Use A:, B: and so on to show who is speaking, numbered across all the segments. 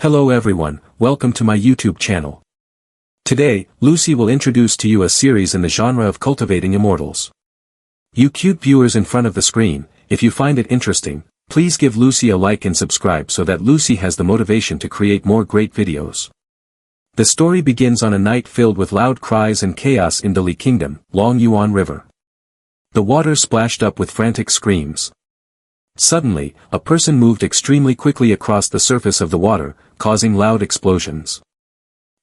A: Hello everyone, welcome to my YouTube channel. Today, Lucy will introduce to you a series in the genre of cultivating immortals. You cute viewers in front of the screen, if you find it interesting, please give Lucy a like and subscribe so that Lucy has the motivation to create more great videos. The story begins on a night filled with loud cries and chaos in the Li Kingdom, Long Yuan River. The water splashed up with frantic screams. Suddenly, a person moved extremely quickly across the surface of the water, causing loud explosions.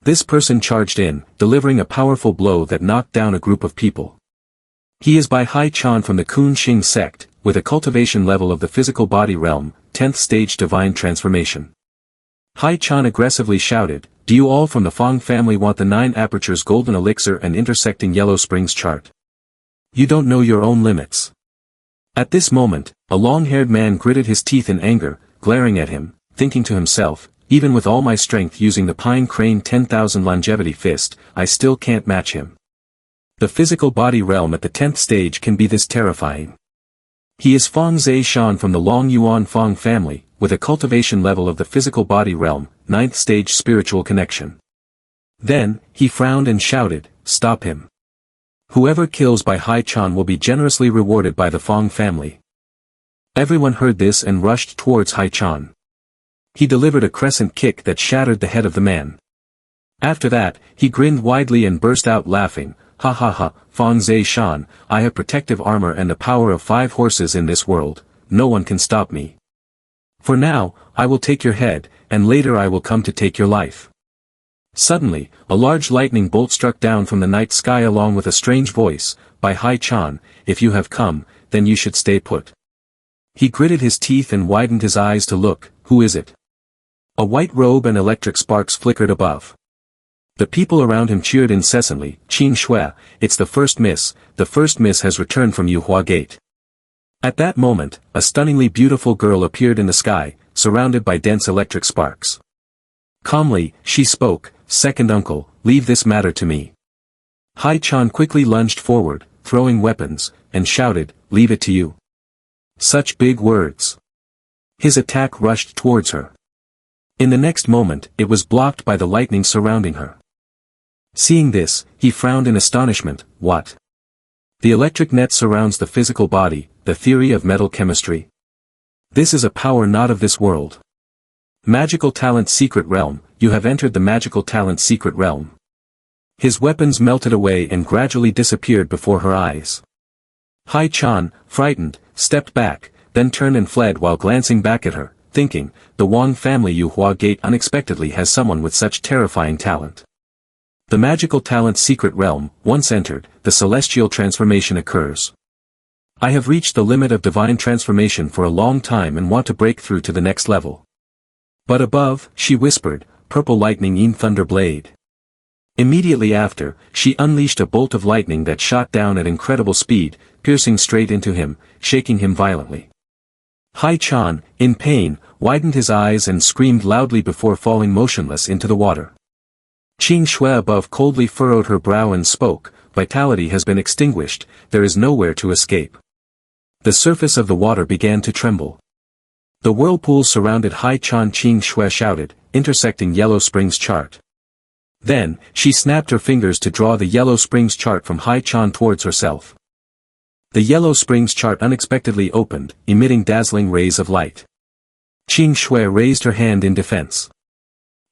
A: This person charged in, delivering a powerful blow that knocked down a group of people. He is Bai Hai Chan from the Kun Xing sect, with a cultivation level of the physical body realm, 10th stage divine transformation. Hai Chan aggressively shouted, "Do you all from the Fong family want the 9 apertures golden elixir and intersecting yellow springs chart? You don't know your own limits." At this moment, a long-haired man gritted his teeth in anger, glaring at him, thinking to himself, even with all my strength using the Pine Crane 10,000 longevity fist, I still can't match him. The physical body realm at the 10th stage can be this terrifying. He is Fong Zhe Shan from the Long Yuan Fong family, with a cultivation level of the physical body realm, 9th stage spiritual connection. Then, he frowned and shouted, "Stop him. Whoever kills Bai Hai Chan will be generously rewarded by the Fong family." Everyone heard this and rushed towards Hai Chan. He delivered a crescent kick that shattered the head of the man. After that, he grinned widely and burst out laughing, "Ha ha ha, Fong Zhe Shan, I have protective armor and the power of 5 horses in this world, no one can stop me. For now, I will take your head, and later I will come to take your life." Suddenly, a large lightning bolt struck down from the night sky along with a strange voice, "Bai Hai Chan, if you have come, then you should stay put." He gritted his teeth and widened his eyes to look, "Who is it?" A white robe and electric sparks flickered above. The people around him cheered incessantly, "Qing Shui, it's the first miss has returned from Yuhua Gate." At that moment, a stunningly beautiful girl appeared in the sky, surrounded by dense electric sparks. Calmly, she spoke, "Second uncle, leave this matter to me." Hai Chan quickly lunged forward, throwing weapons, and shouted, "Leave it to you." Such big words. His attack rushed towards her. In the next moment, it was blocked by the lightning surrounding her. Seeing this, he frowned in astonishment, "What? The electric net surrounds the physical body, the theory of metal chemistry. This is a power not of this world. Magical talent secret realm, you have entered the magical talent secret realm." His weapons melted away and gradually disappeared before her eyes. Hai Chan, frightened, stepped back, then turned and fled while glancing back at her, thinking, the Wang family Yuhua Gate unexpectedly has someone with such terrifying talent. The magical talent secret realm, once entered, the celestial transformation occurs. I have reached the limit of divine transformation for a long time and want to break through to the next level. But above, she whispered, "Purple lightning in thunder blade." Immediately after, she unleashed a bolt of lightning that shot down at incredible speed, piercing straight into him, shaking him violently. Hai Chan, in pain, widened his eyes and screamed loudly before falling motionless into the water. Qing Shui above coldly furrowed her brow and spoke, "Vitality has been extinguished, there is nowhere to escape." The surface of the water began to tremble. The whirlpool surrounded Hai Chan. Qing Shui shouted, "Intersecting yellow springs chart." Then, she snapped her fingers to draw the yellow springs chart from Hai Chan towards herself. The yellow springs chart unexpectedly opened, emitting dazzling rays of light. Qing Shui raised her hand in defense.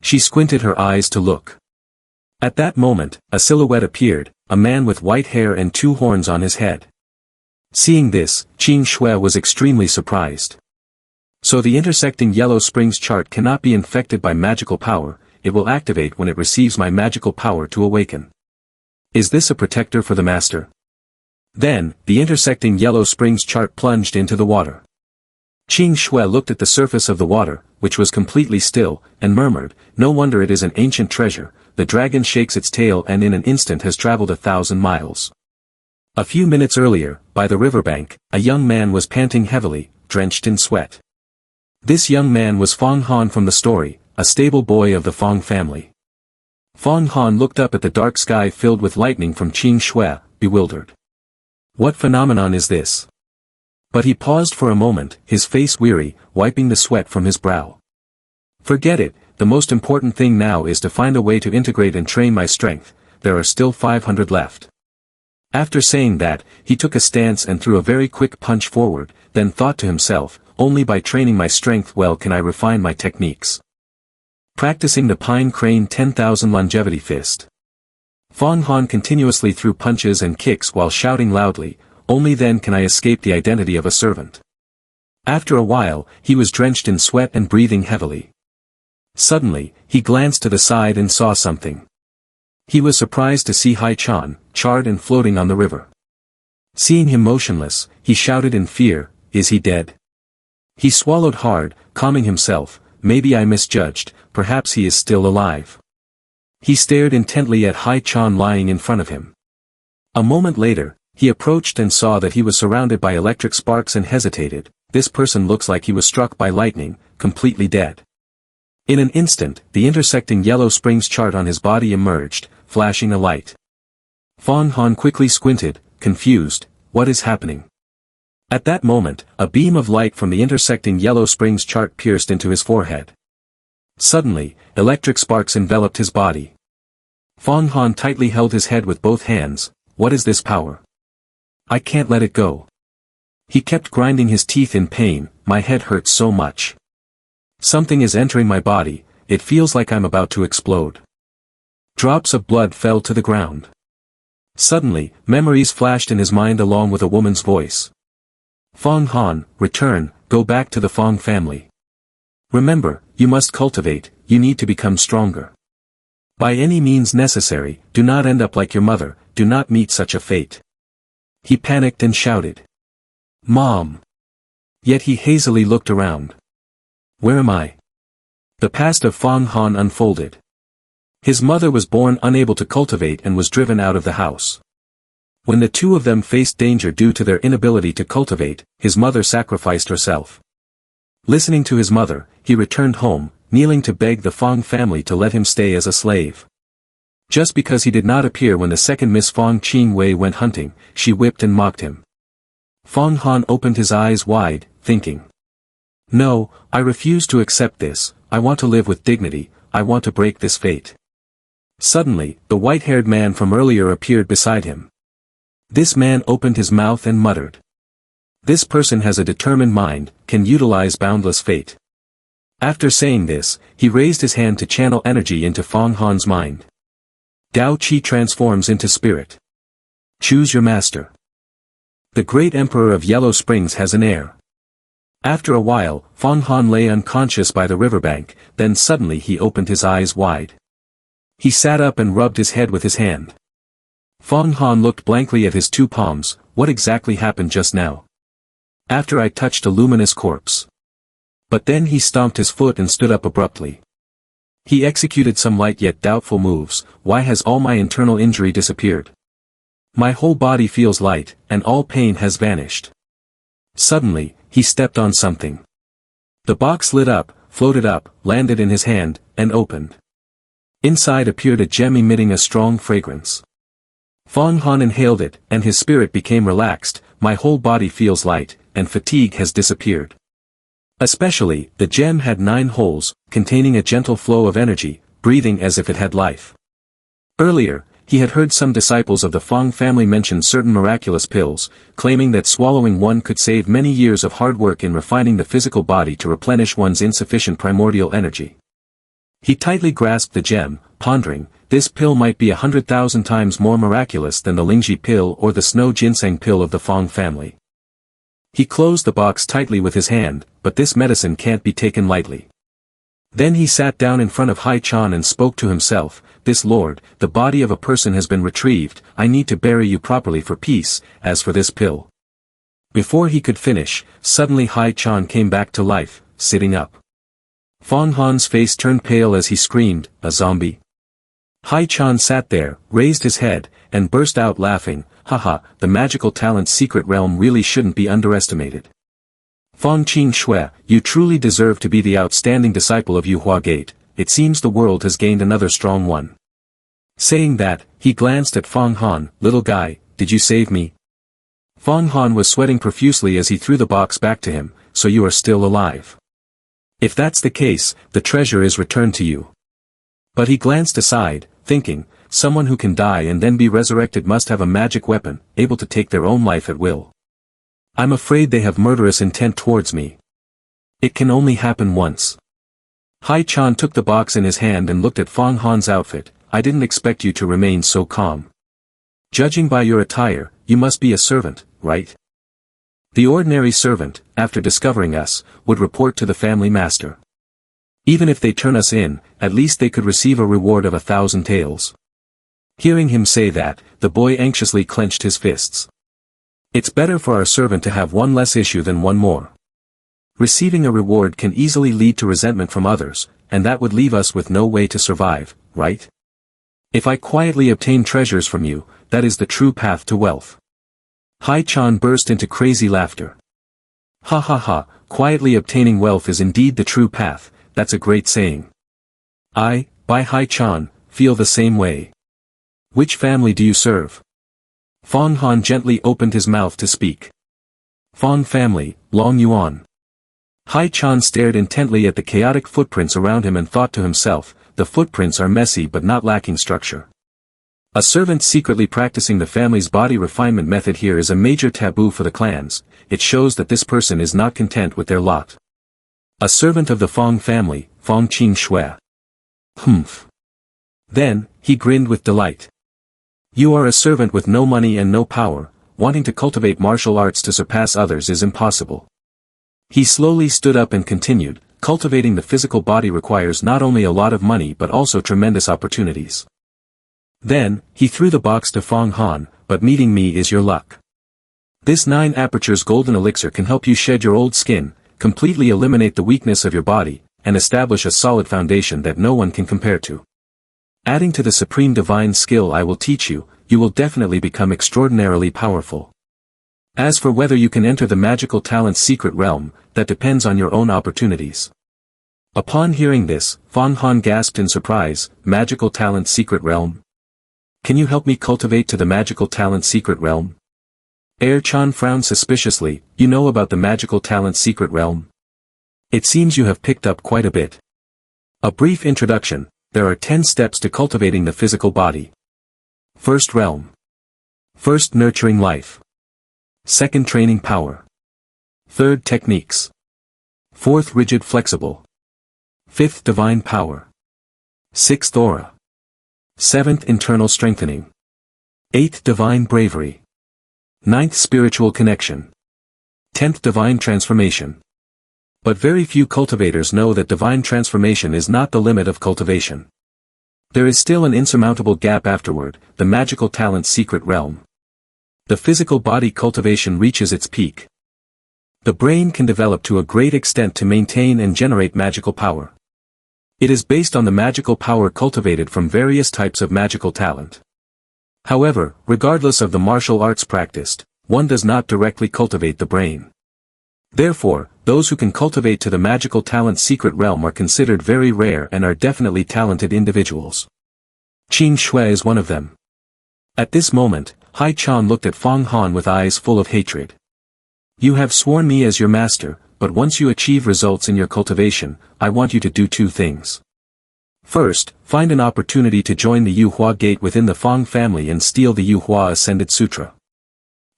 A: She squinted her eyes to look. At that moment, a silhouette appeared, a man with white hair and 2 horns on his head. Seeing this, Qing Shui was extremely surprised. So the intersecting yellow springs chart cannot be infected by magical power, it will activate when it receives my magical power to awaken. Is this a protector for the master? Then, the intersecting yellow springs chart plunged into the water. Qing Shui looked at the surface of the water, which was completely still, and murmured, "No wonder it is an ancient treasure, the dragon shakes its tail and in an instant has traveled 1,000 miles. A few minutes earlier, by the riverbank, a young man was panting heavily, drenched in sweat. This young man was Fong Han from the story, a stable boy of the Fong family. Fong Han looked up at the dark sky filled with lightning from Qing Shui, bewildered. What phenomenon is this? But he paused for a moment, his face weary, wiping the sweat from his brow. Forget it, the most important thing now is to find a way to integrate and train my strength, there are still 500 left. After saying that, he took a stance and threw a very quick punch forward, then thought to himself, only by training my strength well can I refine my techniques. Practicing the Pine Crane 10,000 Longevity Fist. Fong Han continuously threw punches and kicks while shouting loudly, only then can I escape the identity of a servant. After a while, he was drenched in sweat and breathing heavily. Suddenly, he glanced to the side and saw something. He was surprised to see Hai Chan, charred and floating on the river. Seeing him motionless, he shouted in fear, "Is he dead?" He swallowed hard, calming himself, "Maybe I misjudged, perhaps he is still alive." He stared intently at Hai Chan lying in front of him. A moment later, he approached and saw that he was surrounded by electric sparks and hesitated. This person looks like he was struck by lightning, completely dead. In an instant, the intersecting yellow springs chart on his body emerged, flashing a light. Fong Han quickly squinted, confused, what is happening? At that moment, a beam of light from the intersecting yellow springs chart pierced into his forehead. Suddenly, electric sparks enveloped his body. Fong Han tightly held his head with both hands. What is this power? I can't let it go. He kept grinding his teeth in pain, my head hurts so much. Something is entering my body, it feels like I'm about to explode. Drops of blood fell to the ground. Suddenly, memories flashed in his mind along with a woman's voice. Fong Han, return, go back to the Fong family. Remember, you must cultivate, you need to become stronger. By any means necessary, do not end up like your mother, do not meet such a fate. He panicked and shouted. Mom! Yet he hazily looked around. Where am I? The past of Fong Han unfolded. His mother was born unable to cultivate and was driven out of the house. When the two of them faced danger due to their inability to cultivate, his mother sacrificed herself. Listening to his mother, he returned home, kneeling to beg the Fong family to let him stay as a slave. Just because he did not appear when the second Miss Fong Ching Wei went hunting, she whipped and mocked him. Fong Han opened his eyes wide, thinking. No, I refuse to accept this, I want to live with dignity, I want to break this fate. Suddenly, the white-haired man from earlier appeared beside him. This man opened his mouth and muttered. This person has a determined mind, can utilize boundless fate. After saying this, he raised his hand to channel energy into Fong Han's mind. Dao Qi transforms into spirit. Choose your master. The great emperor of Yellow Springs has an heir. After a while, Fong Han lay unconscious by the riverbank, then suddenly he opened his eyes wide. He sat up and rubbed his head with his hand. Fong Han looked blankly at his two palms, what exactly happened just now? After I touched a luminous corpse. But then he stomped his foot and stood up abruptly. He executed some light yet doubtful moves, why has all my internal injury disappeared? My whole body feels light, and all pain has vanished. Suddenly, he stepped on something. The box lit up, floated up, landed in his hand, and opened. Inside appeared a gem emitting a strong fragrance. Fong Han inhaled it, and his spirit became relaxed, my whole body feels light, and fatigue has disappeared. Especially, the gem had 9 holes, containing a gentle flow of energy, breathing as if it had life. Earlier, he had heard some disciples of the Fong family mention certain miraculous pills, claiming that swallowing one could save many years of hard work in refining the physical body to replenish one's insufficient primordial energy. He tightly grasped the gem, pondering, this pill might be 100,000 times more miraculous than the Lingji pill or the snow ginseng pill of the Fong family. He closed the box tightly with his hand, but this medicine can't be taken lightly. Then he sat down in front of Hai Chan and spoke to himself, this lord, the body of a person has been retrieved, I need to bury you properly for peace, as for this pill. Before he could finish, suddenly Hai Chan came back to life, sitting up. Fong Han's face turned pale as he screamed, a zombie. Hai Chan sat there, raised his head, and burst out laughing, haha, the magical talent's secret realm really shouldn't be underestimated. Fong Qing Shui, you truly deserve to be the outstanding disciple of Yuhua Gate, it seems the world has gained another strong one. Saying that, he glanced at Fong Han, little guy, did you save me? Fong Han was sweating profusely as he threw the box back to him, so you are still alive. If that's the case, the treasure is returned to you. But he glanced aside, thinking, someone who can die and then be resurrected must have a magic weapon, able to take their own life at will. I'm afraid they have murderous intent towards me. It can only happen once. Hai Chan took the box in his hand and looked at Fong Han's outfit. I didn't expect you to remain so calm. Judging by your attire, you must be a servant, right? The ordinary servant, after discovering us, would report to the family master. Even if they turn us in, at least they could receive a reward of 1,000 taels. Hearing him say that, the boy anxiously clenched his fists. It's better for our servant to have one less issue than one more. Receiving a reward can easily lead to resentment from others, and that would leave us with no way to survive, right? If I quietly obtain treasures from you, that is the true path to wealth. Hai Chan burst into crazy laughter. Ha ha ha, quietly obtaining wealth is indeed the true path, that's a great saying. I, by Hai Chan, feel the same way. Which family do you serve? Fong Han gently opened his mouth to speak. Fong family, Long Yuan. Hai Chan stared intently at the chaotic footprints around him and thought to himself, the footprints are messy but not lacking structure. A servant secretly practicing the family's body refinement method here is a major taboo for the clans. It shows that this person is not content with their lot. A servant of the Fong family, Fong Qing Shui. Humph. Then, he grinned with delight. You are a servant with no money and no power, wanting to cultivate martial arts to surpass others is impossible. He slowly stood up and continued, cultivating the physical body requires not only a lot of money but also tremendous opportunities. Then, he threw the box to Fong Han, but meeting me is your luck. This 9 apertures golden elixir can help you shed your old skin, completely eliminate the weakness of your body, and establish a solid foundation that no one can compare to. Adding to the supreme divine skill I will teach you, you will definitely become extraordinarily powerful. As for whether you can enter the magical talent's secret realm, that depends on your own opportunities. Upon hearing this, Fong Han gasped in surprise, magical talent's secret realm? Can you help me cultivate to the magical talent's secret realm? Chan frowned suspiciously, you know about the magical talent's secret realm? It seems you have picked up quite a bit. A brief introduction, there are 10 steps to cultivating the physical body. First realm. First nurturing life. Second training power. Third techniques. Fourth rigid flexible. Fifth divine power. Sixth aura. Seventh internal strengthening. Eighth divine bravery. Ninth spiritual connection. 10th divine transformation. But very few cultivators know that divine transformation is not the limit of cultivation. There is still an insurmountable gap afterward, the magical talent's secret realm. The physical body cultivation reaches its peak. The brain can develop to a great extent to maintain and generate magical power. It is based on the magical power cultivated from various types of magical talent. However, regardless of the martial arts practiced, one does not directly cultivate the brain. Therefore, those who can cultivate to the magical talent's secret realm are considered very rare and are definitely talented individuals. Qing Shui is one of them. At this moment, Hai Chan looked at Fong Han with eyes full of hatred. You have sworn me as your master, but once you achieve results in your cultivation, I want you to do 2 things. First, find an opportunity to join the Yuhua gate within the Fong family and steal the Yuhua Ascended Sutra.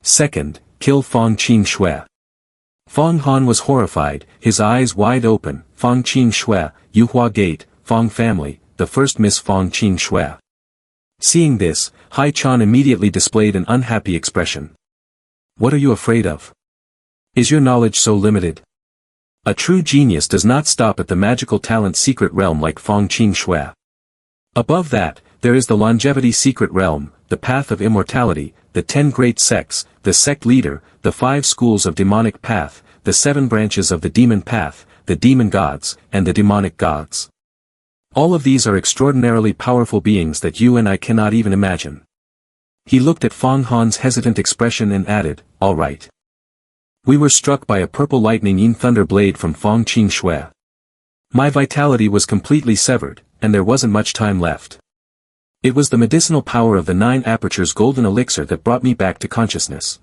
A: Second, kill Fong Qing Shui. Fong Han was horrified, his eyes wide open. Fong Qing Shui, Yuhua gate, Fong family, the first Miss Fong Qing Shui. Seeing this, Hai Chan immediately displayed an unhappy expression. What are you afraid of? Is your knowledge so limited? A true genius does not stop at the magical talent's secret realm like Fong Qing Shui. Above that, there is the longevity secret realm, the path of immortality, the 10 great sects, the sect leader, the 5 schools of demonic path, the 7 branches of the demon path, the demon gods, and the demonic gods. All of these are extraordinarily powerful beings that you and I cannot even imagine. He looked at Fong Han's hesitant expression and added, all right. We were struck by a purple lightning yin thunder blade from Fong Qing Shui. My vitality was completely severed, and there wasn't much time left. It was the medicinal power of the 9 apertures golden elixir that brought me back to consciousness.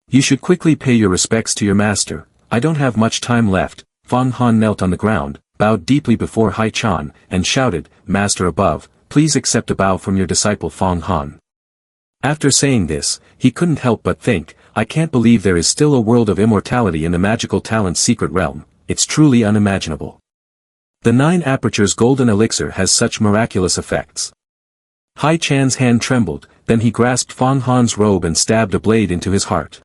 A: You should quickly pay your respects to your master, I don't have much time left. Fang Han knelt on the ground, bowed deeply before Hai Chan, and shouted, "Master above, please accept a bow from your disciple Fang Han." After saying this, he couldn't help but think, I can't believe there is still a world of immortality in the magical talent's secret realm, it's truly unimaginable. The 9 apertures golden elixir has such miraculous effects. Hai Chan's hand trembled, then he grasped Fang Han's robe and stabbed a blade into his heart.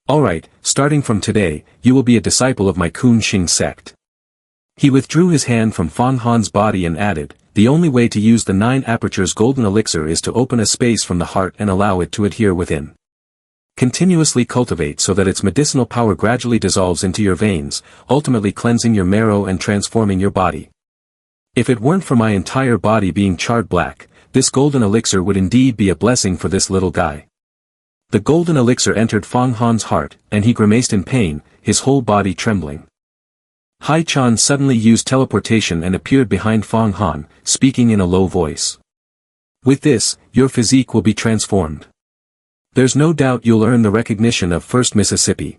A: "Alright, starting from today, you will be a disciple of my Kun Xing sect." He withdrew his hand from Fang Han's body and added, "The only way to use the 9 apertures golden elixir is to open a space from the heart and allow it to adhere within. Continuously cultivate so that its medicinal power gradually dissolves into your veins, ultimately cleansing your marrow and transforming your body. If it weren't for my entire body being charred black, this golden elixir would indeed be a blessing for this little guy." The golden elixir entered Fang Han's heart, and he grimaced in pain, his whole body trembling. Hai Chan suddenly used teleportation and appeared behind Fang Han, speaking in a low voice. "With this, your physique will be transformed. There's no doubt you'll earn the recognition of First Mississippi.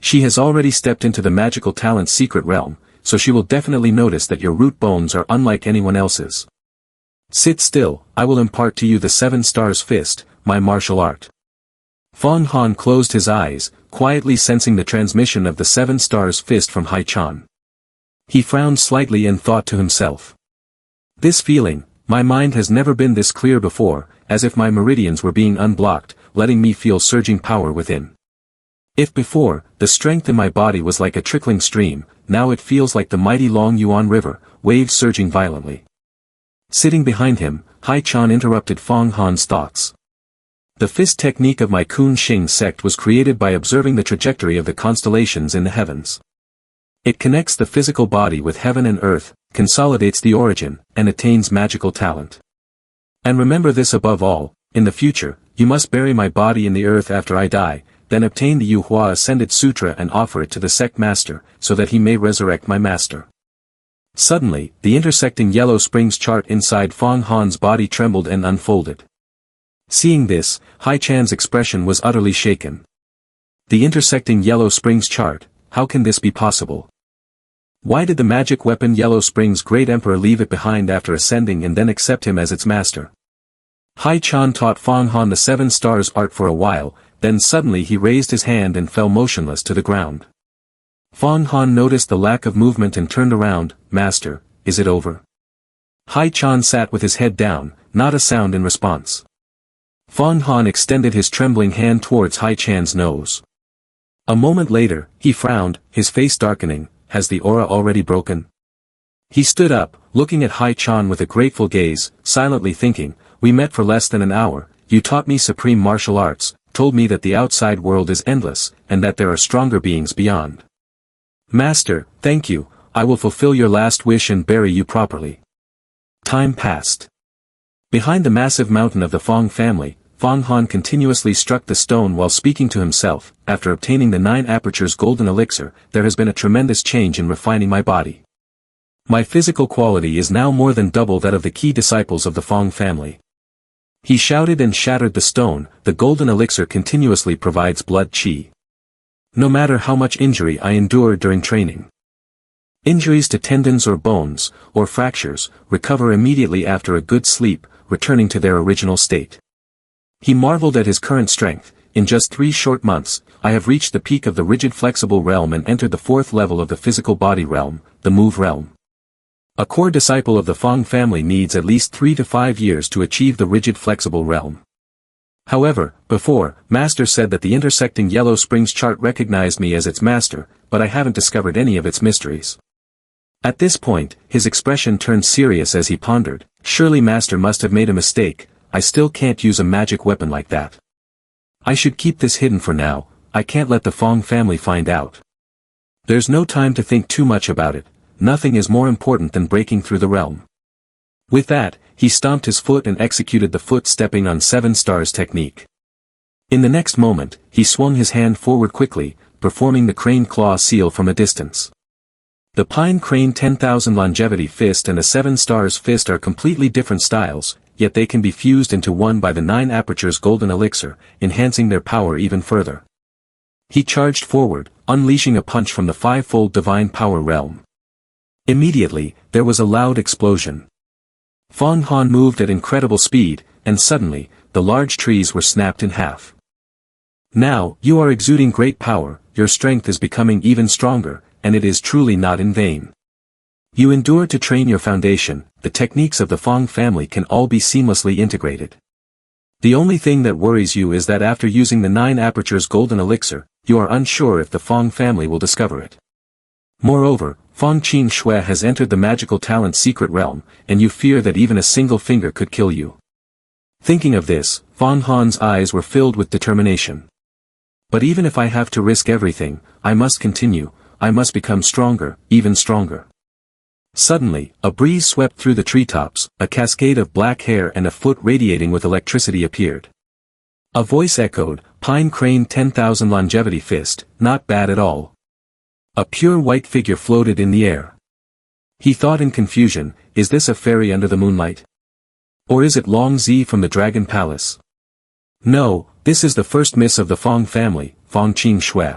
A: She has already stepped into the magical talent's secret realm, so she will definitely notice that your root bones are unlike anyone else's. Sit still, I will impart to you the 7 stars fist, my martial art." Fang Han closed his eyes, quietly sensing the transmission of the 7 stars fist from Hai Chan. He frowned slightly and thought to himself. This feeling, my mind has never been this clear before, as if my meridians were being unblocked, letting me feel surging power within. If before, the strength in my body was like a trickling stream, now it feels like the mighty Long Yuan River, waves surging violently. Sitting behind him, Hai Chan interrupted Fang Han's thoughts. "The fist technique of my Kun Xing sect was created by observing the trajectory of the constellations in the heavens. It connects the physical body with heaven and earth, consolidates the origin, and attains magical talent. And remember this above all, in the future, you must bury my body in the earth after I die, then obtain the Yu Hua Ascended Sutra and offer it to the sect master, so that he may resurrect my master." Suddenly, the intersecting yellow springs chart inside Fang Han's body trembled and unfolded. Seeing this, Hai Chan's expression was utterly shaken. The intersecting yellow springs chart, how can this be possible? Why did the magic weapon Yellow Springs' great emperor leave it behind after ascending and then accept him as its master? Hai Chan taught Fang Han the 7 stars art for a while, then suddenly he raised his hand and fell motionless to the ground. Fang Han noticed the lack of movement and turned around. "Master, is it over?" Hai Chan sat with his head down, not a sound in response. Fang Han extended his trembling hand towards Hai Chan's nose. A moment later, he frowned, his face darkening. "Has the aura already broken?" He stood up, looking at Hai Chan with a grateful gaze, silently thinking, "We met for less than an hour, you taught me supreme martial arts, told me that the outside world is endless, and that there are stronger beings beyond. Master, thank you, I will fulfill your last wish and bury you properly." Time passed. Behind the massive mountain of the Fang family, Fang Han continuously struck the stone while speaking to himself. "After obtaining the 9 apertures golden elixir, there has been a tremendous change in refining my body. My physical quality is now more than double that of the key disciples of the Fang family." He shouted and shattered the stone. "The golden elixir continuously provides blood qi. No matter how much injury I endure during training. Injuries to tendons or bones, or fractures, recover immediately after a good sleep, returning to their original state." He marveled at his current strength. "In just 3 short months, I have reached the peak of the rigid flexible realm and entered the 4th level of the physical body realm, the move realm. A core disciple of the Fang family needs at least 3 to 5 years to achieve the rigid flexible realm. However, before, Master said that the intersecting yellow springs chart recognized me as its master, but I haven't discovered any of its mysteries." At this point, his expression turned serious as he pondered, "Surely Master must have made a mistake, I still can't use a magic weapon like that. I should keep this hidden for now, I can't let the Fang family find out. There's no time to think too much about it, nothing is more important than breaking through the realm." With that, he stomped his foot and executed the foot stepping on 7 stars technique. In the next moment, he swung his hand forward quickly, performing the crane claw seal from a distance. The pine crane 10,000 longevity fist and a 7 stars fist are completely different styles, yet they can be fused into one by the 9 apertures golden elixir, enhancing their power even further. He charged forward, unleashing a punch from the five-fold divine power realm. Immediately, there was a loud explosion. Fong Han moved at incredible speed, and suddenly, the large trees were snapped in half. Now, you are exuding great power, your strength is becoming even stronger, and it is truly not in vain. You endure to train your foundation, the techniques of the Fong family can all be seamlessly integrated. The only thing that worries you is that after using the 9 apertures golden elixir, you are unsure if the Fong family will discover it. Moreover, Fong Qing Shui has entered the magical talent's secret realm, and you fear that even a single finger could kill you. Thinking of this, Fong Han's eyes were filled with determination. But even if I have to risk everything, I must continue, I must become stronger, even stronger. Suddenly, a breeze swept through the treetops, a cascade of black hair and a foot radiating with electricity appeared. A voice echoed, "Pine Crane 10,000 Longevity Fist, not bad at all." A pure white figure floated in the air. He thought in confusion, is this a fairy under the moonlight? Or is it Long Zi from the Dragon Palace? No, this is the first miss of the Fong family, Fong Qing Shui.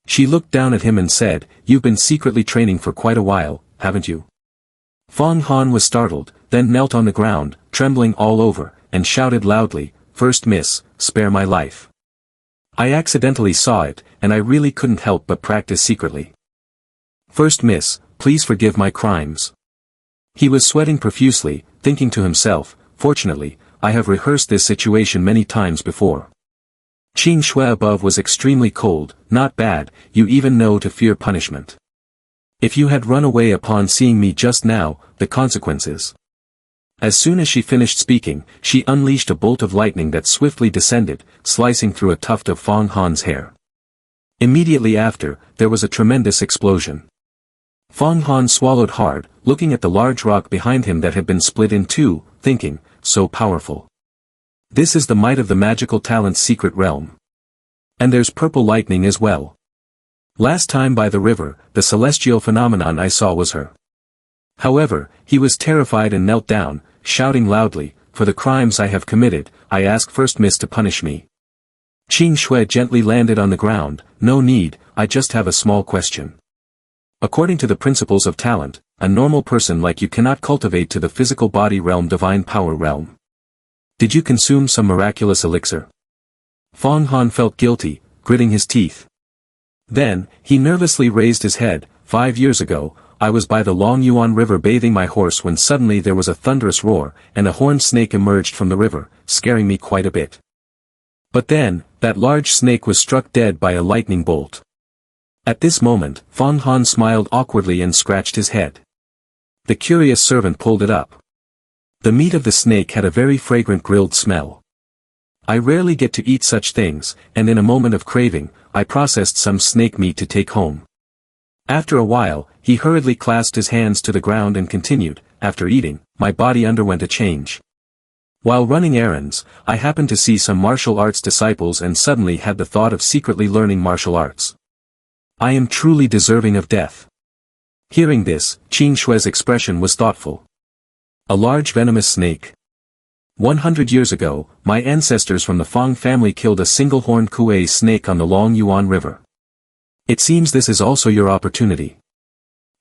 A: She looked down at him and said, "You've been secretly training for quite a while, haven't you?" Fong Han was startled, then knelt on the ground, trembling all over, and shouted loudly, "First miss, spare my life. I accidentally saw it, and I really couldn't help but practice secretly. First miss, please forgive my crimes." He was sweating profusely, thinking to himself, "Fortunately, I have rehearsed this situation many times before." Qing Shui above was extremely cold, "Not bad, you even know to fear punishment. If you had run away upon seeing me just now, the consequences." As soon as she finished speaking, she unleashed a bolt of lightning that swiftly descended, slicing through a tuft of Fong Han's hair. Immediately after, there was a tremendous explosion. Fong Han swallowed hard, looking at the large rock behind him that had been split in two, thinking, so powerful. This is the might of the magical talent's secret realm. And there's purple lightning as well. Last time by the river, the celestial phenomenon I saw was her. However, he was terrified and knelt down, shouting loudly, "For the crimes I have committed, I ask First Miss to punish me." Qing Shui gently landed on the ground, "No need, I just have a small question. According to the principles of talent, a normal person like you cannot cultivate to the physical body realm divine power realm. Did you consume some miraculous elixir?" Fong Han felt guilty, gritting his teeth. Then, he nervously raised his head, 5 years ago, I was by the Long Yuan River bathing my horse when suddenly there was a thunderous roar, and a horned snake emerged from the river, scaring me quite a bit. But then, that large snake was struck dead by a lightning bolt. At this moment, Fong Han smiled awkwardly and scratched his head. The curious servant pulled it up. The meat of the snake had a very fragrant grilled smell. I rarely get to eat such things, and in a moment of craving, I processed some snake meat to take home. After a while, he hurriedly clasped his hands to the ground and continued, "After eating, my body underwent a change. While running errands, I happened to see some martial arts disciples and suddenly had the thought of secretly learning martial arts. I am truly deserving of death." Hearing this, Qing Shui's expression was thoughtful. A large venomous snake. 100 years ago, my ancestors from the Fong family killed a single-horned kuei snake on the Long Yuan River. It seems this is also your opportunity.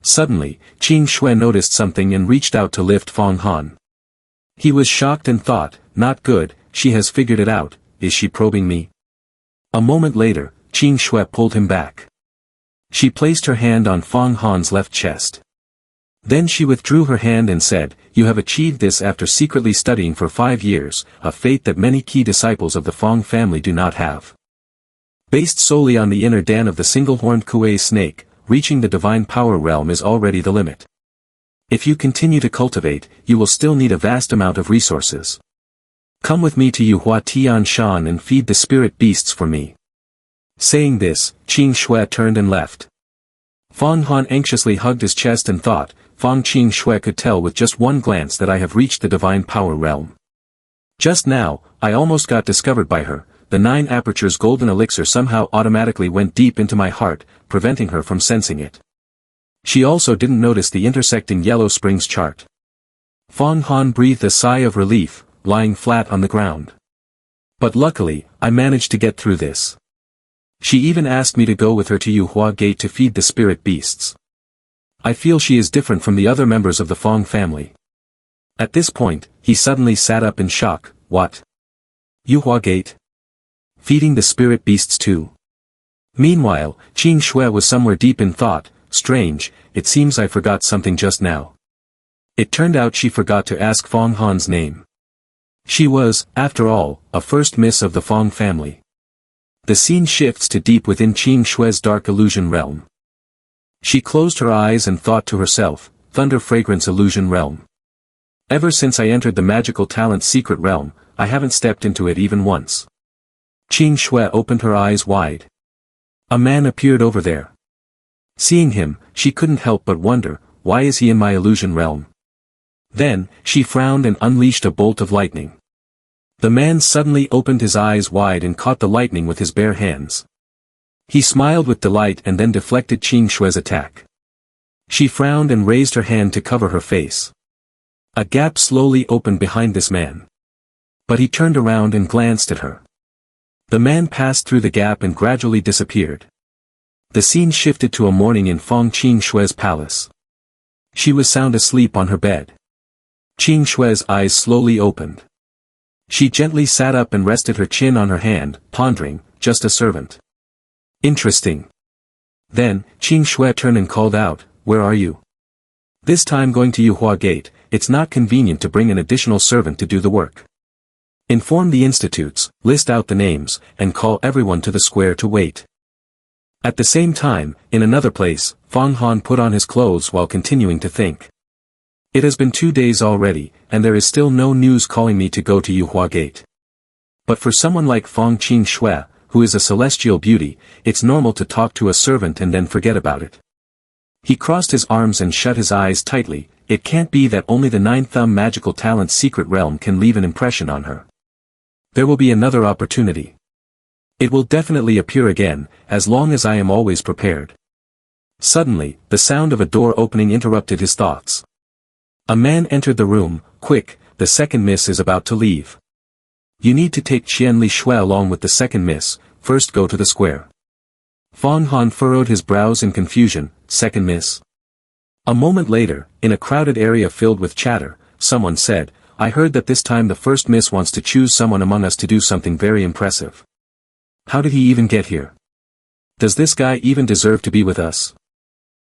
A: Suddenly, Qing Shui noticed something and reached out to lift Fong Han. He was shocked and thought, not good, she has figured it out, is she probing me? A moment later, Qing Shui pulled him back. She placed her hand on Fong Han's left chest. Then she withdrew her hand and said, "You have achieved this after secretly studying for 5 years, a fate that many key disciples of the Fong family do not have. Based solely on the inner den of the single-horned kuei snake, reaching the divine power realm is already the limit. If you continue to cultivate, you will still need a vast amount of resources. Come with me to Yuhua Tian Shan and feed the spirit beasts for me." Saying this, Qing Shui turned and left. Fong Han anxiously hugged his chest and thought, Fong Qing Shui could tell with just one glance that I have reached the divine power realm. Just now, I almost got discovered by her. The 9 apertures golden elixir somehow automatically went deep into my heart, preventing her from sensing it. She also didn't notice the intersecting yellow springs chart. Fong Han breathed a sigh of relief, lying flat on the ground. But luckily, I managed to get through this. She even asked me to go with her to Yuhua Gate to feed the spirit beasts. I feel she is different from the other members of the Fong family. At this point, he suddenly sat up in shock. What? Yuhua Gate? Feeding the spirit beasts too? Meanwhile, Qing Shui was somewhere deep in thought. Strange, it seems I forgot something just now. It turned out she forgot to ask Fong Han's name. She was, after all, a first miss of the Fong family. The scene shifts to deep within Qing Shui's dark illusion realm. She closed her eyes and thought to herself, Thunder Fragrance Illusion Realm. Ever since I entered the magical talent secret realm, I haven't stepped into it even once. Qing Shui opened her eyes wide. A man appeared over there. Seeing him, she couldn't help but wonder, why is he in my illusion realm? Then, she frowned and unleashed a bolt of lightning. The man suddenly opened his eyes wide and caught the lightning with his bare hands. He smiled with delight and then deflected Qing Shui's attack. She frowned and raised her hand to cover her face. A gap slowly opened behind this man. But he turned around and glanced at her. The man passed through the gap and gradually disappeared. The scene shifted to a morning in Fong Qing Shui's palace. She was sound asleep on her bed. Qing Shui's eyes slowly opened. She gently sat up and rested her chin on her hand, pondering, just a servant. Interesting. Then, Qing Shui turned and called out, where are you? This time going to Yuhua Gate, it's not convenient to bring an additional servant to do the work. Inform the institutes, list out the names, and call everyone to the square to wait. At the same time, in another place, Fong Han put on his clothes while continuing to think. It has been 2 days already, and there is still no news calling me to go to Yuhua Gate. But for someone like Fong Qing Shui, who is a celestial beauty, it's normal to talk to a servant and then forget about it. He crossed his arms and shut his eyes tightly. It can't be that only the 9-thumb magical talent's secret realm can leave an impression on her. There will be another opportunity. It will definitely appear again, as long as I am always prepared. Suddenly, the sound of a door opening interrupted his thoughts. A man entered the room. Quick, the second miss is about to leave. You need to take Qianli Shui along with the second miss. First go to the square. Fong Han furrowed his brows in confusion. Second miss? A moment later, in a crowded area filled with chatter, someone said, I heard that this time the first miss wants to choose someone among us to do something very impressive. How did he even get here? Does this guy even deserve to be with us?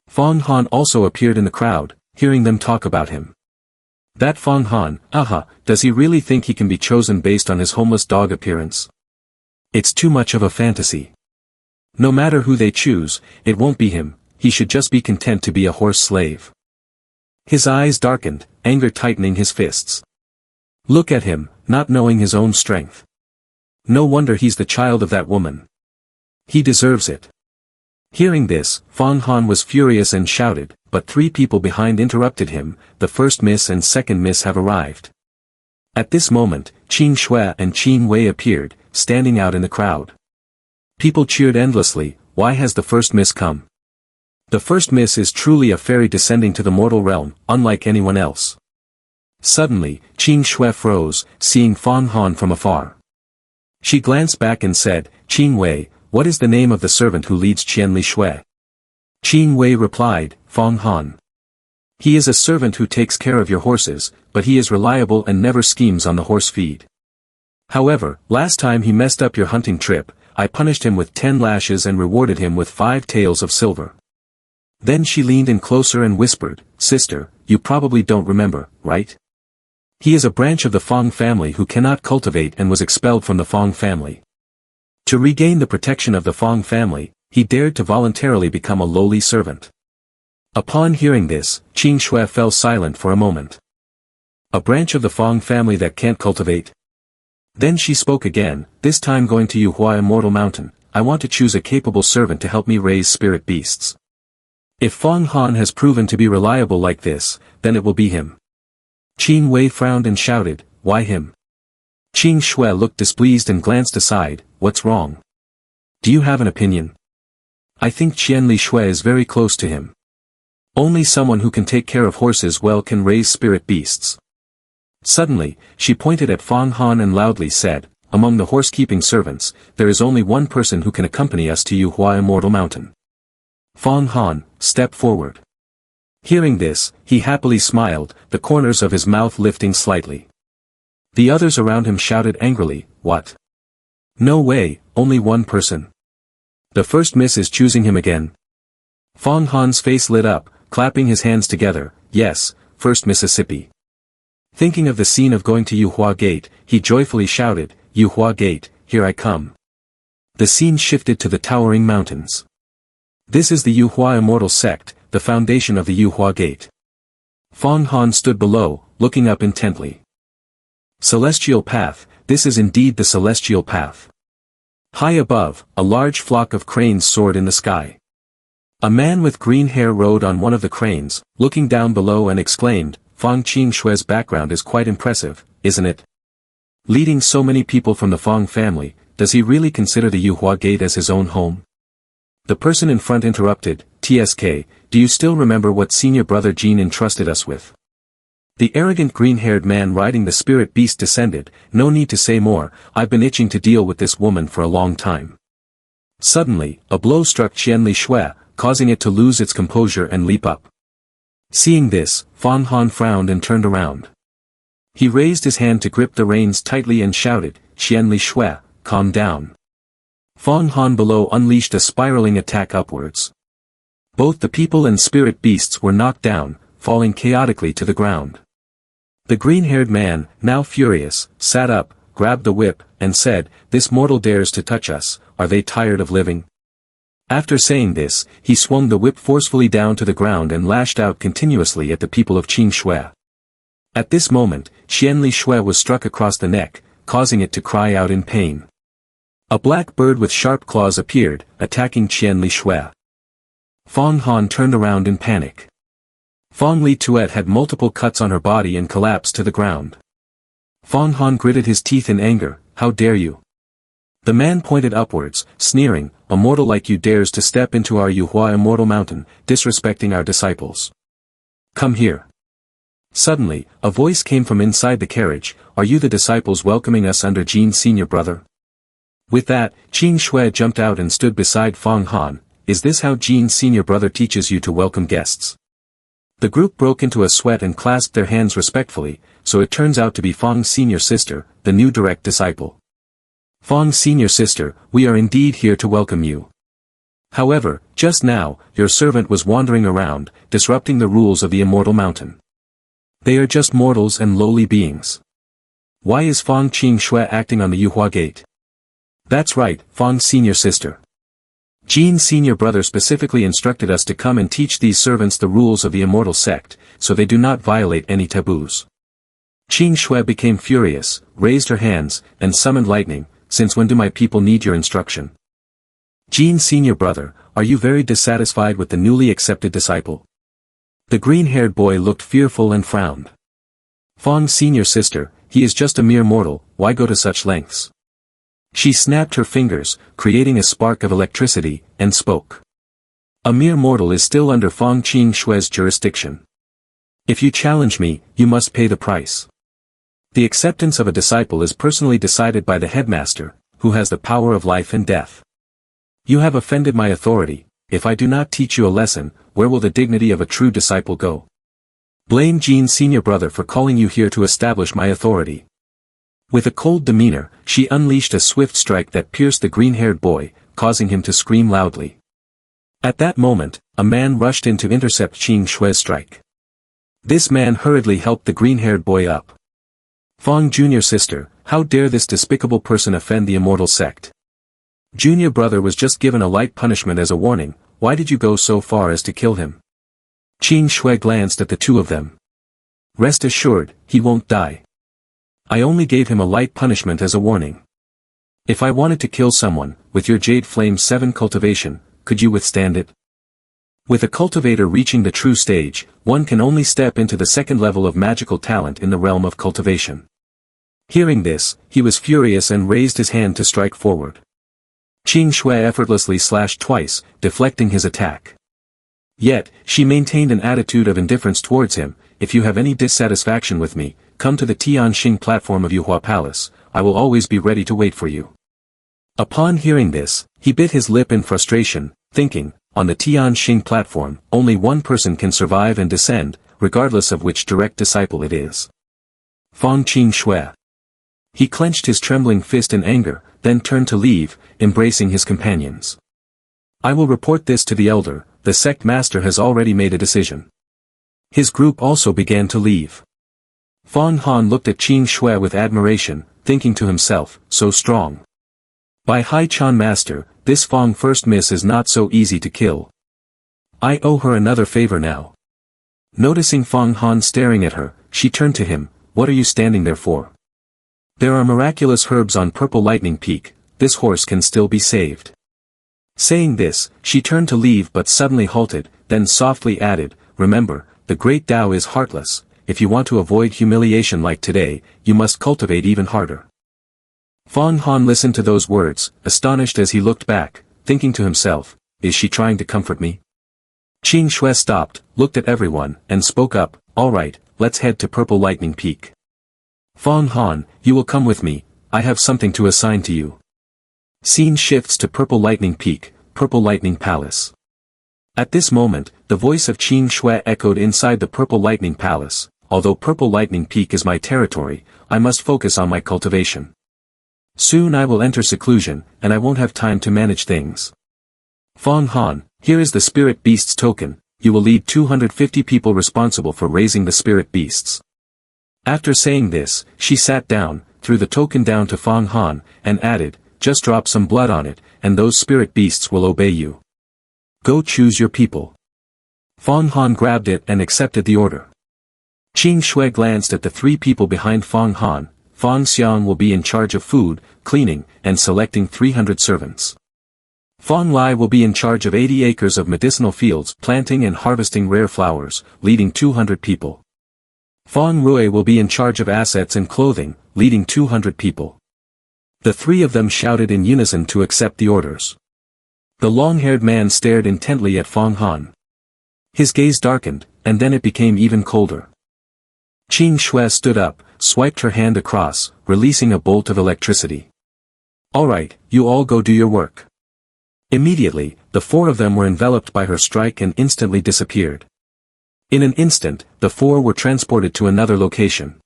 A: Fong Han also appeared in the crowd, hearing them talk about him. That Fong Han, does he really think he can be chosen based on his homeless dog appearance? It's too much of a fantasy. No matter who they choose, it won't be him. He should just be content to be a horse slave. His eyes darkened, anger tightening his fists. Look at him, not knowing his own strength. No wonder he's the child of that woman. He deserves it. Hearing this, Fong Han was furious and shouted, but 3 people behind interrupted him. The first miss and second miss have arrived. At this moment, Qing Shui and Qin Wei appeared, standing out in the crowd. People cheered endlessly. Why has the first miss come? The first miss is truly a fairy descending to the mortal realm, unlike anyone else. Suddenly, Qing Shui froze, seeing Fong Han from afar. She glanced back and said, Qin Wei, what is the name of the servant who leads Qianli Shui? Qin Wei replied, Fong Han. He is a servant who takes care of your horses, but he is reliable and never schemes on the horse feed. However, last time he messed up your hunting trip, I punished him with 10 lashes and rewarded him with 5 taels of silver. Then she leaned in closer and whispered, Sister, you probably don't remember, right? He is a branch of the Fong family who cannot cultivate and was expelled from the Fong family. To regain the protection of the Fong family, he dared to voluntarily become a lowly servant. Upon hearing this, Qing Shui fell silent for a moment. A branch of the Fong family that can't cultivate? Then she spoke again, this time going to Yuhua Immortal Mountain. I want to choose a capable servant to help me raise spirit beasts. If Fong Han has proven to be reliable like this, then it will be him. Qin Wei frowned and shouted, why him? Qing Shui looked displeased and glanced aside, what's wrong? Do you have an opinion? I think Qianli Shui is very close to him. Only someone who can take care of horses well can raise spirit beasts. Suddenly, she pointed at Fong Han and loudly said, among the horse-keeping servants, there is only one person who can accompany us to Yuhua Immortal Mountain. Fong Han, step forward. Hearing this, he happily smiled, the corners of his mouth lifting slightly. The others around him shouted angrily, "What? No way, only one person. The first miss is choosing him again." Fong Han's face lit up, clapping his hands together, "Yes, first Mississippi." Thinking of the scene of going to Yuhua Gate, he joyfully shouted, "Yuhua Gate, here I come." The scene shifted to the towering mountains. This is the Yuhua Immortal Sect, the foundation of the Yuhua Gate. Fong Han stood below, looking up intently. Celestial Path, this is indeed the Celestial Path. High above, a large flock of cranes soared in the sky. A man with green hair rode on one of the cranes, looking down below and exclaimed, "Fong Qingshue's background is quite impressive, isn't it? Leading so many people from the Fong family, does he really consider the Yuhua Gate as his own home?" The person in front interrupted, "TSK, do you still remember what senior brother Jean entrusted us with?" The arrogant green-haired man riding the spirit beast descended, "No need to say more, I've been itching to deal with this woman for a long time." Suddenly, a blow struck Qianli Shui, causing it to lose its composure and leap up. Seeing this, Fong Han frowned and turned around. He raised his hand to grip the reins tightly and shouted, "Qianli Shui, calm down." Fong Han below unleashed a spiraling attack upwards. Both the people and spirit beasts were knocked down, falling chaotically to the ground. The green-haired man, now furious, sat up, grabbed the whip, and said, "This mortal dares to touch us, are they tired of living?" After saying this, he swung the whip forcefully down to the ground and lashed out continuously at the people of Qingshui. At this moment, Qianli Shui was struck across the neck, causing it to cry out in pain. A black bird with sharp claws appeared, attacking Qianli Shui. Fong Han turned around in panic. Fong Li Tuet had multiple cuts on her body and collapsed to the ground. Fong Han gritted his teeth in anger, "How dare you?" The man pointed upwards, sneering, "A mortal like you dares to step into our Yuhua Immortal Mountain, disrespecting our disciples. Come here." Suddenly, a voice came from inside the carriage, "Are you the disciples welcoming us under Jin's senior brother?" With that, Qing Shui jumped out and stood beside Fong Han. "Is this how Jin's senior brother teaches you to welcome guests?" The group broke into a sweat and clasped their hands respectfully, so it turns out to be Fong's senior sister, the new direct disciple. "Fong's senior sister, we are indeed here to welcome you. However, just now, your servant was wandering around, disrupting the rules of the Immortal Mountain. They are just mortals and lowly beings. Why is Fong Qingshui acting on the Yuhua Gate?" "That's right, Fong's senior sister. Jin's senior brother specifically instructed us to come and teach these servants the rules of the Immortal Sect, so they do not violate any taboos." Qing Shui became furious, raised her hands, and summoned lightning, "Since when do my people need your instruction? Jin's senior brother, are you very dissatisfied with the newly accepted disciple?" The green-haired boy looked fearful and frowned. "Fong's senior sister, he is just a mere mortal, why go to such lengths?" She snapped her fingers, creating a spark of electricity, and spoke. "A mere mortal is still under Fong Qingshui's jurisdiction. If you challenge me, you must pay the price. The acceptance of a disciple is personally decided by the headmaster, who has the power of life and death. You have offended my authority. If I do not teach you a lesson, where will the dignity of a true disciple go? Blame Jin's senior brother for calling you here to establish my authority." With a cold demeanor, she unleashed a swift strike that pierced the green-haired boy, causing him to scream loudly. At that moment, a man rushed in to intercept Qing Shui's strike. This man hurriedly helped the green-haired boy up. "Fong Junior sister, how dare this despicable person offend the Immortal Sect? Junior brother was just given a light punishment as a warning, why did you go so far as to kill him?" Qing Shui glanced at the two of them. "Rest assured, he won't die. I only gave him a light punishment as a warning. If I wanted to kill someone, with your Jade Flame 7 cultivation, could you withstand it?" With a cultivator reaching the true stage, one can only step into the second level of magical talent in the realm of cultivation. Hearing this, he was furious and raised his hand to strike forward. Qing Shui effortlessly slashed twice, deflecting his attack. Yet, she maintained an attitude of indifference towards him. "If you have any dissatisfaction with me, come to the Tianxing platform of Yuhua Palace, I will always be ready to wait for you. Upon hearing this, he bit his lip in frustration, thinking, on the Tianxing platform, only one person can survive and descend, regardless of which direct disciple it is. Fang Qing. He clenched his trembling fist in anger, then turned to leave, embracing his companions. I will report this to the elder, the sect master has already made a decision. His group also began to leave. Fang Han looked at Qing Shui with admiration, thinking to himself, so strong. By Hai Chan master, this Fang first miss is not so easy to kill. I owe her another favor now. Noticing Fang Han staring at her, she turned to him, what are you standing there for? There are miraculous herbs on Purple Lightning Peak, this horse can still be saved. Saying this, she turned to leave but suddenly halted, then softly added, remember, the great Tao is heartless, if you want to avoid humiliation like today, you must cultivate even harder. Fang Han listened to those words, astonished as he looked back, thinking to himself, is she trying to comfort me? Qing Shui stopped, looked at everyone, and spoke up, all right, let's head to Purple Lightning Peak. Fang Han, you will come with me, I have something to assign to you. Scene shifts to Purple Lightning Peak, Purple Lightning Palace. At this moment, the voice of Qing Shui echoed inside the Purple Lightning Palace, although Purple Lightning Peak is my territory, I must focus on my cultivation. Soon I will enter seclusion, and I won't have time to manage things. Fang Han, here is the Spirit Beasts token, you will lead 250 people responsible for raising the Spirit Beasts. After saying this, she sat down, threw the token down to Fang Han, and added, just drop some blood on it, and those Spirit Beasts will obey you. Go choose your people. Fang Han grabbed it and accepted the order. Qing Shui glanced at the three people behind Fang Han. Fang Xiang will be in charge of food, cleaning, and selecting 300 servants. Fang Lai will be in charge of 80 acres of medicinal fields, planting and harvesting rare flowers, leading 200 people. Fang Rui will be in charge of assets and clothing, leading 200 people. The three of them shouted in unison to accept the orders. The long-haired man stared intently at Fang Han. His gaze darkened, and then it became even colder. Qing Shui stood up, swiped her hand across, releasing a bolt of electricity. All right, you all go do your work. Immediately, the four of them were enveloped by her strike and instantly disappeared. In an instant, the four were transported to another location.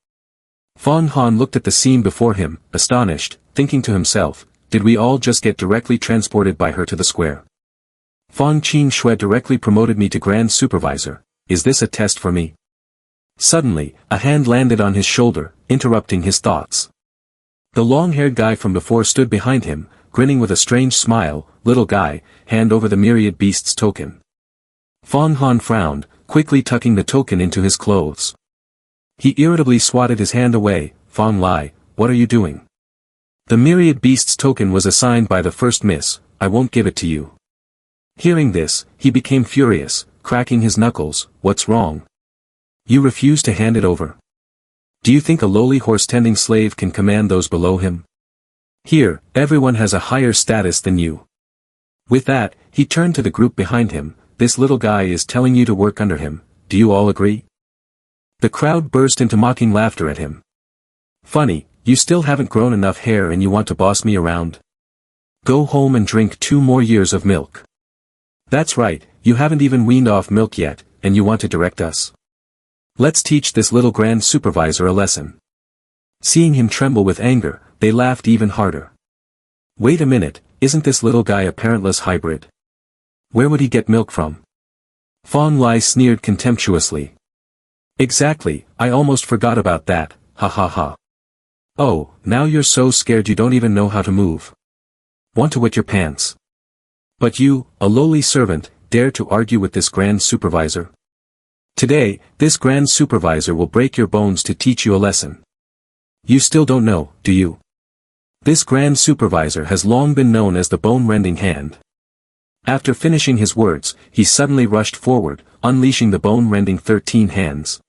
A: Fang Han looked at the scene before him, astonished, thinking to himself, did we all just get directly transported by her to the square? Fang Qing Shui directly promoted me to Grand Supervisor, is this a test for me? Suddenly, a hand landed on his shoulder, interrupting his thoughts. The long-haired guy from before stood behind him, grinning with a strange smile, little guy, hand over the Myriad Beasts token. Fang Han frowned, quickly tucking the token into his clothes. He irritably swatted his hand away, Fang Lai, what are you doing? The Myriad Beasts token was assigned by the first miss, I won't give it to you. Hearing this, he became furious, cracking his knuckles, what's wrong? You refuse to hand it over. Do you think a lowly horse-tending slave can command those below him? Here, everyone has a higher status than you. With that, he turned to the group behind him, this little guy is telling you to work under him, do you all agree? The crowd burst into mocking laughter at him. Funny, you still haven't grown enough hair and you want to boss me around? Go home and drink 2 more years of milk. That's right, you haven't even weaned off milk yet, and you want to direct us? Let's teach this little Grand Supervisor a lesson. Seeing him tremble with anger, they laughed even harder. Wait a minute, isn't this little guy a parentless hybrid? Where would he get milk from? Fang Lai sneered contemptuously. Exactly, I almost forgot about that, ha ha ha. Oh, now you're so scared you don't even know how to move. Want to wet your pants? But you, a lowly servant, dare to argue with this Grand Supervisor? Today, this Grand Supervisor will break your bones to teach you a lesson. You still don't know, do you? This Grand Supervisor has long been known as the bone-rending hand. After finishing his words, he suddenly rushed forward, unleashing the bone-rending 13 hands.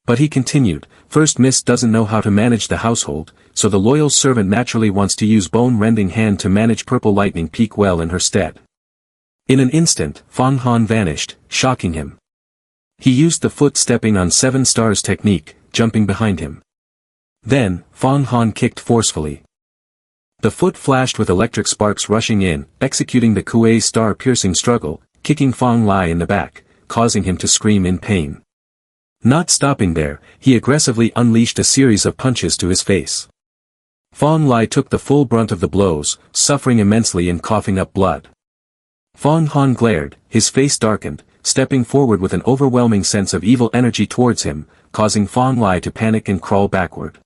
A: But he continued, First Miss doesn't know how to manage the household, so the loyal servant naturally wants to use bone-rending hand to manage Purple Lightning Peak well in her stead. In an instant, Fang Han vanished, shocking him. He used the foot stepping on 7 stars technique, jumping behind him. Then, Fong Han kicked forcefully. The foot flashed with electric sparks rushing in, executing the Kuei star-piercing struggle, kicking Fong Lai in the back, causing him to scream in pain. Not stopping there, he aggressively unleashed a series of punches to his face. Fong Lai took the full brunt of the blows, suffering immensely and coughing up blood. Fong Han glared, his face darkened, stepping forward with an overwhelming sense of evil energy towards him, causing Fong Lai to panic and crawl backward.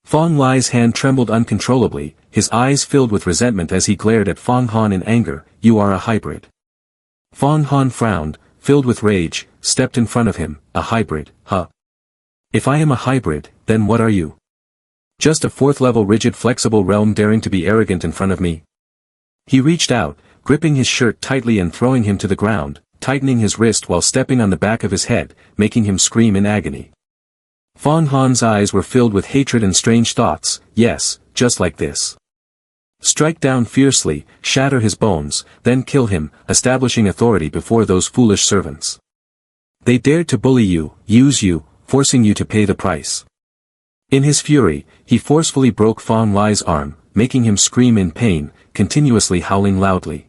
A: Fong Lai's hand trembled uncontrollably, his eyes filled with resentment as he glared at Fong Han in anger. "You are a hybrid." Fong Han frowned, filled with rage, stepped in front of him. "A hybrid, huh? If I am a hybrid, then what are you? Just a fourth-level rigid flexible realm daring to be arrogant in front of me?" He reached out, gripping his shirt tightly and throwing him to the ground, tightening his wrist while stepping on the back of his head, making him scream in agony. Fong Han's eyes were filled with hatred and strange thoughts. Yes, just like this. Strike down fiercely, shatter his bones, then kill him, establishing authority before those foolish servants. They dared to bully you, use you, forcing you to pay the price. In his fury, he forcefully broke Fong Lai's arm, making him scream in pain, continuously howling loudly.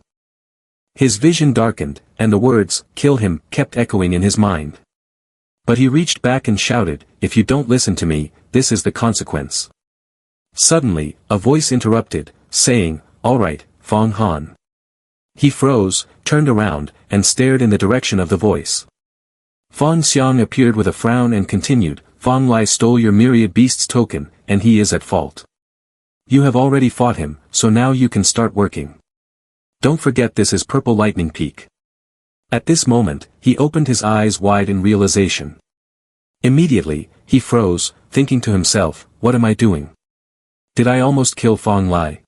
A: His vision darkened, and the words, "Kill him," kept echoing in his mind. But he reached back and shouted, "If you don't listen to me, this is the consequence." Suddenly, a voice interrupted, saying, "All right, Fong Han." He froze, turned around, and stared in the direction of the voice. Fong Xiang appeared with a frown and continued, "Fong Lai stole your myriad beasts token, and he is at fault. You have already fought him, so now you can start working. Don't forget this is Purple Lightning Peak." At this moment, he opened his eyes wide in realization. Immediately, he froze, thinking to himself, "What am I doing? Did I almost kill Fong Lai?"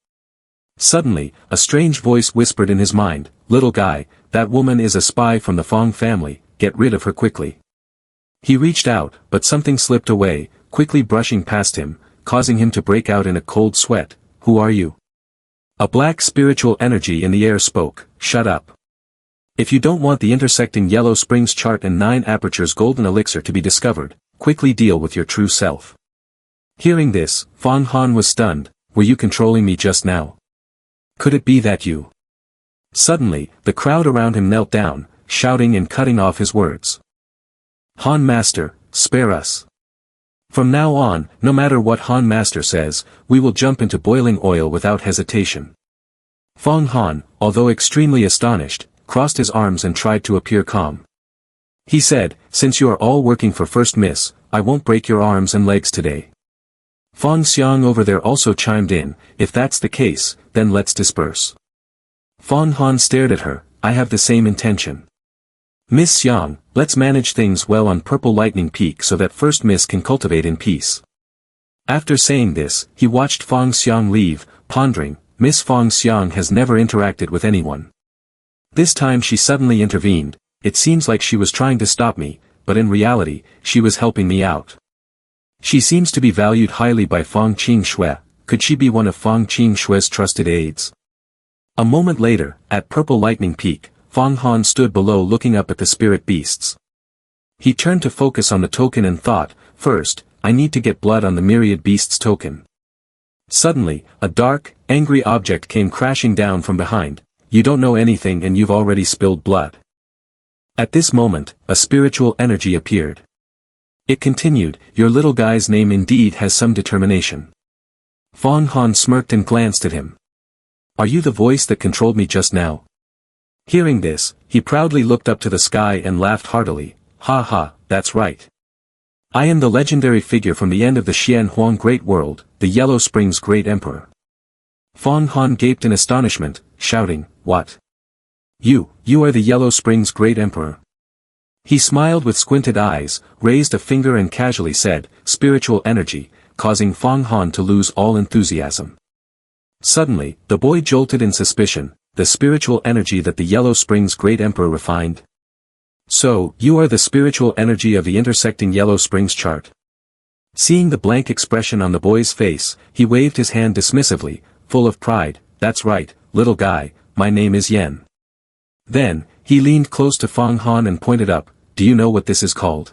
A: Suddenly, a strange voice whispered in his mind, "Little guy, that woman is a spy from the Fong family, get rid of her quickly." He reached out, but something slipped away, quickly brushing past him, causing him to break out in a cold sweat. "Who are you?" A black spiritual energy in the air spoke, "Shut up. If you don't want the intersecting Yellow Springs chart and 9 apertures golden elixir to be discovered, quickly deal with your true self." Hearing this, Fong Han was stunned. "Were you controlling me just now? Could it be that you?" Suddenly, the crowd around him knelt down, shouting and cutting off his words. "Han Master, spare us. From now on, no matter what Han Master says, we will jump into boiling oil without hesitation." Fong Han, although extremely astonished, crossed his arms and tried to appear calm. He said, "Since you are all working for First Miss, I won't break your arms and legs today." Fong Xiang over there also chimed in, "If that's the case, then let's disperse." Fong Han stared at her, "I have the same intention. Miss Xiang, let's manage things well on Purple Lightning Peak so that First Miss can cultivate in peace." After saying this, he watched Fong Xiang leave, pondering, Miss Fong Xiang has never interacted with anyone. This time she suddenly intervened. It seems like she was trying to stop me, but in reality, she was helping me out. She seems to be valued highly by Fong Qing-shui. Could she be one of Fong Qing-shui's trusted aides? A moment later, at Purple Lightning Peak, Fong Han stood below looking up at the spirit beasts. He turned to focus on the token and thought, "First, I need to get blood on the myriad beasts token." Suddenly, a dark, angry object came crashing down from behind. "You don't know anything and you've already spilled blood." At this moment, a spiritual energy appeared. It continued, "Your little guy's name indeed has some determination." Fong Han smirked and glanced at him. "Are you the voice that controlled me just now?" Hearing this, he proudly looked up to the sky and laughed heartily. "Ha ha, that's right. I am the legendary figure from the end of the Xian Huang Great World, the Yellow Springs Great Emperor." Fong Han gaped in astonishment, shouting, "What? You are the Yellow Springs Great Emperor?" He smiled with squinted eyes, raised a finger and casually said, "Spiritual energy," causing Fong Han to lose all enthusiasm. Suddenly, the boy jolted in suspicion, the spiritual energy that the Yellow Springs Great Emperor refined. "So, you are the spiritual energy of the intersecting Yellow Springs chart?" Seeing the blank expression on the boy's face, he waved his hand dismissively, full of pride, "That's right, little guy, my name is Yen." Then, he leaned close to Fong Han and pointed up, "Do you know what this is called?"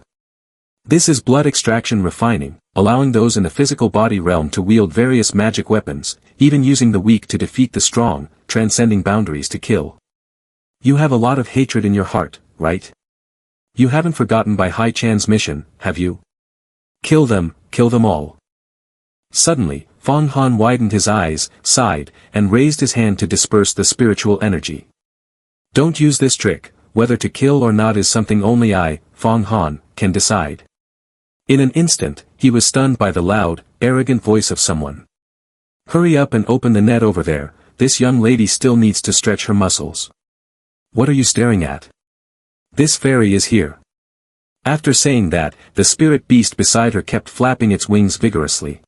A: This is blood extraction refining, allowing those in the physical body realm to wield various magic weapons, even using the weak to defeat the strong, transcending boundaries to kill. You have a lot of hatred in your heart, right? You haven't forgotten Bai Hai-chan's mission, have you? Kill them all. Suddenly, Fong Han widened his eyes, sighed, and raised his hand to disperse the spiritual energy. Don't use this trick, whether to kill or not is something only I, Fong Han, can decide. In an instant, he was stunned by the loud, arrogant voice of someone. Hurry up and open the net over there, this young lady still needs to stretch her muscles. What are you staring at? This fairy is here. After saying that, the spirit beast beside her kept flapping its wings vigorously.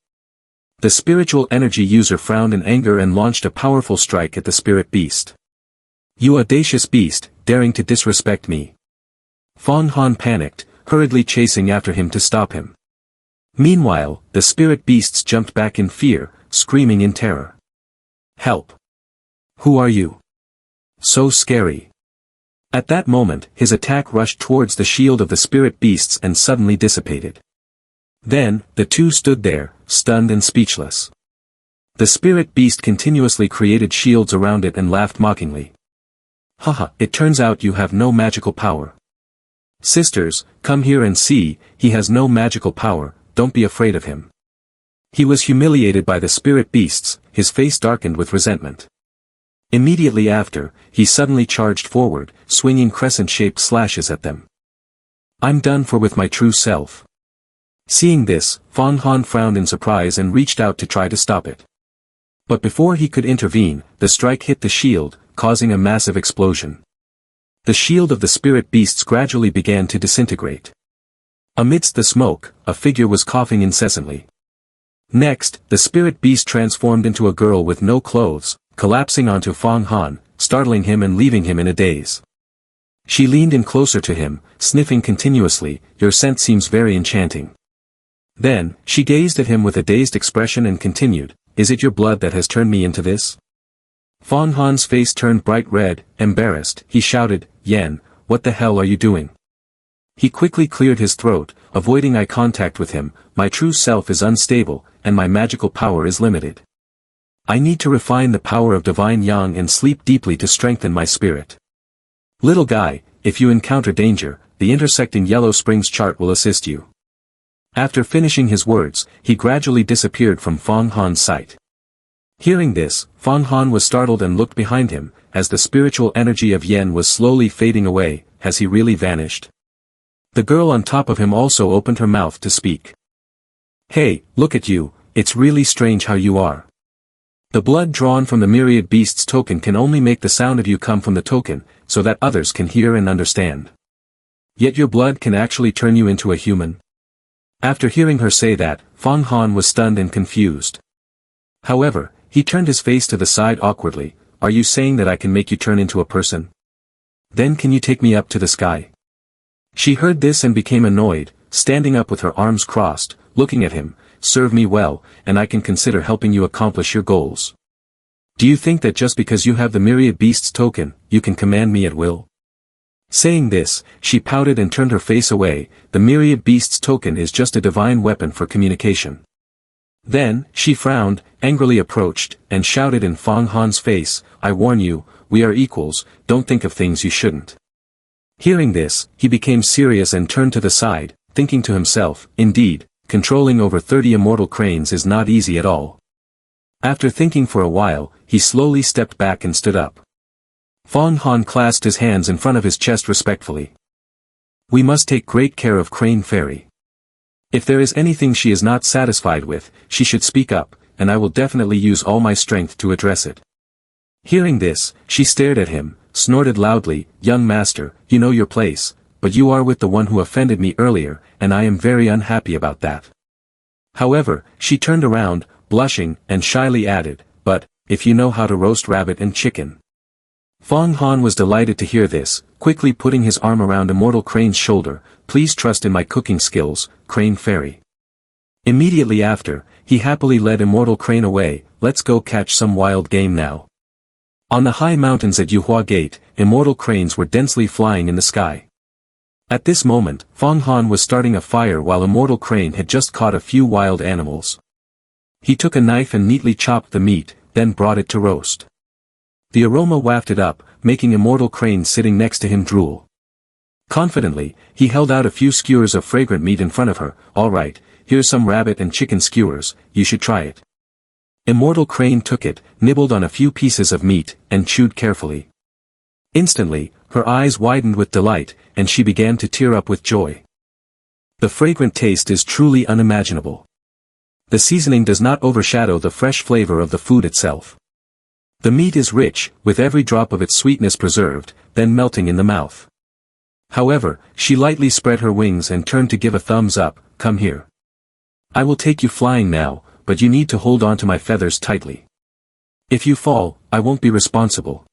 A: The spiritual energy user frowned in anger and launched a powerful strike at the spirit beast. You audacious beast, daring to disrespect me. Fong Han panicked, hurriedly chasing after him to stop him. Meanwhile, the spirit beasts jumped back in fear, screaming in terror. Help! Who are you? So scary. At that moment, his attack rushed towards the shield of the spirit beasts and suddenly dissipated. Then, the two stood there, stunned and speechless. The spirit beast continuously created shields around it and laughed mockingly. Haha, it turns out you have no magical power. Sisters, come here and see, he has no magical power, don't be afraid of him. He was humiliated by the spirit beasts, his face darkened with resentment. Immediately after, he suddenly charged forward, swinging crescent-shaped slashes at them. I'm done for with my true self. Seeing this, Fong Han frowned in surprise and reached out to try to stop it. But before he could intervene, the strike hit the shield, causing a massive explosion. The shield of the spirit beasts gradually began to disintegrate. Amidst the smoke, a figure was coughing incessantly. Next, the spirit beast transformed into a girl with no clothes, collapsing onto Fong Han, startling him and leaving him in a daze. She leaned in closer to him, sniffing continuously, your scent seems very enchanting. Then, she gazed at him with a dazed expression and continued, is it your blood that has turned me into this? Fong Han's face turned bright red, embarrassed, he shouted, Yan, what the hell are you doing? He quickly cleared his throat, avoiding eye contact with him, my true self is unstable, and my magical power is limited. I need to refine the power of divine yang and sleep deeply to strengthen my spirit. Little guy, if you encounter danger, the intersecting yellow springs chart will assist you. After finishing his words, he gradually disappeared from Fong Han's sight. Hearing this, Fong Han was startled and looked behind him, as the spiritual energy of Yen was slowly fading away, has he really vanished? The girl on top of him also opened her mouth to speak. Hey, look at you, it's really strange how you are. The blood drawn from the myriad beasts token can only make the sound of you come from the token, so that others can hear and understand. Yet your blood can actually turn you into a human. After hearing her say that, Fong Han was stunned and confused. However, he turned his face to the side awkwardly, are you saying that I can make you turn into a person? Then can you take me up to the sky? She heard this and became annoyed, standing up with her arms crossed, looking at him, serve me well, and I can consider helping you accomplish your goals. Do you think that just because you have the myriad beasts token, you can command me at will? Saying this, she pouted and turned her face away, the myriad beasts token is just a divine weapon for communication. Then, she frowned, angrily approached, and shouted in Fong Han's face, I warn you, we are equals, don't think of things you shouldn't. Hearing this, he became serious and turned to the side, thinking to himself, indeed, controlling over 30 immortal cranes is not easy at all. After thinking for a while, he slowly stepped back and stood up. Fong Han clasped his hands in front of his chest respectfully. We must take great care of Crane Fairy. If there is anything she is not satisfied with, she should speak up, and I will definitely use all my strength to address it. Hearing this, she stared at him, snorted loudly, young master, you know your place, but you are with the one who offended me earlier, and I am very unhappy about that. However, she turned around, blushing, and shyly added, but, if you know how to roast rabbit and chicken. Fong Han was delighted to hear this, quickly putting his arm around Immortal Crane's shoulder, please trust in my cooking skills, Crane Fairy. Immediately after, he happily led Immortal Crane away, let's go catch some wild game now. On the high mountains at Yuhua Gate, immortal cranes were densely flying in the sky. At this moment, Fong Han was starting a fire while Immortal Crane had just caught a few wild animals. He took a knife and neatly chopped the meat, then brought it to roast. The aroma wafted up, making Immortal Crane sitting next to him drool. Confidently, he held out a few skewers of fragrant meat in front of her. "All right, here's some rabbit and chicken skewers, you should try it." Immortal Crane took it, nibbled on a few pieces of meat, and chewed carefully. Instantly, her eyes widened with delight, and she began to tear up with joy. The fragrant taste is truly unimaginable. The seasoning does not overshadow the fresh flavor of the food itself. The meat is rich, with every drop of its sweetness preserved, then melting in the mouth. However, she lightly spread her wings and turned to give a thumbs up. "Come here. I will take you flying now, but you need to hold on to my feathers tightly. If you fall, I won't be responsible."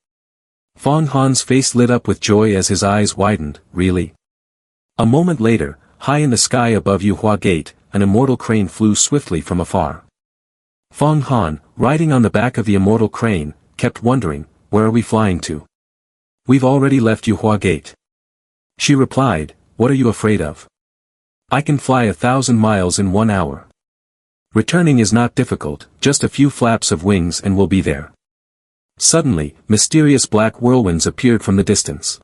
A: Fong Han's face lit up with joy as his eyes widened. "Really?" A moment later, high in the sky above Yuhua Gate, an immortal crane flew swiftly from afar. Fong Han, riding on the back of the immortal crane, kept wondering, "Where are we flying to?" "We've already left Yuhua Gate." She replied, "What are you afraid of? I can fly 1,000 miles in 1 hour. Returning is not difficult, just a few flaps of wings and we'll be there." Suddenly, mysterious black whirlwinds appeared from the distance.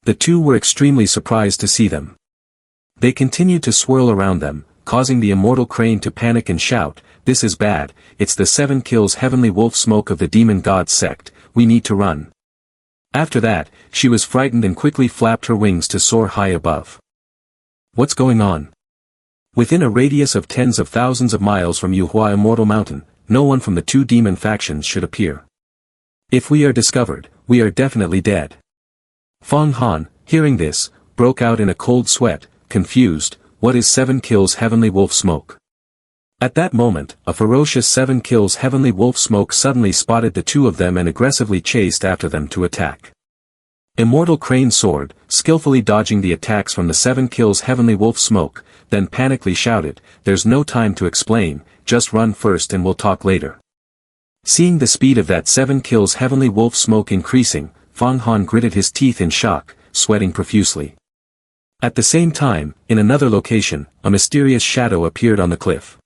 A: The two were extremely surprised to see them. They continued to swirl around them, causing the immortal crane to panic and shout, "This is bad, it's the 7 kills heavenly wolf smoke of the demon god sect, we need to run." After that, she was frightened and quickly flapped her wings to soar high above. What's going on? Within a radius of tens of thousands of miles from Yuhua Immortal Mountain, no one from the two demon factions should appear. If we are discovered, we are definitely dead. Fong Han, hearing this, broke out in a cold sweat, confused. What is 7 kills heavenly wolf smoke? At that moment, a ferocious 7 kills heavenly wolf smoke suddenly spotted the two of them and aggressively chased after them to attack. Immortal Crane soared, skillfully dodging the attacks from the 7 kills heavenly wolf smoke, then panically shouted, "There's no time to explain, just run first and we'll talk later." Seeing the speed of that 7 kills heavenly wolf smoke increasing, Fong Han gritted his teeth in shock, sweating profusely. At the same time, in another location, a mysterious shadow appeared on the cliff.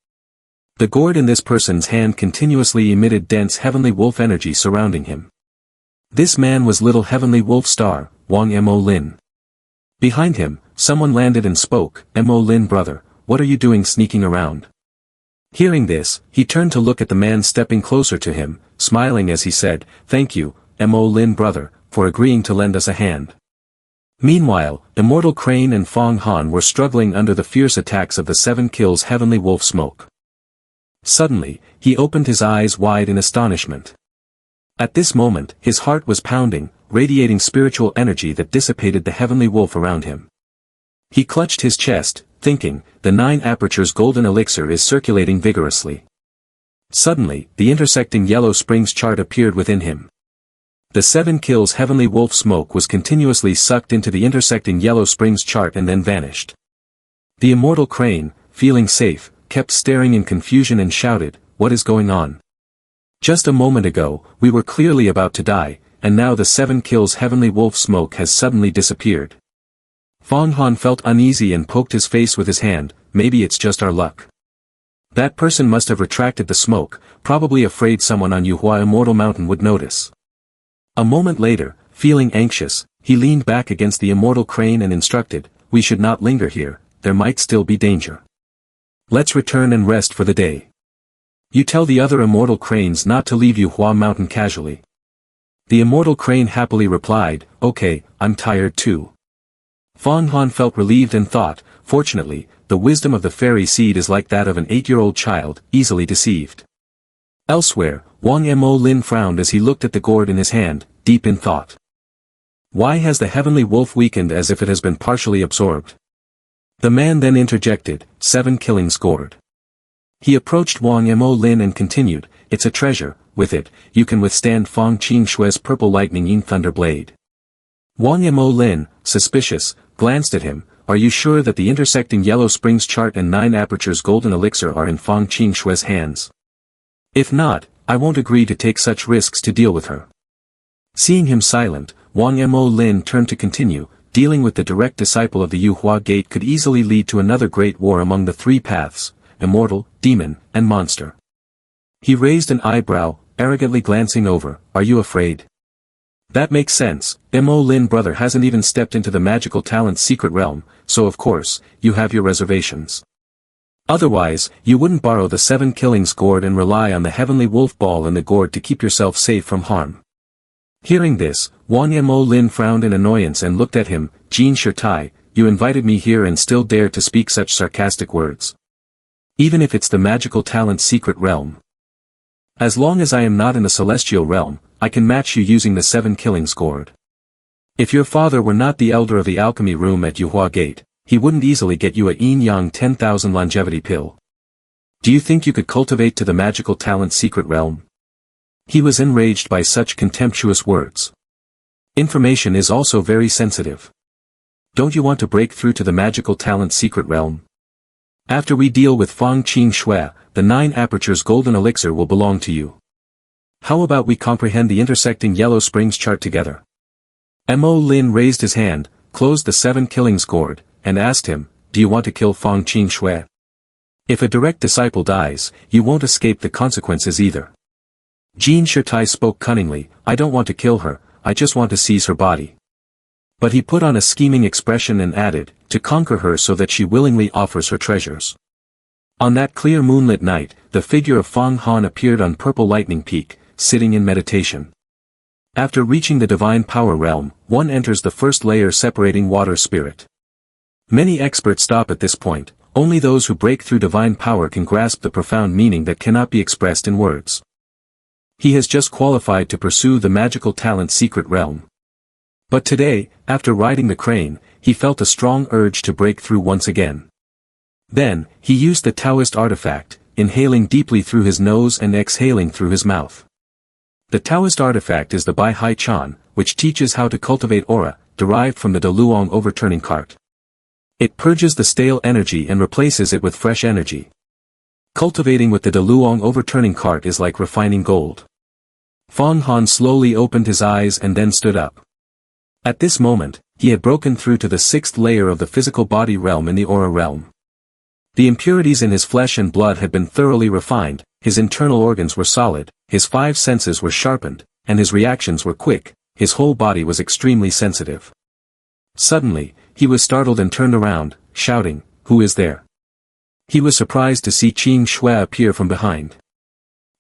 A: The gourd in this person's hand continuously emitted dense heavenly wolf energy surrounding him. This man was Little Heavenly Wolf Star, Wang Mo Lin. Behind him, someone landed and spoke, "Mo Lin brother, what are you doing sneaking around?" Hearing this, he turned to look at the man stepping closer to him, smiling as he said, "Thank you, Mo Lin brother, for agreeing to lend us a hand." Meanwhile, Immortal Crane and Fong Han were struggling under the fierce attacks of the 7 kills heavenly wolf smoke. Suddenly, he opened his eyes wide in astonishment. At this moment, his heart was pounding, radiating spiritual energy that dissipated the heavenly wolf around him. He clutched his chest, thinking, the 9 apertures golden elixir is circulating vigorously. Suddenly, the intersecting yellow springs chart appeared within him. The 7 kills heavenly wolf smoke was continuously sucked into the intersecting yellow springs chart and then vanished. The immortal crane, feeling safe, kept staring in confusion and shouted, "What is going on? Just a moment ago, we were clearly about to die, and now the 7 kills heavenly wolf smoke has suddenly disappeared." Fong Han felt uneasy and poked his face with his hand. "Maybe it's just our luck. That person must have retracted the smoke, probably afraid someone on Yuhua Immortal Mountain would notice." A moment later, feeling anxious, he leaned back against the immortal crane and instructed, "We should not linger here, there might still be danger. Let's return and rest for the day. You tell the other immortal cranes not to leave Yuhua Mountain casually." The immortal crane happily replied, "Okay, I'm tired too." Fong Han felt relieved and thought, fortunately, the wisdom of the fairy seed is like that of an 8-year-old child, easily deceived. Elsewhere, Wang Mo Lin frowned as he looked at the gourd in his hand, deep in thought. Why has the heavenly wolf weakened as if it has been partially absorbed? The man then interjected, 7 killings gourd. He approached Wang Mo Lin and continued, "It's a treasure, with it, you can withstand Fong Qing Shui's purple lightning yin thunder blade." Wang Mo Lin, suspicious, glanced at him, "Are you sure that the intersecting yellow springs chart and 9 apertures golden elixir are in Fong Qing Shui's hands? If not, I won't agree to take such risks to deal with her." Seeing him silent, Wang Mo Lin turned to continue, dealing with the direct disciple of the Yuhua Gate could easily lead to another great war among the three paths, immortal, demon, and monster. He raised an eyebrow, arrogantly glancing over. Are you afraid? That makes sense. Mo Lin brother hasn't even stepped into the magical talent's secret realm, so of course, you have your reservations. Otherwise, you wouldn't borrow the 7 killings gourd and rely on the heavenly wolf ball in the gourd to keep yourself safe from harm. Hearing this, Wang Mo Lin frowned in annoyance and looked at him. Jin Shirtai, you invited me here and still dare to speak such sarcastic words. Even if it's the magical talent's secret realm. As long as I am not in the celestial realm, I can match you using the 7 killings gourd. If your father were not the elder of the alchemy room at Yuhua Gate, he wouldn't easily get you a yin yang 10,000 longevity pill. Do you think you could cultivate to the magical talent's secret realm? He was enraged by such contemptuous words. Information is also very sensitive. Don't you want to break through to the magical talent's secret realm? After we deal with Fang Qing Shui, the 9 apertures golden elixir will belong to you. How about we comprehend the intersecting yellow springs chart together? Mo Lin raised his hand, closed the 7 killings gourd, and asked him, do you want to kill Fang Qing Shui? If a direct disciple dies, you won't escape the consequences either. Jin Shirtai spoke cunningly, I don't want to kill her, I just want to seize her body. But he put on a scheming expression and added, to conquer her so that she willingly offers her treasures. On that clear moonlit night, the figure of Fang Han appeared on Purple Lightning Peak, sitting in meditation. After reaching the divine power realm, one enters the first layer separating water spirit. Many experts stop at this point, only those who break through divine power can grasp the profound meaning that cannot be expressed in words. He has just qualified to pursue the magical talent's secret realm. But today, after riding the crane, he felt a strong urge to break through once again. Then, he used the Taoist artifact, inhaling deeply through his nose and exhaling through his mouth. The Taoist artifact is the Bai Hai Chan, which teaches how to cultivate aura, derived from the De Luong overturning cart. It purges the stale energy and replaces it with fresh energy. Cultivating with the De Luong overturning cart is like refining gold. Fang Han slowly opened his eyes and then stood up. At this moment, he had broken through to the 6th layer of the physical body realm in the aura realm. The impurities in his flesh and blood had been thoroughly refined, his internal organs were solid, his 5 senses were sharpened, and his reactions were quick, his whole body was extremely sensitive. Suddenly, he was startled and turned around, shouting, who is there? He was surprised to see Qing Shui appear from behind.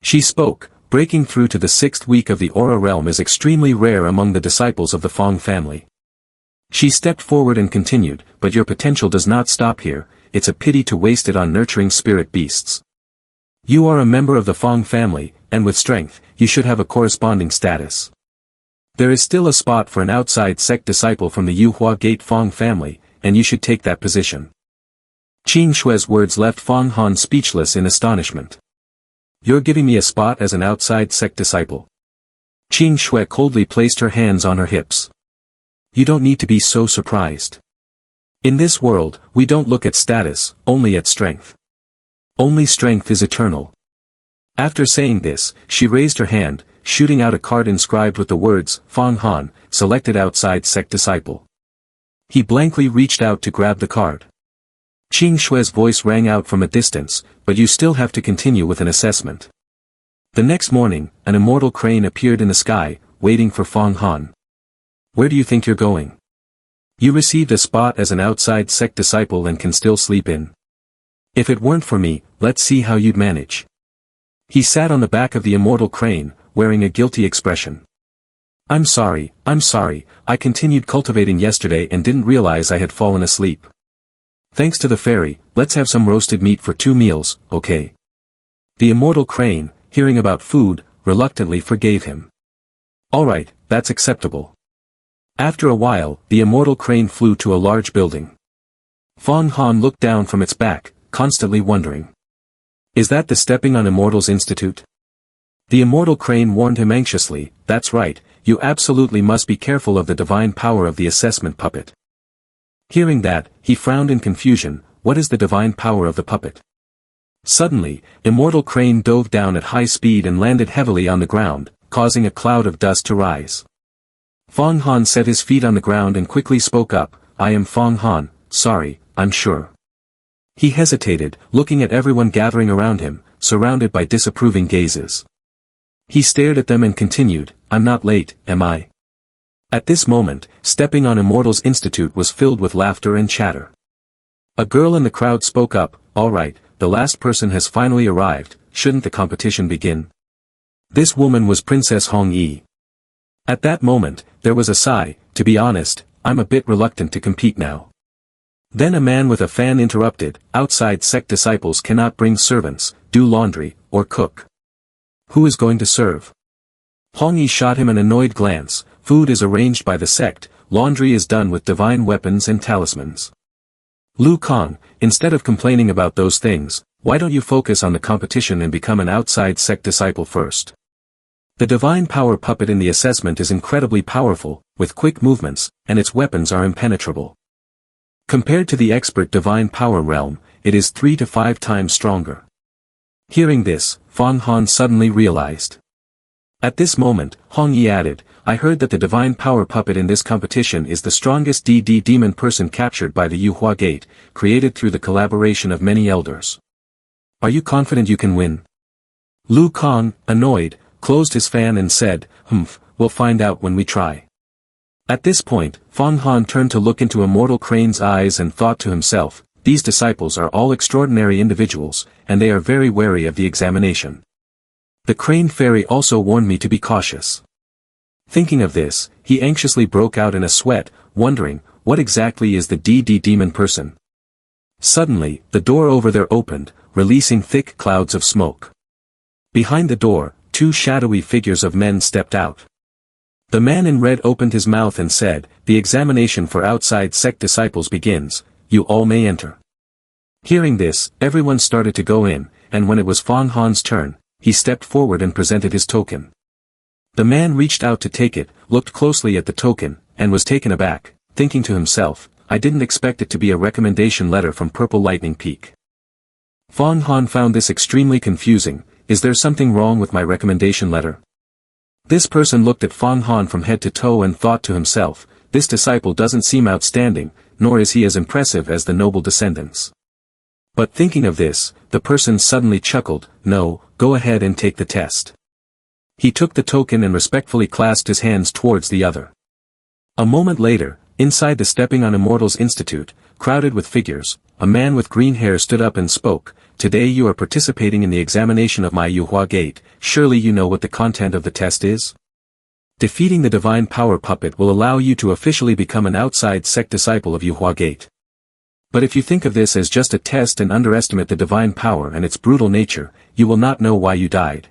A: She spoke, breaking through to the 6th week of the aura realm is extremely rare among the disciples of the Fang family. She stepped forward and continued, but your potential does not stop here, it's a pity to waste it on nurturing spirit beasts. You are a member of the Fang family, and with strength, you should have a corresponding status. There is still a spot for an outside sect disciple from the Yuhua Gate Fang family, and you should take that position. Qing Shui's words left Fang Han speechless in astonishment. You're giving me a spot as an outside sect disciple. Qing Shui coldly placed her hands on her hips. You don't need to be so surprised. In this world, we don't look at status, only at strength. Only strength is eternal. After saying this, she raised her hand, shooting out a card inscribed with the words, Fang Han, selected outside sect disciple. He blankly reached out to grab the card. Qing Shui's voice rang out from a distance, but you still have to continue with an assessment. The next morning, an immortal crane appeared in the sky, waiting for Fang Han. Where do you think you're going? You received a spot as an outside sect disciple and can still sleep in. If it weren't for me, let's see how you'd manage. He sat on the back of the immortal crane, wearing a guilty expression. I'm sorry, I continued cultivating yesterday and didn't realize I had fallen asleep. Thanks to the fairy, let's have some roasted meat for 2 meals, okay? The immortal crane, hearing about food, reluctantly forgave him. Alright, that's acceptable. After a while, the immortal crane flew to a large building. Fang Han looked down from its back, constantly wondering. Is that the Stepping on Immortals Institute? The immortal crane warned him anxiously, that's right, you absolutely must be careful of the divine power of the assessment puppet. Hearing that, he frowned in confusion, what is the divine power of the puppet? Suddenly, immortal crane dove down at high speed and landed heavily on the ground, causing a cloud of dust to rise. Fong Han set his feet on the ground and quickly spoke up, I am Fong Han, sorry, I'm sure. He hesitated, looking at everyone gathering around him, surrounded by disapproving gazes. He stared at them and continued, I'm not late, am I? At this moment, stepping on Immortals Institute was filled with laughter and chatter. A girl in the crowd spoke up, all right, the last person has finally arrived, shouldn't the competition begin? This woman was Princess Hong Yi. At that moment, there was a sigh, to be honest, I'm a bit reluctant to compete now. Then a man with a fan interrupted, outside sect disciples cannot bring servants, do laundry, or cook. Who is going to serve? Hong Yi shot him an annoyed glance, food is arranged by the sect, laundry is done with divine weapons and talismans. Lu Kang, instead of complaining about those things, why don't you focus on the competition and become an outside sect disciple first? The divine power puppet in the assessment is incredibly powerful, with quick movements, and its weapons are impenetrable. Compared to the expert divine power realm, it is 3 to 5 times stronger. Hearing this, Fong Han suddenly realized. At this moment, Hong Yi added, I heard that the divine power puppet in this competition is the strongest DD demon person captured by the Yuhua Gate, created through the collaboration of many elders. Are you confident you can win? Lu Kang, annoyed, closed his fan and said, we'll find out when we try. At this point, Fong Han turned to look into Immortal Crane's eyes and thought to himself, these disciples are all extraordinary individuals, and they are very wary of the examination. The Crane Fairy also warned me to be cautious. Thinking of this, he anxiously broke out in a sweat, wondering, what exactly is the DD demon person? Suddenly, the door over there opened, releasing thick clouds of smoke. Behind the door, 2 shadowy figures of men stepped out. The man in red opened his mouth and said, the examination for outside sect disciples begins, you all may enter. Hearing this, everyone started to go in, and when it was Fong Han's turn, he stepped forward and presented his token. The man reached out to take it, looked closely at the token, and was taken aback, thinking to himself, I didn't expect it to be a recommendation letter from Purple Lightning Peak. Fong Han found this extremely confusing, is there something wrong with my recommendation letter? This person looked at Fong Han from head to toe and thought to himself, this disciple doesn't seem outstanding, nor is he as impressive as the noble descendants. But thinking of this, the person suddenly chuckled, no, go ahead and take the test. He took the token and respectfully clasped his hands towards the other. A moment later, inside the Stepping on Immortals Institute, crowded with figures, a man with green hair stood up and spoke, today you are participating in the examination of my Yuhua Gate, surely you know what the content of the test is? Defeating the divine power puppet will allow you to officially become an outside sect disciple of Yuhua Gate. But if you think of this as just a test and underestimate the divine power and its brutal nature, you will not know why you died.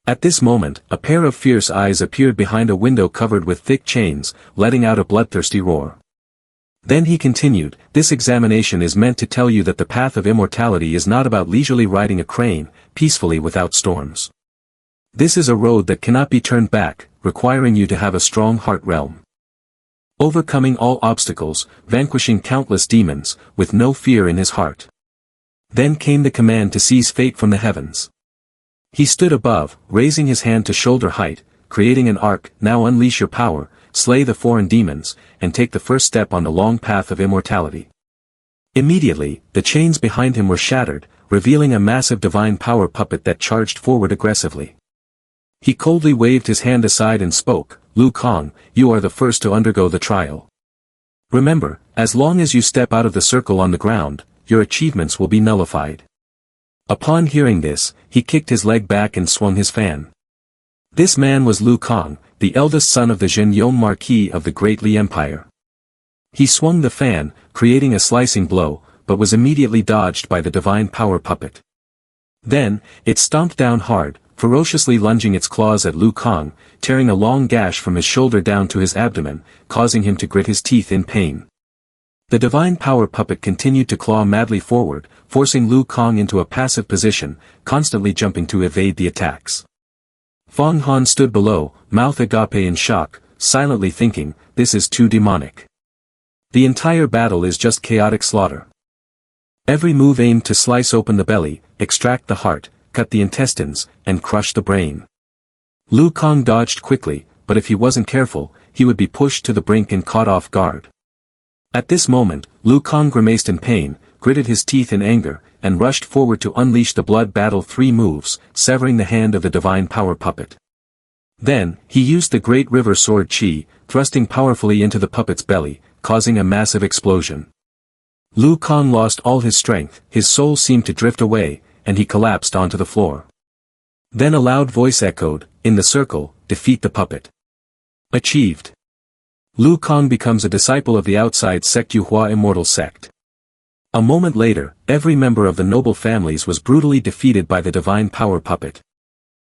A: At this moment, a pair of fierce eyes appeared behind a window covered with thick chains, letting out a bloodthirsty roar. Then he continued, this examination is meant to tell you that the path of immortality is not about leisurely riding a crane, peacefully without storms. This is a road that cannot be turned back, requiring you to have a strong heart realm. Overcoming all obstacles, vanquishing countless demons, with no fear in his heart. Then came the command to seize fate from the heavens. He stood above, raising his hand to shoulder height, creating an arc, now unleash your power, slay the foreign demons, and take the first step on the long path of immortality. Immediately, the chains behind him were shattered, revealing a massive divine power puppet that charged forward aggressively. He coldly waved his hand aside and spoke, Lu Kang, you are the first to undergo the trial. Remember, as long as you step out of the circle on the ground, your achievements will be nullified. Upon hearing this, he kicked his leg back and swung his fan. This man was Lu Kang, the eldest son of the Zhenyong Marquis of the Great Li Empire. He swung the fan, creating a slicing blow, but was immediately dodged by the divine power puppet. Then, it stomped down hard, ferociously lunging its claws at Lu Kang, tearing a long gash from his shoulder down to his abdomen, causing him to grit his teeth in pain. The divine power puppet continued to claw madly forward, forcing Lu Kang into a passive position, constantly jumping to evade the attacks. Fong Han stood below, mouth agape in shock, silently thinking, this is too demonic. The entire battle is just chaotic slaughter. Every move aimed to slice open the belly, extract the heart, cut the intestines, and crush the brain. Lu Kang dodged quickly, but if he wasn't careful, he would be pushed to the brink and caught off guard. At this moment, Lu Kang grimaced in pain, gritted his teeth in anger, and rushed forward to unleash the blood battle 3 moves, severing the hand of the divine power puppet. Then, he used the great river sword chi, thrusting powerfully into the puppet's belly, causing a massive explosion. Lu Kang lost all his strength, his soul seemed to drift away, and he collapsed onto the floor. Then a loud voice echoed, "In the circle, defeat the puppet." Achieved. Lu Kang becomes a disciple of the outside sect Yuhua Immortal sect. A moment later, every member of the noble families was brutally defeated by the divine power puppet.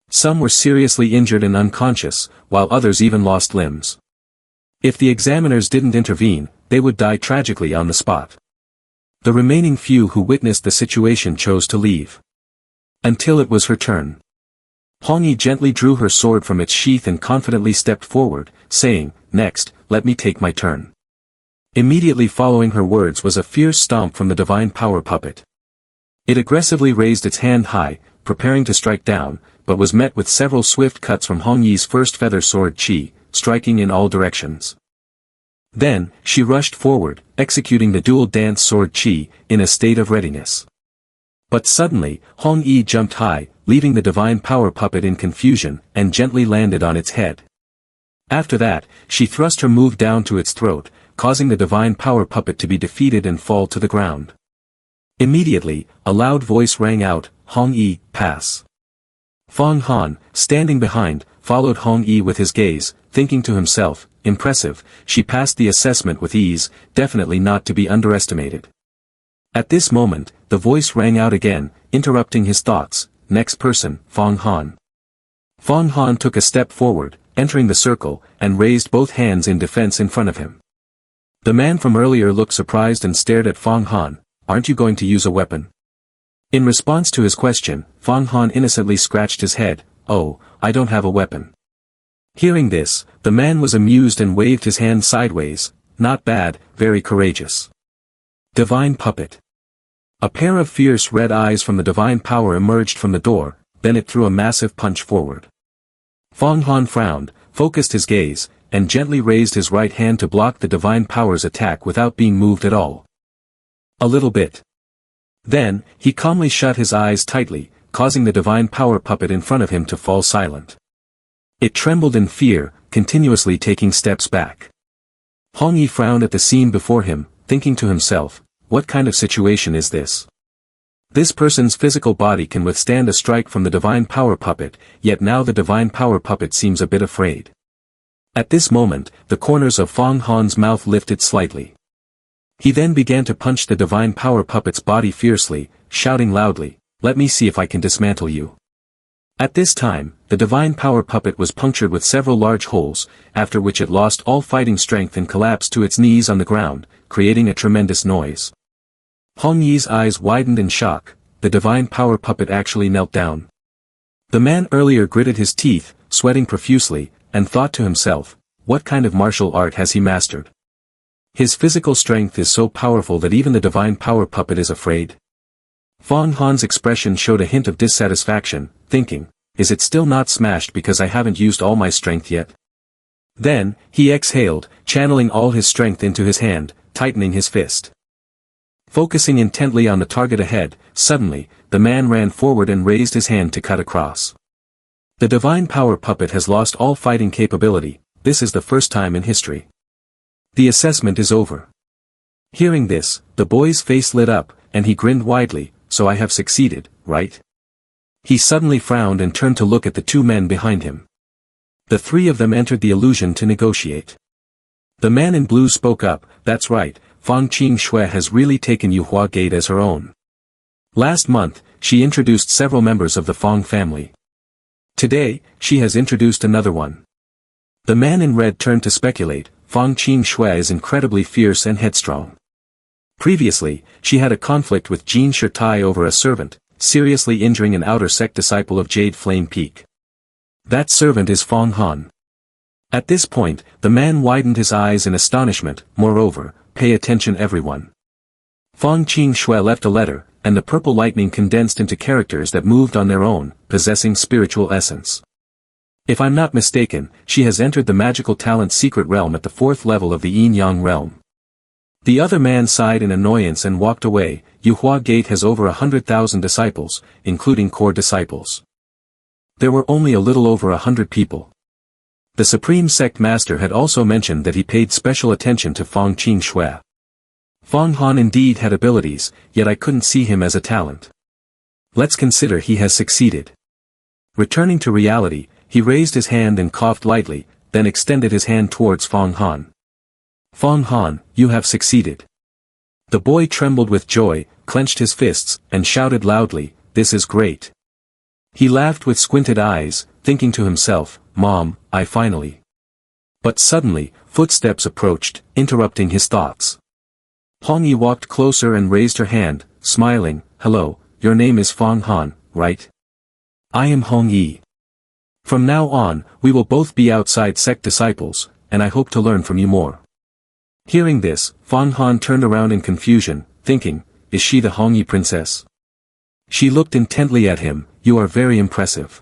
A: Some were seriously injured and unconscious, while others even lost limbs. If the examiners didn't intervene, they would die tragically on the spot. The remaining few who witnessed the situation chose to leave. Until it was her turn. Hong Yi gently drew her sword from its sheath and confidently stepped forward, saying, "Next, let me take my turn." Immediately following her words was a fierce stomp from the divine power puppet. It aggressively raised its hand high, preparing to strike down, but was met with several swift cuts from Hong Yi's first feather sword chi, striking in all directions. Then, she rushed forward, executing the dual dance sword chi, in a state of readiness. But suddenly, Hong Yi jumped high, leaving the divine power puppet in confusion, and gently landed on its head. After that, she thrust her move down to its throat, causing the divine power puppet to be defeated and fall to the ground. Immediately, a loud voice rang out, "Hong Yi, pass." Fang Han, standing behind, followed Hong Yi with his gaze, thinking to himself, "Impressive, she passed the assessment with ease, definitely not to be underestimated." At this moment, the voice rang out again, interrupting his thoughts, "Next person, Fang Han." Fang Han took a step forward, entering the circle, and raised both hands in defense in front of him. The man from earlier looked surprised and stared at Fang Han. "Aren't you going to use a weapon?" In response to his question, Fang Han innocently scratched his head, "Oh, I don't have a weapon." Hearing this, the man was amused and waved his hand sideways, "Not bad, very courageous." Divine puppet. A pair of fierce red eyes from the divine power emerged from the door, then it threw a massive punch forward. Fang Han frowned, focused his gaze, and gently raised his right hand to block the divine power's attack without being moved at all. A little bit. Then, he calmly shut his eyes tightly, causing the divine power puppet in front of him to fall silent. It trembled in fear, continuously taking steps back. Hong Yi frowned at the scene before him, thinking to himself, "What kind of situation is this? This person's physical body can withstand a strike from the divine power puppet, yet now the divine power puppet seems a bit afraid." At this moment, the corners of Fang Han's mouth lifted slightly. He then began to punch the divine power puppet's body fiercely, shouting loudly, "Let me see if I can dismantle you." At this time, the divine power puppet was punctured with several large holes, after which it lost all fighting strength and collapsed to its knees on the ground, creating a tremendous noise. Hong Yi's eyes widened in shock. The divine power puppet actually knelt down. The man earlier gritted his teeth, sweating profusely, and thought to himself, "What kind of martial art has he mastered? His physical strength is so powerful that even the divine power puppet is afraid." Fang Han's expression showed a hint of dissatisfaction, thinking, "Is it still not smashed because I haven't used all my strength yet?" Then, he exhaled, channeling all his strength into his hand, tightening his fist. Focusing intently on the target ahead, suddenly, the man ran forward and raised his hand to cut across. The divine power puppet has lost all fighting capability. This is the first time in history. The assessment is over. Hearing this, the boy's face lit up, and he grinned widely, "So I have succeeded, right?" He suddenly frowned and turned to look at the two men behind him. The three of them entered the illusion to negotiate. The man in blue spoke up, "That's right, Fang Qing Shui has really taken Yuhua Gate as her own. Last month, she introduced several members of the Fang family. Today, she has introduced another one." The man in red turned to speculate, "Fang Qing Shui is incredibly fierce and headstrong. Previously, she had a conflict with Jin Shitai over a servant, seriously injuring an outer sect disciple of Jade Flame Peak. That servant is Fang Han." At this point, the man widened his eyes in astonishment. "Moreover, pay attention everyone. Fang Qing Shui left a letter, and the purple lightning condensed into characters that moved on their own, possessing spiritual essence. If I'm not mistaken, she has entered the magical talent secret realm at the 4th level of the Yin-Yang realm. The other man sighed in annoyance and walked away. Yuhua Gate has over 100,000 disciples, including core disciples. There were only a little over 100 people. The Supreme Sect Master had also mentioned that he paid special attention to Fang Qing Shui. Fang Han indeed had abilities, yet I couldn't see him as a talent. Let's consider he has succeeded. Returning to reality, he raised his hand and coughed lightly, then extended his hand towards Fang Han. Fang Han, you have succeeded. The boy trembled with joy, clenched his fists, and shouted loudly, "This is great." He laughed with squinted eyes, thinking to himself, "Mom, I finally." But suddenly, footsteps approached, interrupting his thoughts. Hong Yi walked closer and raised her hand, smiling, "Hello, your name is Fang Han, right? I am Hong Yi. From now on, we will both be outside sect disciples, and I hope to learn from you more." Hearing this, Fang Han turned around in confusion, thinking, "Is she the Hong Yi princess?" She looked intently at him, "You are very impressive."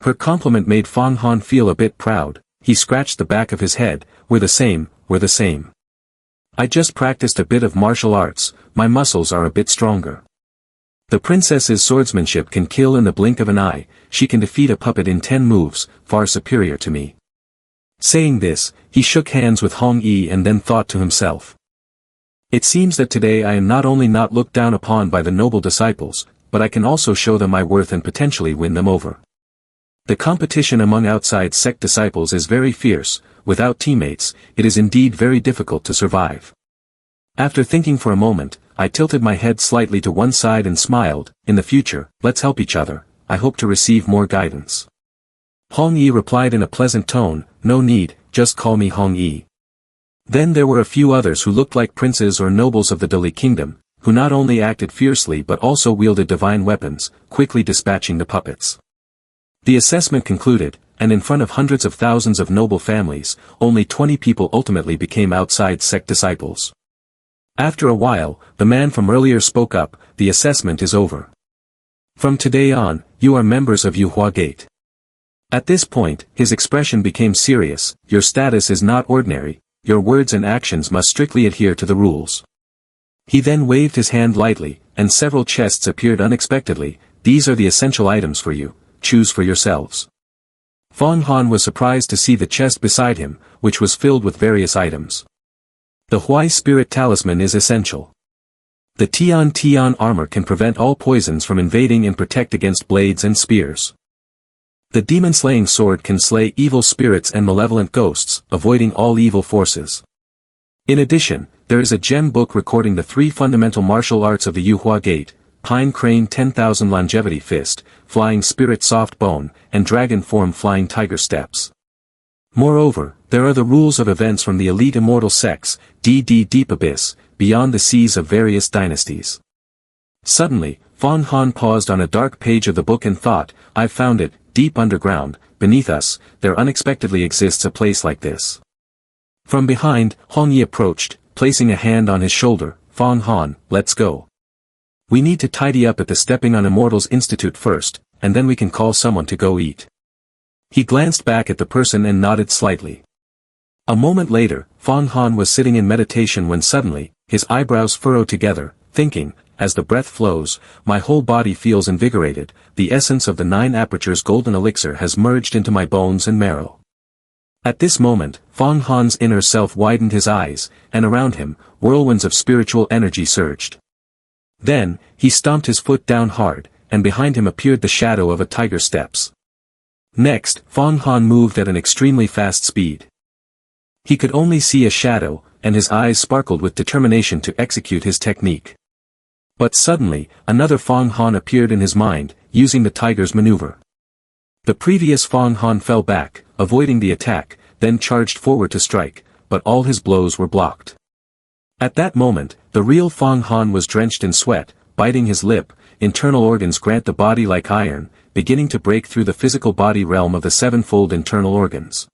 A: Her compliment made Fang Han feel a bit proud. He scratched the back of his head, we're the same. I just practiced a bit of martial arts, my muscles are a bit stronger. The princess's swordsmanship can kill in the blink of an eye, she can defeat a puppet in 10 moves, far superior to me. Saying this, he shook hands with Hong Yi and then thought to himself. It seems that today I am not only not looked down upon by the noble disciples, but I can also show them my worth and potentially win them over. The competition among outside sect disciples is very fierce, without teammates, it is indeed very difficult to survive. After thinking for a moment, I tilted my head slightly to one side and smiled, "In the future, let's help each other, I hope to receive more guidance." Hong Yi replied in a pleasant tone, "No need, just call me Hong Yi." Then there were a few others who looked like princes or nobles of the Dali kingdom, who not only acted fiercely but also wielded divine weapons, quickly dispatching the puppets. The assessment concluded, and in front of hundreds of thousands of noble families, only 20 people ultimately became outside sect disciples. After a while, the man from earlier spoke up, "The assessment is over. From today on, you are members of Yuhua Gate." At this point, his expression became serious, "Your status is not ordinary, your words and actions must strictly adhere to the rules." He then waved his hand lightly, and several chests appeared unexpectedly. "These are the essential items for you, choose for yourselves." Fang Han was surprised to see the chest beside him, which was filled with various items. The Huai Spirit Talisman is essential. The Tian Tian armor can prevent all poisons from invading and protect against blades and spears. The demon-slaying sword can slay evil spirits and malevolent ghosts, avoiding all evil forces. In addition, there is a gem book recording the 3 fundamental martial arts of the Yuhua Gate: Pine Crane 10,000 Longevity Fist, Flying Spirit Soft Bone, and Dragon Form Flying Tiger Steps. Moreover, there are the rules of events from the elite immortal sects, Deep Abyss, beyond the seas of various dynasties. Suddenly, Fang Han paused on a dark page of the book and thought, "I've found it, deep underground, beneath us, there unexpectedly exists a place like this." From behind, Hong Yi approached, placing a hand on his shoulder, "Fang Han, let's go. We need to tidy up at the Stepping on Immortals Institute first, and then we can call someone to go eat." He glanced back at the person and nodded slightly. A moment later, Fang Han was sitting in meditation when suddenly, his eyebrows furrowed together, thinking, "As the breath flows, my whole body feels invigorated, the essence of the 9 apertures golden elixir has merged into my bones and marrow." At this moment, Fang Han's inner self widened his eyes, and around him, whirlwinds of spiritual energy surged. Then, he stomped his foot down hard, and behind him appeared the shadow of a tiger steps. Next, Fang Han moved at an extremely fast speed. He could only see a shadow, and his eyes sparkled with determination to execute his technique. But suddenly, another Fang Han appeared in his mind, using the tiger's maneuver. The previous Fang Han fell back, avoiding the attack, then charged forward to strike, but all his blows were blocked. At that moment, the real Fang Han was drenched in sweat, biting his lip, internal organs grant the body like iron, beginning to break through the physical body realm of the 7-fold internal organs.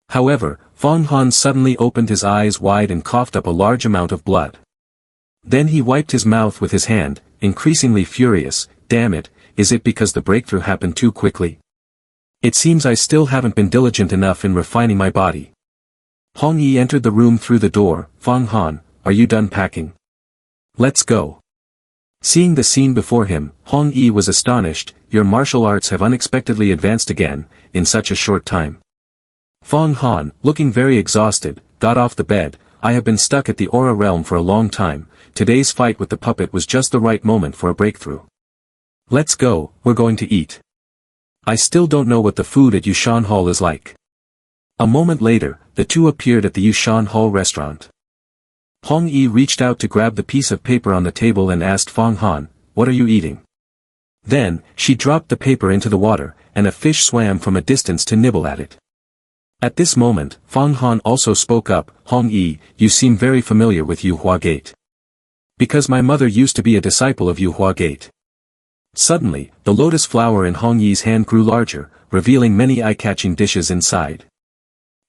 A: However, Fang Han suddenly opened his eyes wide and coughed up a large amount of blood. Then he wiped his mouth with his hand, increasingly furious, "Damn it, is it because the breakthrough happened too quickly?" It seems I still haven't been diligent enough in refining my body. Hong Yi entered the room through the door. Fang Han, are you done packing? Let's go. Seeing the scene before him, Hong Yi was astonished. Your martial arts have unexpectedly advanced again, in such a short time. Fang Han, looking very exhausted, got off the bed. I have been stuck at the Aura realm for a long time. Today's fight with the puppet was just the right moment for a breakthrough. Let's go, we're going to eat. I still don't know what the food at Yushan Hall is like. A moment later, the two appeared at the Yushan Hall restaurant. Hong Yi reached out to grab the piece of paper on the table and asked Fang Han, what are you eating? Then, she dropped the paper into the water, and a fish swam from a distance to nibble at it. At this moment, Fang Han also spoke up, Hong Yi, you seem very familiar with Yuhua Gate. Because my mother used to be a disciple of Yuhua Gate. Suddenly, the lotus flower in Hong Yi's hand grew larger, revealing many eye-catching dishes inside.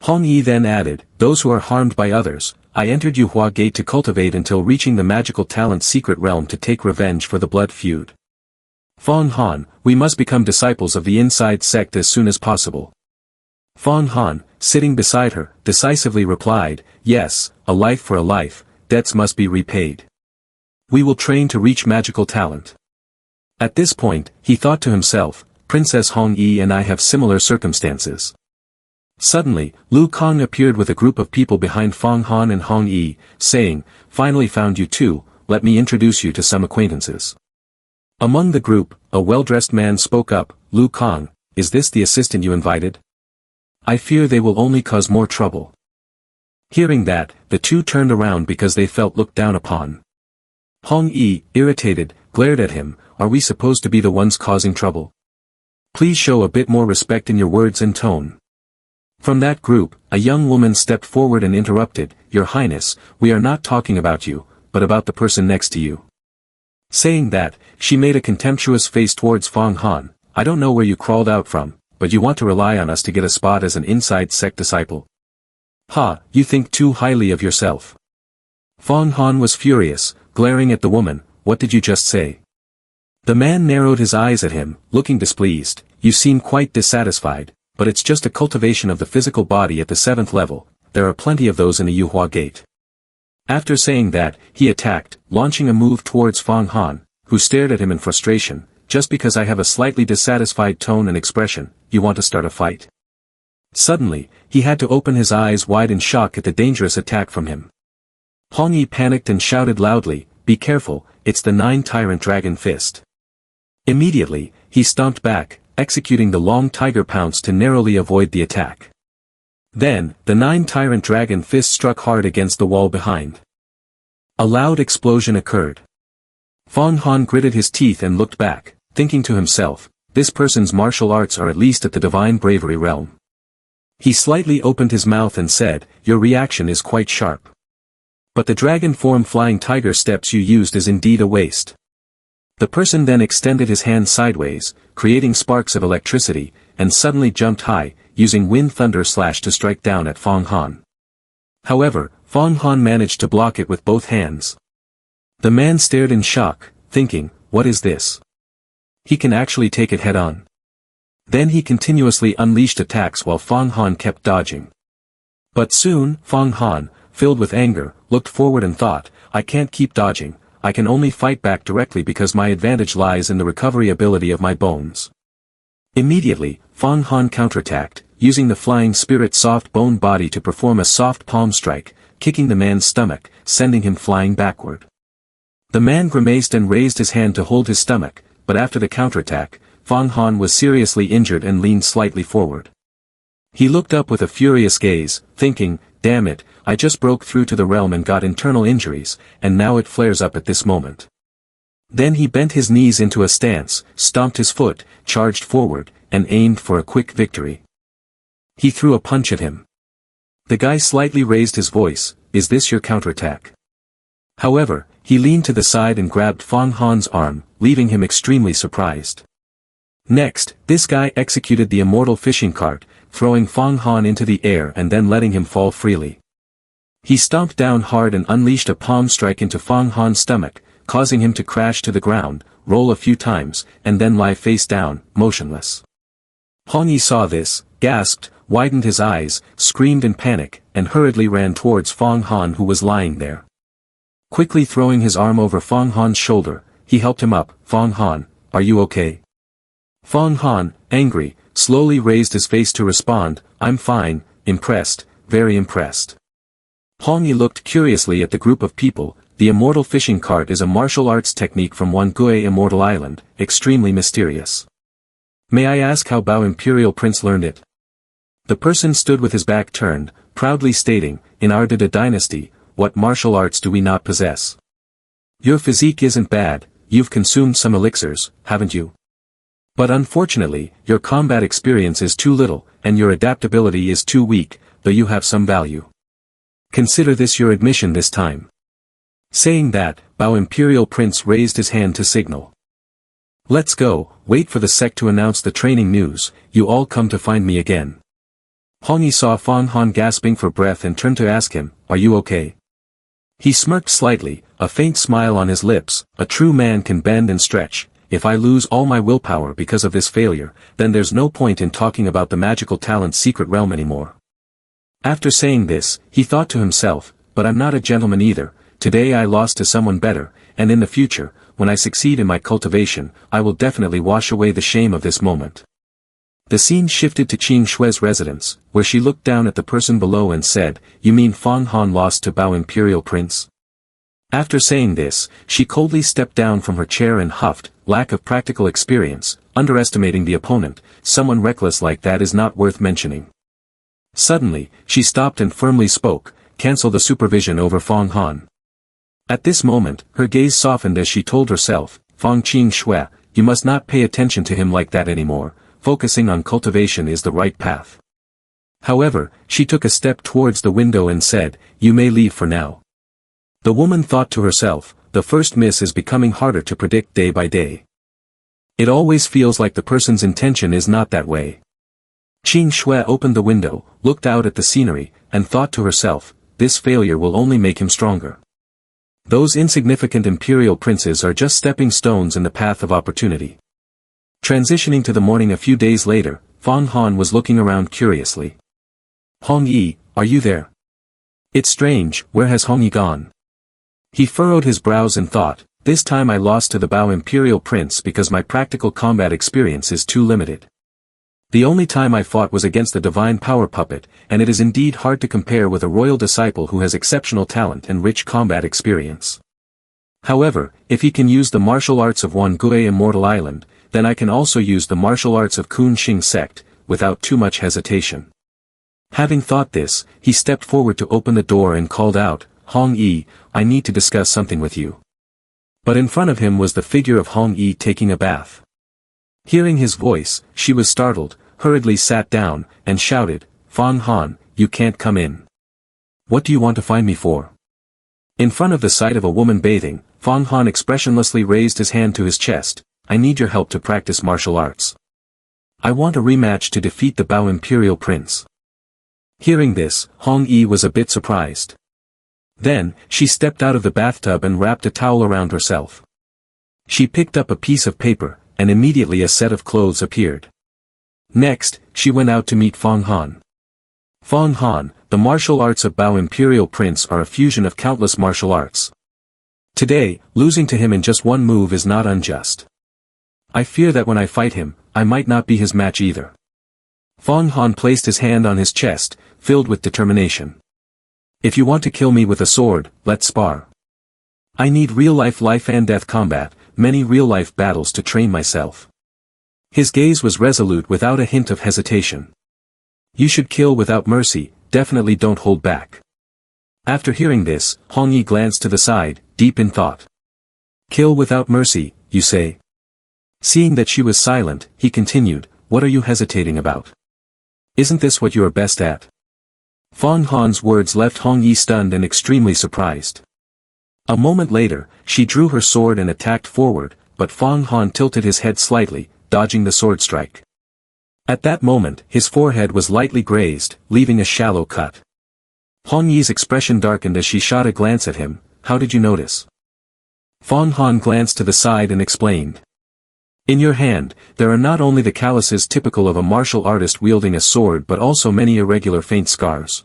A: Hong Yi then added, those who are harmed by others, I entered Yuhua Gate to cultivate until reaching the magical talent's secret realm to take revenge for the blood feud. Fang Han, we must become disciples of the inside sect as soon as possible. Fang Han, sitting beside her, decisively replied, yes, a life for a life, debts must be repaid. We will train to reach magical talent. At this point, he thought to himself, Princess Hong Yi and I have similar circumstances. Suddenly, Lu Kang appeared with a group of people behind Fang Han and Hong Yi, saying, finally found you too, let me introduce you to some acquaintances. Among the group, a well-dressed man spoke up, Lu Kang, is this the assistant you invited? I fear they will only cause more trouble. Hearing that, the two turned around because they felt looked down upon. Hong Yi, irritated, glared at him, are we supposed to be the ones causing trouble? Please show a bit more respect in your words and tone. From that group, a young woman stepped forward and interrupted, Your Highness, we are not talking about you, but about the person next to you. Saying that, she made a contemptuous face towards Fang Han, I don't know where you crawled out from, but you want to rely on us to get a spot as an inside sect disciple. Ha, you think too highly of yourself. Fang Han was furious, glaring at the woman, what did you just say? The man narrowed his eyes at him, looking displeased, you seem quite dissatisfied, but it's just a cultivation of the physical body at the 7th level, there are plenty of those in the Yuhua Gate. After saying that, he attacked, launching a move towards Fang Han, who stared at him in frustration, just because I have a slightly dissatisfied tone and expression, you want to start a fight? Suddenly, he had to open his eyes wide in shock at the dangerous attack from him. Hong Yi panicked and shouted loudly, be careful, it's the 9-tyrant dragon fist. Immediately, he stomped back, executing the long tiger pounce to narrowly avoid the attack. Then, the 9-tyrant dragon fist struck hard against the wall behind. A loud explosion occurred. Fang Han gritted his teeth and looked back, thinking to himself, this person's martial arts are at least at the divine bravery realm. He slightly opened his mouth and said, your reaction is quite sharp. But the dragon form flying tiger steps you used is indeed a waste. The person then extended his hand sideways, creating sparks of electricity, and suddenly jumped high, using wind thunder slash to strike down at Fang Han. However, Fang Han managed to block it with both hands. The man stared in shock, thinking, what is this? He can actually take it head-on. Then he continuously unleashed attacks while Fang Han kept dodging. But soon, Fang Han, filled with anger, looked forward and thought, I can't keep dodging, I can only fight back directly because my advantage lies in the recovery ability of my bones. Immediately, Fang Han counterattacked, using the flying spirit's soft bone body to perform a soft palm strike, kicking the man's stomach, sending him flying backward. The man grimaced and raised his hand to hold his stomach, but after the counterattack, Fang Han was seriously injured and leaned slightly forward. He looked up with a furious gaze, thinking, damn it, I just broke through to the realm and got internal injuries, and now it flares up at this moment. Then he bent his knees into a stance, stomped his foot, charged forward, and aimed for a quick victory. He threw a punch at him. The guy slightly raised his voice, is this your counterattack? However, he leaned to the side and grabbed Fang Han's arm, leaving him extremely surprised. Next, this guy executed the immortal fishing cart, throwing Fang Han into the air and then letting him fall freely. He stomped down hard and unleashed a palm strike into Fang Han's stomach, causing him to crash to the ground, roll a few times, and then lie face down, motionless. Hong Yi saw this, gasped, widened his eyes, screamed in panic, and hurriedly ran towards Fong Han, who was lying there. Quickly throwing his arm over Fong Han's shoulder, he helped him up. "Fong Han, are you okay?" Fong Han, angry, slowly raised his face to respond, "I'm fine, impressed, very impressed." Hong Yi looked curiously at the group of people. The immortal fishing cart is a martial arts technique from Wangue Immortal Island, extremely mysterious. "May I ask how Bao Imperial Prince learned it?" The person stood with his back turned, proudly stating, "In our Dada dynasty, what martial arts do we not possess? Your physique isn't bad, you've consumed some elixirs, haven't you? But unfortunately, your combat experience is too little, and your adaptability is too weak, though you have some value. Consider this your admission this time." Saying that, Bao Imperial Prince raised his hand to signal. "Let's go, wait for the sect to announce the training news, you all come to find me again." Hong Yi saw Fong Han gasping for breath and turned to ask him, "Are you okay?" He smirked slightly, a faint smile on his lips. "A true man can bend and stretch. If I lose all my willpower because of this failure, then there's no point in talking about the magical talent's secret realm anymore." After saying this, he thought to himself, "But I'm not a gentleman either. Today I lost to someone better, and in the future, when I succeed in my cultivation, I will definitely wash away the shame of this moment." The scene shifted to Qing Shue's residence, where she looked down at the person below and said, "You mean Fong Han lost to Bao Imperial Prince?" After saying this, she coldly stepped down from her chair and huffed, "Lack of practical experience, underestimating the opponent, someone reckless like that is not worth mentioning." Suddenly, she stopped and firmly spoke, "Cancel the supervision over Fong Han." At this moment, her gaze softened as she told herself, "Fong Qing Shui, you must not pay attention to him like that anymore, focusing on cultivation is the right path." However, she took a step towards the window and said, "You may leave for now." The woman thought to herself, the first miss is becoming harder to predict day by day. It always feels like the person's intention is not that way. Qing Shui opened the window, looked out at the scenery, and thought to herself, this failure will only make him stronger. Those insignificant imperial princes are just stepping stones in the path of opportunity. Transitioning to the morning a few days later, Fong Han was looking around curiously. "Hong Yi, are you there? It's strange, where has Hong Yi gone?" He furrowed his brows and thought, "This time I lost to the Bao Imperial Prince because my practical combat experience is too limited. The only time I fought was against the divine power puppet, and it is indeed hard to compare with a royal disciple who has exceptional talent and rich combat experience. However, if he can use the martial arts of Wangue Immortal Island, then I can also use the martial arts of Kun Xing sect, without too much hesitation." Having thought this, he stepped forward to open the door and called out, "Hong Yi, I need to discuss something with you." But in front of him was the figure of Hong Yi taking a bath. Hearing his voice, she was startled, hurriedly sat down, and shouted, "Fong Han, you can't come in. What do you want to find me for?" In front of the sight of a woman bathing, Fong Han expressionlessly raised his hand to his chest, "I need your help to practice martial arts. I want a rematch to defeat the Bao Imperial Prince." Hearing this, Hong Yi was a bit surprised. Then, she stepped out of the bathtub and wrapped a towel around herself. She picked up a piece of paper, and immediately a set of clothes appeared. Next, she went out to meet Fong Han. "Fong Han, the martial arts of Bao Imperial Prince are a fusion of countless martial arts. Today, losing to him in just one move is not unjust. I fear that when I fight him, I might not be his match either." Fong Han placed his hand on his chest, filled with determination. "If you want to kill me with a sword, let's spar. I need real-life life-and-death combat, many real-life battles to train myself." His gaze was resolute without a hint of hesitation. "You should kill without mercy, definitely don't hold back." After hearing this, Hong Yi glanced to the side, deep in thought. "Kill without mercy, you say?" Seeing that she was silent, he continued, "What are you hesitating about? Isn't this what you are best at?" Fong Han's words left Hong Yi stunned and extremely surprised. A moment later, she drew her sword and attacked forward, but Fong Han tilted his head slightly, dodging the sword strike. At that moment, his forehead was lightly grazed, leaving a shallow cut. Hong Yi's expression darkened as she shot a glance at him. "How did you notice?" Fong Han glanced to the side and explained. In your hand, there are not only the calluses typical of a martial artist wielding a sword but also many irregular faint scars.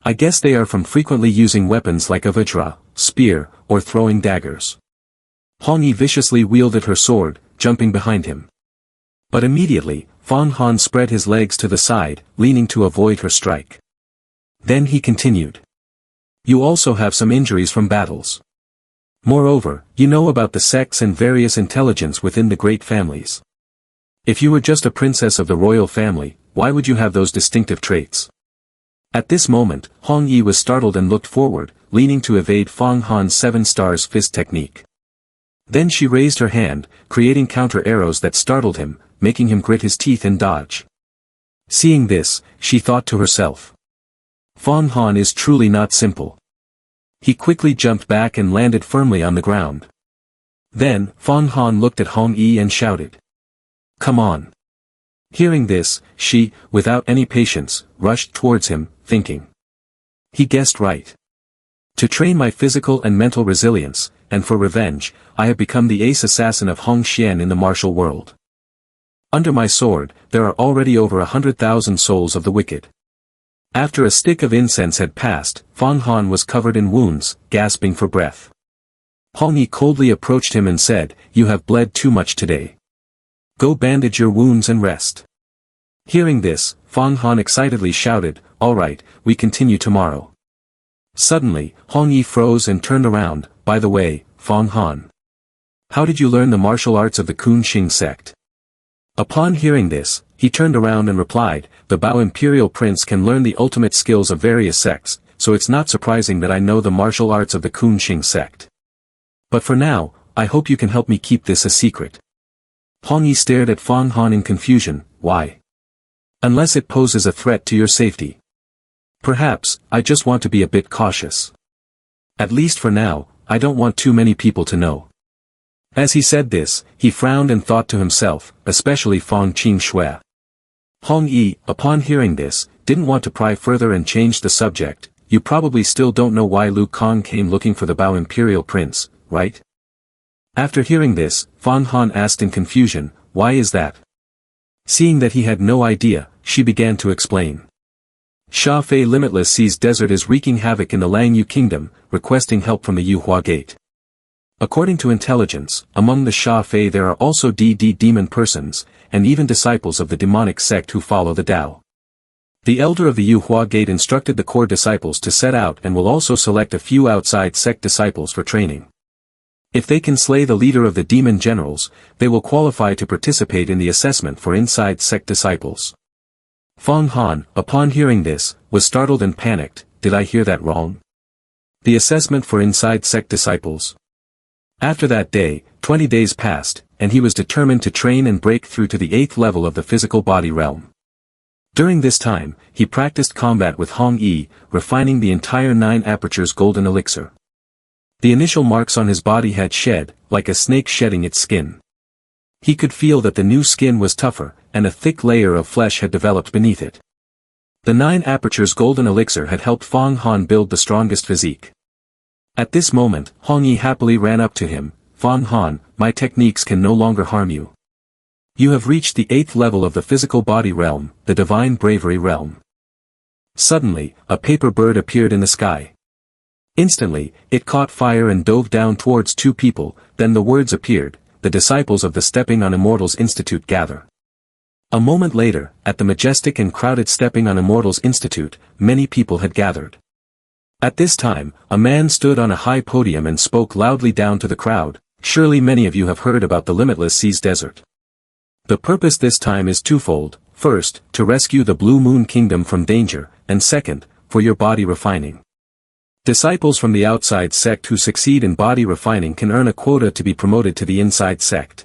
A: I guess they are from frequently using weapons like a vajra, spear, or throwing daggers. Hong Yi viciously wielded her sword, jumping behind him. But immediately, Fang Han spread his legs to the side, leaning to avoid her strike. Then he continued. You also have some injuries from battles. Moreover, you know about the sects and various intelligence within the great families. If you were just a princess of the royal family, why would you have those distinctive traits? At this moment, Hong Yi was startled and looked forward, leaning to evade Fang Han's 7 stars fist technique. Then she raised her hand, creating counter arrows that startled him, making him grit his teeth and dodge. Seeing this, she thought to herself. Fang Han is truly not simple. He quickly jumped back and landed firmly on the ground. Then, Fang Han looked at Hong Yi and shouted. Come on. Hearing this, she, without any patience, rushed towards him, thinking. He guessed right. To train my physical and mental resilience, and for revenge, I have become the ace assassin of Hong Xian in the martial world. Under my sword, there are already over 100,000 souls of the wicked. After a stick of incense had passed, Fang Han was covered in wounds, gasping for breath. Hong Yi coldly approached him and said, You have bled too much today. Go bandage your wounds and rest. Hearing this, Fang Han excitedly shouted, All right, we continue tomorrow. Suddenly, Hong Yi froze and turned around. By the way, Fang Han. How did you learn the martial arts of the Kun Xing sect? Upon hearing this, he turned around and replied, The Bao Imperial Prince can learn the ultimate skills of various sects, so it's not surprising that I know the martial arts of the Kun Xing sect. But for now, I hope you can help me keep this a secret. Hong Yi stared at Fang Han in confusion. Why? Unless it poses a threat to your safety. Perhaps, I just want to be a bit cautious. At least for now, I don't want too many people to know. As he said this, he frowned and thought to himself, especially Fang Qing Shui. Hong Yi, upon hearing this, didn't want to pry further and changed the subject. You probably still don't know why Lu Kang came looking for the Bao Imperial Prince, right? After hearing this, Fang Han asked in confusion, Why is that? Seeing that he had no idea, she began to explain. Sha Fei Limitless Sea's desert is wreaking havoc in the Langyu Kingdom, requesting help from the Yuhua Gate. According to intelligence, among the Sha Fei there are also demon persons, and even disciples of the demonic sect who follow the Tao. The elder of the Yuhua Gate instructed the core disciples to set out and will also select a few outside sect disciples for training. If they can slay the leader of the demon generals, they will qualify to participate in the assessment for inside sect disciples. Fang Han, upon hearing this, was startled and panicked. Did I hear that wrong? The assessment for inside sect disciples. After that day, 20 days passed, and he was determined to train and break through to the 8th level of the physical body realm. During this time, he practiced combat with Hong Yi, refining the entire 9 apertures golden elixir. The initial marks on his body had shed, like a snake shedding its skin. He could feel that the new skin was tougher, and a thick layer of flesh had developed beneath it. The 9 apertures golden elixir had helped Fang Han build the strongest physique. At this moment, Hong Yi happily ran up to him. Fang Han, my techniques can no longer harm you. You have reached the 8th level of the physical body realm, the divine bravery realm. Suddenly, a paper bird appeared in the sky. Instantly, it caught fire and dove down towards 2 people, then the words appeared, the disciples of the Stepping on Immortals Institute gather. A moment later, at the majestic and crowded Stepping on Immortals Institute, many people had gathered. At this time, a man stood on a high podium and spoke loudly down to the crowd. Surely many of you have heard about the Limitless Sea's desert. The purpose this time is twofold: first, to rescue the Blue Moon Kingdom from danger, and second, for your body refining. Disciples from the outside sect who succeed in body refining can earn a quota to be promoted to the inside sect.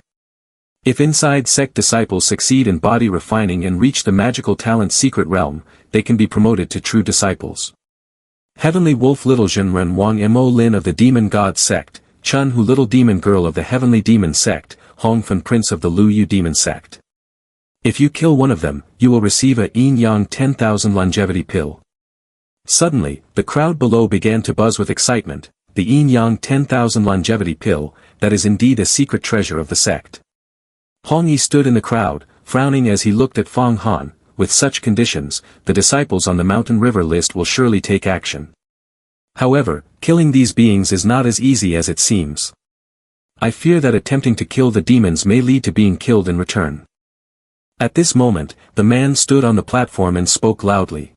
A: If inside sect disciples succeed in body refining and reach the magical talent secret realm, they can be promoted to true disciples. Heavenly Wolf Little Zhenren Wang Mo Lin of the Demon God sect, Chun Hu Little Demon Girl of the Heavenly Demon sect, Hong Fan Prince of the Lu Yu Demon sect. If you kill one of them, you will receive a Yin Yang 10,000 longevity pill. Suddenly, the crowd below began to buzz with excitement. The Yin Yang 10,000 longevity pill, that is indeed a secret treasure of the sect. Hong Yi stood in the crowd, frowning as he looked at Fong Han. With such conditions, the disciples on the Mountain River list will surely take action. However, killing these beings is not as easy as it seems. I fear that attempting to kill the demons may lead to being killed in return. At this moment, the man stood on the platform and spoke loudly.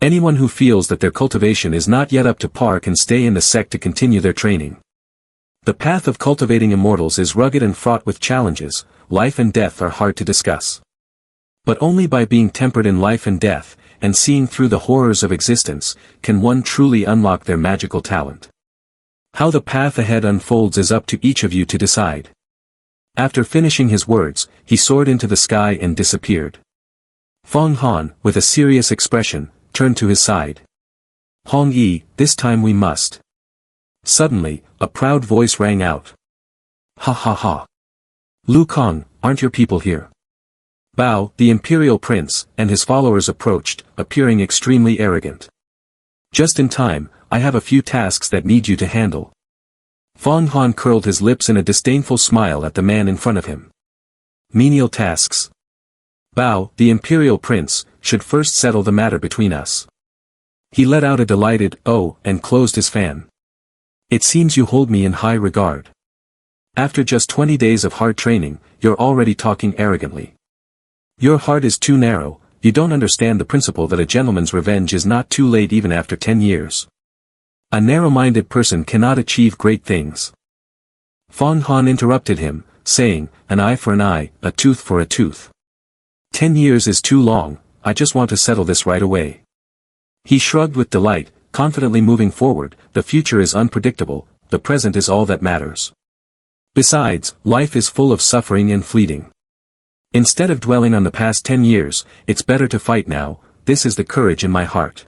A: Anyone who feels that their cultivation is not yet up to par can stay in the sect to continue their training. The path of cultivating immortals is rugged and fraught with challenges. Life and death are hard to discuss. But only by being tempered in life and death, and seeing through the horrors of existence, can one truly unlock their magical talent. How the path ahead unfolds is up to each of you to decide. After finishing his words, he soared into the sky and disappeared. Fong Han, with a serious expression, turned to his side. Hong Yi, this time we must. Suddenly, a proud voice rang out. Ha ha ha. Lu Kang, aren't your people here? Bao, the imperial prince, and his followers approached, appearing extremely arrogant. Just in time, I have a few tasks that need you to handle. Fong Han curled his lips in a disdainful smile at the man in front of him. Menial tasks. Bao, the imperial prince, should first settle the matter between us. He let out a delighted "oh" and closed his fan. It seems you hold me in high regard. After just 20 days of hard training, you're already talking arrogantly. Your heart is too narrow, you don't understand the principle that a gentleman's revenge is not too late even after 10 years. A narrow-minded person cannot achieve great things. Fong Han interrupted him, saying, an eye for an eye, a tooth for a tooth. 10 years is too long, I just want to settle this right away. He shrugged with delight, confidently moving forward. The future is unpredictable, the present is all that matters. Besides, life is full of suffering and fleeting. Instead of dwelling on the past 10 years, it's better to fight now. This is the courage in my heart.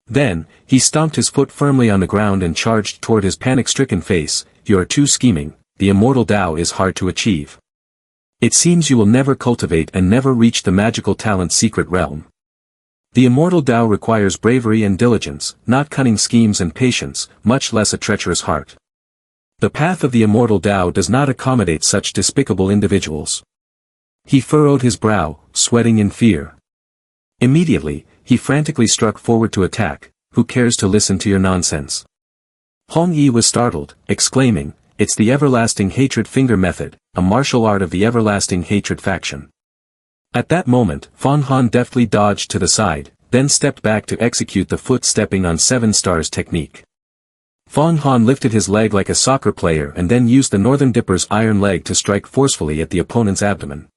A: Then, he stomped his foot firmly on the ground and charged toward his panic-stricken face. You are too scheming, the immortal Tao is hard to achieve. It seems you will never cultivate and never reach the magical talent's secret realm. The immortal Tao requires bravery and diligence, not cunning schemes and patience, much less a treacherous heart. The path of the immortal Tao does not accommodate such despicable individuals. He furrowed his brow, sweating in fear. Immediately, he frantically struck forward to attack. Who cares to listen to your nonsense? Hong Yi was startled, exclaiming, it's the everlasting hatred finger method, a martial art of the everlasting hatred faction. At that moment, Fong Han deftly dodged to the side, then stepped back to execute the foot stepping on 7 stars technique. Fong Han lifted his leg like a soccer player and then used the Northern Dipper's iron leg to strike forcefully at the opponent's abdomen.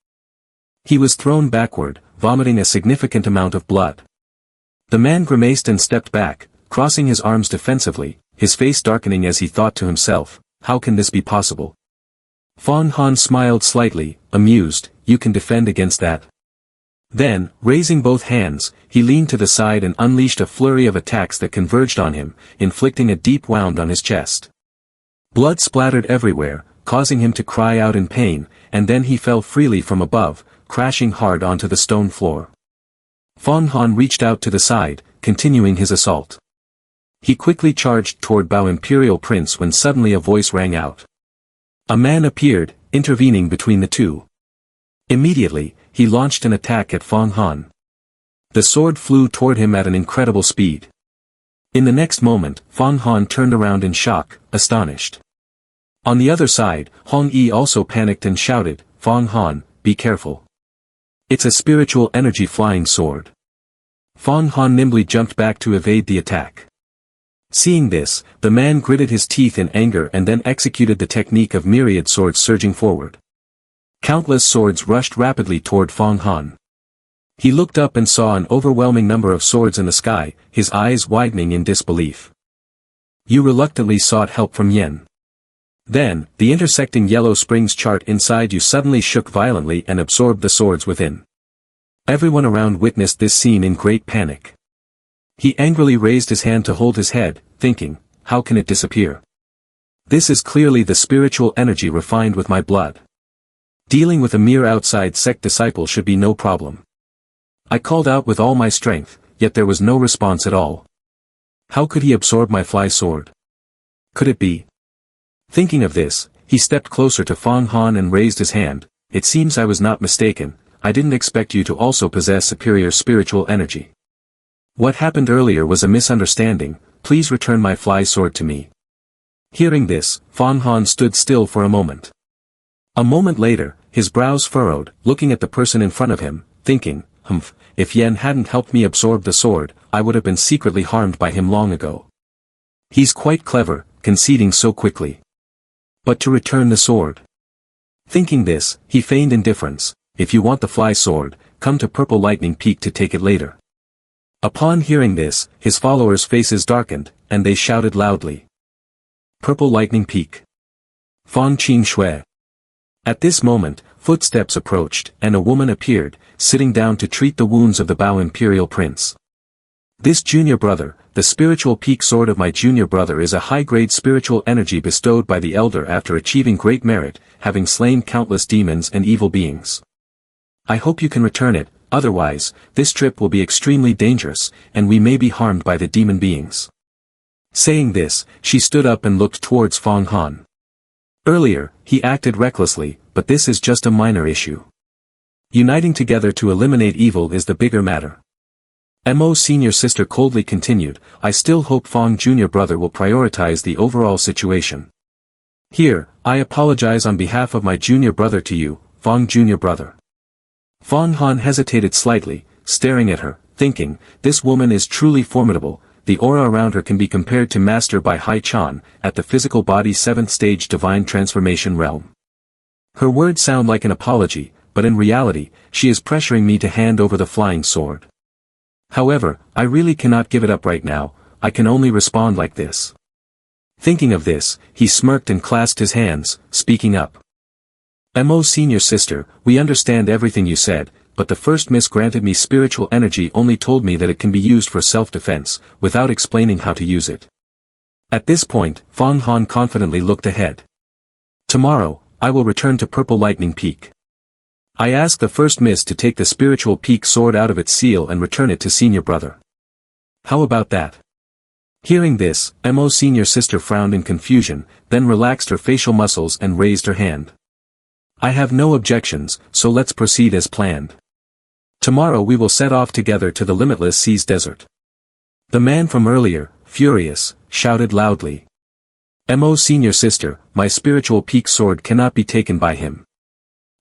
A: He was thrown backward, vomiting a significant amount of blood. The man grimaced and stepped back, crossing his arms defensively, his face darkening as he thought to himself, how can this be possible? Fong Han smiled slightly, amused, you can defend against that? Then, raising both hands, he leaned to the side and unleashed a flurry of attacks that converged on him, inflicting a deep wound on his chest. Blood splattered everywhere, causing him to cry out in pain, and then he fell freely from above, crashing hard onto the stone floor. Fong Han reached out to the side, continuing his assault. He quickly charged toward Bao Imperial Prince when suddenly a voice rang out. A man appeared, intervening between the two. Immediately, he launched an attack at Fong Han. The sword flew toward him at an incredible speed. In the next moment, Fong Han turned around in shock, astonished. On the other side, Hong Yi also panicked and shouted, Fong Han, be careful. It's a spiritual energy flying sword. Fong Han nimbly jumped back to evade the attack. Seeing this, the man gritted his teeth in anger and then executed the technique of myriad swords surging forward. Countless swords rushed rapidly toward Fong Han. He looked up and saw an overwhelming number of swords in the sky, his eyes widening in disbelief. You reluctantly sought help from Yen. Then, the intersecting yellow springs chart inside you suddenly shook violently and absorbed the swords within. Everyone around witnessed this scene in great panic. He angrily raised his hand to hold his head, thinking, how can it disappear? This is clearly the spiritual energy refined with my blood. Dealing with a mere outside sect disciple should be no problem. I called out with all my strength, yet there was no response at all. How could he absorb my fly sword? Could it be? Thinking of this, he stepped closer to Fong Han and raised his hand, It seems I was not mistaken. I didn't expect you to also possess superior spiritual energy. What happened earlier was a misunderstanding. Please return my fly sword to me. Hearing this, Fang Han stood still for a moment. A moment later, his brows furrowed, looking at the person in front of him, thinking, if Yen hadn't helped me absorb the sword, I would have been secretly harmed by him long ago. He's quite clever, conceding so quickly. But to return the sword. Thinking this, he feigned indifference. If you want the fly sword, come to Purple Lightning Peak to take it later. Upon hearing this, his followers' faces darkened, and they shouted loudly. Purple Lightning Peak. Fang Qing Shui. At this moment, footsteps approached, and a woman appeared, sitting down to treat the wounds of the Bao Imperial Prince. This junior brother, the spiritual peak sword of my junior brother, is a high-grade spiritual energy bestowed by the elder after achieving great merit, having slain countless demons and evil beings. I hope you can return it, otherwise, this trip will be extremely dangerous, and we may be harmed by the demon beings. Saying this, she stood up and looked towards Fang Han. Earlier, he acted recklessly, but this is just a minor issue. Uniting together to eliminate evil is the bigger matter. Mo's senior sister coldly continued, I still hope Fang junior brother will prioritize the overall situation. Here, I apologize on behalf of my junior brother to you, Fang junior brother. Fang Han hesitated slightly, staring at her, thinking, this woman is truly formidable. The aura around her can be compared to Master Bai Hai Chan, at the physical body 7th stage divine transformation realm. Her words sound like an apology, but in reality, she is pressuring me to hand over the flying sword. However, I really cannot give it up right now, I can only respond like this. Thinking of this, he smirked and clasped his hands, speaking up. Mo's senior sister, we understand everything you said, but the first miss granted me spiritual energy only told me that it can be used for self-defense, without explaining how to use it. At this point, Fang Han confidently looked ahead. Tomorrow, I will return to Purple Lightning Peak. I ask the first miss to take the spiritual peak sword out of its seal and return it to senior brother. How about that? Hearing this, Mo's senior sister frowned in confusion, then relaxed her facial muscles and raised her hand. I have no objections, so let's proceed as planned. Tomorrow we will set off together to the Limitless Seas Desert. The man from earlier, furious, shouted loudly. Mo's senior sister, my spiritual peak sword cannot be taken by him.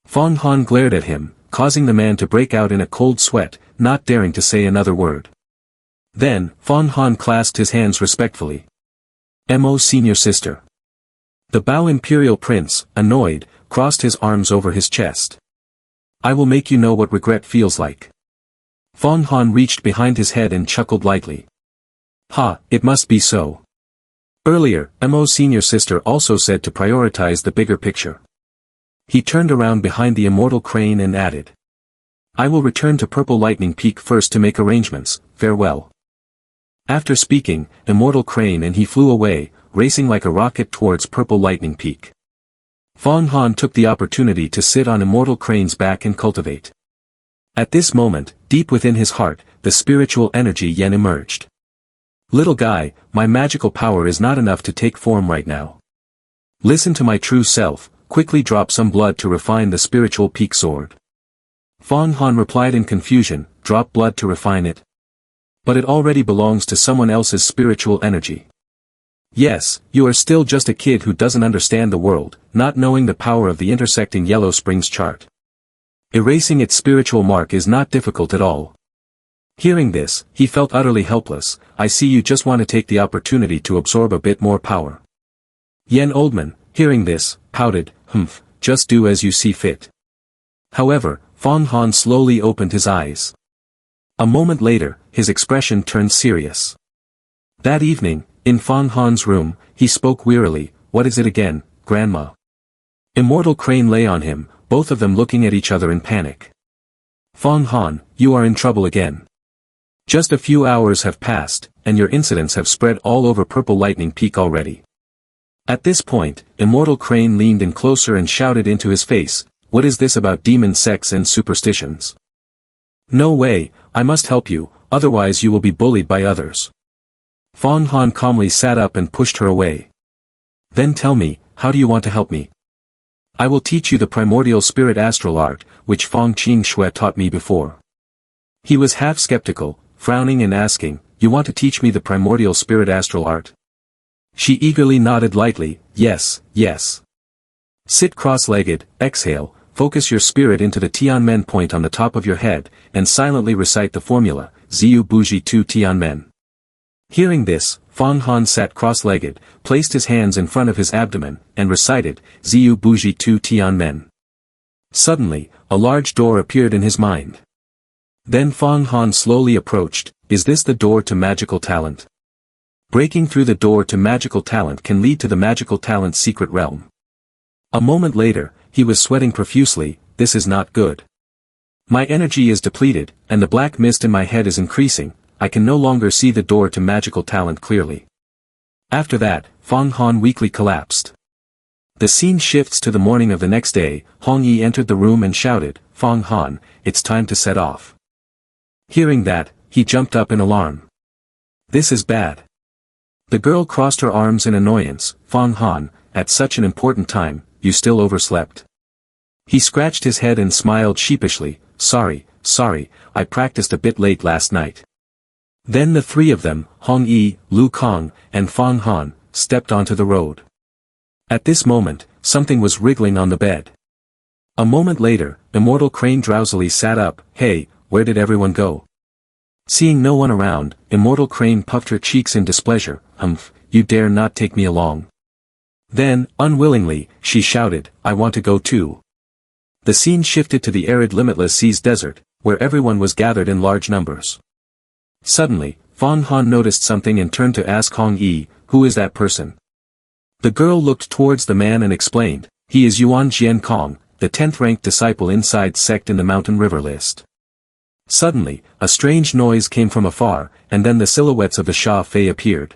A: Fang Han glared at him, causing the man to break out in a cold sweat, not daring to say another word. Then, Fang Han clasped his hands respectfully. Mo's senior sister. The Bao Imperial Prince, annoyed, crossed his arms over his chest. I will make you know what regret feels like. Fang Han reached behind his head and chuckled lightly. Ha, it must be so. Earlier, Mo's senior sister also said to prioritize the bigger picture. He turned around behind the immortal crane and added. I will return to Purple Lightning Peak first to make arrangements, farewell. After speaking, immortal crane and he flew away, racing like a rocket towards Purple Lightning Peak. Fang Han took the opportunity to sit on Immortal Crane's back and cultivate. At this moment, deep within his heart, the spiritual energy Yen emerged. Little guy, my magical power is not enough to take form right now. Listen to my true self, quickly drop some blood to refine the spiritual peak sword. Fang Han replied in confusion, drop blood to refine it. But it already belongs to someone else's spiritual energy. Yes, you are still just a kid who doesn't understand the world, not knowing the power of the intersecting Yellow Springs chart. Erasing its spiritual mark is not difficult at all. Hearing this, he felt utterly helpless. I see you just want to take the opportunity to absorb a bit more power. Yen Oldman, hearing this, pouted, just do as you see fit. However, Fang Han slowly opened his eyes. A moment later, his expression turned serious. That evening, in Fang Han's room, he spoke wearily, what is it again, Grandma? Immortal Crane lay on him, both of them looking at each other in panic. Fang Han, you are in trouble again. Just a few hours have passed, and your incidents have spread all over Purple Lightning Peak already. At this point, Immortal Crane leaned in closer and shouted into his face, what is this about demon sex and superstitions? No way, I must help you, otherwise you will be bullied by others. Fang Han calmly sat up and pushed her away. Then tell me, how do you want to help me? I will teach you the primordial spirit astral art, which Fong Qing Shui taught me before. He was half skeptical, frowning and asking, you want to teach me the primordial spirit astral art? She eagerly nodded lightly, yes, yes. Sit cross-legged, exhale, focus your spirit into the Tianmen point on the top of your head, and silently recite the formula, Ziyu Buji Tu Tianmen. Hearing this, Fong Han sat cross-legged, placed his hands in front of his abdomen, and recited, Ziyu Buji Tu Tianmen. Suddenly, a large door appeared in his mind. Then Fong Han slowly approached, is this the door to magical talent? Breaking through the door to magical talent can lead to the magical talent's secret realm. A moment later, he was sweating profusely, this is not good. My energy is depleted, and the black mist in my head is increasing, I can no longer see the door to magical talent clearly. After that, Fong Han weakly collapsed. The scene shifts to the morning of the next day. Hong Yi entered the room and shouted, Fong Han, it's time to set off. Hearing that, he jumped up in alarm. This is bad. The girl crossed her arms in annoyance, Fong Han, at such an important time, you still overslept. He scratched his head and smiled sheepishly, sorry, I practiced a bit late last night. Then the three of them, Hong Yi, Lu Kong, and Fong Han, stepped onto the road. At this moment, something was wriggling on the bed. A moment later, Immortal Crane drowsily sat up, hey, where did everyone go? Seeing no one around, Immortal Crane puffed her cheeks in displeasure, you dare not take me along. Then, unwillingly, she shouted, I want to go too. The scene shifted to the arid limitless seas desert, where everyone was gathered in large numbers. Suddenly, Fong Han noticed something and turned to ask Hong Yi, who is that person? The girl looked towards the man and explained, he is Yuan Jian Kong, the 10th-ranked disciple inside sect in the Mountain River list. Suddenly, a strange noise came from afar, and then the silhouettes of the Sha Fei appeared.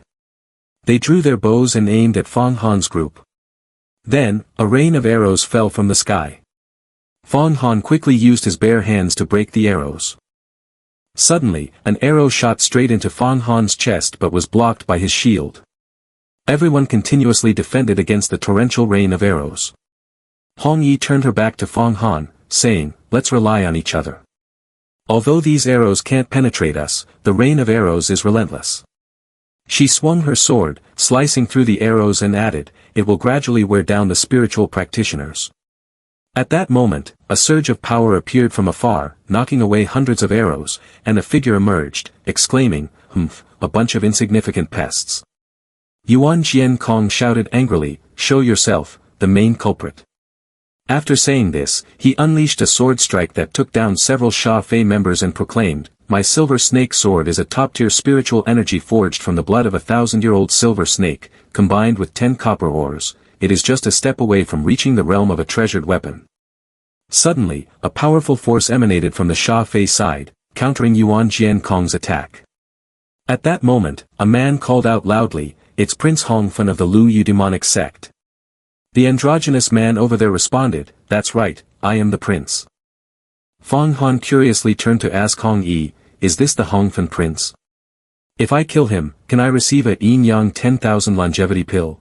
A: They drew their bows and aimed at Fong Han's group. Then, a rain of arrows fell from the sky. Fong Han quickly used his bare hands to break the arrows. Suddenly, an arrow shot straight into Fong Han's chest but was blocked by his shield. Everyone continuously defended against the torrential rain of arrows. Hong Yi turned her back to Fong Han, saying, let's rely on each other. Although these arrows can't penetrate us, the rain of arrows is relentless. She swung her sword, slicing through the arrows and added, it will gradually wear down the spiritual practitioners. At that moment, a surge of power appeared from afar, knocking away hundreds of arrows, and a figure emerged, exclaiming, a bunch of insignificant pests. Yuan Jian Kong shouted angrily, show yourself, the main culprit. After saying this, he unleashed a sword strike that took down several Sha Fei members and proclaimed, my silver snake sword is a top-tier spiritual energy forged from the blood of a 1,000-year-old silver snake, combined with 10 copper ores, it is just a step away from reaching the realm of a treasured weapon. Suddenly, a powerful force emanated from the Sha Fei side, countering Yuan Jian Kong's attack. At that moment, a man called out loudly, it's Prince Hongfen of the Lu Yu demonic sect. The androgynous man over there responded, that's right, I am the prince. Fong Han curiously turned to ask Hong Yi, is this the Hongfen prince? If I kill him, can I receive a Yin Yang 10,000 longevity pill?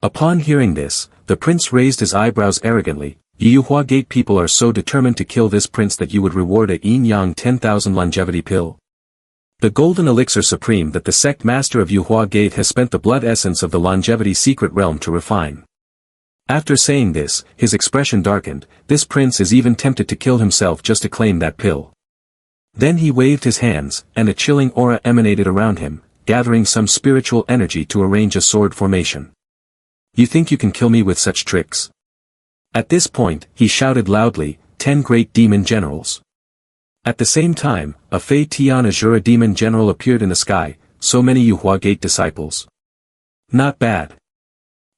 A: Upon hearing this, the prince raised his eyebrows arrogantly, Yuhua Gate people are so determined to kill this prince that you would reward a Yin Yang 10,000 longevity pill. The golden elixir supreme that the sect master of Yuhua Gate has spent the blood essence of the longevity secret realm to refine. After saying this, his expression darkened, this prince is even tempted to kill himself just to claim that pill. Then he waved his hands, and a chilling aura emanated around him, gathering some spiritual energy to arrange a sword formation. You think you can kill me with such tricks? At this point, he shouted loudly, 10 great demon generals. At the same time, a Fei Tian Azura demon general appeared in the sky, so many Yuhua Gate disciples. Not bad.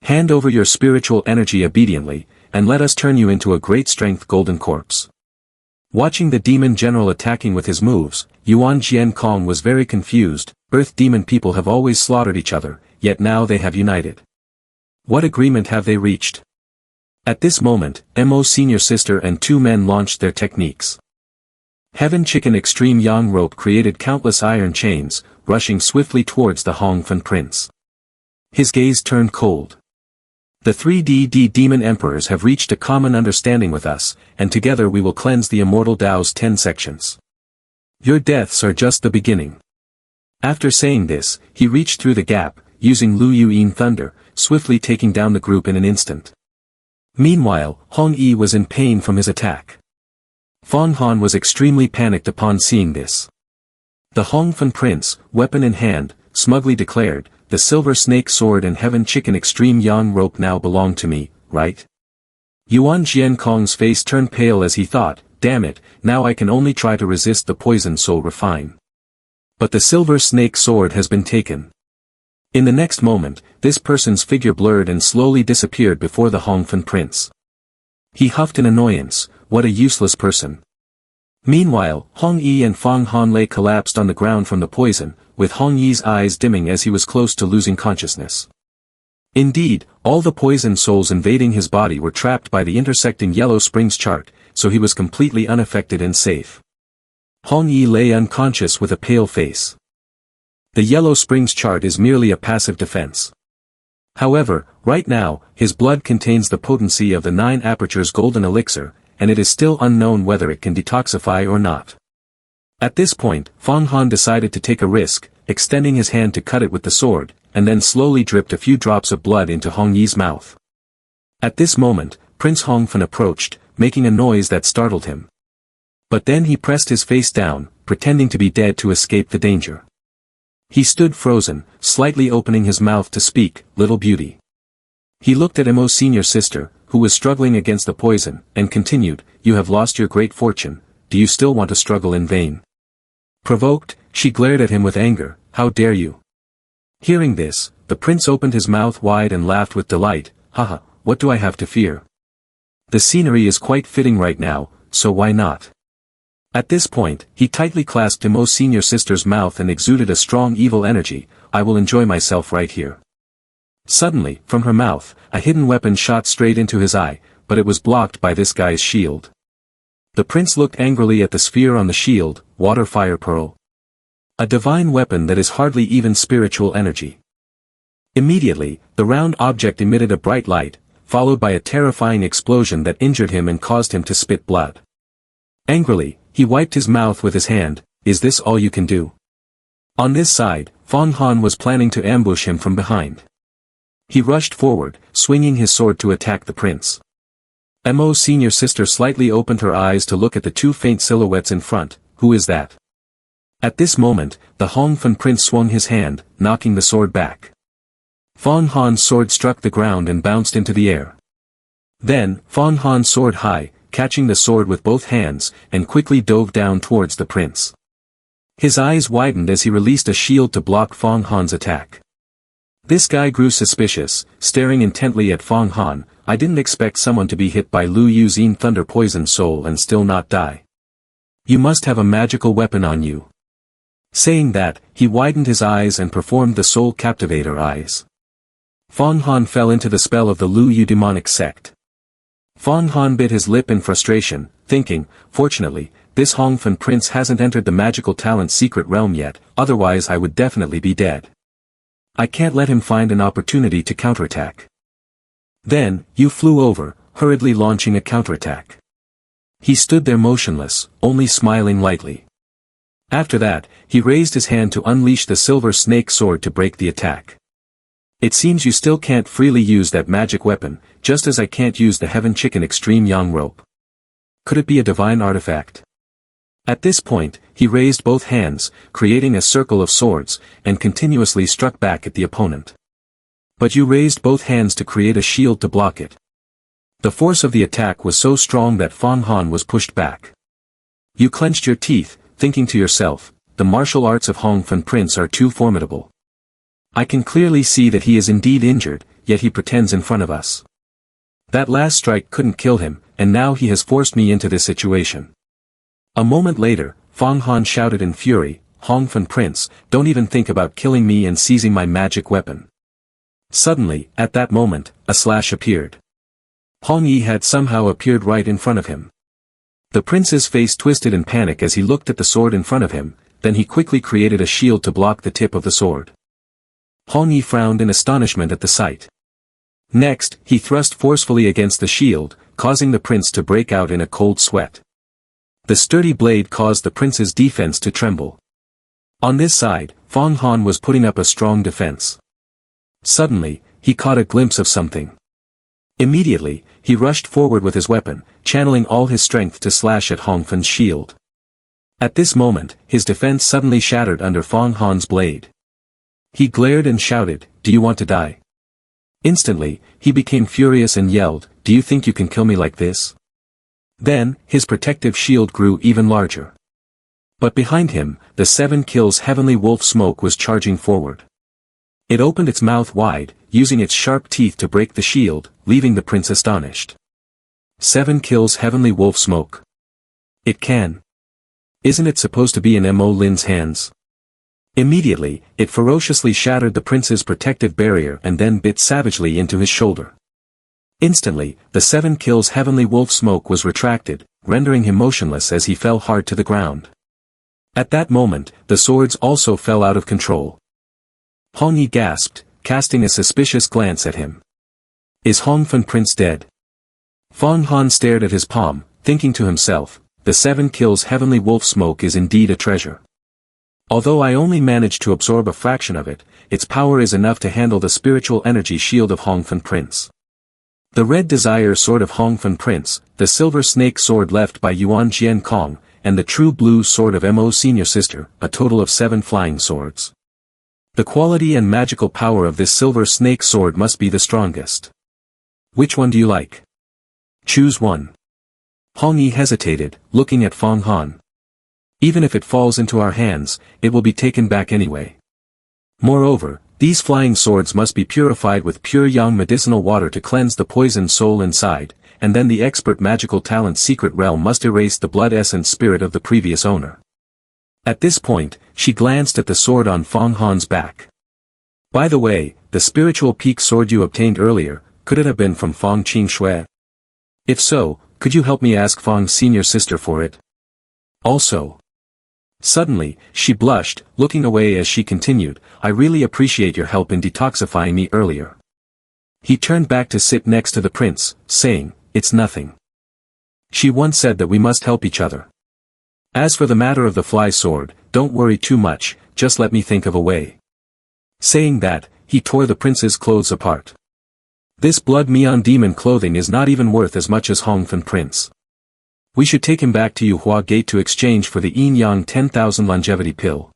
A: Hand over your spiritual energy obediently, and let us turn you into a great strength golden corpse. Watching the demon general attacking with his moves, Yuan Jian Kong was very confused, earth demon people have always slaughtered each other, yet now they have united. What agreement have they reached? At this moment, Mo's senior sister and 2 men launched their techniques. Heaven Chicken Extreme Yang Rope created countless iron chains, rushing swiftly towards the Hongfen prince. His gaze turned cold. The 3D Demon Emperors have reached a common understanding with us, and together we will cleanse the immortal Tao's 10 sections. Your deaths are just the beginning. After saying this, he reached through the gap, using Lu Yuan Thunder, swiftly taking down the group in an instant. Meanwhile, Hong Yi was in pain from his attack. Fang Han was extremely panicked upon seeing this. The Hongfen Prince, weapon in hand, smugly declared, "The Silver Snake Sword and Heaven Chicken Extreme Yang Rope now belong to me, right?" Yuan Jiankong's face turned pale as he thought, damn it, now I can only try to resist the poison soul refine. But the Silver Snake Sword has been taken. In the next moment, this person's figure blurred and slowly disappeared before the Hongfen Prince. He huffed in annoyance, what a useless person. Meanwhile, Hong Yi and Fang Han lay collapsed on the ground from the poison, with Hong Yi's eyes dimming as he was close to losing consciousness. Indeed, all the poison souls invading his body were trapped by the intersecting Yellow Springs chart, so he was completely unaffected and safe. Hong Yi lay unconscious with a pale face. The Yellow Springs chart is merely a passive defense. However, right now, his blood contains the potency of the 9 apertures golden elixir, and it is still unknown whether it can detoxify or not. At this point, Fang Han decided to take a risk, extending his hand to cut it with the sword, and then slowly dripped a few drops of blood into Hong Yi's mouth. At this moment, Prince Hongfen approached, making a noise that startled him. But then he pressed his face down, pretending to be dead to escape the danger. He stood frozen, slightly opening his mouth to speak, "Little beauty." He looked at Mo's senior sister, who was struggling against the poison, and continued, "You have lost your great fortune, do you still want to struggle in vain?" Provoked, she glared at him with anger, "How dare you?" Hearing this, the prince opened his mouth wide and laughed with delight, "Haha, what do I have to fear? The scenery is quite fitting right now, so why not?" At this point, he tightly clasped Mo's senior sister's mouth and exuded a strong evil energy, "I will enjoy myself right here." Suddenly, from her mouth, a hidden weapon shot straight into his eye, but it was blocked by this guy's shield. The prince looked angrily at the sphere on the shield, Water Fire Pearl. A divine weapon that is hardly even spiritual energy. Immediately, the round object emitted a bright light, followed by a terrifying explosion that injured him and caused him to spit blood. Angrily, he wiped his mouth with his hand, "Is this all you can do?" On this side, Fang Han was planning to ambush him from behind. He rushed forward, swinging his sword to attack the prince. Mo's senior sister slightly opened her eyes to look at the 2 faint silhouettes in front. Who is that? At this moment, the Hongfen prince swung his hand, knocking the sword back. Fang Han's sword struck the ground and bounced into the air. Then, Fang Han soared high, catching the sword with both hands, and quickly dove down towards the prince. His eyes widened as he released a shield to block Fang Han's attack. This guy grew suspicious, staring intently at Fang Han. "I didn't expect someone to be hit by Lu Yuan Thunder Poison Soul and still not die. You must have a magical weapon on you." Saying that, he widened his eyes and performed the Soul Captivator Eyes. Fang Han fell into the spell of the Lu Yu demonic sect. Fang Han bit his lip in frustration, thinking, "Fortunately, this Hongfen prince hasn't entered the magical talent's secret realm yet, otherwise I would definitely be dead. I can't let him find an opportunity to counterattack." Then, Yu flew over, hurriedly launching a counterattack. He stood there motionless, only smiling lightly. After that, he raised his hand to unleash the Silver Snake Sword to break the attack. "It seems you still can't freely use that magic weapon, just as I can't use the Heaven Chicken Extreme Yang Rope. Could it be a divine artifact?" At this point, he raised both hands, creating a circle of swords, and continuously struck back at the opponent. But you raised both hands to create a shield to block it. The force of the attack was so strong that Fang Han was pushed back. You clenched your teeth, thinking to yourself, "The martial arts of Hongfen Prince are too formidable. I can clearly see that he is indeed injured, yet he pretends in front of us. That last strike couldn't kill him, and now he has forced me into this situation." A moment later, Fang Han shouted in fury, "Hongfen Prince, don't even think about killing me and seizing my magic weapon." Suddenly, at that moment, a slash appeared. Hong Yi had somehow appeared right in front of him. The prince's face twisted in panic as he looked at the sword in front of him, then he quickly created a shield to block the tip of the sword. Hong Yi frowned in astonishment at the sight. Next, he thrust forcefully against the shield, causing the prince to break out in a cold sweat. The sturdy blade caused the prince's defense to tremble. On this side, Fong Han was putting up a strong defense. Suddenly, he caught a glimpse of something. Immediately, he rushed forward with his weapon, channeling all his strength to slash at Hong Fan's shield. At this moment, his defense suddenly shattered under Fong Han's blade. He glared and shouted, "Do you want to die?" Instantly, he became furious and yelled, "Do you think you can kill me like this?" Then, his protective shield grew even larger. But behind him, the 7 kills heavenly wolf smoke was charging forward. It opened its mouth wide, using its sharp teeth to break the shield, leaving the prince astonished. 7 kills heavenly wolf smoke. It can. Isn't it supposed to be in Mo Lin's hands? Immediately, it ferociously shattered the prince's protective barrier and then bit savagely into his shoulder. Instantly, the 7 kills heavenly wolf smoke was retracted, rendering him motionless as he fell hard to the ground. At that moment, the swords also fell out of control. Hong Yi gasped, casting a suspicious glance at him. Is Hong Fan Prince dead? Fong Han stared at his palm, thinking to himself, the 7 kills heavenly wolf smoke is indeed a treasure. Although I only managed to absorb a fraction of it, its power is enough to handle the spiritual energy shield of Hong Fan Prince. The red desire sword of Hong Fan Prince, the silver snake sword left by Yuan Jian Kong, and the true blue sword of Mo's senior sister, a total of 7 flying swords. The quality and magical power of this silver snake sword must be the strongest. Which one do you like? Choose one. Hong Yi hesitated, looking at Fong Han. Even if it falls into our hands, it will be taken back anyway. Moreover, these flying swords must be purified with pure yang medicinal water to cleanse the poisoned soul inside, and then the expert magical talent's secret realm must erase the blood essence spirit of the previous owner. At this point, she glanced at the sword on Fong Han's back. By the way, the spiritual peak sword you obtained earlier, could it have been from Fong Qing? If so, could you help me ask Fong's senior sister for it? Also. Suddenly, she blushed, looking away as she continued, I really appreciate your help in detoxifying me earlier. He turned back to sit next to the prince, saying, it's nothing. She once said that we must help each other. As for the matter of the fly sword, don't worry too much, just let me think of a way. Saying that, he tore the prince's clothes apart. This blood Mian demon clothing is not even worth as much as Hong Fan Prince. We should take him back to Yuhua Gate to exchange for the Yin Yang 10,000 longevity pill.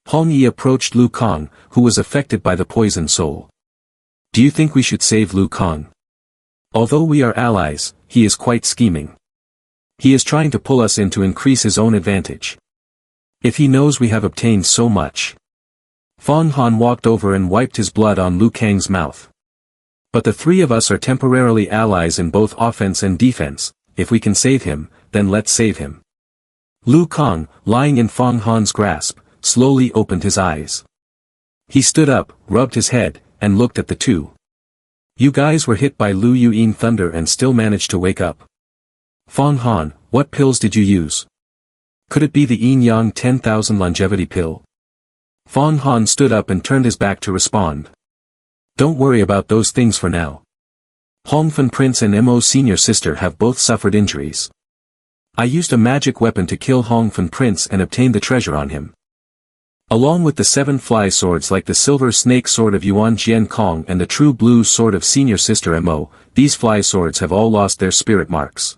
A: Hong Yi approached Lu Kang, who was affected by the poison soul. Do you think we should save Lu Kang? Although we are allies, he is quite scheming. He is trying to pull us in to increase his own advantage. If he knows we have obtained so much. Fong Han walked over and wiped his blood on Lu Kang's mouth. But the 3 of us are temporarily allies in both offense and defense, if we can save him, then let's save him. Lu Kang, lying in Fong Han's grasp, slowly opened his eyes. He stood up, rubbed his head, and looked at the 2. You guys were hit by Lu Yuyin thunder and still managed to wake up. Fong Han, what pills did you use? Could it be the Yin Yang 10,000 longevity pill? Fong Han stood up and turned his back to respond. Don't worry about those things for now. Hong Fan Prince and Mo's senior sister have both suffered injuries. I used a magic weapon to kill Hong Fan Prince and obtain the treasure on him. Along with the 7 fly swords like the silver snake sword of Yuan Jian Kong and the true blue sword of senior sister Mo, these fly swords have all lost their spirit marks.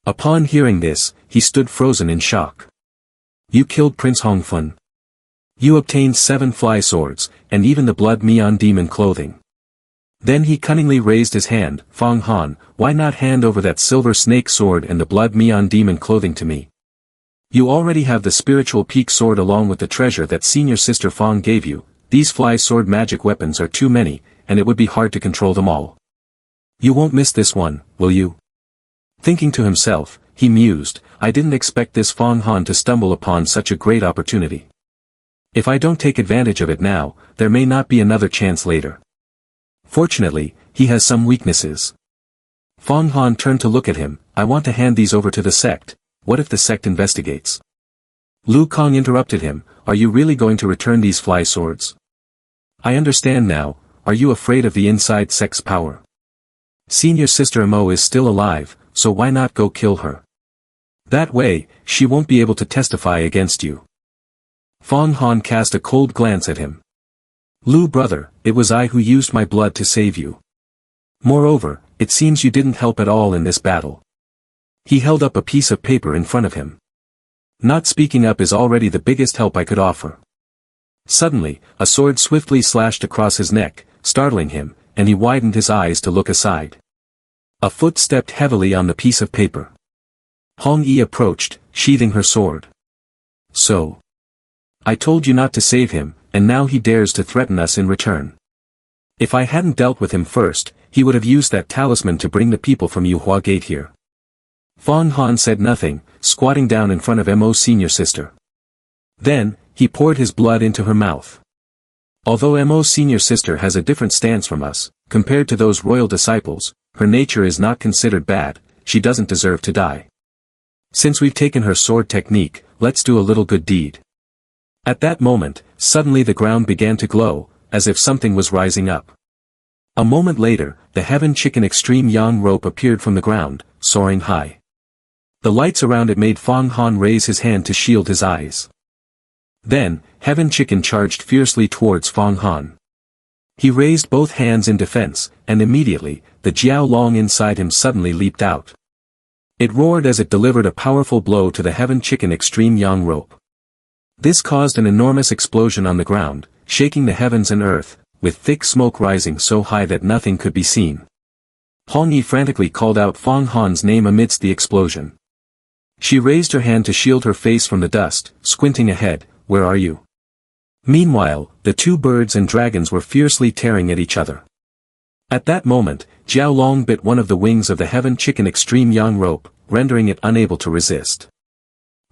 A: Upon hearing this, he stood frozen in shock. You killed Prince Hong Fan. You obtained 7 fly swords, and even the blood Mian demon clothing. Then he cunningly raised his hand, Fong Han, why not hand over that silver snake sword and the blood Mian demon clothing to me? You already have the spiritual peak sword along with the treasure that senior sister Fong gave you, these fly sword magic weapons are too many, and it would be hard to control them all. You won't miss this one, will you? Thinking to himself, he mused, I didn't expect this Fong Han to stumble upon such a great opportunity. If I don't take advantage of it now, there may not be another chance later. Fortunately, he has some weaknesses. Fong Han turned to look at him, I want to hand these over to the sect, what if the sect investigates? Lu Kang interrupted him, are you really going to return these fly swords? I understand now, are you afraid of the inside sect's power? Senior sister Mo is still alive, so why not go kill her? That way, she won't be able to testify against you. Fong Han cast a cold glance at him. Lu brother, it was I who used my blood to save you. Moreover, it seems you didn't help at all in this battle. He held up a piece of paper in front of him. Not speaking up is already the biggest help I could offer. Suddenly, a sword swiftly slashed across his neck, startling him, and he widened his eyes to look aside. A foot stepped heavily on the piece of paper. Hong Yi approached, sheathing her sword. So. I told you not to save him, and now he dares to threaten us in return. If I hadn't dealt with him first, he would have used that talisman to bring the people from Yuhua Gate here. Fong Han said nothing, squatting down in front of Mo's senior sister. Then, he poured his blood into her mouth. Although Mo's senior sister has a different stance from us, compared to those royal disciples, her nature is not considered bad, she doesn't deserve to die. Since we've taken her sword technique, let's do a little good deed. At that moment, suddenly the ground began to glow, as if something was rising up. A moment later, the Heaven Chicken Extreme Yang rope appeared from the ground, soaring high. The lights around it made Fong Han raise his hand to shield his eyes. Then, Heaven Chicken charged fiercely towards Fong Han. He raised both hands in defense, and immediately, the Jiao Long inside him suddenly leaped out. It roared as it delivered a powerful blow to the Heaven Chicken Extreme Yang rope. This caused an enormous explosion on the ground, shaking the heavens and earth, with thick smoke rising so high that nothing could be seen. Hong Yi frantically called out Fong Han's name amidst the explosion. She raised her hand to shield her face from the dust, squinting ahead, "Where are you?" Meanwhile, the two birds and dragons were fiercely tearing at each other. At that moment, Jiao Long bit one of the wings of the Heaven Chicken Extreme Yang rope, rendering it unable to resist.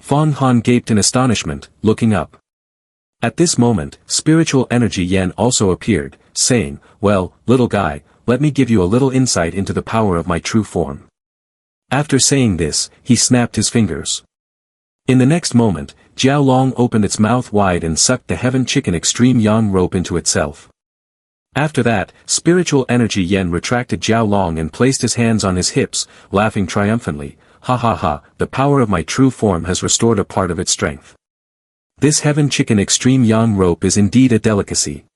A: Fong Han gaped in astonishment, looking up. At this moment, spiritual energy Yen also appeared, saying, "Well, little guy, let me give you a little insight into the power of my true form." After saying this, he snapped his fingers. In the next moment, Jiao Long opened its mouth wide and sucked the Heaven Chicken Extreme Yang rope into itself. After that, spiritual energy Yen retracted Jiao Long and placed his hands on his hips, laughing triumphantly, "Ha ha ha, the power of my true form has restored a part of its strength. This Heaven Chicken Extreme Yang rope is indeed a delicacy."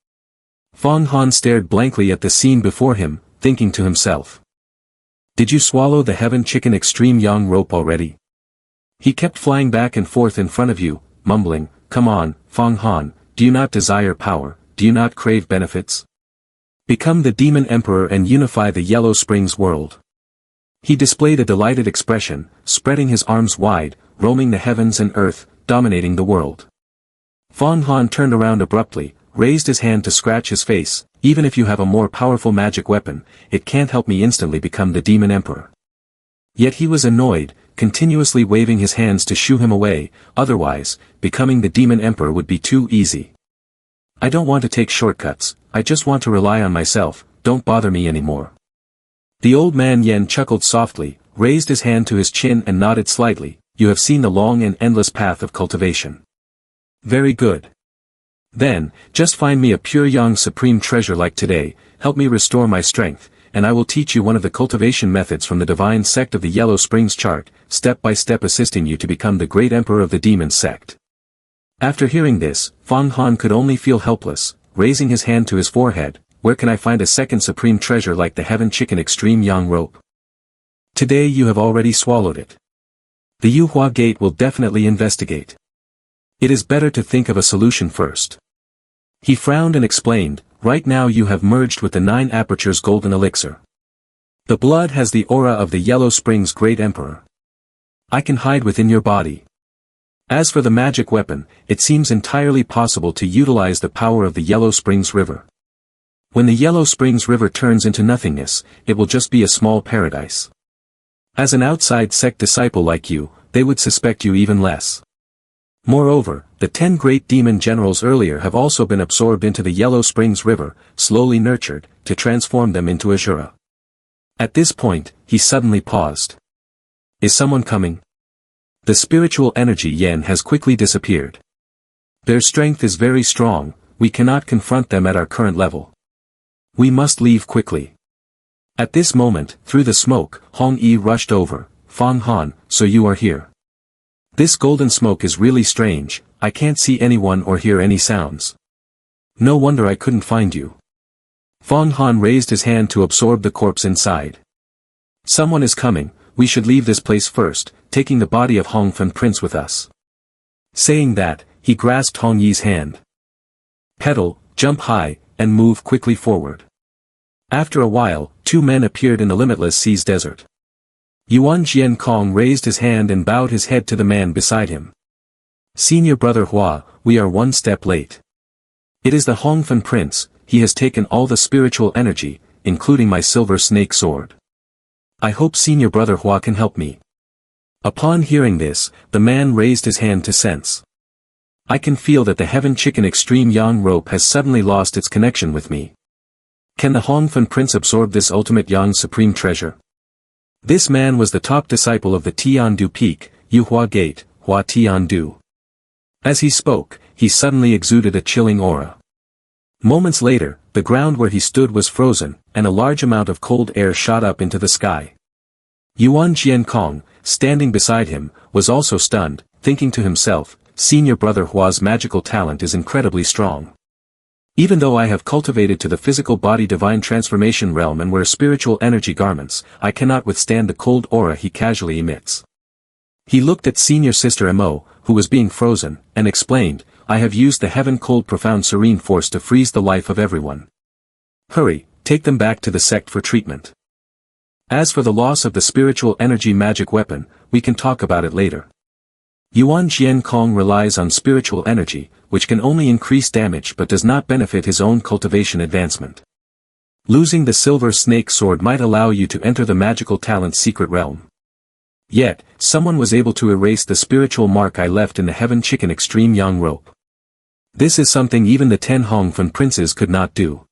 A: Fong Han stared blankly at the scene before him, thinking to himself. "Did you swallow the Heaven Chicken Extreme Yang rope already?" He kept flying back and forth in front of you, mumbling, "Come on, Fong Han, do you not desire power, do you not crave benefits? Become the Demon Emperor and unify the Yellow Springs world." He displayed a delighted expression, spreading his arms wide, roaming the heavens and earth, dominating the world. Fong Han turned around abruptly, raised his hand to scratch his face. "Even if you have a more powerful magic weapon, it can't help me instantly become the Demon Emperor." Yet he was annoyed, continuously waving his hands to shoo him away, otherwise, becoming the Demon Emperor would be too easy. "I don't want to take shortcuts, I just want to rely on myself, don't bother me anymore." The old man Yen chuckled softly, raised his hand to his chin and nodded slightly. "You have seen the long and endless path of cultivation. Very good. Then, just find me a pure young supreme treasure like today, help me restore my strength, and I will teach you one of the cultivation methods from the divine sect of the Yellow Springs chart, step by step assisting you to become the great emperor of the demon sect." After hearing this, Fong Han could only feel helpless, raising his hand to his forehead. "Where can I find a second supreme treasure like the Heaven Chicken Extreme Yang rope?" "Today you have already swallowed it. The Yuhua Gate will definitely investigate. It is better to think of a solution first." He frowned and explained, "Right now you have merged with the 9 Apertures Golden Elixir. The blood has the aura of the Yellow Springs Great Emperor. I can hide within your body. As for the magic weapon, it seems entirely possible to utilize the power of the Yellow Springs River. When the Yellow Springs River turns into nothingness, it will just be a small paradise. As an outside sect disciple like you, they would suspect you even less. Moreover, the 10 great demon generals earlier have also been absorbed into the Yellow Springs River, slowly nurtured, to transform them into Azura." At this point, he suddenly paused. "Is someone coming?" The spiritual energy Yen has quickly disappeared. "Their strength is very strong, we cannot confront them at our current level. We must leave quickly. At this moment, through the smoke, Hong Yi rushed over. Fang Han, so you are here. This golden smoke is really strange, I can't see anyone or hear any sounds. No wonder I couldn't find you. Fang Han raised his hand to absorb the corpse inside. Someone is coming, we should leave this place first, taking the body of Hongfen Prince with us. Saying that, he grasped Hong Yi's hand. Pedal, jump high, and move quickly forward. After a while, two men appeared in the limitless sea's desert. Yuan Jian Kong raised his hand and bowed his head to the man beside him. Senior brother Hua, we are one step late. It is the Hongfen Prince, he has taken all the spiritual energy, including my silver snake sword. I hope senior brother Hua can help me. Upon hearing this, the man raised his hand to sense. I can feel that the Heaven Chicken Extreme Yang rope has suddenly lost its connection with me. Can the Hongfen Prince absorb this ultimate Yang supreme treasure? This man was the top disciple of the Tiandu Peak, Yuhua Gate, Hua Tiandu. As he spoke, he suddenly exuded a chilling aura. Moments later, the ground where he stood was frozen, and a large amount of cold air shot up into the sky. Yuan Jiankong, standing beside him, was also stunned, thinking to himself, senior brother Hua's magical talent is incredibly strong. Even though I have cultivated to the physical body divine transformation realm and wear spiritual energy garments, I cannot withstand the cold aura he casually emits. He looked at senior sister Mo, who was being frozen, and explained, I have used the heaven cold profound serene force to freeze the life of everyone. Hurry, take them back to the sect for treatment. As for the loss of the spiritual energy magic weapon, we can talk about it later. Yuan Jiankong relies on spiritual energy, which can only increase damage but does not benefit his own cultivation advancement. Losing the silver snake sword might allow you to enter the magical talent's secret realm. Yet, someone was able to erase the spiritual mark I left in the Heaven Chicken Extreme Yang rope. This is something even the 10 Hongfen princes could not do.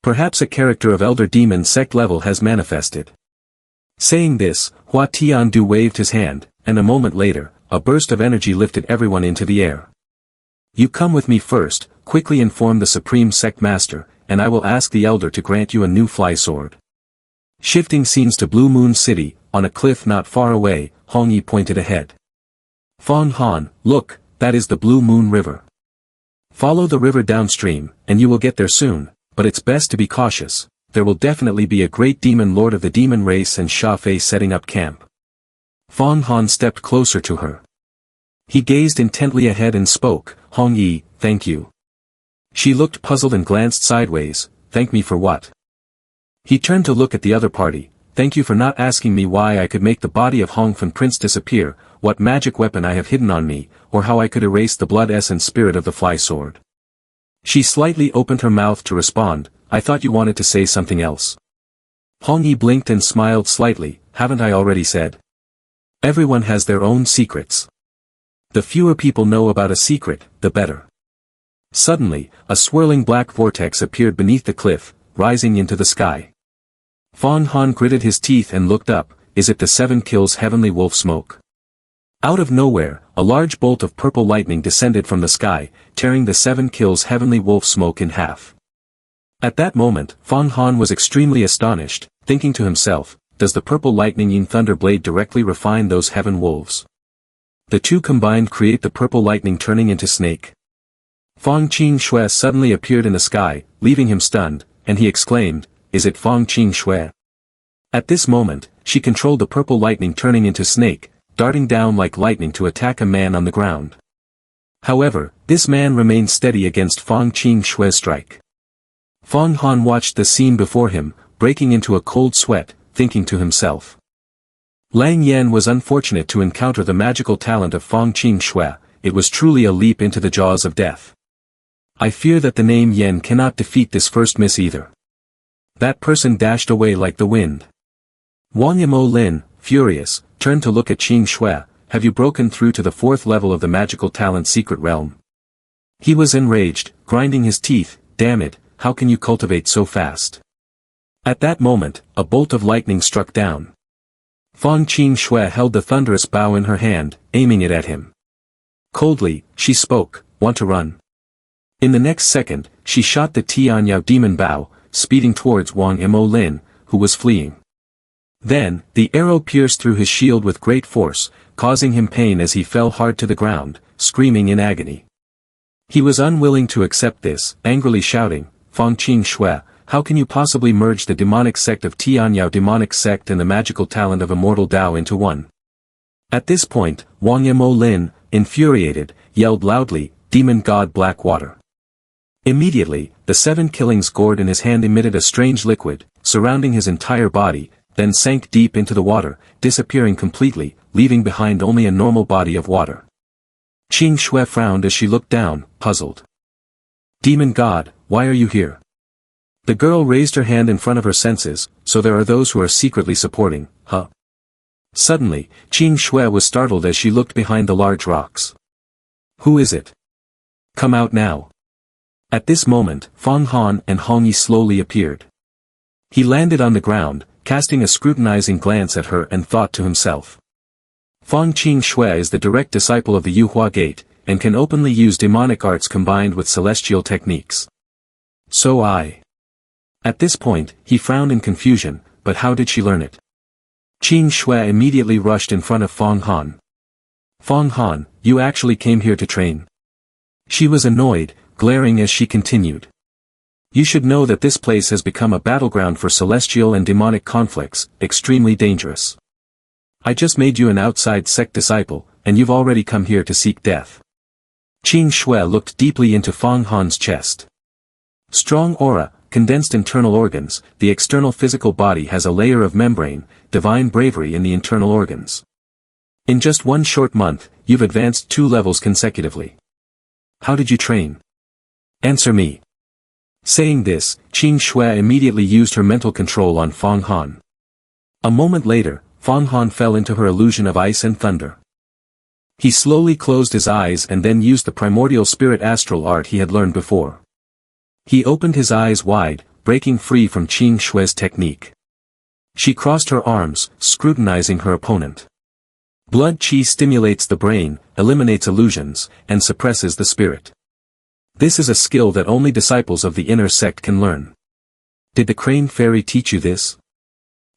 A: Perhaps a character of Elder Demon sect level has manifested. Saying this, Hua Tiandu waved his hand, and a moment later, a burst of energy lifted everyone into the air. You come with me first, quickly inform the Supreme Sect Master, and I will ask the Elder to grant you a new fly sword. Shifting scenes to Blue Moon City, on a cliff not far away, Hong Yi pointed ahead. Fang Han, look, that is the Blue Moon River. Follow the river downstream, and you will get there soon, but it's best to be cautious, there will definitely be a great demon lord of the demon race and Sha Fei setting up camp. Fang Han stepped closer to her. He gazed intently ahead and spoke, Hong Yi, thank you. She looked puzzled and glanced sideways, thank me for what? He turned to look at the other party, thank you for not asking me why I could make the body of Hongfen Prince disappear, what magic weapon I have hidden on me, or how I could erase the blood essence spirit of the fly sword. She slightly opened her mouth to respond, I thought you wanted to say something else. Hong Yi blinked and smiled slightly, haven't I already said? Everyone has their own secrets. The fewer people know about a secret, the better. Suddenly, a swirling black vortex appeared beneath the cliff, rising into the sky. Fang Han gritted his teeth and looked up, is it the 7 kills heavenly wolf smoke? Out of nowhere, a large bolt of purple lightning descended from the sky, tearing the 7 kills heavenly wolf smoke in half. At that moment, Fang Han was extremely astonished, thinking to himself, does the purple lightning yin thunder blade directly refine those heaven wolves? The two combined create the purple lightning turning into snake. Fang Qing Shui suddenly appeared in the sky, leaving him stunned, and he exclaimed, is it Fang Qing Shui? At this moment, she controlled the purple lightning turning into snake, darting down like lightning to attack a man on the ground. However, this man remained steady against Fang Qing Shui's strike. Fang Han watched the scene before him, breaking into a cold sweat, thinking to himself. Lang Yan was unfortunate to encounter the magical talent of Fang Qing Shui, it was truly a leap into the jaws of death. I fear that the name Yan cannot defeat this first miss either. That person dashed away like the wind. Wang Yamo Lin, furious, turned to look at Qing Shui, have you broken through to the 4th level of the magical talent secret realm? He was enraged, grinding his teeth, damn it, how can you cultivate so fast? At that moment, a bolt of lightning struck down. Fang Qing Shui held the thunderous bow in her hand, aiming it at him. Coldly, she spoke, want to run? In the next second, she shot the Tianyao demon bow, speeding towards Wang Mo Lin, who was fleeing. Then, the arrow pierced through his shield with great force, causing him pain as he fell hard to the ground, screaming in agony. He was unwilling to accept this, angrily shouting, "Fang Qing Shui, how can you possibly merge the demonic sect of Tianyao demonic sect and the magical talent of Immortal Dao into one?" At this point, Wang Mo Lin, infuriated, yelled loudly, "Demon God Blackwater." Immediately, the 7 killings gourd in his hand emitted a strange liquid, surrounding his entire body, then sank deep into the water, disappearing completely, leaving behind only a normal body of water. Qing Shui frowned as she looked down, puzzled. "Demon God, why are you here?" The girl raised her hand in front of her senses, so there are those who are secretly supporting, huh? Suddenly, Qing Shui was startled as she looked behind the large rocks. "Who is it? Come out now." At this moment, Fang Han and Hong Yi slowly appeared. He landed on the ground, casting a scrutinizing glance at her and thought to himself. Fang Qing Shui is the direct disciple of the Yuhua Gate, and can openly use demonic arts combined with celestial techniques. So At this point, he frowned in confusion, but how did she learn it? Qing Shui immediately rushed in front of Fang Han. "Fang Han, you actually came here to train?" She was annoyed, glaring as she continued. "You should know that this place has become a battleground for celestial and demonic conflicts, extremely dangerous. I just made you an outside sect disciple, and you've already come here to seek death." Qing Shui looked deeply into Fang Han's chest. Strong aura, condensed internal organs, the external physical body has a layer of membrane, divine bravery in the internal organs. In just one short month, you've advanced 2 levels consecutively. How did you train? Answer me. Saying this, Qing Shui immediately used her mental control on Fang Han. A moment later, Fang Han fell into her illusion of ice and thunder. He slowly closed his eyes and then used the primordial spirit astral art he had learned before. He opened his eyes wide, breaking free from Qing Shui's technique. She crossed her arms, scrutinizing her opponent. Blood qi stimulates the brain, eliminates illusions, and suppresses the spirit. This is a skill that only disciples of the inner sect can learn. Did the crane fairy teach you this?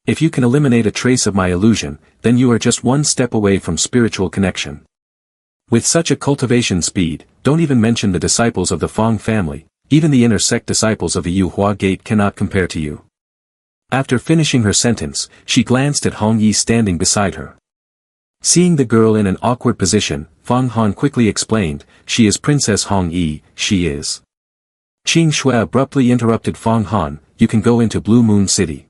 A: If you can eliminate a trace of my illusion, then you are just one step away from spiritual connection. With such a cultivation speed, don't even mention the disciples of the Fang family, even the inner sect disciples of the Yuhua Gate cannot compare to you. After finishing her sentence, she glanced at Hong Yi standing beside her. Seeing the girl in an awkward position, Fang Han quickly explained, "She is Princess Hong Yi, she is." Qing Shui abruptly interrupted Fang Han, "You can go into Blue Moon City.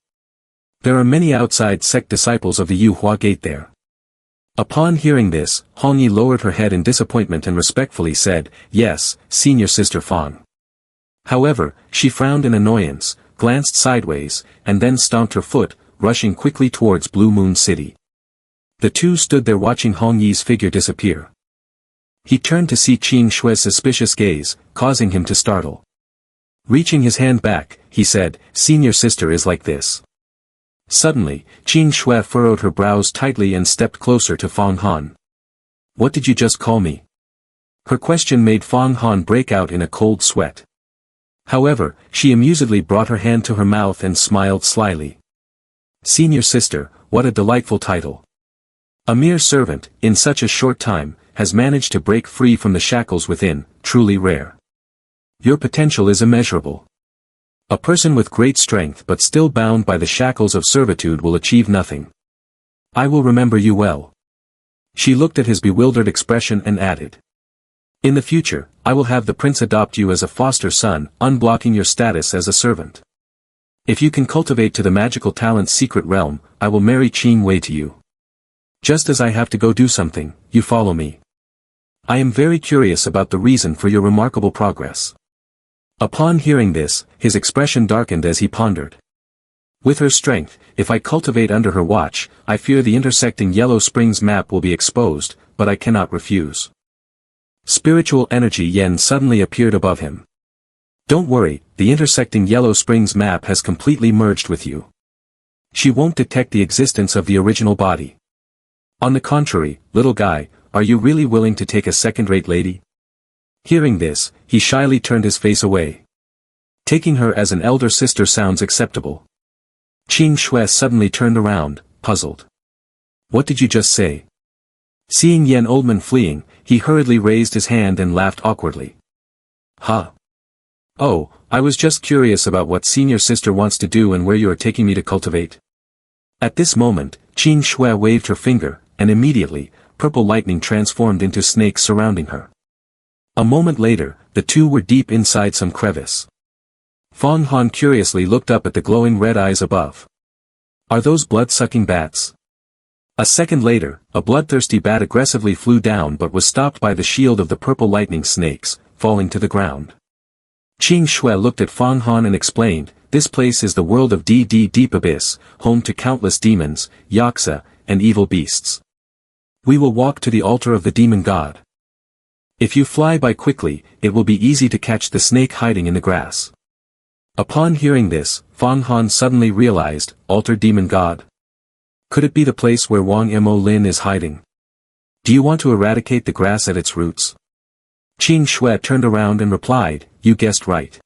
A: There are many outside sect disciples of the Yuhua Gate there." Upon hearing this, Hong Yi lowered her head in disappointment and respectfully said, "Yes, senior sister Fang." However, she frowned in annoyance, glanced sideways, and then stomped her foot, rushing quickly towards Blue Moon City. The two stood there watching Hong Yi's figure disappear. He turned to see Qing Shui's suspicious gaze, causing him to startle. Reaching his hand back, he said, "Senior sister is like this." Suddenly, Qing Shui furrowed her brows tightly and stepped closer to Fang Han. "What did you just call me?" Her question made Fang Han break out in a cold sweat. However, she amusedly brought her hand to her mouth and smiled slyly. "Senior sister, what a delightful title. A mere servant, in such a short time, has managed to break free from the shackles within, truly rare. Your potential is immeasurable. A person with great strength but still bound by the shackles of servitude will achieve nothing. I will remember you well." She looked at his bewildered expression and added, "In the future, I will have the prince adopt you as a foster son, unblocking your status as a servant. If you can cultivate to the magical talent's secret realm, I will marry Qing Wei to you. Just as I have to go do something, you follow me. I am very curious about the reason for your remarkable progress." Upon hearing this, his expression darkened as he pondered. "With her strength, if I cultivate under her watch, I fear the intersecting Yellow Springs map will be exposed, but I cannot refuse." Spiritual energy yen suddenly appeared above him. "Don't worry, the intersecting Yellow Springs map has completely merged with you. She won't detect the existence of the original body. On the contrary, little guy, are you really willing to take a second-rate lady?" Hearing this, he shyly turned his face away. Taking her as an elder sister sounds acceptable. Qing Shui suddenly turned around, puzzled. What did you just say? Seeing Yen Oldman fleeing, he hurriedly raised his hand and laughed awkwardly. Huh? Oh, I was just curious about what senior sister wants to do and where you are taking me to cultivate. At this moment, Qing Shui waved her finger, and immediately, purple lightning transformed into snakes surrounding her. A moment later, the two were deep inside some crevice. Fong Han curiously looked up at the glowing red eyes above. Are those blood-sucking bats? A second later, a bloodthirsty bat aggressively flew down but was stopped by the shield of the purple lightning snakes, falling to the ground. Qing Shui looked at Fong Han and explained, this place is the world of Deep Abyss, home to countless demons, yaksa, and evil beasts. We will walk to the altar of the demon god. If you fly by quickly, it will be easy to catch the snake hiding in the grass. Upon hearing this, Fong Han suddenly realized, altar demon god? Could it be the place where Wang Mo Lin is hiding? Do you want to eradicate the grass at its roots? Qing Shui turned around and replied, you guessed right.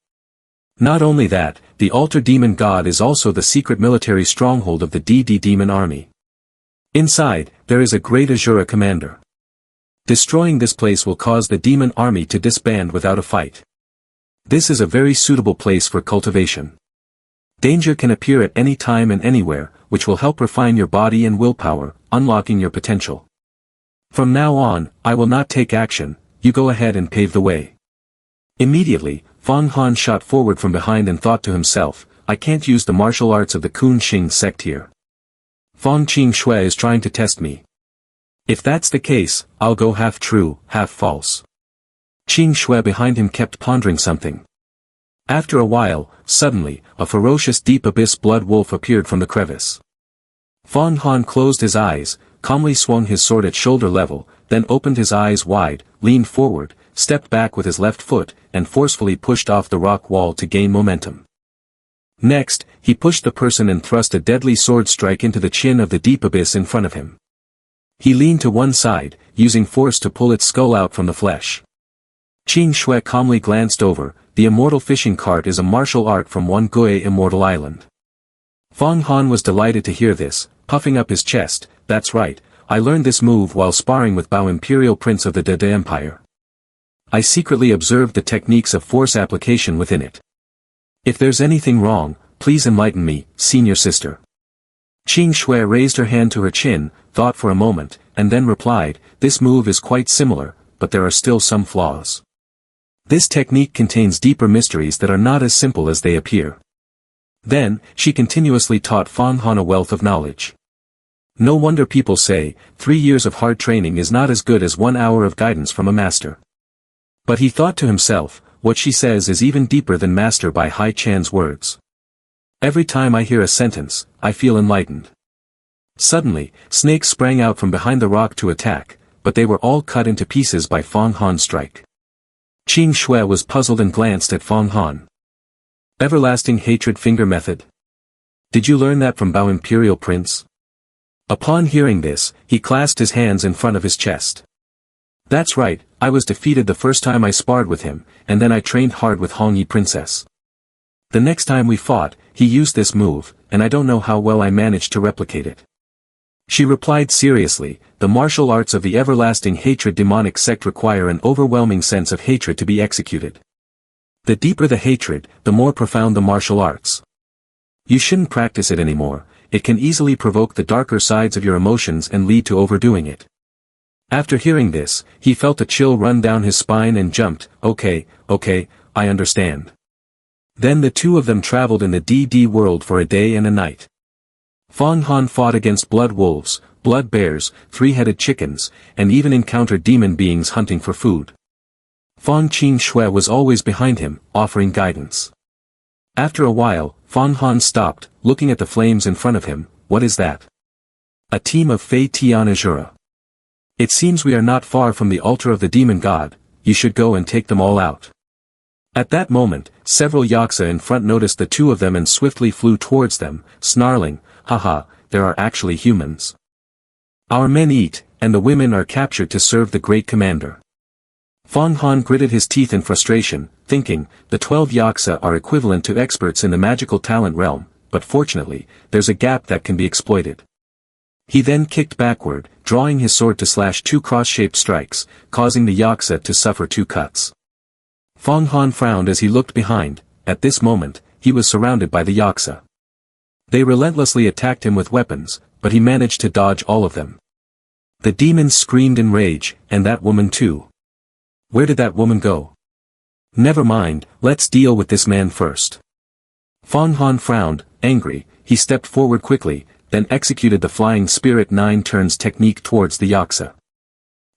A: Not only that, the altar demon god is also the secret military stronghold of the DD demon army. Inside, there is a great Azura commander. Destroying this place will cause the demon army to disband without a fight. This is a very suitable place for cultivation. Danger can appear at any time and anywhere, which will help refine your body and willpower, unlocking your potential. From now on, I will not take action, you go ahead and pave the way. Immediately, Fong Han shot forward from behind and thought to himself, I can't use the martial arts of the Kun Xing sect here. Fong Qing Shui is trying to test me. If that's the case, I'll go half true, half false. Qing Shui behind him kept pondering something. After a while, suddenly, a ferocious deep abyss blood wolf appeared from the crevice. Fong Han closed his eyes, calmly swung his sword at shoulder level, then opened his eyes wide, leaned forward, stepped back with his left foot, and forcefully pushed off the rock wall to gain momentum. Next, he pushed the person and thrust a deadly sword strike into the chin of the deep abyss in front of him. He leaned to one side, using force to pull its skull out from the flesh. Qing Shui calmly glanced over, the immortal fishing cart is a martial art from one Gui immortal island. Fong Han was delighted to hear this, puffing up his chest, that's right, I learned this move while sparring with Bao Imperial Prince of the Dada Empire. I secretly observed the techniques of force application within it. If there's anything wrong, please enlighten me, senior sister. Qing Shui raised her hand to her chin, thought for a moment, and then replied, this move is quite similar, but there are still some flaws. This technique contains deeper mysteries that are not as simple as they appear. Then, she continuously taught Fong Han a wealth of knowledge. No wonder people say, 3 years of hard training is not as good as 1 hour of guidance from a master. But he thought to himself, what she says is even deeper than Master Bai Hai Chan's words. Every time I hear a sentence, I feel enlightened. Suddenly, snakes sprang out from behind the rock to attack, but they were all cut into pieces by Fong Han's strike. Qing Shui was puzzled and glanced at Fong Han. Everlasting hatred finger method? Did you learn that from Bao Imperial Prince? Upon hearing this, he clasped his hands in front of his chest. That's right, I was defeated the first time I sparred with him, and then I trained hard with Hongyi Princess. The next time we fought, he used this move, and I don't know how well I managed to replicate it. She replied seriously, the martial arts of the everlasting hatred demonic sect require an overwhelming sense of hatred to be executed. The deeper the hatred, the more profound the martial arts. You shouldn't practice it anymore, it can easily provoke the darker sides of your emotions and lead to overdoing it. After hearing this, he felt a chill run down his spine and jumped, okay, I understand. Then the two of them traveled in the DD world for a day and a night. Fong Han fought against blood wolves, blood bears, three-headed chickens, and even encountered demon beings hunting for food. Fong Qing Shui was always behind him, offering guidance. After a while, Fong Han stopped, looking at the flames in front of him. What is that? A team of Fei Tian Azura. It seems we are not far from the altar of the demon god, you should go and take them all out. At that moment, several yaksa in front noticed the two of them and swiftly flew towards them, snarling, haha, there are actually humans. Our men eat, and the women are captured to serve the great commander. Fong Han gritted his teeth in frustration, thinking, the 12 Yaksa are equivalent to experts in the magical talent realm, but fortunately, there's a gap that can be exploited. He then kicked backward, drawing his sword to slash 2 cross-shaped strikes, causing the Yaksa to suffer 2 cuts. Fong Han frowned as he looked behind. At this moment, he was surrounded by the Yaksa. They relentlessly attacked him with weapons, but he managed to dodge all of them. The demons screamed in rage, and that woman too. Where did that woman go? Never mind, let's deal with this man first. Fong Han frowned, angry. He stepped forward quickly, then executed the flying spirit 9 turns technique towards the Yaksa.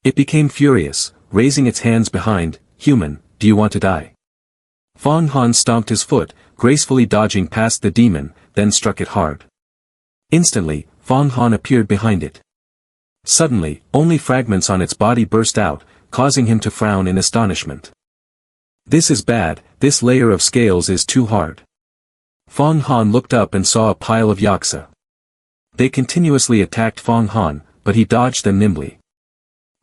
A: It became furious, raising its hands behind. Human, do you want to die? Fong Han stomped his foot, gracefully dodging past the demon, then struck it hard. Instantly, Fong Han appeared behind it. Suddenly, only fragments on its body burst out, causing him to frown in astonishment. This is bad, this layer of scales is too hard. Fong Han looked up and saw a pile of Yaksa. They continuously attacked Fong Han, but he dodged them nimbly.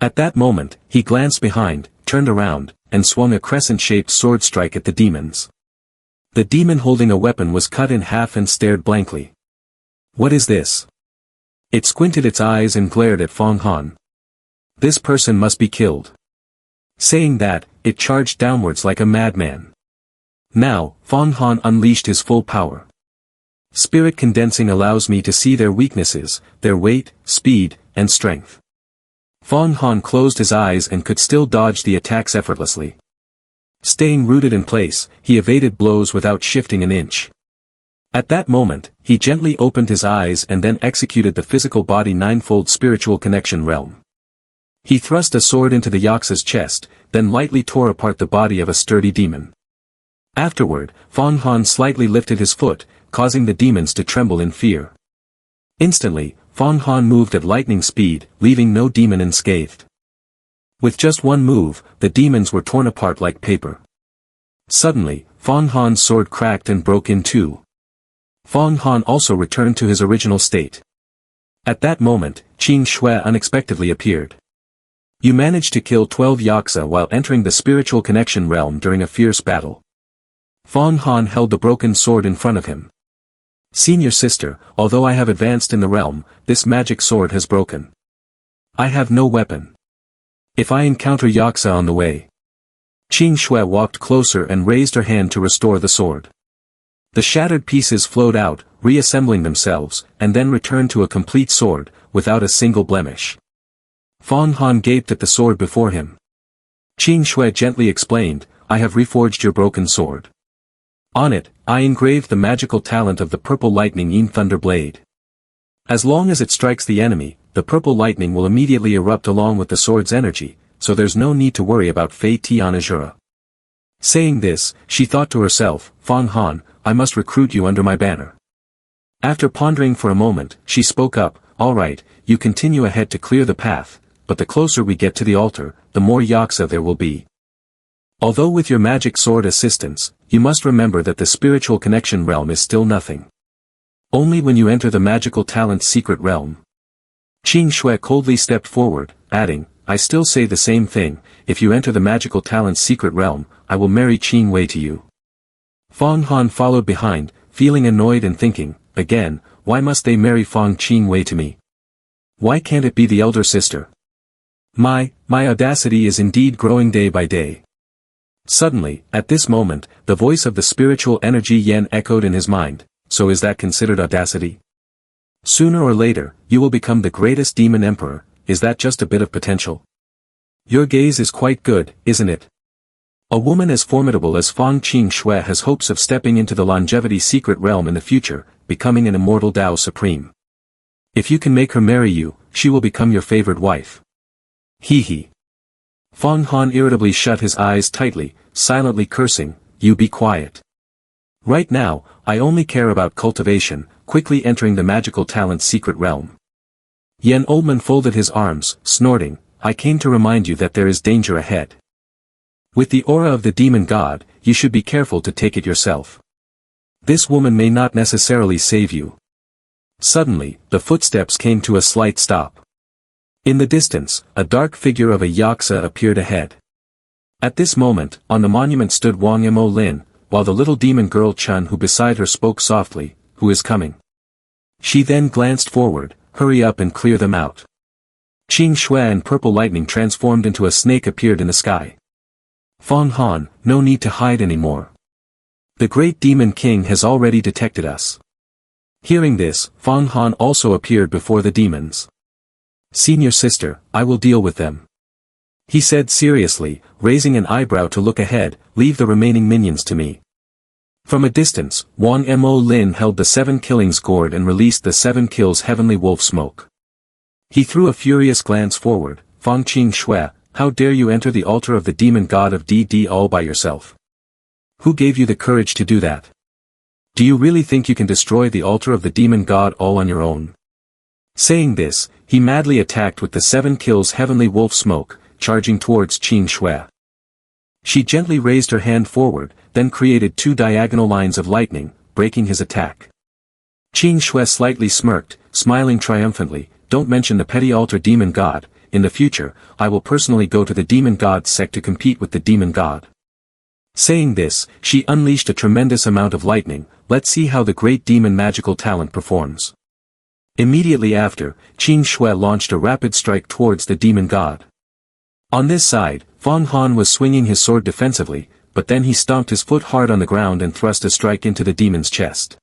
A: At that moment, he glanced behind, turned around, and swung a crescent-shaped sword strike at the demons. The demon holding a weapon was cut in half and stared blankly. What is this? It squinted its eyes and glared at Fong Han. This person must be killed. Saying that, it charged downwards like a madman. Now, Fong Han unleashed his full power. Spirit condensing allows me to see their weaknesses, their weight, speed, and strength. Fong Han closed his eyes and could still dodge the attacks effortlessly. Staying rooted in place, he evaded blows without shifting an inch. At that moment, he gently opened his eyes and then executed the physical body 9-fold spiritual connection realm. He thrust a sword into the Yaksa's chest, then lightly tore apart the body of a sturdy demon. Afterward, Fong Han slightly lifted his foot, causing the demons to tremble in fear. Instantly, Fong Han moved at lightning speed, leaving no demon unscathed. With just one move, the demons were torn apart like paper. Suddenly, Fong Han's sword cracked and broke in 2. Fong Han also returned to his original state. At that moment, Qing Shui unexpectedly appeared. You managed to kill 12 Yaksa while entering the spiritual connection realm during a fierce battle. Fong Han held the broken sword in front of him. Senior sister, although I have advanced in the realm, this magic sword has broken. I have no weapon. If I encounter Yaksa on the way. Qing Shui walked closer and raised her hand to restore the sword. The shattered pieces flowed out, reassembling themselves, and then returned to a complete sword, without a single blemish. Fong Han gaped at the sword before him. Qing Shui gently explained, I have reforged your broken sword. On it, I engraved the magical talent of the purple lightning Yin Thunder Blade. As long as it strikes the enemy, the purple lightning will immediately erupt along with the sword's energy, so there's no need to worry about Fei Tianajura. Saying this, she thought to herself, Fong Han, I must recruit you under my banner. After pondering for a moment, she spoke up, all right, you continue ahead to clear the path, but the closer we get to the altar, the more Yaksa there will be. Although with your magic sword assistance, you must remember that the spiritual connection realm is still nothing. Only when you enter the magical talent's secret realm. Qing Shui coldly stepped forward, adding, I still say the same thing, if you enter the magical talent's secret realm, I will marry Qing Wei to you. Fong Han followed behind, feeling annoyed and thinking, again, why must they marry Fong Qing Wei to me? Why can't it be the elder sister? My audacity is indeed growing day by day. Suddenly, at this moment, the voice of the spiritual energy Yen echoed in his mind, so is that considered audacity? Sooner or later, you will become the greatest demon emperor, is that just a bit of potential? Your gaze is quite good, isn't it? A woman as formidable as Fong Qing Shui has hopes of stepping into the longevity secret realm in the future, becoming an immortal Dao Supreme. If you can make her marry you, she will become your favored wife. Hee hee. Fong Han irritably shut his eyes tightly, silently cursing, you be quiet. Right now, I only care about cultivation, quickly entering the magical talent's secret realm. Yen Oldman folded his arms, snorting, I came to remind you that there is danger ahead. With the aura of the demon god, you should be careful to take it yourself. This woman may not necessarily save you. Suddenly, the footsteps came to a slight stop. In the distance, a dark figure of a Yaksa appeared ahead. At this moment, on the monument stood Wang Mo Lin, while the little demon girl Chun who beside her spoke softly, "Who is coming?" She then glanced forward, "Hurry up and clear them out." Qing Shui and purple lightning transformed into a snake appeared in the sky. "Fang Han, no need to hide anymore. The great demon king has already detected us." Hearing this, Fang Han also appeared before the demons. "Senior sister, I will deal with them," he said seriously, raising an eyebrow to look ahead. "Leave the remaining minions to me." From a distance, Wang Mo Lin held the 7 killings gourd and released the 7 kills heavenly wolf smoke. He threw a furious glance forward. "Fang Qing Shui, how dare you enter the altar of the demon god of DD all by yourself? Who gave you the courage to do that? Do you really think you can destroy the altar of the demon god all on your own?" Saying this, he madly attacked with the 7 kills heavenly wolf smoke, charging towards Qing Shui. She gently raised her hand forward, then created 2 diagonal lines of lightning, breaking his attack. Qing Shui slightly smirked, smiling triumphantly. "Don't mention the petty altar demon god. In the future, I will personally go to the demon god's sect to compete with the demon god." Saying this, she unleashed a tremendous amount of lightning. "Let's see how the great demon magical talent performs." Immediately after, Qing Shui launched a rapid strike towards the demon god. On this side, Fang Han was swinging his sword defensively, but then he stomped his foot hard on the ground and thrust a strike into the demon's chest.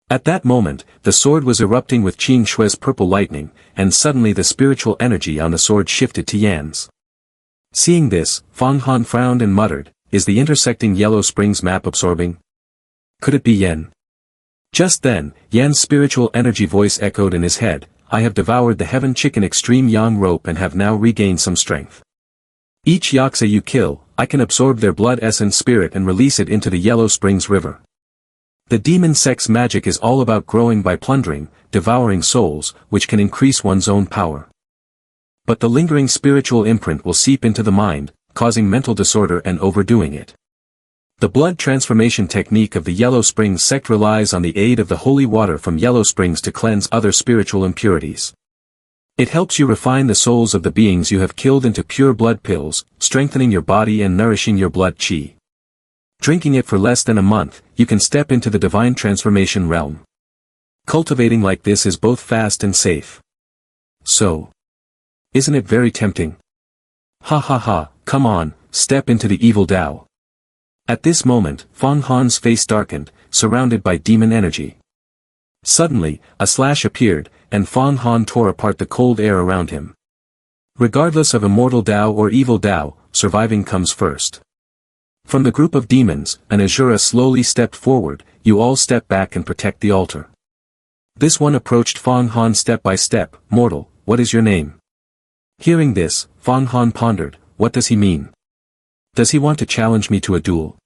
A: At that moment, the sword was erupting with Qing Shui's purple lightning, and suddenly the spiritual energy on the sword shifted to Yan's. Seeing this, Fang Han frowned and muttered, "Is the intersecting Yellow Springs map absorbing? Could it be Yan?" Just then, Yan's spiritual energy voice echoed in his head, "I have devoured the Heaven Chicken Extreme Yang rope and have now regained some strength. Each Yaksa you kill, I can absorb their blood essence spirit and release it into the Yellow Springs River." The demon sect's magic is all about growing by plundering, devouring souls, which can increase one's own power. But the lingering spiritual imprint will seep into the mind, causing mental disorder and overdoing it. The blood transformation technique of the Yellow Springs sect relies on the aid of the holy water from Yellow Springs to cleanse other spiritual impurities. It helps you refine the souls of the beings you have killed into pure blood pills, strengthening your body and nourishing your blood chi. Drinking it for less than a month, you can step into the divine transformation realm. Cultivating like this is both fast and safe. So, isn't it very tempting? Ha ha ha, come on, step into the evil Tao. At this moment, Fang Han's face darkened, surrounded by demon energy. Suddenly, a slash appeared, and Fang Han tore apart the cold air around him. Regardless of immortal Tao or evil Tao, surviving comes first. From the group of demons, an Asura slowly stepped forward. "You all step back and protect the altar." This one approached Fang Han step by step. "Mortal, what is your name?" Hearing this, Fang Han pondered, what does he mean? Does he want to challenge me to a duel?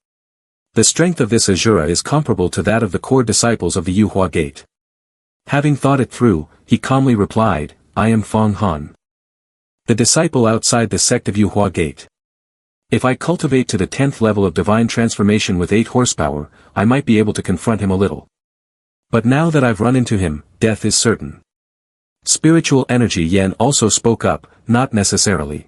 A: The strength of this Asura is comparable to that of the core disciples of the Yuhua Gate. Having thought it through, he calmly replied, "I am Fang Han, the disciple outside the sect of Yuhua Gate. If I cultivate to the 10th level of divine transformation with 8 horsepower, I might be able to confront him a little. But now that I've run into him, death is certain." Spiritual energy Yan also spoke up, "Not necessarily.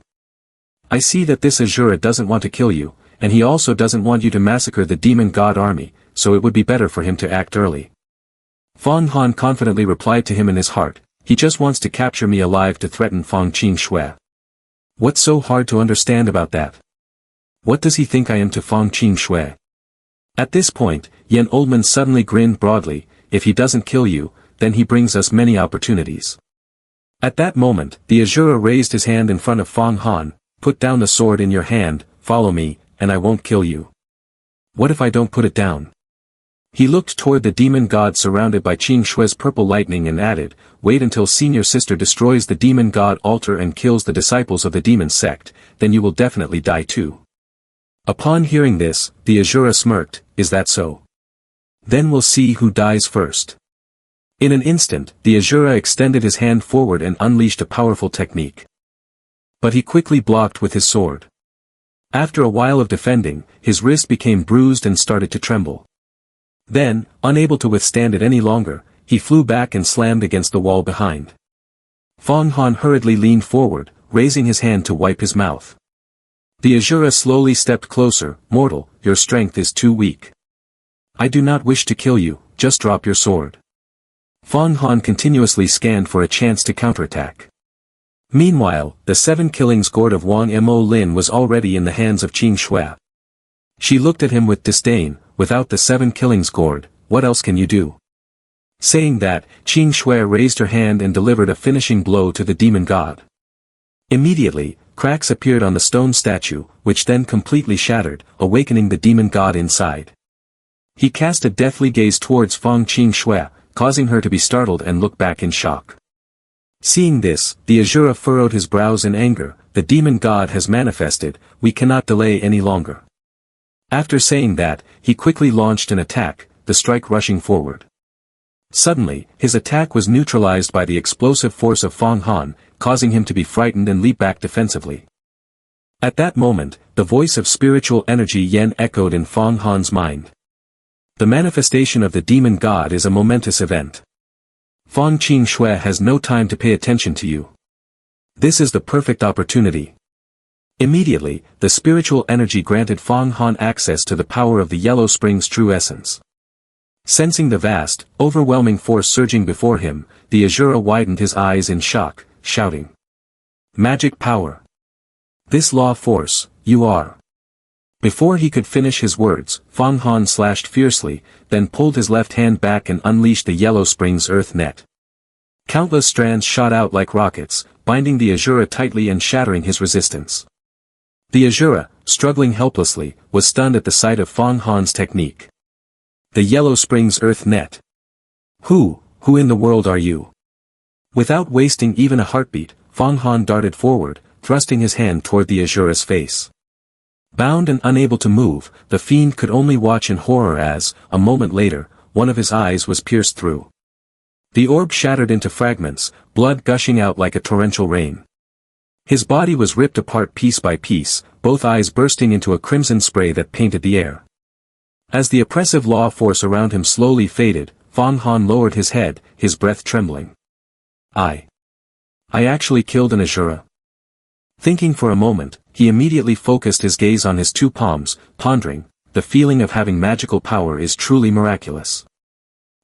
A: I see that this Asura doesn't want to kill you, and he also doesn't want you to massacre the demon god army, so it would be better for him to act early." Fang Han confidently replied to him in his heart, "He just wants to capture me alive to threaten Fang Qing Shui. What's so hard to understand about that? What does he think I am to Fang Qing Shui?" At this point, Yan Oldman suddenly grinned broadly, "If he doesn't kill you, then he brings us many opportunities." At that moment, the Asura raised his hand in front of Fang Han, "Put down the sword in your hand, follow me, and I won't kill you." "What if I don't put it down?" He looked toward the demon god surrounded by Qing Shui's purple lightning and added, "Wait until senior sister destroys the demon god altar and kills the disciples of the demon sect, then you will definitely die too." Upon hearing this, the Asura smirked, "Is that so? Then we'll see who dies first." In an instant, the Asura extended his hand forward and unleashed a powerful technique. But he quickly blocked with his sword. After a while of defending, his wrist became bruised and started to tremble. Then, unable to withstand it any longer, he flew back and slammed against the wall behind. Fang Han hurriedly leaned forward, raising his hand to wipe his mouth. The Azura slowly stepped closer. Mortal, your strength is too weak. I do not wish to kill you, just drop your sword. Fong Han continuously scanned for a chance to counterattack. Meanwhile, the 7 killings gourd of Wang Mo Lin was already in the hands of Qing Shui. She looked at him with disdain. Without the 7 killings gourd, what else can you do? Saying that, Qing Shui raised her hand and delivered a finishing blow to the demon god. Immediately, cracks appeared on the stone statue, which then completely shattered, awakening the demon god inside. He cast a deathly gaze towards Fang Qing Shui, causing her to be startled and look back in shock. Seeing this, the Azura furrowed his brows in anger. The demon god has manifested, we cannot delay any longer. After saying that, he quickly launched an attack, the strike rushing forward. Suddenly, his attack was neutralized by the explosive force of Fong Han, causing him to be frightened and leap back defensively. At that moment, the voice of spiritual energy Yen echoed in Fong Han's mind. The manifestation of the demon god is a momentous event. Fang Qing Shui has no time to pay attention to you. This is the perfect opportunity. Immediately, the spiritual energy granted Fong Han access to the power of the Yellow Spring's true essence. Sensing the vast, overwhelming force surging before him, the Azura widened his eyes in shock, shouting. Magic power. This law force, you are. Before he could finish his words, Fong Han slashed fiercely, then pulled his left hand back and unleashed the Yellow Spring's earth net. Countless strands shot out like rockets, binding the Azura tightly and shattering his resistance. The Azura, struggling helplessly, was stunned at the sight of Fong Han's technique. The Yellow Spring's earth net. Who in the world are you? Without wasting even a heartbeat, Fong Han darted forward, thrusting his hand toward the Azura's face. Bound and unable to move, the fiend could only watch in horror as, a moment later, one of his eyes was pierced through. The orb shattered into fragments, blood gushing out like a torrential rain. His body was ripped apart piece by piece, both eyes bursting into a crimson spray that painted the air. As the oppressive law force around him slowly faded, Fong Han lowered his head, his breath trembling. I actually killed an Azura. Thinking for a moment, he immediately focused his gaze on his 2 palms, pondering, the feeling of having magical power is truly miraculous.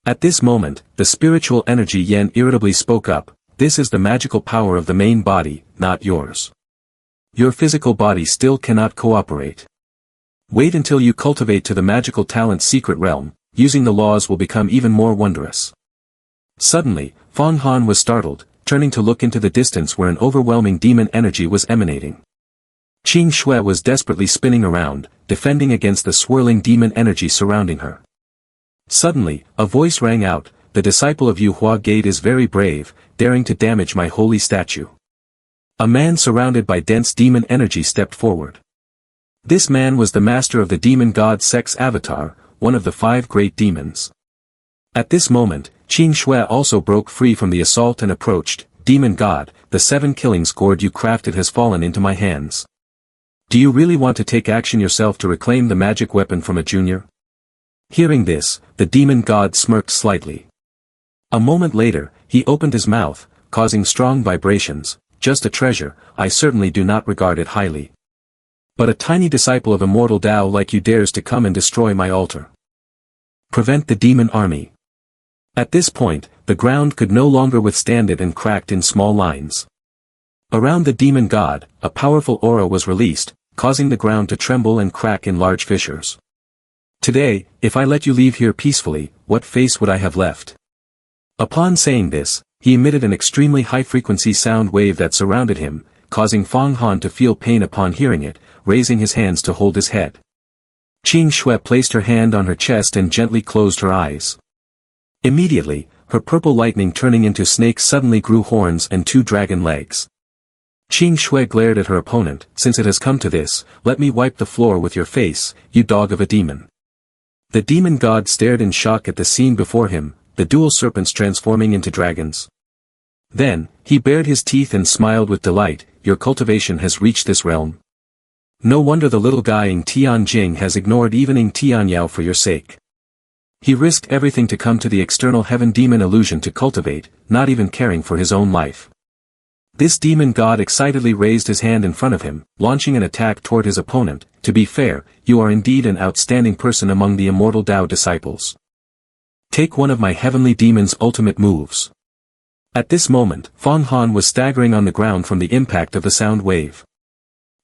A: At this moment, the spiritual energy Yen irritably spoke up, this is the magical power of the main body, not yours. Your physical body still cannot cooperate. Wait until you cultivate to the magical talent's secret realm, using the laws will become even more wondrous. Suddenly, Fong Han was startled, turning to look into the distance where an overwhelming demon energy was emanating. Qing Shui was desperately spinning around, defending against the swirling demon energy surrounding her. Suddenly, a voice rang out, the disciple of Yu Hua Gate is very brave, daring to damage my holy statue. A man surrounded by dense demon energy stepped forward. This man was the master of the demon god Sex Avatar, one of the 5 great demons. At this moment, Qing Shui also broke free from the assault and approached, Demon God, the 7 killings gourd you crafted has fallen into my hands. Do you really want to take action yourself to reclaim the magic weapon from a junior? Hearing this, the demon god smirked slightly. A moment later, he opened his mouth, causing strong vibrations, just a treasure, I certainly do not regard it highly. But a tiny disciple of immortal Tao like you dares to come and destroy my altar. Prevent the demon army. At this point, the ground could no longer withstand it and cracked in small lines. Around the demon god, a powerful aura was released, causing the ground to tremble and crack in large fissures. Today, if I let you leave here peacefully, what face would I have left? Upon saying this, he emitted an extremely high-frequency sound wave that surrounded him, causing Fong Han to feel pain upon hearing it, raising his hands to hold his head. Qing Shui placed her hand on her chest and gently closed her eyes. Immediately, her purple lightning turning into snakes suddenly grew horns and 2 dragon legs. Qing Shui glared at her opponent, since it has come to this, let me wipe the floor with your face, you dog of a demon. The demon god stared in shock at the scene before him, the dual serpents transforming into dragons. Then, he bared his teeth and smiled with delight, your cultivation has reached this realm. No wonder the little guy Ing Tianjing has ignored even Ing Tianyao for your sake. He risked everything to come to the external heaven demon illusion to cultivate, not even caring for his own life. This demon god excitedly raised his hand in front of him, launching an attack toward his opponent. To be fair, you are indeed an outstanding person among the immortal Tao disciples. Take one of my heavenly demon's ultimate moves. At this moment, Fang Han was staggering on the ground from the impact of the sound wave.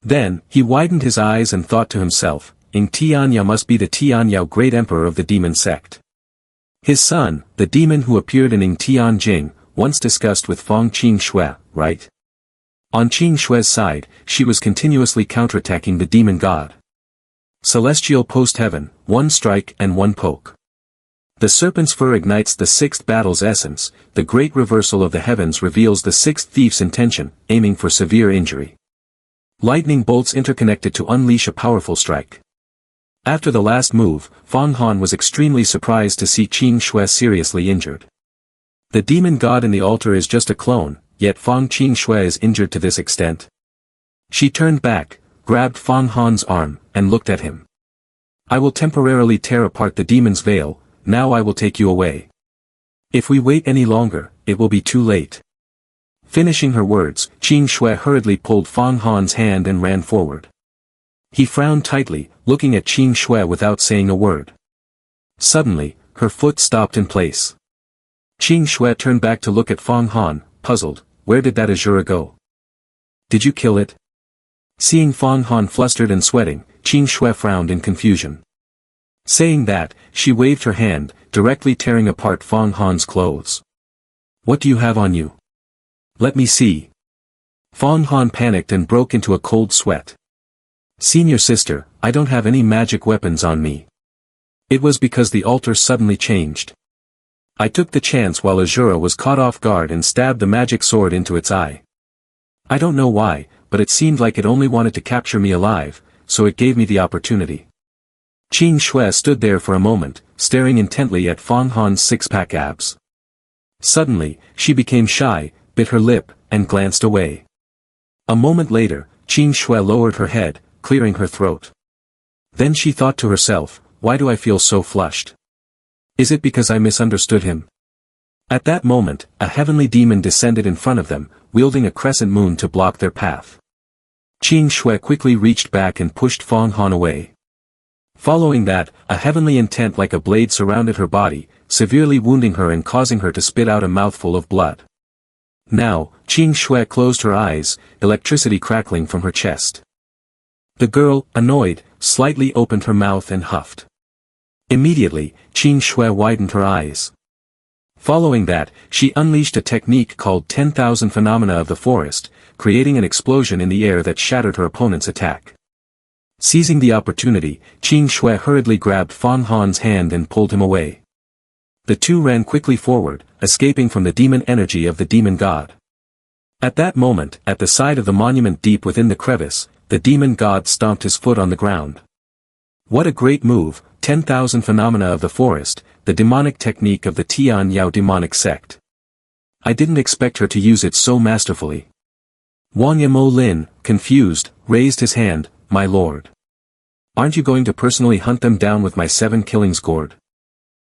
A: Then, he widened his eyes and thought to himself, Ing Tianyao must be the Tianyao great emperor of the demon sect. His son, the demon who appeared in Ing Tianjing, once discussed with Fang Qing right? On Qing Shue's side, she was continuously counterattacking the demon god. Celestial post-heaven, one strike and one poke. The serpent's fur ignites the sixth battle's essence, the great reversal of the heavens reveals the sixth thief's intention, aiming for severe injury. Lightning bolts interconnected to unleash a powerful strike. After the last move, Fang Han was extremely surprised to see Qing Shui seriously injured. The demon god in the altar is just a clone, yet Fang Qing Shui is injured to this extent. She turned back, grabbed Fang Han's arm, and looked at him. I will temporarily tear apart the demon's veil, now I will take you away. If we wait any longer, it will be too late. Finishing her words, Qing Shui hurriedly pulled Fang Han's hand and ran forward. He frowned tightly, looking at Qing Shui without saying a word. Suddenly, her foot stopped in place. Qing Shui turned back to look at Fang Han, puzzled. Where did that Azura go? Did you kill it? Seeing Fang Han flustered and sweating, Qing Shui frowned in confusion. Saying that, she waved her hand, directly tearing apart Fang Han's clothes. What do you have on you? Let me see. Fang Han panicked and broke into a cold sweat. Senior sister, I don't have any magic weapons on me. It was because the altar suddenly changed. I took the chance while Azura was caught off guard and stabbed the magic sword into its eye. I don't know why, but it seemed like it only wanted to capture me alive, so it gave me the opportunity. Qing Shui stood there for a moment, staring intently at Fang Han's six-pack abs. Suddenly, she became shy, bit her lip, and glanced away. A moment later, Qing Shui lowered her head, clearing her throat. Then she thought to herself, why do I feel so flushed? Is it because I misunderstood him? At that moment, a heavenly demon descended in front of them, wielding a crescent moon to block their path. Qing Shui quickly reached back and pushed Fang Han away. Following that, a heavenly intent like a blade surrounded her body, severely wounding her and causing her to spit out a mouthful of blood. Now, Qing Shui closed her eyes, electricity crackling from her chest. The girl, annoyed, slightly opened her mouth and huffed. Immediately, Qing Shui widened her eyes. Following that, she unleashed a technique called 10,000 Phenomena of the Forest, creating an explosion in the air that shattered her opponent's attack. Seizing the opportunity, Qing Shui hurriedly grabbed Fang Han's hand and pulled him away. The two ran quickly forward, escaping from the demon energy of the demon god. At that moment, at the side of the monument deep within the crevice, the demon god stomped his foot on the ground. What a great move, 10,000 Phenomena of the Forest, the demonic technique of the Tianyao demonic sect. I didn't expect her to use it so masterfully. Wang Yamo Lin, confused, raised his hand, my lord. Aren't you going to personally hunt them down with my 7 killings gourd?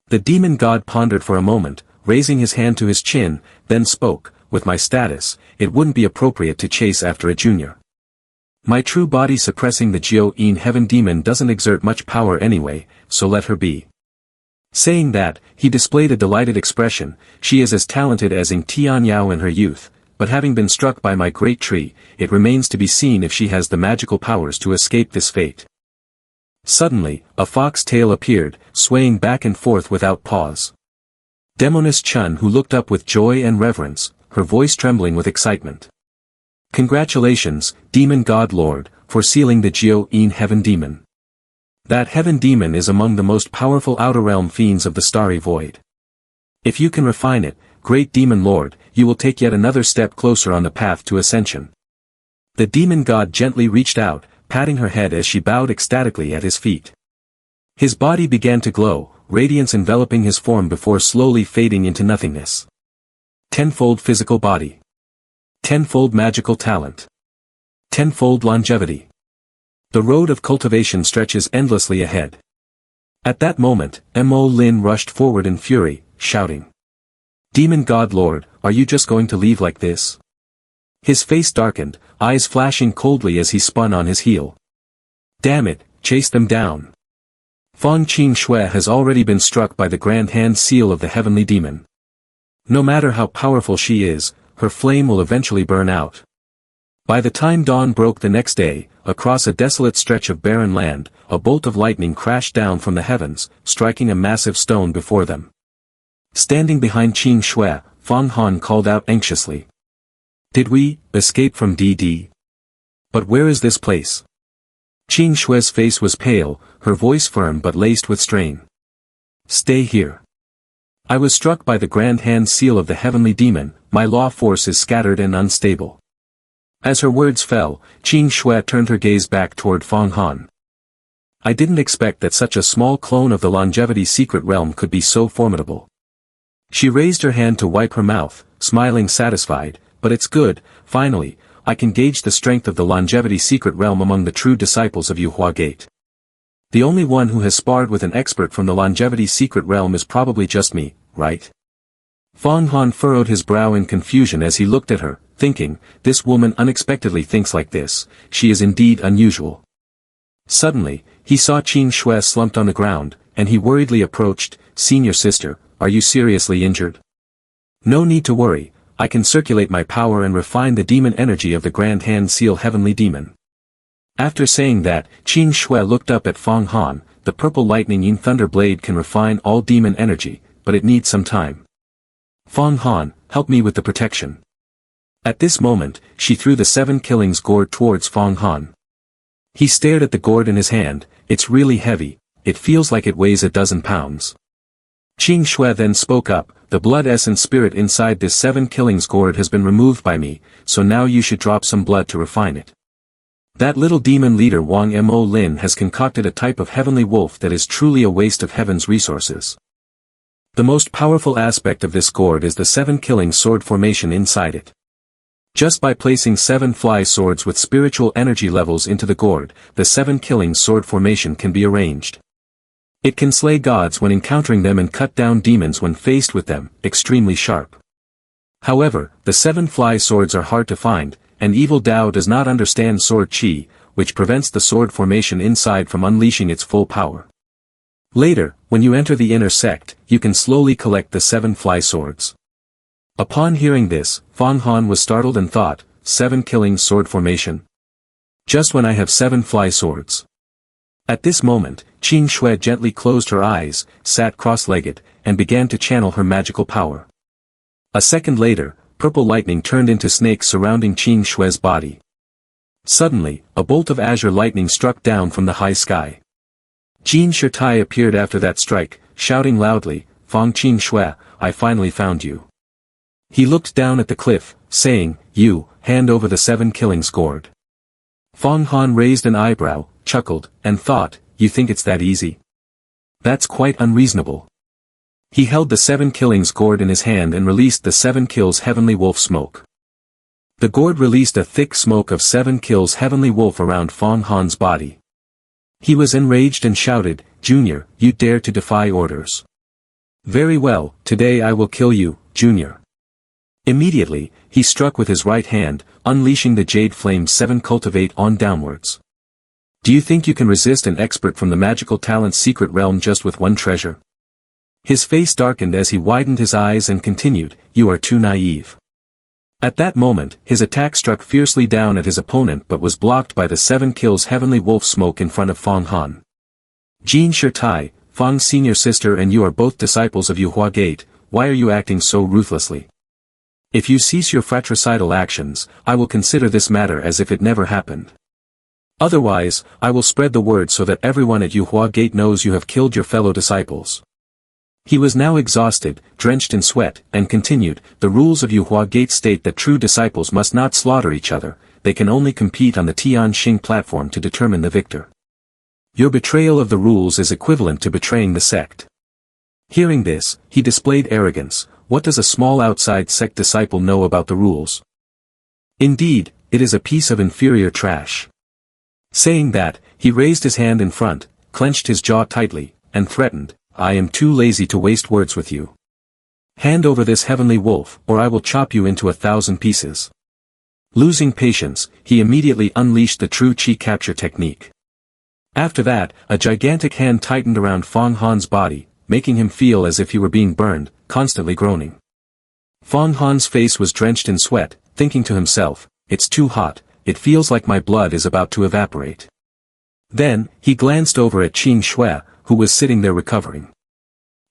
A: The demon god pondered for a moment, raising his hand to his chin, then spoke, with my status, it wouldn't be appropriate to chase after a junior. My true body suppressing the Jiao-In heaven demon doesn't exert much power anyway, so let her be. Saying that, he displayed a delighted expression. She is as talented as Ing Tianyao in her youth, but having been struck by my great tree, it remains to be seen if she has the magical powers to escape this fate. Suddenly, a fox tail appeared, swaying back and forth without pause. Demoness Chun who looked up with joy and reverence, her voice trembling with excitement. Congratulations, Demon God Lord, for sealing the Jiao-In heaven demon. That heaven demon is among the most powerful outer realm fiends of the starry void. If you can refine it, great demon lord, you will take yet another step closer on the path to ascension. The demon god gently reached out, patting her head as she bowed ecstatically at his feet. His body began to glow, radiance enveloping his form before slowly fading into nothingness. Tenfold physical body. Tenfold magical talent. Tenfold longevity. The road of cultivation stretches endlessly ahead. At that moment, Mo Lin rushed forward in fury, shouting. Demon God Lord, are you just going to leave like this? His face darkened, eyes flashing coldly as he spun on his heel. Damn it, chase them down. Fang Qing Shui has already been struck by the grand hand seal of the heavenly demon. No matter how powerful she is, her flame will eventually burn out. By the time dawn broke the next day, across a desolate stretch of barren land, a bolt of lightning crashed down from the heavens, striking a massive stone before them. Standing behind Qing Shui, Fang Han called out anxiously. Did we escape from DD? But where is this place? Qing Shui's face was pale, her voice firm but laced with strain. Stay here. I was struck by the grand hand seal of the heavenly demon, my law force is scattered and unstable. As her words fell, Qing Shui turned her gaze back toward Fang Han. I didn't expect that such a small clone of the longevity secret realm could be so formidable. She raised her hand to wipe her mouth, smiling satisfied, but it's good, finally, I can gauge the strength of the longevity secret realm among the true disciples of Yuhua Gate. The only one who has sparred with an expert from the longevity secret realm is probably just me, right? Fang Han furrowed his brow in confusion as he looked at her, thinking, this woman unexpectedly thinks like this, she is indeed unusual. Suddenly, he saw Qing Shui slumped on the ground, and he worriedly approached, Senior sister, are you seriously injured? No need to worry, I can circulate my power and refine the demon energy of the Grand Hand Seal Heavenly Demon. After saying that, Qing Shui looked up at Fang Han, the purple lightning yin thunder blade can refine all demon energy, but it needs some time. Fang Han, help me with the protection. At this moment, she threw the 7 killings gourd towards Fang Han. He stared at the gourd in his hand, it's really heavy, it feels like it weighs 12 pounds. Qing Shui then spoke up, the blood essence spirit inside this 7 killings gourd has been removed by me, so now you should drop some blood to refine it. That little demon leader Wang Mo Lin has concocted a type of heavenly wolf that is truly a waste of heaven's resources. The most powerful aspect of this gourd is the 7 killing sword formation inside it. Just by placing 7 fly swords with spiritual energy levels into the gourd, the 7 killing sword formation can be arranged. It can slay gods when encountering them and cut down demons when faced with them, extremely sharp. However, the 7 fly swords are hard to find, and evil Dao does not understand sword chi, which prevents the sword formation inside from unleashing its full power. Later, when you enter the inner sect, you can slowly collect the 7 fly swords. Upon hearing this, Fang Han was startled and thought, 7 killing sword formation? Just when I have 7 fly swords. At this moment, Qing Shui gently closed her eyes, sat cross-legged, and began to channel her magical power. A second later, purple lightning turned into snakes surrounding Qing Shui's body. Suddenly, a bolt of azure lightning struck down from the high sky. Jin Shirtai appeared after that strike, shouting loudly, Fang Qing Shui, I finally found you. He looked down at the cliff, saying, you, hand over the 7 killings gourd. Fang Han raised an eyebrow, chuckled, and thought, you think it's that easy? That's quite unreasonable. He held the 7 killings gourd in his hand and released the 7 kills heavenly wolf smoke. The gourd released a thick smoke of 7 kills heavenly wolf around Fang Han's body. He was enraged and shouted, Junior, you dare to defy orders. Very well, today I will kill you, Junior. Immediately, he struck with his right hand, unleashing the jade flame 7 cultivate on downwards. Do you think you can resist an expert from the magical talent's secret realm just with one treasure? His face darkened as he widened his eyes and continued, you are too naive. At that moment, his attack struck fiercely down at his opponent but was blocked by the 7 kills heavenly wolf smoke in front of Fang Han. Jin Shirtai, Fang's senior sister and you are both disciples of Yuhua Gate, why are you acting so ruthlessly? If you cease your fratricidal actions, I will consider this matter as if it never happened. Otherwise, I will spread the word so that everyone at Yuhua Gate knows you have killed your fellow disciples. He was now exhausted, drenched in sweat, and continued, the rules of Yuhua Gate state that true disciples must not slaughter each other, they can only compete on the Tianxing platform to determine the victor. Your betrayal of the rules is equivalent to betraying the sect. Hearing this, he displayed arrogance. What does a small outside sect disciple know about the rules? Indeed, it is a piece of inferior trash. Saying that, he raised his hand in front, clenched his jaw tightly, and threatened, I am too lazy to waste words with you. Hand over this heavenly wolf, or I will chop you into 1,000 pieces. Losing patience, he immediately unleashed the true chi capture technique. After that, a gigantic hand tightened around Fong Han's body, making him feel as if he were being burned, constantly groaning. Fong Han's face was drenched in sweat, thinking to himself, "It's too hot, it feels like my blood is about to evaporate." Then, he glanced over at Qing Shui, who was sitting there recovering.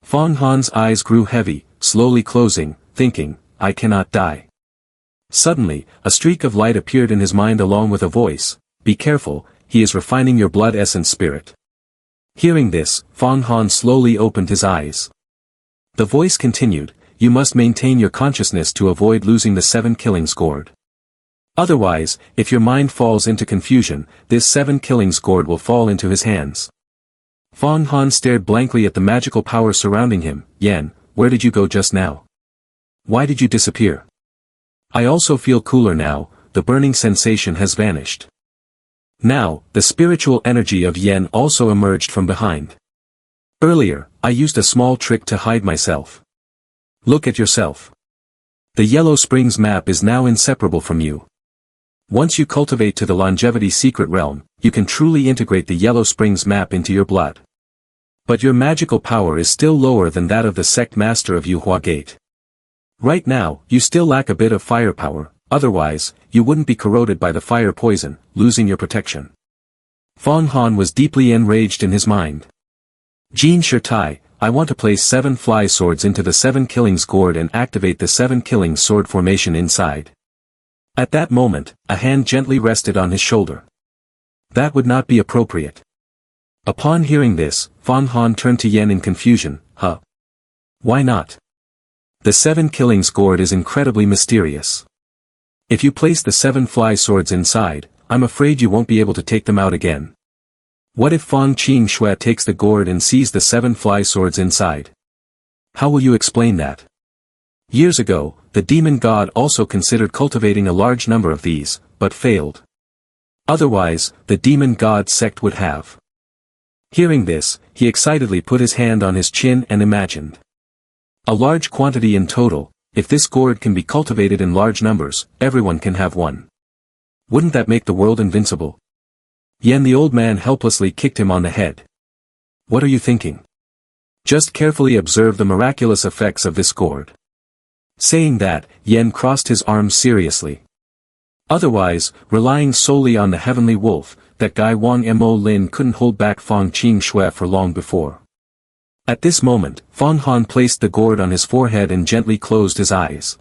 A: Fong Han's eyes grew heavy, slowly closing, thinking, "I cannot die." Suddenly, a streak of light appeared in his mind along with a voice, "Be careful, he is refining your blood essence spirit." Hearing this, Fong Han slowly opened his eyes. The voice continued, "You must maintain your consciousness to avoid losing the 7 killings gourd. Otherwise, if your mind falls into confusion, this 7 killings gourd will fall into his hands." Fong Han stared blankly at the magical power surrounding him. "Yan, where did you go just now? Why did you disappear?" "I also feel cooler now, the burning sensation has vanished." Now, the spiritual energy of Yen also emerged from behind. "Earlier, I used a small trick to hide myself. Look at yourself. The Yellow Springs map is now inseparable from you. Once you cultivate to the longevity secret realm, you can truly integrate the Yellow Springs map into your blood. But your magical power is still lower than that of the sect master of Yuhua Gate. Right now, you still lack a bit of firepower, otherwise, you wouldn't be corroded by the fire poison, losing your protection." Fong Han was deeply enraged in his mind. "Jin Shirtai, I want to place 7 fly swords into the 7 killings gourd and activate the 7 killings sword formation inside." At that moment, a hand gently rested on his shoulder. "That would not be appropriate." Upon hearing this, Fong Han turned to Yen in confusion. "Huh? Why not? The 7 killings gourd is incredibly mysterious. If you place the 7 fly swords inside, I'm afraid you won't be able to take them out again. What if Fong Qing Shui takes the gourd and sees the 7 fly swords inside? How will you explain that?" Years ago, the demon god also considered cultivating a large number of these, but failed. Otherwise, the demon god sect would have. Hearing this, he excitedly put his hand on his chin and imagined. A large quantity in total. If this gourd can be cultivated in large numbers, everyone can have one. Wouldn't that make the world invincible? Yen the old man helplessly kicked him on the head. "What are you thinking? Just carefully observe the miraculous effects of this gourd." Saying that, Yen crossed his arms seriously. Otherwise, relying solely on the heavenly wolf, that guy Wang Mo Lin couldn't hold back Fong Qing Shui for long before. At this moment, Fong Han placed the gourd on his forehead and gently closed his eyes.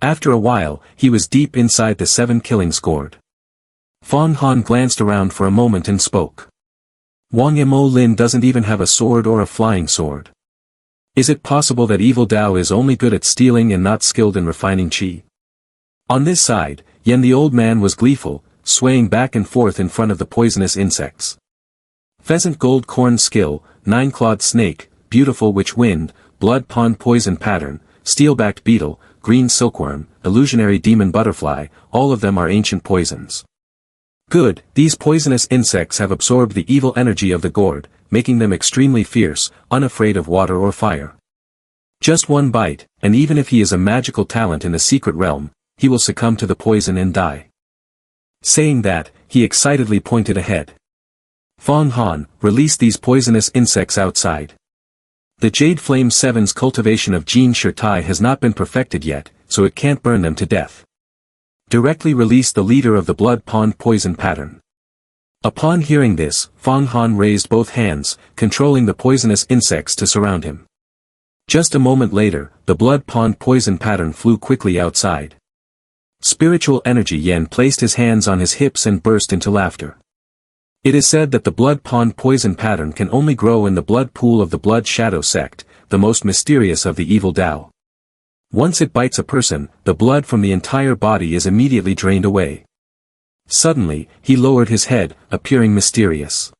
A: After a while, he was deep inside the 7 killings gourd. Fong Han glanced around for a moment and spoke. "Wang Mo Lin doesn't even have a sword or a flying sword. Is it possible that evil Dao is only good at stealing and not skilled in refining qi?" On this side, Yen the old man was gleeful, swaying back and forth in front of the poisonous insects. Pheasant gold corn skill, 9-clawed snake, beautiful witch wind, blood pond poison pattern, steel-backed beetle, green silkworm, illusionary demon butterfly, all of them are ancient poisons. Good, these poisonous insects have absorbed the evil energy of the gourd, making them extremely fierce, unafraid of water or fire. Just one bite, and even if he is a magical talent in the secret realm, he will succumb to the poison and die. Saying that, he excitedly pointed ahead. Fong Han, release these poisonous insects outside. The Jade Flame 7's cultivation of Jin Shirtai has not been perfected yet, so it can't burn them to death. Directly release the leader of the blood pond poison pattern. Upon hearing this, Fong Han raised both hands, controlling the poisonous insects to surround him. Just a moment later, the blood pond poison pattern flew quickly outside. Spiritual energy Yen placed his hands on his hips and burst into laughter. It is said that the blood pond poison pattern can only grow in the blood pool of the blood shadow sect, the most mysterious of the evil Dao. Once it bites a person, the blood from the entire body is immediately drained away. Suddenly, he lowered his head, appearing mysterious.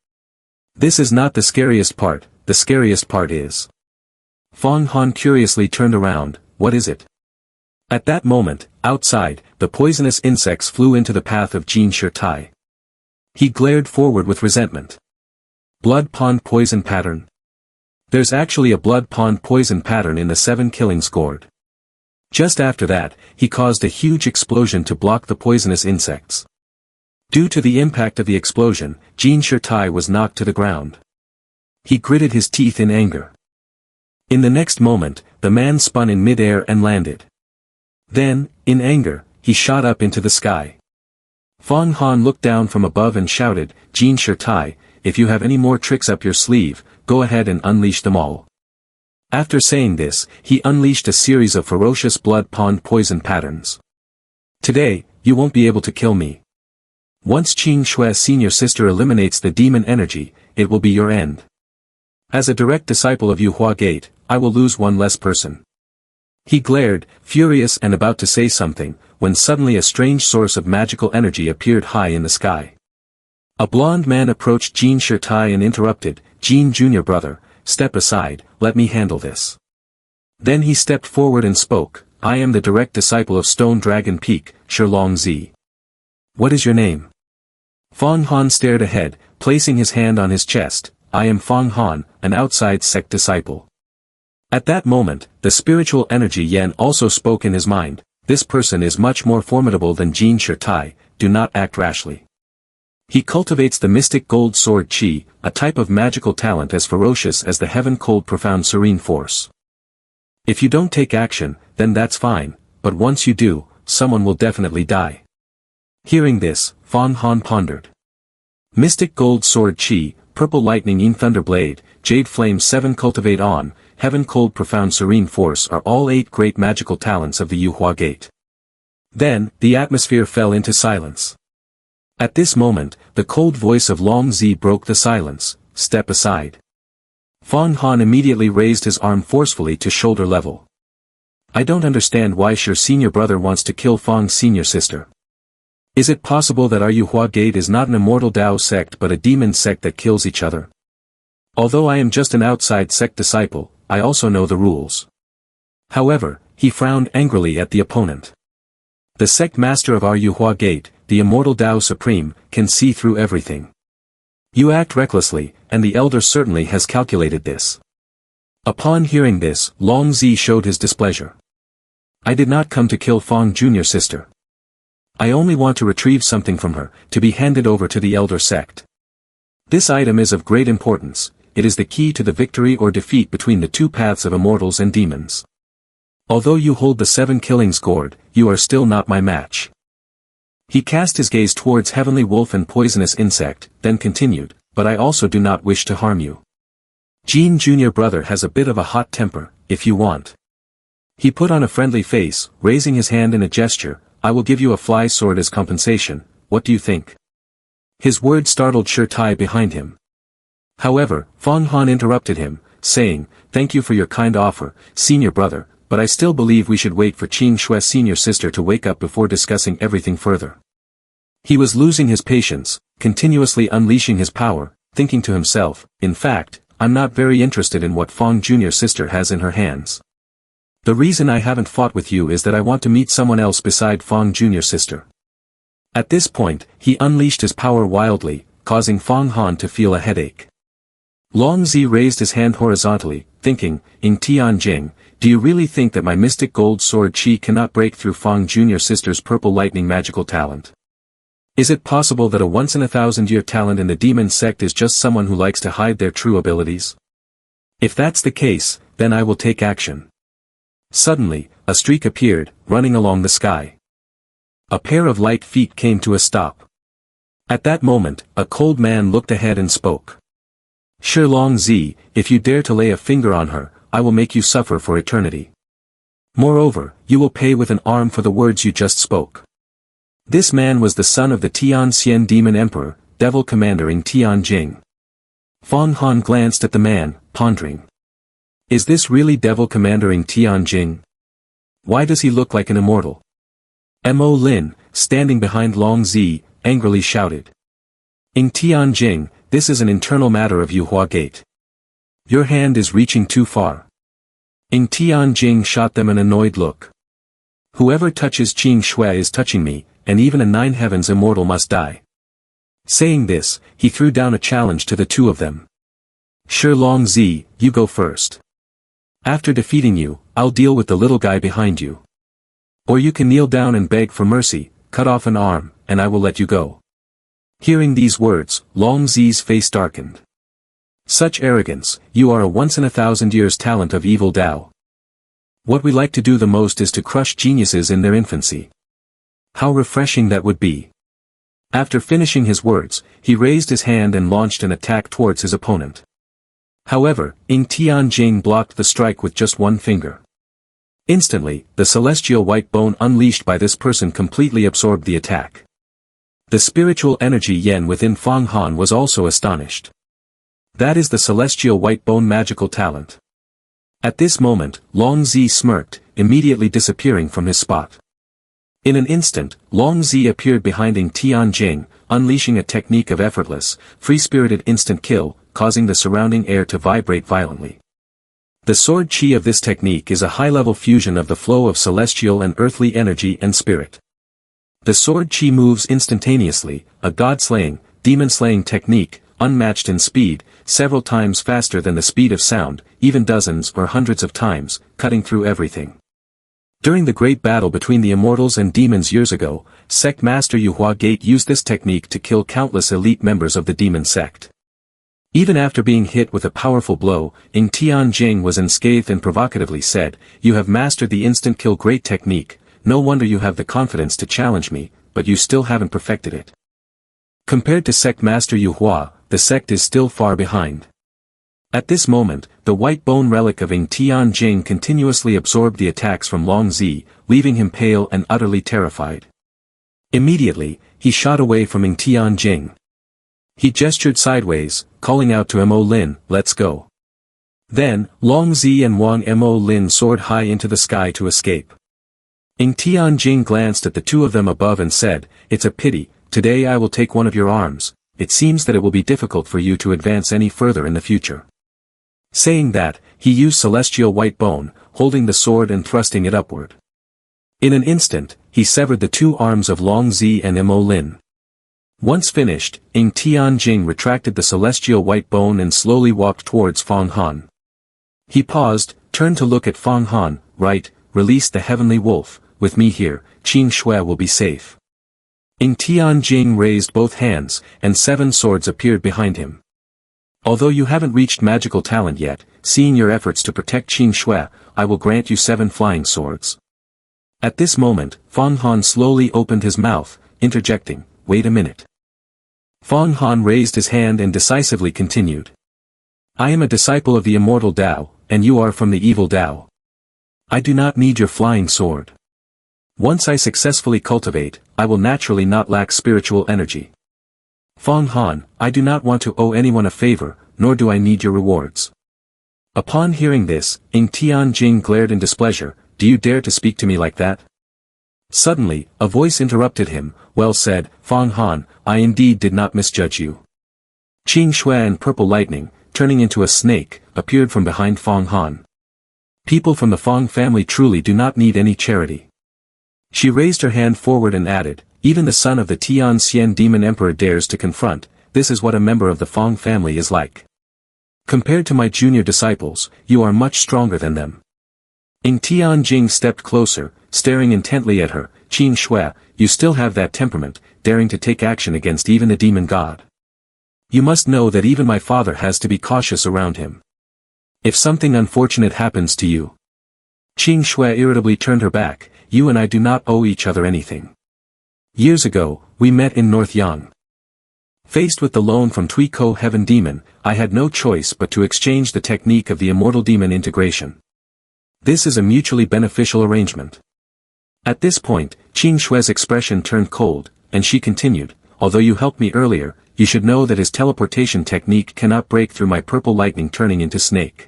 A: This is not the scariest part, the scariest part is. Fong Han curiously turned around. What is it? At that moment, outside, the poisonous insects flew into the path of Jin Shirtai. He glared forward with resentment. Blood pond poison pattern. There's actually a blood pond poison pattern in the 7 killings gourd. Just after that, he caused a huge explosion to block the poisonous insects. Due to the impact of the explosion, Jin Shirtai was knocked to the ground. He gritted his teeth in anger. In the next moment, the man spun in mid-air and landed. Then, in anger, he shot up into the sky. Fong Han looked down from above and shouted, "Jin Shirtai, if you have any more tricks up your sleeve, go ahead and unleash them all." After saying this, he unleashed a series of ferocious blood pond poison patterns. "Today, you won't be able to kill me. Once Qing Shue's senior sister eliminates the demon energy, it will be your end. As a direct disciple of Yuhua Gate, I will lose one less person." He glared, furious and about to say something, when suddenly a strange source of magical energy appeared high in the sky. A blond man approached Jin Shirtai and interrupted, "Jin Jr. brother, step aside, let me handle this." Then he stepped forward and spoke, "I am the direct disciple of Stone Dragon Peak, Shilong Zi. What is your name?" Fong Han stared ahead, placing his hand on his chest, "I am Fong Han, an outside sect disciple." At that moment, the spiritual energy Yen also spoke in his mind, "This person is much more formidable than Jin Shirtai, do not act rashly. He cultivates the mystic gold sword Qi, a type of magical talent as ferocious as the heaven-cold profound serene force. If you don't take action, then that's fine, but once you do, someone will definitely die." Hearing this, Fong Han pondered. Mystic gold sword Qi, purple lightning yin thunder blade, jade flame 7 cultivate on, heaven-cold profound serene force are all 8 great magical talents of the Yuhua Gate. Then, the atmosphere fell into silence. At this moment, the cold voice of Long Zi broke the silence, "Step aside." Fong Han immediately raised his arm forcefully to shoulder level. "I don't understand why your senior brother wants to kill Fong's senior sister. Is it possible that our Yuhua Gate is not an immortal Dao sect but a demon sect that kills each other? Although I am just an outside sect disciple, I also know the rules." However, he frowned angrily at the opponent. The sect master of our Yuhua Gate, the immortal Dao Supreme, can see through everything. You act recklessly, and the elder certainly has calculated this. Upon hearing this, Long Zi showed his displeasure. "I did not come to kill Fong Jr.'s sister. I only want to retrieve something from her, to be handed over to the elder sect. This item is of great importance, it is the key to the victory or defeat between the two paths of immortals and demons. Although you hold the 7 killings gourd, you are still not my match." He cast his gaze towards Heavenly Wolf and Poisonous Insect, then continued, "But I also do not wish to harm you. Jin Jr. brother has a bit of a hot temper, if you want." He put on a friendly face, raising his hand in a gesture, "I will give you a fly sword as compensation, what do you think?" His words startled Shirtai behind him. However, Fong Han interrupted him, saying, "Thank you for your kind offer, senior brother, but I still believe we should wait for Qing Shue's senior sister to wake up before discussing everything further." He was losing his patience, continuously unleashing his power, thinking to himself, "In fact, I'm not very interested in what Fong Jr.'s sister has in her hands. The reason I haven't fought with you is that I want to meet someone else beside Fong Jr.'s sister." At this point, he unleashed his power wildly, causing Fong Han to feel a headache. Long Zi raised his hand horizontally, thinking, "In Tianjing, do you really think that my mystic gold sword Qi cannot break through Fong Jr.'s sister's purple lightning magical talent? Is it possible that a once-in-a-thousand-year talent in the demon sect is just someone who likes to hide their true abilities? If that's the case, then I will take action." Suddenly, a streak appeared, running along the sky. A pair of light feet came to a stop. At that moment, a cold man looked ahead and spoke. "Shilong Zi, if you dare to lay a finger on her, I will make you suffer for eternity. Moreover, you will pay with an arm for the words you just spoke." This man was the son of the Tianxian Demon Emperor, Devil Commander in Tianjing. Fong Han glanced at the man, pondering. Is this really Devil Commander in Tianjing? Why does he look like an immortal? Mo Lin, standing behind Long Zi, angrily shouted. "In Tianjing, this is an internal matter of Yuhua Gate. Your hand is reaching too far." In Tianjing shot them an annoyed look. "Whoever touches Qing Shui is touching me, and even a 9 heavens immortal must die." Saying this, he threw down a challenge to the two of them. "Shilong Zi, you go first. After defeating you, I'll deal with the little guy behind you." Or you can kneel down and beg for mercy, cut off an arm, and I will let you go. Hearing these words, Long Zi's face darkened. Such arrogance, you are a once-in-a-thousand-years talent of evil Tao. What we like to do the most is to crush geniuses in their infancy. How refreshing that would be. After finishing his words, he raised his hand and launched an attack towards his opponent. However, Ying Tianjing blocked the strike with just one finger. Instantly, the celestial white bone unleashed by this person completely absorbed the attack. The spiritual energy yen within Fang Han was also astonished. That is the celestial white bone magical talent. At this moment, Long Zi smirked, immediately disappearing from his spot. In an instant, Long Zi appeared behind Ying Tianjing, unleashing a technique of effortless, free-spirited instant kill, causing the surrounding air to vibrate violently. The sword chi of this technique is a high-level fusion of the flow of celestial and earthly energy and spirit. The sword chi moves instantaneously, a god-slaying, demon-slaying technique, unmatched in speed, several times faster than the speed of sound, even dozens or hundreds of times, cutting through everything. During the great battle between the Immortals and demons years ago, Sect Master Yuhua Gate used this technique to kill countless elite members of the demon sect. Even after being hit with a powerful blow, Ying Tianjing was unscathed and provocatively said, "You have mastered the instant kill great technique, no wonder you have the confidence to challenge me, but you still haven't perfected it." Compared to Sect Master Yuhua, the sect is still far behind. At this moment, the white bone relic of Ying Tianjing continuously absorbed the attacks from Long Zi, leaving him pale and utterly terrified. Immediately, he shot away from Ying Tianjing. He gestured sideways, calling out to Mo Lin, "Let's go." Then, Long Zi and Wang Mo Lin soared high into the sky to escape. Ying Tianjing glanced at the two of them above and said, "It's a pity, today I will take one of your arms, it seems that it will be difficult for you to advance any further in the future." Saying that, he used celestial white bone, holding the sword and thrusting it upward. In an instant, he severed the two arms of Long Zi and Mo Lin. Once finished, Ying Tianjing retracted the celestial white bone and slowly walked towards Fang Han. He paused, turned to look at Fang Han, "Right, release the heavenly wolf, with me here, Qing Shui will be safe." Ying Tianjing raised both hands, and 7 swords appeared behind him. "Although you haven't reached magical talent yet, seeing your efforts to protect Qing Shui, I will grant you 7 flying swords." At this moment, Fang Han slowly opened his mouth, interjecting, "Wait a minute." Fang Han raised his hand and decisively continued. "I am a disciple of the immortal Tao, and you are from the evil Tao. I do not need your flying sword. Once I successfully cultivate, I will naturally not lack spiritual energy. Fang Han, I do not want to owe anyone a favor, nor do I need your rewards." Upon hearing this, Ying Tianjing glared in displeasure, "Do you dare to speak to me like that?" Suddenly, a voice interrupted him, "Well said, Fang Han, I indeed did not misjudge you." Qing Shui and Purple Lightning, turning into a snake, appeared from behind Fang Han. People from the Fang family truly do not need any charity. She raised her hand forward and added, "Even the son of the Tian Xian Demon Emperor dares to confront, this is what a member of the Fang family is like. Compared to my junior disciples, you are much stronger than them." Ying Tianjing stepped closer, staring intently at her, "Qing Shui, you still have that temperament, daring to take action against even the demon god. You must know that even my father has to be cautious around him. If something unfortunate happens to you..." Qing Shui irritably turned her back, "You and I do not owe each other anything. Years ago, we met in North Yang. Faced with the loan from Tui Ko Heaven Demon, I had no choice but to exchange the technique of the immortal demon integration. This is a mutually beneficial arrangement." At this point, Qing Shui's expression turned cold, and she continued, "Although you helped me earlier, you should know that his teleportation technique cannot break through my purple lightning turning into snake.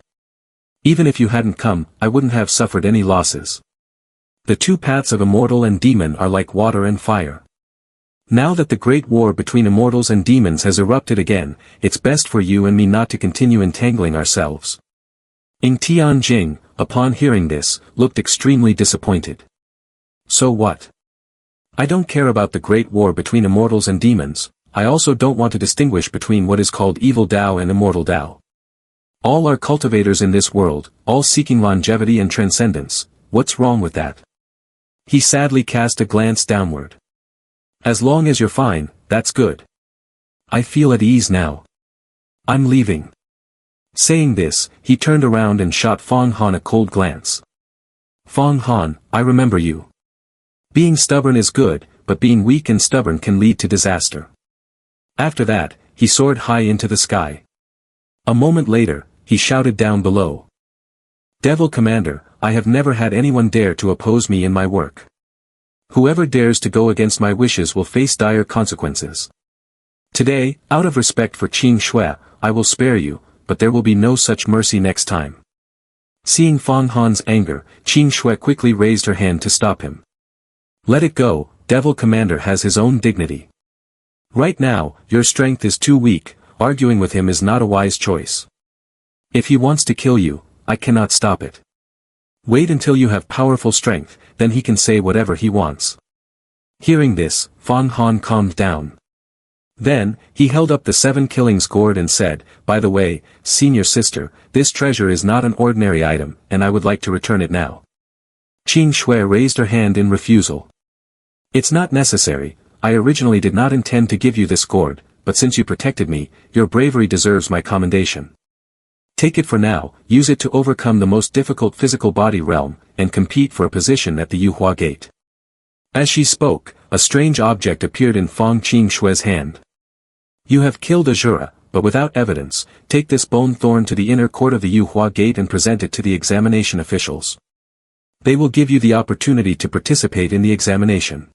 A: Even if you hadn't come, I wouldn't have suffered any losses. The two paths of immortal and demon are like water and fire. Now that the great war between immortals and demons has erupted again, it's best for you and me not to continue entangling ourselves." Ying Tianjing, upon hearing this, looked extremely disappointed. "So what? I don't care about the great war between immortals and demons, I also don't want to distinguish between what is called evil Tao and immortal Tao. All are cultivators in this world, all seeking longevity and transcendence, what's wrong with that?" He sadly cast a glance downward. As long as you're fine, that's good. I feel at ease now. I'm leaving. Saying this, he turned around and shot Fong Han a cold glance. Fong Han, I remember you. Being stubborn is good, but being weak and stubborn can lead to disaster. After that, he soared high into the sky. A moment later, he shouted down below. Devil Commander, I have never had anyone dare to oppose me in my work. Whoever dares to go against my wishes will face dire consequences. Today, out of respect for Qing Shui, I will spare you, but there will be no such mercy next time. Seeing Fong Han's anger, Qing Shui quickly raised her hand to stop him. Let it go, Devil Commander has his own dignity. Right now, your strength is too weak, arguing with him is not a wise choice. If he wants to kill you, I cannot stop it. Wait until you have powerful strength, then he can say whatever he wants. Hearing this, Fong Han calmed down. Then, he held up the 7 killings gourd and said, by the way, senior sister, this treasure is not an ordinary item, and I would like to return it now. Qing Shui raised her hand in refusal. It's not necessary, I originally did not intend to give you this gourd, but since you protected me, your bravery deserves my commendation. Take it for now, use it to overcome the most difficult physical body realm, and compete for a position at the Yuhua Gate. As she spoke, a strange object appeared in Fong Qing Shui's hand. You have killed Azura, but without evidence, take this bone thorn to the inner court of the Yuhua Gate and present it to the examination officials. They will give you the opportunity to participate in the examination.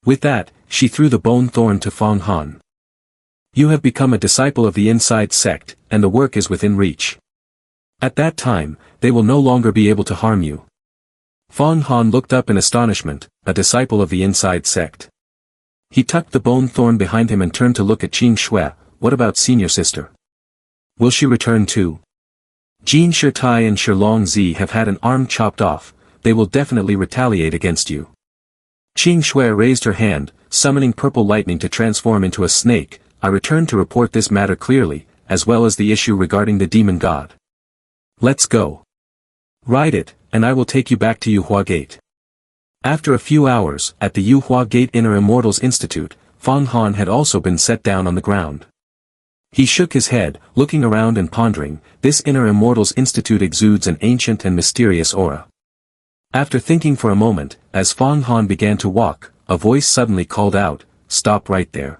A: With that, she threw the bone thorn to Fong Han. You have become a disciple of the inside sect, and the work is within reach. At that time, they will no longer be able to harm you. Fong Han looked up in astonishment, a disciple of the inside sect. He tucked the bone thorn behind him and turned to look at Qing Shui. What about senior sister? Will she return too? Jin Shirtai and Shilong Zi have had an arm chopped off, they will definitely retaliate against you. Qing Shui raised her hand, summoning purple lightning to transform into a snake. I return to report this matter clearly, as well as the issue regarding the demon god. Let's go. Ride it, and I will take you back to Yuhua Gate. After a few hours, at the Yuhua Gate Inner Immortals Institute, Fong Han had also been set down on the ground. He shook his head, looking around and pondering, this Inner Immortals Institute exudes an ancient and mysterious aura. After thinking for a moment, as Fong Han began to walk, a voice suddenly called out, stop right there.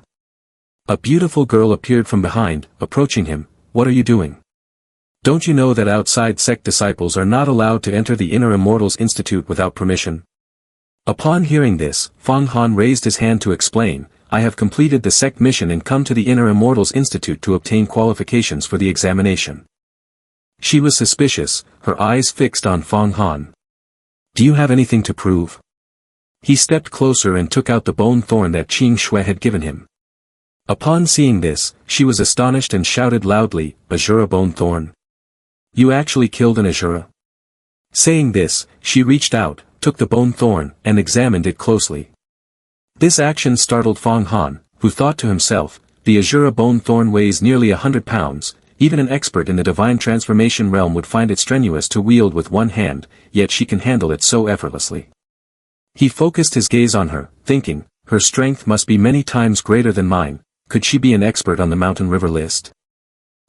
A: A beautiful girl appeared from behind, approaching him. What are you doing? Don't you know that outside sect disciples are not allowed to enter the Inner Immortals Institute without permission? Upon hearing this, Fong Han raised his hand to explain, I have completed the sect mission and come to the Inner Immortals Institute to obtain qualifications for the examination. She was suspicious, her eyes fixed on Fong Han. Do you have anything to prove? He stepped closer and took out the bone thorn that Qing Shui had given him. Upon seeing this, she was astonished and shouted loudly, Azura bone thorn. You actually killed an Azura? Saying this, she reached out, took the bone thorn, and examined it closely. This action startled Fong Han, who thought to himself, the Azura bone thorn weighs nearly 100 pounds, even an expert in the divine transformation realm would find it strenuous to wield with one hand, yet she can handle it so effortlessly. He focused his gaze on her, thinking, her strength must be many times greater than mine, could she be an expert on the mountain river list?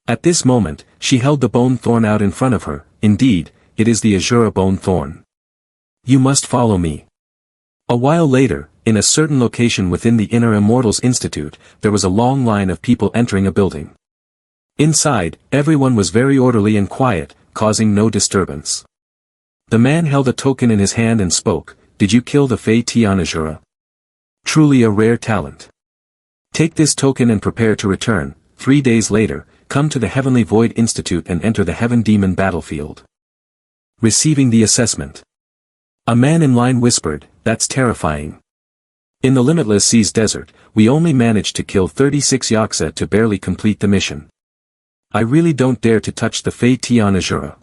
A: At this moment, she held the bone thorn out in front of her, indeed, it is the Azura bone thorn. You must follow me. A while later, in a certain location within the Inner Immortals Institute, there was a long line of people entering a building. Inside, everyone was very orderly and quiet, causing no disturbance. The man held a token in his hand and spoke, did you kill the Fei Tian Azura? Truly a rare talent. Take this token and prepare to return. 3 days later, come to the Heavenly Void Institute and enter the Heaven Demon battlefield. Receiving the assessment. A man in line whispered, that's terrifying. In the Limitless Seas Desert, we only managed to kill 36 Yaksa to barely complete the mission. I really don't dare to touch the Fei Tian Azura.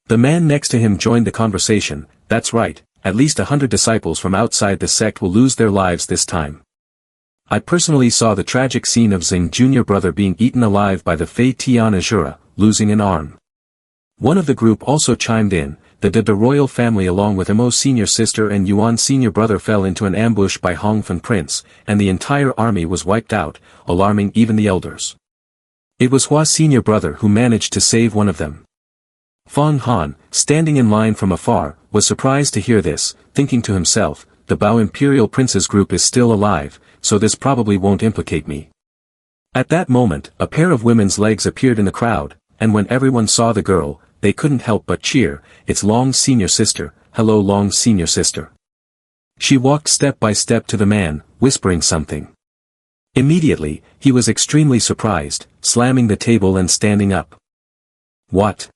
A: The man next to him joined the conversation, that's right, at least 100 disciples from outside the sect will lose their lives this time. I personally saw the tragic scene of Xing Jr. brother being eaten alive by the Fei Tian Azura, losing an arm. One of the group also chimed in, the royal family along with Imo's senior sister and Yuan's senior brother fell into an ambush by Hongfen Prince, and the entire army was wiped out, alarming even the elders. It was Hua's senior brother who managed to save one of them. Fang Han, standing in line from afar, was surprised to hear this, thinking to himself, the Bao Imperial Princes group is still alive, so this probably won't implicate me. At that moment, a pair of women's legs appeared in the crowd, and when everyone saw the girl, they couldn't help but cheer. It's Long's senior sister. Hello, Long's senior sister. She walked step by step to the man, whispering something. Immediately, he was extremely surprised, slamming the table and standing up. What?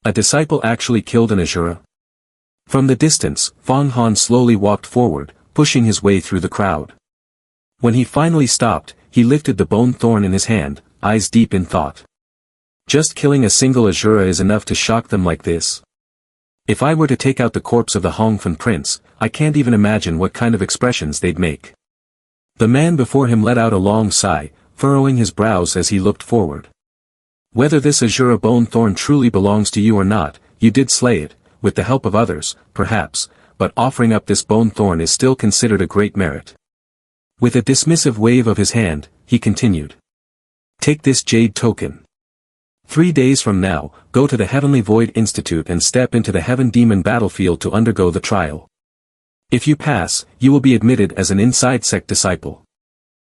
A: A disciple actually killed an Asura? From the distance, Fang Han slowly walked forward, pushing his way through the crowd. When he finally stopped, he lifted the bone thorn in his hand, eyes deep in thought. Just killing a single Asura is enough to shock them like this. If I were to take out the corpse of the Hongfen Prince, I can't even imagine what kind of expressions they'd make. The man before him let out a long sigh, furrowing his brows as he looked forward. Whether this Asura bone thorn truly belongs to you or not, you did slay it, with the help of others, perhaps, but offering up this bone thorn is still considered a great merit. With a dismissive wave of his hand, he continued. Take this jade token. 3 days from now, go to the Heavenly Void Institute and step into the Heaven Demon battlefield to undergo the trial. If you pass, you will be admitted as an inside sect disciple.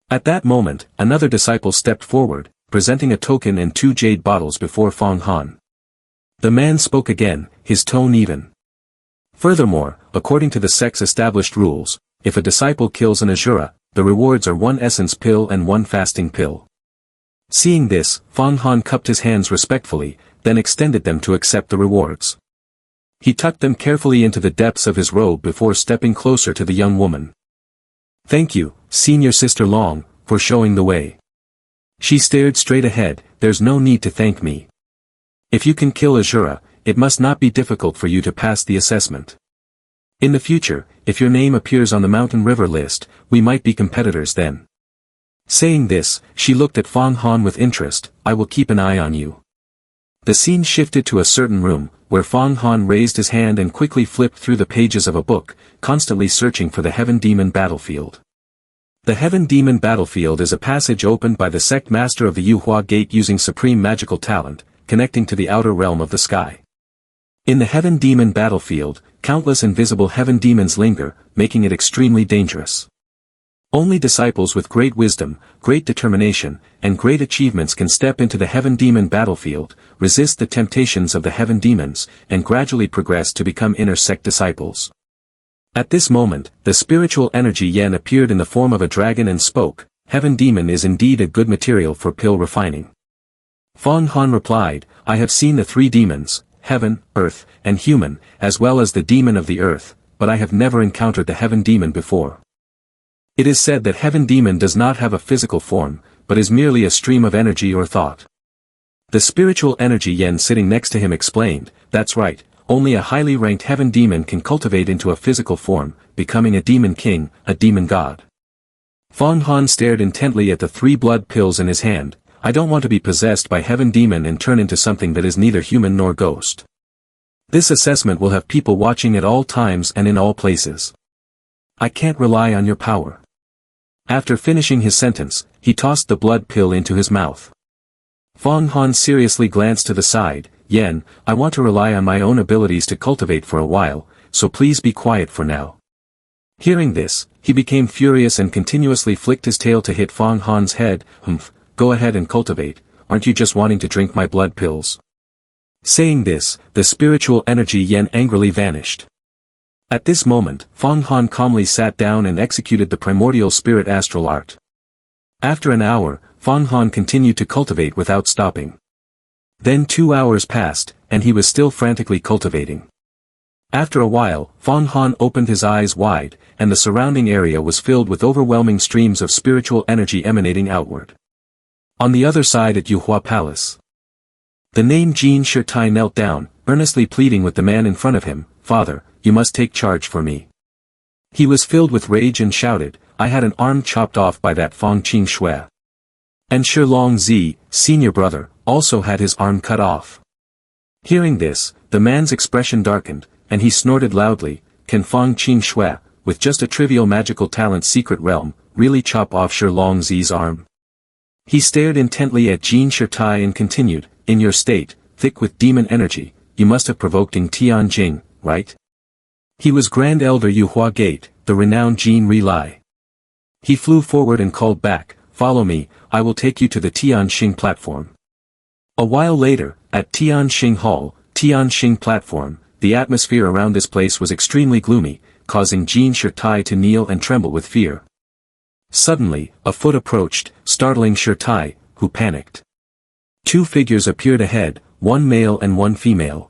A: At that moment, another disciple stepped forward, presenting a token and 2 jade bottles before Fang Han. The man spoke again, his tone even. Furthermore, according to the sect's established rules, if a disciple kills an Asura, the rewards are 1 essence pill and 1 fasting pill. Seeing this, Fang Han cupped his hands respectfully, then extended them to accept the rewards. He tucked them carefully into the depths of his robe before stepping closer to the young woman. Thank you, Senior Sister Long, for showing the way. She stared straight ahead. There's no need to thank me. If you can kill Asura, it must not be difficult for you to pass the assessment. In the future, if your name appears on the Mountain River list, we might be competitors then. Saying this, she looked at Fang Han with interest. I will keep an eye on you. The scene shifted to a certain room, where Fang Han raised his hand and quickly flipped through the pages of a book, constantly searching for the Heaven Demon battlefield. The Heaven Demon battlefield is a passage opened by the sect master of the Yuhua Gate using supreme magical talent, connecting to the outer realm of the sky. In the Heaven Demon battlefield, countless invisible heaven demons linger, making it extremely dangerous. Only disciples with great wisdom, great determination, and great achievements can step into the Heaven Demon battlefield, resist the temptations of the Heaven Demons, and gradually progress to become inner sect disciples. At this moment, the spiritual energy Yen appeared in the form of a dragon and spoke. Heaven Demon is indeed a good material for pill refining. Fang Han replied, I have seen the 3 demons, heaven, earth, and human, as well as the demon of the earth, but I have never encountered the Heaven Demon before. It is said that Heaven Demon does not have a physical form, but is merely a stream of energy or thought. The spiritual energy Yen sitting next to him explained, that's right, only a highly ranked Heaven Demon can cultivate into a physical form, becoming a demon king, a demon god. Fang Han stared intently at the 3 blood pills in his hand. I don't want to be possessed by Heaven Demon and turn into something that is neither human nor ghost. This assessment will have people watching at all times and in all places. I can't rely on your power. After finishing his sentence, he tossed the blood pill into his mouth. Fang Han seriously glanced to the side. Yen, I want to rely on my own abilities to cultivate for a while, so please be quiet for now. Hearing this, he became furious and continuously flicked his tail to hit Fang Han's head. Go ahead and cultivate, aren't you just wanting to drink my blood pills? Saying this, the spiritual energy Yen angrily vanished. At this moment, Fang Han calmly sat down and executed the primordial spirit astral art. After an hour, Fang Han continued to cultivate without stopping. Then 2 hours passed, and he was still frantically cultivating. After a while, Fang Han opened his eyes wide, and the surrounding area was filled with overwhelming streams of spiritual energy emanating outward. On the other side at Yuhua Palace, the name Jin Shirtai knelt down, earnestly pleading with the man in front of him, Father, you must take charge for me. He was filled with rage and shouted, I had an arm chopped off by that Fang Qing Shui. And Shi Long Zi, senior brother, also had his arm cut off. Hearing this, the man's expression darkened, and he snorted loudly, "Can Fang Qing Shui, with just a trivial magical talent secret realm, really chop off Shi Longzi's arm?" He stared intently at Jin Shirtai and continued, "In your state, thick with demon energy, you must have provoked Ng Tianjing, right? He was Grand Elder Yuhua Gate, the renowned Jin Ri. He flew forward and called back, 'Follow me, I will take you to the Tianxing platform.'" A while later, at Tianxing Hall, Tianxing platform, the atmosphere around this place was extremely gloomy, causing Jin Shirtai to kneel and tremble with fear. Suddenly, a foot approached, startling Shirtai, who panicked. Two figures appeared ahead, one male and one female.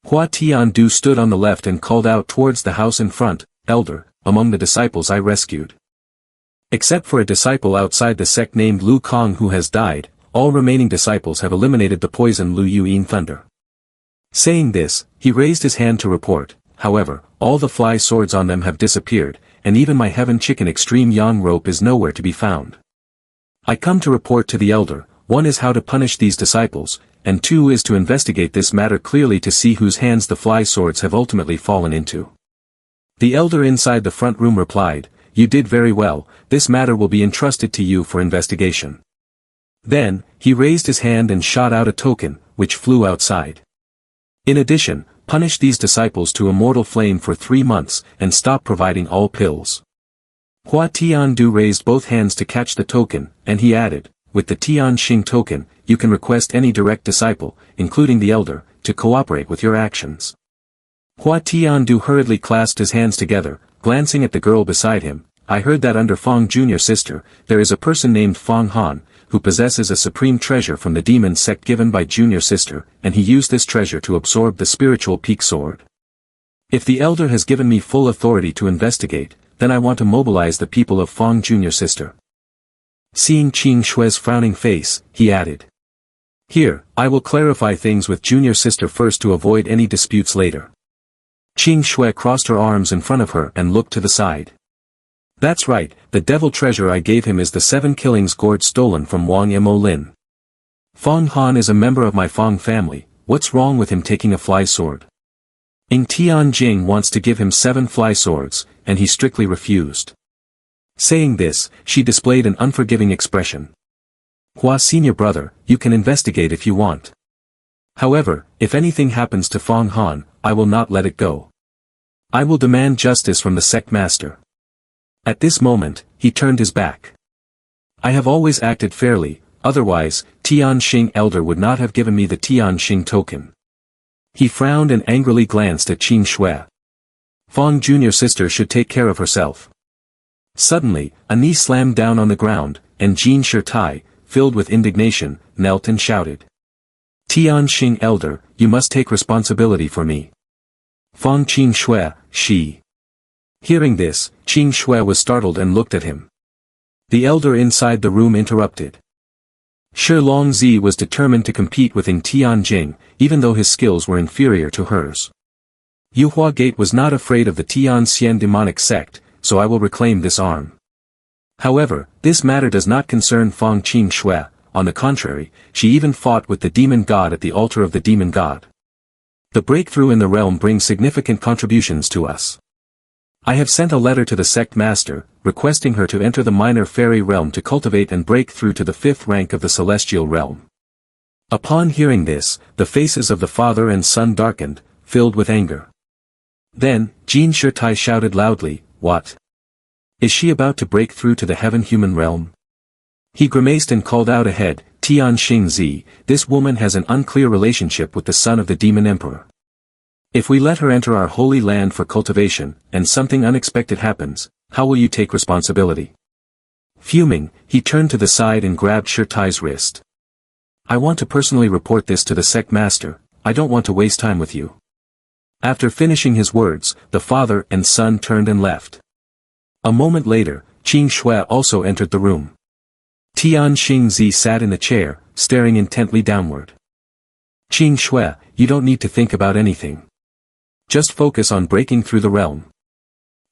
A: Hua Tiandu stood on the left and called out towards the house in front, "Elder, among the disciples I rescued. Except for a disciple outside the sect named Lu Kong who has died, all remaining disciples have eliminated the poison Lu Yuan Thunder." Saying this, he raised his hand to report, "However, all the fly swords on them have disappeared, and even my Heaven Chicken Extreme Yang rope is nowhere to be found. I come to report to the elder, one is how to punish these disciples, and two is to investigate this matter clearly to see whose hands the fly swords have ultimately fallen into." The elder inside the front room replied, "You did very well, this matter will be entrusted to you for investigation." Then, he raised his hand and shot out a token, which flew outside. In addition, punish these disciples to immortal flame for 3 months, and stop providing all pills. Hua Tiandu raised both hands to catch the token, and he added, "With the Tianxing token, you can request any direct disciple, including the elder, to cooperate with your actions." Hua Tiandu hurriedly clasped his hands together, glancing at the girl beside him. "I heard that under Fang Junior Sister, there is a person named Fang Han, who possesses a supreme treasure from the demon sect given by Junior Sister, and he used this treasure to absorb the spiritual peak sword. If the elder has given me full authority to investigate, then I want to mobilize the people of Fang Junior Sister." Seeing Qing Shui's frowning face, he added, "Here, I will clarify things with Junior Sister first to avoid any disputes later." Qing Shui crossed her arms in front of her and looked to the side. "That's right, the devil treasure I gave him is the 7 killings gourd stolen from Wang Mo Lin. Fang Han is a member of my Fang family, what's wrong with him taking a fly sword? Ng Tianjing wants to give him 7 fly swords, and he strictly refused." Saying this, she displayed an unforgiving expression. "Hua senior brother, you can investigate if you want. However, if anything happens to Fang Han, I will not let it go. I will demand justice from the sect master." At this moment, he turned his back. "I have always acted fairly, otherwise, Tianxing elder would not have given me the Tianxing token." He frowned and angrily glanced at Qing Shui. "Fang Junior Sister should take care of herself." Suddenly, a knee slammed down on the ground, and Jin Shirtai, filled with indignation, knelt and shouted, "Tianxing elder, you must take responsibility for me. Fang Qing Shui, she." Hearing this, Qing Shui was startled and looked at him. The elder inside the room interrupted. Shi Longzi was determined to compete with Ng Tianjing, even though his skills were inferior to hers. Yuhua Gate was not afraid of the Tianxian demonic sect, so I will reclaim this arm. However, this matter does not concern Fang Qing Shui, on the contrary, she even fought with the demon god at the altar of the demon god. The breakthrough in the realm brings significant contributions to us. I have sent a letter to the sect master, requesting her to enter the minor fairy realm to cultivate and break through to the 5th rank of the celestial realm." Upon hearing this, the faces of the father and son darkened, filled with anger. Then, Jin Shirtai shouted loudly, "What? Is she about to break through to the heaven-human realm?" He grimaced and called out ahead, "Tianxing Zi, this woman has an unclear relationship with the son of the demon emperor. If we let her enter our holy land for cultivation, and something unexpected happens, how will you take responsibility?" Fuming, he turned to the side and grabbed Shirtai's wrist. "I want to personally report this to the sect master, I don't want to waste time with you." After finishing his words, the father and son turned and left. A moment later, Qing Shui also entered the room. Tianxing Zi sat in the chair, staring intently downward. "Qing Shui, you don't need to think about anything. Just focus on breaking through the realm."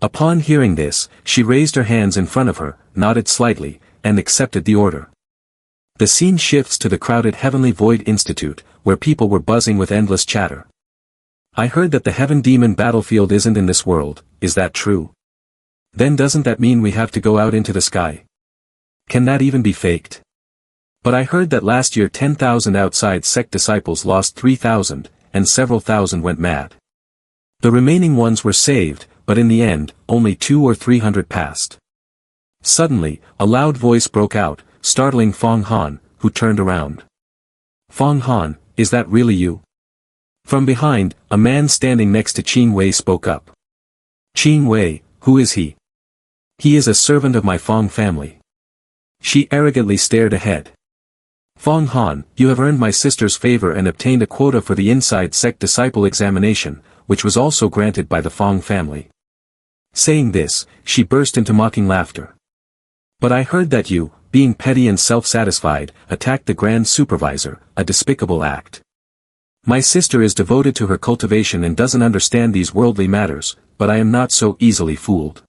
A: Upon hearing this, she raised her hands in front of her, nodded slightly, and accepted the order. The scene shifts to the crowded Heavenly Void Institute, where people were buzzing with endless chatter. I heard that the Heaven Demon battlefield isn't in this world, is that true? Then doesn't that mean we have to go out into the sky? Can that even be faked? But I heard that last year 10,000 outside sect disciples lost 3,000, and several thousand went mad. The remaining ones were saved, but in the end, only 200 or 300 passed. Suddenly, a loud voice broke out, startling Fong Han, who turned around. Fong Han, is that really you? From behind, a man standing next to Qin Wei spoke up. Qin Wei, who is he? He is a servant of my Fong family. She arrogantly stared ahead. Fong Han, you have earned my sister's favor and obtained a quota for the inside sect disciple examination, which was also granted by the Fong family. Saying this, she burst into mocking laughter. But I heard that you, being petty and self-satisfied, attacked the Grand Supervisor, a despicable act. My sister is devoted to her cultivation and doesn't understand these worldly matters, but I am not so easily fooled.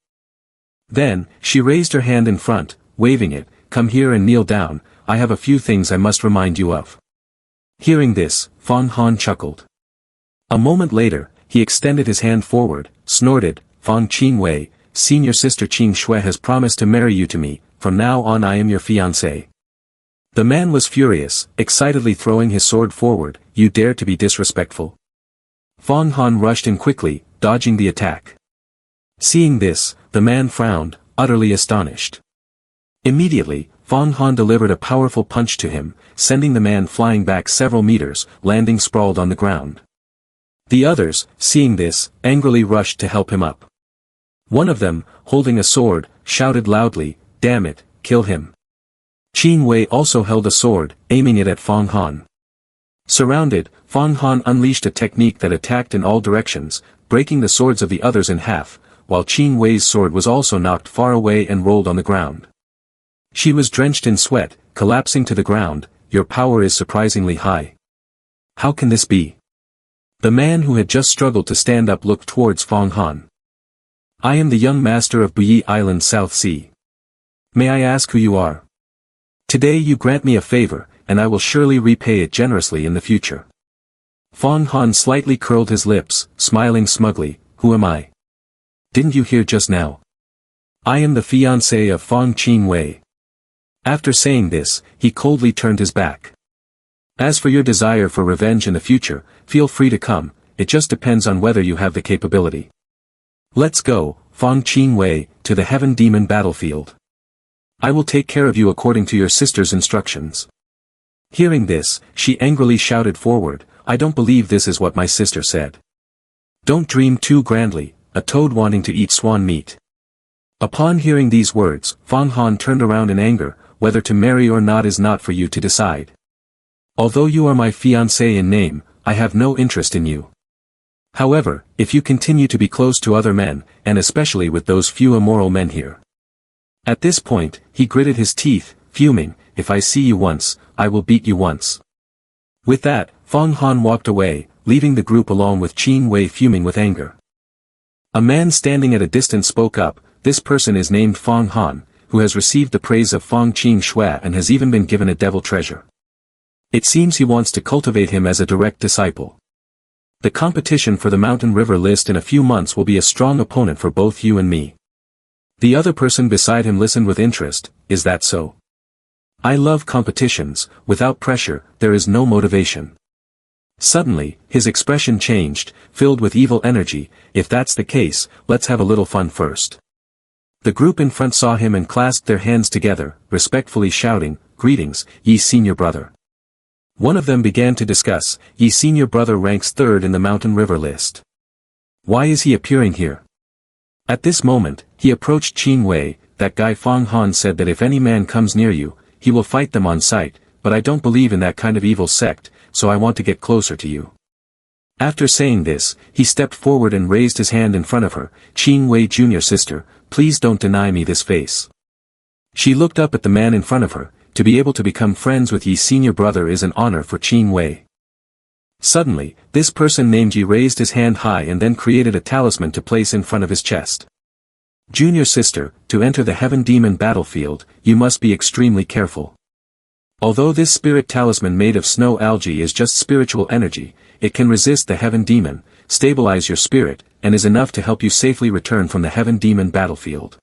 A: Then, she raised her hand in front, waving it, come here and kneel down, I have a few things I must remind you of. Hearing this, Fong Han chuckled. A moment later, he extended his hand forward, snorted, Fong Qin Wei, senior sister Qing Shui has promised to marry you to me, from now on I am your fiancé. The man was furious, excitedly throwing his sword forward, you dare to be disrespectful. Fong Han rushed in quickly, dodging the attack. Seeing this, the man frowned, utterly astonished. Immediately, Fong Han delivered a powerful punch to him, sending the man flying back several meters, landing sprawled on the ground. The others, seeing this, angrily rushed to help him up. One of them, holding a sword, shouted loudly, damn it, kill him. Qin Wei also held a sword, aiming it at Fong Han. Surrounded, Fong Han unleashed a technique that attacked in all directions, breaking the swords of the others in half, while Qin Wei's sword was also knocked far away and rolled on the ground. She was drenched in sweat, collapsing to the ground, your power is surprisingly high. How can this be? The man who had just struggled to stand up looked towards Fong Han. I am the young master of Buyi Island South Sea. May I ask who you are? Today you grant me a favor, and I will surely repay it generously in the future. Fong Han slightly curled his lips, smiling smugly, who am I? Didn't you hear just now? I am the fiancé of Fong Qin Wei. After saying this, he coldly turned his back. As for your desire for revenge in the future, feel free to come, it just depends on whether you have the capability. Let's go, Fong Qin Wei, to the Heaven Demon battlefield. I will take care of you according to your sister's instructions. Hearing this, she angrily shouted forward, I don't believe this is what my sister said. Don't dream too grandly, a toad wanting to eat swan meat. Upon hearing these words, Fong Han turned around in anger, whether to marry or not is not for you to decide. Although you are my fiancé in name, I have no interest in you. However, if you continue to be close to other men, and especially with those few immoral men here. At this point, he gritted his teeth, fuming, if I see you once, I will beat you once. With that, Fong Han walked away, leaving the group along with Qin Wei fuming with anger. A man standing at a distance spoke up, this person is named Fong Han, who has received the praise of Fong Qing Shui and has even been given a devil treasure. It seems he wants to cultivate him as a direct disciple. The competition for the Mountain River list in a few months will be a strong opponent for both you and me. The other person beside him listened with interest, is that so? I love competitions, without pressure, there is no motivation. Suddenly, his expression changed, filled with evil energy, if that's the case, let's have a little fun first. The group in front saw him and clasped their hands together, respectfully shouting, greetings, ye senior brother. One of them began to discuss, ye senior brother ranks third in the Mountain River list. Why is he appearing here? At this moment, he approached Qin Wei, that guy Fong Han said that if any man comes near you, he will fight them on sight, but I don't believe in that kind of evil sect, so I want to get closer to you. After saying this, he stepped forward and raised his hand in front of her, Qin Wei junior sister, please don't deny me this face. She looked up at the man in front of her, to be able to become friends with ye senior brother is an honor for Qin Wei. Suddenly, this person named Yi raised his hand high and then created a talisman to place in front of his chest. Junior sister, to enter the Heaven Demon battlefield, you must be extremely careful. Although this spirit talisman made of snow algae is just spiritual energy, it can resist the heaven demon, stabilize your spirit, and is enough to help you safely return from the heaven demon battlefield.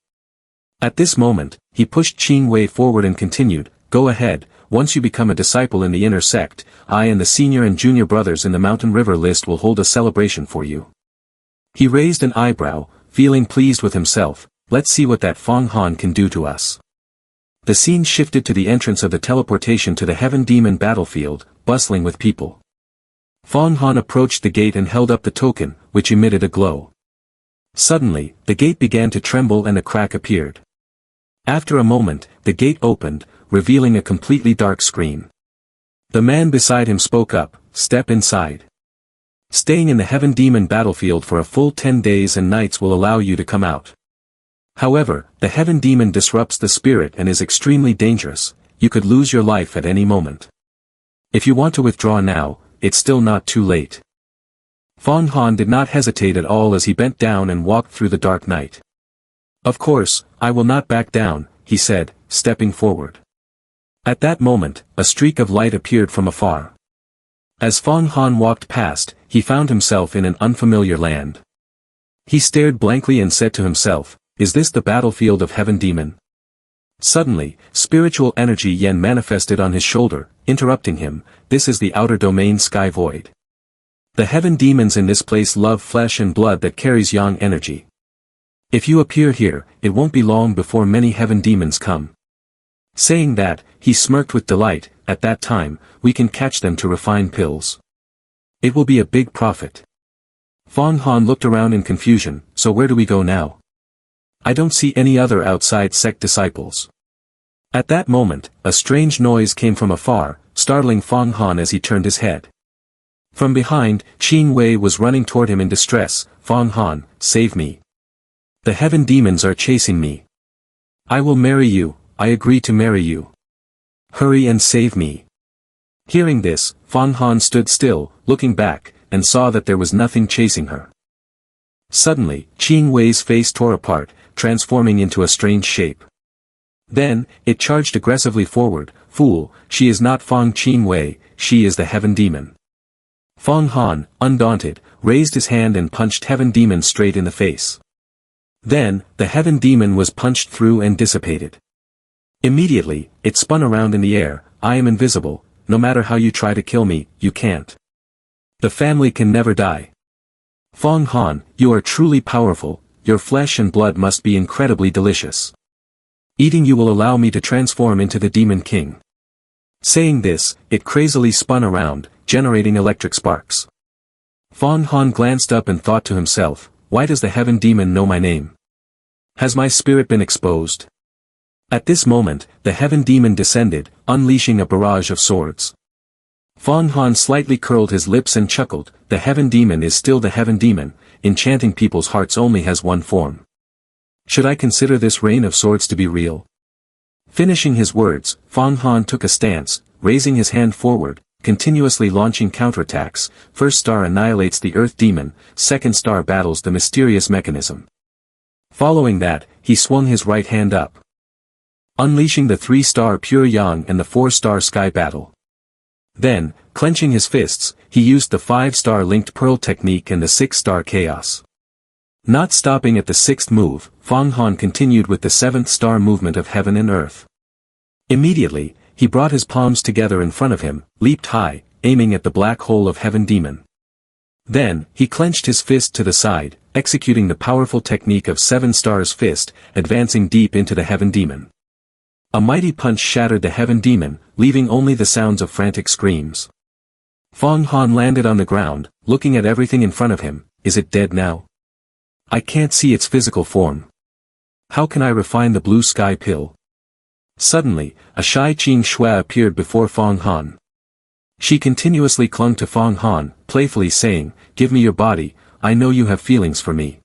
A: At this moment, he pushed Qing Wei forward and continued, "Go ahead, once you become a disciple in the inner sect, I and the senior and junior brothers in the Mountain River list will hold a celebration for you." He raised an eyebrow, feeling pleased with himself. "Let's see what that Fong Han can do to us." The scene shifted to the entrance of the teleportation to the heaven demon battlefield, bustling with people. Fong Han approached the gate and held up the token, which emitted a glow. Suddenly, the gate began to tremble and a crack appeared. After a moment, the gate opened, revealing a completely dark screen. The man beside him spoke up, "Step inside. Staying in the heaven demon battlefield for a full 10 days and nights will allow you to come out. However, the heaven demon disrupts the spirit and is extremely dangerous, you could lose your life at any moment. If you want to withdraw now, it's still not too late." Fong Han did not hesitate at all as he bent down and walked through the dark night. "Of course, I will not back down," he said, stepping forward. At that moment, a streak of light appeared from afar. As Fong Han walked past, he found himself in an unfamiliar land. He stared blankly and said to himself, "Is this the battlefield of heaven demon?" Suddenly, spiritual energy yen manifested on his shoulder, interrupting him. "This is the outer domain sky void. The heaven demons in this place love flesh and blood that carries yang energy. If you appear here, it won't be long before many heaven demons come." Saying that, he smirked with delight. "At that time, we can catch them to refine pills. It will be a big profit." Fong Han looked around in confusion. "So where do we go now? I don't see any other outside sect disciples." At that moment, a strange noise came from afar, startling Fong Han as he turned his head. From behind, Qing Wei was running toward him in distress. "Fong Han, save me. The heaven demons are chasing me. I will marry you, I agree to marry you. Hurry and save me." Hearing this, Fong Han stood still, looking back, and saw that there was nothing chasing her. Suddenly, Qing Wei's face tore apart, transforming into a strange shape. Then, it charged aggressively forward. "Fool, she is not Fong Qing Wei, she is the heaven demon." Fong Han, undaunted, raised his hand and punched heaven demon straight in the face. Then, the heaven demon was punched through and dissipated. Immediately, it spun around in the air. "I am invisible, no matter how you try to kill me, you can't. The family can never die. Fong Han, you are truly powerful, your flesh and blood must be incredibly delicious. Eating you will allow me to transform into the Demon King." Saying this, it crazily spun around, generating electric sparks. Fong Han glanced up and thought to himself, "Why does the heaven demon know my name? Has my spirit been exposed?" At this moment, the heaven demon descended, unleashing a barrage of swords. Fong Han slightly curled his lips and chuckled. "The heaven demon is still the heaven demon, enchanting people's hearts only has one form. Should I consider this rain of swords to be real?" Finishing his words, Fong Han took a stance, raising his hand forward, continuously launching counterattacks. First star annihilates the earth demon, second star battles the mysterious mechanism. Following that, he swung his right hand up, unleashing the 3-star pure yang and the 4-star sky battle. Then, clenching his fists, he used the 5-star linked pearl technique and the 6-star chaos. Not stopping at the 6th move, Fong Han continued with the 7th star movement of heaven and earth. Immediately, he brought his palms together in front of him, leaped high, aiming at the black hole of heaven demon. Then, he clenched his fist to the side, executing the powerful technique of 7 stars fist, advancing deep into the heaven demon. A mighty punch shattered the heaven demon, leaving only the sounds of frantic screams. Fong Han landed on the ground, looking at everything in front of him. "Is it dead now? I can't see its physical form. How can I refine the blue sky pill?" Suddenly, a shy Qing Shui appeared before Fong Han. She continuously clung to Fong Han, playfully saying, "Give me your body, I know you have feelings for me."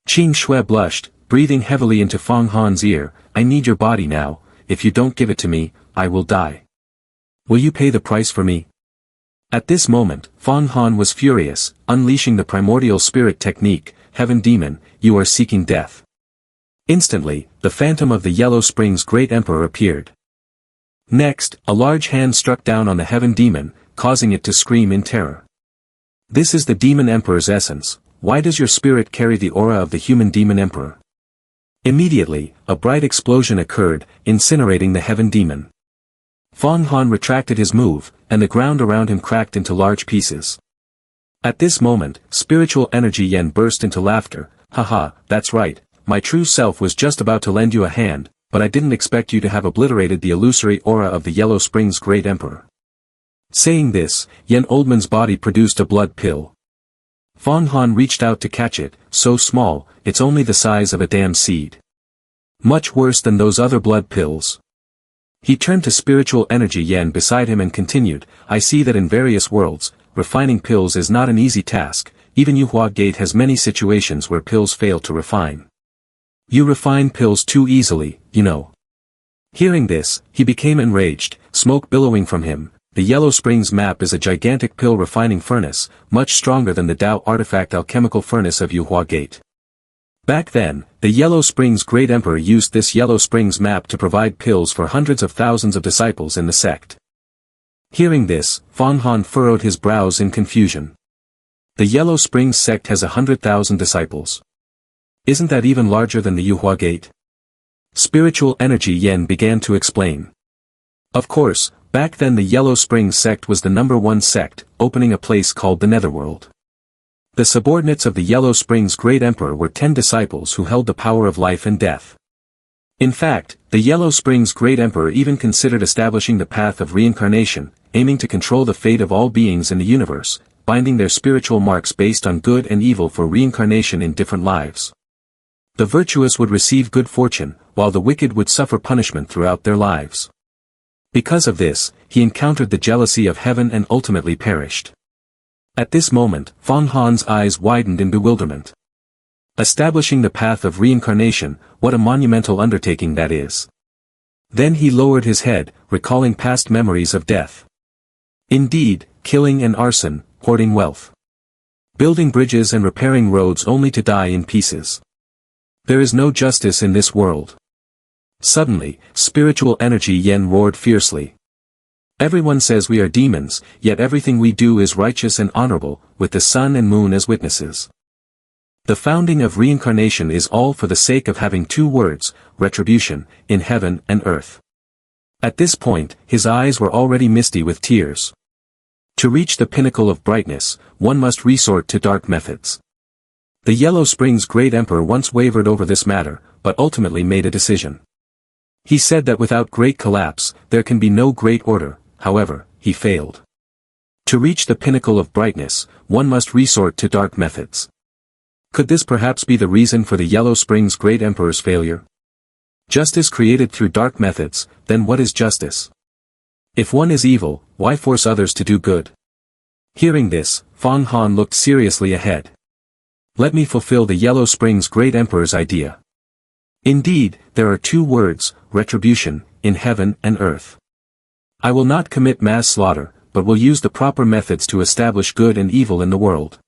A: Qing Shui blushed, breathing heavily into Fong Han's ear. "I need your body now. If you don't give it to me, I will die. Will you pay the price for me?" At this moment, Fong Han was furious, unleashing the primordial spirit technique. "Heaven demon, you are seeking death." Instantly, the phantom of the Yellow Springs Great Emperor appeared. Next, a large hand struck down on the heaven demon, causing it to scream in terror. This is the demon emperor's essence. Why does your spirit carry the aura of the human demon emperor? Immediately, a bright explosion occurred, incinerating the heaven demon. Fong Han retracted his move, and the ground around him cracked into large pieces. At this moment, spiritual energy Yen burst into laughter. Haha, that's right, my true self was just about to lend you a hand, but I didn't expect you to have obliterated the illusory aura of the Yellow Springs Great Emperor. Saying this, Yen Oldman's body produced a blood pill. Fong Han reached out to catch it, so small, it's only the size of a damn seed. Much worse than those other blood pills. He turned to spiritual energy Yen beside him and continued, I see that in various worlds, refining pills is not an easy task, even Yuhua Gate has many situations where pills fail to refine. You refine pills too easily, you know. Hearing this, he became enraged, smoke billowing from him. The Yellow Springs map is a gigantic pill refining furnace, much stronger than the Tao artifact alchemical furnace of Yuhua Gate. Back then, the Yellow Springs Great Emperor used this Yellow Springs map to provide pills for hundreds of thousands of disciples in the sect. Hearing this, Fong Han furrowed his brows in confusion. The Yellow Springs sect has 100,000 disciples. Isn't that even larger than the Yuhua Gate? Spiritual energy Yen began to explain. Of course, back then the Yellow Springs sect was the #1 sect, opening a place called the Netherworld. The subordinates of the Yellow Springs Great Emperor were 10 disciples who held the power of life and death. In fact, the Yellow Springs Great Emperor even considered establishing the path of reincarnation, aiming to control the fate of all beings in the universe, binding their spiritual marks based on good and evil for reincarnation in different lives. The virtuous would receive good fortune, while the wicked would suffer punishment throughout their lives. Because of this, he encountered the jealousy of heaven and ultimately perished. At this moment, Fong Han's eyes widened in bewilderment. Establishing the path of reincarnation, what a monumental undertaking that is. Then he lowered his head, recalling past memories of death. Indeed, killing and arson, hoarding wealth. Building bridges and repairing roads only to die in pieces. There is no justice in this world. Suddenly, spiritual energy Yen roared fiercely. Everyone says we are demons, yet everything we do is righteous and honorable, with the sun and moon as witnesses. The founding of reincarnation is all for the sake of having 2 words, retribution, in heaven and earth. At this point, his eyes were already misty with tears. To reach the pinnacle of brightness, one must resort to dark methods. The Yellow Springs Great Emperor once wavered over this matter, but ultimately made a decision. He said that without great collapse, there can be no great order, however, he failed. To reach the pinnacle of brightness, one must resort to dark methods. Could this perhaps be the reason for the Yellow Springs Great Emperor's failure? Justice created through dark methods, then what is justice? If one is evil, why force others to do good? Hearing this, Fong Han looked seriously ahead. Let me fulfill the Yellow Springs Great Emperor's idea. Indeed, there are 2 words, retribution, in heaven and earth. I will not commit mass slaughter, but will use the proper methods to establish good and evil in the world.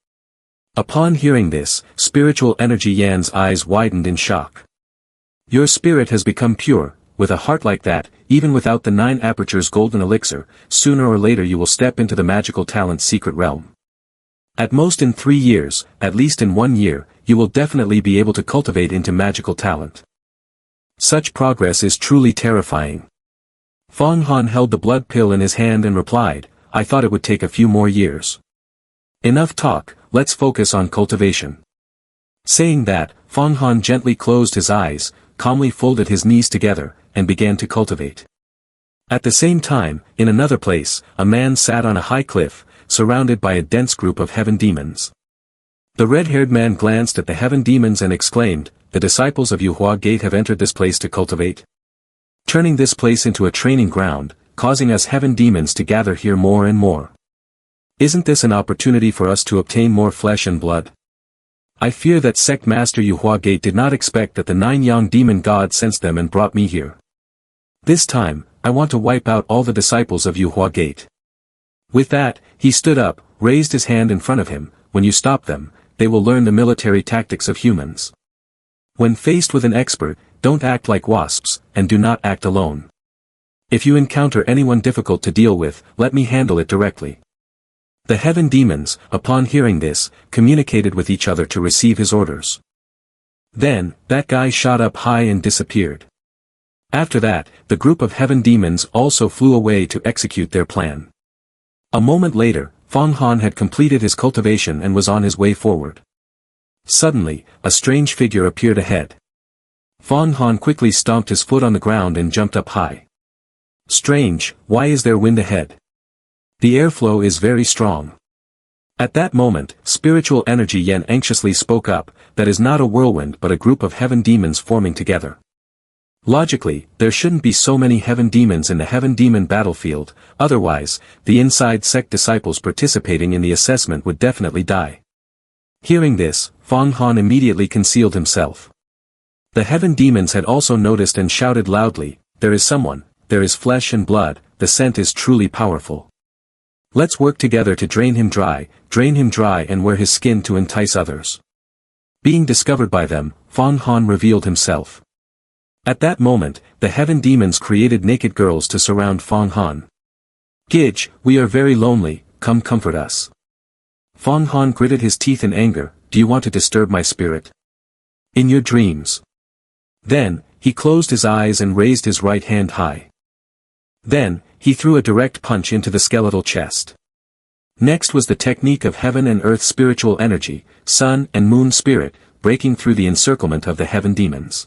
A: Upon hearing this, spiritual energy Yan's eyes widened in shock. Your spirit has become pure. With a heart like that, even without the 9 apertures golden elixir, sooner or later you will step into the magical talent's secret realm. At most in 3 years, at least in 1 year, you will definitely be able to cultivate into magical talent. Such progress is truly terrifying. Fong Han held the blood pill in his hand and replied, I thought it would take a few more years. Enough talk, let's focus on cultivation. Saying that, Fong Han gently closed his eyes, calmly folded his knees together, and began to cultivate. At the same time, in another place, a man sat on a high cliff, surrounded by a dense group of heaven demons. The red-haired man glanced at the heaven demons and exclaimed, the disciples of Yuhua Gate have entered this place to cultivate. Turning this place into a training ground, causing us heaven demons to gather here more and more. Isn't this an opportunity for us to obtain more flesh and blood? I fear that Sect Master Yuhua Gate did not expect that the 9 young demon gods sensed them and brought me here. This time, I want to wipe out all the disciples of Yuhua Gate. With that, he stood up, raised his hand in front of him, when you stop them, they will learn the military tactics of humans. When faced with an expert, don't act like wasps, and do not act alone. If you encounter anyone difficult to deal with, let me handle it directly. The heaven demons, upon hearing this, communicated with each other to receive his orders. Then, that guy shot up high and disappeared. After that, the group of heaven demons also flew away to execute their plan. A moment later, Fong Han had completed his cultivation and was on his way forward. Suddenly, a strange figure appeared ahead. Fong Han quickly stomped his foot on the ground and jumped up high. Strange, why is there wind ahead? The airflow is very strong. At that moment, spiritual energy Yen anxiously spoke up, that is not a whirlwind but a group of heaven demons forming together. Logically, there shouldn't be so many heaven demons in the heaven demon battlefield, otherwise, the inside sect disciples participating in the assessment would definitely die. Hearing this, Fong Han immediately concealed himself. The heaven demons had also noticed and shouted loudly, "There is someone, there is flesh and blood, the scent is truly powerful. Let's work together to drain him dry and wear his skin to entice others." Being discovered by them, Fong Han revealed himself. At that moment, the heaven demons created naked girls to surround Fong Han. "Gidge, we are very lonely, come comfort us." Fong Han gritted his teeth in anger, "Do you want to disturb my spirit? In your dreams." Then, he closed his eyes and raised his right hand high. Then, he threw a direct punch into the skeletal chest. Next was the technique of heaven and earth spiritual energy, sun and moon spirit, breaking through the encirclement of the heaven demons.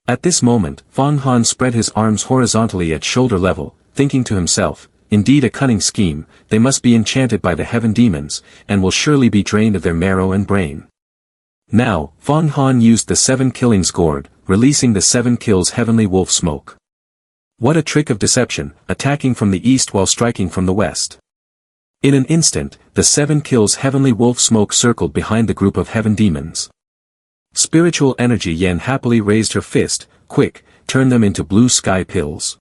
A: At this moment, Fong Han spread his arms horizontally at shoulder level, thinking to himself, "Indeed a cunning scheme, they must be enchanted by the heaven demons, and will surely be drained of their marrow and brain." Now, Fong Han used the 7 killings gourd, releasing the 7 kills heavenly wolf smoke. What a trick of deception, attacking from the east while striking from the west. In an instant, the 7 kills heavenly wolf smoke circled behind the group of heaven demons. Spiritual energy Yen happily raised her fist, "Quick, turn them into blue sky pills."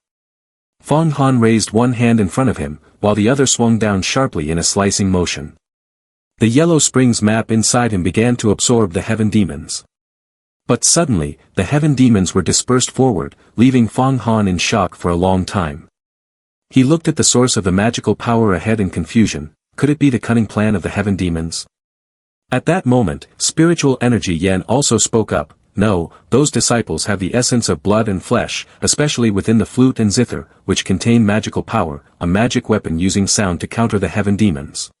A: Fong Han raised one hand in front of him, while the other swung down sharply in a slicing motion. The yellow springs map inside him began to absorb the heaven demons. But suddenly, the heaven demons were dispersed forward, leaving Fong Han in shock for a long time. He looked at the source of the magical power ahead in confusion. Could it be the cunning plan of the heaven demons? At that moment, spiritual energy Yen also spoke up, "No, those disciples have the essence of blood and flesh, especially within the flute and zither, which contain magical power, a magic weapon using sound to counter the heaven demons."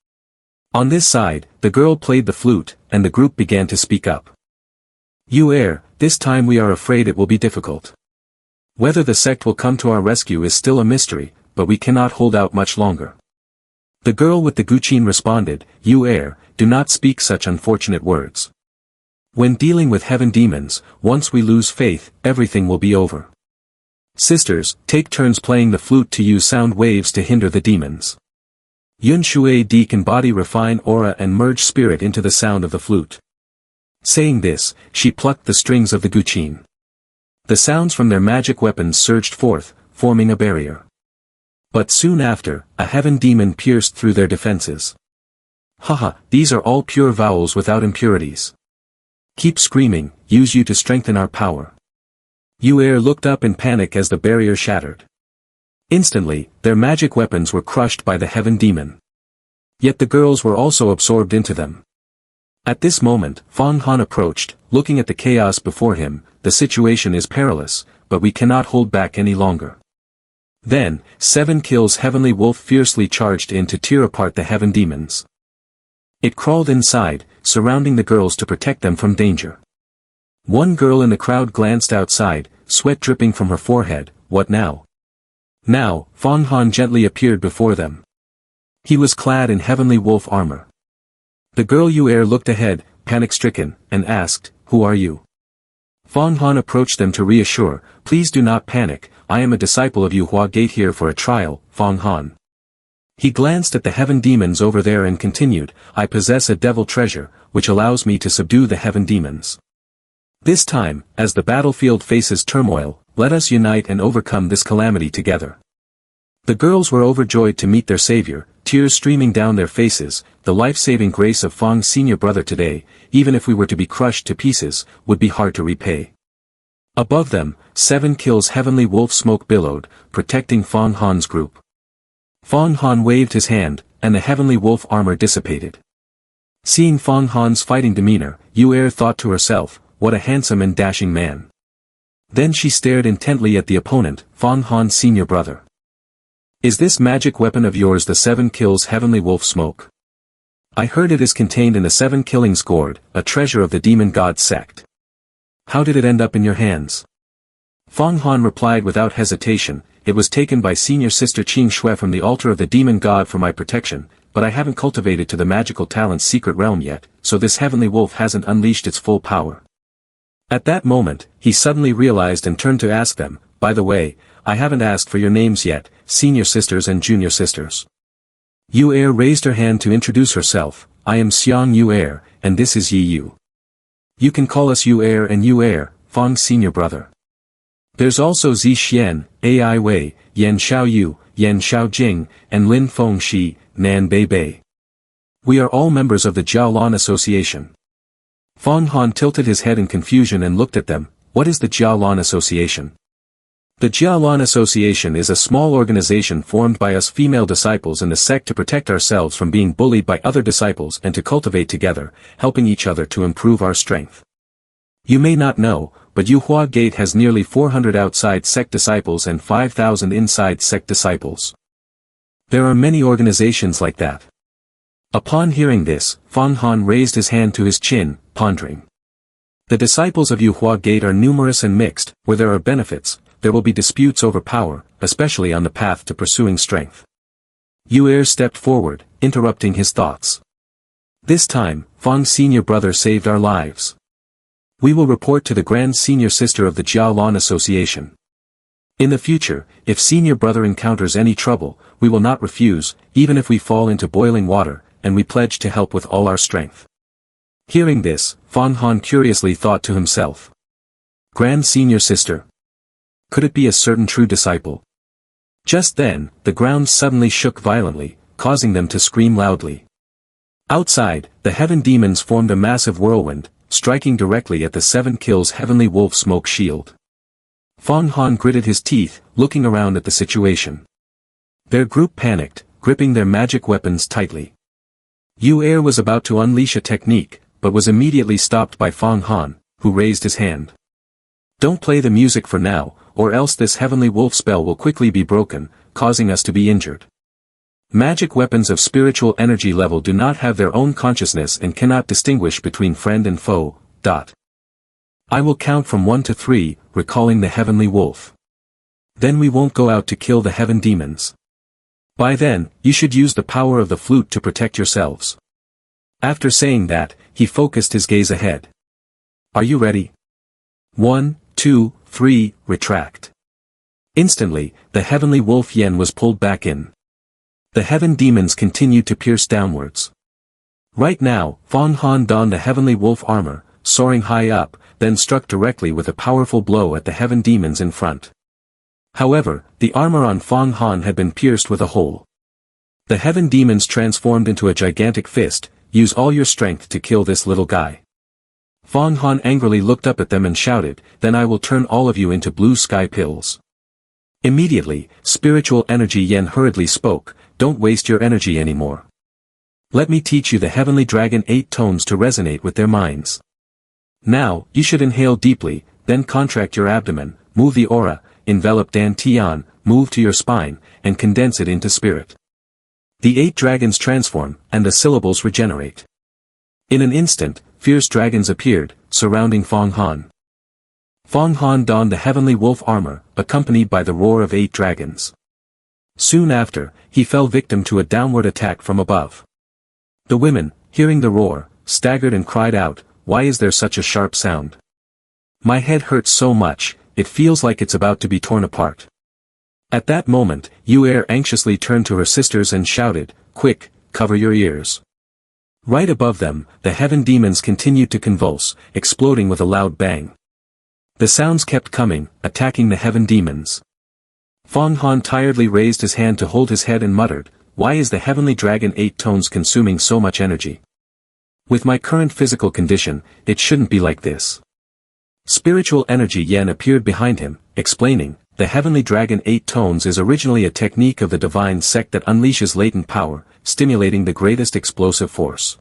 A: On this side, the girl played the flute, and the group began to speak up. "You heir, this time we are afraid it will be difficult. Whether the sect will come to our rescue is still a mystery, but we cannot hold out much longer." The girl with the guqin responded, "You heir, do not speak such unfortunate words. When dealing with heaven demons, once we lose faith, everything will be over. Sisters, take turns playing the flute to use sound waves to hinder the demons. Yun Shui Di can body refine aura and merge spirit into the sound of the flute." Saying this, she plucked the strings of the guqin. The sounds from their magic weapons surged forth, forming a barrier. But soon after, a heaven demon pierced through their defenses. "Haha, these are all pure vowels without impurities. Keep screaming, use you to strengthen our power." Yu Er looked up in panic as the barrier shattered. Instantly, their magic weapons were crushed by the heaven demon. Yet the girls were also absorbed into them. At this moment, Fong Han approached, looking at the chaos before him. "The situation is perilous, but we cannot hold back any longer." Then, 7 kills heavenly wolf fiercely charged in to tear apart the heaven demons. It crawled inside, surrounding the girls to protect them from danger. One girl in the crowd glanced outside, sweat dripping from her forehead. What now? Now, Fong Han gently appeared before them. He was clad in heavenly wolf armor. The girl Yu Er looked ahead, panic-stricken, and asked, "Who are you?" Fong Han approached them to reassure, "Please do not panic, I am a disciple of Yu Hua Gate here for a trial, Fong Han." He glanced at the heaven demons over there and continued, "I possess a devil treasure, which allows me to subdue the heaven demons. This time, as the battlefield faces turmoil, let us unite and overcome this calamity together." The girls were overjoyed to meet their savior, tears streaming down their faces. The life-saving grace of Fong's senior brother today, even if we were to be crushed to pieces, would be hard to repay. Above them, 7 kills heavenly wolf smoke billowed, protecting Fong Han's group. Fong Han waved his hand, and the heavenly wolf armor dissipated. Seeing Fong Han's fighting demeanor, Yu thought to herself, what a handsome and dashing man. Then she stared intently at the opponent, Fong Han's senior brother. Is this magic weapon of yours the 7 kills heavenly wolf smoke? I heard it is contained in the 7 killings gourd, a treasure of the demon god sect. How did it end up in your hands? Fong Han replied without hesitation, it was taken by senior sister Qing Shui from the altar of the demon god for my protection, but I haven't cultivated to the magical talent's secret realm yet, so this heavenly wolf hasn't unleashed its full power. At that moment, he suddenly realized and turned to ask them, by the way, I haven't asked for your names yet, senior sisters and junior sisters. Yu raised her hand to introduce herself, I am Xiang Yu, and this is Yi Yu. You can call us Yu and Yu, Fong's senior brother. There's also Zi Xian, Ai Wei, Yan Xiao Yu, Yan Xiao Jing, and Lin Feng Shi, Nan Bei Bei. We are all members of the Jiaolan Association. Fong Han tilted his head in confusion and looked at them, what is the Jiaolan Association? The Jiaolan Association is a small organization formed by us female disciples in the sect to protect ourselves from being bullied by other disciples and to cultivate together, helping each other to improve our strength. You may not know, but Yuhua Gate has nearly 400 outside sect disciples and 5,000 inside sect disciples. There are many organizations like that. Upon hearing this, Fong Han raised his hand to his chin, pondering. The disciples of Yuhua Gate are numerous and mixed, where there are benefits, there will be disputes over power, especially on the path to pursuing strength. Yu stepped forward, interrupting his thoughts. This time, Fong's senior brother saved our lives. We will report to the Grand Senior Sister of the Jiaolan Association. In the future, if senior brother encounters any trouble, we will not refuse, even if we fall into boiling water, and we pledge to help with all our strength. Hearing this, Fong Han curiously thought to himself. Grand Senior Sister. Could it be a certain true disciple? Just then, the ground suddenly shook violently, causing them to scream loudly. Outside, the heaven demons formed a massive whirlwind, striking directly at the 7 kills heavenly wolf smoke shield. Fong Han gritted his teeth, looking around at the situation. Their group panicked, gripping their magic weapons tightly. Yu was about to unleash a technique, but was immediately stopped by Fong Han, who raised his hand. Don't play the music for now, or else this heavenly wolf spell will quickly be broken, causing us to be injured. Magic weapons of spiritual energy level do not have their own consciousness and cannot distinguish between friend and foe. I will count from 1 to 3, recalling the heavenly wolf. Then we won't go out to kill the heaven demons. By then, you should use the power of the flute to protect yourselves. After saying that, he focused his gaze ahead. Are you ready? 1, 2, 3, retract. Instantly, the heavenly wolf yen was pulled back in. The heaven demons continued to pierce downwards. Right now, Fong Han donned the heavenly wolf armor, soaring high up, then struck directly with a powerful blow at the heaven demons in front. However, the armor on Fong Han had been pierced with a hole. The heaven demons transformed into a gigantic fist, use all your strength to kill this little guy. Fong Han angrily looked up at them and shouted, then I will turn all of you into blue sky pills. Immediately, spiritual energy Yen hurriedly spoke, don't waste your energy anymore. Let me teach you the heavenly dragon 8 tones to resonate with their minds. Now, you should inhale deeply, then contract your abdomen, move the aura, envelop Dan Tian, move to your spine, and condense it into spirit. The 8 dragons transform, and the syllables regenerate. In an instant, fierce dragons appeared, surrounding Fong Han. Fong Han donned the heavenly wolf armor, accompanied by the roar of 8 dragons. Soon after, he fell victim to a downward attack from above. The women, hearing the roar, staggered and cried out, why is there such a sharp sound? My head hurts so much, it feels like it's about to be torn apart. At that moment, Yu anxiously turned to her sisters and shouted, quick, cover your ears. Right above them, the heaven demons continued to convulse, exploding with a loud bang. The sounds kept coming, attacking the heaven demons. Fong Han tiredly raised his hand to hold his head and muttered, why is the heavenly dragon 8 tones consuming so much energy? With my current physical condition, it shouldn't be like this. Spiritual energy Yen appeared behind him, explaining, the Heavenly Dragon 8 Tones is originally a technique of the divine sect that unleashes latent power, stimulating the greatest explosive force.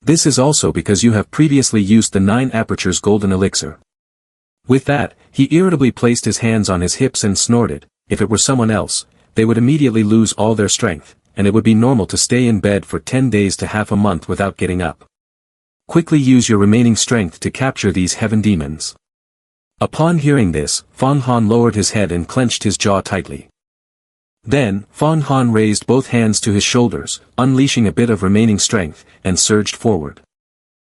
A: This is also because you have previously used the 9 Apertures Golden Elixir. With that, he irritably placed his hands on his hips and snorted. If it were someone else, they would immediately lose all their strength, and it would be normal to stay in bed for 10 days to half a month without getting up. Quickly use your remaining strength to capture these heaven demons. Upon hearing this, Fang Han lowered his head and clenched his jaw tightly. Then, Fang Han raised both hands to his shoulders, unleashing a bit of remaining strength, and surged forward.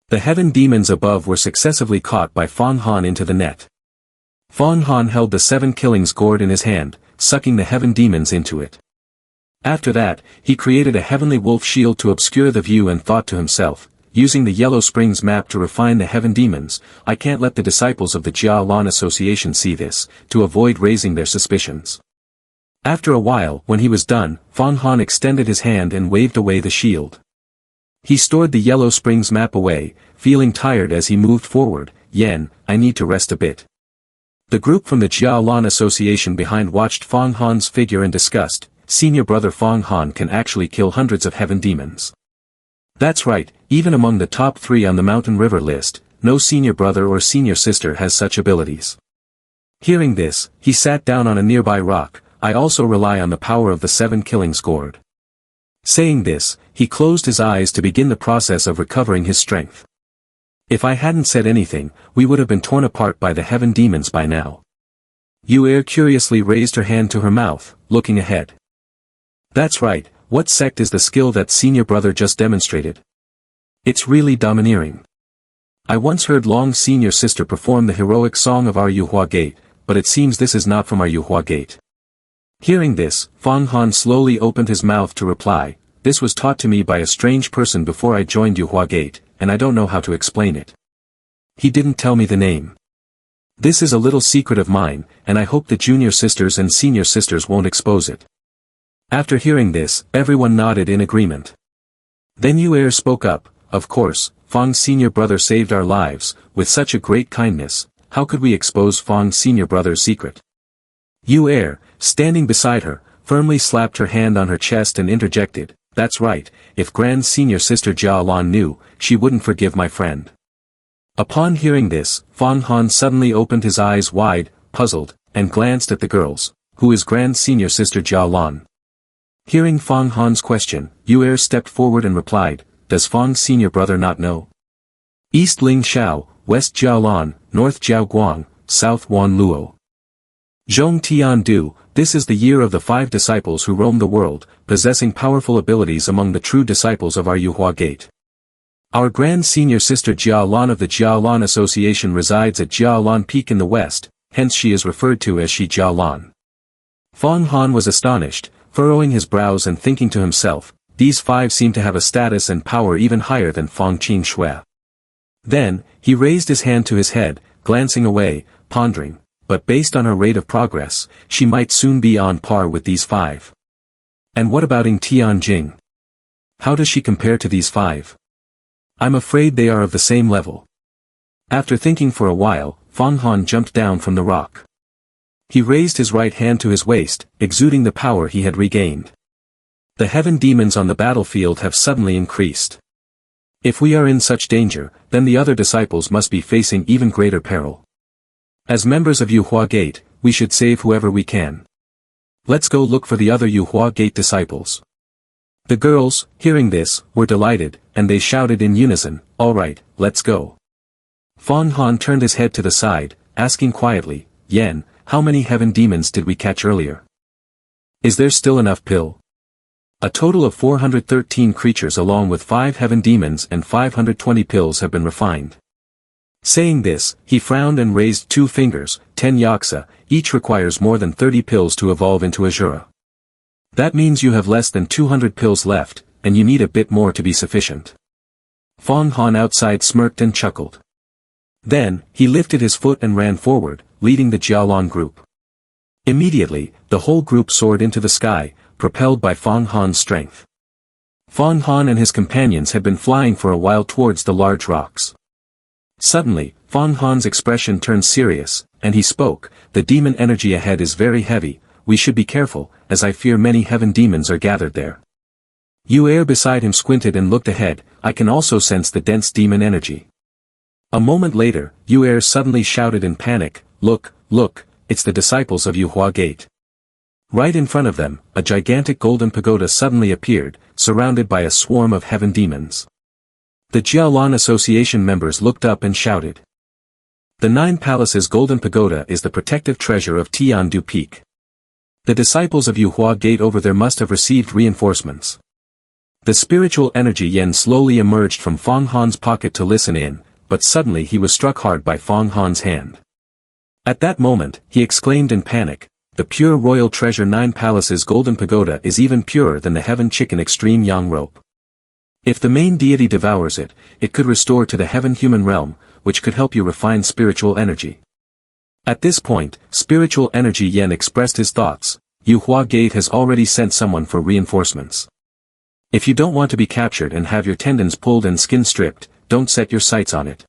A: The heaven demons above were successively caught by Fang Han into the net. Fang Han held the 7 Killings gourd in his hand, sucking the heaven demons into it. After that, he created a heavenly wolf shield to obscure the view and thought to himself, using the Yellow Springs map to refine the heaven demons, I can't let the disciples of the Jia Lan Association see this, to avoid raising their suspicions. After a while, when he was done, Fang Han extended his hand and waved away the shield. He stored the Yellow Springs map away, feeling tired as he moved forward. Yen, I need to rest a bit. The group from the Jia Lan Association behind watched Fang Han's figure and discussed, senior brother Fang Han can actually kill hundreds of heaven demons. That's right, even among the top 3 on the Mountain River list, no senior brother or senior sister has such abilities. Hearing this, he sat down on a nearby rock. I also rely on the power of the 7 Killings gourd. Saying this, he closed his eyes to begin the process of recovering his strength. If I hadn't said anything, we would have been torn apart by the heaven demons by now. Yu curiously raised her hand to her mouth, looking ahead. That's right, what sect is the skill that senior brother just demonstrated? It's really domineering. I once heard Long's senior sister perform the heroic song of our Yuhua Gate, but it seems this is not from our Yuhua Gate. Hearing this, Fang Han slowly opened his mouth to reply, this was taught to me by a strange person before I joined Yuhua Gate, and I don't know how to explain it. He didn't tell me the name. This is a little secret of mine, and I hope the junior sisters and senior sisters won't expose it. After hearing this, everyone nodded in agreement. Then Yu spoke up, of course, Fang's senior brother saved our lives, with such a great kindness, how could we expose Fang's senior brother's secret? Yu standing beside her, firmly slapped her hand on her chest and interjected, that's right, if Grand Senior Sister Jia Lan knew, she wouldn't forgive my friend. Upon hearing this, Fang Han suddenly opened his eyes wide, puzzled, and glanced at the girls, who is Grand Senior Sister Jia Lan? Hearing Fang Han's question, Yu stepped forward and replied, does Fang's senior brother not know? East Ling Shao, West Jiao Lan, North Jiao Guang, South Wan Luo. Zhong Tian Du, this is the year of the 5 disciples who roam the world, possessing powerful abilities among the true disciples of our Yuhua Gate. Our grand senior sister Jia Lan of the Jia Lan Association resides at Jia Lan Peak in the west, hence she is referred to as Shi Jia Lan. Fang Han was astonished, furrowing his brows and thinking to himself, these 5 seem to have a status and power even higher than Fang Qing Shui. Then, he raised his hand to his head, glancing away, pondering, but based on her rate of progress, she might soon be on par with these 5. And what about Ng Tianjing? How does she compare to these 5? I'm afraid they are of the same level. After thinking for a while, Fang Han jumped down from the rock. He raised his right hand to his waist, exuding the power he had regained. The heaven demons on the battlefield have suddenly increased. If we are in such danger, then the other disciples must be facing even greater peril. As members of Yuhua Gate, we should save whoever we can. Let's go look for the other Yuhua Gate disciples. The girls, hearing this, were delighted, and they shouted in unison, all right, let's go. Fang Han turned his head to the side, asking quietly, Yen, how many heaven demons did we catch earlier? Is there still enough pill? A total of 413 creatures along with 5 heaven demons and 520 pills have been refined. Saying this, he frowned and raised 2 fingers, 10 yaksa, each requires more than 30 pills to evolve into Azura. That means you have less than 200 pills left, and you need a bit more to be sufficient. Fang Han outside smirked and chuckled. Then, he lifted his foot and ran forward, leading the Jialan group. Immediately, the whole group soared into the sky, propelled by Fang Han's strength. Fang Han and his companions had been flying for a while towards the large rocks. Suddenly, Fong Han's expression turned serious, and he spoke, "The demon energy ahead is very heavy, we should be careful, as I fear many heaven demons are gathered there." Yu beside him squinted and looked ahead. "I can also sense the dense demon energy." A moment later, Yu suddenly shouted in panic, "Look, look, it's the disciples of Yuhua Gate." Right in front of them, a gigantic golden pagoda suddenly appeared, surrounded by a swarm of heaven demons. The Jiaolan Association members looked up and shouted. The Nine Palaces Golden Pagoda is the protective treasure of Tiandu Peak. The disciples of Yuhua Gate over there must have received reinforcements. The spiritual energy Yen slowly emerged from Fong Han's pocket to listen in, but suddenly he was struck hard by Fong Han's hand. At that moment, he exclaimed in panic, "The pure royal treasure Nine Palaces Golden Pagoda is even purer than the Heaven Chicken Extreme Yang Rope. If the main deity devours it, it could restore to the Heaven Human realm, which could help you refine spiritual energy." At this point, spiritual energy Yen expressed his thoughts. Yuhua Gate has already sent someone for reinforcements. If you don't want to be captured and have your tendons pulled and skin stripped, don't set your sights on it.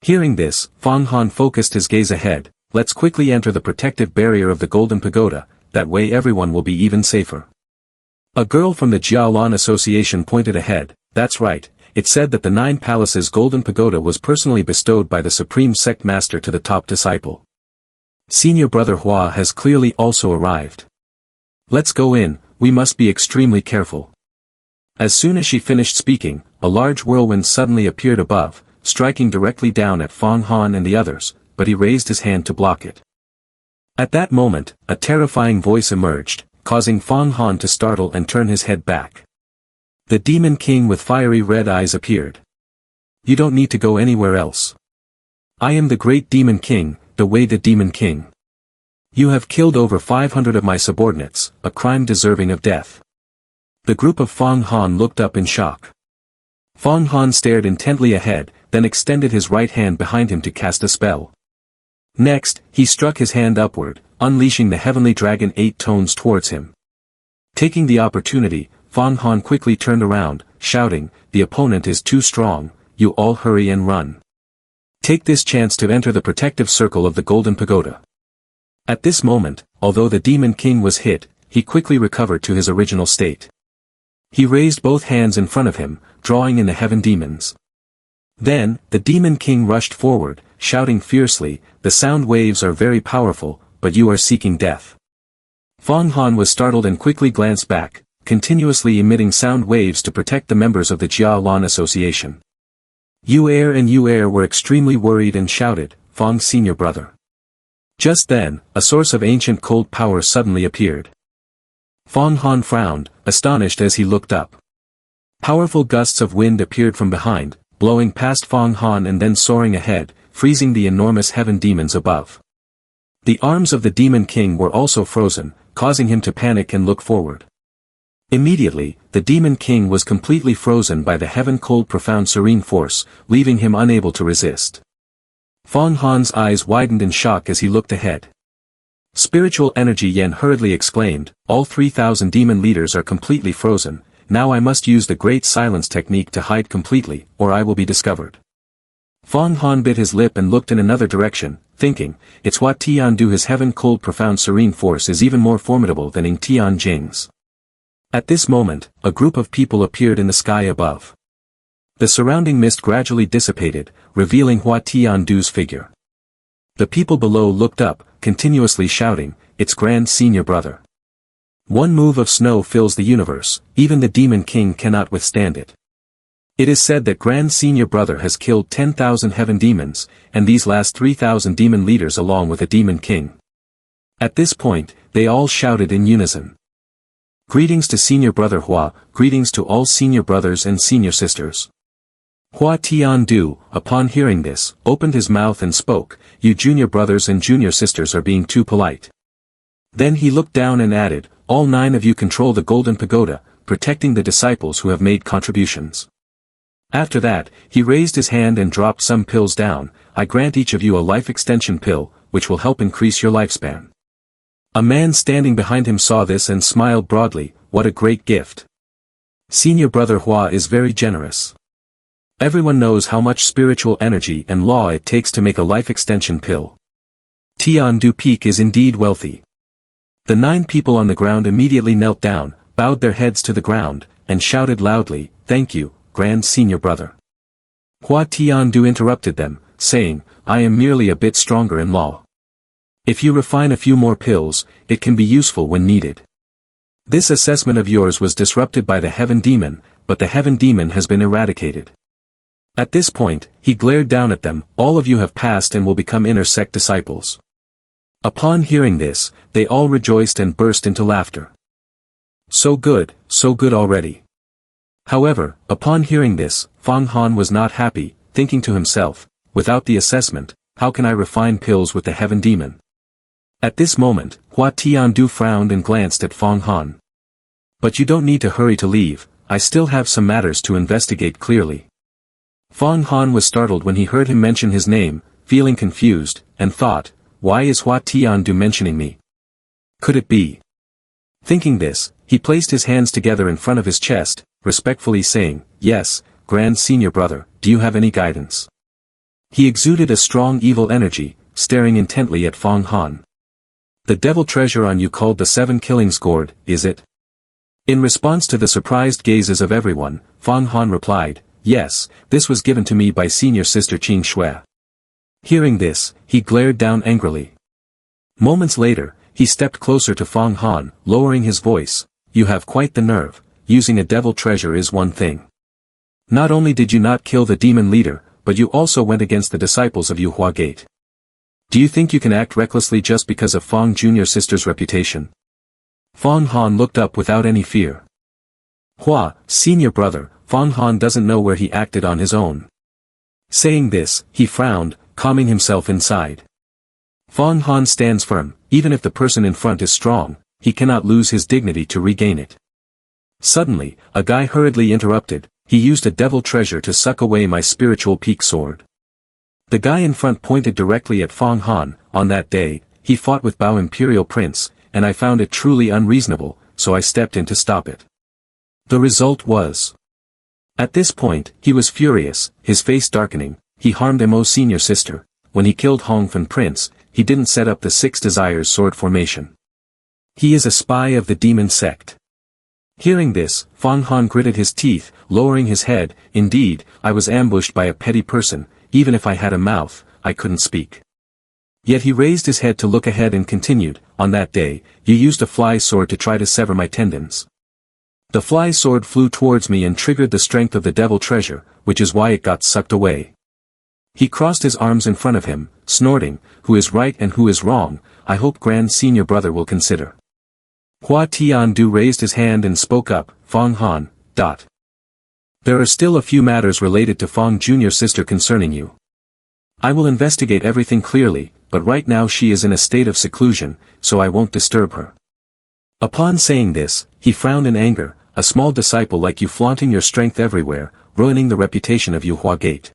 A: Hearing this, Fong Han focused his gaze ahead. "Let's quickly enter the protective barrier of the Golden Pagoda, that way everyone will be even safer." A girl from the Jiaolan Association pointed ahead. "That's right, it said that the Nine Palaces Golden Pagoda was personally bestowed by the Supreme Sect Master to the top disciple. Senior Brother Hua has clearly also arrived. Let's go in, we must be extremely careful." As soon as she finished speaking, a large whirlwind suddenly appeared above, striking directly down at Fong Han and the others, but he raised his hand to block it. At that moment, a terrifying voice emerged, causing Fong Han to startle and turn his head back. The Demon King with fiery red eyes appeared. "You don't need to go anywhere else. I am the great Demon King, the Demon King. You have killed over 500 of my subordinates, a crime deserving of death." The group of Fong Han looked up in shock. Fong Han stared intently ahead, then extended his right hand behind him to cast a spell. Next, he struck his hand upward, unleashing the heavenly dragon 8 tones towards him. Taking the opportunity, Fong Han quickly turned around, shouting, "The opponent is too strong, you all hurry and run. Take this chance to enter the protective circle of the Golden Pagoda." At this moment, although the Demon King was hit, he quickly recovered to his original state. He raised both hands in front of him, drawing in the heaven demons. Then, the Demon King rushed forward, shouting fiercely, "The sound waves are very powerful, but you are seeking death." Fong Han was startled and quickly glanced back, continuously emitting sound waves to protect the members of the Jiaolan Association. Yu were extremely worried and shouted, "Fong Senior Brother." Just then, a source of ancient cold power suddenly appeared. Fong Han frowned, astonished as he looked up. Powerful gusts of wind appeared from behind, blowing past Fong Han and then soaring ahead, freezing the enormous heaven demons above. The arms of the Demon King were also frozen, causing him to panic and look forward. Immediately, the Demon King was completely frozen by the heaven-cold profound serene force, leaving him unable to resist. Fong Han's eyes widened in shock as he looked ahead. Spiritual energy Yen hurriedly exclaimed, "All 3,000 demon leaders are completely frozen, now I must use the great silence technique to hide completely, or I will be discovered." Fong Han bit his lip and looked in another direction, thinking, "It's what Tiandu his heaven-cold profound serene force is even more formidable than in Tianjing's." At this moment, a group of people appeared in the sky above. The surrounding mist gradually dissipated, revealing Hua Tiandu's figure. The people below looked up, continuously shouting, "It's Grand Senior Brother. One move of snow fills the universe, even the Demon King cannot withstand it. It is said that Grand Senior Brother has killed 10,000 heaven demons, and these last 3,000 demon leaders along with a Demon King." At this point, they all shouted in unison. "Greetings to Senior Brother Hua, greetings to all Senior Brothers and Senior Sisters." Hua Tiandu, upon hearing this, opened his mouth and spoke, "You Junior Brothers and Junior Sisters are being too polite." Then he looked down and added, "All 9 of you control the Golden Pagoda, protecting the disciples who have made contributions." After that, he raised his hand and dropped some pills down. "I grant each of you a life extension pill, which will help increase your lifespan." A man standing behind him saw this and smiled broadly, "What a great gift. Senior Brother Hua is very generous." Everyone knows how much spiritual energy and law it takes to make a life extension pill. Tian Peak is indeed wealthy. The 9 people on the ground immediately knelt down, bowed their heads to the ground, and shouted loudly, "Thank you, Grand Senior Brother." Hua Tiandu interrupted them, saying, "I am merely a bit stronger in law. If you refine a few more pills, it can be useful when needed. This assessment of yours was disrupted by the Heaven Demon, but the Heaven Demon has been eradicated." At this point, he glared down at them, "All of you have passed and will become inner sect disciples." Upon hearing this, they all rejoiced and burst into laughter. So good already. However, upon hearing this, Fang Han was not happy, thinking to himself, "Without the assessment, how can I refine pills with the Heaven Demon?" At this moment, Hua Tiandu frowned and glanced at Fang Han. "But you don't need to hurry to leave, I still have some matters to investigate clearly." Fang Han was startled when he heard him mention his name, feeling confused, and thought, "Why is Hua Tiandu mentioning me? Could it be?" Thinking this, he placed his hands together in front of his chest, respectfully saying, "Yes, Grand Senior Brother, do you have any guidance?" He exuded a strong evil energy, staring intently at Fang Han. "The devil treasure on you called the 7 Killings Gourd, is it?" In response to the surprised gazes of everyone, Fang Han replied, "Yes, this was given to me by senior sister Qing Shui." Hearing this, he glared down angrily. Moments later, he stepped closer to Fang Han, lowering his voice, "You have quite the nerve, using a devil treasure is one thing. Not only did you not kill the demon leader, but you also went against the disciples of Yuhua Gate. Do you think you can act recklessly just because of Fang Junior sister's reputation?" Fang Han looked up without any fear. "Hua, Senior Brother, Fang Han doesn't know where he acted on his own." Saying this, he frowned, calming himself inside. Fang Han stands firm, even if the person in front is strong, he cannot lose his dignity to regain it. Suddenly, a guy hurriedly interrupted, "He used a devil treasure to suck away my spiritual peak sword." The guy in front pointed directly at Fang Han. "On that day, he fought with Bao Imperial Prince, and I found it truly unreasonable, so I stepped in to stop it. The result was..." At this point, he was furious, his face darkening. He harmed Mo Senior Sister. When he killed Hongfen Prince, he didn't set up the 6 Desires sword formation. He is a spy of the demon sect. Hearing this, Fang Han gritted his teeth, lowering his head. "Indeed, I was ambushed by a petty person, even if I had a mouth, I couldn't speak." Yet he raised his head to look ahead and continued, "On that day, you used a fly sword to try to sever my tendons. The fly sword flew towards me and triggered the strength of the devil treasure, which is why it got sucked away." He crossed his arms in front of him, snorting, "Who is right and who is wrong, I hope Grand Senior Brother will consider." Hua Tiandu raised his hand and spoke up, "Fang Han, There are still a few matters related to Fang Junior Sister concerning you. I will investigate everything clearly, but right now she is in a state of seclusion, so I won't disturb her." Upon saying this, he frowned in anger, "A small disciple like you flaunting your strength everywhere, ruining the reputation of Yuhua Gate.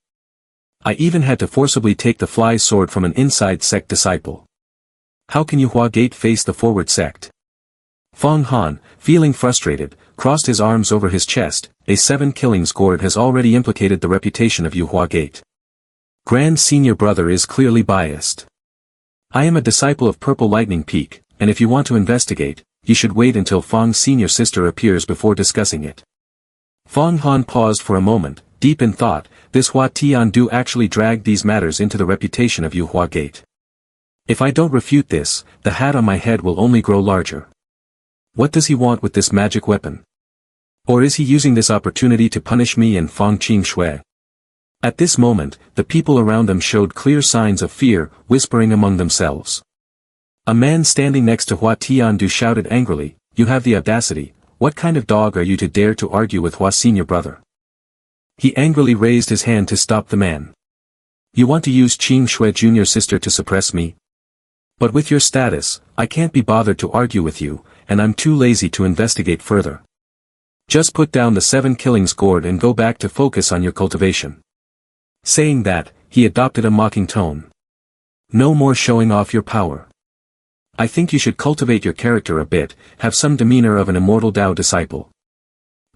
A: I even had to forcibly take the fly sword from an inside sect disciple. How can Yuhua Gate face the forward sect?" Fang Han, feeling frustrated, crossed his arms over his chest. "A 7 Killings Gourd has already implicated the reputation of Yuhua Gate. Grand Senior Brother is clearly biased. I am a disciple of Purple Lightning Peak, and if you want to investigate, you should wait until Fang Senior Sister appears before discussing it." Fang Han paused for a moment, deep in thought. This Hua Tiandu actually dragged these matters into the reputation of Yuhua Gate. If I don't refute this, the hat on my head will only grow larger. What does he want with this magic weapon? Or is he using this opportunity to punish me and Fang Qing Shui? At this moment, the people around them showed clear signs of fear, whispering among themselves. A man standing next to Hua Tiandu shouted angrily, "You have the audacity, what kind of dog are you to dare to argue with Hua Senior Brother?" He angrily raised his hand to stop the man. "You want to use Qing Shui Junior Sister to suppress me? But with your status, I can't be bothered to argue with you, and I'm too lazy to investigate further. Just put down the 7 Killings Gourd and go back to focus on your cultivation." Saying that, he adopted a mocking tone. "No more showing off your power. I think you should cultivate your character a bit, have some demeanor of an immortal Tao disciple.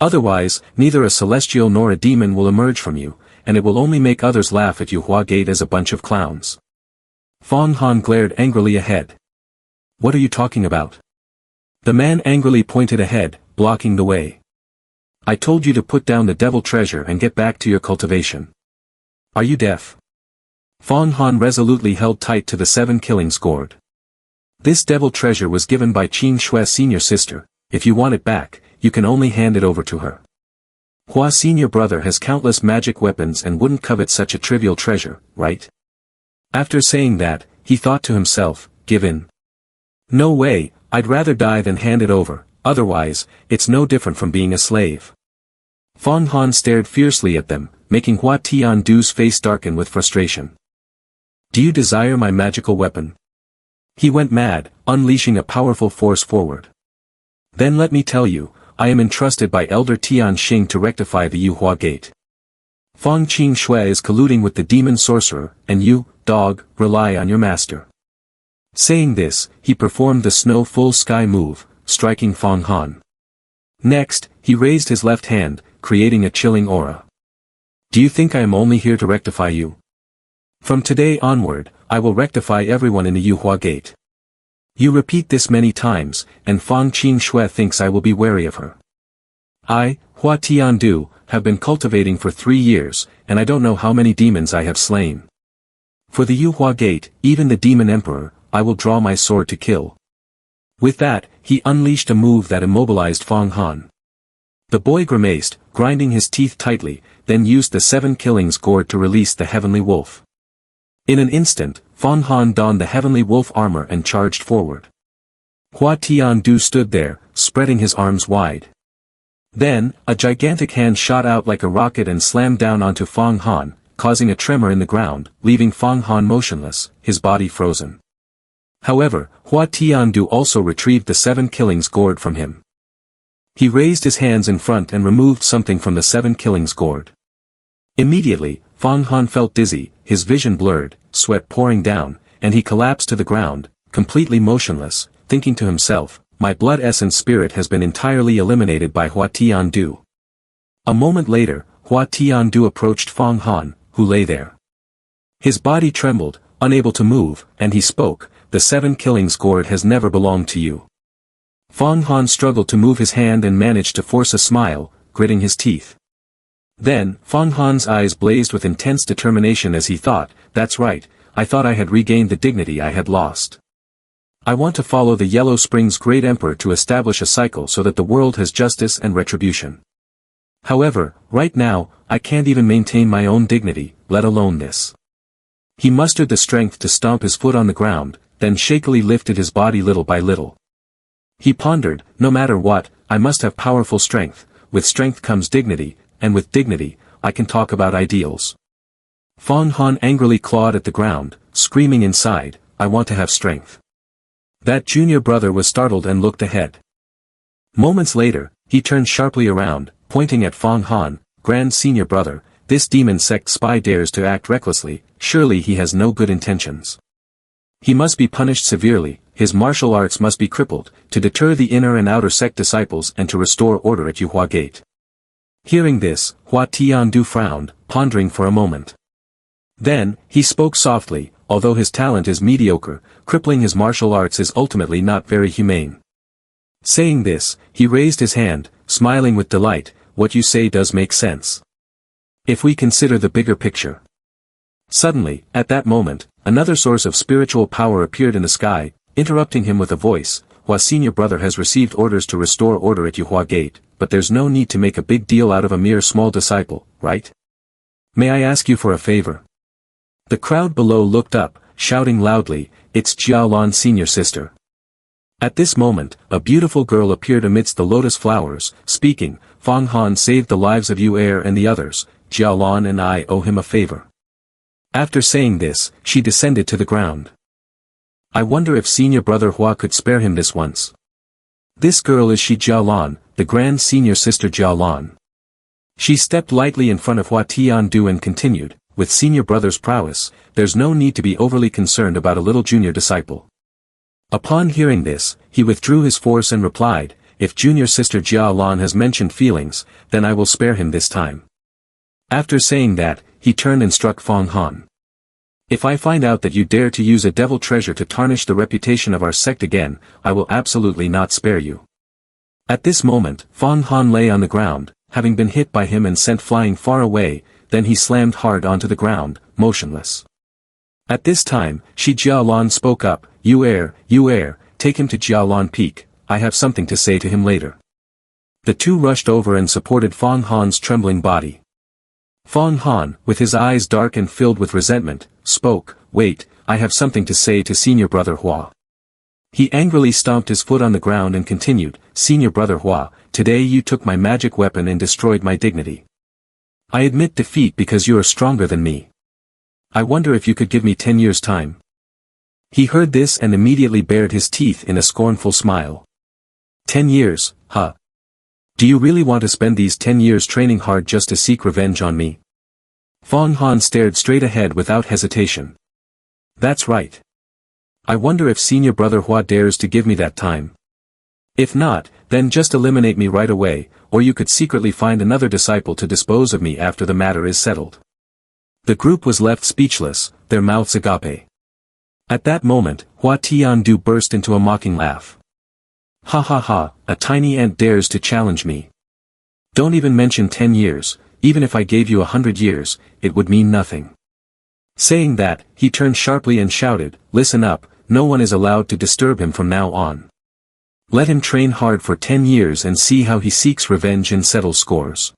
A: Otherwise, neither a celestial nor a demon will emerge from you, and it will only make others laugh at you Hua Gate as a bunch of clowns. Fong Han glared angrily ahead. What are you talking about? The man angrily pointed ahead, blocking the way. I told you to put down the devil treasure and get back to your cultivation. Are you deaf? Fong Han resolutely held tight to the 7 killings gourd. This devil treasure was given by Qin Shui's senior sister. If you want it back, you can only hand it over to her. Hua's senior brother has countless magic weapons and wouldn't covet such a trivial treasure, right? After saying that, he thought to himself, give in. No way, I'd rather die than hand it over, otherwise, it's no different from being a slave. Fong Han stared fiercely at them, making Hua Tiandu's face darken with frustration. Do you desire my magical weapon? He went mad, unleashing a powerful force forward. Then let me tell you, I am entrusted by Elder Tian Xing to rectify the Yuhua Gate. Fang Qin Shui is colluding with the demon sorcerer, and you, dog, rely on your master. Saying this, he performed the snow full sky move, striking Fong Han. Next, he raised his left hand, creating a chilling aura. Do you think I am only here to rectify you? From today onward, I will rectify everyone in the Yuhua Gate. You repeat this many times, and Fang Qin Shui thinks I will be wary of her. I, Hua Tiandu, have been cultivating for 3 years, and I don't know how many demons I have slain. For the Yuhua Gate, even the demon emperor, I will draw my sword to kill. With that, he unleashed a move that immobilized Fong Han. The boy grimaced, grinding his teeth tightly, then used the 7 killings gourd to release the heavenly wolf. In an instant, Fong Han donned the heavenly wolf armor and charged forward. Hua Tiandu stood there, spreading his arms wide. Then, a gigantic hand shot out like a rocket and slammed down onto Fong Han, causing a tremor in the ground, leaving Fong Han motionless, his body frozen. However, Hua Tiandu also retrieved the 7 killings gourd from him. He raised his hands in front and removed something from the 7 killings gourd. Immediately, Fong Han felt dizzy, his vision blurred, sweat pouring down, and he collapsed to the ground, completely motionless, thinking to himself, my blood essence spirit has been entirely eliminated by Hua Tiandu. A moment later, Hua Tiandu approached Fong Han, who lay there. His body trembled, unable to move, and he spoke, the 7 killings gourd has never belonged to you. Fong Han struggled to move his hand and managed to force a smile, gritting his teeth. Then, Fong Han's eyes blazed with intense determination as he thought, that's right, I thought I had regained the dignity I had lost. I want to follow the Yellow Springs Great Emperor to establish a cycle so that the world has justice and retribution. However, right now, I can't even maintain my own dignity, let alone this. He mustered the strength to stomp his foot on the ground, then shakily lifted his body little by little. He pondered, no matter what, I must have powerful strength, with strength comes dignity, and with dignity, I can talk about ideals. Fong Han angrily clawed at the ground, screaming inside, I want to have strength. That junior brother was startled and looked ahead. Moments later, he turned sharply around, pointing at Fong Han, grand senior brother, this demon sect spy dares to act recklessly, surely he has no good intentions. He must be punished severely, his martial arts must be crippled, to deter the inner and outer sect disciples and to restore order at Yuhua Gate. Hearing this, Hua Tiandu frowned, pondering for a moment. Then, he spoke softly, although his talent is mediocre, crippling his martial arts is ultimately not very humane. Saying this, he raised his hand, smiling with delight, what you say does make sense. If we consider the bigger picture. Suddenly, at that moment, another source of spiritual power appeared in the sky, interrupting him with a voice, Hua's senior brother has received orders to restore order at Yuhua Gate, but there's no need to make a big deal out of a mere small disciple, right? May I ask you for a favor? The crowd below looked up, shouting loudly, it's Jiaolan's senior sister. At this moment, a beautiful girl appeared amidst the lotus flowers, speaking, Fong Han saved the lives of Yu Er and the others, Jiaolan and I owe him a favor. After saying this, she descended to the ground. I wonder if senior brother Hua could spare him this once. This girl is she Jiaolan, the grand senior sister Jiaolan. She stepped lightly in front of Hua Tiandu and continued, with senior brother's prowess, there's no need to be overly concerned about a little junior disciple. Upon hearing this, he withdrew his force and replied, if junior sister Jiaolan has mentioned feelings, then I will spare him this time. After saying that, he turned and struck Fong Han. If I find out that you dare to use a devil treasure to tarnish the reputation of our sect again, I will absolutely not spare you. At this moment, Fong Han lay on the ground, having been hit by him and sent flying far away, then he slammed hard onto the ground, motionless. At this time, Shi Jialan spoke up, you heir, take him to Jialan Peak, I have something to say to him later. The two rushed over and supported Fong Han's trembling body. Fong Han, with his eyes dark and filled with resentment, spoke, wait, I have something to say to Senior Brother Hua. He angrily stomped his foot on the ground and continued, Senior Brother Hua, today you took my magic weapon and destroyed my dignity. I admit defeat because you are stronger than me. I wonder if you could give me 10 years' time. He heard this and immediately bared his teeth in a scornful smile. 10 years, huh? Do you really want to spend these 10 years training hard just to seek revenge on me? Fong Han stared straight ahead without hesitation. That's right. I wonder if Senior Brother Hua dares to give me that time. If not, then just eliminate me right away, or you could secretly find another disciple to dispose of me after the matter is settled. The group was left speechless, their mouths agape. At that moment, Hua Tiandu burst into a mocking laugh. Ha ha ha, a tiny ant dares to challenge me. Don't even mention 10 years, even if I gave you 100 years, it would mean nothing. Saying that, he turned sharply and shouted, listen up, no one is allowed to disturb him from now on. Let him train hard for 10 years and see how he seeks revenge and settles scores.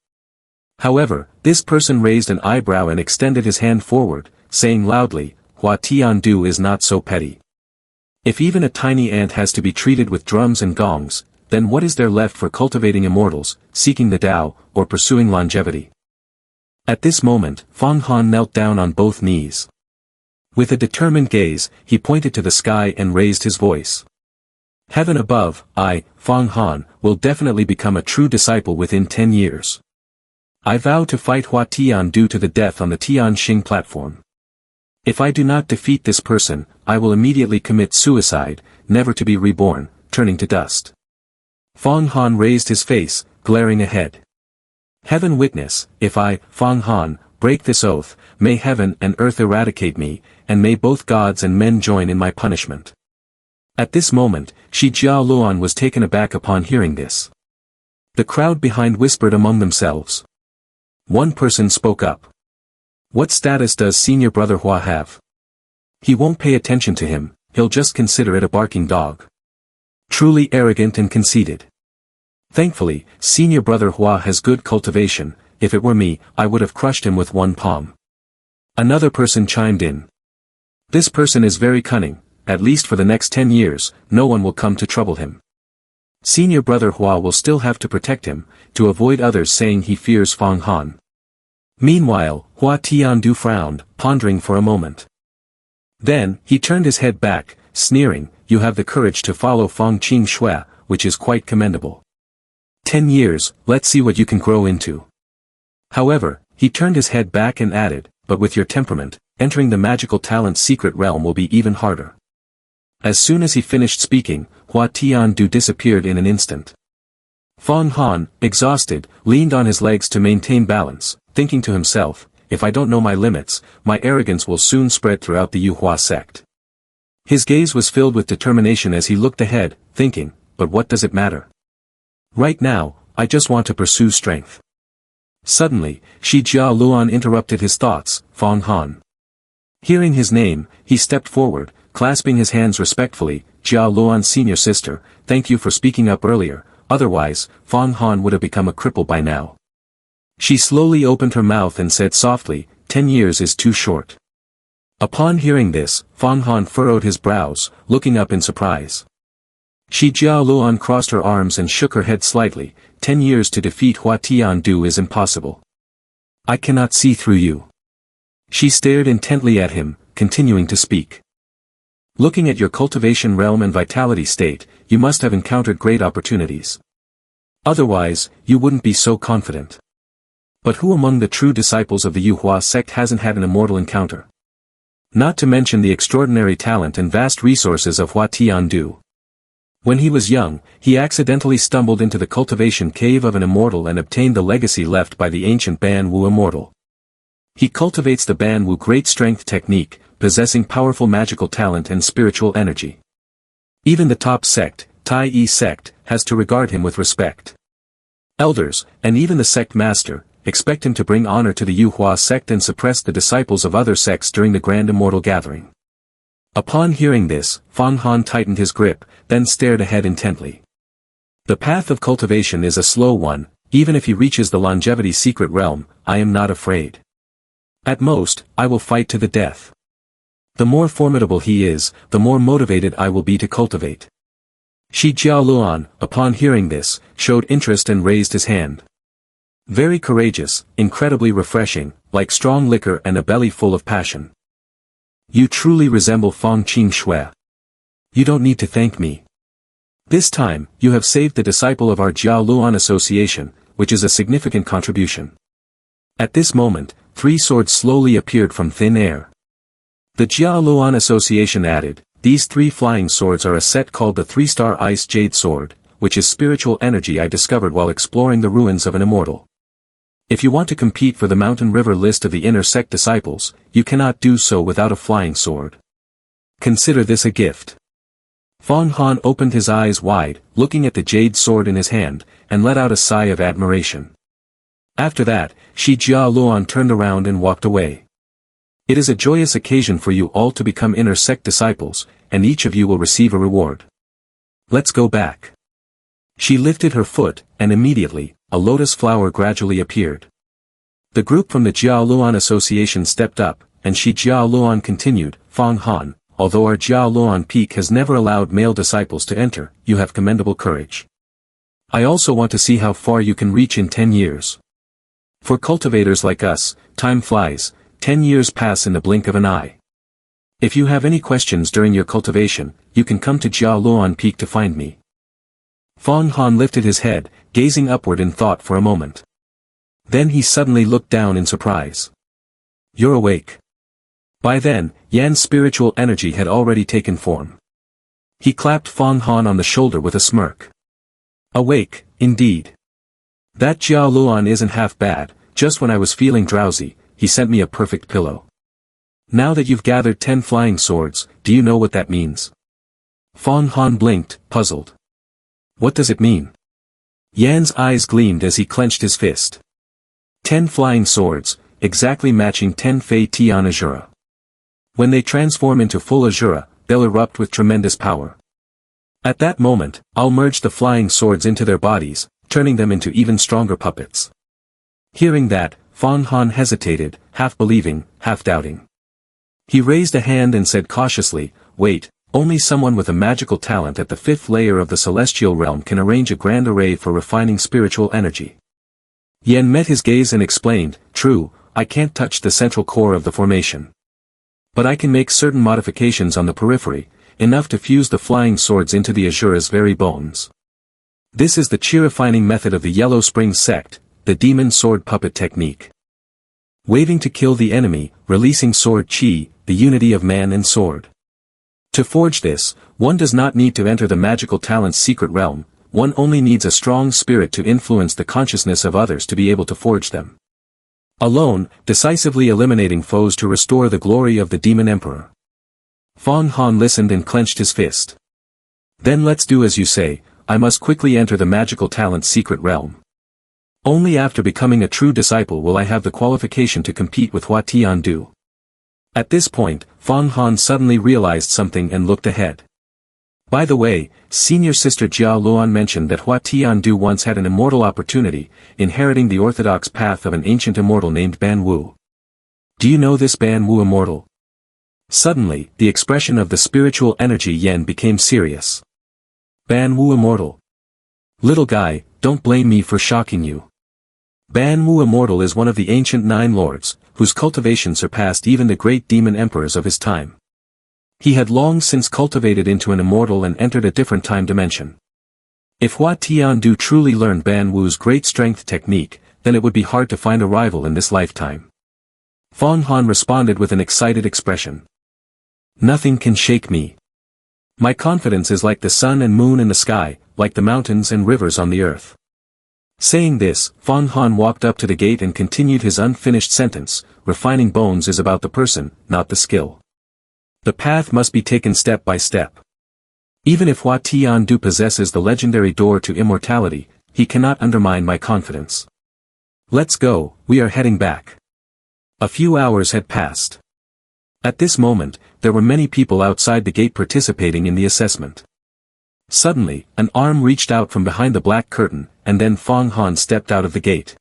A: However, this person raised an eyebrow and extended his hand forward, saying loudly, Hua Tiandu is not so petty. If even a tiny ant has to be treated with drums and gongs, then what is there left for cultivating immortals, seeking the Tao, or pursuing longevity? At this moment, Fong Han knelt down on both knees. With a determined gaze, he pointed to the sky and raised his voice. Heaven above, I, Fong Han, will definitely become a true disciple within 10 years. I vow to fight Hua Tiandu to the death on the Tianxing platform. If I do not defeat this person, I will immediately commit suicide, never to be reborn, turning to dust. Fong Han raised his face, glaring ahead. Heaven witness, if I, Fong Han, break this oath, may heaven and earth eradicate me, and may both gods and men join in my punishment. At this moment, Shi Jialuan was taken aback upon hearing this. The crowd behind whispered among themselves. One person spoke up. What status does Senior Brother Hua have? He won't pay attention to him, he'll just consider it a barking dog. Truly arrogant and conceited. Thankfully, Senior Brother Hua has good cultivation, if it were me, I would have crushed him with one palm. Another person chimed in. This person is very cunning, at least for the next 10 years, no one will come to trouble him. Senior Brother Hua will still have to protect him, to avoid others saying he fears Fong Han. Meanwhile, Hua Tiandu frowned, pondering for a moment. Then, he turned his head back, sneering, you have the courage to follow Fong Qing Shui, which is quite commendable. 10 years, let's see what you can grow into. However, he turned his head back and added, but with your temperament, entering the magical talent's secret realm will be even harder. As soon as he finished speaking, Hua Tiandu disappeared in an instant. Fong Han, exhausted, leaned on his legs to maintain balance, thinking to himself, if I don't know my limits, my arrogance will soon spread throughout the Yuhua sect. His gaze was filled with determination as he looked ahead, thinking, but what does it matter? Right now, I just want to pursue strength. Suddenly, Shi Jialuan interrupted his thoughts, Fong Han. Hearing his name, he stepped forward, clasping his hands respectfully, Jialuan senior sister, thank you for speaking up earlier, otherwise, Fong Han would have become a cripple by now. She slowly opened her mouth and said softly, 10 years is too short. Upon hearing this, Fong Han furrowed his brows, looking up in surprise. Shi Jialuan crossed her arms and shook her head slightly, 10 years to defeat Hua Tiandu is impossible. I cannot see through you. She stared intently at him, continuing to speak. Looking at your cultivation realm and vitality state, you must have encountered great opportunities. Otherwise, you wouldn't be so confident. But who among the true disciples of the Yuhua sect hasn't had an immortal encounter? Not to mention the extraordinary talent and vast resources of Hua Tiandu. When he was young, he accidentally stumbled into the cultivation cave of an immortal and obtained the legacy left by the ancient Ban Wu immortal. He cultivates the Banwu great strength technique, possessing powerful magical talent and spiritual energy. Even the top sect, Tai Yi sect, has to regard him with respect. Elders, and even the sect master, expect him to bring honor to the Yuhua sect and suppress the disciples of other sects during the grand immortal gathering. Upon hearing this, Fang Han tightened his grip, then stared ahead intently. The path of cultivation is a slow one, even if he reaches the longevity secret realm, I am not afraid. At most, I will fight to the death. The more formidable he is, the more motivated I will be to cultivate. Shi Jiaoluan, upon hearing this, showed interest and raised his hand. Very courageous, incredibly refreshing, like strong liquor and a belly full of passion. You truly resemble Fang Qing Shui. You don't need to thank me. This time, you have saved the disciple of our Jiaoluan association, which is a significant contribution. At this moment, 3 swords slowly appeared from thin air. The Jiaoluan association added, these 3 flying swords are a set called the 3-star Ice Jade Sword, which is spiritual energy I discovered while exploring the ruins of an immortal. If you want to compete for the Mountain River list of the inner sect disciples, you cannot do so without a flying sword. Consider this a gift. Fang Han opened his eyes wide, looking at the jade sword in his hand, and let out a sigh of admiration. After that, Shi Jiaoluan turned around and walked away. It is a joyous occasion for you all to become inner sect disciples, and each of you will receive a reward. Let's go back. She lifted her foot, and immediately, a lotus flower gradually appeared. The group from the Jiaoluan Association stepped up, and Shi Jiaoluan continued, Fang Han, although our Jiaoluan peak has never allowed male disciples to enter, you have commendable courage. I also want to see how far you can reach in 10 years. For cultivators like us, time flies, 10 years pass in the blink of an eye. If you have any questions during your cultivation, you can come to Jiaoluan Peak to find me. Fang Han lifted his head, gazing upward in thought for a moment. Then he suddenly looked down in surprise. You're awake. By then, Yan's spiritual energy had already taken form. He clapped Fang Han on the shoulder with a smirk. Awake, indeed. That Jiaoluan isn't half bad, just when I was feeling drowsy, he sent me a perfect pillow. Now that you've gathered 10 flying swords, do you know what that means? Fang Han blinked, puzzled. What does it mean? Yan's eyes gleamed as he clenched his fist. 10 flying swords, exactly matching 10 Fei Tian Azura. When they transform into full Azura, they'll erupt with tremendous power. At that moment, I'll merge the flying swords into their bodies, turning them into even stronger puppets. Hearing that, Fang Han hesitated, half believing, half doubting. He raised a hand and said cautiously, wait, only someone with a magical talent at the 5th layer of the celestial realm can arrange a grand array for refining spiritual energy. Yan met his gaze and explained, true, I can't touch the central core of the formation. But I can make certain modifications on the periphery, enough to fuse the flying swords into the Azura's very bones. This is the chi-refining method of the Yellow Spring sect, the demon sword puppet technique. Waving to kill the enemy, releasing sword chi, the unity of man and sword. To forge this, one does not need to enter the magical talent's secret realm, one only needs a strong spirit to influence the consciousness of others to be able to forge them. Alone, decisively eliminating foes to restore the glory of the demon emperor. Fang Han listened and clenched his fist. Then let's do as you say, I must quickly enter the magical talent's secret realm. Only after becoming a true disciple will I have the qualification to compete with Hua Tiandu. At this point, Fang Han suddenly realized something and looked ahead. By the way, senior sister Jiaoluan mentioned that Hua Tiandu once had an immortal opportunity, inheriting the orthodox path of an ancient immortal named Banwu. Do you know this Banwu immortal? Suddenly, the expression of the spiritual energy Yen became serious. Banwu immortal. Little guy, don't blame me for shocking you. Banwu Immortal is one of the ancient 9 lords, whose cultivation surpassed even the great demon emperors of his time. He had long since cultivated into an immortal and entered a different time dimension. If Hua Tiandu truly learned Banwu's great strength technique, then it would be hard to find a rival in this lifetime. Fang Han responded with an excited expression. Nothing can shake me. My confidence is like the sun and moon in the sky, like the mountains and rivers on the earth. Saying this, Fong Han walked up to the gate and continued his unfinished sentence, refining bones is about the person, not the skill. The path must be taken step by step. Even if Hua Tian Du possesses the legendary door to immortality, he cannot undermine my confidence. Let's go, we are heading back. A few hours had passed. At this moment, there were many people outside the gate participating in the assessment. Suddenly, an arm reached out from behind the black curtain, and then Fong Han stepped out of the gate.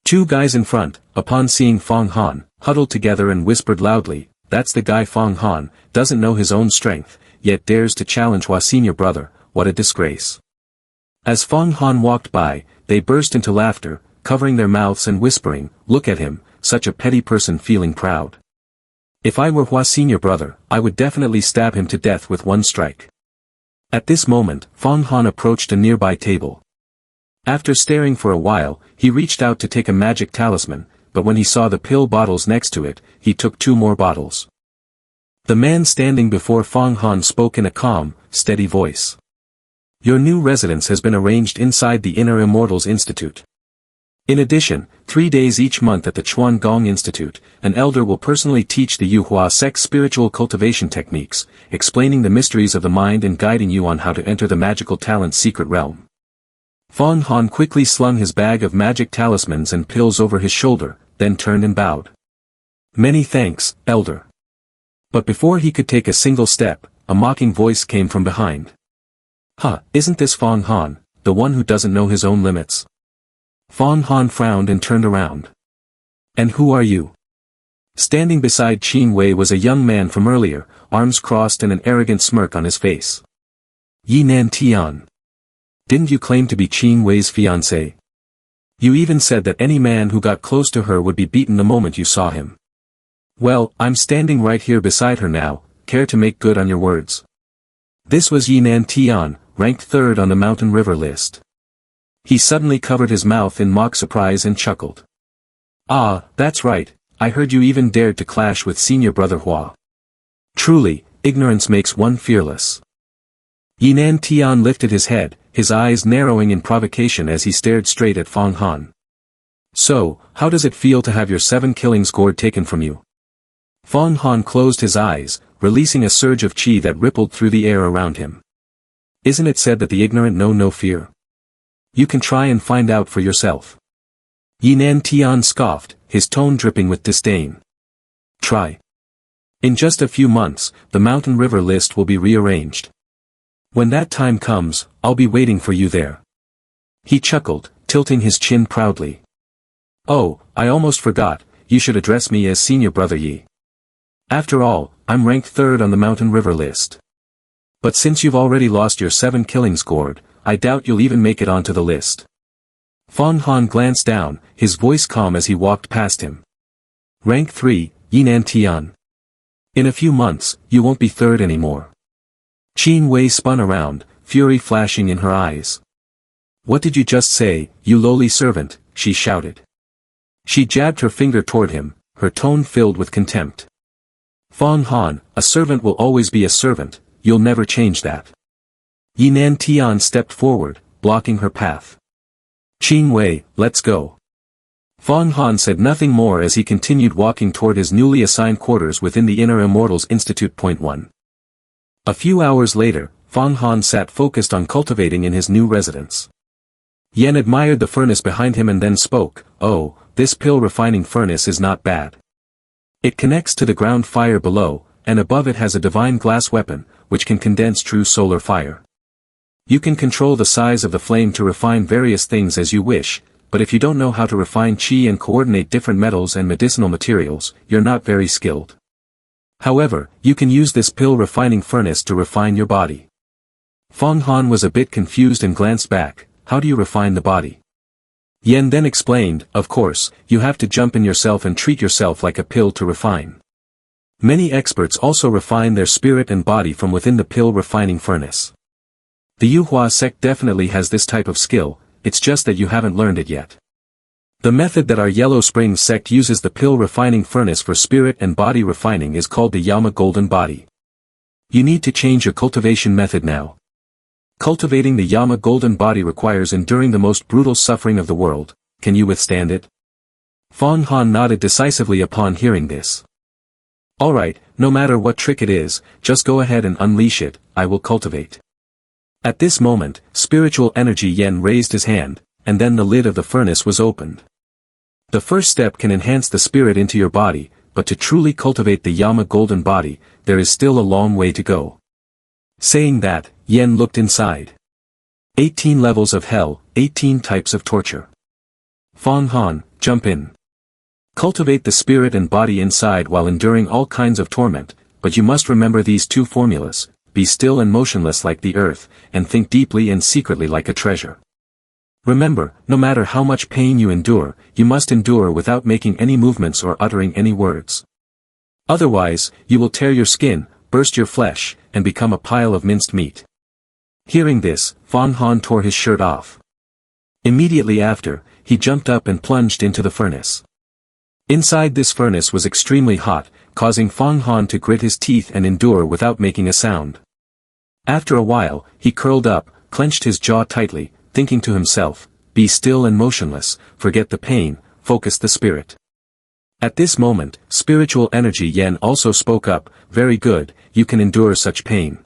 A: Two guys in front, upon seeing Fong Han, huddled together and whispered loudly, "That's the guy Fong Han, doesn't know his own strength, yet dares to challenge Hua senior brother, what a disgrace." As Fong Han walked by, they burst into laughter, covering their mouths and whispering, "Look at him, such a petty person feeling proud. If I were Hua senior brother, I would definitely stab him to death with one strike." At this moment, Fong Han approached a nearby table. After staring for a while, he reached out to take a magic talisman, but when he saw the pill bottles next to it, he took 2 more bottles. The man standing before Fong Han spoke in a calm, steady voice. "Your new residence has been arranged inside the Inner Immortals Institute. In addition, 3 days each month at the Chuan Gong Institute, an elder will personally teach the Yuhua sect's spiritual cultivation techniques, explaining the mysteries of the mind and guiding you on how to enter the magical talent's secret realm." Fong Han quickly slung his bag of magic talismans and pills over his shoulder, then turned and bowed. "Many thanks, elder." But before he could take a single step, a mocking voice came from behind. "Huh, isn't this Fong Han, the one who doesn't know his own limits?" Fong Han frowned and turned around. "And who are you?" Standing beside Qin Wei was a young man from earlier, arms crossed and an arrogant smirk on his face. "Yinan Tian. Didn't you claim to be Qin Wei's fiancé? You even said that any man who got close to her would be beaten the moment you saw him. Well, I'm standing right here beside her now, care to make good on your words?" This was Yinan Tian, ranked 3rd on the Mountain River list. He suddenly covered his mouth in mock surprise and chuckled. "Ah, that's right, I heard you even dared to clash with senior brother Hua. Truly, ignorance makes one fearless." Yinan Tian lifted his head, his eyes narrowing in provocation as he stared straight at Fong Han. "So, how does it feel to have your 7 killings gourd taken from you?" Fong Han closed his eyes, releasing a surge of qi that rippled through the air around him. "Isn't it said that the ignorant know no fear? You can try and find out for yourself." Yinan Tian scoffed, his tone dripping with disdain. "Try. In just a few months, the Mountain River list will be rearranged. When that time comes, I'll be waiting for you there." He chuckled, tilting his chin proudly. "Oh, I almost forgot, you should address me as senior brother Yi. After all, I'm ranked 3rd on the Mountain River list. But since you've already lost your 7 killings gourd, I doubt you'll even make it onto the list." Fong Han glanced down, his voice calm as he walked past him. "Rank 3, Yinan Tian. In a few months, you won't be 3rd anymore." Qin Wei spun around, fury flashing in her eyes. "What did you just say, you lowly servant?" she shouted. She jabbed her finger toward him, her tone filled with contempt. "Fong Han, a servant will always be a servant, you'll never change that." Yinan Tian stepped forward, blocking her path. "Qin Wei, let's go." Fong Han said nothing more as he continued walking toward his newly assigned quarters within the Inner Immortals Institute. 1. A few hours later, Fong Han sat focused on cultivating in his new residence. Yen admired the furnace behind him and then spoke, "Oh, this pill refining furnace is not bad. It connects to the ground fire below, and above it has a divine glass weapon, which can condense true solar fire. You can control the size of the flame to refine various things as you wish, but if you don't know how to refine qi and coordinate different metals and medicinal materials, you're not very skilled. However, you can use this pill refining furnace to refine your body." Fong Han was a bit confused and glanced back. "How do you refine the body?" Yen then explained, "Of course, you have to jump in yourself and treat yourself like a pill to refine. Many experts also refine their spirit and body from within the pill refining furnace. The Yuhua sect definitely has this type of skill, it's just that you haven't learned it yet. The method that our Yellow Springs sect uses the pill refining furnace for spirit and body refining is called the Yama Golden Body. You need to change your cultivation method now. Cultivating the Yama golden body requires enduring the most brutal suffering of the world. Can you withstand it? Fong Han nodded decisively upon hearing this. Alright, no matter what trick it is, just go ahead and unleash it, I will cultivate. At this moment, spiritual energy Yen raised his hand, and then the lid of the furnace was opened. The first step can enhance the spirit into your body, but to truly cultivate the Yama golden body, there is still a long way to go. Saying that, Yen looked inside. 18 levels of hell, 18 types of torture. Fong Han, jump in. Cultivate the spirit and body inside while enduring all kinds of torment, but you must remember these two formulas: be still and motionless like the earth, and think deeply and secretly like a treasure. Remember, no matter how much pain you must endure without making any movements or uttering any words. Otherwise, you will tear your skin, burst your flesh, and become a pile of minced meat. Hearing this, Fong Han tore his shirt off. Immediately after, he jumped up and plunged into the furnace. Inside this furnace was extremely hot, causing Fong Han to grit his teeth and endure without making a sound. After a while, he curled up, clenched his jaw tightly, thinking to himself, be still and motionless, forget the pain, focus the spirit. At this moment, spiritual energy Yen also spoke up, very good, you can endure such pain.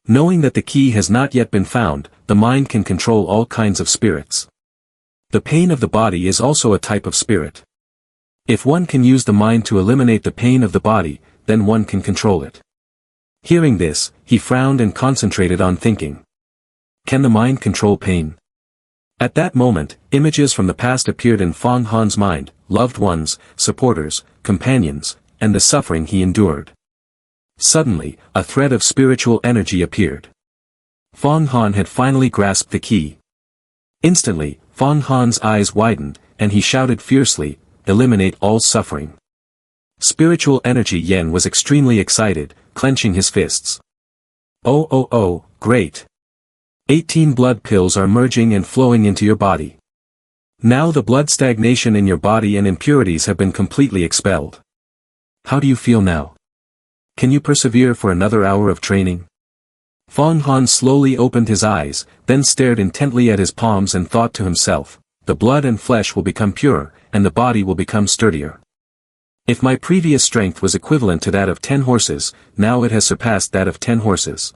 A: Knowing that the key has not yet been found, the mind can control all kinds of spirits. The pain of the body is also a type of spirit. If one can use the mind to eliminate the pain of the body, then one can control it. Hearing this, he frowned and concentrated on thinking. Can the mind control pain? At that moment, images from the past appeared in Fong Han's mind, loved ones, supporters, companions, and the suffering he endured. Suddenly, a thread of spiritual energy appeared. Fong Han had finally grasped the key. Instantly, Fong Han's eyes widened, and he shouted fiercely, eliminate all suffering. Spiritual energy Yen was extremely excited, clenching his fists. Oh, great. 18 blood pills are merging and flowing into your body. Now the blood stagnation in your body and impurities have been completely expelled. How do you feel now? Can you persevere for another hour of training? Fong Han slowly opened his eyes, then stared intently at his palms and thought to himself, the blood and flesh will become pure, and the body will become sturdier. If my previous strength was equivalent to that of 10 horses, now it has surpassed that of 10 horses.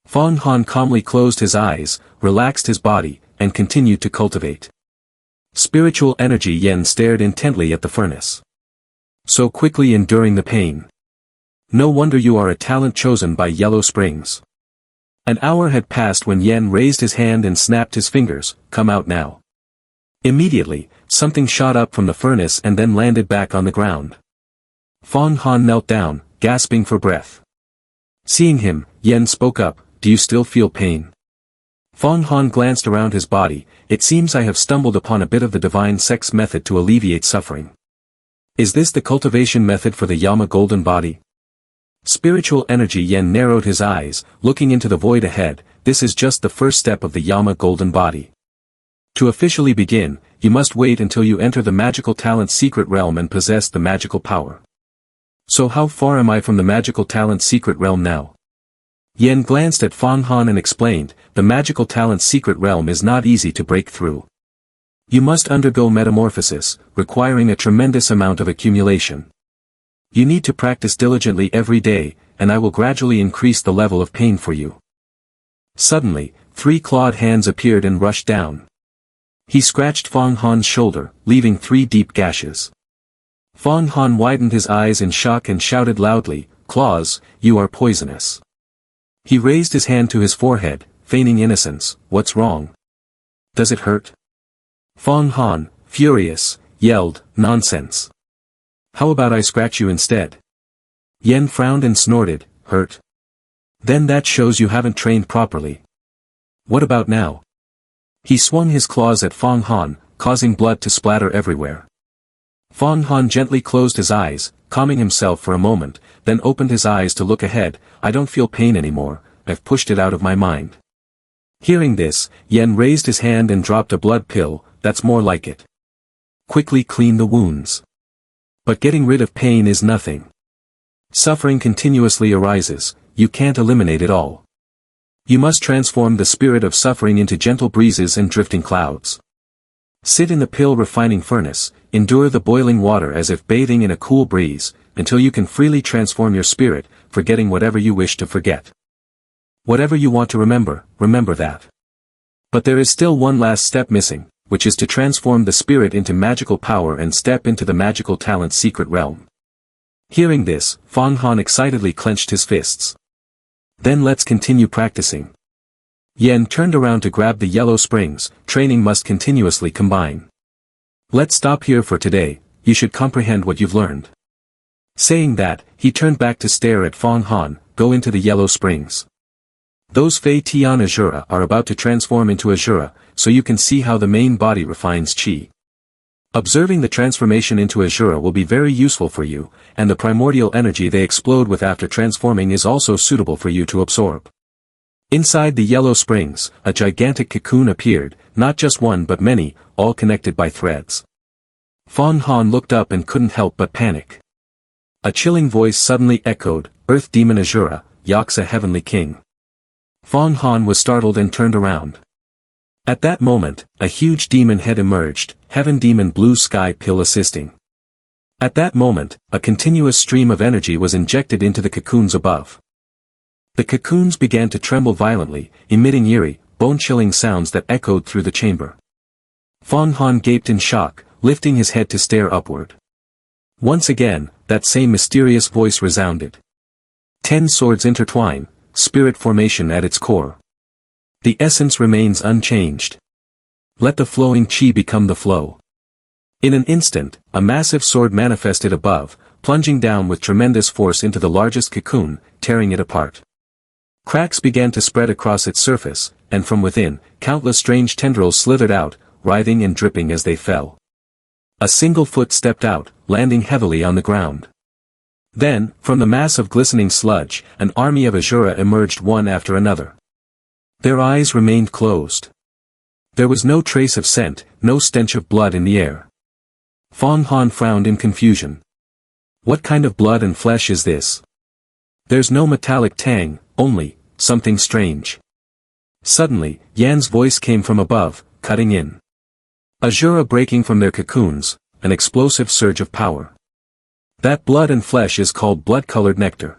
A: Fong Han calmly closed his eyes, relaxed his body, and continued to cultivate. Spiritual energy Yen stared intently at the furnace. So quickly enduring the pain. No wonder you are a talent chosen by Yellow Springs. An hour had passed when Yen raised his hand and snapped his fingers, come out now. Immediately, something shot up from the furnace and then landed back on the ground. Fong Han knelt down, gasping for breath. Seeing him, Yen spoke up, do you still feel pain? Fong Han glanced around his body, it seems I have stumbled upon a bit of the divine sex method to alleviate suffering. Is this the cultivation method for the Yama golden body? Spiritual energy Yen narrowed his eyes, looking into the void ahead, this is just the first step of the Yama golden body. To officially begin, you must wait until you enter the magical talent's secret realm and possess the magical power. So how far am I from the magical talent's secret realm now? Yen glanced at Fong Han and explained, the magical talent's secret realm is not easy to break through. You must undergo metamorphosis, requiring a tremendous amount of accumulation. You need to practice diligently every day, and I will gradually increase the level of pain for you. Suddenly, 3 clawed hands appeared and rushed down. He scratched Fong Han's shoulder, leaving 3 deep gashes. Fong Han widened his eyes in shock and shouted loudly, claws, you are poisonous. He raised his hand to his forehead, feigning innocence, what's wrong? Does it hurt? Fong Han, furious, yelled, nonsense. How about I scratch you instead? Yen frowned and snorted, hurt? Then that shows you haven't trained properly. What about now? He swung his claws at Fong Han, causing blood to splatter everywhere. Fong Han gently closed his eyes, calming himself for a moment, then opened his eyes to look ahead, I don't feel pain anymore, I've pushed it out of my mind. Hearing this, Yen raised his hand and dropped a blood pill, that's more like it. Quickly clean the wounds. But getting rid of pain is nothing. Suffering continuously arises, you can't eliminate it all. You must transform the spirit of suffering into gentle breezes and drifting clouds. Sit in the pill refining furnace, endure the boiling water as if bathing in a cool breeze, until you can freely transform your spirit, forgetting whatever you wish to forget. Whatever you want to remember, remember that. But there is still one last step missing, which is to transform the spirit into magical power and step into the magical talent's secret realm. Hearing this, Fong Han excitedly clenched his fists. Then let's continue practicing. Yen turned around to grab the yellow springs. Training must continuously combine. Let's stop here for today, you should comprehend what you've learned. Saying that, he turned back to stare at Fong Han. Go into the yellow springs. Those Fei Tian Azura are about to transform into Azura, so you can see how the main body refines Qi. Observing the transformation into Azura will be very useful for you, and the primordial energy they explode with after transforming is also suitable for you to absorb. Inside the yellow springs, a gigantic cocoon appeared, not just one but many, all connected by threads. Fong Han looked up and couldn't help but panic. A chilling voice suddenly echoed, Earth Demon Azura, Yaksa Heavenly King. Fong Han was startled and turned around. At that moment, a huge demon head emerged, Heaven Demon Blue Sky Pill assisting. At that moment, a continuous stream of energy was injected into the cocoons above. The cocoons began to tremble violently, emitting eerie, bone-chilling sounds that echoed through the chamber. Fong Han gaped in shock, lifting his head to stare upward. Once again, that same mysterious voice resounded. 10 swords intertwine, spirit formation at its core. The essence remains unchanged. Let the flowing Qi become the flow. In an instant, a massive sword manifested above, plunging down with tremendous force into the largest cocoon, tearing it apart. Cracks began to spread across its surface, and from within, countless strange tendrils slithered out, writhing and dripping as they fell. A single foot stepped out, landing heavily on the ground. Then, from the mass of glistening sludge, an army of Azura emerged one after another. Their eyes remained closed. There was no trace of scent, no stench of blood in the air. Fong Han frowned in confusion. What kind of blood and flesh is this? There's no metallic tang, only something strange. Suddenly, Yan's voice came from above, cutting in. Azura breaking from their cocoons, an explosive surge of power. That blood and flesh is called blood-colored nectar.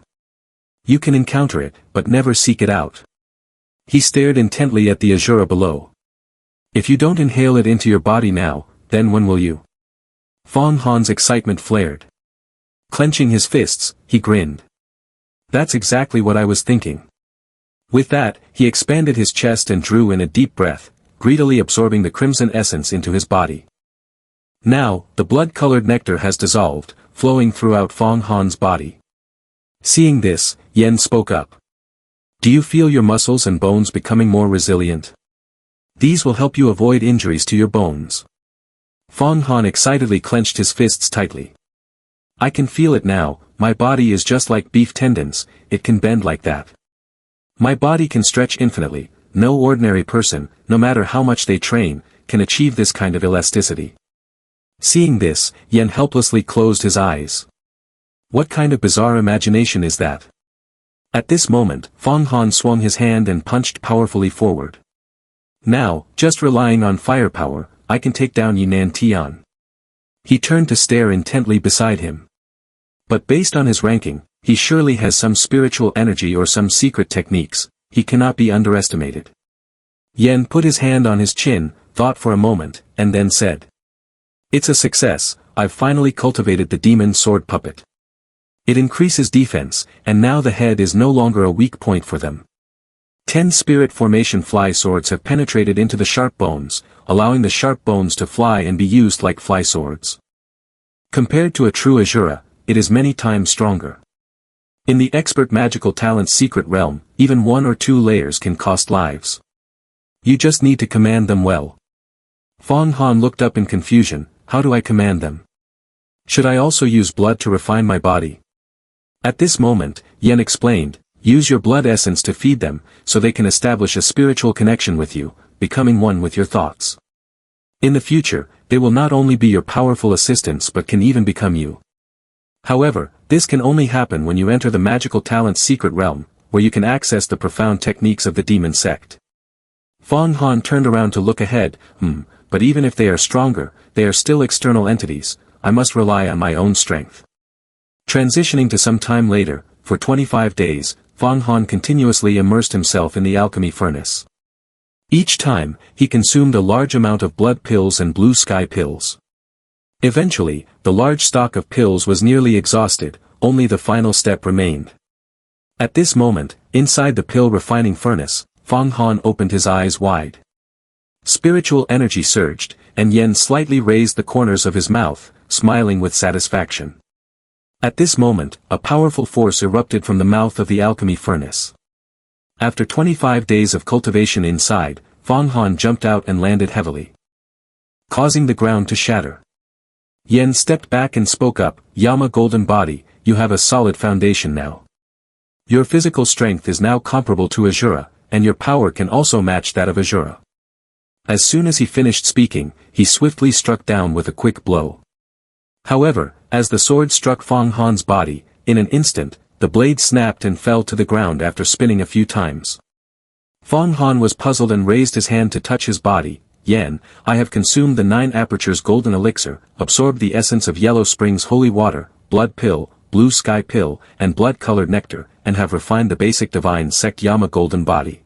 A: You can encounter it, but never seek it out. He stared intently at the Azura below. If you don't inhale it into your body now, then when will you? Fong Han's excitement flared. Clenching his fists, he grinned. That's exactly what I was thinking. With that, he expanded his chest and drew in a deep breath, greedily absorbing the crimson essence into his body. Now, the blood-colored nectar has dissolved, flowing throughout Fong Han's body. Seeing this, Yen spoke up. Do you feel your muscles and bones becoming more resilient? These will help you avoid injuries to your bones. Fong Han excitedly clenched his fists tightly. I can feel it now, my body is just like beef tendons, it can bend like that. My body can stretch infinitely, no ordinary person, no matter how much they train, can achieve this kind of elasticity. Seeing this, Yen helplessly closed his eyes. What kind of bizarre imagination is that? At this moment, Fong Han swung his hand and punched powerfully forward. Now, just relying on firepower, I can take down Yunnan Tian. He turned to stare intently beside him. But based on his ranking, he surely has some spiritual energy or some secret techniques, he cannot be underestimated. Yen put his hand on his chin, thought for a moment, and then said. It's a success, I've finally cultivated the demon sword puppet. It increases defense, and now the head is no longer a weak point for them. 10 spirit formation fly swords have penetrated into the sharp bones, allowing the sharp bones to fly and be used like fly swords. Compared to a true Azura, it is many times stronger. In the expert magical talent's secret realm, even 1 or 2 layers can cost lives. You just need to command them well. Fong Han looked up in confusion, how do I command them? Should I also use blood to refine my body? At this moment, Yen explained, use your blood essence to feed them, so they can establish a spiritual connection with you, becoming one with your thoughts. In the future, they will not only be your powerful assistants but can even become you. However, this can only happen when you enter the magical talent's secret realm, where you can access the profound techniques of the demon sect. Fong Han turned around to look ahead. But even if they are stronger, they are still external entities. I must rely on my own strength. Transitioning to some time later, for 25 days, Fong Han continuously immersed himself in the alchemy furnace. Each time, he consumed a large amount of blood pills and blue sky pills. Eventually, the large stock of pills was nearly exhausted, only the final step remained. At this moment, inside the pill refining furnace, Fong Han opened his eyes wide. Spiritual energy surged, and Yen slightly raised the corners of his mouth, smiling with satisfaction. At this moment, a powerful force erupted from the mouth of the alchemy furnace. After 25 days of cultivation inside, Fong Han jumped out and landed heavily, causing the ground to shatter. Yen stepped back and spoke up, "Yama Golden Body, you have a solid foundation now. Your physical strength is now comparable to Azura, and your power can also match that of Azura." As soon as he finished speaking, he swiftly struck down with a quick blow. However, as the sword struck Fong Han's body, in an instant, the blade snapped and fell to the ground after spinning a few times. Fong Han was puzzled and raised his hand to touch his body. "Yen, I have consumed the 9 apertures golden elixir, absorbed the essence of Yellow Spring's holy water, blood pill, blue sky pill, and blood-colored nectar, and have refined the basic divine sect Yama Golden Body."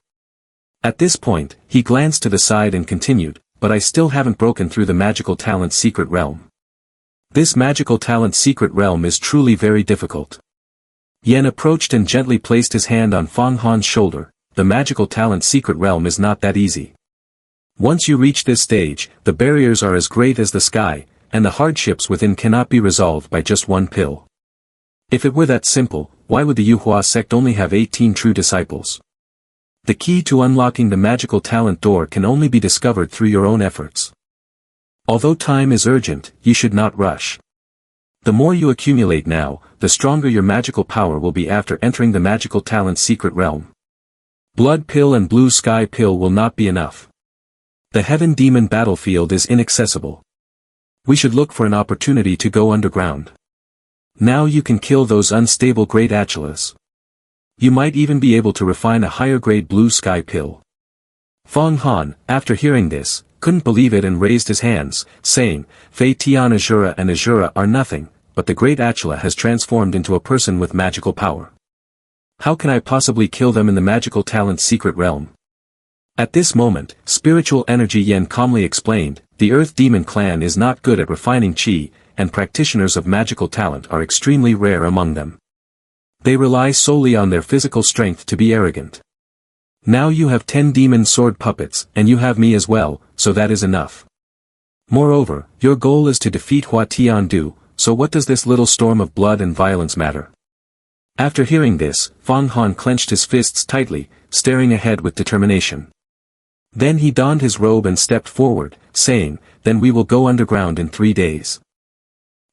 A: At this point, he glanced to the side and continued, "But I still haven't broken through the magical talent's secret realm. This magical talent's secret realm is truly very difficult." Yen approached and gently placed his hand on Fong Han's shoulder. "The magical talent's secret realm is not that easy. Once you reach this stage, the barriers are as great as the sky, and the hardships within cannot be resolved by just one pill. If it were that simple, why would the Yuhua sect only have 18 true disciples? The key to unlocking the magical talent door can only be discovered through your own efforts. Although time is urgent, you should not rush. The more you accumulate now, the stronger your magical power will be after entering the magical talent's secret realm. Blood pill and blue sky pill will not be enough. The heaven demon battlefield is inaccessible. We should look for an opportunity to go underground. Now you can kill those unstable great achelas. You might even be able to refine a higher grade blue sky pill." Fong Han, after hearing this, couldn't believe it and raised his hands, saying, "Fei Tian Azura and Azura are nothing, but the great achela has transformed into a person with magical power. How can I possibly kill them in the magical talent's secret realm?" At this moment, spiritual energy Yen calmly explained, "The Earth Demon clan is not good at refining chi, and practitioners of magical talent are extremely rare among them. They rely solely on their physical strength to be arrogant. Now you have 10 demon sword puppets, and you have me as well, so that is enough. Moreover, your goal is to defeat Hua Tiandu, so what does this little storm of blood and violence matter?" After hearing this, Fong Han clenched his fists tightly, staring ahead with determination. Then he donned his robe and stepped forward, saying, "Then we will go underground in 3 days.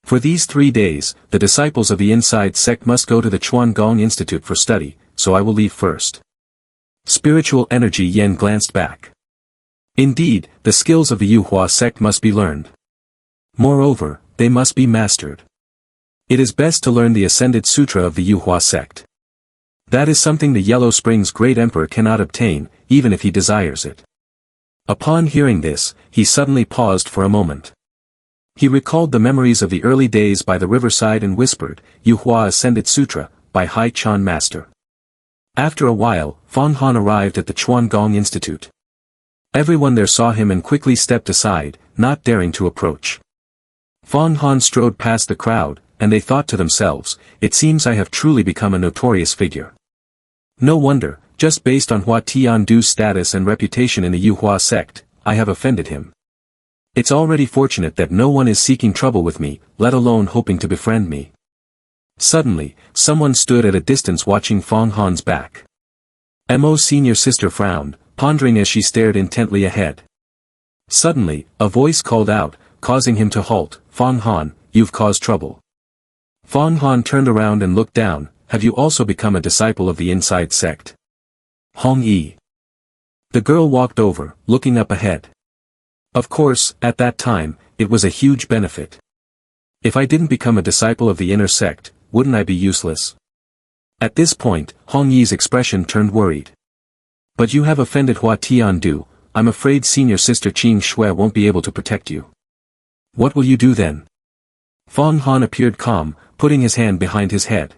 A: For these 3 days, the disciples of the inside sect must go to the Chuan Gong Institute for study, so I will leave first." Spiritual energy Yen glanced back. Indeed, the skills of the Yuhua sect must be learned. Moreover, they must be mastered. It is best to learn the Ascended Sutra of the Yuhua sect. That is something the Yellow Spring's great emperor cannot obtain, even if he desires it. Upon hearing this, he suddenly paused for a moment. He recalled the memories of the early days by the riverside and whispered, "Yuhua Ascended Sutra, by Hai Chan Master." After a while, Fong Han arrived at the Chuan Gong Institute. Everyone there saw him and quickly stepped aside, not daring to approach. Fong Han strode past the crowd, and they thought to themselves, "It seems I have truly become a notorious figure. No wonder, just based on Hua Tiandu's status and reputation in the Yuhua sect, I have offended him. It's already fortunate that no one is seeking trouble with me, let alone hoping to befriend me." Suddenly, someone stood at a distance watching Fong Han's back. Mo's senior sister frowned, pondering as she stared intently ahead. Suddenly, a voice called out, causing him to halt, "Fong Han, you've caused trouble." Fong Han turned around and looked down, "Have you also become a disciple of the inside sect?" Hong Yi. The girl walked over, looking up ahead. Of course, at that time, it was a huge benefit. If I didn't become a disciple of the inner sect, wouldn't I be useless? At this point, Hong Yi's expression turned worried. But you have offended Hua Tiandu. I'm afraid senior sister Qing Shui won't be able to protect you. What will you do then? Fong Han appeared calm, putting his hand behind his head.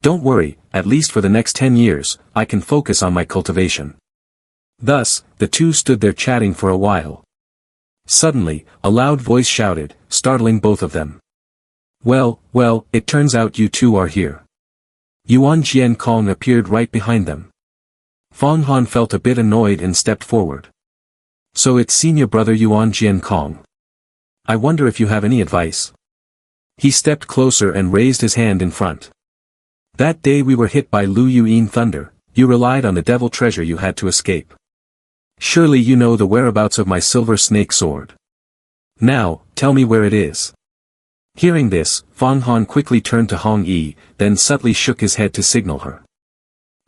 A: Don't worry, at least for the next 10 years, I can focus on my cultivation. Thus, the two stood there chatting for a while. Suddenly, a loud voice shouted, startling both of them. Well, it turns out you two are here. Yuan Jiankong appeared right behind them. Fong Han felt a bit annoyed and stepped forward. So it's senior brother Yuan Jiankong. I wonder if you have any advice. He stepped closer and raised his hand in front. That day we were hit by Lu Yuan thunder, you relied on the devil treasure you had to escape. Surely you know the whereabouts of my silver snake sword. Now, tell me where it is. Hearing this, Fong Han quickly turned to Hong Yi, then subtly shook his head to signal her.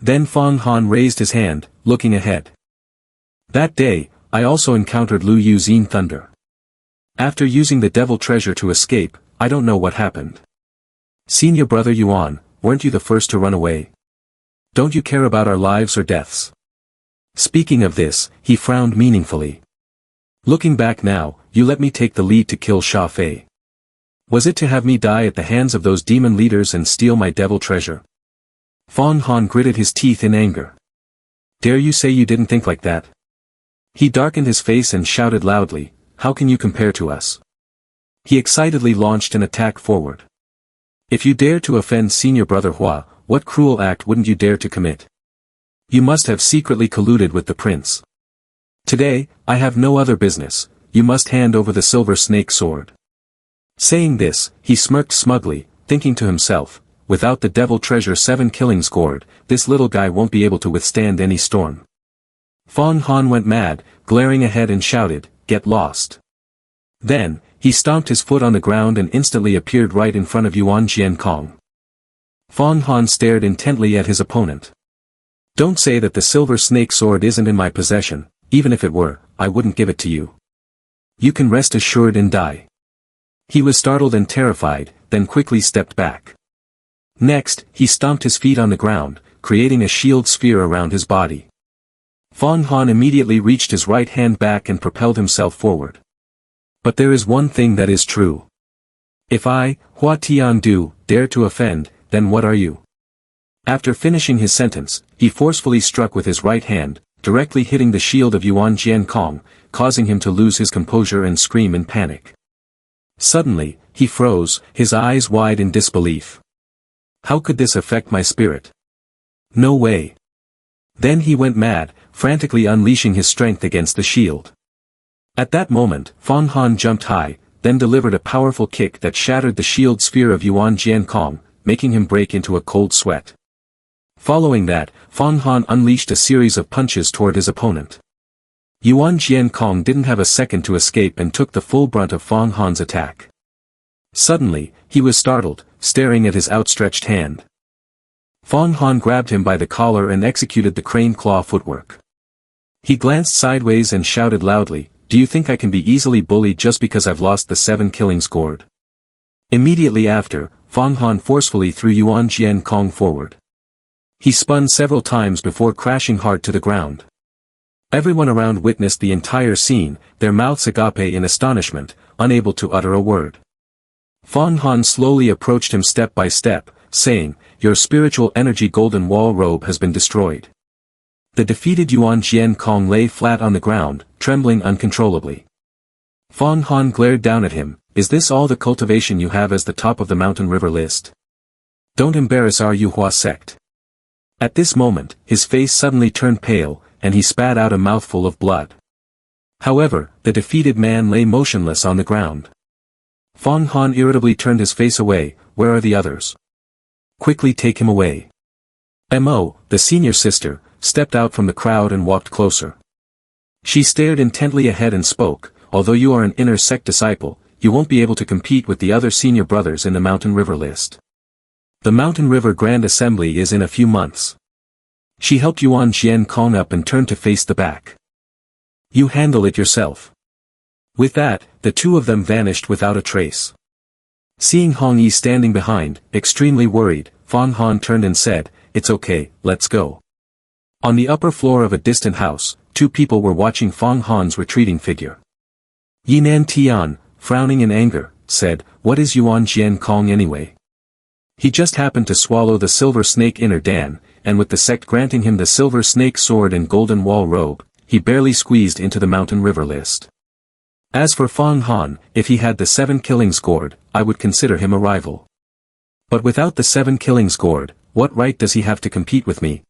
A: Then Fong Han raised his hand, looking ahead. That day, I also encountered Lu Yuan thunder. After using the devil treasure to escape, I don't know what happened. Senior brother Yuan, weren't you the first to run away? Don't you care about our lives or deaths? Speaking of this, he frowned meaningfully. Looking back now, you let me take the lead to kill Sha Fei. Was it to have me die at the hands of those demon leaders and steal my devil treasure? Fong Han gritted his teeth in anger. Dare you say you didn't think like that? He darkened his face and shouted loudly, how can you compare to us? He excitedly launched an attack forward. If you dare to offend senior brother Hua, what cruel act wouldn't you dare to commit? You must have secretly colluded with the prince. Today, I have no other business, you must hand over the silver snake sword. Saying this, he smirked smugly, thinking to himself, without the devil treasure 7 killing scored, this little guy won't be able to withstand any storm. Fong Han went mad, glaring ahead and shouted, get lost. Then, he stomped his foot on the ground and instantly appeared right in front of Yuan Jiankong. Fong Han stared intently at his opponent. Don't say that the silver snake sword isn't in my possession, even if it were, I wouldn't give it to you. You can rest assured and die. He was startled and terrified, then quickly stepped back. Next, he stomped his feet on the ground, creating a shield sphere around his body. Fong Han immediately reached his right hand back and propelled himself forward. But there is one thing that is true. If I, Hua Tiandu, dare to offend, then what are you? After finishing his sentence, he forcefully struck with his right hand, directly hitting the shield of Yuan Jiankong, causing him to lose his composure and scream in panic. Suddenly, he froze, his eyes wide in disbelief. How could this affect my spirit? No way. Then he went mad, frantically unleashing his strength against the shield. At that moment, Fong Han jumped high, then delivered a powerful kick that shattered the shield sphere of Yuan Jiankong, making him break into a cold sweat. Following that, Fong Han unleashed a series of punches toward his opponent. Yuan Jiankong didn't have a second to escape and took the full brunt of Fong Han's attack. Suddenly, he was startled, staring at his outstretched hand. Fong Han grabbed him by the collar and executed the crane claw footwork. He glanced sideways and shouted loudly, do you think I can be easily bullied just because I've lost the 7 killing scored? Immediately after, Fong Han forcefully threw Yuan Jiankong forward. He spun several times before crashing hard to the ground. Everyone around witnessed the entire scene, their mouths agape in astonishment, unable to utter a word. Fong Han slowly approached him step by step, saying, your spiritual energy golden wall robe has been destroyed. The defeated Yuan Jiankong lay flat on the ground, trembling uncontrollably. Fong Han glared down at him, is this all the cultivation you have as the top of the mountain river list? Don't embarrass our Yuhua sect. At this moment, his face suddenly turned pale, and he spat out a mouthful of blood. However, the defeated man lay motionless on the ground. Fong Han irritably turned his face away, where are the others? Quickly take him away. Mo, the senior sister, stepped out from the crowd and walked closer. She stared intently ahead and spoke, although you are an inner sect disciple, you won't be able to compete with the other senior brothers in the Mountain River list. The Mountain River Grand Assembly is in a few months. She helped Yuan Jiankong up and turned to face the back. You handle it yourself. With that, the two of them vanished without a trace. Seeing Hong Yi standing behind, extremely worried, Fang Han turned and said, "It's okay, let's go." On the upper floor of a distant house, two people were watching Fang Han's retreating figure. Yinan Tian, frowning in anger, said, "What is Yuan Jian Kong anyway?" He just happened to swallow the silver snake inner Dan, and with the sect granting him the silver snake sword and golden wall robe, he barely squeezed into the mountain river list. As for Fang Han, if he had the 7 killings gourd, I would consider him a rival. But without the 7 killings gourd, what right does he have to compete with me?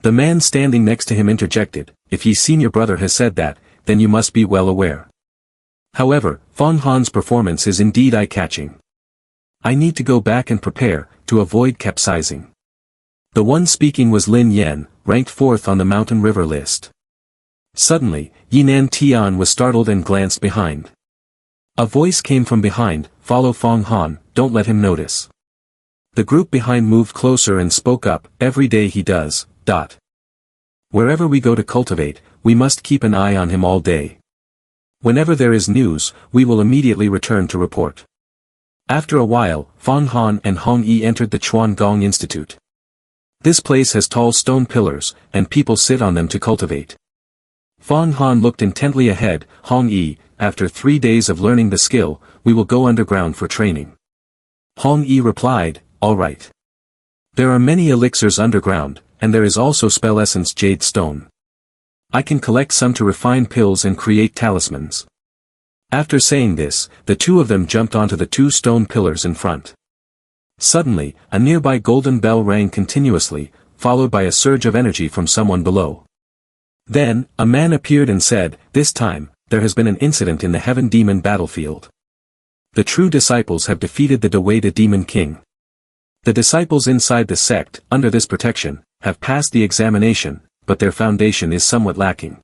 A: The man standing next to him interjected, "If his senior brother has said that, then you must be well aware." However, Fang Han's performance is indeed eye-catching. I need to go back and prepare, to avoid capsizing. The one speaking was Lin Yen, ranked 4th on the mountain river list. Suddenly, Yinan Tian was startled and glanced behind. A voice came from behind, "Follow Fang Han, don't let him notice." The group behind moved closer and spoke up, "Every day he does, ... Wherever we go to cultivate, we must keep an eye on him all day. Whenever there is news, we will immediately return to report." After a while, Fang Han and Hong Yi entered the Chuan Gong Institute. This place has tall stone pillars, and people sit on them to cultivate. Fang Han looked intently ahead. "Hong Yi, after 3 days of learning the skill, we will go underground for training." Hong Yi replied, "All right. There are many elixirs underground, and there is also spell essence jade stone. I can collect some to refine pills and create talismans." After saying this, the two of them jumped onto the 2 stone pillars in front. Suddenly, a nearby golden bell rang continuously, followed by a surge of energy from someone below. Then, a man appeared and said, "This time, there has been an incident in the Heaven Demon battlefield. The true disciples have defeated the Dawei Demon King. The disciples inside the sect, under this protection, have passed the examination, but their foundation is somewhat lacking."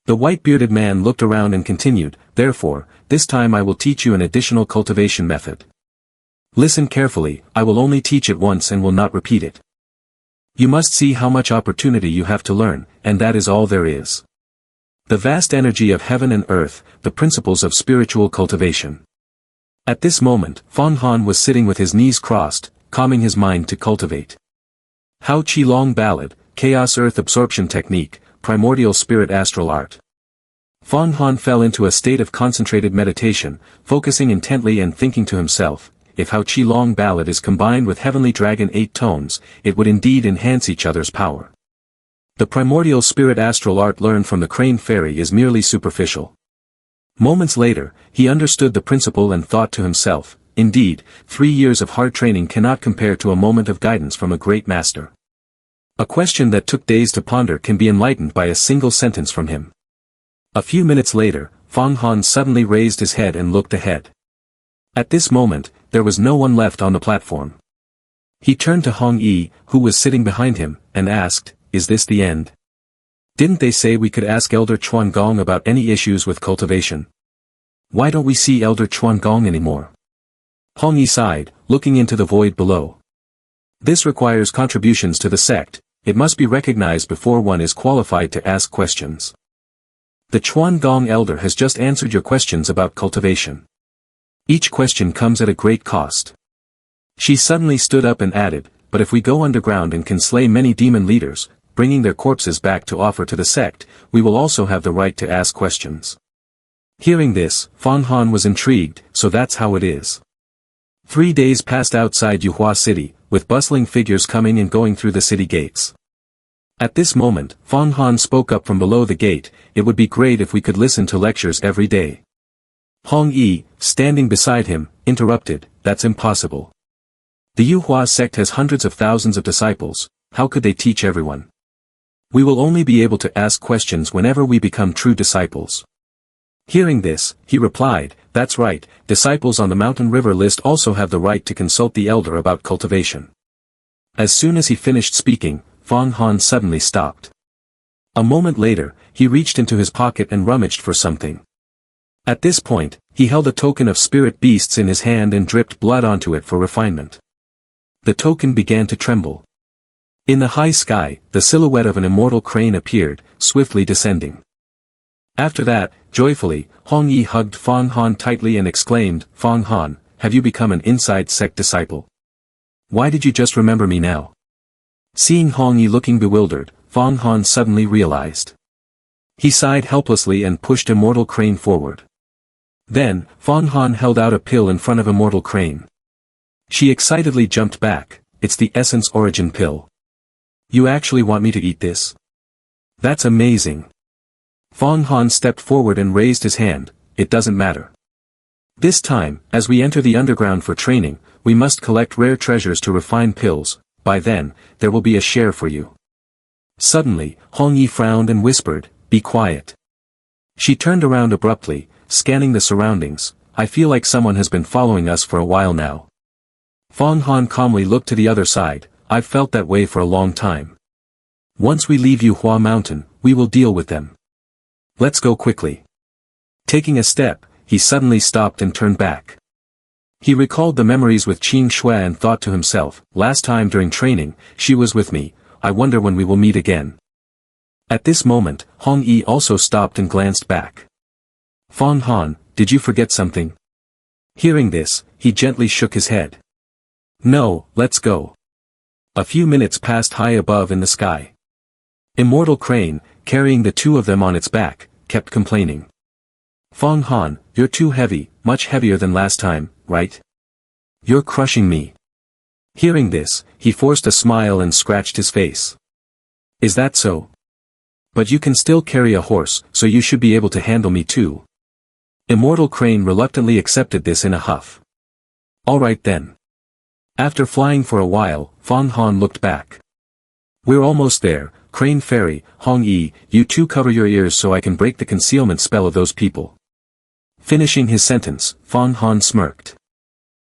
A: The white-bearded man looked around and continued, "Therefore, this time I will teach you an additional cultivation method. Listen carefully, I will only teach it once and will not repeat it. You must see how much opportunity you have to learn, and that is all there is. The vast energy of heaven and earth, the principles of spiritual cultivation." At this moment, Fang Han was sitting with his knees crossed, calming his mind to cultivate. Hao Qilong Ballad, Chaos Earth Absorption Technique, Primordial Spirit Astral Art. Fang Han fell into a state of concentrated meditation, focusing intently and thinking to himself, if Hao Qilong Ballad is combined with Heavenly Dragon 8 tones, it would indeed enhance each other's power. The Primordial Spirit Astral Art learned from the Crane Fairy is merely superficial. Moments later, he understood the principle and thought to himself, indeed, 3 years of hard training cannot compare to a moment of guidance from a great master. A question that took days to ponder can be enlightened by a single sentence from him. A few minutes later, Fang Han suddenly raised his head and looked ahead. At this moment, there was no one left on the platform. He turned to Hong Yi, who was sitting behind him, and asked, "Is this the end? Didn't they say we could ask Elder Chuan Gong about any issues with cultivation? Why don't we see Elder Chuan Gong anymore?" Hong Yi sighed, looking into the void below. "This requires contributions to the sect. It must be recognized before one is qualified to ask questions. The Chuan Gong Elder has just answered your questions about cultivation. Each question comes at a great cost." She suddenly stood up and added, "But if we go underground and can slay many demon leaders, bringing their corpses back to offer to the sect, we will also have the right to ask questions." Hearing this, Fang Han was intrigued, so that's how it is. 3 days passed outside Yuhua City, with bustling figures coming and going through the city gates. At this moment, Fang Han spoke up from below the gate, "It would be great if we could listen to lectures every day." Hong Yi, standing beside him, interrupted, "That's impossible. The Yuhua sect has hundreds of thousands of disciples, how could they teach everyone? We will only be able to ask questions whenever we become true disciples." Hearing this, he replied, "That's right, disciples on the mountain river list also have the right to consult the elder about cultivation." As soon as he finished speaking, Fang Han suddenly stopped. A moment later, he reached into his pocket and rummaged for something. At this point, he held a token of spirit beasts in his hand and dripped blood onto it for refinement. The token began to tremble. In the high sky, the silhouette of an immortal crane appeared, swiftly descending. After that, joyfully, Hong Yi hugged Fang Han tightly and exclaimed, "Fang Han, have you become an inside sect disciple?" Why did you just remember me now? Seeing Hong Yi looking bewildered, Fong Han suddenly realized. He sighed helplessly and pushed Immortal Crane forward. Then, Fong Han held out a pill in front of Immortal Crane. She excitedly jumped back. It's the Essence Origin pill. You actually want me to eat this? That's amazing. Fong Han stepped forward and raised his hand. It doesn't matter. This time, as we enter the underground for training, we must collect rare treasures to refine pills. By then, there will be a share for you. Suddenly, Hong Yi frowned and whispered, "Be quiet." She turned around abruptly, scanning the surroundings. I feel like someone has been following us for a while now. Fong Han calmly looked to the other side. I've felt that way for a long time. Once we leave Yuhua Mountain, we will deal with them. Let's go quickly. Taking a step, he suddenly stopped and turned back. He recalled the memories with Qing Shui and thought to himself, last time during training, she was with me, I wonder when we will meet again. At this moment, Hong Yi also stopped and glanced back. Fong Han, did you forget something? Hearing this, he gently shook his head. No, let's go. A few minutes passed high above in the sky. Immortal Crane, carrying the two of them on its back, kept complaining. Fong Han, you're too heavy, much heavier than last time, right? You're crushing me. Hearing this, he forced a smile and scratched his face. Is that so? But you can still carry a horse, so you should be able to handle me too. Immortal Crane reluctantly accepted this in a huff. Alright then. After flying for a while, Fong Han looked back. We're almost there, Crane Fairy, Hong Yi, you two cover your ears so I can break the concealment spell of those people. Finishing his sentence, Fong Han smirked.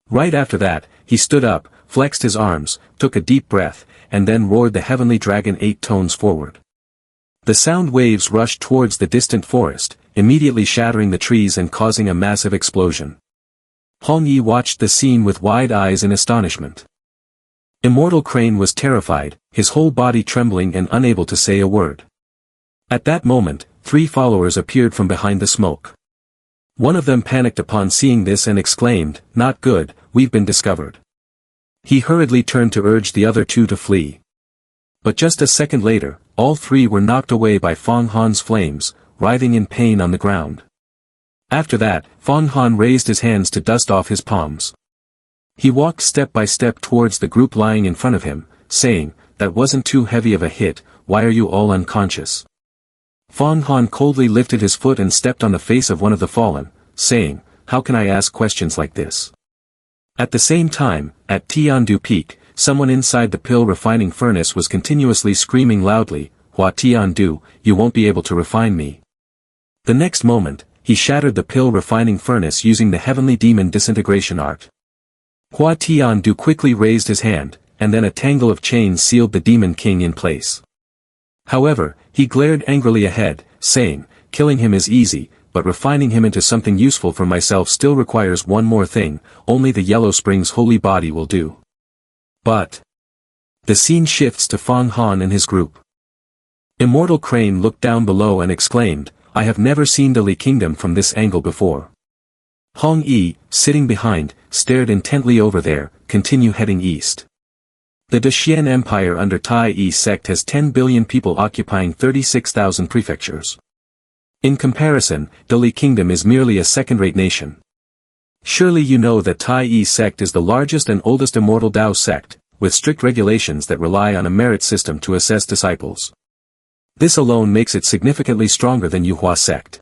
A: Right after that, he stood up, flexed his arms, took a deep breath, and then roared the heavenly dragon 8 tones forward. The sound waves rushed towards the distant forest, immediately shattering the trees and causing a massive explosion. Hong Yi watched the scene with wide eyes in astonishment. Immortal Crane was terrified, his whole body trembling and unable to say a word. At that moment, 3 followers appeared from behind the smoke. One of them panicked upon seeing this and exclaimed, "Not good, we've been discovered." He hurriedly turned to urge the other 2 to flee. But just a second later, all 3 were knocked away by Fong Han's flames, writhing in pain on the ground. After that, Fong Han raised his hands to dust off his palms. He walked step by step towards the group lying in front of him, saying, "That wasn't too heavy of a hit, why are you all unconscious?" Fong Han coldly lifted his foot and stepped on the face of one of the fallen, saying, "How can I ask questions like this?" At the same time, at Tiandu Peak, someone inside the pill refining furnace was continuously screaming loudly, "Hua Tiandu, you won't be able to refine me." The next moment, he shattered the pill refining furnace using the heavenly demon disintegration art. Hua Tiandu quickly raised his hand, and then a tangle of chains sealed the demon king in place. However, he glared angrily ahead, saying, "Killing him is easy, but refining him into something useful for myself still requires one more thing, only the Yellow Spring's holy body will do." But the scene shifts to Fong Han and his group. Immortal Crane looked down below and exclaimed, "I have never seen the Li Kingdom from this angle before." Hong Yi, sitting behind, stared intently over there, continue heading east. The Daxian Empire under Tai Yi sect has 10 billion people occupying 36,000 prefectures. In comparison, the Li Kingdom is merely a second-rate nation. Surely you know that Tai Yi sect is the largest and oldest immortal Dao sect, with strict regulations that rely on a merit system to assess disciples. This alone makes it significantly stronger than Yuhua sect.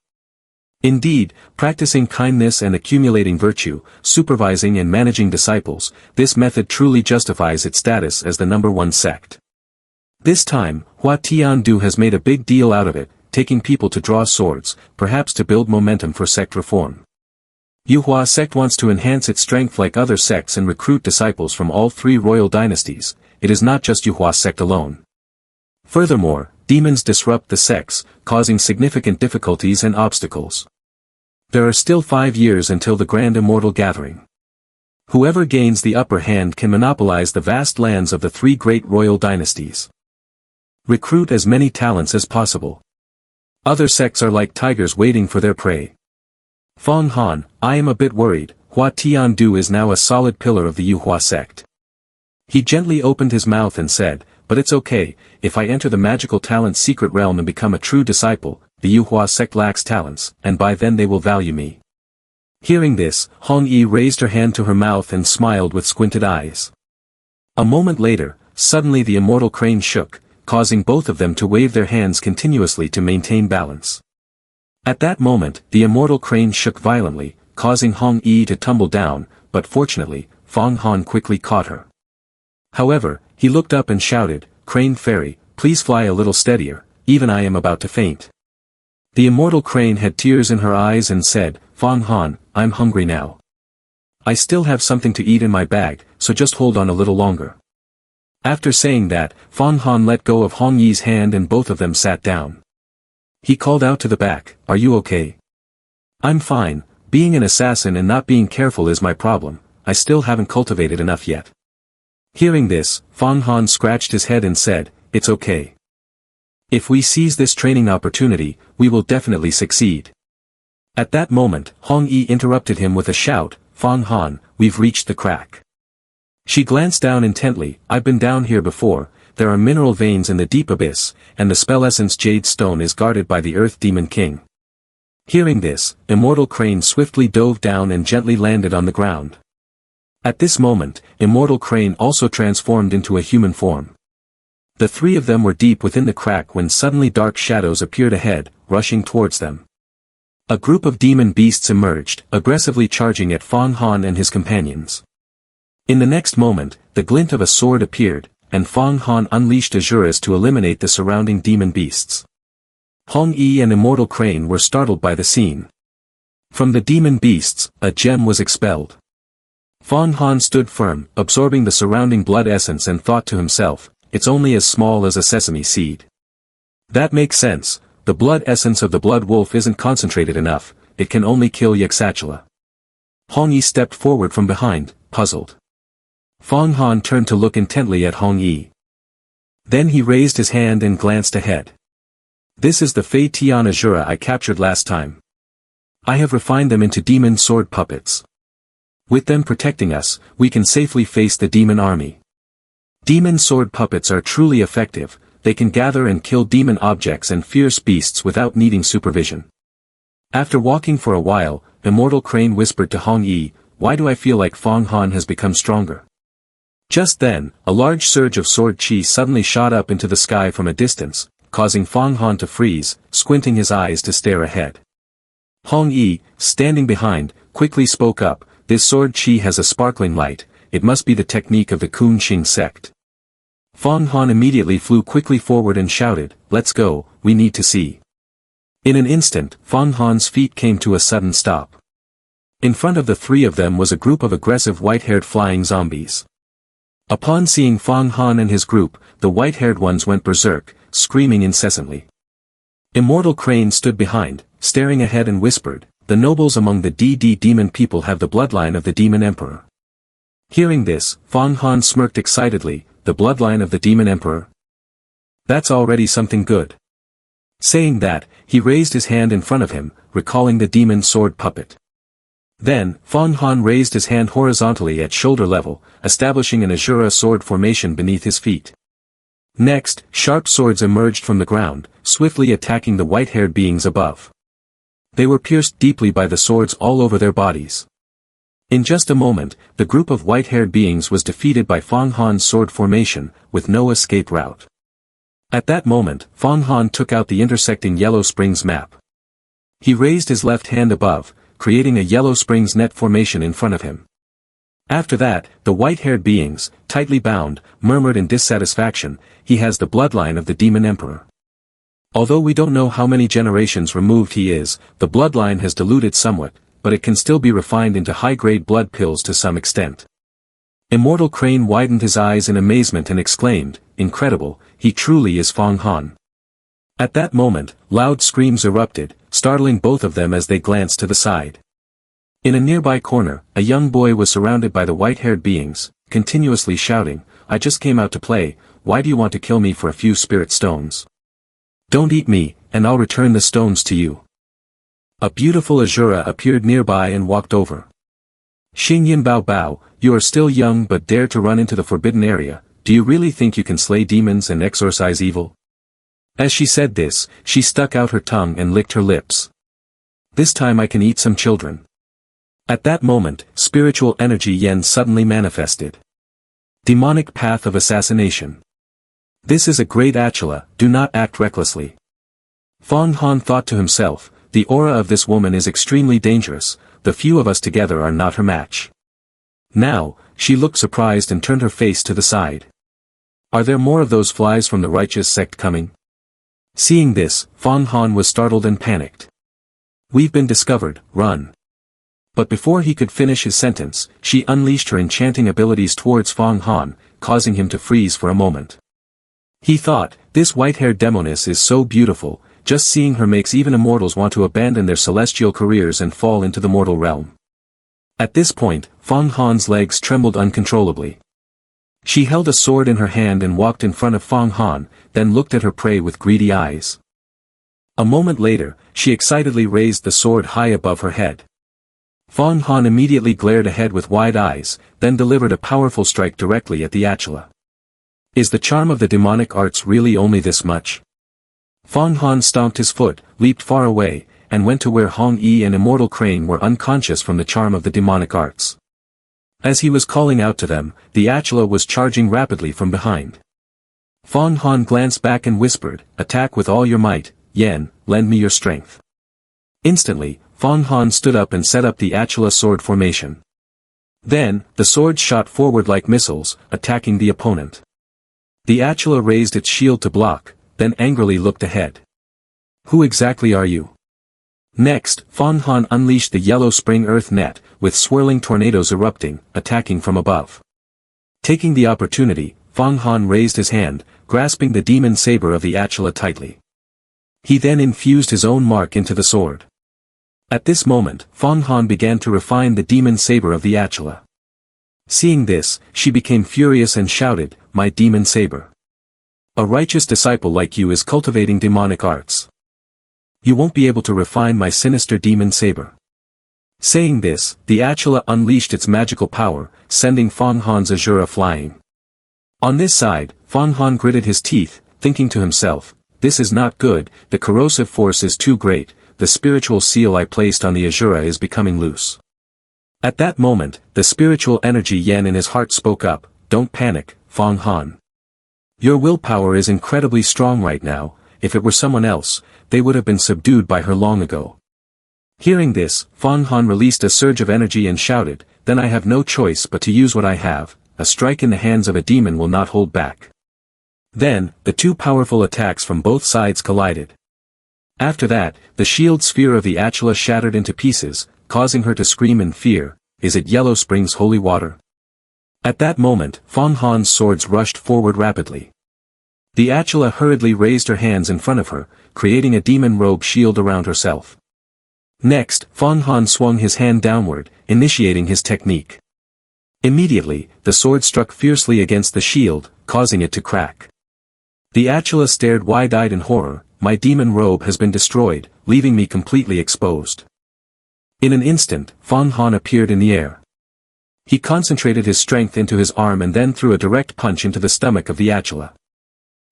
A: Indeed, practicing kindness and accumulating virtue, supervising and managing disciples, this method truly justifies its status as the #1 sect. This time, Hua Tiandu has made a big deal out of it, taking people to draw swords, perhaps to build momentum for sect reform. Yuhua sect wants to enhance its strength like other sects and recruit disciples from all 3 royal dynasties. It is not just Yuhua sect alone. Furthermore, demons disrupt the sects, causing significant difficulties and obstacles. There are still 5 years until the Grand Immortal Gathering. Whoever gains the upper hand can monopolize the vast lands of the 3 great royal dynasties. Recruit as many talents as possible. Other sects are like tigers waiting for their prey. Fong Han, I am a bit worried. Hua Tiandu is now a solid pillar of the Yuhua sect. He gently opened his mouth and said, "But it's okay, if I enter the magical talent's secret realm and become a true disciple, the Yuhua sect lacks talents, and by then they will value me." Hearing this, Hong Yi raised her hand to her mouth and smiled with squinted eyes. A moment later, suddenly the immortal crane shook, causing both of them to wave their hands continuously to maintain balance. At that moment, the immortal crane shook violently, causing Hong Yi to tumble down, but fortunately, Fang Han quickly caught her. However, he looked up and shouted, "Crane fairy, please fly a little steadier, even I am about to faint." The immortal crane had tears in her eyes and said, "Fang Han, I'm hungry now. I still have something to eat in my bag, so just hold on a little longer." After saying that, Fang Han let go of Hong Yi's hand and both of them sat down. He called out to the back, "Are you okay?" "I'm fine, being an assassin and not being careful is my problem, I still haven't cultivated enough yet." Hearing this, Fang Han scratched his head and said, "It's okay. If we seize this training opportunity, we will definitely succeed." At that moment, Hong Yi interrupted him with a shout, "Fang Han, we've reached the crack." She glanced down intently, "I've been down here before, there are mineral veins in the deep abyss, and the spell essence jade stone is guarded by the Earth Demon King." Hearing this, Immortal Crane swiftly dove down and gently landed on the ground. At this moment, Immortal Crane also transformed into a human form. The three of them were deep within the crack when suddenly dark shadows appeared ahead, rushing towards them. A group of demon beasts emerged, aggressively charging at Fang Han and his companions. In the next moment, the glint of a sword appeared, and Fang Han unleashed Azuras to eliminate the surrounding demon beasts. Hong Yi and Immortal Crane were startled by the scene. From the demon beasts, a gem was expelled. Fang Han stood firm, absorbing the surrounding blood essence and thought to himself, "It's only as small as a sesame seed. That makes sense, the blood essence of the blood wolf isn't concentrated enough, it can only kill Yaxatula." Hong Yi stepped forward from behind, puzzled. Fang Han turned to look intently at Hong Yi. Then he raised his hand and glanced ahead. "This is the Fei Tian Azura I captured last time. I have refined them into demon sword puppets. With them protecting us, we can safely face the demon army. Demon sword puppets are truly effective, they can gather and kill demon objects and fierce beasts without needing supervision." After walking for a while, Immortal Crane whispered to Hong Yi, "Why do I feel like Fang Han has become stronger?" Just then, a large surge of sword chi suddenly shot up into the sky from a distance, causing Fang Han to freeze, squinting his eyes to stare ahead. Hong Yi, standing behind, quickly spoke up, "This sword chi has a sparkling light, it must be the technique of the Kun Xing sect." Fang Han immediately flew quickly forward and shouted, "Let's go, we need to see." In an instant, Fang Han's feet came to a sudden stop. In front of the three of them was a group of aggressive white-haired flying zombies. Upon seeing Fang Han and his group, the white-haired ones went berserk, screaming incessantly. Immortal Crane stood behind, staring ahead and whispered, "The nobles among the DD demon people have the bloodline of the demon emperor." Hearing this, Fang Han smirked excitedly, "The bloodline of the demon emperor? That's already something good." Saying that, he raised his hand in front of him, recalling the demon sword puppet. Then, Fang Han raised his hand horizontally at shoulder level, establishing an Azura sword formation beneath his feet. Next, sharp swords emerged from the ground, swiftly attacking the white-haired beings above. They were pierced deeply by the swords all over their bodies. In just a moment, the group of white-haired beings was defeated by Fang Han's sword formation, with no escape route. At that moment, Fang Han took out the intersecting Yellow Springs map. He raised his left hand above, creating a Yellow Springs net formation in front of him. After that, the white-haired beings, tightly bound, murmured in dissatisfaction, "He has the bloodline of the demon emperor. Although we don't know how many generations removed he is, the bloodline has diluted somewhat, but it can still be refined into high-grade blood pills to some extent." Immortal Crane widened his eyes in amazement and exclaimed, "Incredible, he truly is Fang Han." At that moment, loud screams erupted, startling both of them as they glanced to the side. In a nearby corner, a young boy was surrounded by the white-haired beings, continuously shouting, "I just came out to play, why do you want to kill me for a few spirit stones? Don't eat me, and I'll return the stones to you." A beautiful Azura appeared nearby and walked over. Xing Yin Bao Bao, you are still young but dare to run into the forbidden area, do you really think you can slay demons and exorcise evil? As she said this, she stuck out her tongue and licked her lips. This time I can eat some children. At that moment, spiritual energy Yen suddenly manifested. Demonic path of assassination. This is a great Achila, do not act recklessly. Fong Han thought to himself, the aura of this woman is extremely dangerous, the few of us together are not her match. Now, she looked surprised and turned her face to the side. Are there more of those flies from the righteous sect coming? Seeing this, Fong Han was startled and panicked. We've been discovered, run. But before he could finish his sentence, she unleashed her enchanting abilities towards Fong Han, causing him to freeze for a moment. He thought, this white-haired demoness is so beautiful, just seeing her makes even immortals want to abandon their celestial careers and fall into the mortal realm. At this point, Fong Han's legs trembled uncontrollably. She held a sword in her hand and walked in front of Fong Han, then looked at her prey with greedy eyes. A moment later, she excitedly raised the sword high above her head. Fong Han immediately glared ahead with wide eyes, then delivered a powerful strike directly at the Achila. Is the charm of the demonic arts really only this much? Fong Han stomped his foot, leaped far away, and went to where Hong Yi and Immortal Crane were unconscious from the charm of the demonic arts. As he was calling out to them, the Achila was charging rapidly from behind. Fong Han glanced back and whispered, attack with all your might, Yen, lend me your strength. Instantly, Fong Han stood up and set up the Achila sword formation. Then, the swords shot forward like missiles, attacking the opponent. The Achila raised its shield to block, then angrily looked ahead. Who exactly are you? Next, Fong Han unleashed the yellow spring earth net, with swirling tornadoes erupting, attacking from above. Taking the opportunity, Fong Han raised his hand, grasping the demon saber of the Achila tightly. He then infused his own mark into the sword. At this moment, Fong Han began to refine the demon saber of the Achila. Seeing this, she became furious and shouted, my demon saber. A righteous disciple like you is cultivating demonic arts. You won't be able to refine my sinister demon saber. Saying this, the Achila unleashed its magical power, sending Fong Han's Azura flying. On this side, Fong Han gritted his teeth, thinking to himself, this is not good, the corrosive force is too great, the spiritual seal I placed on the Azura is becoming loose. At that moment, the spiritual energy Yen in his heart spoke up, don't panic, Fong Han. Your willpower is incredibly strong right now, if it were someone else, they would have been subdued by her long ago. Hearing this, Fong Han released a surge of energy and shouted, then I have no choice but to use what I have, a strike in the hands of a demon will not hold back. Then, the two powerful attacks from both sides collided. After that, the shield sphere of the Achila shattered into pieces, causing her to scream in fear, is it Yellow Spring's holy water? At that moment, Fong Han's swords rushed forward rapidly. The Achila hurriedly raised her hands in front of her, creating a demon robe shield around herself. Next, Fong Han swung his hand downward, initiating his technique. Immediately, the sword struck fiercely against the shield, causing it to crack. The Achila stared wide-eyed in horror, my demon robe has been destroyed, leaving me completely exposed. In an instant, Fong Han appeared in the air. He concentrated his strength into his arm and then threw a direct punch into the stomach of the Achila.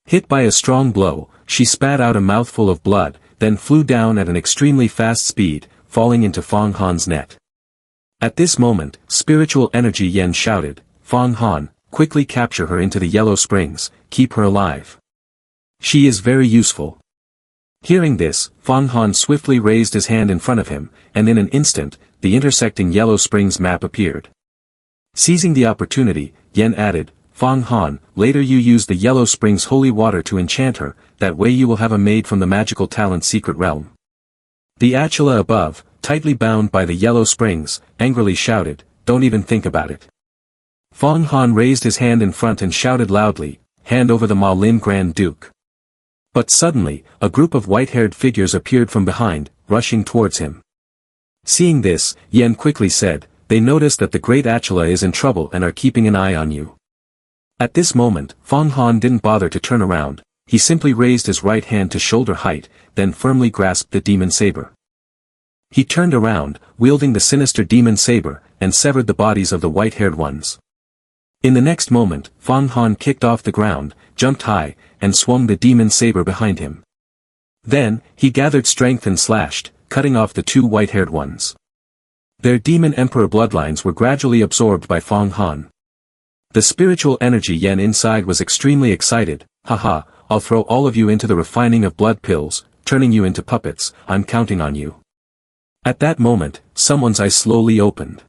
A: Hit by a strong blow, she spat out a mouthful of blood, then flew down at an extremely fast speed, falling into Fong Han's net. At this moment, spiritual energy Yen shouted, Fong Han, quickly capture her into the Yellow Springs, keep her alive. She is very useful. Hearing this, Fong Han swiftly raised his hand in front of him, and in an instant, the intersecting Yellow Springs map appeared. Seizing the opportunity, Yen added, Fong Han, later you use the Yellow Springs holy water to enchant her, that way you will have a maid from the magical talent secret realm. The Achila above, tightly bound by the Yellow Springs, angrily shouted, don't even think about it. Fong Han raised his hand in front and shouted loudly, hand over the Ma Lin Grand Duke. But suddenly, a group of white-haired figures appeared from behind, rushing towards him. Seeing this, Yen quickly said, they notice that the great Achila is in trouble and are keeping an eye on you. At this moment, Fong Han didn't bother to turn around, he simply raised his right hand to shoulder height, then firmly grasped the demon saber. He turned around, wielding the sinister demon saber, and severed the bodies of the white-haired ones. In the next moment, Fang Han kicked off the ground, jumped high, and swung the demon saber behind him. Then, he gathered strength and slashed, cutting off the two white-haired ones. Their demon emperor bloodlines were gradually absorbed by Fang Han. The spiritual energy yen inside was extremely excited. Haha, I'll throw all of you into the refining of blood pills, turning you into puppets, I'm counting on you. At that moment, someone's eyes slowly opened.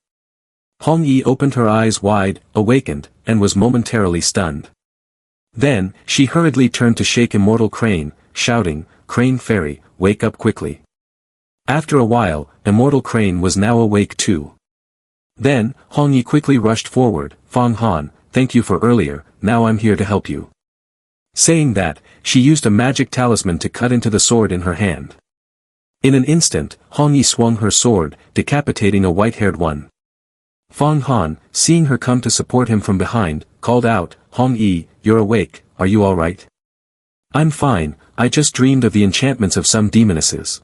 A: Hong Yi opened her eyes wide, awakened, and was momentarily stunned. Then, she hurriedly turned to shake Immortal Crane, shouting, "Crane Fairy, wake up quickly." After a while, Immortal Crane was now awake too. Then, Hong Yi quickly rushed forward, "Fang Han, thank you for earlier, now I'm here to help you." Saying that, she used a magic talisman to cut into the sword in her hand. In an instant, Hong Yi swung her sword, decapitating a white-haired one. Fang Han, seeing her come to support him from behind, called out, "Hong Yi, you're awake, are you alright?" "I'm fine, I just dreamed of the enchantments of some demonesses."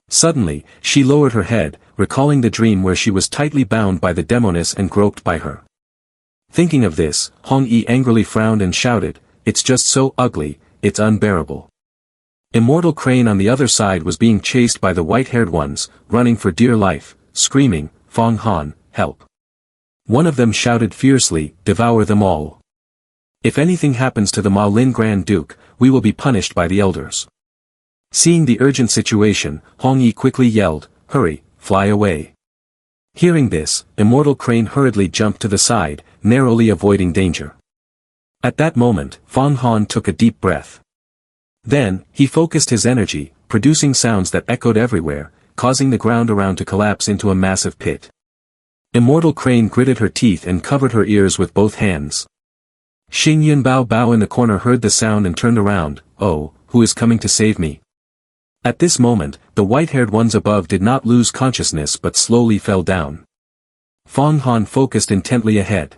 A: Suddenly, she lowered her head, recalling the dream where she was tightly bound by the demoness and groped by her. Thinking of this, Hong Yi angrily frowned and shouted, "It's just so ugly, it's unbearable." Immortal Crane on the other side was being chased by the white-haired ones, running for dear life, screaming, "Fang Han, help." One of them shouted fiercely, "Devour them all. If anything happens to the Ma Lin Grand Duke, we will be punished by the elders." Seeing the urgent situation, Hong Yi quickly yelled, "Hurry, fly away." Hearing this, Immortal Crane hurriedly jumped to the side, narrowly avoiding danger. At that moment, Fang Han took a deep breath. Then, he focused his energy, producing sounds that echoed everywhere, causing the ground around to collapse into a massive pit. Immortal Crane gritted her teeth and covered her ears with both hands. Xing Yun Bao Bao in the corner heard the sound and turned around, "Oh, who is coming to save me?" At this moment, the white-haired ones above did not lose consciousness but slowly fell down. Fang Han focused intently ahead.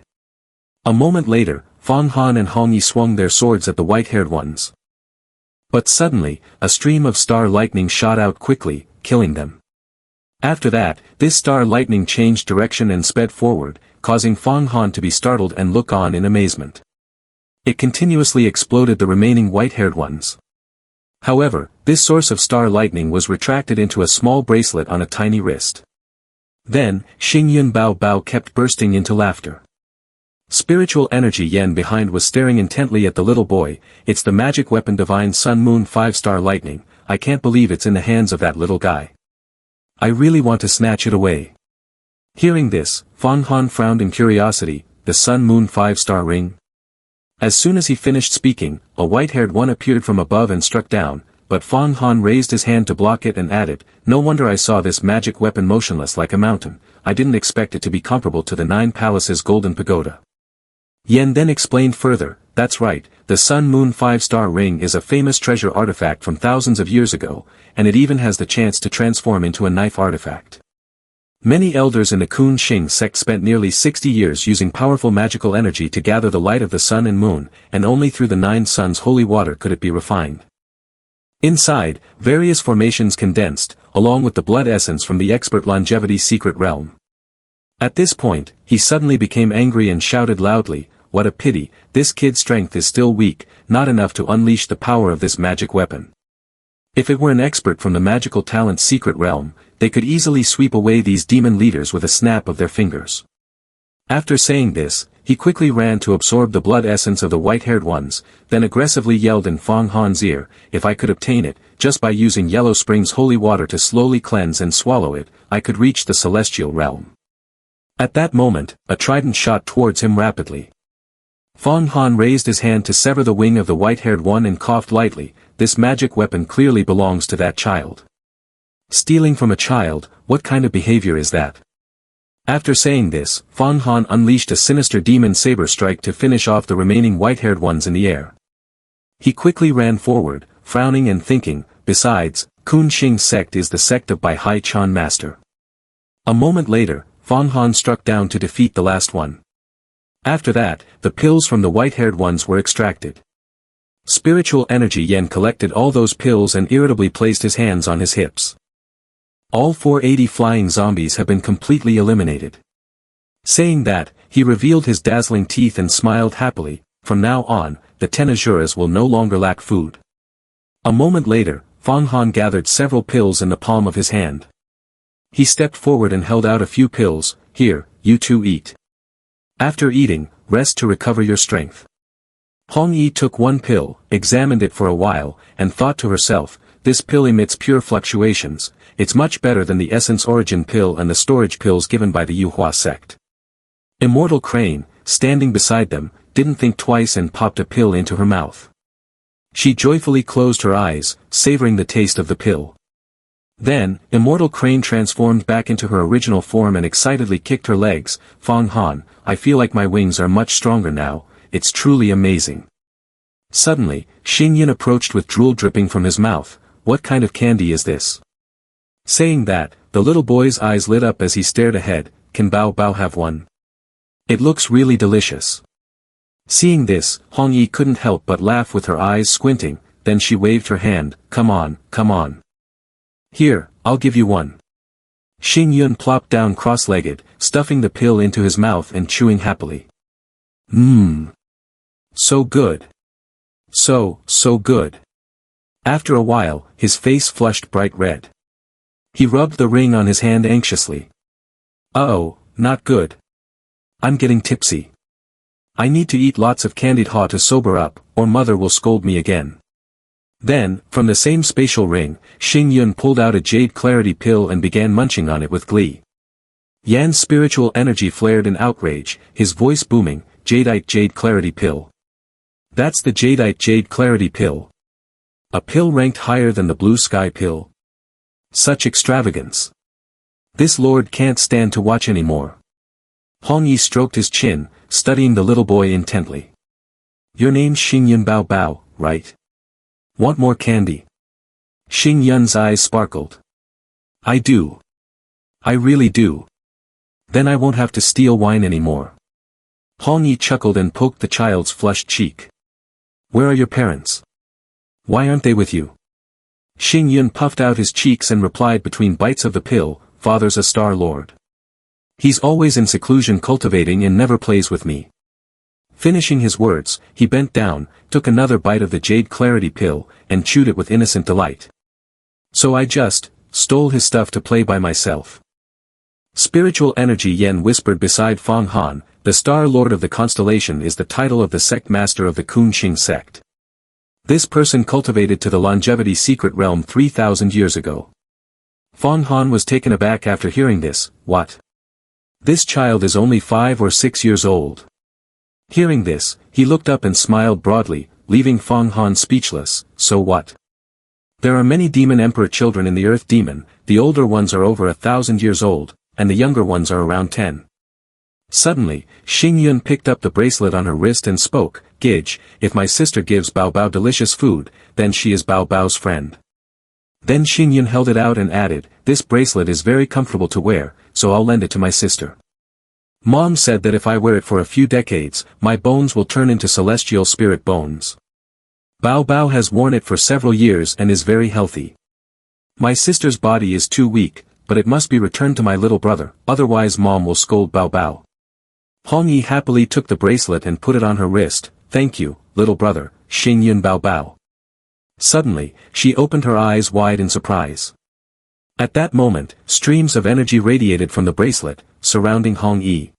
A: A moment later, Fang Han and Hong Yi swung their swords at the white-haired ones. But suddenly, a stream of star lightning shot out quickly, killing them. After that, this star lightning changed direction and sped forward, causing Fang Han to be startled and look on in amazement. It continuously exploded the remaining white-haired ones. However, this source of star lightning was retracted into a small bracelet on a tiny wrist. Then, Xing Yun Bao Bao kept bursting into laughter. Spiritual energy yen behind was staring intently at the little boy. "It's the magic weapon Divine Sun Moon 5-star lightning, I can't believe it's in the hands of that little guy. I really want to snatch it away." Hearing this, Fang Han frowned in curiosity, "The Sun Moon 5-star ring?" As soon as he finished speaking, a white-haired one appeared from above and struck down, but Fang Han raised his hand to block it and added, "No wonder I saw this magic weapon motionless like a mountain, I didn't expect it to be comparable to the 9 Palaces Golden Pagoda." Yen then explained further, "That's right, the Sun Moon 5-star ring is a famous treasure artifact from thousands of years ago, and it even has the chance to transform into a knife artifact. Many elders in the Kun Xing sect spent nearly 60 years using powerful magical energy to gather the light of the sun and moon, and only through the 9 suns holy water could it be refined. Inside, various formations condensed, along with the blood essence from the expert longevity secret realm." At this point, he suddenly became angry and shouted loudly, "What a pity, this kid's strength is still weak, not enough to unleash the power of this magic weapon. If it were an expert from the magical talent's secret realm, they could easily sweep away these demon leaders with a snap of their fingers." After saying this, he quickly ran to absorb the blood essence of the white-haired ones, then aggressively yelled in Fang Han's ear, "If I could obtain it, just by using Yellow Spring's holy water to slowly cleanse and swallow it, I could reach the celestial realm." At that moment, a trident shot towards him rapidly. Fang Han raised his hand to sever the wing of the white-haired one and coughed lightly, "This magic weapon clearly belongs to that child. Stealing from a child, what kind of behavior is that?" After saying this, Fang Han unleashed a sinister demon saber strike to finish off the remaining white-haired ones in the air. He quickly ran forward, frowning and thinking, "Besides, Kun Xing sect is the sect of Bai Hai Chan Master." A moment later, Fang Han struck down to defeat the last one. After that, the pills from the white-haired ones were extracted. Spiritual energy yen collected all those pills and irritably placed his hands on his hips. All 480 flying zombies have been completely eliminated. Saying that, he revealed his dazzling teeth and smiled happily. From now on, the 10 Azuras will no longer lack food. A moment later, Fang Han gathered several pills in the palm of his hand. He stepped forward and held out a few pills. Here, you two eat. After eating, rest to recover your strength. Hong Yi took one pill, examined it for a while, and thought to herself, this pill emits pure fluctuations, it's much better than the essence origin pill and the storage pills given by the Yuhua sect. Immortal Crane, standing beside them, didn't think twice and popped a pill into her mouth. She joyfully closed her eyes, savoring the taste of the pill. Then, Immortal Crane transformed back into her original form and excitedly kicked her legs. Fang Han, I feel like my wings are much stronger now, it's truly amazing. Suddenly, Xing Yun approached with drool dripping from his mouth. What kind of candy is this? Saying that, the little boy's eyes lit up as he stared ahead. Can Bao Bao have one? It looks really delicious. Seeing this, Hong Yi couldn't help but laugh with her eyes squinting, then she waved her hand. Come on, come on. Here, I'll give you one. Xing Yun plopped down cross-legged, stuffing the pill into his mouth and chewing happily. Mmm. So good. So good. After a while, his face flushed bright red. He rubbed the ring on his hand anxiously. Uh-oh, not good. I'm getting tipsy. I need to eat lots of candied haw to sober up, or mother will scold me again. Then, from the same spatial ring, Xing Yun pulled out a jade clarity pill and began munching on it with glee. Yan's spiritual energy flared in outrage, his voice booming, Jadeite Jade Clarity Pill. That's the Jadeite Jade Clarity Pill. A pill ranked higher than the Blue Sky Pill. Such extravagance. This lord can't stand to watch anymore. Hong Yi stroked his chin, studying the little boy intently. Your name's Xing Yun Bao Bao, right? Want more candy? Xing Yun's eyes sparkled. I do. I really do. Then I won't have to steal wine anymore. Hong Yi chuckled and poked the child's flushed cheek. Where are your parents? Why aren't they with you? Xing Yun puffed out his cheeks and replied between bites of the pill, Father's a Star Lord. He's always in seclusion cultivating and never plays with me. Finishing his words, he bent down, took another bite of the Jade Clarity Pill, and chewed it with innocent delight. So I just stole his stuff to play by myself. Spiritual Energy Yen whispered beside Fang Han, the Star Lord of the Constellation is the title of the sect master of the Kunqing sect. This person cultivated to the longevity secret realm 3,000 years ago. Fang Han was taken aback after hearing this. What? This child is only 5 or 6 years old. Hearing this, he looked up and smiled broadly, leaving Fang Han speechless. So what? There are many demon emperor children in the earth demon, the older ones are over 1,000 years old, and the younger ones are around 10. Suddenly, Xing Yun picked up the bracelet on her wrist and spoke, Gidge, if my sister gives Bao Bao delicious food, then she is Bao Bao's friend. Then Xing Yun held it out and added, this bracelet is very comfortable to wear, so I'll lend it to my sister. Mom said that if I wear it for a few decades, my bones will turn into celestial spirit bones. Bao Bao has worn it for several years and is very healthy. My sister's body is too weak, but it must be returned to my little brother, otherwise Mom will scold Bao Bao. Hong Yi happily took the bracelet and put it on her wrist. Thank you, little brother, Xing Yun Bao Bao. Suddenly, she opened her eyes wide in surprise. At that moment, streams of energy radiated from the bracelet, surrounding Hong Yi.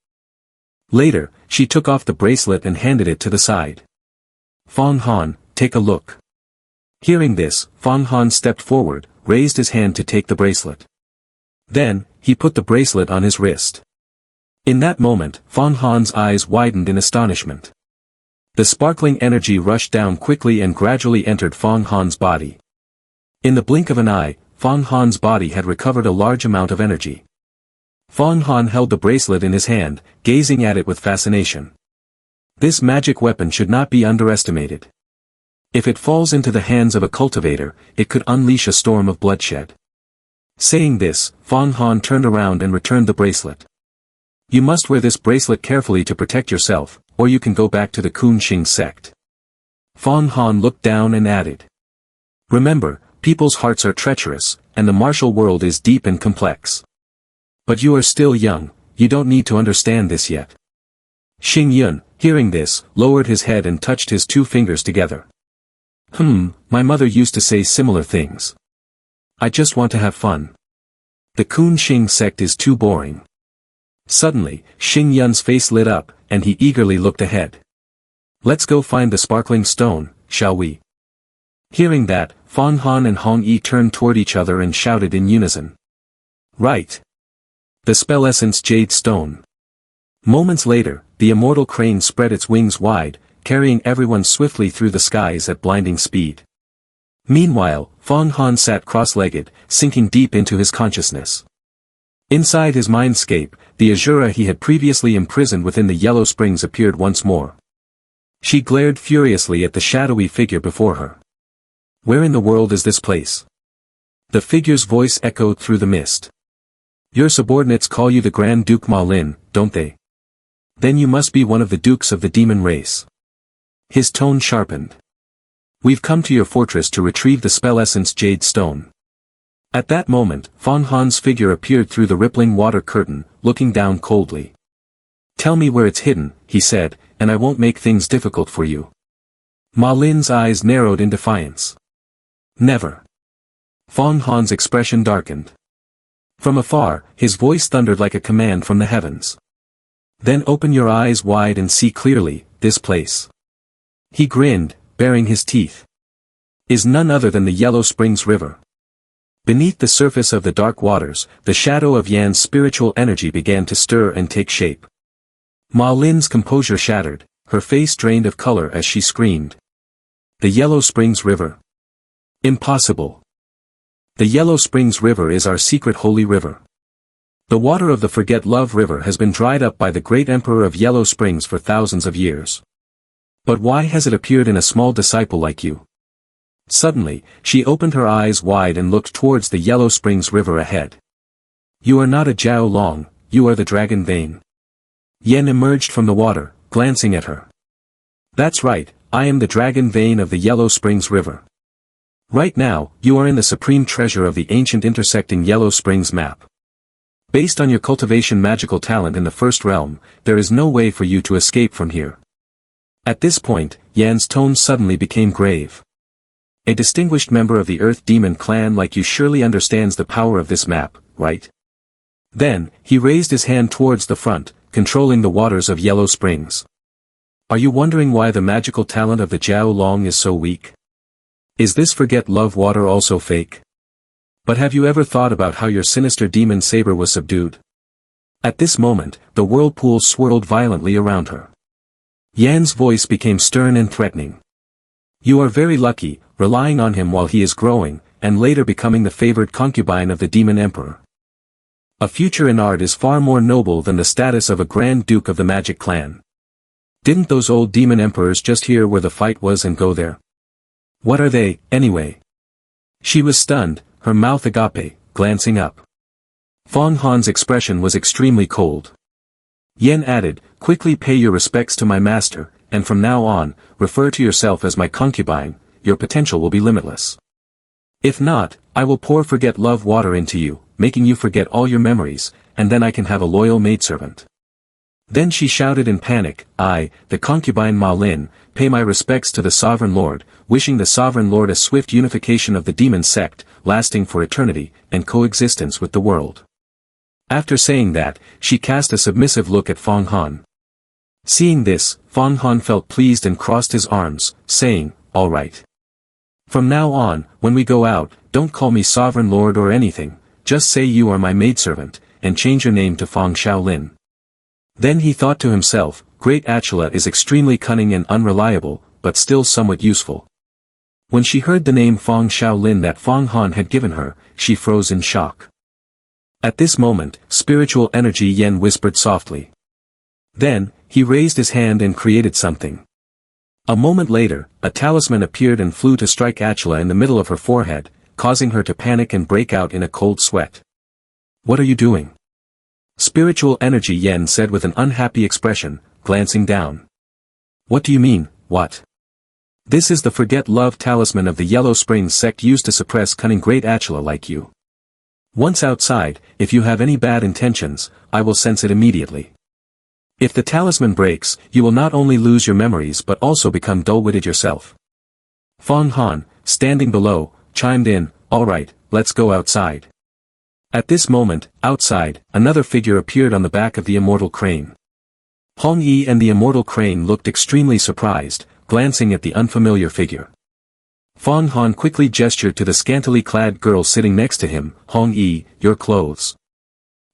A: Later, she took off the bracelet and handed it to the side. Fang Han, take a look. Hearing this, Fang Han stepped forward, raised his hand to take the bracelet. Then, he put the bracelet on his wrist. In that moment, Fang Han's eyes widened in astonishment. The sparkling energy rushed down quickly and gradually entered Fang Han's body. In the blink of an eye, Fang Han's body had recovered a large amount of energy. Fang Han held the bracelet in his hand, gazing at it with fascination. This magic weapon should not be underestimated. If it falls into the hands of a cultivator, it could unleash a storm of bloodshed. Saying this, Fang Han turned around and returned the bracelet. You must wear this bracelet carefully to protect yourself, or you can go back to the Kunqing sect. Fang Han looked down and added. Remember, people's hearts are treacherous, and the martial world is deep and complex. But you are still young, you don't need to understand this yet. Xing Yun, hearing this, lowered his head and touched his two fingers together. My mother used to say similar things. I just want to have fun. The Kun Xing sect is too boring. Suddenly, Xing Yun's face lit up, and he eagerly looked ahead. Let's go find the sparkling stone, shall we? Hearing that, Fang Han and Hong Yi turned toward each other and shouted in unison. Right. The spell essence jade stone. Moments later, the immortal crane spread its wings wide, carrying everyone swiftly through the skies at blinding speed. Meanwhile, Fang Han sat cross-legged, sinking deep into his consciousness. Inside his mindscape, the Azura he had previously imprisoned within the Yellow Springs appeared once more. She glared furiously at the shadowy figure before her. Where in the world is this place? The figure's voice echoed through the mist. Your subordinates call you the Grand Duke Ma Lin, don't they? Then you must be one of the dukes of the demon race. His tone sharpened. We've come to your fortress to retrieve the spell essence jade stone. At that moment, Fang Han's figure appeared through the rippling water curtain, looking down coldly. Tell me where it's hidden, he said, and I won't make things difficult for you. Ma Lin's eyes narrowed in defiance. Never. Fang Han's expression darkened. From afar, his voice thundered like a command from the heavens. Then open your eyes wide and see clearly, this place. He grinned, baring his teeth. Is none other than the Yellow Springs River. Beneath the surface of the dark waters, the shadow of Yan's spiritual energy began to stir and take shape. Ma Lin's composure shattered, her face drained of color as she screamed. The Yellow Springs River. Impossible. The Yellow Springs River is our secret holy river. The water of the Forget Love River has been dried up by the great Emperor of Yellow Springs for thousands of years. But why has it appeared in a small disciple like you? Suddenly, she opened her eyes wide and looked towards the Yellow Springs River ahead. You are not a Jiao Long, you are the Dragon Vein. Yan emerged from the water, glancing at her. That's right, I am the Dragon Vein of the Yellow Springs River. Right now, you are in the supreme treasure of the ancient intersecting Yellow Springs map. Based on your cultivation magical talent in the first realm, there is no way for you to escape from here. At this point, Yan's tone suddenly became grave. A distinguished member of the Earth Demon clan like you surely understands the power of this map, right? Then, he raised his hand towards the front, controlling the waters of Yellow Springs. Are you wondering why the magical talent of the Jiao Long is so weak? Is this Forget Love water also fake? But have you ever thought about how your sinister demon saber was subdued? At this moment, the whirlpool swirled violently around her. Yan's voice became stern and threatening. You are very lucky, relying on him while he is growing, and later becoming the favored concubine of the demon emperor. A future in art is far more noble than the status of a Grand Duke of the Magic Clan. Didn't those old demon emperors just hear where the fight was and go there? What are they, anyway? She was stunned, her mouth agape, glancing up. Fang Han's expression was extremely cold. Yan added, quickly pay your respects to my master, and from now on, refer to yourself as my concubine, your potential will be limitless. If not, I will pour Forget Love water into you, making you forget all your memories, and then I can have a loyal maidservant. Then she shouted in panic, I, the concubine Ma Lin, pay my respects to the Sovereign Lord, wishing the Sovereign Lord a swift unification of the demon sect, lasting for eternity, and coexistence with the world. After saying that, she cast a submissive look at Fang Han. Seeing this, Fang Han felt pleased and crossed his arms, saying, all right. From now on, when we go out, don't call me Sovereign Lord or anything, just say you are my maidservant, and change your name to Fang Shaolin. Then he thought to himself, Great Atula is extremely cunning and unreliable, but still somewhat useful. When she heard the name Fang Shaolin that Fang Han had given her, she froze in shock. At this moment, spiritual energy Yen whispered softly. Then, he raised his hand and created something. A moment later, a talisman appeared and flew to strike Atula in the middle of her forehead, causing her to panic and break out in a cold sweat. What are you doing? Spiritual energy Yen said with an unhappy expression, glancing down. What do you mean, what? This is the Forget Love talisman of the Yellow Springs sect used to suppress cunning Great Atula like you. Once outside, if you have any bad intentions, I will sense it immediately. If the talisman breaks, you will not only lose your memories but also become dull-witted yourself. Fong Han, standing below, chimed in, "Alright, let's go outside." At this moment, outside, another figure appeared on the back of the immortal crane. Hong Yi and the immortal crane looked extremely surprised, glancing at the unfamiliar figure. Fong Han quickly gestured to the scantily clad girl sitting next to him, "Hong Yi, your clothes."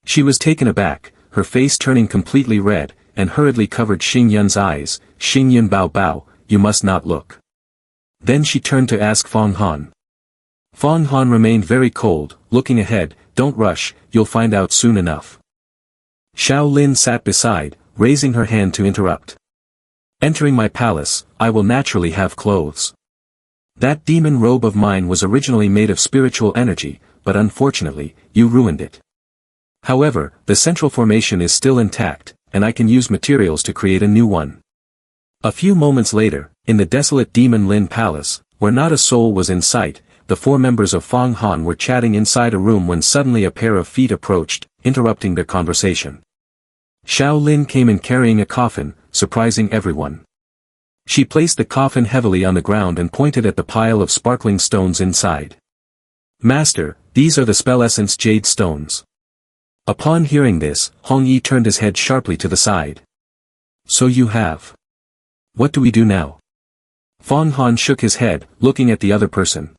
A: She was taken aback, her face turning completely red, and hurriedly covered Xing Yun's eyes. "Xing Yun bao bao, you must not look." Then she turned to ask Fong Han. Fong Han remained very cold, looking ahead. "Don't rush, you'll find out soon enough." Xiao Lin sat beside, raising her hand to interrupt. "Entering my palace, I will naturally have clothes. That demon robe of mine was originally made of spiritual energy, but unfortunately, you ruined it. However, the central formation is still intact, and I can use materials to create a new one." A few moments later, in the desolate Demon Lin Palace, where not a soul was in sight, the four members of Fong Han were chatting inside a room when suddenly a pair of feet approached, interrupting their conversation. Xiao Lin came in carrying a coffin, surprising everyone. She placed the coffin heavily on the ground and pointed at the pile of sparkling stones inside. "Master, these are the spell essence jade stones." Upon hearing this, Hong Yi turned his head sharply to the side. "So you have. What do we do now?" Fong Han shook his head, looking at the other person.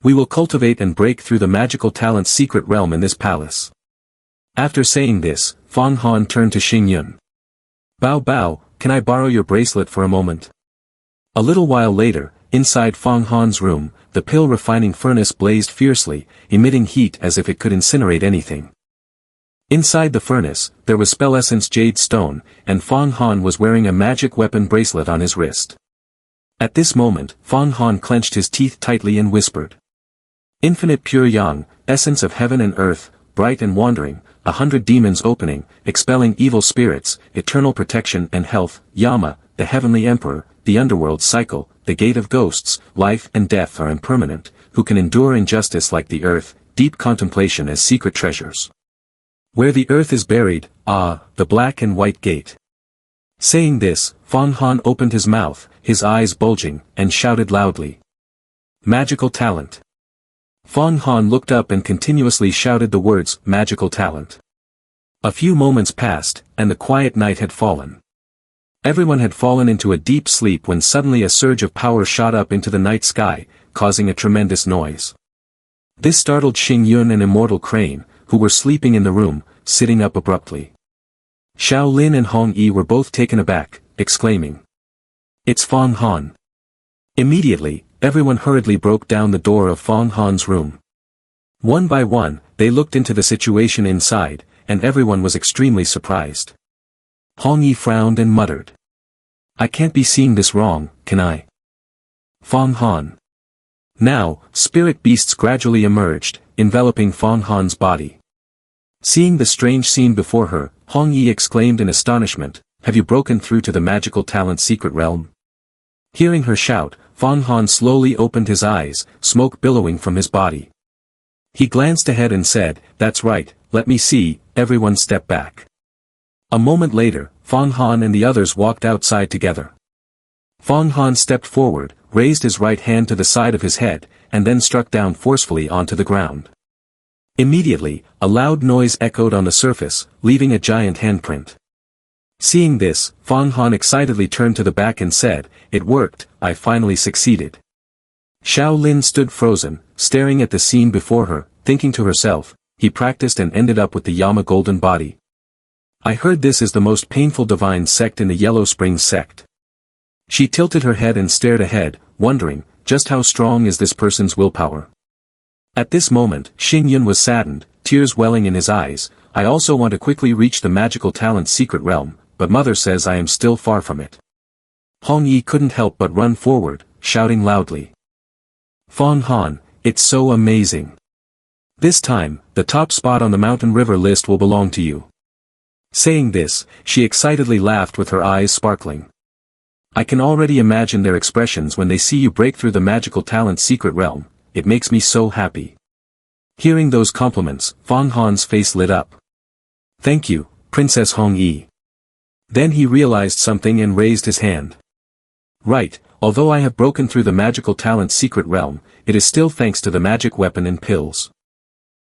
A: "We will cultivate and break through the magical talent's secret realm in this palace." After saying this, Fong Han turned to Xing Yun. "Bao Bao, can I borrow your bracelet for a moment?" A little while later, inside Fong Han's room, the pill refining furnace blazed fiercely, emitting heat as if it could incinerate anything. Inside the furnace, there was spell essence jade stone, and Fong Han was wearing a magic weapon bracelet on his wrist. At this moment, Fong Han clenched his teeth tightly and whispered. "Infinite pure yang, essence of heaven and earth, bright and wandering, 100 demons opening, expelling evil spirits, eternal protection and health, Yama, the heavenly emperor, the underworld cycle, the gate of ghosts, life and death are impermanent, who can endure injustice like the earth, deep contemplation as secret treasures. Where the earth is buried, the black and white gate." Saying this, Fong Han opened his mouth, his eyes bulging, and shouted loudly. "Magical talent." Fong Han looked up and continuously shouted the words, "Magical talent." A few moments passed, and the quiet night had fallen. Everyone had fallen into a deep sleep when suddenly a surge of power shot up into the night sky, causing a tremendous noise. This startled Xing Yun and Immortal Crane, who were sleeping in the room, sitting up abruptly. Xiao Lin and Hong Yi were both taken aback, exclaiming, "It's Fong Han." Immediately, everyone hurriedly broke down the door of Fong Han's room. One by one, they looked into the situation inside, and everyone was extremely surprised. Hong Yi frowned and muttered. "I can't be seeing this wrong, can I?" Fong Han. Now, spirit beasts gradually emerged, enveloping Fong Han's body. Seeing the strange scene before her, Hong Yi exclaimed in astonishment, "Have you broken through to the magical talent's secret realm?" Hearing her shout, Fong Han slowly opened his eyes, smoke billowing from his body. He glanced ahead and said, "That's right, let me see." Everyone stepped back. A moment later, Fong Han and the others walked outside together. Fong Han stepped forward, raised his right hand to the side of his head, and then struck down forcefully onto the ground. Immediately, a loud noise echoed on the surface, leaving a giant handprint. Seeing this, Fong Han excitedly turned to the back and said, "It worked, I finally succeeded." Xiao Lin stood frozen, staring at the scene before her, thinking to herself, "He practiced and ended up with the Yama golden body. I heard this is the most painful divine sect in the Yellow Springs sect." She tilted her head and stared ahead, wondering, just how strong is this person's willpower? At this moment, Xing Yun was saddened, tears welling in his eyes. "I also want to quickly reach the magical talent's secret realm, but mother says I am still far from it." Hong Yi couldn't help but run forward, shouting loudly. "Fong Han, it's so amazing. This time, the top spot on the mountain river list will belong to you." Saying this, she excitedly laughed with her eyes sparkling. "I can already imagine their expressions when they see you break through the magical talent's secret realm. It makes me so happy." Hearing those compliments, Fang Han's face lit up. Thank you, Princess Hong Yi. Then he realized something and raised his hand. Right, although I have broken through the magical talent's secret realm, it is still thanks to the magic weapon and pills.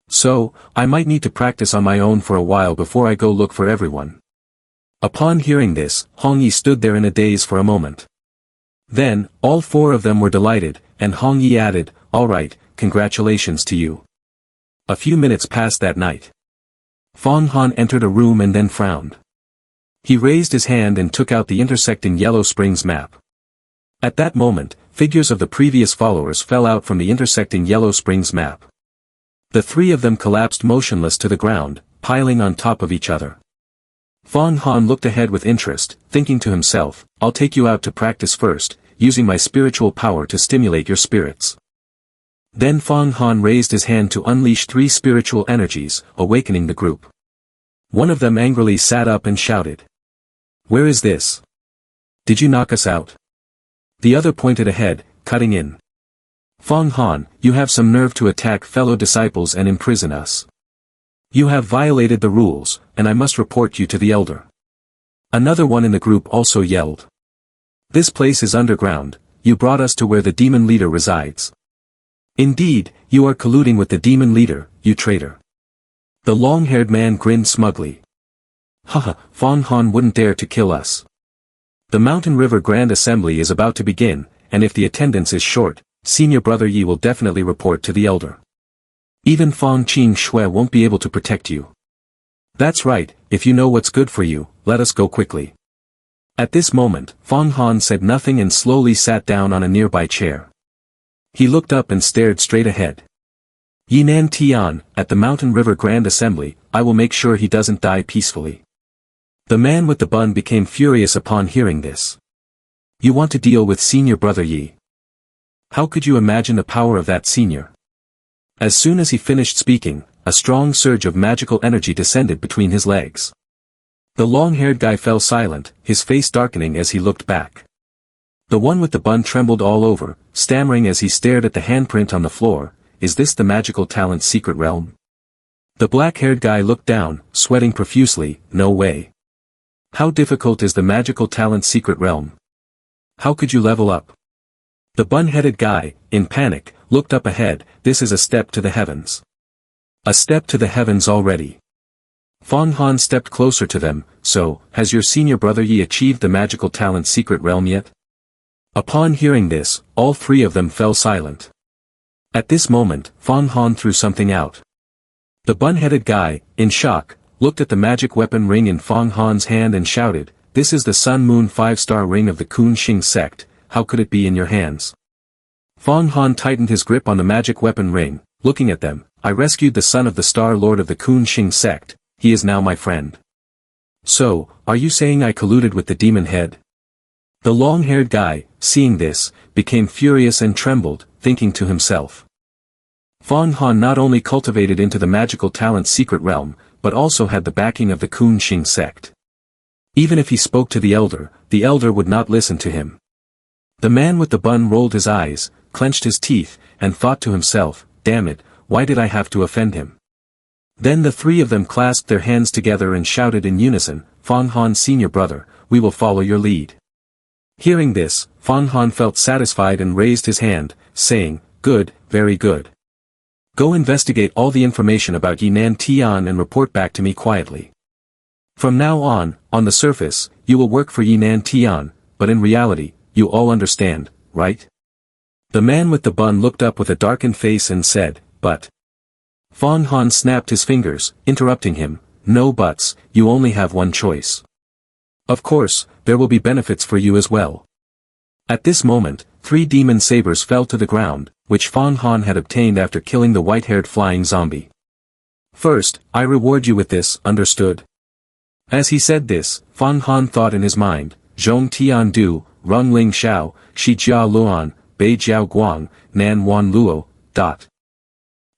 A: So, I might need to practice on my own for a while before I go look for everyone. Upon hearing this, Hong Yi stood there in a daze for a moment. Then, all four of them were delighted, and Hong Yi added, all right, congratulations to you. A few minutes passed that night. Fang Han entered a room and then frowned. He raised his hand and took out the intersecting Yellow Springs map. At that moment, figures of the previous followers fell out from the intersecting Yellow Springs map. The three of them collapsed motionless to the ground, piling on top of each other. Fang Han looked ahead with interest, thinking to himself, I'll take you out to practice first, using my spiritual power to stimulate your spirits. Then Fang Han raised his hand to unleash 3 spiritual energies, awakening the group. One of them angrily sat up and shouted. Where is this? Did you knock us out? The other pointed ahead, cutting in. Fang Han, you have some nerve to attack fellow disciples and imprison us. You have violated the rules, and I must report you to the elder. Another one in the group also yelled. This place is underground, you brought us to where the demon leader resides. Indeed, you are colluding with the demon leader, you traitor. The long-haired man grinned smugly. Haha, Fang Han wouldn't dare to kill us. The Mountain River Grand Assembly is about to begin, and if the attendance is short, Senior Brother Yi will definitely report to the elder. Even Fang Qing Shui won't be able to protect you. That's right, if you know what's good for you, let us go quickly. At this moment, Fang Han said nothing and slowly sat down on a nearby chair. He looked up and stared straight ahead. Yinan Tian, at the Mountain River Grand Assembly, I will make sure he doesn't die peacefully. The man with the bun became furious upon hearing this. You want to deal with Senior Brother Yi? How could you imagine the power of that senior? As soon as he finished speaking, a strong surge of magical energy descended between his legs. The long-haired guy fell silent, his face darkening as he looked back. The one with the bun trembled all over, stammering as he stared at the handprint on the floor, is this the magical talent's secret realm? The black-haired guy looked down, sweating profusely, no way. How difficult is the magical talent's secret realm? How could you level up? The bun-headed guy, in panic, looked up ahead, this is a step to the heavens. A step to the heavens already. Fang Han stepped closer to them, so, has your senior brother Yi achieved the magical talent's secret realm yet? Upon hearing this, all three of them fell silent. At this moment, Fang Han threw something out. The bun-headed guy, in shock, looked at the magic weapon ring in Fang Han's hand and shouted, this is the Sun Moon 5-star ring of the Kun Xing sect, how could it be in your hands? Fang Han tightened his grip on the magic weapon ring, looking at them, I rescued the son of the Star Lord of the Kun Xing sect, he is now my friend. So, are you saying I colluded with the demon head? The long-haired guy, seeing this, became furious and trembled, thinking to himself. Fang Han not only cultivated into the magical talent's secret realm, but also had the backing of the Kun Xing sect. Even if he spoke to the elder would not listen to him. The man with the bun rolled his eyes, clenched his teeth, and thought to himself, damn it, why did I have to offend him? Then the three of them clasped their hands together and shouted in unison, Fang Han senior brother, we will follow your lead. Hearing this, Fang Han felt satisfied and raised his hand, saying, good, very good. Go investigate all the information about Yinan Tian and report back to me quietly. From now on the surface, you will work for Yinan Tian, but in reality, you all understand, right? The man with the bun looked up with a darkened face and said, but. Fang Han snapped his fingers, interrupting him, no buts, you only have one choice. Of course, there will be benefits for you as well. At this moment, 3 demon sabers fell to the ground, which Fang Han had obtained after killing the white-haired flying zombie. First, I reward you with this, understood? As he said this, Fang Han thought in his mind, Zhong Tian Du, Rung Ling Xiao, Shi Jia Luan, Bei Jiao Guang, Nan Wan Luo.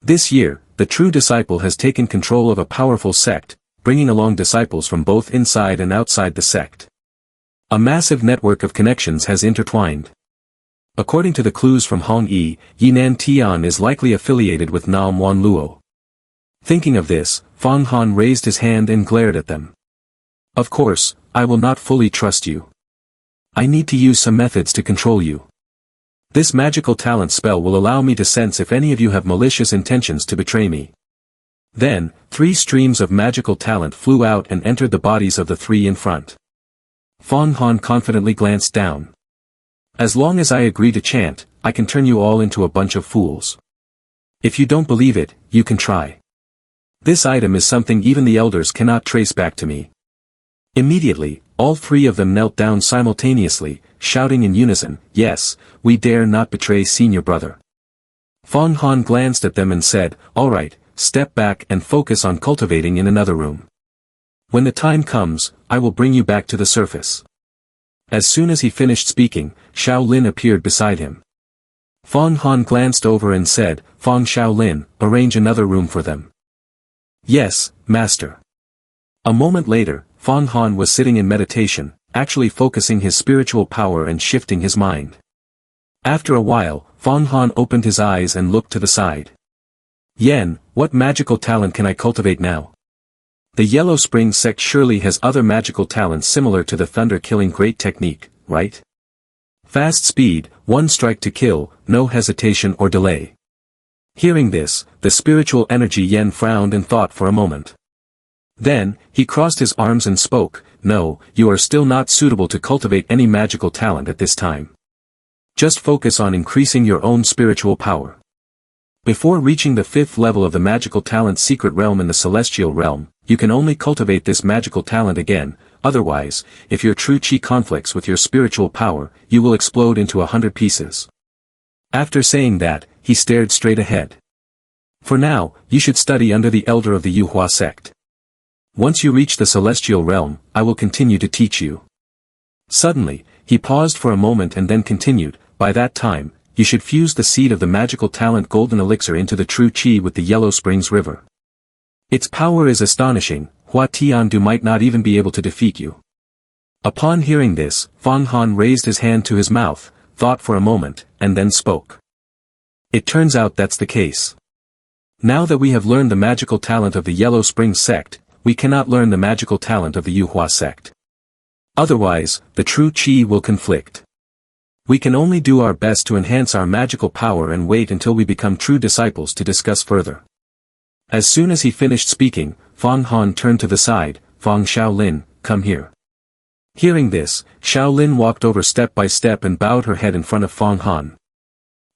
A: This year, the true disciple has taken control of a powerful sect, bringing along disciples from both inside and outside the sect. A massive network of connections has intertwined. According to the clues from Hong Yi, Yinan Tian is likely affiliated with Nam Wan Luo. Thinking of this, Fang Han raised his hand and glared at them. Of course, I will not fully trust you. I need to use some methods to control you. This magical talent spell will allow me to sense if any of you have malicious intentions to betray me. Then, 3 streams of magical talent flew out and entered the bodies of the 3 in front. Fang Han confidently glanced down. As long as I agree to chant, I can turn you all into a bunch of fools. If you don't believe it, you can try. This item is something even the elders cannot trace back to me. Immediately, all 3 of them knelt down simultaneously, shouting in unison, "Yes, we dare not betray senior brother." Fang Han glanced at them and said, "All right, step back and focus on cultivating in another room. When the time comes, I will bring you back to the surface." As soon as he finished speaking, Shaolin appeared beside him. Fang Han glanced over and said, "Fang Shaolin, arrange another room for them." "Yes, master." A moment later, Fang Han was sitting in meditation, actually focusing his spiritual power and shifting his mind. After a while, Fang Han opened his eyes and looked to the side. "Yen, what magical talent can I cultivate now? The Yellow Spring sect surely has other magical talents similar to the thunder-killing great technique, right? Fast speed, 1 strike to kill, no hesitation or delay." Hearing this, the spiritual energy Yen frowned and thought for a moment. Then, he crossed his arms and spoke, "No, you are still not suitable to cultivate any magical talent at this time. Just focus on increasing your own spiritual power. Before reaching the 5th level of the magical talent secret realm in the celestial realm, you can only cultivate this magical talent again, otherwise, if your true chi conflicts with your spiritual power, you will explode into 100 pieces." After saying that, he stared straight ahead. "For now, you should study under the elder of the Yuhua sect. Once you reach the celestial realm, I will continue to teach you." Suddenly, he paused for a moment and then continued, "By that time, you should fuse the seed of the magical talent golden elixir into the true chi with the Yellow Springs River. Its power is astonishing, Hua Tiandu might not even be able to defeat you." Upon hearing this, Fang Han raised his hand to his mouth, thought for a moment, and then spoke. "It turns out that's the case. Now that we have learned the magical talent of the Yellow Springs sect, we cannot learn the magical talent of the Yuhua sect. Otherwise, the true chi will conflict. We can only do our best to enhance our magical power and wait until we become true disciples to discuss further." As soon as he finished speaking, Fang Han turned to the side, "Fang Shaolin, come here." Hearing this, Shaolin walked over step by step and bowed her head in front of Fang Han.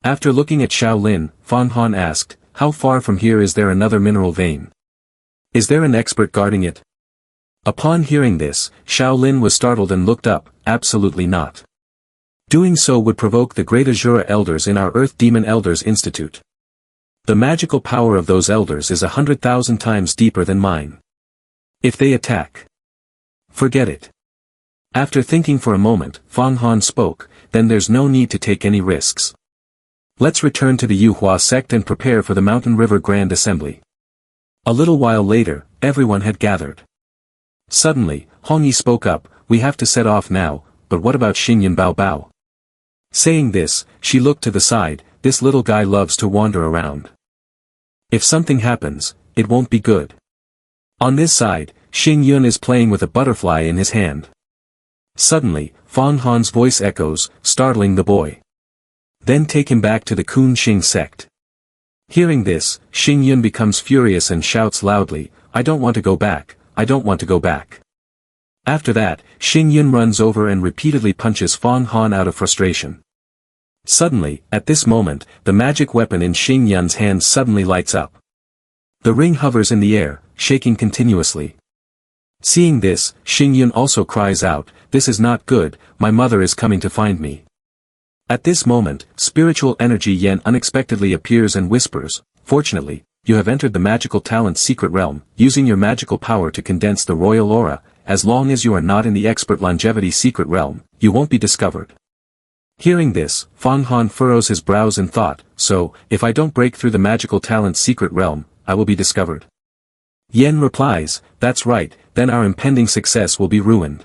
A: After looking at Shaolin, Fang Han asked, "How far from here is there another mineral vein? Is there an expert guarding it?" Upon hearing this, Shaolin was startled and looked up, "Absolutely not. Doing so would provoke the great Azura elders in our Earth Demon Elders Institute. The magical power of those elders is 100,000 times deeper than mine. If they attack, forget it." After thinking for a moment, Fang Han spoke, "Then there's no need to take any risks. Let's return to the Yuhua sect and prepare for the Mountain River Grand Assembly." A little while later, everyone had gathered. Suddenly, Hongyi spoke up, "We have to set off now, but what about Xingyan Bao Bao?" Saying this, she looked to the side, "This little guy loves to wander around. If something happens, it won't be good." On this side, Xing Yun is playing with a butterfly in his hand. Suddenly, Fang Han's voice echoes, startling the boy. "Then take him back to the Kun Xing sect." Hearing this, Xing Yun becomes furious and shouts loudly, "I don't want to go back, I don't want to go back." After that, Xing Yun runs over and repeatedly punches Fang Han out of frustration. Suddenly, at this moment, the magic weapon in Xing Yun's hand suddenly lights up. The ring hovers in the air, shaking continuously. Seeing this, Xing Yun also cries out, "This is not good, my mother is coming to find me." At this moment, spiritual energy Yen unexpectedly appears and whispers, "Fortunately, you have entered the magical talent's secret realm, using your magical power to condense the royal aura. As long as you are not in the expert longevity secret realm, you won't be discovered." Hearing this, Fang Han furrows his brows in thought, "So, if I don't break through the magical talent's secret realm, I will be discovered." Yen replies, "That's right, then our impending success will be ruined."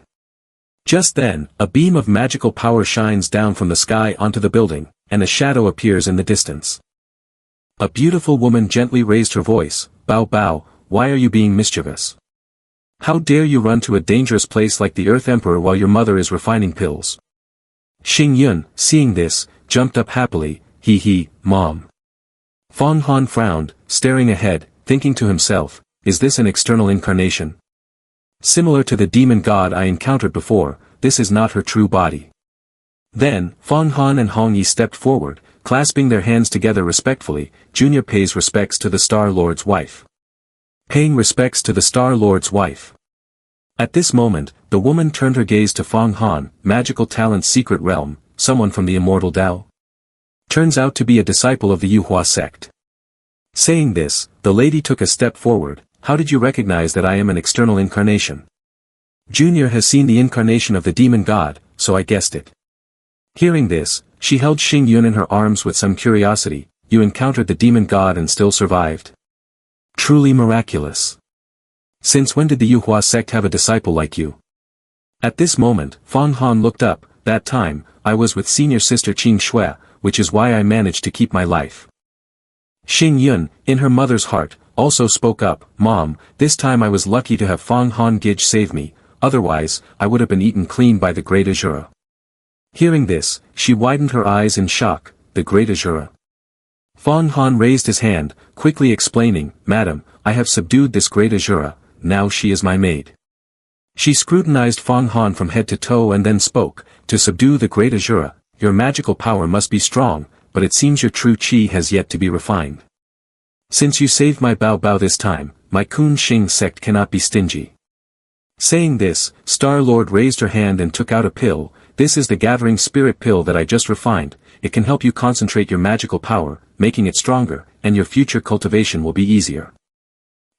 A: Just then, a beam of magical power shines down from the sky onto the building, and a shadow appears in the distance. A beautiful woman gently raised her voice, Bao Bao, why are you being mischievous? How dare you run to a dangerous place like the Earth Emperor while your mother is refining pills? Xing Yun, seeing this, jumped up happily, hee, Mom. Fang Han frowned, staring ahead, thinking to himself, is this an external incarnation? Similar to the demon god I encountered before, this is not her true body. Then, Fang Han and Hong Yi stepped forward, clasping their hands together respectfully. Junior pays respects to the Star Lord's wife. Paying respects to the Star Lord's wife. At this moment, the woman turned her gaze to Fang Han, magical talent's secret realm, someone from the immortal Tao. Turns out to be a disciple of the Yuhua sect. Saying this, the lady took a step forward. How did you recognize that I am an external incarnation? Junior has seen the incarnation of the demon god, so I guessed it. Hearing this, she held Xing Yun in her arms with some curiosity. You encountered the demon god and still survived. Truly miraculous. Since when did the Yuhua sect have a disciple like you? At this moment, Fang Han looked up. That time, I was with senior sister Qing Shui, which is why I managed to keep my life. Xing Yun, in her mother's heart, also spoke up, Mom, this time I was lucky to have Fang Han Gij save me, otherwise, I would have been eaten clean by the Great Azura. Hearing this, she widened her eyes in shock, the Great Azura. Fang Han raised his hand, quickly explaining, Madam, I have subdued this Great Azura, now she is my maid. She scrutinized Fang Han from head to toe and then spoke, to subdue the Great Azura, your magical power must be strong, but it seems your true chi has yet to be refined. Since you saved my Bao Bao this time, my Kun Xing sect cannot be stingy. Saying this, Star Lord raised her hand and took out a pill. This is the gathering spirit pill that I just refined. It can help you concentrate your magical power, making it stronger, and your future cultivation will be easier.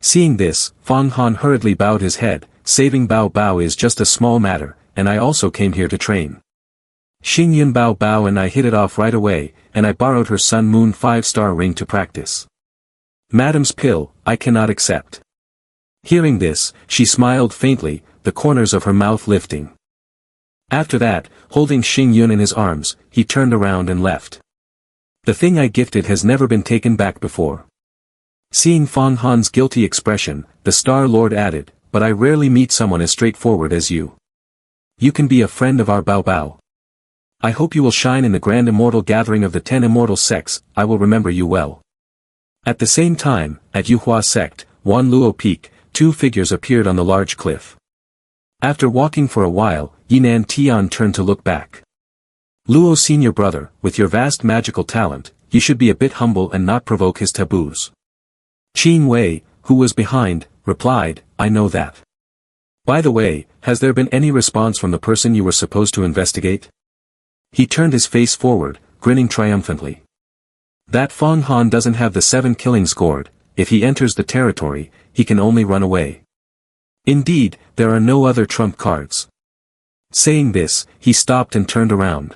A: Seeing this, Fang Han hurriedly bowed his head. Saving Bao Bao is just a small matter, and I also came here to train. Xing Yun Bao Bao and I hit it off right away, and I borrowed her Sun Moon 5-star ring to practice. Madam's pill, I cannot accept. Hearing this, she smiled faintly, the corners of her mouth lifting. After that, holding Xing Yun in his arms, he turned around and left. The thing I gifted has never been taken back before. Seeing Fang Han's guilty expression, the Star Lord added, but I rarely meet someone as straightforward as you. You can be a friend of our Bao Bao. I hope you will shine in the grand immortal gathering of the 10 immortal sects. I will remember you well. At the same time, at Yuhua sect, Wan Luo Peak, two figures appeared on the large cliff. After walking for a while, Yinan Tian turned to look back. Luo senior brother, with your vast magical talent, you should be a bit humble and not provoke his taboos. Qin Wei, who was behind, replied, I know that. By the way, has there been any response from the person you were supposed to investigate? He turned his face forward, grinning triumphantly. That Fang Han doesn't have the 7 killings gourd. If he enters the territory, he can only run away. Indeed, there are no other trump cards. Saying this, he stopped and turned around.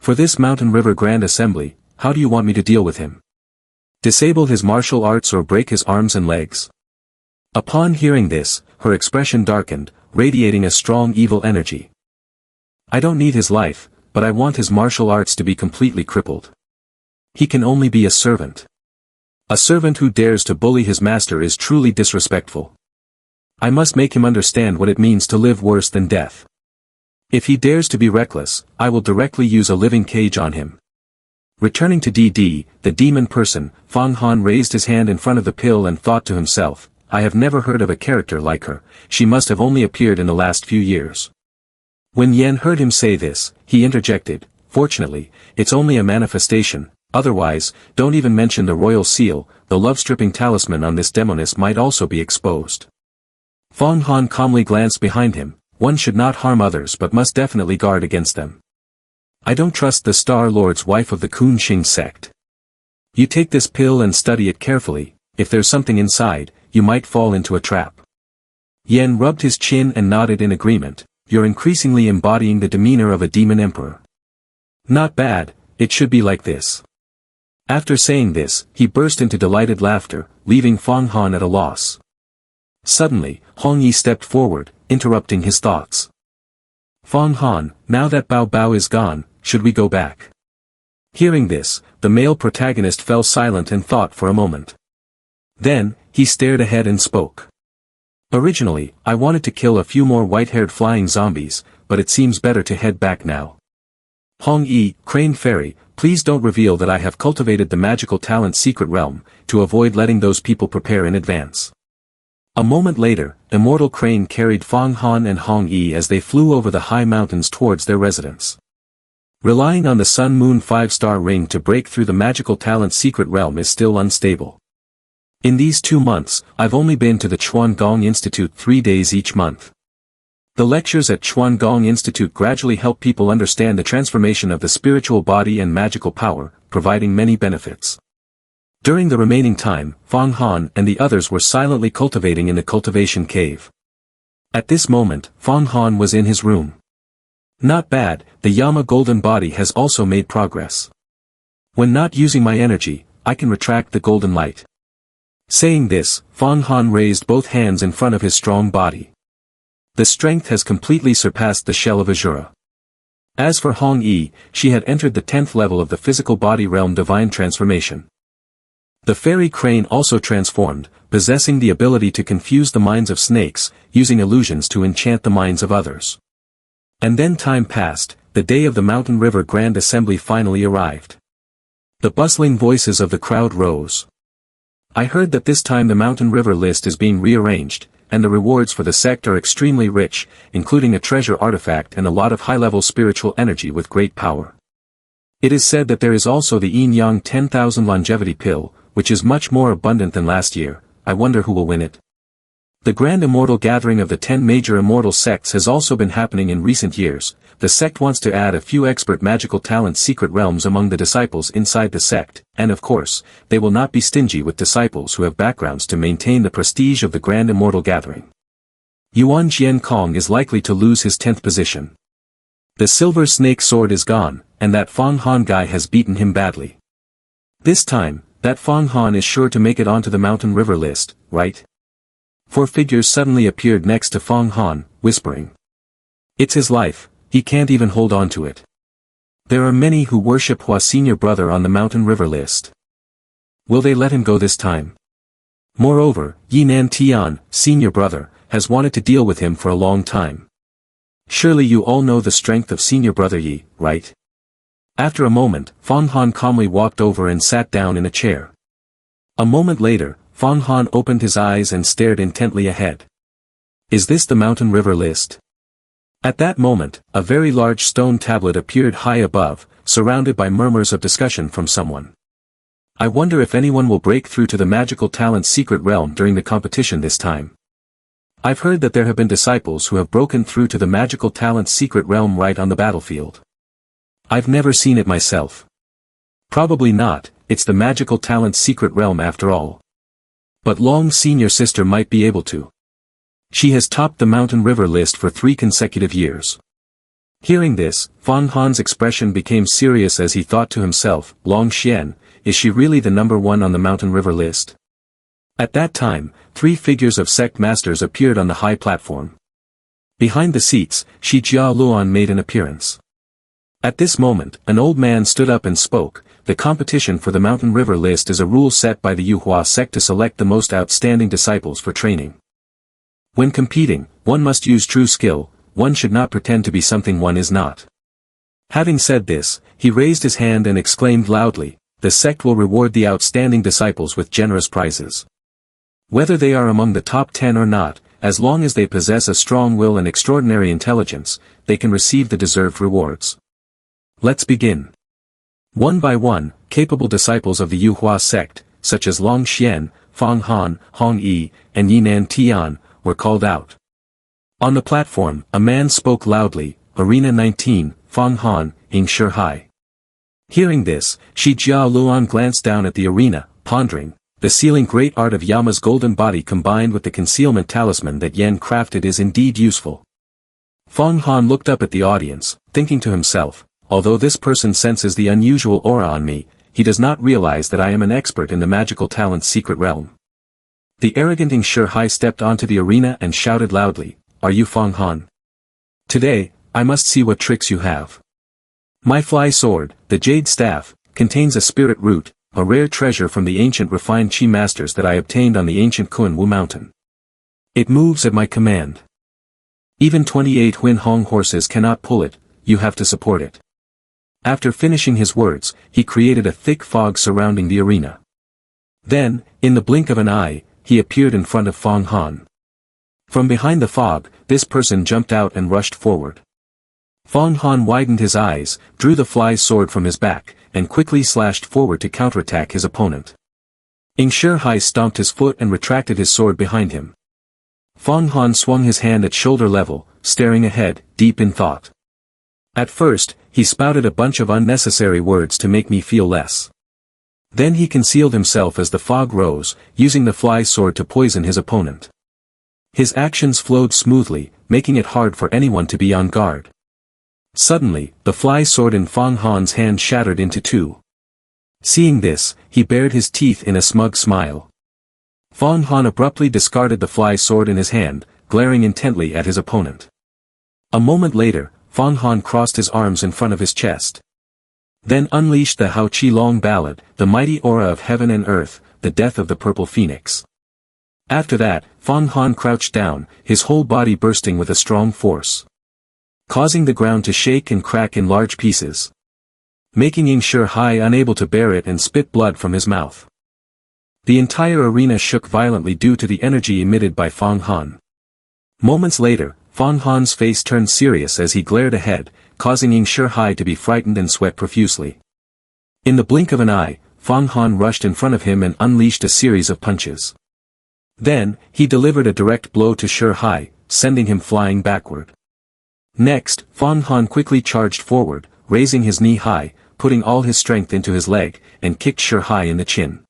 A: For this Mountain River Grand Assembly, how do you want me to deal with him? Disable his martial arts or break his arms and legs? Upon hearing this, her expression darkened, radiating a strong evil energy. I don't need his life, but I want his martial arts to be completely crippled. He can only be a servant. A servant who dares to bully his master is truly disrespectful. I must make him understand what it means to live worse than death. If he dares to be reckless, I will directly use a living cage on him. Returning to DD, the demon person, Fang Han raised his hand in front of the pill and thought to himself, I have never heard of a character like her, she must have only appeared in the last few years. When Yen heard him say this, he interjected, fortunately, it's only a manifestation, otherwise, don't even mention the royal seal, the love-stripping talisman on this demoness might also be exposed. Fang Han calmly glanced behind him, one should not harm others but must definitely guard against them. I don't trust the Star Lord's wife of the Kun Xing sect. You take this pill and study it carefully, if there's something inside, you might fall into a trap. Yen rubbed his chin and nodded in agreement, you're increasingly embodying the demeanor of a demon emperor. Not bad, it should be like this. After saying this, he burst into delighted laughter, leaving Fang Han at a loss. Suddenly, Hong Yi stepped forward, interrupting his thoughts. Fang Han, now that Bao Bao is gone, should we go back? Hearing this, the male protagonist fell silent and thought for a moment. Then, he stared ahead and spoke. Originally, I wanted to kill a few more white-haired flying zombies, but it seems better to head back now. Hong-Yi, Crane Fairy, please don't reveal that I have cultivated the magical talent secret realm, to avoid letting those people prepare in advance. A moment later, Immortal Crane carried Fang Han and Hong-Yi as they flew over the high mountains towards their residence. Relying on the Sun-Moon 5-star ring to break through the magical talent secret realm is still unstable. In these 2 months, I've only been to the Chuan Gong Institute 3 days each month. The lectures at Chuan Gong Institute gradually help people understand the transformation of the spiritual body and magical power, providing many benefits. During the remaining time, Fang Han and the others were silently cultivating in the cultivation cave. At this moment, Fang Han was in his room. Not bad, the Yama golden body has also made progress. When not using my energy, I can retract the golden light. Saying this, Fang Han raised both hands in front of his strong body. The strength has completely surpassed the shell of Azura. As for Hong-Yi, she had entered the 10th level of the physical body realm divine transformation. The fairy crane also transformed, possessing the ability to confuse the minds of snakes, using illusions to enchant the minds of others. And then time passed, the day of the Mountain River Grand Assembly finally arrived. The bustling voices of the crowd rose. I heard that this time the Mountain River list is being rearranged, and the rewards for the sect are extremely rich, including a treasure artifact and a lot of high-level spiritual energy with great power. It is said that there is also the Yin Yang 10,000 longevity pill, which is much more abundant than last year. I wonder who will win it. The Grand Immortal Gathering of the 10 major immortal sects has also been happening in recent years. The sect wants to add a few expert magical talent secret realms among the disciples inside the sect, and of course, they will not be stingy with disciples who have backgrounds to maintain the prestige of the Grand Immortal Gathering. Yuan Jian Kong is likely to lose his 10th position. The silver snake sword is gone, and that Fang Han guy has beaten him badly. This time, that Fang Han is sure to make it onto the Mountain River list, right? 4 figures suddenly appeared next to Fang Han, whispering. It's his life, he can't even hold on to it. There are many who worship Hua Senior Brother on the Mountain River list. Will they let him go this time? Moreover, Yinan Tian, Senior Brother, has wanted to deal with him for a long time. Surely you all know the strength of Senior Brother Yi, right? After a moment, Fang Han calmly walked over and sat down in a chair. A moment later, Fang Han opened his eyes and stared intently ahead. Is this the Mountain River list? At that moment, a very large stone tablet appeared high above, surrounded by murmurs of discussion from someone. I wonder if anyone will break through to the magical talent secret realm during the competition this time. I've heard that there have been disciples who have broken through to the magical talent secret realm right on the battlefield. I've never seen it myself. Probably not, it's the magical talent secret realm after all. But Long's senior sister might be able to. She has topped the Mountain River list for 3 consecutive years. Hearing this, Fang Han's expression became serious as he thought to himself, Long Xian, is she really the number 1 on the Mountain River list? At that time, 3 figures of sect masters appeared on the high platform. Behind the seats, Shi Jia Luan made an appearance. At this moment, an old man stood up and spoke. The competition for the Mountain River list is a rule set by the Yuhua sect to select the most outstanding disciples for training. When competing, one must use true skill, one should not pretend to be something one is not. Having said this, he raised his hand and exclaimed loudly, the sect will reward the outstanding disciples with generous prizes. Whether they are among the top 10 or not, as long as they possess a strong will and extraordinary intelligence, they can receive the deserved rewards. Let's begin. One by one, capable disciples of the Yuhua sect, such as Long Xian, Fang Han, Hong-Yi, and Yinan Tian, were called out. On the platform, a man spoke loudly, Arena 19, Fang Han, Ying Shi Hai. Hearing this, Shi Jia Luan glanced down at the arena, pondering, the sealing great art of Yama's golden body combined with the concealment talisman that Yen crafted is indeed useful. Fang Han looked up at the audience, thinking to himself, although this person senses the unusual aura on me, he does not realize that I am an expert in the magical talent's secret realm. The arrogant Ying Shi Hai stepped onto the arena and shouted loudly, are you Fang Han? Today, I must see what tricks you have. My fly sword, the jade staff, contains a spirit root, a rare treasure from the ancient refined chi masters that I obtained on the ancient Kunwu mountain. It moves at my command. Even 28 Huin Hong horses cannot pull it, you have to support it. After finishing his words, he created a thick fog surrounding the arena. Then, in the blink of an eye, he appeared in front of Fong Han. From behind the fog, this person jumped out and rushed forward. Fong Han widened his eyes, drew the fly sword from his back, and quickly slashed forward to counterattack his opponent. Ing Shihai stomped his foot and retracted his sword behind him. Fong Han swung his hand at shoulder level, staring ahead, deep in thought. At first, he spouted a bunch of unnecessary words to make me feel less. Then he concealed himself as the fog rose, using the fly sword to poison his opponent. His actions flowed smoothly, making it hard for anyone to be on guard. Suddenly, the fly sword in Fong Han's hand shattered into two. Seeing this, he bared his teeth in a smug smile. Fong Han abruptly discarded the fly sword in his hand, glaring intently at his opponent. A moment later, Fong Han crossed his arms in front of his chest. Then unleashed the Hao Qi Long Ballad, the mighty aura of heaven and earth, the death of the purple phoenix. After that, Fong Han crouched down, his whole body bursting with a strong force, causing the ground to shake and crack in large pieces, making Ing Shihai unable to bear it and spit blood from his mouth. The entire arena shook violently due to the energy emitted by Fong Han. Moments later, Fong Han's face turned serious as he glared ahead, causing Ing Shihai to be frightened and sweat profusely. In the blink of an eye, Fong Han rushed in front of him and unleashed a series of punches. Then, he delivered a direct blow to Shihai, sending him flying backward. Next, Fong Han quickly charged forward, raising his knee high, putting all his strength into his leg, and kicked Shihai in the chin.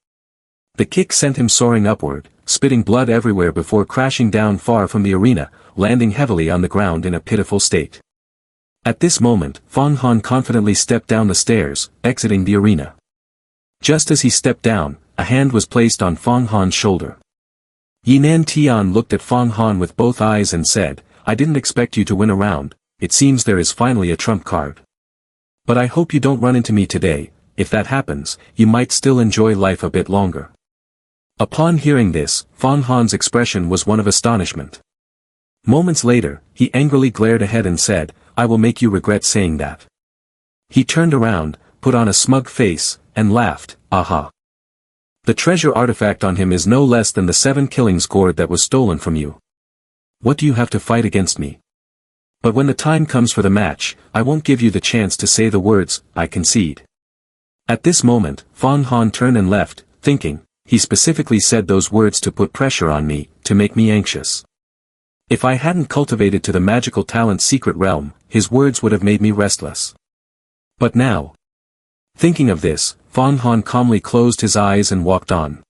A: The kick sent him soaring upward, spitting blood everywhere before crashing down far from the arena, landing heavily on the ground in a pitiful state. At this moment, Fong Han confidently stepped down the stairs, exiting the arena. Just as he stepped down, a hand was placed on Fong Han's shoulder. Yinan Tian looked at Fong Han with both eyes and said, "I didn't expect you to win a round, it seems there is finally a trump card. But I hope you don't run into me today, if that happens, you might still enjoy life a bit longer." Upon hearing this, Fong Han's expression was one of astonishment. Moments later, he angrily glared ahead and said, "I will make you regret saying that." He turned around, put on a smug face, and laughed, "Aha. The treasure artifact on him is no less than the 7 killings gourd that was stolen from you. What do you have to fight against me? But when the time comes for the match, I won't give you the chance to say the words, 'I concede.'" At this moment, Fong Han turned and left, thinking, he specifically said those words to put pressure on me, to make me anxious. If I hadn't cultivated to the magical talent's secret realm, his words would have made me restless. But now, thinking of this, Fong Han calmly closed his eyes and walked on.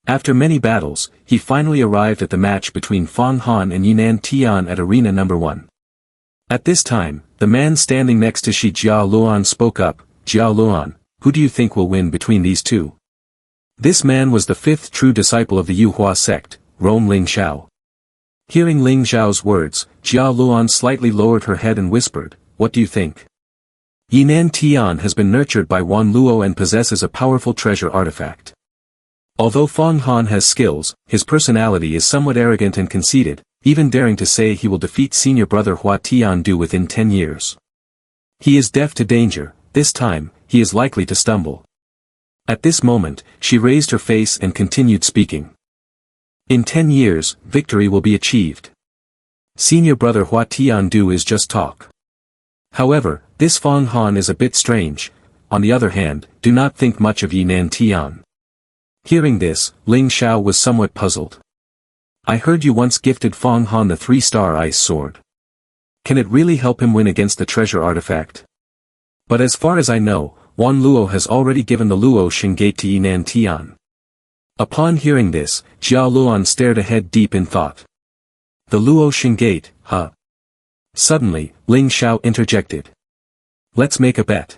A: After many battles, he finally arrived at the match between Fong Han and Yinan Tian at arena number 1. At this time, the man standing next to Shi Jia Luan spoke up, "Jia Luan, who do you think will win between these two?" This man was the 5th true disciple of the Yuhua sect, Rome Ling Xiao. Hearing Ling Xiao's words, Jia Luan slightly lowered her head and whispered, "What do you think?" Yinan Tian has been nurtured by Wan Luo and possesses a powerful treasure artifact. Although Fong Han has skills, his personality is somewhat arrogant and conceited, even daring to say he will defeat senior brother Hua Tiandu within 10 years. He is deaf to danger, this time, he is likely to stumble. At this moment, she raised her face and continued speaking. "In 10 years, victory will be achieved. Senior brother Hua Tiandu is just talk. However, this Fong Han is a bit strange. On the other hand, do not think much of Yinan Tian." Hearing this, Ling Xiao was somewhat puzzled. "I heard you once gifted Fong Han the 3-star ice sword. Can it really help him win against the treasure artifact? But as far as I know, Wan Luo has already given the Luo Shingate to Yinan Tian." Upon hearing this, Jia Luan stared ahead deep in thought. "The Luo Shingate, huh?" Suddenly, Ling Xiao interjected. "Let's make a bet."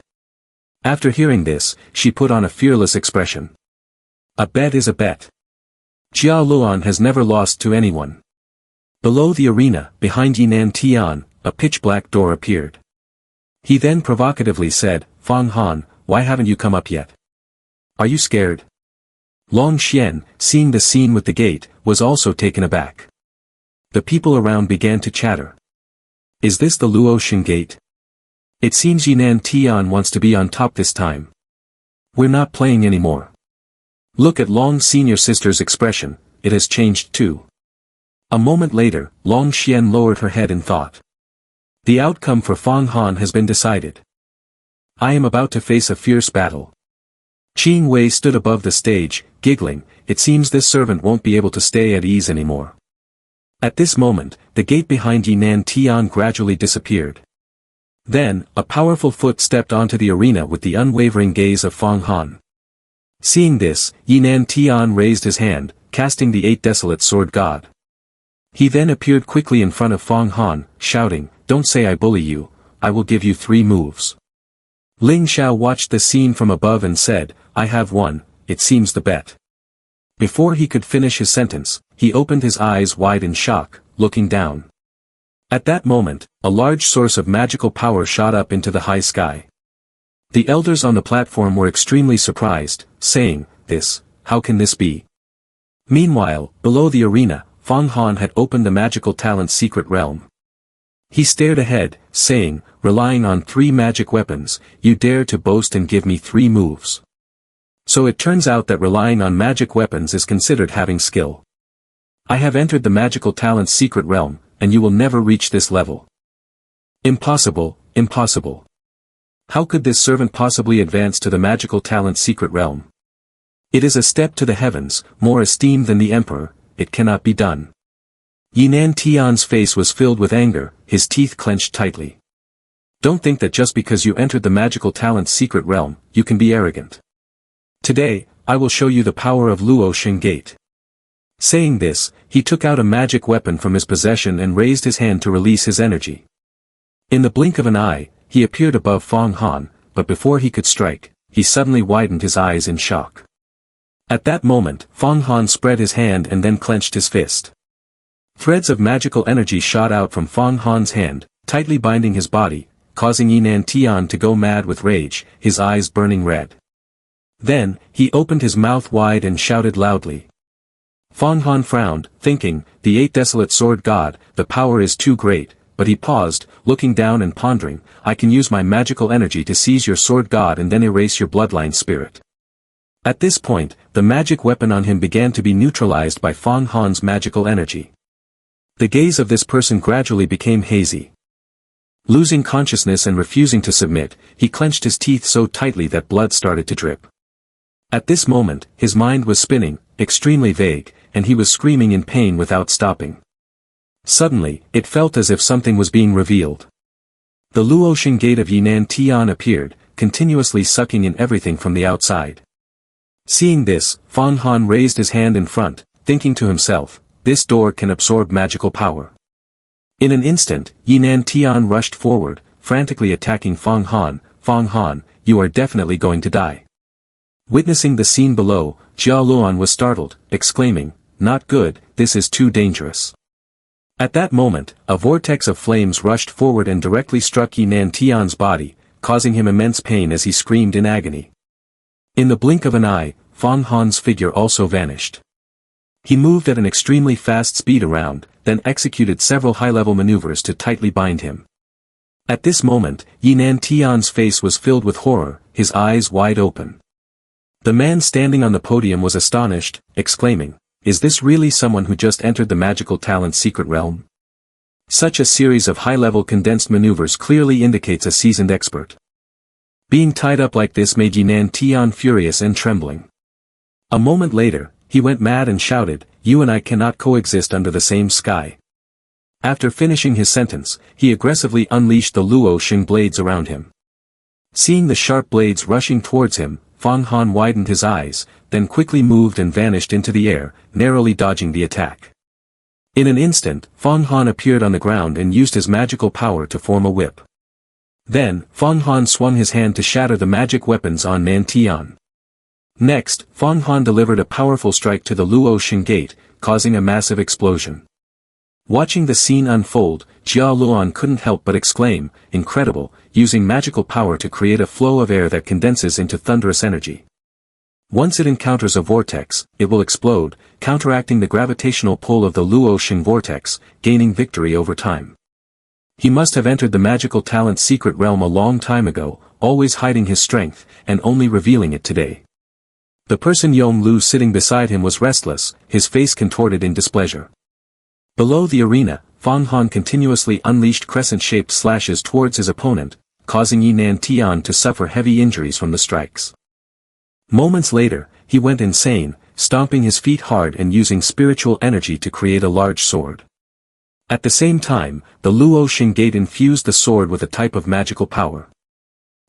A: After hearing this, she put on a fearless expression. "A bet is a bet." Jia Luan has never lost to anyone. Below the arena, behind Yinan Tian, a pitch-black door appeared. He then provocatively said, "Fong Han, why haven't you come up yet?" Are you scared? Long Xian, seeing the scene with the gate, was also taken aback. The people around began to chatter. Is this the Luo Shin gate? It seems Yinan Tian wants to be on top this time. We're not playing anymore. Look at Long's senior sister's expression, it has changed too. A moment later, Long Xian lowered her head in thought. The outcome for Fang Han has been decided. I am about to face a fierce battle. Qing Wei stood above the stage, giggling. It seems this servant won't be able to stay at ease anymore. At this moment, the gate behind Yinan Tian gradually disappeared. Then, a powerful foot stepped onto the arena with the unwavering gaze of Fang Han. Seeing this, Yinan Tian raised his hand, casting the 8 desolate sword god. He then appeared quickly in front of Fang Han, shouting, "Don't say I bully you, I will give you 3 moves." Ling Xiao watched the scene from above and said, "I have won, it seems the bet." Before he could finish his sentence, he opened his eyes wide in shock, looking down. At that moment, a large source of magical power shot up into the high sky. The elders on the platform were extremely surprised, saying, how can this be?" Meanwhile, below the arena, Fang Han had opened the magical talent's secret realm. He stared ahead, saying, "Relying on 3 magic weapons, you dare to boast and give me 3 moves. So it turns out that relying on magic weapons is considered having skill. I have entered the magical talent's secret realm, and you will never reach this level. Impossible, impossible. How could this servant possibly advance to the magical talent's secret realm? It is a step to the heavens, more esteemed than the emperor, it cannot be done." Yinan Tian's face was filled with anger, his teeth clenched tightly. Don't think that just because you entered the magical talent's secret realm, you can be arrogant. Today, I will show you the power of Luo Shin Gate. Saying this, he took out a magic weapon from his possession and raised his hand to release his energy. In the blink of an eye, he appeared above Fang Han, but before he could strike, he suddenly widened his eyes in shock. At that moment, Fang Han spread his hand and then clenched his fist. Threads of magical energy shot out from Fang Han's hand, tightly binding his body, causing Yinan Tian to go mad with rage, his eyes burning red. Then, he opened his mouth wide and shouted loudly. Fang Han frowned, thinking, the 8 desolate sword god, the power is too great, but he paused, looking down and pondering, I can use my magical energy to seize your sword god and then erase your bloodline spirit. At this point, the magic weapon on him began to be neutralized by Fang Han's magical energy. The gaze of this person gradually became hazy. Losing consciousness and refusing to submit, he clenched his teeth so tightly that blood started to drip. At this moment, his mind was spinning, extremely vague, and he was screaming in pain without stopping. Suddenly, it felt as if something was being revealed. The Luo Shin gate of Yinan Tian appeared, continuously sucking in everything from the outside. Seeing this, Fang Han raised his hand in front, thinking to himself, this door can absorb magical power. In an instant, Yinan Tian rushed forward, frantically attacking Fang Han. Fang Han, you are definitely going to die. Witnessing the scene below, Jia Luan was startled, exclaiming, not good, this is too dangerous. At that moment, a vortex of flames rushed forward and directly struck Yinan Tian's body, causing him immense pain as he screamed in agony. In the blink of an eye, Fang Han's figure also vanished. He moved at an extremely fast speed around, then executed several high-level maneuvers to tightly bind him. At this moment, Yinan Tian's face was filled with horror, his eyes wide open. The man standing on the podium was astonished, exclaiming, is this really someone who just entered the magical talent's secret realm? Such a series of high-level condensed maneuvers clearly indicates a seasoned expert. Being tied up like this made Yinan Tian furious and trembling. A moment later, he went mad and shouted, you and I cannot coexist under the same sky. After finishing his sentence, he aggressively unleashed the Luo Shin blades around him. Seeing the sharp blades rushing towards him, Fang Han widened his eyes, then quickly moved and vanished into the air, narrowly dodging the attack. In an instant, Fang Han appeared on the ground and used his magical power to form a whip. Then, Fang Han swung his hand to shatter the magic weapons on Nan Tian. Next, Fang Han delivered a powerful strike to the Luo Shin gate, causing a massive explosion. Watching the scene unfold, Jia Luan couldn't help but exclaim, incredible, using magical power to create a flow of air that condenses into thunderous energy. Once it encounters a vortex, it will explode, counteracting the gravitational pull of the Luo Xing vortex, gaining victory over time. He must have entered the magical talent's secret realm a long time ago, always hiding his strength, and only revealing it today. The person Yong Lu sitting beside him was restless, his face contorted in displeasure. Below the arena, Fang Han continuously unleashed crescent-shaped slashes towards his opponent, causing Yinan Tian to suffer heavy injuries from the strikes. Moments later, he went insane, stomping his feet hard and using spiritual energy to create a large sword. At the same time, the Luo Xing gate infused the sword with a type of magical power.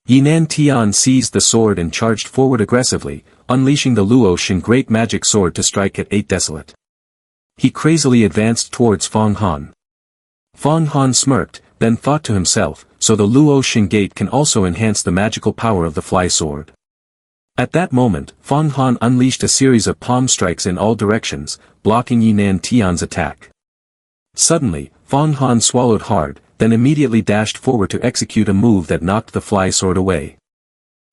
A: Yinan Tian seized the sword and charged forward aggressively, unleashing the Luo Xing great magic sword to strike at 8 Desolate. He crazily advanced towards Fang Han. Fang Han smirked, then thought to himself, so the Luo Xing gate can also enhance the magical power of the fly sword. At that moment, Fang Han unleashed a series of palm strikes in all directions, blocking Yinan Tian's attack. Suddenly, Fang Han swallowed hard, then immediately dashed forward to execute a move that knocked the fly sword away.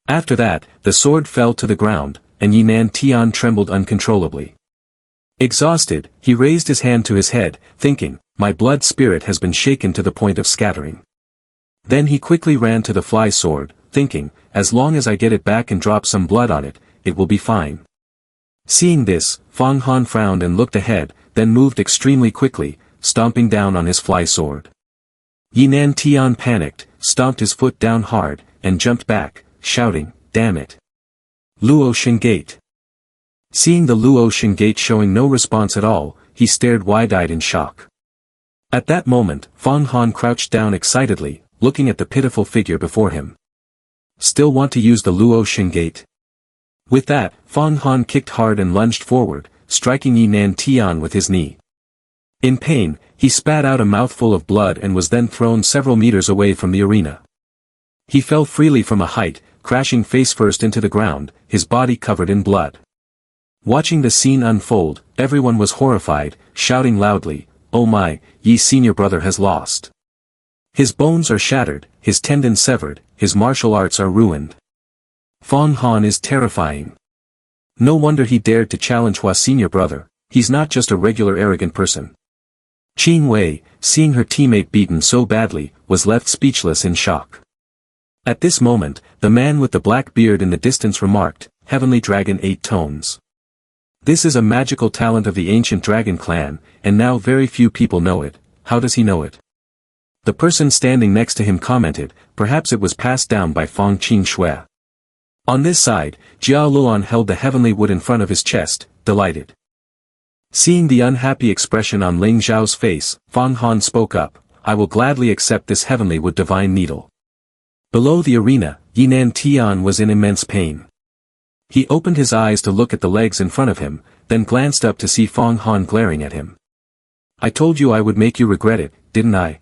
A: After that, the sword fell to the ground, and Yinan Tian trembled uncontrollably. Exhausted, he raised his hand to his head, thinking, "My blood spirit has been shaken to the point of scattering." Then he quickly ran to the fly sword, thinking, "As long as I get it back and drop some blood on it, it will be fine." Seeing this, Fang Han frowned and looked ahead, then moved extremely quickly, stomping down on his fly sword. Yinan Tian panicked, stomped his foot down hard, and jumped back, shouting, "Damn it! Luo Xing gate!" Seeing the Luo Xing gate showing no response at all, he stared wide-eyed in shock. At that moment, Fang Han crouched down excitedly, looking at the pitiful figure before him. "Still want to use the Luo Xing gate?" With that, Fang Han kicked hard and lunged forward, striking Yinan Tian with his knee. In pain, he spat out a mouthful of blood and was then thrown several meters away from the arena. He fell freely from a height, crashing face-first into the ground, his body covered in blood. Watching the scene unfold, everyone was horrified, shouting loudly, "Oh my, Yi's senior brother has lost. His bones are shattered, his tendons severed, his martial arts are ruined. Fang Han is terrifying. No wonder he dared to challenge Hua's senior brother, he's not just a regular arrogant person." Qing Wei, seeing her teammate beaten so badly, was left speechless in shock. At this moment, the man with the black beard in the distance remarked, "Heavenly Dragon 8 Tones. This is a magical talent of the ancient dragon clan, and now very few people know it. How does he know it?" The person standing next to him commented, "Perhaps it was passed down by Fang Qing Shui." On this side, Jiao Luan held the heavenly wood in front of his chest, delighted. Seeing the unhappy expression on Ling Zhao's face, Fang Han spoke up, "I will gladly accept this heavenly wood divine needle." Below the arena, Yinan Tian was in immense pain. He opened his eyes to look at the legs in front of him, then glanced up to see Fang Han glaring at him. "I told you I would make you regret it, didn't I?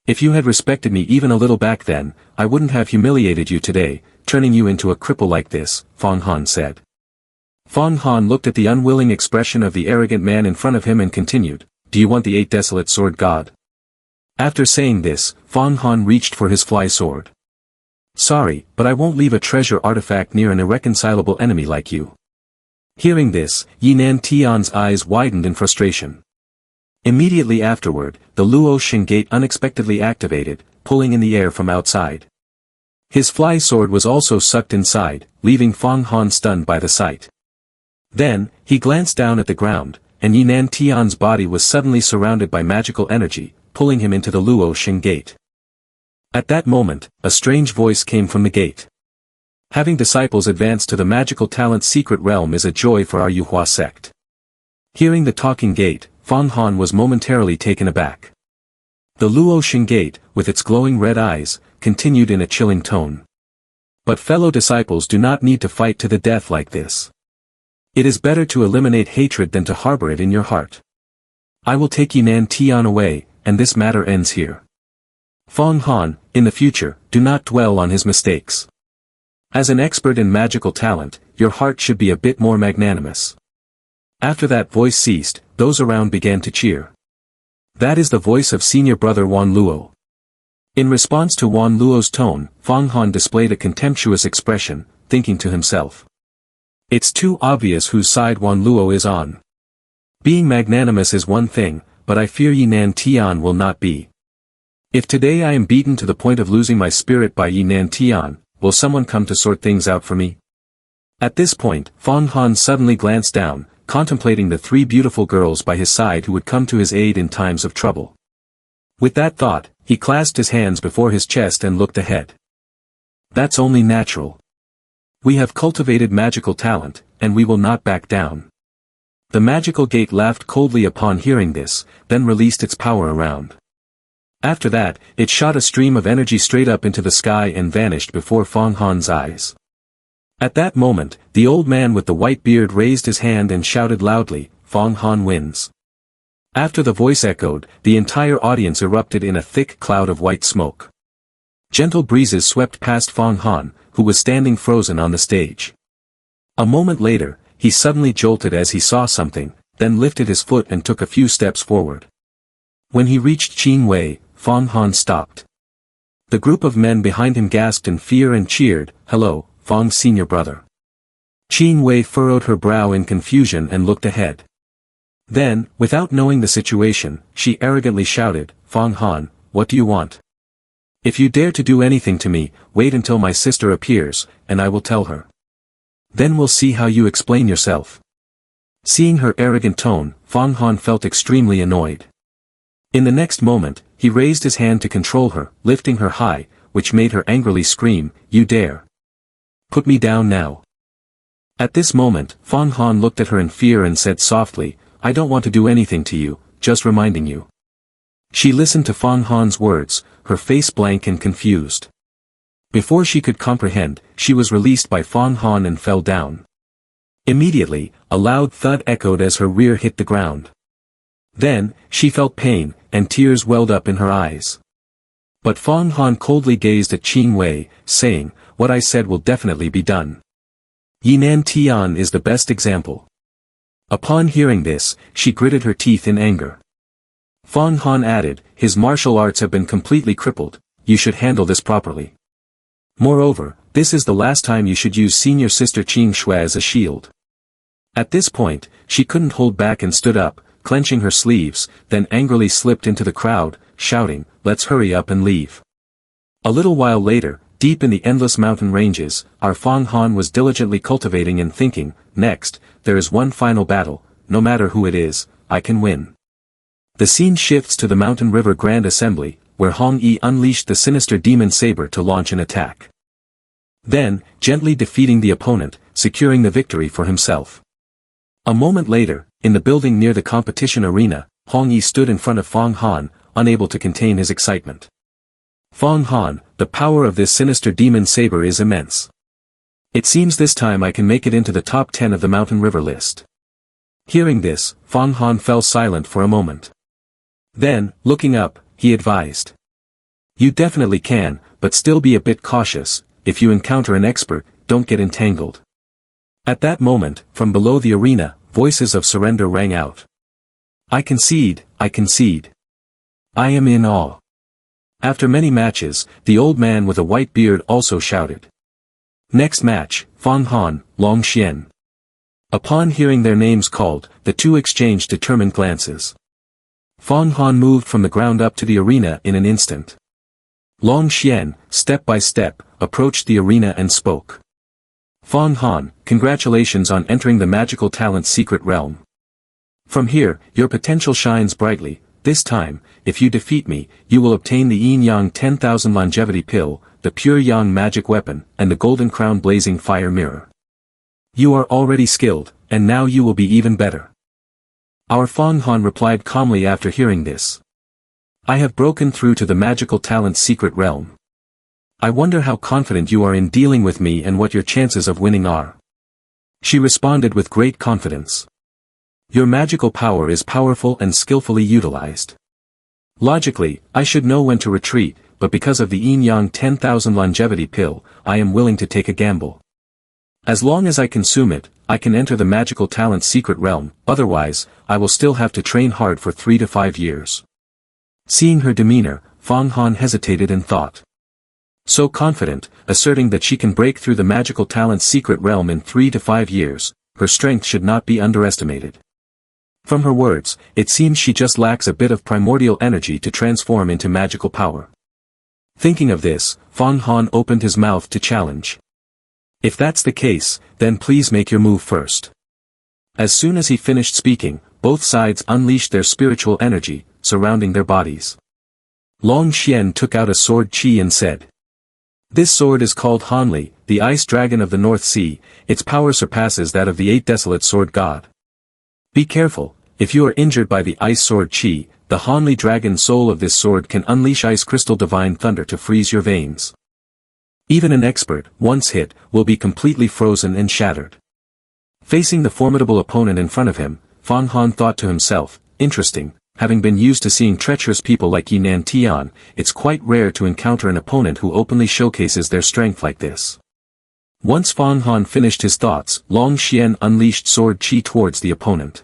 A: If you had respected me even a little back then, I wouldn't have humiliated you today, turning you into a cripple like this," Fang Han said. Fang Han looked at the unwilling expression of the arrogant man in front of him and continued, "Do you want the 8 Desolate Sword God?" After saying this, Fang Han reached for his fly sword. "Sorry, but I won't leave a treasure artifact near an irreconcilable enemy like you." Hearing this, Yinan Tian's eyes widened in frustration. Immediately afterward, the Luo Xing gate unexpectedly activated, pulling in the air from outside. His fly sword was also sucked inside, leaving Fang Han stunned by the sight. Then, he glanced down at the ground, and Yinan Tian's body was suddenly surrounded by magical energy, pulling him into the Luo Xing gate. At that moment, a strange voice came from the gate. "Having disciples advance to the magical talent's secret realm is a joy for our Yuhua sect." Hearing the talking gate, Fang Han was momentarily taken aback. The Luo Xing gate, with its glowing red eyes, continued in a chilling tone. "But fellow disciples do not need to fight to the death like this. It is better to eliminate hatred than to harbor it in your heart. I will take Yinan Tian away, and this matter ends here. Fang Han, in the future, do not dwell on his mistakes. As an expert in magical talent, your heart should be a bit more magnanimous." After that voice ceased, those around began to cheer. "That is the voice of senior brother Wan Luo." In response to Wan Luo's tone, Fang Han displayed a contemptuous expression, thinking to himself, It's too obvious whose side Wan Luo is on. Being magnanimous is one thing, but I fear Yinan Tian will not be. If today I am beaten to the point of losing my spirit by Yinan Tian, will someone come to sort things out for me? At this point, Fang Han suddenly glanced down, contemplating the three beautiful girls by his side who would come to his aid in times of trouble. With that thought, he clasped his hands before his chest and looked ahead. That's only natural. We have cultivated magical talent, and we will not back down. The magical gate laughed coldly upon hearing this, then released its power around. After that, it shot a stream of energy straight up into the sky and vanished before Fang Han's eyes. At that moment, the old man with the white beard raised his hand and shouted loudly, "Fang Han wins." After the voice echoed, the entire audience erupted in a thick cloud of white smoke. Gentle breezes swept past Fang Han, who was standing frozen on the stage. A moment later, he suddenly jolted as he saw something, then lifted his foot and took a few steps forward. When he reached Qin Wei, Fang Han stopped. The group of men behind him gasped in fear and cheered, "Hello, Fang's senior brother." Qin Wei furrowed her brow in confusion and looked ahead. Then, without knowing the situation, she arrogantly shouted, "Fang Han, what do you want? If you dare to do anything to me, wait until my sister appears, and I will tell her. Then we'll see how you explain yourself." Seeing her arrogant tone, Fang Han felt extremely annoyed. In the next moment, he raised his hand to control her, lifting her high, which made her angrily scream, "You dare! Put me down now." At this moment, Fang Han looked at her in fear and said softly, "I don't want to do anything to you, just reminding you." She listened to Fang Han's words, her face blank and confused. Before she could comprehend, she was released by Fang Han and fell down. Immediately, a loud thud echoed as her rear hit the ground. Then, she felt pain, and tears welled up in her eyes. But Fang Han coldly gazed at Qin Wei, saying, "What I said will definitely be done. Yinan Tian is the best example." Upon hearing this, she gritted her teeth in anger. Fang Han added, "His martial arts have been completely crippled, you should handle this properly. Moreover, this is the last time you should use senior sister Qing Shui as a shield." At this point, she couldn't hold back and stood up, clenching her sleeves, then angrily slipped into the crowd, shouting, "Let's hurry up and leave." A little while later, deep in the endless mountain ranges, our Fang Han was diligently cultivating and thinking, "Next, there is one final battle, no matter who it is, I can win." The scene shifts to the Mountain River Grand Assembly, where Hong Yi unleashed the sinister demon saber to launch an attack. Then, gently defeating the opponent, securing the victory for himself. A moment later, in the building near the competition arena, Hong Yi stood in front of Fang Han, unable to contain his excitement. "Fang Han, the power of this sinister demon saber is immense. It seems this time I can make it into the top 10 of the Mountain River list." Hearing this, Fang Han fell silent for a moment. Then, looking up, he advised, "You definitely can, but still be a bit cautious. If you encounter an expert, don't get entangled." At that moment, from below the arena, voices of surrender rang out. "I concede, I concede. I am in awe." After many matches, the old man with a white beard also shouted. Next match, Fang Han, Long Xian. Upon hearing their names called, the two exchanged determined glances. Fang Han moved from the ground up to the arena in an instant. Long Xian, step by step, approached the arena and spoke. "Fang Han, congratulations on entering the magical talent's secret realm. From here, your potential shines brightly. This time, if you defeat me, you will obtain the Yin Yang 10,000 longevity pill, the pure Yang magic weapon, and the golden crown blazing fire mirror. You are already skilled, and now you will be even better." Our Fang Han replied calmly after hearing this. "I have broken through to the magical talent's secret realm. I wonder how confident you are in dealing with me and what your chances of winning are." She responded with great confidence. "Your magical power is powerful and skillfully utilized. Logically, I should know when to retreat, but because of the Yin Yang 10,000 longevity pill, I am willing to take a gamble. As long as I consume it, I can enter the magical talent's secret realm, otherwise, I will still have to train hard for 3 to 5 years. Seeing her demeanor, Fang Han hesitated and thought. So confident, asserting that she can break through the magical talent's secret realm in 3 to 5 years, her strength should not be underestimated. From her words, it seems she just lacks a bit of primordial energy to transform into magical power. Thinking of this, Fang Han opened his mouth to challenge. If that's the case, then please make your move first. As soon as he finished speaking, both sides unleashed their spiritual energy, surrounding their bodies. Long Xian took out a sword Qi and said, "This sword is called Hanli, the ice dragon of the North Sea. Its power surpasses that of the 8 desolate sword god. Be careful, if you are injured by the ice sword Qi, the Hanli dragon soul of this sword can unleash ice crystal divine thunder to freeze your veins. Even an expert, once hit, will be completely frozen and shattered." Facing the formidable opponent in front of him, Fang Han thought to himself, interesting, having been used to seeing treacherous people like Yinan Tian, it's quite rare to encounter an opponent who openly showcases their strength like this. Once Fang Han finished his thoughts, Long Xian unleashed sword Qi towards the opponent.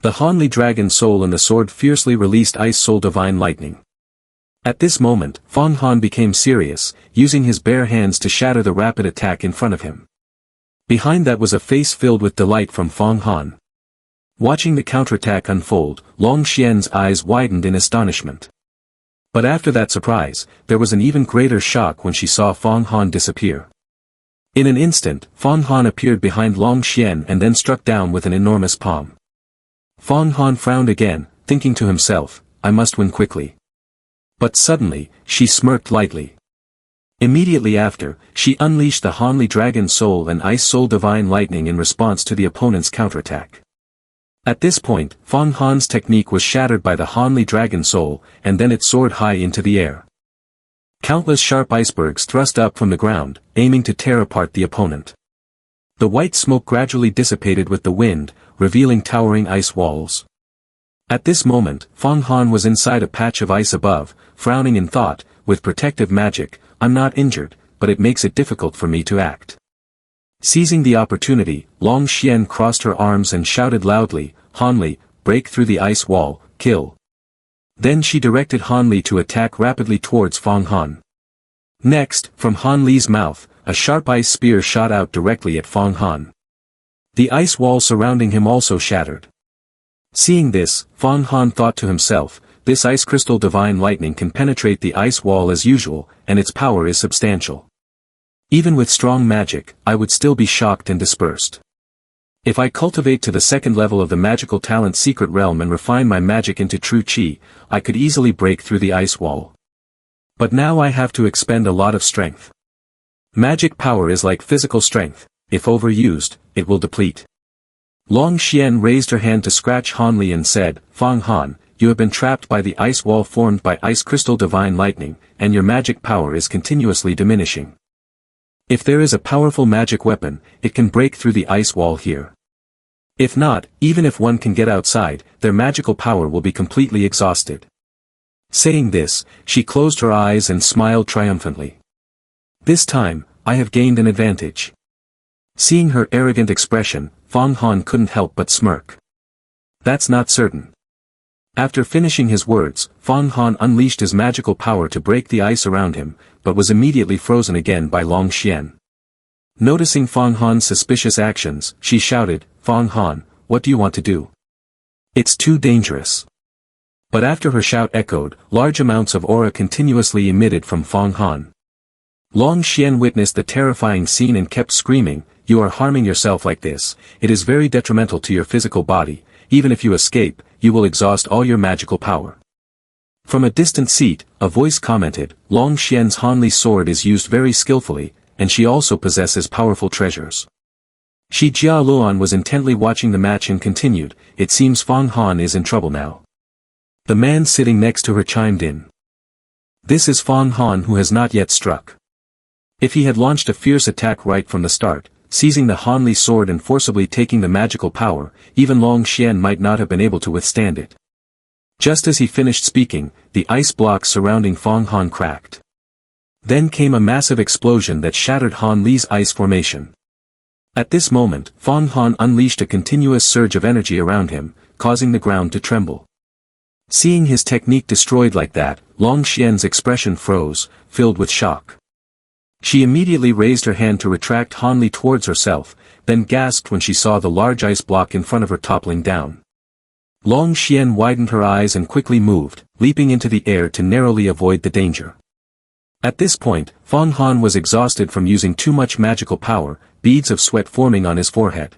A: The Hanli dragon soul in the sword fiercely released ice soul divine lightning. At this moment, Fang Han became serious, using his bare hands to shatter the rapid attack in front of him. Behind that was a face filled with delight from Fang Han. Watching the counterattack unfold, Long Xian's eyes widened in astonishment. But after that surprise, there was an even greater shock when she saw Fang Han disappear. In an instant, Fang Han appeared behind Long Xian and then struck down with an enormous palm. Fang Han frowned again, thinking to himself, I must win quickly. But suddenly, she smirked lightly. Immediately after, she unleashed the Hanli dragon soul and ice soul divine lightning in response to the opponent's counterattack. At this point, Fang Han's technique was shattered by the Hanli dragon soul, and then it soared high into the air. Countless sharp icebergs thrust up from the ground, aiming to tear apart the opponent. The white smoke gradually dissipated with the wind, revealing towering ice walls. At this moment, Fang Han was inside a patch of ice above, frowning in thought, with protective magic, I'm not injured, but it makes it difficult for me to act. Seizing the opportunity, Long Xian crossed her arms and shouted loudly, Hanli, break through the ice wall, kill. Then she directed Hanli to attack rapidly towards Fang Han. Next, from Hanli's mouth, a sharp ice spear shot out directly at Fang Han. The ice wall surrounding him also shattered. Seeing this, Fang Han thought to himself, this ice crystal divine lightning can penetrate the ice wall as usual, and its power is substantial. Even with strong magic, I would still be shocked and dispersed. If I cultivate to the second level of the magical talent's secret realm and refine my magic into true Qi, I could easily break through the ice wall. But now I have to expend a lot of strength. Magic power is like physical strength, if overused, it will deplete. Long Xian raised her hand to scratch Hanli and said, Fang Han, you have been trapped by the ice wall formed by ice crystal divine lightning, and your magic power is continuously diminishing. If there is a powerful magic weapon, it can break through the ice wall here. If not, even if one can get outside, their magical power will be completely exhausted. Saying this, she closed her eyes and smiled triumphantly. This time, I have gained an advantage. Seeing her arrogant expression, Fang Han couldn't help but smirk. That's not certain. After finishing his words, Fang Han unleashed his magical power to break the ice around him, but was immediately frozen again by Long Xian. Noticing Fang Han's suspicious actions, she shouted, Fang Han, what do you want to do? It's too dangerous. But after her shout echoed, large amounts of aura continuously emitted from Fang Han. Long Xian witnessed the terrifying scene and kept screaming, you are harming yourself like this, it is very detrimental to your physical body, even if you escape, you will exhaust all your magical power. From a distant seat, a voice commented, Long Xian's Hanli sword is used very skillfully, and she also possesses powerful treasures. Shi Jialuan was intently watching the match and continued, it seems Fang Han is in trouble now. The man sitting next to her chimed in. This is Fang Han who has not yet struck. If he had launched a fierce attack right from the start, seizing the Hanli sword and forcibly taking the magical power, even Long Xian might not have been able to withstand it. Just as he finished speaking, the ice blocks surrounding Fang Han cracked. Then came a massive explosion that shattered Hanli's ice formation. At this moment, Fang Han unleashed a continuous surge of energy around him, causing the ground to tremble. Seeing his technique destroyed like that, Long Xian's expression froze, filled with shock. She immediately raised her hand to retract Han Li towards herself, then gasped when she saw the large ice block in front of her toppling down. Long Xian widened her eyes and quickly moved, leaping into the air to narrowly avoid the danger. At this point, Fang Han was exhausted from using too much magical power, beads of sweat forming on his forehead.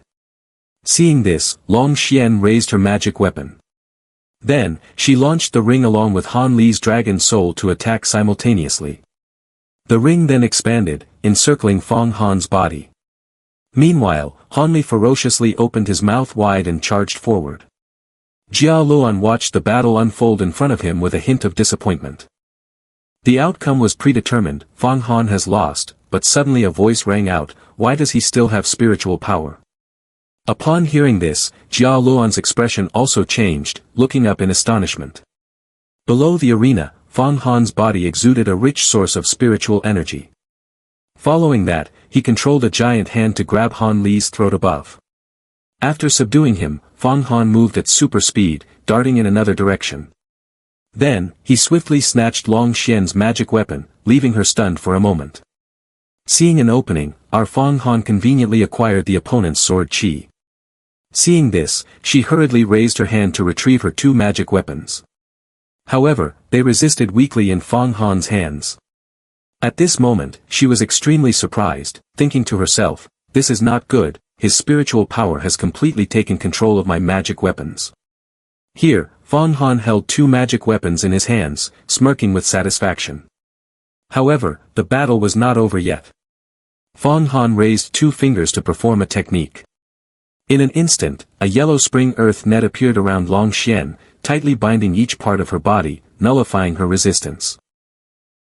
A: Seeing this, Long Xian raised her magic weapon. Then, she launched the ring along with Han Li's dragon soul to attack simultaneously. The ring then expanded, encircling Fang Han's body. Meanwhile, Han Li ferociously opened his mouth wide and charged forward. Jia Luan watched the battle unfold in front of him with a hint of disappointment. The outcome was predetermined, Fang Han has lost, but suddenly a voice rang out, why does he still have spiritual power? Upon hearing this, Jia Luan's expression also changed, looking up in astonishment. Below the arena, Fang Han's body exuded a rich source of spiritual energy. Following that, he controlled a giant hand to grab Han Li's throat above. After subduing him, Fang Han moved at super speed, darting in another direction. Then, he swiftly snatched Long Xian's magic weapon, leaving her stunned for a moment. Seeing an opening, our Fang Han conveniently acquired the opponent's sword qi. Seeing this, she hurriedly raised her hand to retrieve her two magic weapons. However, they resisted weakly in Fang Han's hands. At this moment, she was extremely surprised, thinking to herself, this is not good, his spiritual power has completely taken control of my magic weapons. Here, Fang Han held two magic weapons in his hands, smirking with satisfaction. However, the battle was not over yet. Fang Han raised two fingers to perform a technique. In an instant, a yellow spring earth net appeared around Long Xian, tightly binding each part of her body, nullifying her resistance.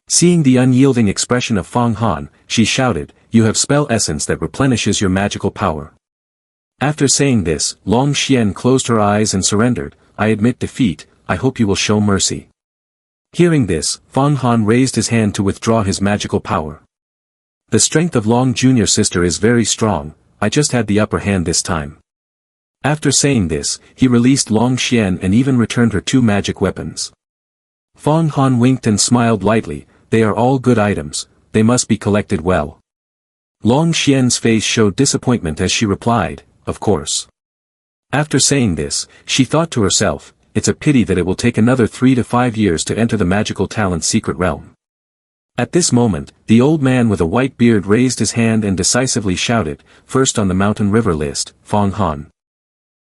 A: Seeing the unyielding expression of Fang Han, she shouted, you have spell essence that replenishes your magical power. After saying this, Long Xian closed her eyes and surrendered, I admit defeat, I hope you will show mercy. Hearing this, Fang Han raised his hand to withdraw his magical power. The strength of Long Junior sister is very strong, I just had the upper hand this time. After saying this, he released Long Xian and even returned her two magic weapons. Fang Han winked and smiled lightly, they are all good items, they must be collected well. Long Xian's face showed disappointment as she replied, of course. After saying this, she thought to herself, it's a pity that it will take another 3 to 5 years to enter the magical talent's secret realm. At this moment, the old man with a white beard raised his hand and decisively shouted, first on the mountain river list, Fang Han.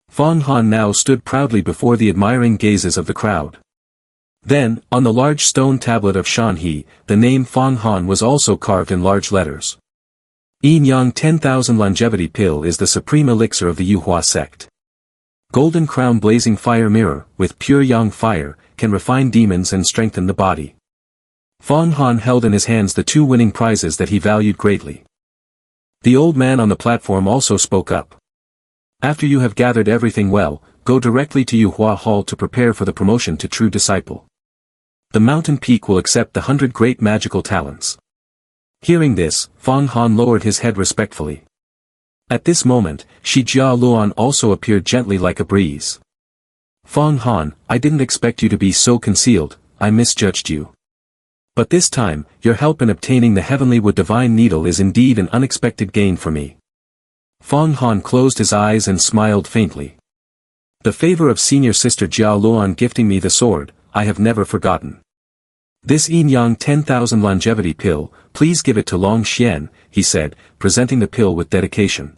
A: Fang Han now stood proudly before the admiring gazes of the crowd. Then, on the large stone tablet of Shanhe, the name Fang Han was also carved in large letters. Yin Yang 10,000 Longevity Pill is the supreme elixir of the Yuhua sect. Golden Crown Blazing Fire Mirror, with pure yang fire, can refine demons and strengthen the body. Fang Han held in his hands the two winning prizes that he valued greatly. The old man on the platform also spoke up. After you have gathered everything well, go directly to Yuhua Hall to prepare for the promotion to True Disciple. The mountain peak will accept the 100 great magical talents. Hearing this, Fang Han lowered his head respectfully. At this moment, Shi Jia Luan also appeared gently like a breeze. Fang Han, I didn't expect you to be so concealed, I misjudged you. But this time, your help in obtaining the heavenly wood divine needle is indeed an unexpected gain for me. Fang Han closed his eyes and smiled faintly. The favor of senior sister Jia Luan gifting me the sword, I have never forgotten. This Yin Yang 10,000 longevity pill, please give it to Long Xian, he said, presenting the pill with dedication.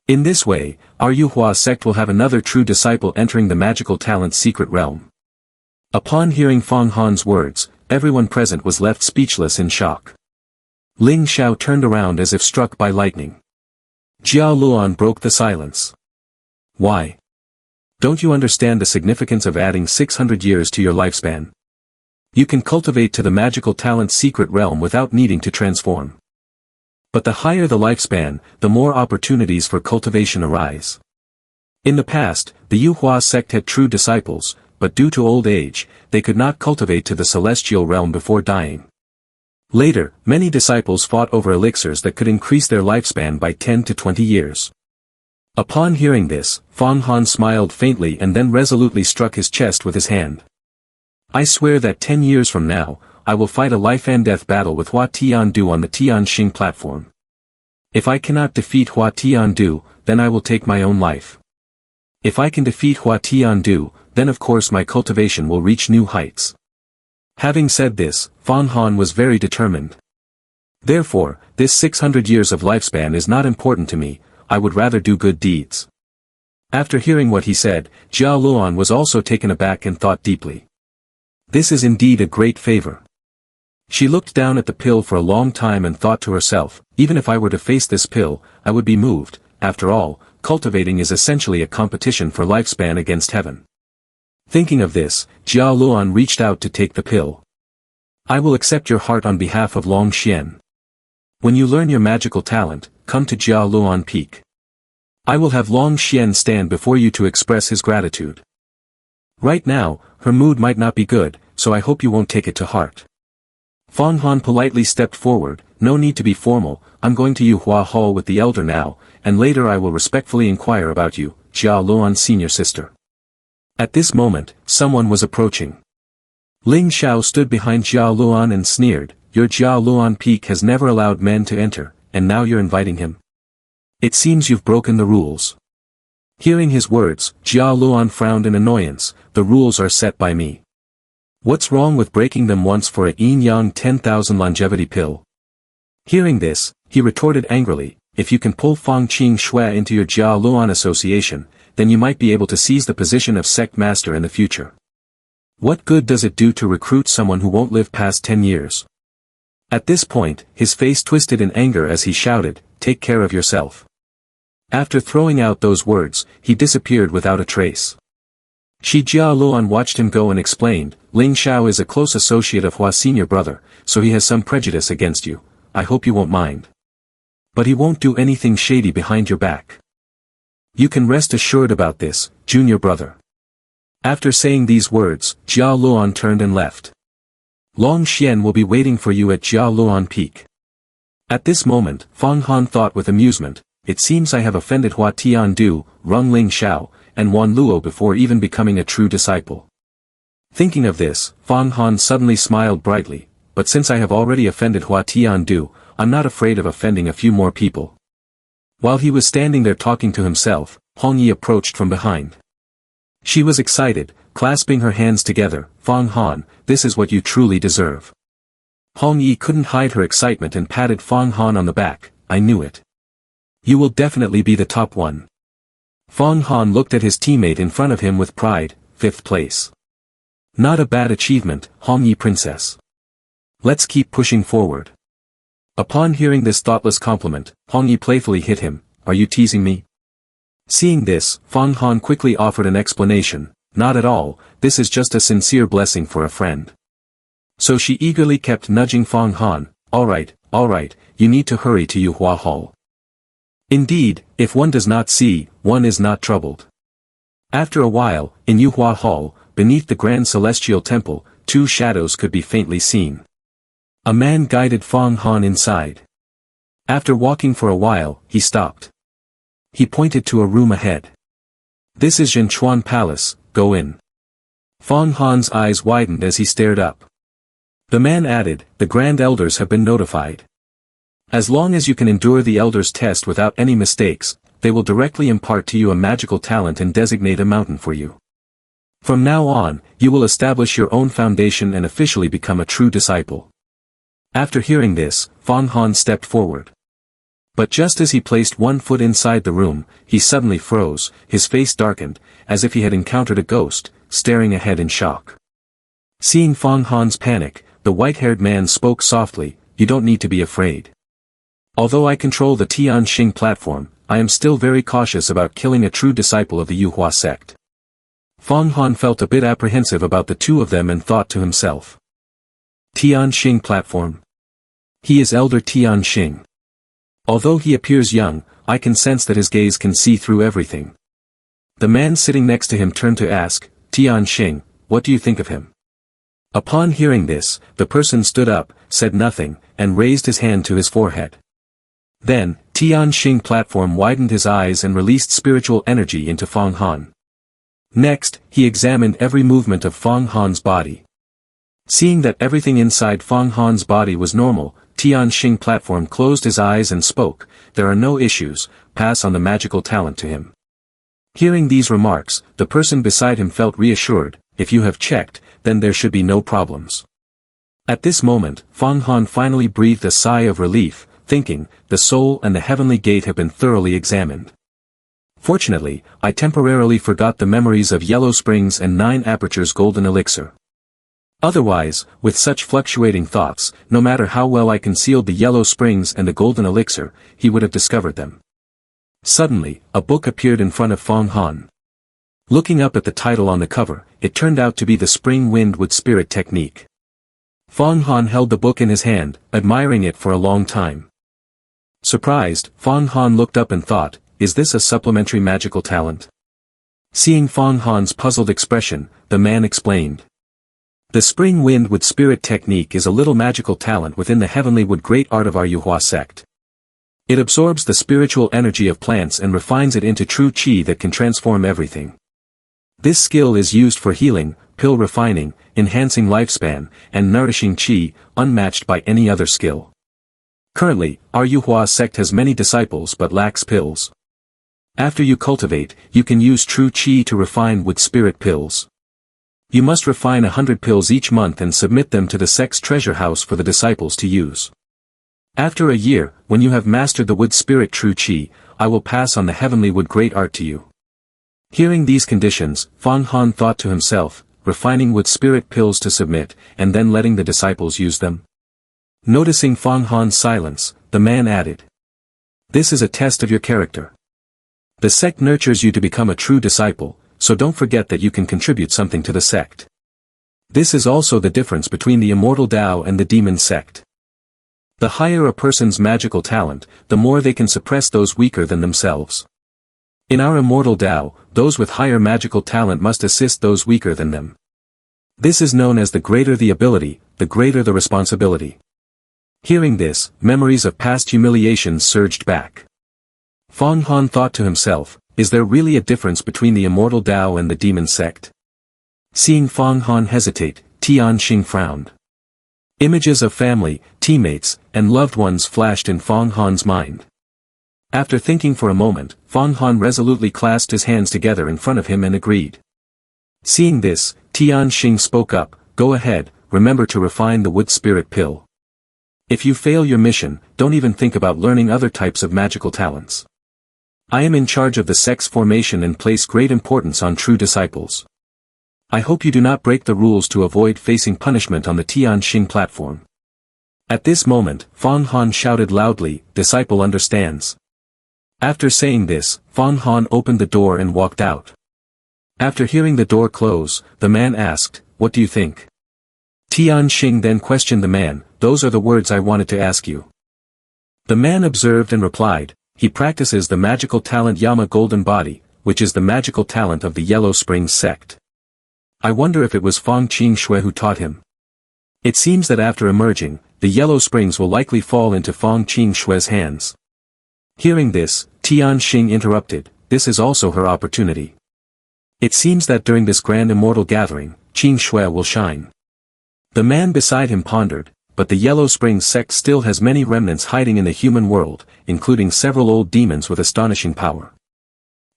A: In this way, our Yuhua sect will have another true disciple entering the magical talent's secret realm. Upon hearing Fang Han's words, everyone present was left speechless in shock. Ling Xiao turned around as if struck by lightning. Jia Luan broke the silence. Why? Don't you understand the significance of adding 600 years to your lifespan? You can cultivate to the magical talent's secret realm without needing to transform. But the higher the lifespan, the more opportunities for cultivation arise. In the past, the Yuhua sect had true disciples, but due to old age, they could not cultivate to the celestial realm before dying. Later, many disciples fought over elixirs that could increase their lifespan by 10 to 20 years. Upon hearing this, Fang Han smiled faintly and then resolutely struck his chest with his hand. I swear that 10 years from now, I will fight a life-and-death battle with Hua Tiandu on the Tianxing platform. If I cannot defeat Hua Tiandu, then I will take my own life. If I can defeat Hua Tiandu, then of course my cultivation will reach new heights. Having said this, Fang Han was very determined. Therefore, this 600 years of lifespan is not important to me, I would rather do good deeds. After hearing what he said, Jia Luan was also taken aback and thought deeply. This is indeed a great favor. She looked down at the pill for a long time and thought to herself, even if I were to face this pill, I would be moved. After all, cultivating is essentially a competition for lifespan against heaven. Thinking of this, Jia Luan reached out to take the pill. I will accept your heart on behalf of Long Xian. When you learn your magical talent, come to Jia Luan Peak. I will have Long Xian stand before you to express his gratitude. Right now, her mood might not be good, so I hope you won't take it to heart. Fang Han politely stepped forward, no need to be formal, I'm going to Yuhua Hall with the elder now, and later I will respectfully inquire about you, Jia Luan's senior sister. At this moment, someone was approaching. Ling Xiao stood behind Jia Luan and sneered, your Jia Luan Peak has never allowed men to enter, and now you're inviting him. It seems you've broken the rules. Hearing his words, Jia Luan frowned in annoyance, the rules are set by me. What's wrong with breaking them once for a yin-yang 10,000 longevity pill? Hearing this, he retorted angrily, if you can pull Fang Qing Shui into your Jia Luan association, then you might be able to seize the position of sect master in the future. What good does it do to recruit someone who won't live past 10 years? At this point, his face twisted in anger as he shouted, take care of yourself. After throwing out those words, he disappeared without a trace. Shi Jia Luan watched him go and explained, Ling Xiao is a close associate of Hua's senior brother, so he has some prejudice against you, I hope you won't mind. But he won't do anything shady behind your back. You can rest assured about this, junior brother. After saying these words, Jia Luan turned and left. Long Xian will be waiting for you at Jia Luan Peak. At this moment, Fang Han thought with amusement, it seems I have offended Hua Tiandu, Rung Ling Xiao, and Wan Luo before even becoming a true disciple. Thinking of this, Fang Han suddenly smiled brightly, but since I have already offended Hua Tiandu, I'm not afraid of offending a few more people. While he was standing there talking to himself, Hong Yi approached from behind. She was excited, clasping her hands together, Fang Han, this is what you truly deserve. Hong Yi couldn't hide her excitement and patted Fang Han on the back, I knew it. You will definitely be the top one. Fang Han looked at his teammate in front of him with pride, 5th place. Not a bad achievement, Hong Yi princess. Let's keep pushing forward. Upon hearing this thoughtless compliment, Hong Yi playfully hit him, are you teasing me? Seeing this, Fang Han quickly offered an explanation, not at all, this is just a sincere blessing for a friend. So she eagerly kept nudging Fang Han, alright, you need to hurry to Yuhua Hall. Indeed, if one does not see, one is not troubled. After a while, in Yuhua Hall, beneath the grand celestial temple, 2 shadows could be faintly seen. A man guided Fang Han inside. After walking for a while, he stopped. He pointed to a room ahead. This is Zhenchuan Palace, go in. Fang Han's eyes widened as he stared up. The man added, the Grand Elders have been notified. As long as you can endure the Elders' test without any mistakes, they will directly impart to you a magical talent and designate a mountain for you. From now on, you will establish your own foundation and officially become a true disciple. After hearing this, Fang Han stepped forward. But just as he placed one foot inside the room, he suddenly froze, his face darkened, as if he had encountered a ghost, staring ahead in shock. Seeing Fang Han's panic, the white-haired man spoke softly, you don't need to be afraid. Although I control the Tianxing platform, I am still very cautious about killing a true disciple of the Yuhua sect. Fang Han felt a bit apprehensive about the two of them and thought to himself. Tianxing platform. He is Elder Tianxing. Although he appears young, I can sense that his gaze can see through everything. The man sitting next to him turned to ask, Tianxing, what do you think of him? Upon hearing this, the person stood up, said nothing, and raised his hand to his forehead. Then, Tianxing platform widened his eyes and released spiritual energy into Fang Han. Next, he examined every movement of Fang Han's body. Seeing that everything inside Fang Han's body was normal, Tianxing platform closed his eyes and spoke, "There are no issues, pass on the magical talent to him." Hearing these remarks, the person beside him felt reassured, "If you have checked, then there should be no problems." At this moment, Fang Han finally breathed a sigh of relief, thinking, "The soul and the heavenly gate have been thoroughly examined. Fortunately, I temporarily forgot the memories of Yellow Springs and 9 Apertures Golden Elixir. Otherwise, with such fluctuating thoughts, no matter how well I concealed the Yellow Springs and the Golden Elixir, he would have discovered them." Suddenly, a book appeared in front of Fang Han. Looking up at the title on the cover, it turned out to be the Spring Wind Wood Spirit Technique. Fang Han held the book in his hand, admiring it for a long time. Surprised, Fang Han looked up and thought, "Is this a supplementary magical talent?" Seeing Fang Han's puzzled expression, the man explained. "The Spring Wind Wood Spirit Technique is a little magical talent within the Heavenly Wood Great Art of our Yuhua sect. It absorbs the spiritual energy of plants and refines it into true qi that can transform everything. This skill is used for healing, pill refining, enhancing lifespan, and nourishing qi, unmatched by any other skill. Currently, our Yuhua sect has many disciples but lacks pills. After you cultivate, you can use true qi to refine wood spirit pills. You must refine 100 pills each month and submit them to the sect's treasure house for the disciples to use. After a year, when you have mastered the wood spirit true qi, I will pass on the heavenly wood great art to you." Hearing these conditions, Fang Han thought to himself, refining wood spirit pills to submit, and then letting the disciples use them. Noticing Fang Han's silence, the man added, "This is a test of your character. The sect nurtures you to become a true disciple, so don't forget that you can contribute something to the sect. This is also the difference between the immortal Tao and the demon sect. The higher a person's magical talent, the more they can suppress those weaker than themselves. In our immortal Tao, those with higher magical talent must assist those weaker than them. This is known as the greater the ability, the greater the responsibility." Hearing this, memories of past humiliations surged back. Fang Han thought to himself, "Is there really a difference between the immortal Tao and the demon sect?" Seeing Fang Han hesitate, Tianxing frowned. Images of family, teammates, and loved ones flashed in Fang Han's mind. After thinking for a moment, Fang Han resolutely clasped his hands together in front of him and agreed. Seeing this, Tianxing spoke up, "Go ahead, remember to refine the wood spirit pill. If you fail your mission, don't even think about learning other types of magical talents. I am in charge of the sect's formation and place great importance on true disciples. I hope you do not break the rules to avoid facing punishment on the Tianxing platform." At this moment, Fang Han shouted loudly, "Disciple understands." After saying this, Fang Han opened the door and walked out. After hearing the door close, the man asked, "What do you think?" Tianxing then questioned the man, "Those are the words I wanted to ask you." The man observed and replied, "He practices the magical talent Yama Golden Body, which is the magical talent of the Yellow Springs sect. I wonder if it was Fang Qing Shui who taught him. It seems that after emerging, the Yellow Springs will likely fall into Fang Qing Shui's hands." Hearing this, Tianxing interrupted, "This is also her opportunity. It seems that during this grand immortal gathering, Qing Shui will shine." The man beside him pondered, "But the Yellow Springs sect still has many remnants hiding in the human world, including several old demons with astonishing power.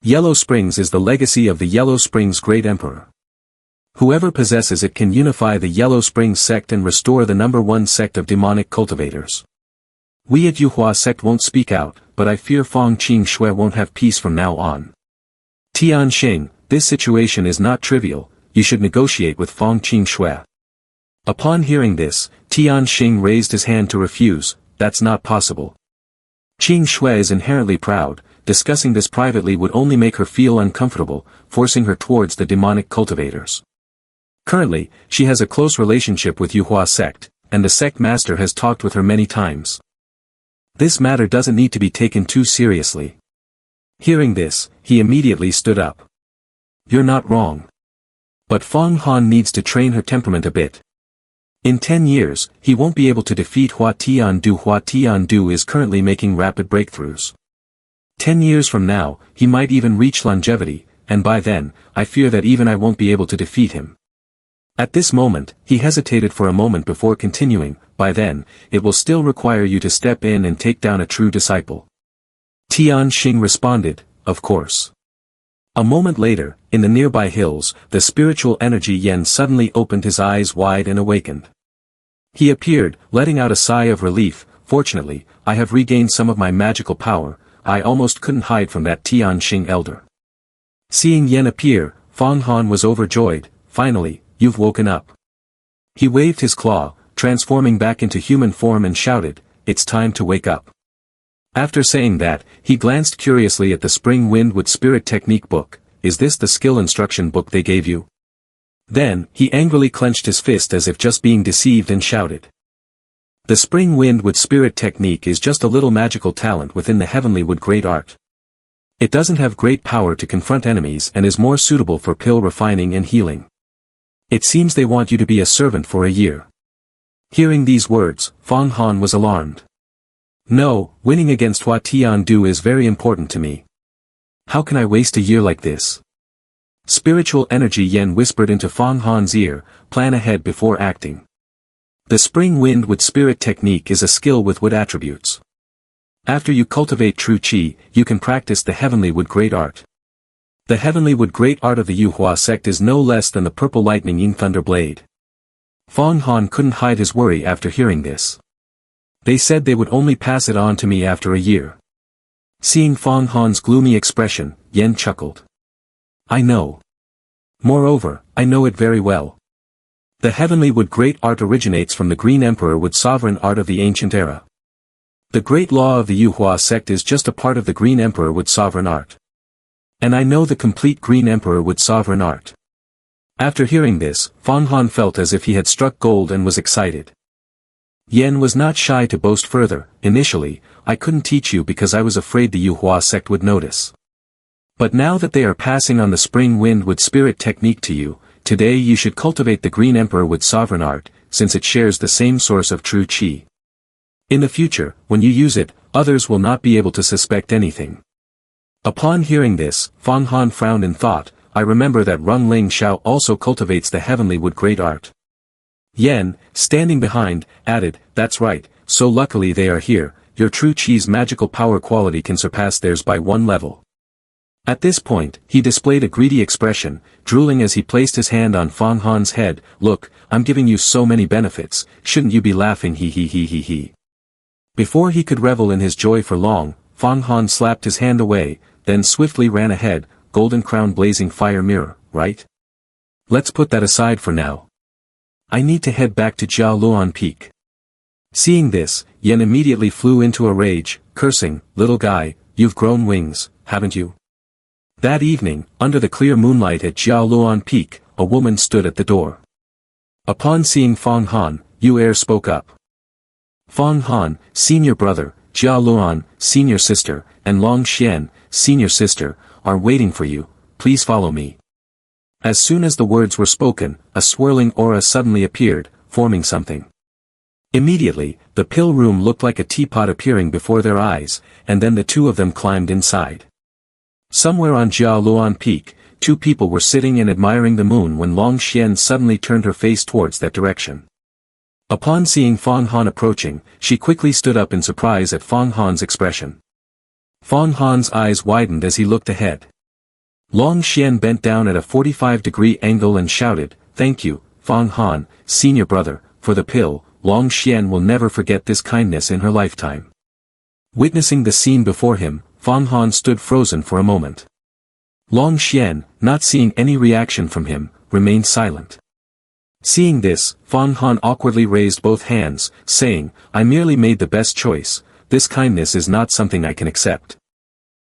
A: Yellow Springs is the legacy of the Yellow Springs Great Emperor. Whoever possesses it can unify the Yellow Springs sect and restore the #1 sect of demonic cultivators. We at Yuhua sect won't speak out, but I fear Fang Qing Shui won't have peace from now on. Tianxing, this situation is not trivial, you should negotiate with Fang Qing Shui." Upon hearing this, Tianxing raised his hand to refuse, "That's not possible. Qing Shui is inherently proud, discussing this privately would only make her feel uncomfortable, forcing her towards the demonic cultivators. Currently, she has a close relationship with Yuhua sect, and the sect master has talked with her many times. This matter doesn't need to be taken too seriously." Hearing this, he immediately stood up. "You're not wrong. But Fang Han needs to train her temperament a bit. In 10 years, he won't be able to defeat Hua Tiandu. Hua Tiandu is currently making rapid breakthroughs. 10 years from now, he might even reach longevity, and by then, I fear that even I won't be able to defeat him. At this moment, he hesitated for a moment before continuing, by then, it will still require you to step in and take down a true disciple. Tian Xing responded, of course. A moment later, in the nearby hills, the spiritual energy Yen suddenly opened his eyes wide and awakened. He appeared, letting out a sigh of relief. Fortunately, I have regained some of my magical power. I almost couldn't hide from that Tian Xing elder. Seeing Yen appear, Fang Han was overjoyed. Finally, you've woken up. He waved his claw, transforming back into human form and shouted, it's time to wake up. After saying that, he glanced curiously at the Spring Wind with Spirit Technique book. Is this the skill instruction book they gave you? Then, he angrily clenched his fist as if just being deceived and shouted. The Spring Wind with Spirit Technique is just a little magical talent within the Heavenly Wood Great Art. It doesn't have great power to confront enemies and is more suitable for pill refining and healing. It seems they want you to be a servant for a year. Hearing these words, Fang Han was alarmed. No, winning against Hua Tian Du is very important to me. How can I waste a year like this? Spiritual energy Yen whispered into Fang Han's ear, plan ahead before acting. The Spring Wind with Spirit Technique is a skill with wood attributes. After you cultivate true Qi, you can practice the Heavenly Wood Great Art. The Heavenly Wood Great Art of the Yuhua sect is no less than the Purple Lightning Yin Thunder Blade. Fang Han couldn't hide his worry after hearing this. They said they would only pass it on to me after a year. Seeing Fang Han's gloomy expression, Yen chuckled. I know. Moreover, I know it very well. The Heavenly Wood Great Art originates from the Green Emperor Wood Sovereign Art of the ancient era. The Great Law of the Yuhua sect is just a part of the Green Emperor Wood Sovereign Art. And I know the complete Green Emperor Wood Sovereign Art. After hearing this, Fang Han felt as if he had struck gold and was excited. Yen was not shy to boast further. Initially, I couldn't teach you because I was afraid the Yuhua sect would notice. But now that they are passing on the Spring Wind with Spirit Technique to you, today you should cultivate the Green Emperor with Sovereign Art, since it shares the same source of true Qi. In the future, when you use it, others will not be able to suspect anything. Upon hearing this, Fang Han frowned and thought, I remember that Rung Ling Xiao also cultivates the Heavenly Wood Great Art. Yen, standing behind, added, that's right, so luckily they are here, your true Qi's magical power quality can surpass theirs by one level. At this point, he displayed a greedy expression, drooling as he placed his hand on Fang Han's head, look, I'm giving you so many benefits, shouldn't you be laughing he he he he he. Before he could revel in his joy for long, Fang Han slapped his hand away, then swiftly ran ahead, golden crown blazing fire mirror, right? Let's put that aside for now. I need to head back to Jialuan Peak. Seeing this, Yen immediately flew into a rage, cursing, little guy, you've grown wings, haven't you? That evening, under the clear moonlight at Jialuan Peak, a woman stood at the door. Upon seeing Fang Han, Yu Er spoke up. Fang Han, senior brother, Jialuan, senior sister, and Long Xian, senior sister, are waiting for you, please follow me. As soon as the words were spoken, a swirling aura suddenly appeared, forming something. Immediately, the pill room looked like a teapot appearing before their eyes, and then the two of them climbed inside. Somewhere on Jialuan Peak, two people were sitting and admiring the moon when Long Xian suddenly turned her face towards that direction. Upon seeing Fang Han approaching, she quickly stood up in surprise at Fang Han's expression. Fang Han's eyes widened as he looked ahead. Long Xian bent down at a 45-degree angle and shouted, thank you, Fang Han, senior brother, for the pill. Long Xian will never forget this kindness in her lifetime. Witnessing the scene before him, Fang Han stood frozen for a moment. Long Xian, not seeing any reaction from him, remained silent. Seeing this, Fang Han awkwardly raised both hands, saying, I merely made the best choice, this kindness is not something I can accept.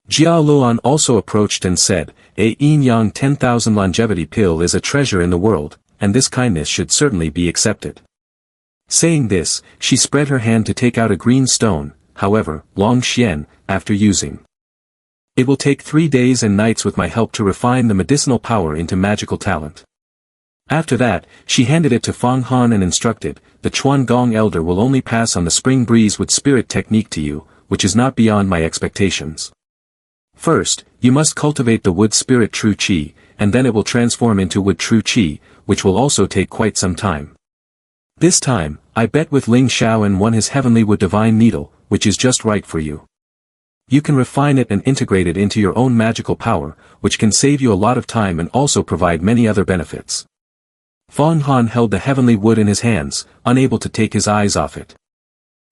A: Jia Luan also approached and said, a yin yang 10,000 longevity pill is a treasure in the world, and this kindness should certainly be accepted. Saying this, she spread her hand to take out a green stone, however, Long Xian, after using. It will take 3 days and nights with my help to refine the medicinal power into magical talent. After that, she handed it to Fang Han and instructed, the Chuan Gong Elder will only pass on the spring breeze with spirit technique to you, which is not beyond my expectations. First, you must cultivate the wood spirit true Qi, and then it will transform into wood true chi, which will also take quite some time. This time, I bet with Ling Xiao and won his heavenly wood divine needle, which is just right for you. You can refine it and integrate it into your own magical power, which can save you a lot of time and also provide many other benefits. Fang Han held the heavenly wood in his hands, unable to take his eyes off it.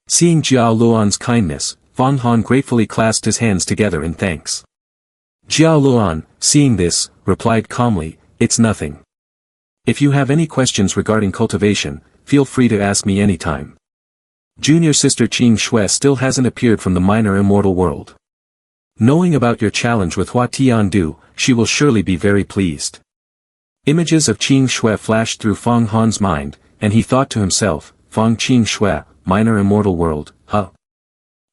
A: Seeing Jiao Luan's kindness, Fang Han gratefully clasped his hands together in thanks. Jiao Luan, seeing this, replied calmly, "It's nothing. If you have any questions regarding cultivation, feel free to ask me anytime. Junior sister Qing Shui still hasn't appeared from the minor immortal world. Knowing about your challenge with Hua Tiandu, she will surely be very pleased." Images of Qing Shui flashed through Fang Han's mind, and he thought to himself, Fang Qing Shui, minor immortal world, huh?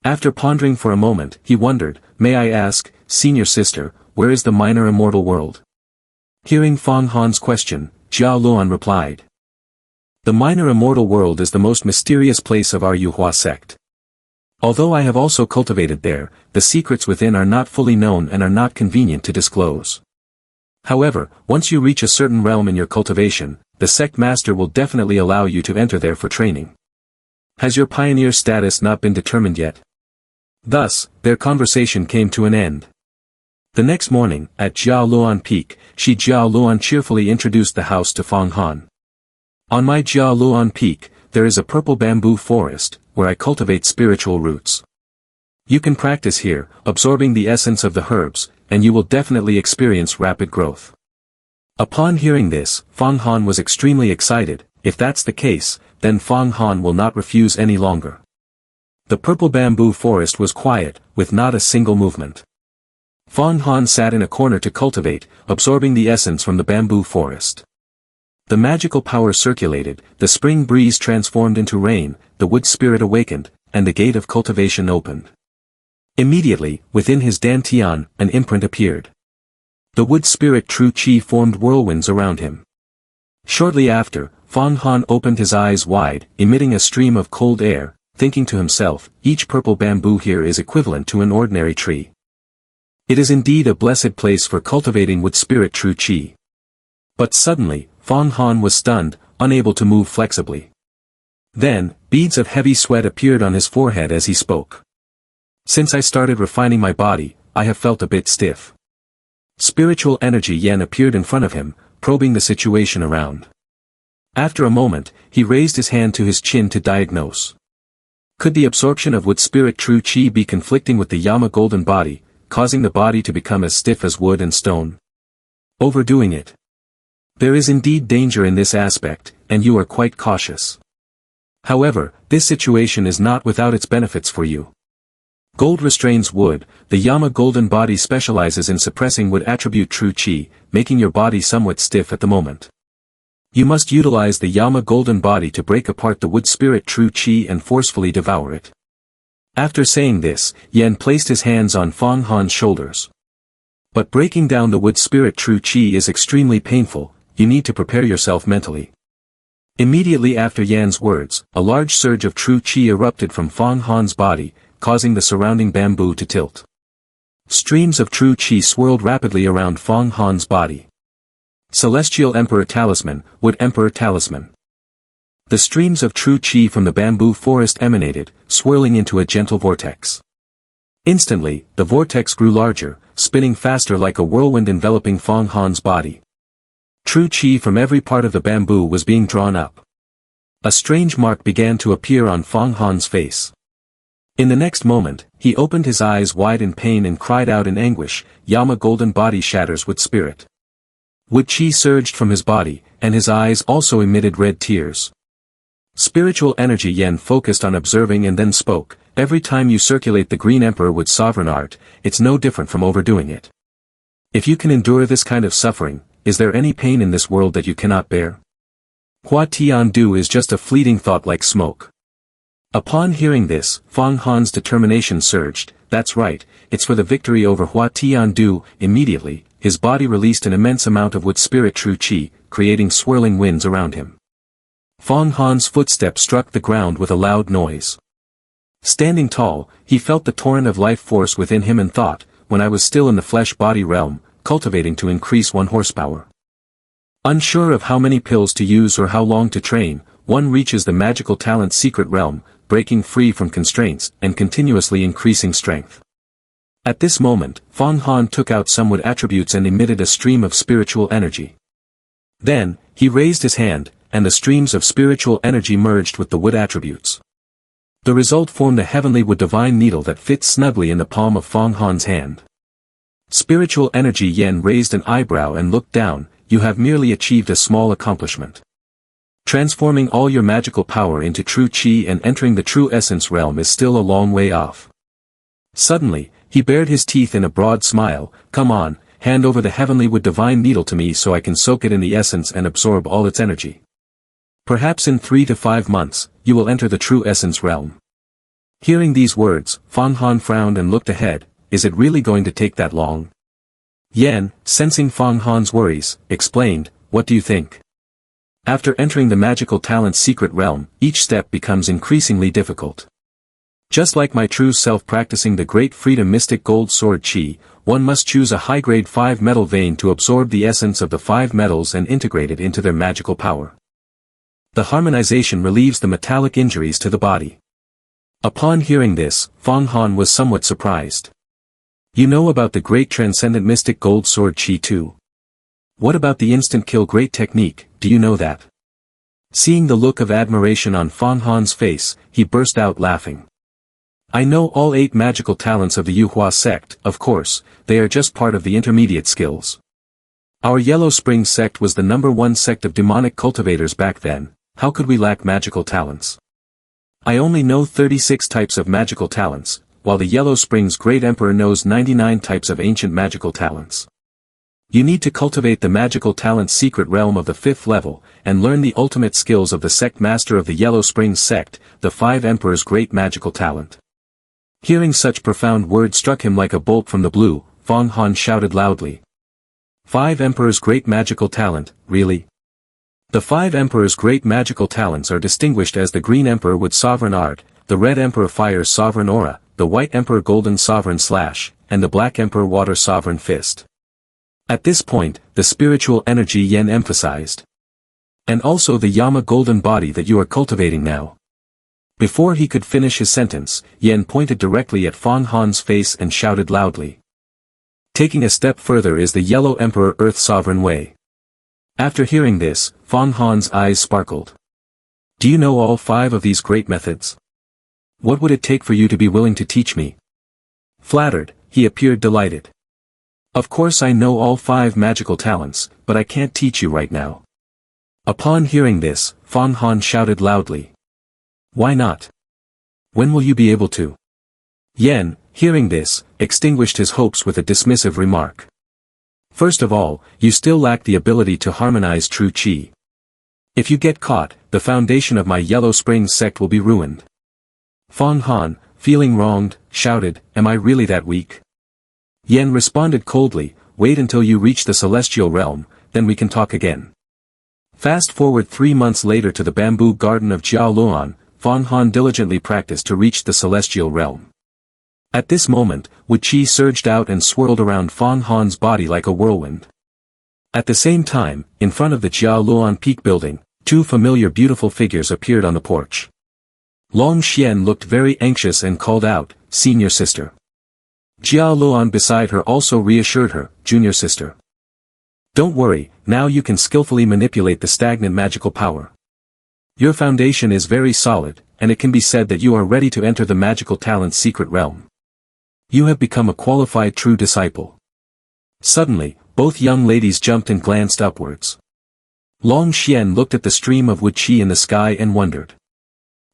A: After pondering for a moment, he wondered, "May I ask, senior sister, where is the minor immortal world?" Hearing Fang Han's question, Jiao Luan replied, "The minor immortal world is the most mysterious place of our Yuhua sect. Although I have also cultivated there, the secrets within are not fully known and are not convenient to disclose. However, once you reach a certain realm in your cultivation, the sect master will definitely allow you to enter there for training. Has your pioneer status not been determined yet?" Thus, their conversation came to an end. The next morning, at Jiao Luan Peak, Jiao Luan cheerfully introduced the house to Fang Han. "On my Jiao Luan Peak, there is a purple bamboo forest, where I cultivate spiritual roots. You can practice here, absorbing the essence of the herbs, and you will definitely experience rapid growth." Upon hearing this, Fang Han was extremely excited. If that's the case, then Fang Han will not refuse any longer. The purple bamboo forest was quiet, with not a single movement. Fang Han sat in a corner to cultivate, absorbing the essence from the bamboo forest. The magical power circulated, the spring breeze transformed into rain, the wood spirit awakened, and the gate of cultivation opened. Immediately, within his dantian, an imprint appeared. The wood spirit true chi formed whirlwinds around him. Shortly after, Fang Han opened his eyes wide, emitting a stream of cold air, thinking to himself, each purple bamboo here is equivalent to an ordinary tree. It is indeed a blessed place for cultivating wood spirit true chi. But suddenly, Fang Han was stunned, unable to move flexibly. Then, beads of heavy sweat appeared on his forehead as he spoke. "Since I started refining my body, I have felt a bit stiff." Spiritual energy Yen appeared in front of him, probing the situation around. After a moment, he raised his hand to his chin to diagnose. Could the absorption of wood spirit true chi be conflicting with the Yama golden body, causing the body to become as stiff as wood and stone? Overdoing it. There is indeed danger in this aspect, and you are quite cautious. However, this situation is not without its benefits for you. Gold restrains wood, the Yama golden body specializes in suppressing wood attribute true chi, making your body somewhat stiff at the moment. You must utilize the Yama golden body to break apart the wood spirit true chi and forcefully devour it. After saying this, Yen placed his hands on Fang Han's shoulders. But breaking down the wood spirit true chi is extremely painful. You need to prepare yourself mentally. Immediately after Yan's words, a large surge of true chi erupted from Fang Han's body, causing the surrounding bamboo to tilt. Streams of true chi swirled rapidly around Fang Han's body. Celestial Emperor Talisman, Wood Emperor Talisman. The streams of true chi from the bamboo forest emanated, swirling into a gentle vortex. Instantly, the vortex grew larger, spinning faster like a whirlwind enveloping Fang Han's body. True chi from every part of the bamboo was being drawn up. A strange mark began to appear on Fang Han's face. In the next moment, he opened his eyes wide in pain and cried out in anguish, "Yama golden body shatters with spirit." Wood chi surged from his body, and his eyes also emitted red tears. Spiritual energy Yen focused on observing and then spoke, "Every time you circulate the Green Emperor with sovereign art, it's no different from overdoing it. If you can endure this kind of suffering, is there any pain in this world that you cannot bear? Hua Tiandu is just a fleeting thought like smoke." Upon hearing this, Fang Han's determination surged. "That's right, it's for the victory over Hua Tiandu." Immediately, his body released an immense amount of wood spirit true chi, creating swirling winds around him. Fang Han's footsteps struck the ground with a loud noise. Standing tall, he felt the torrent of life force within him and thought, "When I was still in the flesh-body realm, cultivating to increase one horsepower. Unsure of how many pills to use or how long to train, one reaches the magical talent's secret realm, breaking free from constraints and continuously increasing strength. At this moment, Fong Han took out some wood attributes and emitted a stream of spiritual energy. Then, he raised his hand, and the streams of spiritual energy merged with the wood attributes. The result formed a heavenly wood divine needle that fits snugly in the palm of Fong Han's hand. Spiritual energy. Yen raised an eyebrow and looked down. You have merely achieved a small accomplishment. Transforming all your magical power into true chi and entering the true essence realm is still a long way off. Suddenly, he bared his teeth in a broad smile. Come on, hand over the heavenly wood divine needle to me so I can soak it in the essence and absorb all its energy. Perhaps in 3 to 5 months, you will enter the true essence realm. Hearing these words, Fong Han frowned and looked ahead. Is it really going to take that long? Yen, sensing Fong Han's worries, explained, what do you think? After entering the magical talent's secret realm, each step becomes increasingly difficult. Just like my true self practicing the great freedom mystic gold sword chi, one must choose a high-grade 5 metal vein to absorb the essence of the 5 metals and integrate it into their magical power. The harmonization relieves the metallic injuries to the body. Upon hearing this, Fong Han was somewhat surprised. You know about the great transcendent mystic gold sword chi too? What about the instant kill great technique, do you know that? Seeing the look of admiration on Fong Han's face, he burst out laughing. I know all 8 magical talents of the Yuhua sect, of course, they are just part of the intermediate skills. Our Yellow Spring sect was the #1 sect of demonic cultivators back then, how could we lack magical talents? I only know 36 types of magical talents, while the Yellow Springs Great Emperor knows 99 types of ancient magical talents. You need to cultivate the magical talent's secret realm of the 5th level, and learn the ultimate skills of the sect master of the Yellow Springs sect, the 5 Emperor's great magical talent. Hearing such profound words struck him like a bolt from the blue, Fong Han shouted loudly. 5 Emperor's great magical talent, really? The 5 Emperor's great magical talents are distinguished as the Green Emperor with Sovereign Art, the Red Emperor Fire's Sovereign Aura, the White Emperor Golden Sovereign Slash, and the Black Emperor Water Sovereign Fist. At this point, the spiritual energy Yen emphasized. And also the Yama golden body that you are cultivating now. Before he could finish his sentence, Yen pointed directly at Fong Han's face and shouted loudly. Taking a step further is the Yellow Emperor Earth Sovereign Way. After hearing this, Fong Han's eyes sparkled. Do you know all 5 of these great methods? What would it take for you to be willing to teach me? Flattered, he appeared delighted. Of course I know all 5 magical talents, but I can't teach you right now. Upon hearing this, Fong Han shouted loudly. Why not? When will you be able to? Yen, hearing this, extinguished his hopes with a dismissive remark. First of all, you still lack the ability to harmonize true chi. If you get caught, the foundation of my Yellow Springs sect will be ruined. Fong Han, feeling wronged, shouted, am I really that weak? Yen responded coldly, wait until you reach the celestial realm, then we can talk again. Fast forward 3 months later to the bamboo garden of Jiaoluan, Fong Han diligently practiced to reach the celestial realm. At this moment, wood chi surged out and swirled around Fong Han's body like a whirlwind. At the same time, in front of the Jiaoluan Peak building, 2 familiar beautiful figures appeared on the porch. Long Xian looked very anxious and called out, Senior Sister. Jiaoluan beside her also reassured her, Junior Sister. Don't worry, now you can skillfully manipulate the stagnant magical power. Your foundation is very solid, and it can be said that you are ready to enter the magical talent's secret realm. You have become a qualified true disciple. Suddenly, both young ladies jumped and glanced upwards. Long Xian looked at the stream of wood chi in the sky and wondered.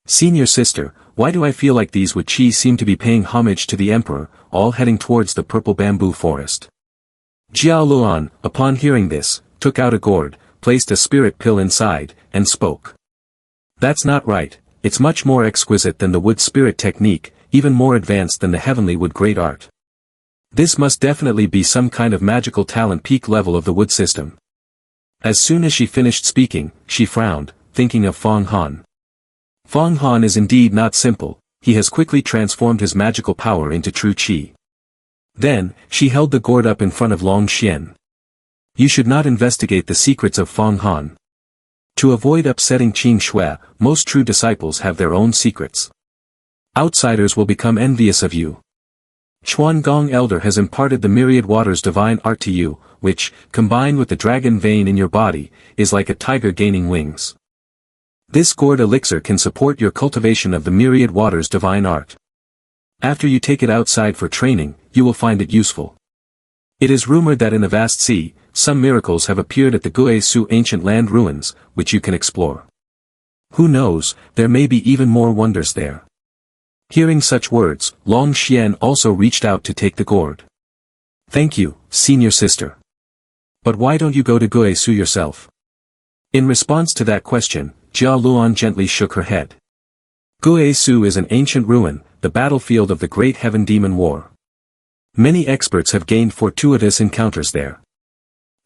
A: Senior Sister, why do I feel like these wood chi seem to be paying homage to the Emperor, all heading towards the purple bamboo forest? Jiaoluan, upon hearing this, took out a gourd, placed a spirit pill inside, and spoke. That's not right, it's much more exquisite than the wood spirit technique, even more advanced than the heavenly wood great art. This must definitely be some kind of magical talent peak level of the wood system. As soon as she finished speaking, she frowned, thinking of Fong Han. Fong Han is indeed not simple, he has quickly transformed his magical power into true chi. Then, she held the gourd up in front of Long Xian. You should not investigate the secrets of Feng Han. To avoid upsetting Qing Shui, most true disciples have their own secrets. Outsiders will become envious of you. Xuan Gong Elder has imparted the myriad waters divine art to you, which, combined with the dragon vein in your body, is like a tiger gaining wings. This gourd elixir can support your cultivation of the myriad waters divine art. After you take it outside for training, you will find it useful. It is rumored that in the vast sea, some miracles have appeared at the Guisu ancient land ruins, which you can explore. Who knows, there may be even more wonders there. Hearing such words, Long Xian also reached out to take the gourd. Thank you, senior sister. But why don't you go to Guisu yourself? In response to that question, Jia Luan gently shook her head. Guisu is an ancient ruin, the battlefield of the Great Heaven Demon War. Many experts have gained fortuitous encounters there.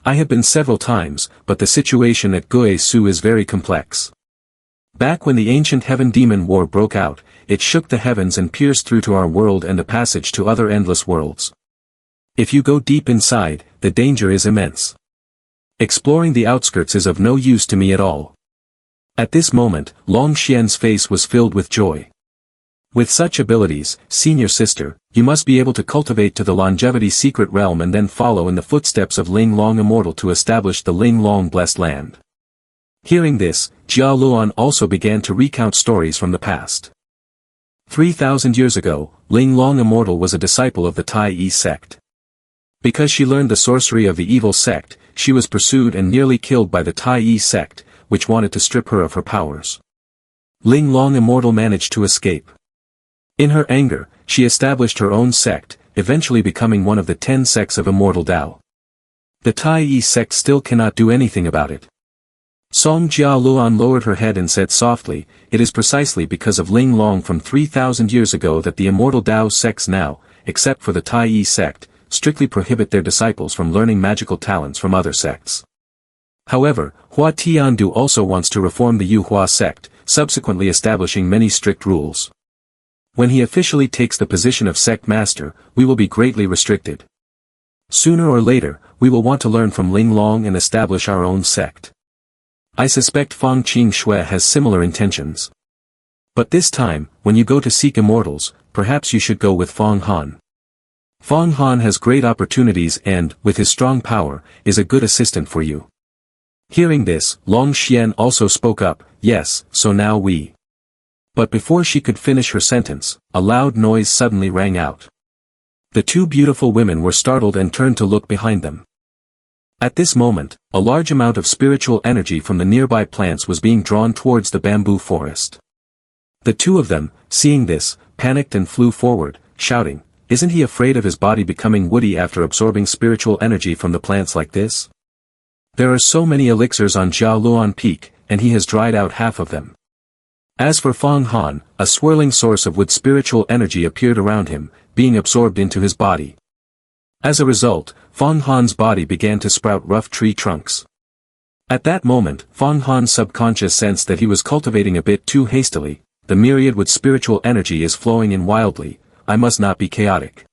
A: I have been several times, but the situation at Guisu is very complex. Back when the ancient Heaven Demon War broke out, it shook the heavens and pierced through to our world and the passage to other endless worlds. If you go deep inside, the danger is immense. Exploring the outskirts is of no use to me at all. At this moment, Long Xian's face was filled with joy. With such abilities, senior sister, you must be able to cultivate to the longevity secret realm and then follow in the footsteps of Ling Long Immortal to establish the Ling Long blessed land. Hearing this, Jia Luan also began to recount stories from the past. 3,000 years ago, Ling Long Immortal was a disciple of the Tai Yi sect. Because she learned the sorcery of the evil sect, she was pursued and nearly killed by the Tai Yi sect, which wanted to strip her of her powers. Ling Long Immortal managed to escape. In her anger, she established her own sect, eventually becoming one of the 10 sects of Immortal Tao. The Tai Yi sect still cannot do anything about it. Song Jia Luan lowered her head and said softly, it is precisely because of Ling Long from 3,000 years ago that the Immortal Tao sects now, except for the Tai Yi sect, strictly prohibit their disciples from learning magical talents from other sects. However, Hua Tiandu also wants to reform the Yu Hua sect, subsequently establishing many strict rules. When he officially takes the position of sect master, we will be greatly restricted. Sooner or later, we will want to learn from Ling Long and establish our own sect. I suspect Fang Qing Shui has similar intentions. But this time, when you go to seek immortals, perhaps you should go with Feng Han. Feng Han has great opportunities and, with his strong power, is a good assistant for you. Hearing this, Long Xian also spoke up, yes, so now we. But before she could finish her sentence, a loud noise suddenly rang out. The two beautiful women were startled and turned to look behind them. At this moment, a large amount of spiritual energy from the nearby plants was being drawn towards the bamboo forest. The two of them, seeing this, panicked and flew forward, shouting, isn't he afraid of his body becoming woody after absorbing spiritual energy from the plants like this? There are so many elixirs on Jia Luan Peak, and he has dried out half of them. As for Feng Han, a swirling source of wood spiritual energy appeared around him, being absorbed into his body. As a result, Feng Han's body began to sprout rough tree trunks. At that moment, Feng Han's subconscious sensed that he was cultivating a bit too hastily, the myriad wood spiritual energy is flowing in wildly, I must not be chaotic.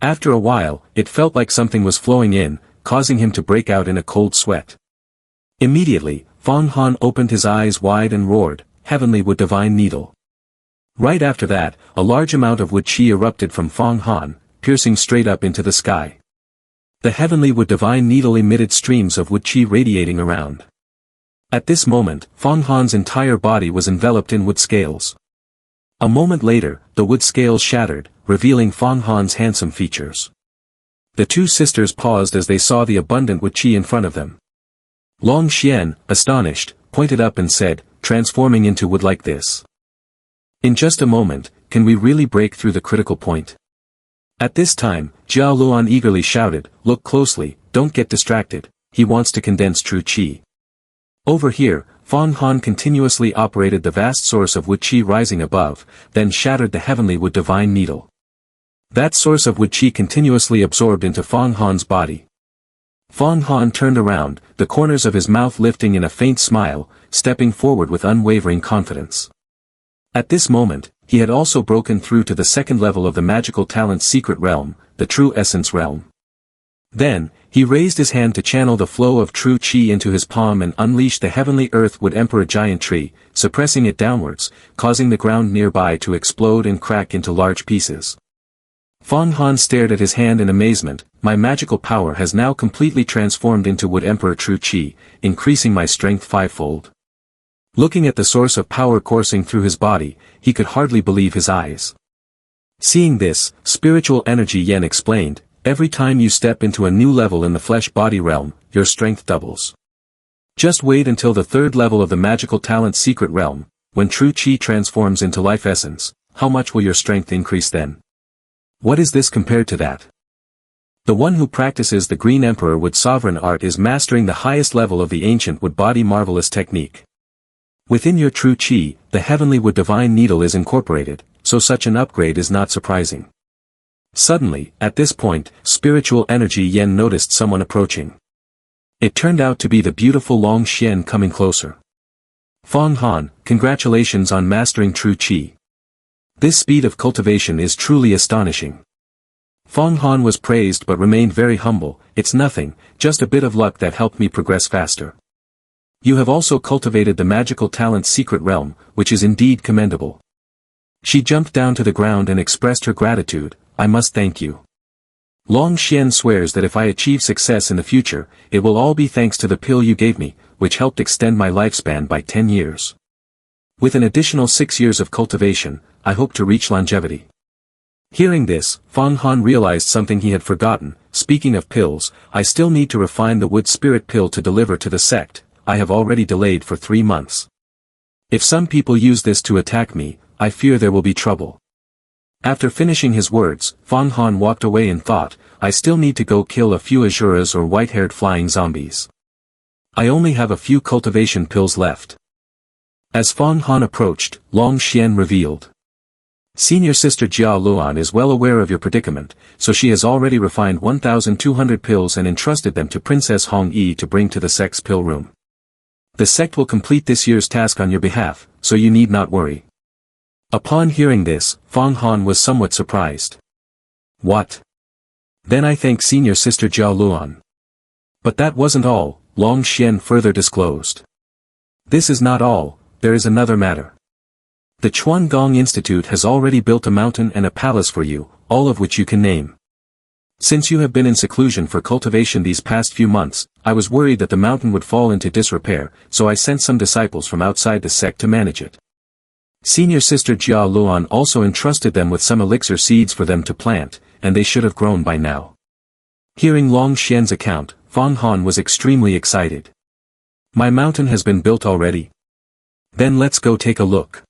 A: After a while, it felt like something was flowing in, causing him to break out in a cold sweat. Immediately, Feng Han opened his eyes wide and roared, heavenly wood divine needle. Right after that, a large amount of wood chi erupted from Feng Han, piercing straight up into the sky. The heavenly wood divine needle emitted streams of wood chi radiating around. At this moment, Feng Han's entire body was enveloped in wood scales. A moment later, the wood scales shattered, revealing Feng Han's handsome features. The two sisters paused as they saw the abundant wood chi in front of them. Long Xian, astonished, pointed up and said, transforming into wood like this. In just a moment, can we really break through the critical point? At this time, Jia Luan eagerly shouted, look closely, don't get distracted, he wants to condense true chi. Over here, Feng Han continuously operated the vast source of wood chi rising above, then shattered the heavenly wood divine needle. That source of wood chi continuously absorbed into Feng Han's body. Feng Han turned around, the corners of his mouth lifting in a faint smile, stepping forward with unwavering confidence. At this moment, he had also broken through to the second level of the magical talent's secret realm, the true essence realm. Then, he raised his hand to channel the flow of true qi into his palm and unleashed the heavenly earthwood emperor giant tree, suppressing it downwards, causing the ground nearby to explode and crack into large pieces. Fong Han stared at his hand in amazement. My magical power has now completely transformed into Wood Emperor true qi, increasing my strength fivefold. Looking at the source of power coursing through his body, he could hardly believe his eyes. Seeing this, spiritual energy Yen explained, every time you step into a new level in the flesh-body realm, your strength doubles. Just wait until the third level of the magical talent secret realm, when true qi transforms into life essence, how much will your strength increase then? What is this compared to that? The one who practices the Green Emperor Wood Sovereign art is mastering the highest level of the ancient wood body marvelous technique. Within your true qi, the heavenly wood divine needle is incorporated, so such an upgrade is not surprising. Suddenly, at this point, spiritual energy Yen noticed someone approaching. It turned out to be the beautiful Long Xian coming closer. Fong Han, congratulations on mastering true qi. This speed of cultivation is truly astonishing. Fong Han was praised but remained very humble. It's nothing, just a bit of luck that helped me progress faster. You have also cultivated the magical talent's secret realm, which is indeed commendable. She jumped down to the ground and expressed her gratitude. I must thank you. Long Xian swears that if I achieve success in the future, it will all be thanks to the pill you gave me, which helped extend my lifespan by 10 years. With an additional 6 years of cultivation, I hope to reach longevity. Hearing this, Fong Han realized something he had forgotten. Speaking of pills, I still need to refine the wood spirit pill to deliver to the sect. I have already delayed for 3 months. If some people use this to attack me, I fear there will be trouble. After finishing his words, Fong Han walked away and thought, I still need to go kill a few Azuras or white-haired flying zombies. I only have a few cultivation pills left. As Fong Han approached, Long Xian revealed. Senior Sister Jia Luan is well aware of your predicament, so she has already refined 1,200 pills and entrusted them to Princess Hong Yi to bring to the sect's pill room. The sect will complete this year's task on your behalf, so you need not worry. Upon hearing this, Fong Han was somewhat surprised. What? Then I thank Senior Sister Jia Luan. But that wasn't all, Long Xian further disclosed. This is not all, there is another matter. The Chuan Gong Institute has already built a mountain and a palace for you, all of which you can name. Since you have been in seclusion for cultivation these past few months, I was worried that the mountain would fall into disrepair, so I sent some disciples from outside the sect to manage it. Senior Sister Jia Luan also entrusted them with some elixir seeds for them to plant, and they should have grown by now. Hearing Long Xian's account, Fong Han was extremely excited. My mountain has been built already? Then let's go take a look.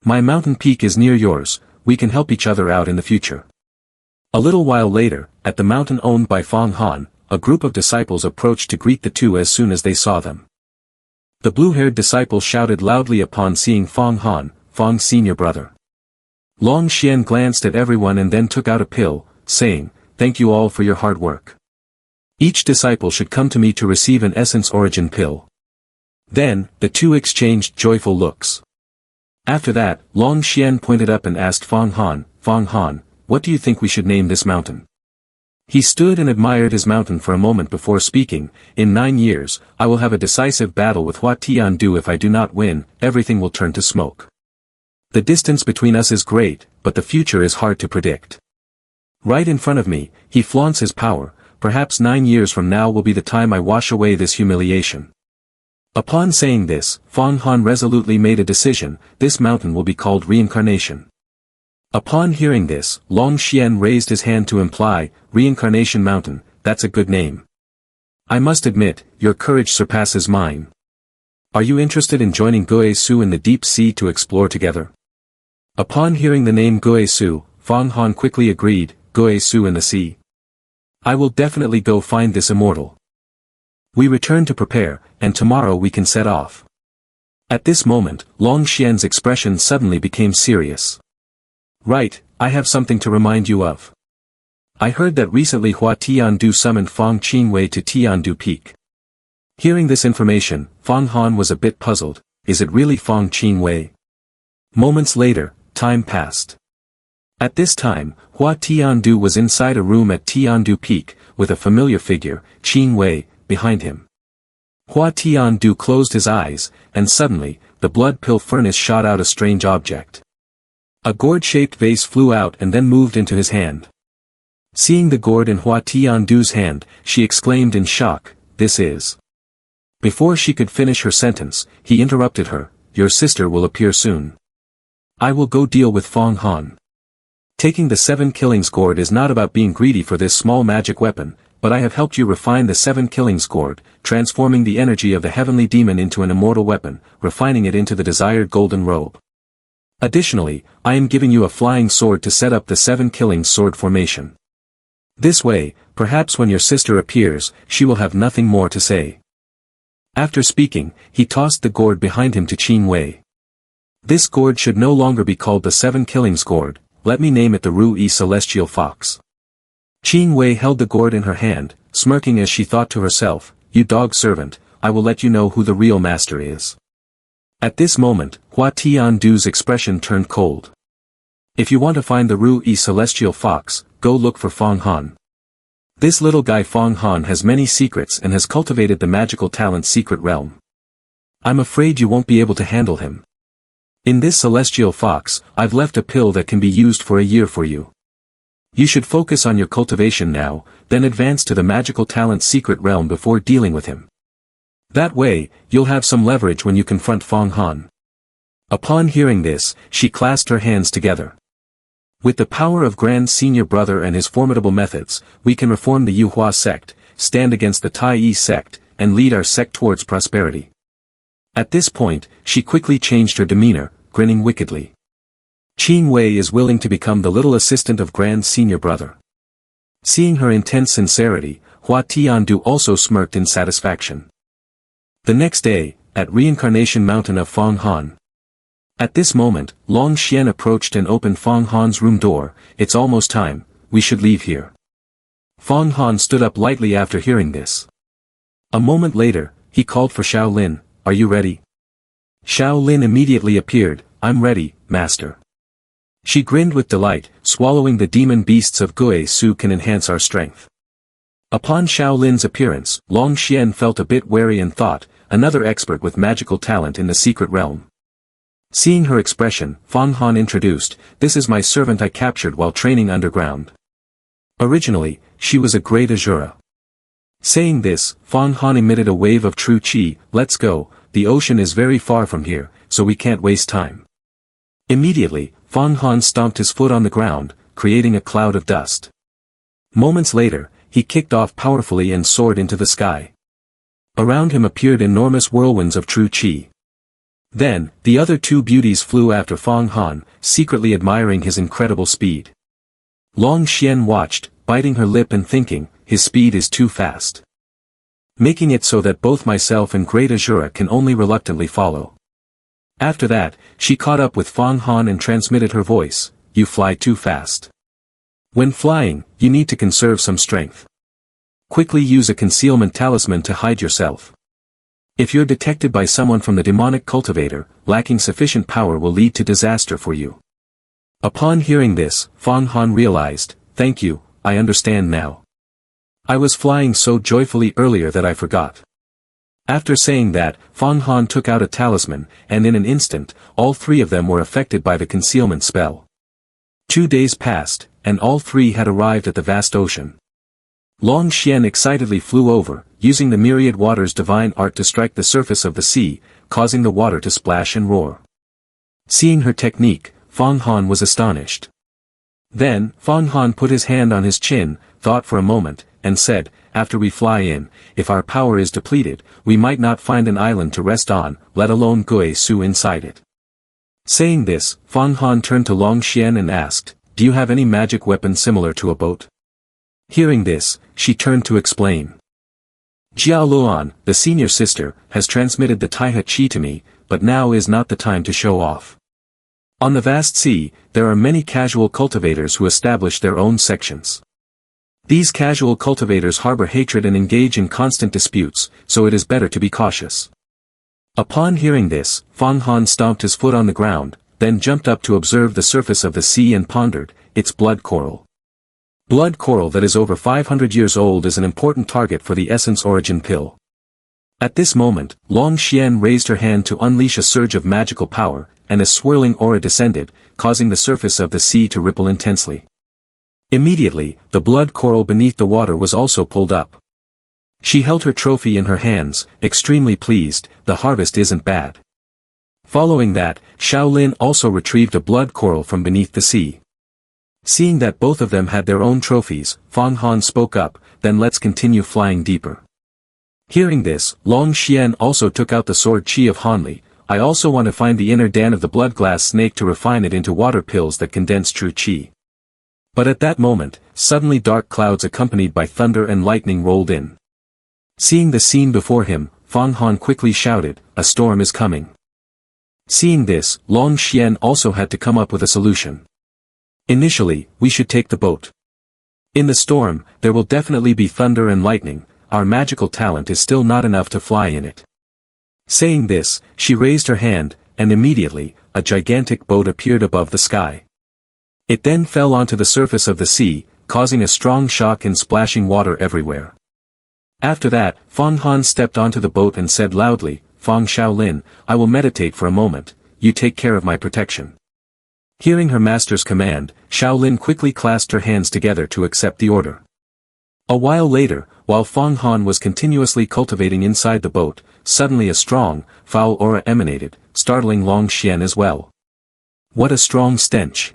A: My mountain peak is near yours, we can help each other out in the future. A little while later, at the mountain owned by Fong Han, a group of disciples approached to greet the two as soon as they saw them. The blue-haired disciple shouted loudly upon seeing Fong Han, Fong's senior brother. Long Xian glanced at everyone and then took out a pill, saying, Thank you all for your hard work. Each disciple should come to me to receive an essence origin pill. Then, the two exchanged joyful looks. After that, Long Xian pointed up and asked Fong Han, what do you think we should name this mountain? He stood and admired his mountain for a moment before speaking. In 9 years, I will have a decisive battle with Hua Tiandu. If I do not win, everything will turn to smoke. The distance between us is great, but the future is hard to predict. Right in front of me, he flaunts his power. Perhaps 9 years from now will be the time I wash away this humiliation. Upon saying this, Fong Han resolutely made a decision. This mountain will be called Reincarnation. Upon hearing this, Long Xian raised his hand to imply, Reincarnation Mountain, that's a good name. I must admit, your courage surpasses mine. Are you interested in joining Guo Su in the deep sea to explore together? Upon hearing the name Guo Su, Fong Han quickly agreed, Guo Su in the sea. I will definitely go find this immortal. We return to prepare, and tomorrow we can set off. At this moment, Long Xian's expression suddenly became serious. Right, I have something to remind you of. I heard that recently Hua Tiandu summoned Fong Qingwei to Tiandu Peak. Hearing this information, Fong Han was a bit puzzled. Is it really Fong Qingwei? Moments later, time passed. At this time, Hua Tiandu was inside a room at Tiandu Peak, with a familiar figure, Qin Wei, behind him. Hua Tiandu closed his eyes, and suddenly, the blood pill furnace shot out a strange object. A gourd-shaped vase flew out and then moved into his hand. Seeing the gourd in Hua Tiandu's hand, she exclaimed in shock, "This is..." Before she could finish her sentence, he interrupted her, "Your sister will appear soon. I will go deal with Fong Han." Taking the 7 killings gourd is not about being greedy for this small magic weapon, but I have helped you refine the 7 killings gourd, transforming the energy of the heavenly demon into an immortal weapon, refining it into the desired golden robe. Additionally, I am giving you a flying sword to set up the 7 killings sword formation. This way, perhaps when your sister appears, she will have nothing more to say. After speaking, he tossed the gourd behind him to Qin Wei. This gourd should no longer be called the 7 killings gourd, let me name it the Ru-E Celestial Fox. Qin Wei held the gourd in her hand, smirking as she thought to herself, "You dog servant, I will let you know who the real master is." At this moment, Hua Tiandu's expression turned cold. "If you want to find the Ru-E Celestial Fox, go look for Fong Han. This little guy Fong Han has many secrets and has cultivated the magical talent's secret realm. I'm afraid you won't be able to handle him. In this celestial fox, I've left a pill that can be used for a year for you. You should focus on your cultivation now, then advance to the magical talent's secret realm before dealing with him. That way, you'll have some leverage when you confront Fong Han." Upon hearing this, she clasped her hands together. "With the power of Grand Senior Brother and his formidable methods, we can reform the Yuhua sect, stand against the Tai Yi sect, and lead our sect towards prosperity." At this point, she quickly changed her demeanor, grinning wickedly. Qin Wei is willing to become the little assistant of Grand Senior Brother. Seeing her intense sincerity, Hua Tiandu also smirked in satisfaction. The next day, at Reincarnation Mountain of Fong Han. At this moment, Long Xian approached and opened Fong Han's room door. "It's almost time, we should leave here." Fong Han stood up lightly after hearing this. A moment later, he called for Xiao Lin, "Are you ready?" Xiao Lin immediately appeared, "I'm ready, master." She grinned with delight, "Swallowing the demon beasts of Gue Su can enhance our strength." Upon Xiao Lin's appearance, Long Xian felt a bit wary and thought, another expert with magical talent in the secret realm. Seeing her expression, Fong Han introduced, "This is my servant I captured while training underground. Originally, she was a great Azura." Saying this, Fong Han emitted a wave of true chi, "Let's go, the ocean is very far from here, so we can't waste time." Immediately, Fong Han stomped his foot on the ground, creating a cloud of dust. Moments later, he kicked off powerfully and soared into the sky. Around him appeared enormous whirlwinds of true chi. Then, the other two beauties flew after Fong Han, secretly admiring his incredible speed. Long Xian watched, biting her lip and thinking, his speed is too fast. Making it so that both myself and Great Azura can only reluctantly follow. After that, she caught up with Fong Han and transmitted her voice, "You fly too fast. When flying, you need to conserve some strength. Quickly use a concealment talisman to hide yourself. If you're detected by someone from the demonic cultivator, lacking sufficient power will lead to disaster for you." Upon hearing this, Fong Han realized, "Thank you, I understand now. I was flying so joyfully earlier that I forgot." After saying that, Fong Han took out a talisman, and in an instant, all three of them were affected by the concealment spell. 2 days passed, and all three had arrived at the vast ocean. Long Xian excitedly flew over, using the myriad water's divine art to strike the surface of the sea, causing the water to splash and roar. Seeing her technique, Fong Han was astonished. Then, Fong Han put his hand on his chin, thought for a moment, and said, "After we fly in, if our power is depleted, we might not find an island to rest on, let alone Gue Su inside it." Saying this, Fong Han turned to Long Xian and asked, "Do you have any magic weapon similar to a boat?" Hearing this, she turned to explain. "Jiao Luan, the senior sister, has transmitted the Taihe Qi to me, but now is not the time to show off. On the vast sea, there are many casual cultivators who establish their own sections. These casual cultivators harbor hatred and engage in constant disputes, so it is better to be cautious." Upon hearing this, Fong Han stomped his foot on the ground, then jumped up to observe the surface of the sea and pondered, it's blood coral. Blood coral that is over 500 years old is an important target for the essence origin pill. At this moment, Long Xian raised her hand to unleash a surge of magical power, and a swirling aura descended, causing the surface of the sea to ripple intensely. Immediately, the blood coral beneath the water was also pulled up. She held her trophy in her hands, extremely pleased. The harvest isn't bad. Following that, Shaolin also retrieved a blood coral from beneath the sea. Seeing that both of them had their own trophies, Fang Han spoke up, then let's continue flying deeper. Hearing this, Long Xian also took out the sword Qi of Hanli. I also want to find the inner den of the blood glass snake to refine it into water pills that condense true Qi. But at that moment, suddenly dark clouds accompanied by thunder and lightning rolled in. Seeing the scene before him, Fang Han quickly shouted, "A storm is coming." Seeing this, Long Xian also had to come up with a solution. Initially, we should take the boat. In the storm, there will definitely be thunder and lightning. Our magical talent is still not enough to fly in it. Saying this, she raised her hand, and immediately, a gigantic boat appeared above the sky. It then fell onto the surface of the sea, causing a strong shock and splashing water everywhere. After that, Fang Han stepped onto the boat and said loudly, "Fang Shaolin, I will meditate for a moment, you take care of my protection." Hearing her master's command, Shaolin quickly clasped her hands together to accept the order. A while later, while Fang Han was continuously cultivating inside the boat, suddenly a strong, foul aura emanated, startling Long Xian as well. What a strong stench!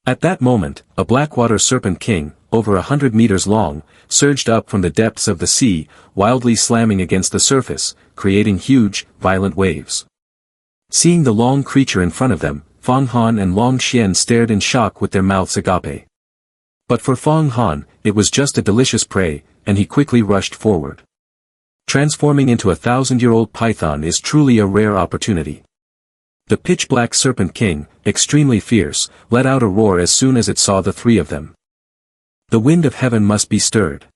A: At that moment, a blackwater serpent king, over 100 meters long, surged up from the depths of the sea, wildly slamming against the surface, creating huge, violent waves. Seeing the long creature in front of them, Fang Han and Long Xian stared in shock with their mouths agape. But for Fang Han, it was just a delicious prey, and he quickly rushed forward. Transforming into a 1,000-year-old python is truly a rare opportunity. The pitch-black serpent king, extremely fierce, let out a roar as soon as it saw the three of them. The wind of heaven must be stirred.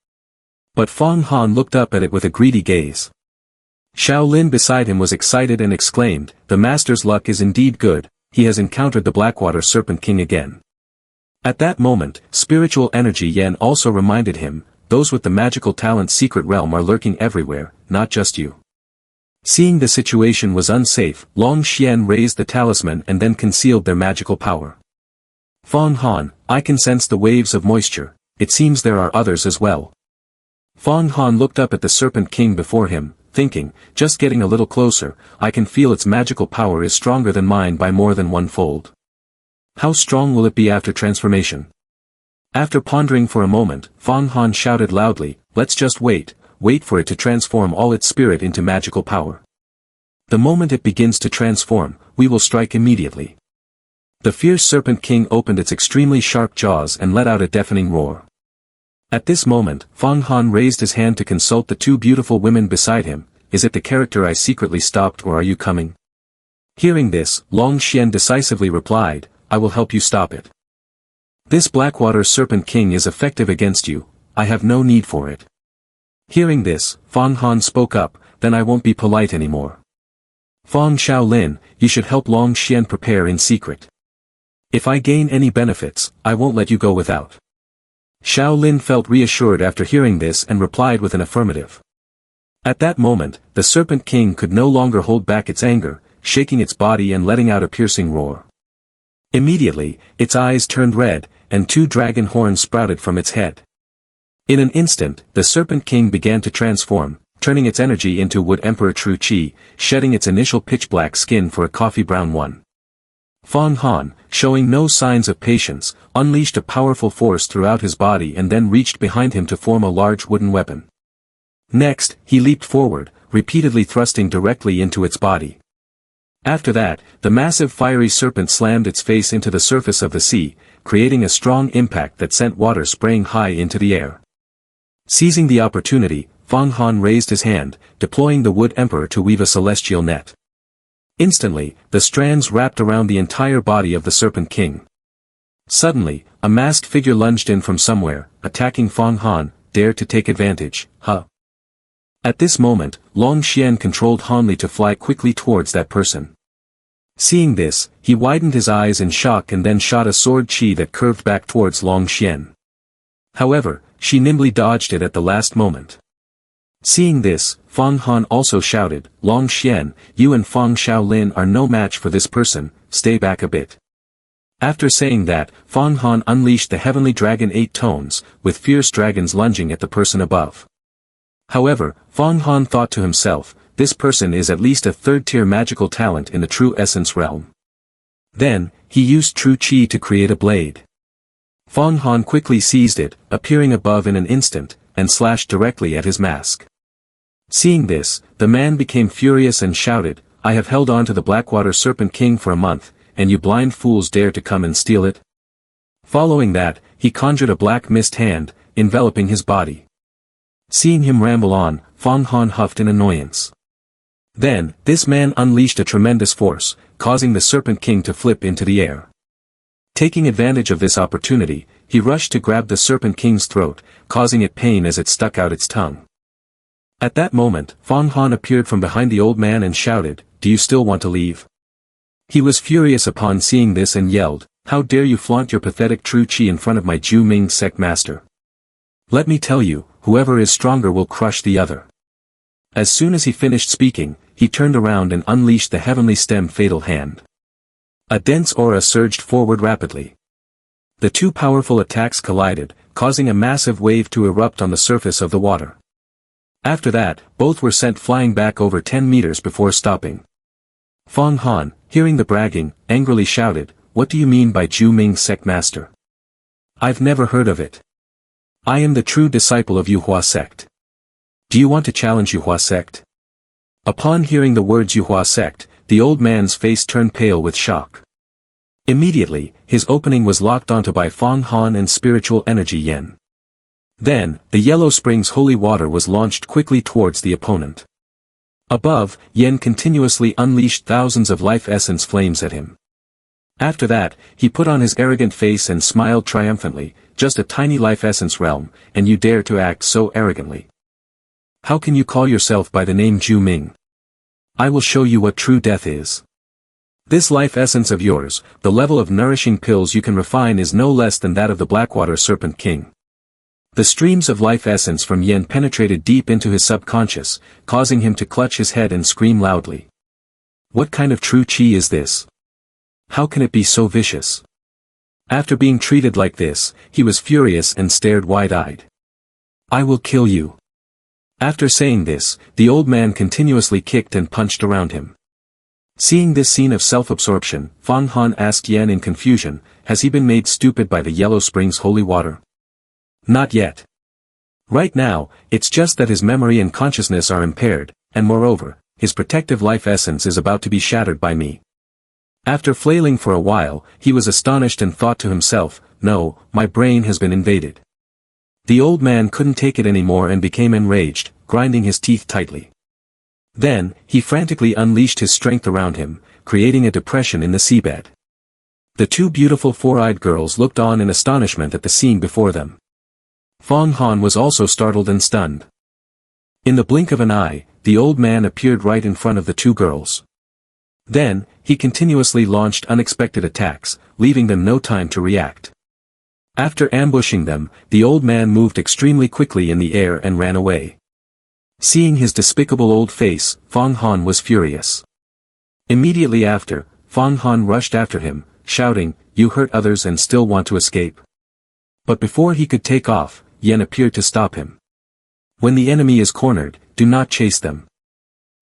A: But Fang Han looked up at it with a greedy gaze. Shaolin beside him was excited and exclaimed, "The master's luck is indeed good, he has encountered the Blackwater Serpent King again." At that moment, spiritual energy Yan also reminded him, those with the magical talent's secret realm are lurking everywhere, not just you. Seeing the situation was unsafe, Long Xian raised the talisman and then concealed their magical power. Fang Han, I can sense the waves of moisture, it seems there are others as well. Fang Han looked up at the Serpent King before him, thinking, just getting a little closer, I can feel its magical power is stronger than mine by more than one-fold. How strong will it be after transformation? After pondering for a moment, Fang Han shouted loudly, let's just wait for it to transform all its spirit into magical power. The moment it begins to transform, we will strike immediately. The fierce Serpent King opened its extremely sharp jaws and let out a deafening roar. At this moment, Fang Han raised his hand to consult the two beautiful women beside him, is it the character I secretly stopped or are you coming? Hearing this, Long Xian decisively replied, I will help you stop it. This Blackwater Serpent King is effective against you, I have no need for it. Hearing this, Fang Han spoke up, then I won't be polite anymore. Fang Shaolin, you should help Long Xian prepare in secret. If I gain any benefits, I won't let you go without. Shaolin felt reassured after hearing this and replied with an affirmative. At that moment, the Serpent King could no longer hold back its anger, shaking its body and letting out a piercing roar. Immediately, its eyes turned red, and two dragon horns sprouted from its head. In an instant, the Serpent King began to transform, turning its energy into Wood Emperor True Qi, shedding its initial pitch-black skin for a coffee-brown one. Fang Han, showing no signs of patience, unleashed a powerful force throughout his body and then reached behind him to form a large wooden weapon. Next, he leaped forward, repeatedly thrusting directly into its body. After that, the massive fiery serpent slammed its face into the surface of the sea, creating a strong impact that sent water spraying high into the air. Seizing the opportunity, Fang Han raised his hand, deploying the Wood Emperor to weave a celestial net. Instantly, the strands wrapped around the entire body of the Serpent King. Suddenly, a masked figure lunged in from somewhere, attacking Fang Han, dared to take advantage, huh? At this moment, Long Xian controlled Hanli to fly quickly towards that person. Seeing this, he widened his eyes in shock and then shot a sword chi that curved back towards Long Xian. However, she nimbly dodged it at the last moment. Seeing this, Fang Han also shouted, "Long Xian, you and Fang Shaolin are no match for this person, stay back a bit." After saying that, Fang Han unleashed the heavenly dragon 8 tones, with fierce dragons lunging at the person above. However, Fang Han thought to himself, this person is at least a third-tier magical talent in the true essence realm. Then, he used true chi to create a blade. Fang Han quickly seized it, appearing above in an instant, and slashed directly at his mask. Seeing this, the man became furious and shouted, "I have held on to the Blackwater Serpent King for a month, and you blind fools dare to come and steal it?" Following that, he conjured a black mist hand, enveloping his body. Seeing him ramble on, Fang Han huffed in annoyance. Then, this man unleashed a tremendous force, causing the Serpent King to flip into the air. Taking advantage of this opportunity, he rushed to grab the Serpent King's throat, causing it pain as it stuck out its tongue. At that moment, Fang Han appeared from behind the old man and shouted, "Do you still want to leave?" He was furious upon seeing this and yelled, "How dare you flaunt your pathetic true chi in front of my Ju Ming sect master? Let me tell you, whoever is stronger will crush the other." As soon as he finished speaking, he turned around and unleashed the heavenly stem fatal hand. A dense aura surged forward rapidly. The two powerful attacks collided, causing a massive wave to erupt on the surface of the water. After that, both were sent flying back over 10 meters before stopping. Fang Han, hearing the bragging, angrily shouted, "What do you mean by Ju Ming sect master? I've never heard of it. I am the true disciple of Yuhua sect. Do you want to challenge Yuhua sect?" Upon hearing the words Yuhua sect, the old man's face turned pale with shock. Immediately, his opening was locked onto by Fang Han and spiritual energy yen. Then, the Yellow Springs holy water was launched quickly towards the opponent. Above, Yen continuously unleashed thousands of life essence flames at him. After that, he put on his arrogant face and smiled triumphantly, "Just a tiny life essence realm, and you dare to act so arrogantly. How can you call yourself by the name Ju Ming? I will show you what true death is. This life essence of yours, the level of nourishing pills you can refine is no less than that of the Blackwater Serpent King." The streams of life essence from Yen penetrated deep into his subconscious, causing him to clutch his head and scream loudly. What kind of true chi is this? How can it be so vicious? After being treated like this, he was furious and stared wide-eyed. "I will kill you." After saying this, the old man continuously kicked and punched around him. Seeing this scene of self-absorption, Fang Han asked Yen in confusion, "Has he been made stupid by the Yellow Springs holy water?" "Not yet. Right now, it's just that his memory and consciousness are impaired, and moreover, his protective life essence is about to be shattered by me." After flailing for a while, he was astonished and thought to himself, "No, my brain has been invaded." The old man couldn't take it anymore and became enraged, grinding his teeth tightly. Then, he frantically unleashed his strength around him, creating a depression in the seabed. The two beautiful four-eyed girls looked on in astonishment at the scene before them. Fang Han was also startled and stunned. In the blink of an eye, the old man appeared right in front of the two girls. Then, he continuously launched unexpected attacks, leaving them no time to react. After ambushing them, the old man moved extremely quickly in the air and ran away. Seeing his despicable old face, Fang Han was furious. Immediately after, Fang Han rushed after him, shouting, "You hurt others and still want to escape." But before he could take off, Yen appeared to stop him. When the enemy is cornered, do not chase them.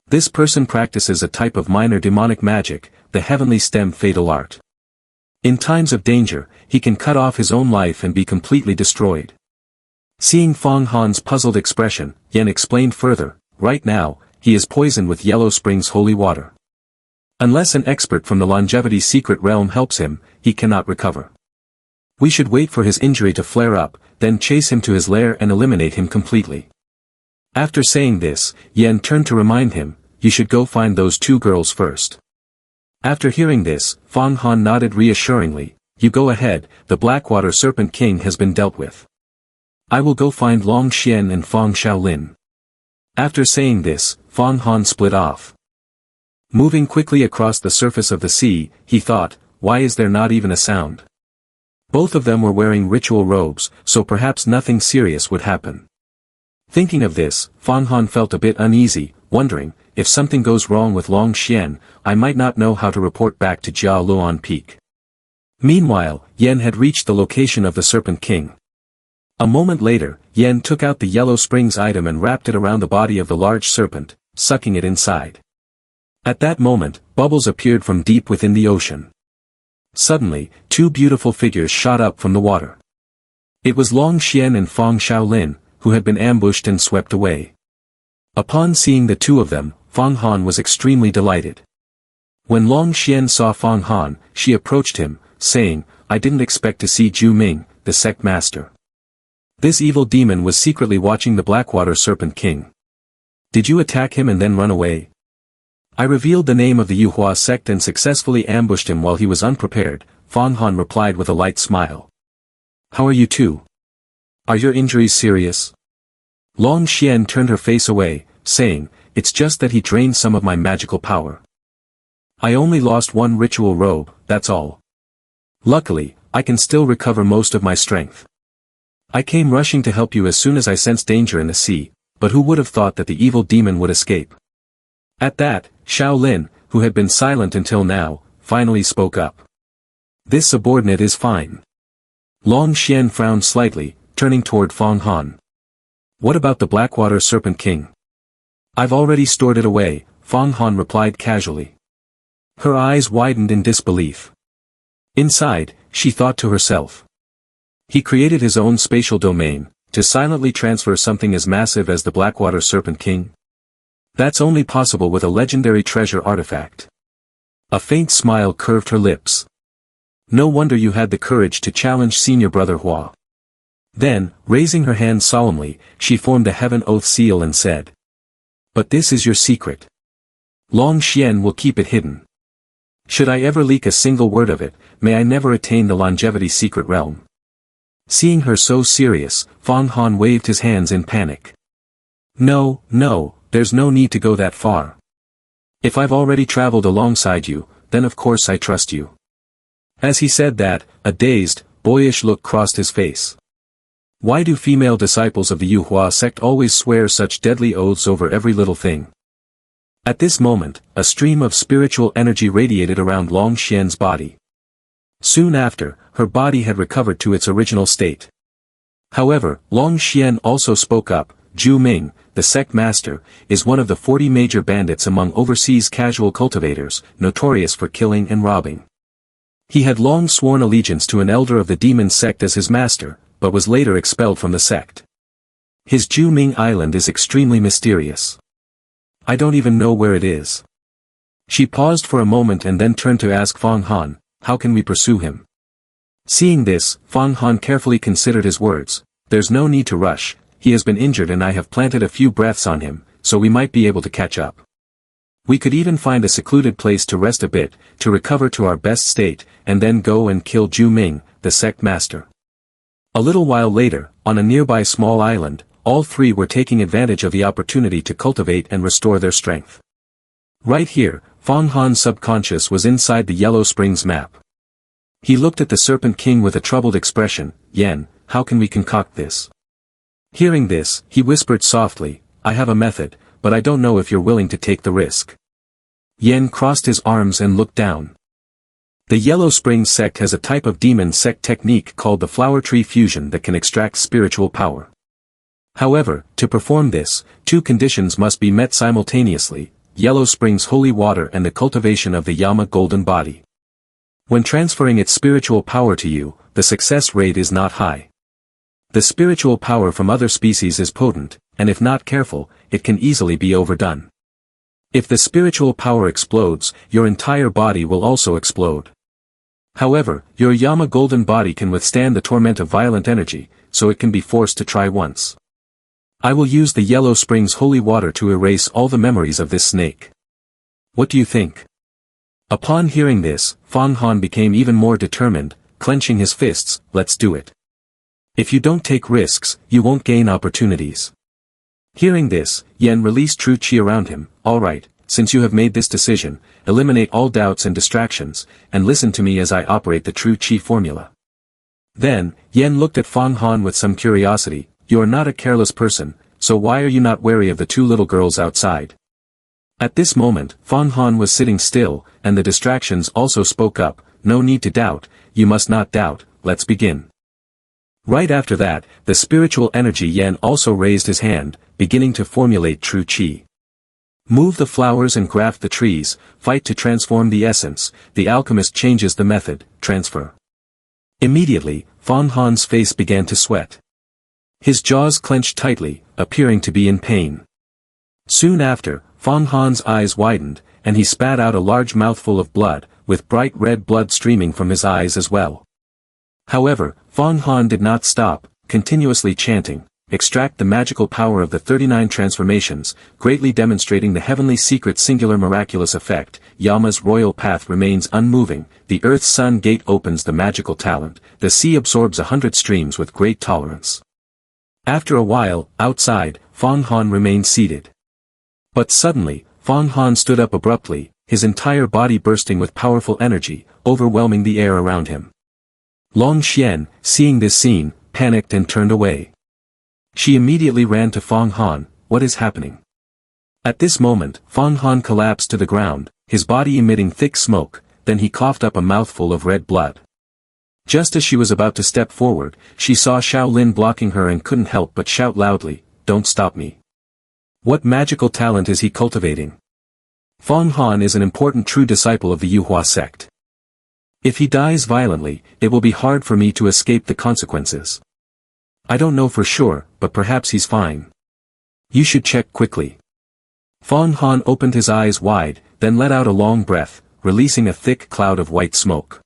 A: This person practices a type of minor demonic magic, the heavenly stem fatal art. In times of danger, he can cut off his own life and be completely destroyed. Seeing Fang Han's puzzled expression, Yen explained further, "Right now, he is poisoned with Yellow Springs holy water. Unless an expert from the longevity secret realm helps him, he cannot recover. We should wait for his injury to flare up, then chase him to his lair and eliminate him completely." After saying this, Yen turned to remind him, "You should go find those two girls first." After hearing this, Fang Han nodded reassuringly, "You go ahead, the Blackwater Serpent King has been dealt with. I will go find Long Xian and Fang Shaolin." After saying this, Fang Han split off. Moving quickly across the surface of the sea, he thought, why is there not even a sound? Both of them were wearing ritual robes, so perhaps nothing serious would happen. Thinking of this, Fang Han felt a bit uneasy, wondering, if something goes wrong with Long Xian, I might not know how to report back to Jia Luan Peak. Meanwhile, Yen had reached the location of the Serpent King. A moment later, Yen took out the Yellow Springs item and wrapped it around the body of the large serpent, sucking it inside. At that moment, bubbles appeared from deep within the ocean. Suddenly, two beautiful figures shot up from the water. It was Long Xian and Fang Shaolin, who had been ambushed and swept away. Upon seeing the two of them, Fang Han was extremely delighted. When Long Xian saw Fang Han, she approached him, saying, I didn't expect to see Zhu Ming, the sect master. This evil demon was secretly watching the Blackwater Serpent King. Did you attack him and then run away? I revealed the name of the Yuhua sect and successfully ambushed him while he was unprepared, Fang Han replied with a light smile. How are you two? Are your injuries serious? Long Xian turned her face away, saying, it's just that he drained some of my magical power. I only lost one ritual robe, that's all. Luckily, I can still recover most of my strength. I came rushing to help you as soon as I sensed danger in the sea, but who would have thought that the evil demon would escape? At that, Shaolin, who had been silent until now, finally spoke up. This subordinate is fine. Long Xian frowned slightly, turning toward Fang Han. What about the Blackwater Serpent King? I've already stored it away, Fang Han replied casually. Her eyes widened in disbelief. Inside, she thought to herself. He created his own spatial domain, to silently transfer something as massive as the Blackwater Serpent King? That's only possible with a legendary treasure artifact. A faint smile curved her lips. No wonder you had the courage to challenge senior brother Hua. Then, raising her hand solemnly, she formed a heaven oath seal and said. But this is your secret. Long Xian will keep it hidden. Should I ever leak a single word of it, may I never attain the longevity secret realm. Seeing her so serious, Fang Han waved his hands in panic. No, there's no need to go that far. If I've already traveled alongside you, then of course I trust you. As he said that, a dazed, boyish look crossed his face. Why do female disciples of the Yuhua sect always swear such deadly oaths over every little thing? At this moment, a stream of spiritual energy radiated around Long Xian's body. Soon after, her body had recovered to its original state. However, Long Xian also spoke up, Zhu Ming, the sect master, is one of the 40 major bandits among overseas casual cultivators, notorious for killing and robbing. He had long sworn allegiance to an elder of the demon sect as his master, but was later expelled from the sect. His Zhu Ming Island is extremely mysterious. I don't even know where it is. She paused for a moment and then turned to ask Fang Han, how can we pursue him? Seeing this, Fang Han carefully considered his words. There's no need to rush, he has been injured and I have planted a few breaths on him, so we might be able to catch up. We could even find a secluded place to rest a bit, to recover to our best state, and then go and kill Zhu Ming, the sect master. A little while later, on a nearby small island, all three were taking advantage of the opportunity to cultivate and restore their strength. Right here, Fang Han's subconscious was inside the Yellow Springs map. He looked at the Serpent King with a troubled expression. Yen, how can we concoct this? Hearing this, he whispered softly, I have a method, but I don't know if you're willing to take the risk. Yen crossed his arms and looked down. The Yellow Springs sect has a type of demon sect technique called the flower tree fusion that can extract spiritual power. However, to perform this, two conditions must be met simultaneously, Yellow Springs holy water and the cultivation of the Yama golden body. When transferring its spiritual power to you, the success rate is not high. The spiritual power from other species is potent, and if not careful, it can easily be overdone. If the spiritual power explodes, your entire body will also explode. However, your Yama golden body can withstand the torment of violent energy, so it can be forced to try once. I will use the Yellow Springs holy water to erase all the memories of this snake. What do you think? Upon hearing this, Fang Han became even more determined, clenching his fists, let's do it. If you don't take risks, you won't gain opportunities. Hearing this, Yen released true qi around him, alright, since you have made this decision, eliminate all doubts and distractions, and listen to me as I operate the true Qi formula. Then, Yen looked at Fang Han with some curiosity. You are not a careless person, so why are you not wary of the two little girls outside? At this moment, Fang Han was sitting still, and the distractions also spoke up. No need to doubt, you must not doubt, let's begin. Right after that, the spiritual energy Yen also raised his hand, beginning to formulate true Qi. Move the flowers and graft the trees, fight to transform the essence, the alchemist changes the method, transfer. Immediately, Fang Han's face began to sweat. His jaws clenched tightly, appearing to be in pain. Soon after, Fang Han's eyes widened, and he spat out a large mouthful of blood, with bright red blood streaming from his eyes as well. However, Fang Han did not stop, continuously chanting, extract the magical power of the 39 transformations, greatly demonstrating the heavenly secret singular miraculous effect. Yama's royal path remains unmoving, the earth's sun gate opens the magical talent, the sea absorbs 100 streams with great tolerance. After a while, outside, Fang Han remained seated. But suddenly, Fang Han stood up abruptly, his entire body bursting with powerful energy, overwhelming the air around him. Long Xian, seeing this scene, panicked and turned away. She immediately ran to Fang Han. What is happening? At this moment, Fang Han collapsed to the ground, his body emitting thick smoke, then he coughed up a mouthful of red blood. Just as she was about to step forward, she saw Shaolin blocking her and couldn't help but shout loudly, "Don't stop me." What magical talent is he cultivating? Fang Han is an important true disciple of the Yuhua sect. If he dies violently, it will be hard for me to escape the consequences. I don't know for sure, but perhaps he's fine. You should check quickly. Fang Han opened his eyes wide, then let out a long breath, releasing a thick cloud of white smoke.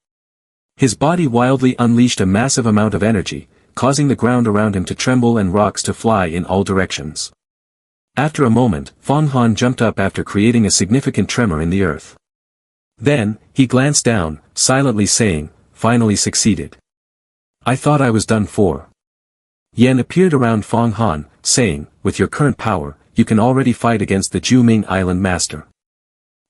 A: His body wildly unleashed a massive amount of energy, causing the ground around him to tremble and rocks to fly in all directions. After a moment, Fang Han jumped up after creating a significant tremor in the earth. Then, he glanced down, silently saying, "Finally succeeded. I thought I was done for." Yen appeared around Fang Han, saying, "With your current power, you can already fight against the Juming Island Master."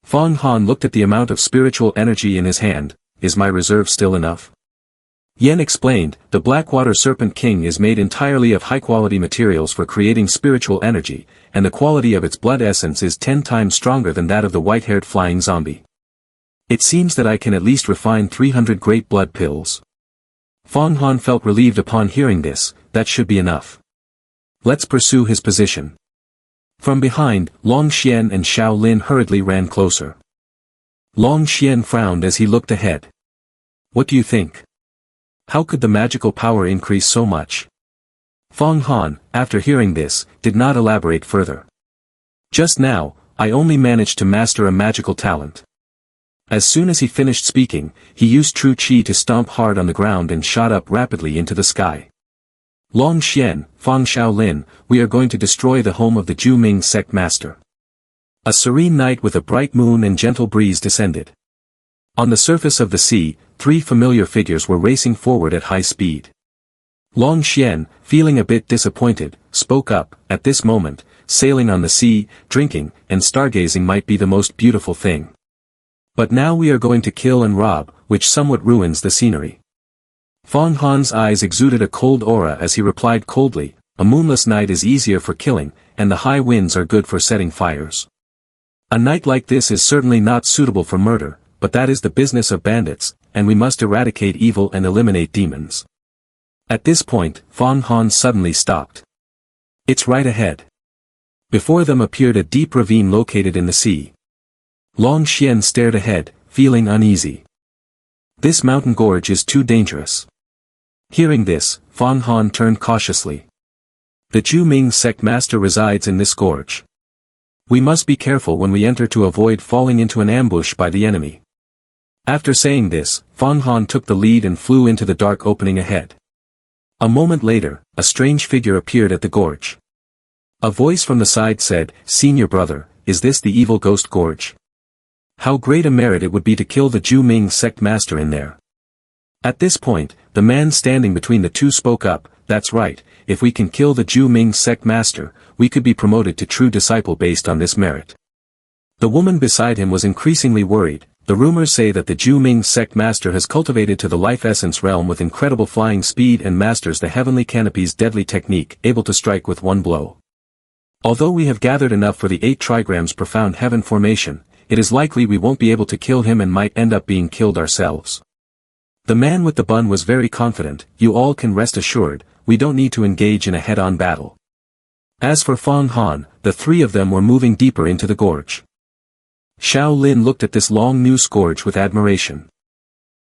A: Fang Han looked at the amount of spiritual energy in his hand. Is my reserve still enough? Yen explained, the Blackwater Serpent King is made entirely of high-quality materials for creating spiritual energy, and the quality of its blood essence is 10 times stronger than that of the white-haired flying zombie. It seems that I can at least refine 300 great blood pills. Fang Han felt relieved upon hearing this. That should be enough. Let's pursue his position. From behind, Long Xian and Shaolin hurriedly ran closer. Long Xian frowned as he looked ahead. What do you think? How could the magical power increase so much? Fang Han, after hearing this, did not elaborate further. Just now, I only managed to master a magical talent. As soon as he finished speaking, he used true Qi to stomp hard on the ground and shot up rapidly into the sky. Long Xian, Fang Shaolin, we are going to destroy the home of the Juming sect master. A serene night with a bright moon and gentle breeze descended. On the surface of the sea, 3 familiar figures were racing forward at high speed. Long Xian, feeling a bit disappointed, spoke up. At this moment, sailing on the sea, drinking, and stargazing might be the most beautiful thing. But now we are going to kill and rob, which somewhat ruins the scenery. Fang Han's eyes exuded a cold aura as he replied coldly, a moonless night is easier for killing, and the high winds are good for setting fires. A night like this is certainly not suitable for murder, but that is the business of bandits, and we must eradicate evil and eliminate demons. At this point, Fang Han suddenly stopped. It's right ahead. Before them appeared a deep ravine located in the sea. Long Xian stared ahead, feeling uneasy. This mountain gorge is too dangerous. Hearing this, Fang Han turned cautiously. The Juming sect master resides in this gorge. We must be careful when we enter to avoid falling into an ambush by the enemy. After saying this, Fang Han took the lead and flew into the dark opening ahead. A moment later, a strange figure appeared at the gorge. A voice from the side said, "Senior brother, is this the evil ghost gorge? How great a merit it would be to kill the Juming sect master in there." At this point, the man standing between the two spoke up, "That's right, if we can kill the Juming sect master, we could be promoted to true disciple based on this merit." The woman beside him was increasingly worried. The rumors say that the Ju Ming sect master has cultivated to the life essence realm with incredible flying speed and masters the heavenly canopy's deadly technique, able to strike with one blow. Although we have gathered enough for the 8 trigrams profound heaven formation, it is likely we won't be able to kill him and might end up being killed ourselves. The man with the bun was very confident. You all can rest assured, we don't need to engage in a head-on battle. As for Fang Han, the 3 of them were moving deeper into the gorge. Xiao Lin looked at this long new gorge with admiration.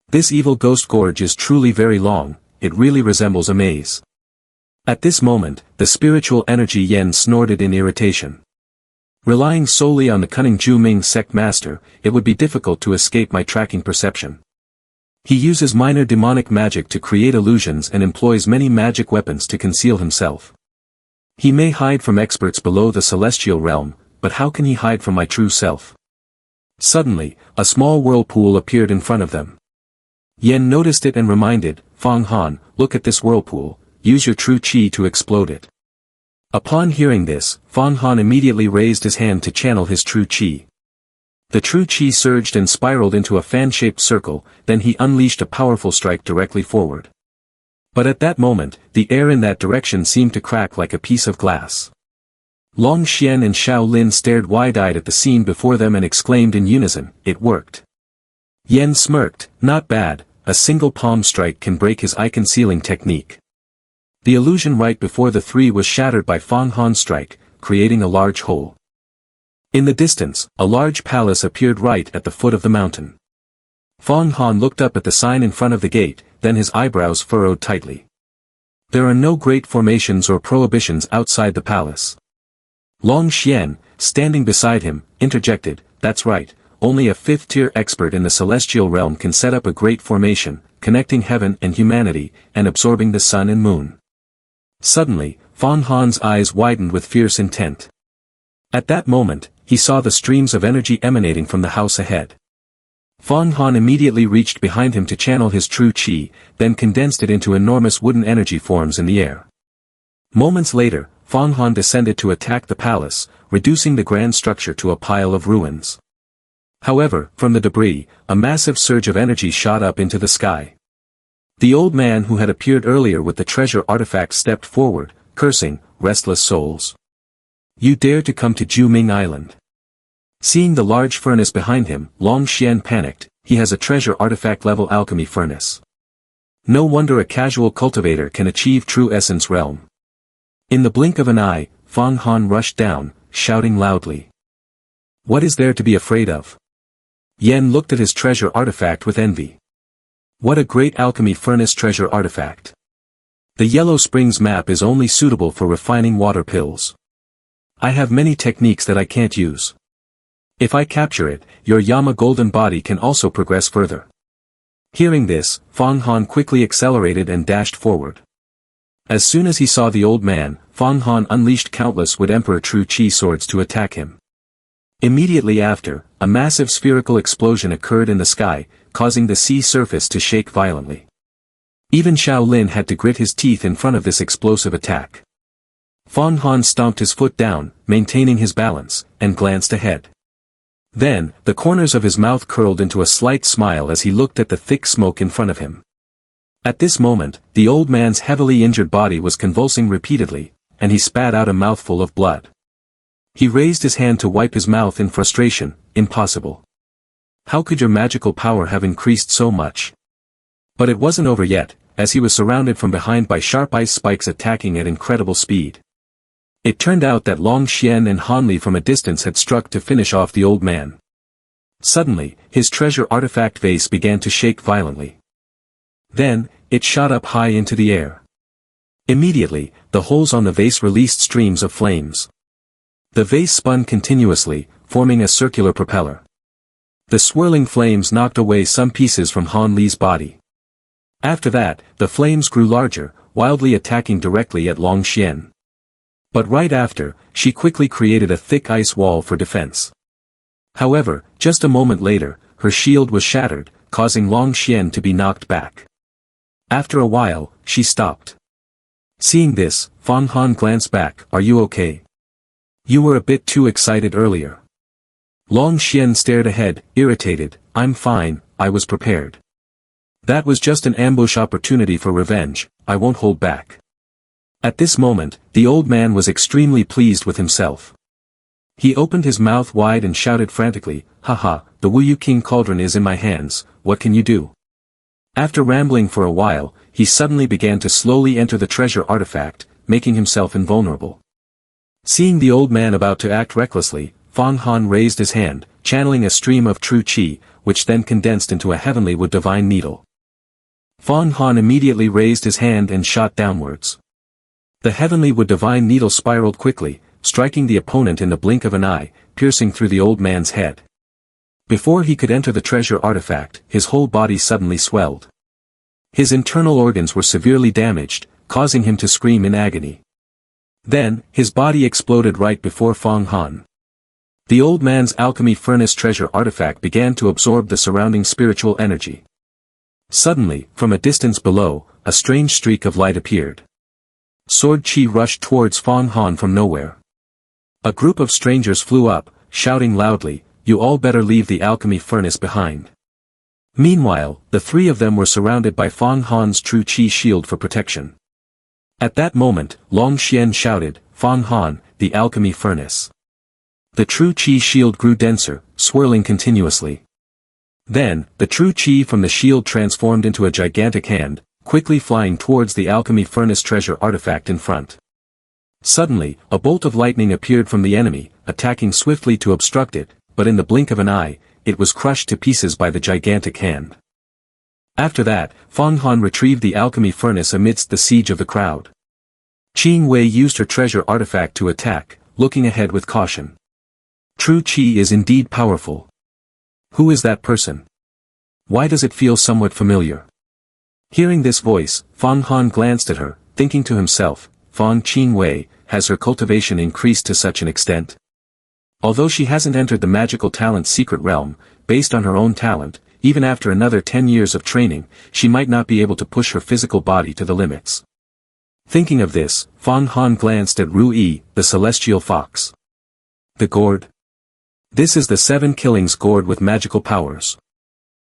A: This evil ghost gorge is truly very long, it really resembles a maze. At this moment, the spiritual energy Yen snorted in irritation. Relying solely on the cunning Ju Ming sect master, it would be difficult to escape my tracking perception. He uses minor demonic magic to create illusions and employs many magic weapons to conceal himself. He may hide from experts below the celestial realm, but how can he hide from my true self? Suddenly, a small whirlpool appeared in front of them. Yen noticed it and reminded, Fang Han, look at this whirlpool, use your true qi to explode it. Upon hearing this, Fang Han immediately raised his hand to channel his true qi. The true qi surged and spiraled into a fan-shaped circle, then he unleashed a powerful strike directly forward. But at that moment, the air in that direction seemed to crack like a piece of glass. Long Xian and Xiao Lin stared wide-eyed at the scene before them and exclaimed in unison, it worked. Yen smirked, not bad, a single palm strike can break his eye-concealing technique. The illusion right before the 3 was shattered by Fang Han's strike, creating a large hole. In the distance, a large palace appeared right at the foot of the mountain. Fang Han looked up at the sign in front of the gate, then his eyebrows furrowed tightly. There are no great formations or prohibitions outside the palace. Long Xian, standing beside him, interjected, that's right, only a 5th-tier expert in the celestial realm can set up a great formation, connecting heaven and humanity, and absorbing the sun and moon. Suddenly, Fang Han's eyes widened with fierce intent. At that moment, he saw the streams of energy emanating from the house ahead. Fang Han immediately reached behind him to channel his true qi, then condensed it into enormous wooden energy forms in the air. Moments later, Fang Han descended to attack the palace, reducing the grand structure to a pile of ruins. However, from the debris, a massive surge of energy shot up into the sky. The old man who had appeared earlier with the treasure artifact stepped forward, cursing, restless souls. You dare to come to Ju Ming Island. Seeing the large furnace behind him, Long Xian panicked, he has a treasure artifact level alchemy furnace. No wonder a casual cultivator can achieve true essence realm. In the blink of an eye, Fang Han rushed down, shouting loudly. What is there to be afraid of? Yen looked at his treasure artifact with envy. What a great alchemy furnace treasure artifact. The Yellow Springs map is only suitable for refining water pills. I have many techniques that I can't use. If I capture it, your Yama golden body can also progress further. Hearing this, Fang Han quickly accelerated and dashed forward. As soon as he saw the old man, Fang Han unleashed countless Wood Emperor True Qi swords to attack him. Immediately after, a massive spherical explosion occurred in the sky, causing the sea surface to shake violently. Even Xiao Lin had to grit his teeth in front of this explosive attack. Fang Han stomped his foot down, maintaining his balance, and glanced ahead. Then, the corners of his mouth curled into a slight smile as he looked at the thick smoke in front of him. At this moment, the old man's heavily injured body was convulsing repeatedly, and he spat out a mouthful of blood. He raised his hand to wipe his mouth in frustration, impossible. How could your magical power have increased so much? But it wasn't over yet, as he was surrounded from behind by sharp ice spikes attacking at incredible speed. It turned out that Long Xian and Han Li from a distance had struck to finish off the old man. Suddenly, his treasure artifact vase began to shake violently. Then, it shot up high into the air. Immediately, the holes on the vase released streams of flames. The vase spun continuously, forming a circular propeller. The swirling flames knocked away some pieces from Han Li's body. After that, the flames grew larger, wildly attacking directly at Long Xian. But right after, she quickly created a thick ice wall for defense. However, just a moment later, her shield was shattered, causing Long Xian to be knocked back. After a while, she stopped. Seeing this, Fang Han glanced back, are you okay? You were a bit too excited earlier. Long Xian stared ahead, irritated. I'm fine, I was prepared. That was just an ambush opportunity for revenge, I won't hold back. At this moment, the old man was extremely pleased with himself. He opened his mouth wide and shouted frantically, haha, the Wuyu King Cauldron is in my hands, what can you do? After rambling for a while, he suddenly began to slowly enter the treasure artifact, making himself invulnerable. Seeing the old man about to act recklessly, Fang Han raised his hand, channeling a stream of true qi, which then condensed into a heavenly wood divine needle. Fang Han immediately raised his hand and shot downwards. The heavenly wood divine needle spiraled quickly, striking the opponent in the blink of an eye, piercing through the old man's head. Before he could enter the treasure artifact, his whole body suddenly swelled. His internal organs were severely damaged, causing him to scream in agony. Then, his body exploded right before Fang Han. The old man's alchemy furnace treasure artifact began to absorb the surrounding spiritual energy. Suddenly, from a distance below, a strange streak of light appeared. Sword Qi rushed towards Fang Han from nowhere. A group of strangers flew up, shouting loudly, you all better leave the alchemy furnace behind. Meanwhile, the three of them were surrounded by Fang Han's true Qi shield for protection. At that moment, Long Xian shouted, Fang Han, the alchemy furnace. The true Qi shield grew denser, swirling continuously. Then, the true Qi from the shield transformed into a gigantic hand, quickly flying towards the alchemy furnace treasure artifact in front. Suddenly, a bolt of lightning appeared from the enemy, attacking swiftly to obstruct it, but in the blink of an eye, it was crushed to pieces by the gigantic hand. After that, Fang Han retrieved the alchemy furnace amidst the siege of the crowd. Qing Wei used her treasure artifact to attack, looking ahead with caution. True Qi is indeed powerful. Who is that person? Why does it feel somewhat familiar? Hearing this voice, Fang Han glanced at her, thinking to himself, Fang Qing Wei, has her cultivation increased to such an extent? Although she hasn't entered the magical talent's secret realm, based on her own talent, even after another 10 years of training, she might not be able to push her physical body to the limits. Thinking of this, Fang Han glanced at Ru Yi, the celestial fox. The gourd. This is the 7 killings gourd with magical powers.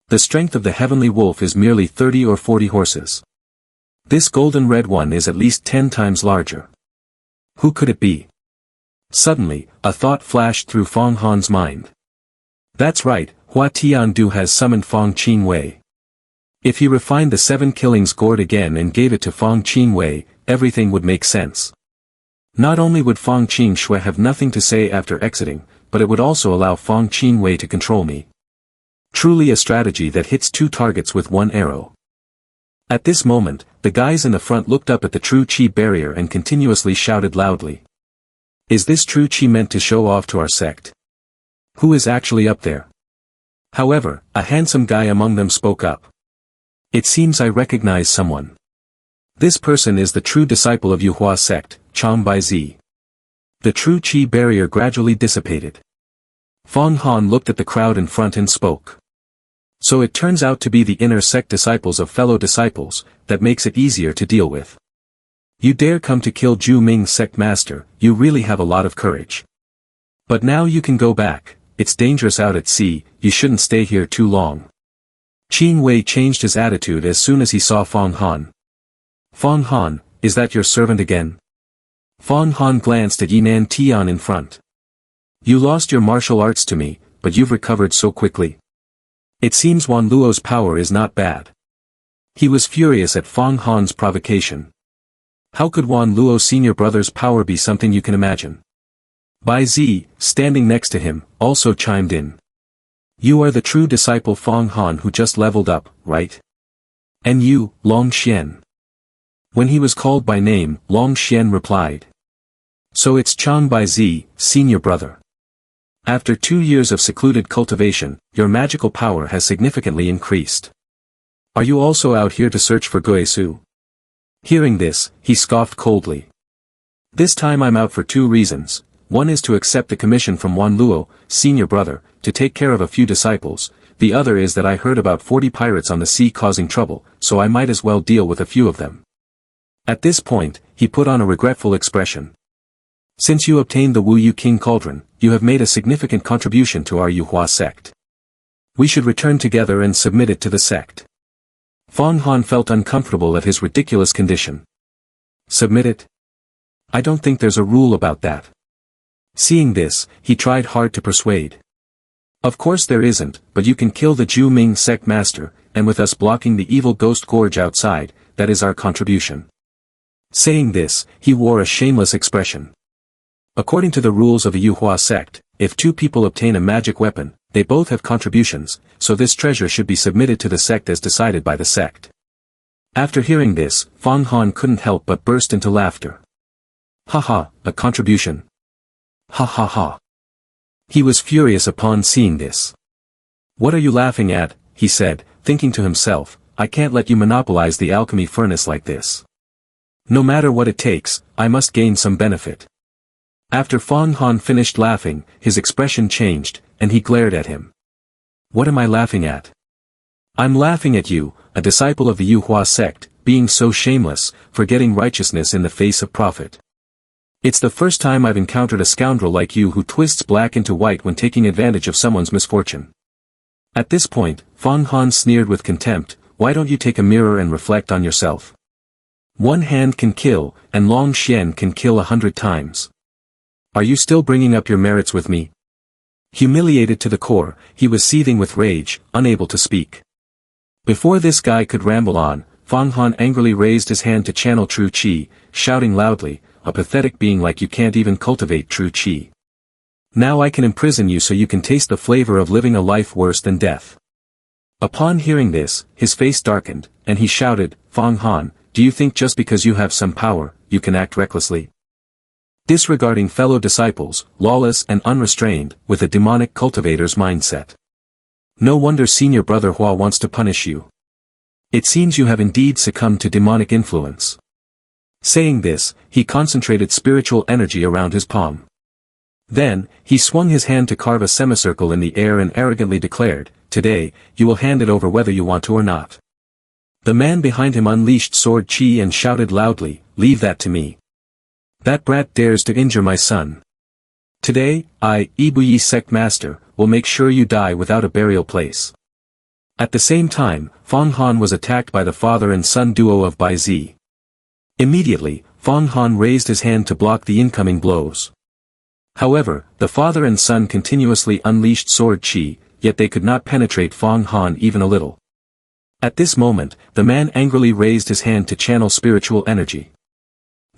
A: The strength of the heavenly wolf is merely 30 or 40 horses. This golden red one is at least 10 times larger. Who could it be? Suddenly, a thought flashed through Fang Han's mind. That's right, Hua Tiandu has summoned Fang Qing Wei. If he refined the 7 killings gourd again and gave it to Fang Qing Wei, everything would make sense. Not only would Fang Qing Shui have nothing to say after exiting, but it would also allow Fang Qing Wei to control me. Truly a strategy that hits 2 targets with 1 arrow. At this moment, the guys in the front looked up at the true Qi barrier and continuously shouted loudly. Is this true Qi meant to show off to our sect? Who is actually up there? However, a handsome guy among them spoke up. It seems I recognize someone. This person is the true disciple of Yuhua sect, Chang Baizi. The true Qi barrier gradually dissipated. Fang Han looked at the crowd in front and spoke. So it turns out to be the inner sect disciples of fellow disciples, that makes it easier to deal with. You dare come to kill Ju Ming's sect master, you really have a lot of courage. But now you can go back, it's dangerous out at sea, you shouldn't stay here too long. Qing Wei changed his attitude as soon as he saw Fang Han. Fang Han, is that your servant again? Fang Han glanced at Yinan Tian in front. You lost your martial arts to me, but you've recovered so quickly. It seems Wan Luo's power is not bad. He was furious at Fang Han's provocation. How could Wan Luo's senior brother's power be something you can imagine? Bai Zi, standing next to him, also chimed in. You are the true disciple Fang Han who just leveled up, right? And you, Long Xian. When he was called by name, Long Xian replied. So it's Chang Baizi, senior brother. After 2 years of secluded cultivation, your magical power has significantly increased. Are you also out here to search for Guisu? Hearing this, he scoffed coldly. This time I'm out for 2 reasons. One is to accept the commission from Wan Luo, senior brother, to take care of a few disciples. The other is that I heard about 40 pirates on the sea causing trouble, so I might as well deal with a few of them. At this point, he put on a regretful expression. Since you obtained the Wuyu King Cauldron, you have made a significant contribution to our Yuhua sect. We should return together and submit it to the sect. Fang Han felt uncomfortable at his ridiculous condition. Submit it? I don't think there's a rule about that. Seeing this, he tried hard to persuade. Of course there isn't, but you can kill the Ju Ming sect master, and with us blocking the evil ghost gorge outside, that is our contribution. Saying this, he wore a shameless expression. According to the rules of a Yuhua sect, if two people obtain a magic weapon, they both have contributions, so this treasure should be submitted to the sect as decided by the sect. After hearing this, Fang Han couldn't help but burst into laughter. Haha, a contribution. Ha ha ha. He was furious upon seeing this. What are you laughing at, he said, thinking to himself, I can't let you monopolize the alchemy furnace like this. No matter what it takes, I must gain some benefit. After Fang Han finished laughing, his expression changed, and he glared at him. What am I laughing at? I'm laughing at you, a disciple of the Yuhua sect, being so shameless, forgetting righteousness in the face of profit. It's the first time I've encountered a scoundrel like you who twists black into white when taking advantage of someone's misfortune. At this point, Fang Han sneered with contempt, why don't you take a mirror and reflect on yourself? One hand can kill, and Long Xian can kill 100 times. Are you still bringing up your merits with me? Humiliated to the core, he was seething with rage, unable to speak. Before this guy could ramble on, Fang Han angrily raised his hand to channel true qi, shouting loudly, a pathetic being like you can't even cultivate true qi. Now I can imprison you so you can taste the flavor of living a life worse than death. Upon hearing this, his face darkened, and he shouted, Fang Han, do you think just because you have some power, you can act recklessly? Disregarding fellow disciples, lawless and unrestrained, with a demonic cultivator's mindset. No wonder senior brother Hua wants to punish you. It seems you have indeed succumbed to demonic influence. Saying this, he concentrated spiritual energy around his palm. Then, he swung his hand to carve a semicircle in the air and arrogantly declared, today, you will hand it over whether you want to or not. The man behind him unleashed sword qi and shouted loudly, leave that to me. That brat dares to injure my son. Today, I, Ibuyi sect master, will make sure you die without a burial place. At the same time, Fang Han was attacked by the father and son duo of Bai Zi. Immediately, Fang Han raised his hand to block the incoming blows. However, the father and son continuously unleashed sword qi, yet they could not penetrate Fang Han even a little. At this moment, the man angrily raised his hand to channel spiritual energy.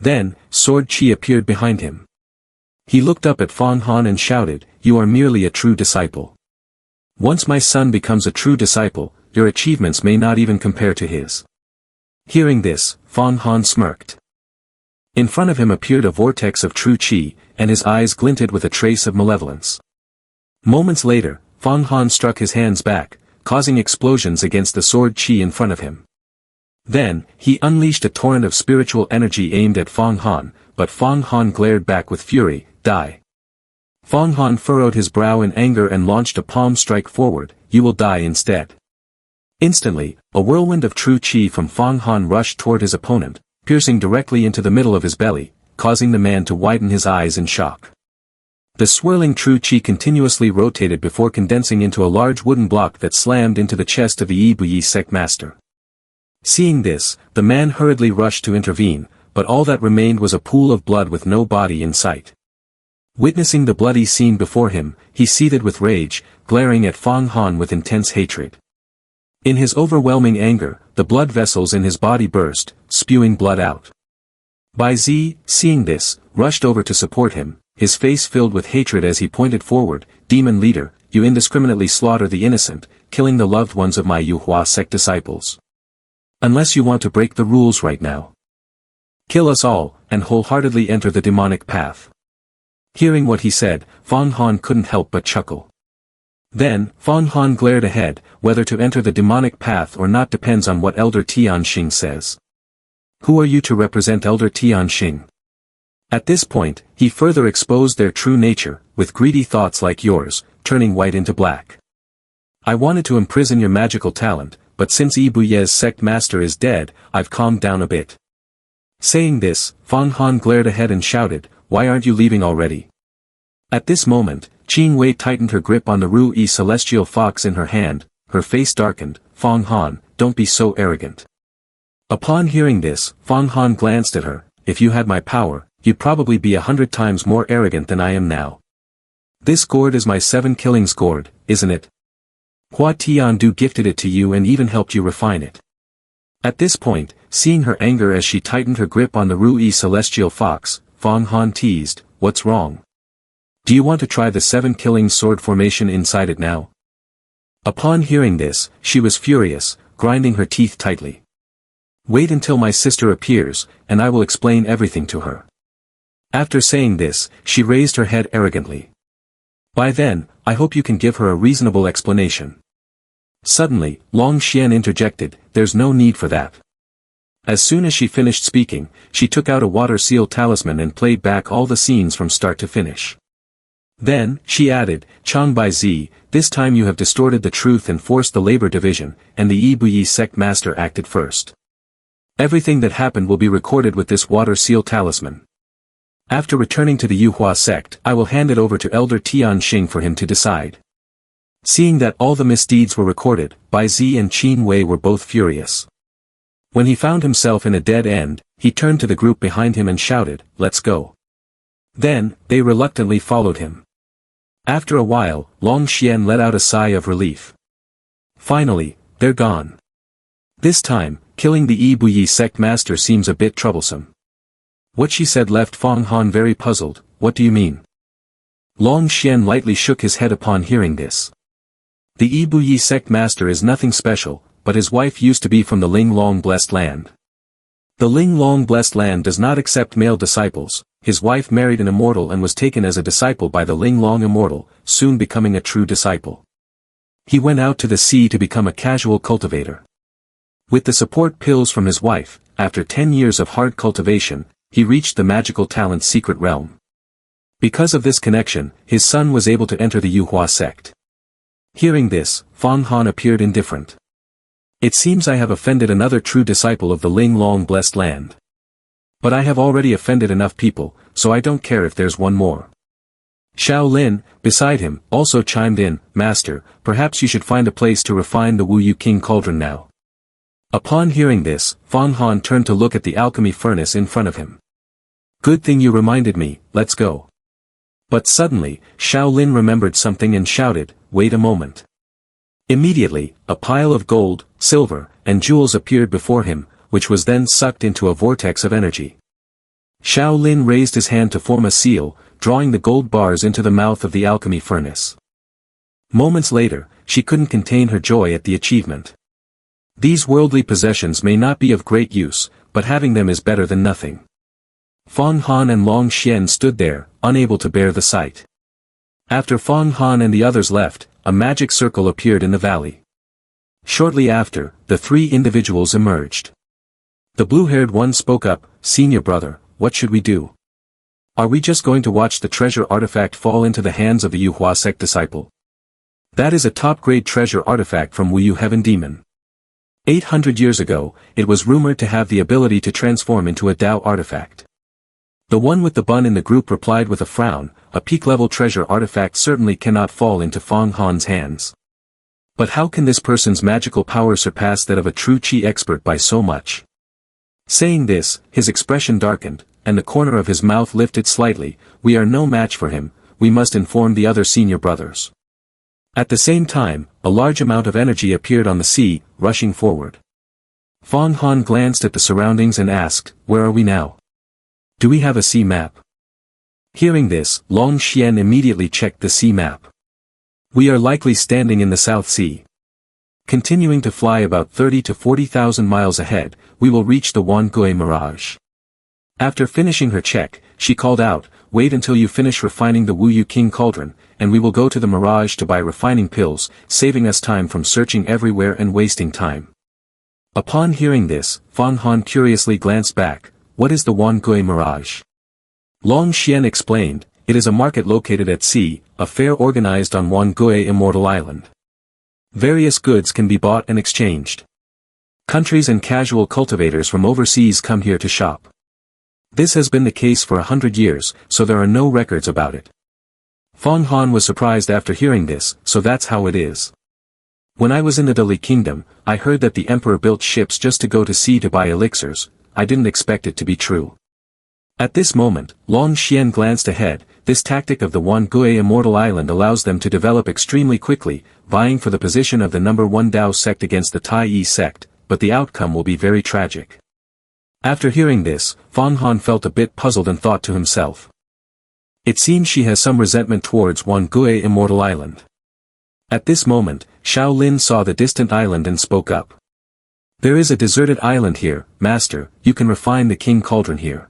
A: Then, sword qi appeared behind him. He looked up at Fang Han and shouted, you are merely a true disciple. Once my son becomes a true disciple, your achievements may not even compare to his. Hearing this, Fang Han smirked. In front of him appeared a vortex of true qi, and his eyes glinted with a trace of malevolence. Moments later, Fang Han struck his hands back, causing explosions against the sword qi in front of him. Then, he unleashed a torrent of spiritual energy aimed at Fang Han, but Fang Han glared back with fury, die. Fang Han furrowed his brow in anger and launched a palm strike forward, you will die instead. Instantly, a whirlwind of true qi from Fang Han rushed toward his opponent, piercing directly into the middle of his belly, causing the man to widen his eyes in shock. The swirling true qi continuously rotated before condensing into a large wooden block that slammed into the chest of the Ibuyi sect master. Seeing this, the man hurriedly rushed to intervene, but all that remained was a pool of blood with no body in sight. Witnessing the bloody scene before him, he seethed with rage, glaring at Fang Han with intense hatred. In his overwhelming anger, the blood vessels in his body burst, spewing blood out. Bai Zi, seeing this, rushed over to support him, his face filled with hatred as he pointed forward, demon leader, you indiscriminately slaughter the innocent, killing the loved ones of my Yuhua sect disciples. Unless you want to break the rules right now. Kill us all, and wholeheartedly enter the demonic path. Hearing what he said, Fang Han couldn't help but chuckle. Then, Fang Han glared ahead, whether to enter the demonic path or not depends on what Elder Tianxing says. Who are you to represent Elder Tianxing? At this point, he further exposed their true nature, with greedy thoughts like yours, turning white into black. I wanted to imprison your magical talent, but since Ibuye's sect master is dead, I've calmed down a bit. Saying this, Fang Han glared ahead and shouted, why aren't you leaving already? At this moment, Qin Wei tightened her grip on the Ru-Yi celestial fox in her hand, her face darkened. Fang Han, don't be so arrogant. Upon hearing this, Fang Han glanced at her. If you had my power, you'd probably be 100 times more arrogant than I am now. This gourd is my 7 killings gourd, isn't it? Hua Tiandu gifted it to you and even helped you refine it. At this point, seeing her anger as she tightened her grip on the Ru-Yi celestial fox, Fang Han teased, what's wrong? Do you want to try the 7 killings sword formation inside it now? Upon hearing this, she was furious, grinding her teeth tightly. Wait until my sister appears, and I will explain everything to her. After saying this, she raised her head arrogantly. By then, I hope you can give her a reasonable explanation. Suddenly, Long Xian interjected, there's no need for that. As soon as she finished speaking, she took out a water seal talisman and played back all the scenes from start to finish. Then, she added, Chang Bai Zi, this time you have distorted the truth and forced the labor division, and the Yi Buyi sect master acted first. Everything that happened will be recorded with this water seal talisman. After returning to the Yuhua sect, I will hand it over to Elder Tian Xing for him to decide. Seeing that all the misdeeds were recorded, Bai Zi and Qin Wei were both furious. When he found himself in a dead end, he turned to the group behind him and shouted, let's go. Then, they reluctantly followed him. After a while, Long Xian let out a sigh of relief. Finally, they're gone. This time, killing the Yi Buyi sect master seems a bit troublesome. What she said left Fang Han very puzzled. What do you mean? Long Xian lightly shook his head upon hearing this. The Yi Buyi sect master is nothing special, but his wife used to be from the Ling Long blessed land. The Ling Long blessed land does not accept male disciples. His wife married an immortal and was taken as a disciple by the Ling Long immortal, soon becoming a true disciple. He went out to the sea to become a casual cultivator. With the support pills from his wife, after 10 years of hard cultivation, he reached the magical talent's secret realm. Because of this connection, his son was able to enter the Yuhua sect. Hearing this, Fang Han appeared indifferent. It seems I have offended another true disciple of the Ling Long blessed land. But I have already offended enough people, so I don't care if there's one more. Xiao Lin, beside him, also chimed in, Master, perhaps you should find a place to refine the Wu Yu King cauldron now. Upon hearing this, Fang Han turned to look at the alchemy furnace in front of him. Good thing you reminded me, let's go. But suddenly, Xiao Lin remembered something and shouted, wait a moment. Immediately, a pile of gold, silver, and jewels appeared before him, which was then sucked into a vortex of energy. Xiao Lin raised his hand to form a seal, drawing the gold bars into the mouth of the alchemy furnace. Moments later, she couldn't contain her joy at the achievement. These worldly possessions may not be of great use, but having them is better than nothing. Fang Han and Long Xian stood there, unable to bear the sight. After Fang Han and the others left, a magic circle appeared in the valley. Shortly after, the 3 individuals emerged. The blue-haired one spoke up, Senior brother, what should we do? Are we just going to watch the treasure artifact fall into the hands of the Yuhua sect disciple? That is a top-grade treasure artifact from Wu Yu Heaven Demon. 800 years ago, it was rumored to have the ability to transform into a Dao artifact. The one with the bun in the group replied with a frown, a peak-level treasure artifact certainly cannot fall into Fang Han's hands. But how can this person's magical power surpass that of a true Qi expert by so much? Saying this, his expression darkened, and the corner of his mouth lifted slightly. We are no match for him, we must inform the other senior brothers. At the same time, a large amount of energy appeared on the sea, rushing forward. Fang Han glanced at the surroundings and asked, where are we now? Do we have a sea map? Hearing this, Long Xian immediately checked the sea map. We are likely standing in the South Sea. Continuing to fly about 30 to 40,000 miles ahead, we will reach the Wangue Mirage. After finishing her check, she called out, wait until you finish refining the Wu Yu King cauldron, and we will go to the Mirage to buy refining pills, saving us time from searching everywhere and wasting time. Upon hearing this, Fang Han curiously glanced back, what is the Wangue Mirage? Long Xian explained, it is a market located at sea, a fair organized on Wangue Immortal Island. Various goods can be bought and exchanged. Countries and casual cultivators from overseas come here to shop. This has been the case for 100 years, so there are no records about it. Fong Han was surprised after hearing this, so that's how it is. When I was in the Dali Kingdom, I heard that the Emperor built ships just to go to sea to buy elixirs. I didn't expect it to be true. At this moment, Long Xian glanced ahead. This tactic of the Wan Gui Immortal Island allows them to develop extremely quickly, vying for the position of the number 1 Dao sect against the Tai Yi sect, but the outcome will be very tragic. After hearing this, Fong Han felt a bit puzzled and thought to himself. It seems she has some resentment towards Wan Gui Immortal Island. At this moment, Xiao Lin saw the distant island and spoke up. There is a deserted island here, master, you can refine the king cauldron here.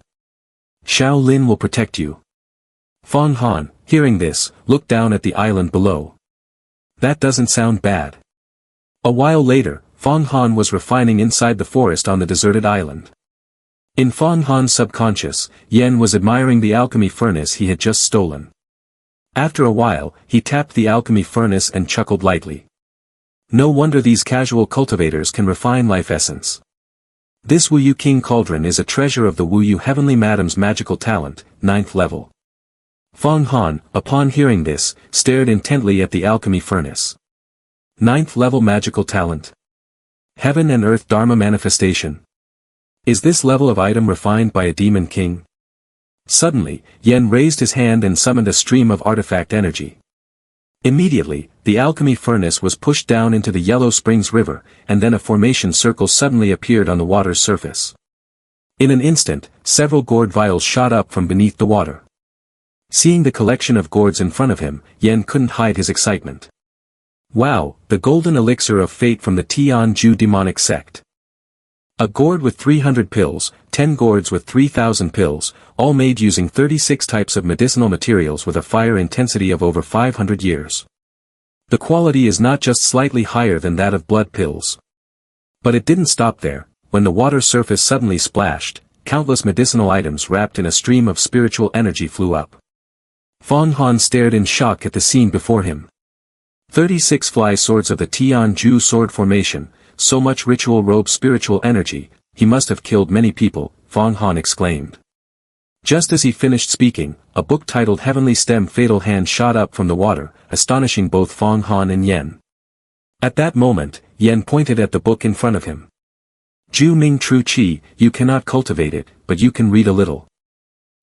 A: Xiao Lin will protect you. Fong Han, hearing this, looked down at the island below. That doesn't sound bad. A while later, Fong Han was refining inside the forest on the deserted island. In Fong Han's subconscious, Yen was admiring the alchemy furnace he had just stolen. After a while, he tapped the alchemy furnace and chuckled lightly. No wonder these casual cultivators can refine life essence. This Wu Yu King Cauldron is a treasure of the Wu Yu Heavenly Madam's magical talent, 9th level. Fong Han, upon hearing this, stared intently at the alchemy furnace. 9th level magical talent. Heaven and Earth Dharma manifestation. Is this level of item refined by a demon king? Suddenly, Yen raised his hand and summoned a stream of artifact energy. Immediately, the alchemy furnace was pushed down into the Yellow Springs River, and then a formation circle suddenly appeared on the water's surface. In an instant, several gourd vials shot up from beneath the water. Seeing the collection of gourds in front of him, Yen couldn't hide his excitement. Wow, the golden elixir of fate from the Tianju demonic sect. A gourd with 300 pills, 10 gourds with 3,000 pills, all made using 36 types of medicinal materials with a fire intensity of over 500 years. The quality is not just slightly higher than that of blood pills. But it didn't stop there. When the water surface suddenly splashed, countless medicinal items wrapped in a stream of spiritual energy flew up. Fong Han stared in shock at the scene before him. 36 fly swords of the Tianju sword formation, so much ritual robe spiritual energy, he must have killed many people, Fong Han exclaimed. Just as he finished speaking, a book titled Heavenly Stem Fatal Hand shot up from the water, astonishing both Fong Han and Yen. At that moment, Yen pointed at the book in front of him. Ju Ming True Qi, you cannot cultivate it, but you can read a little.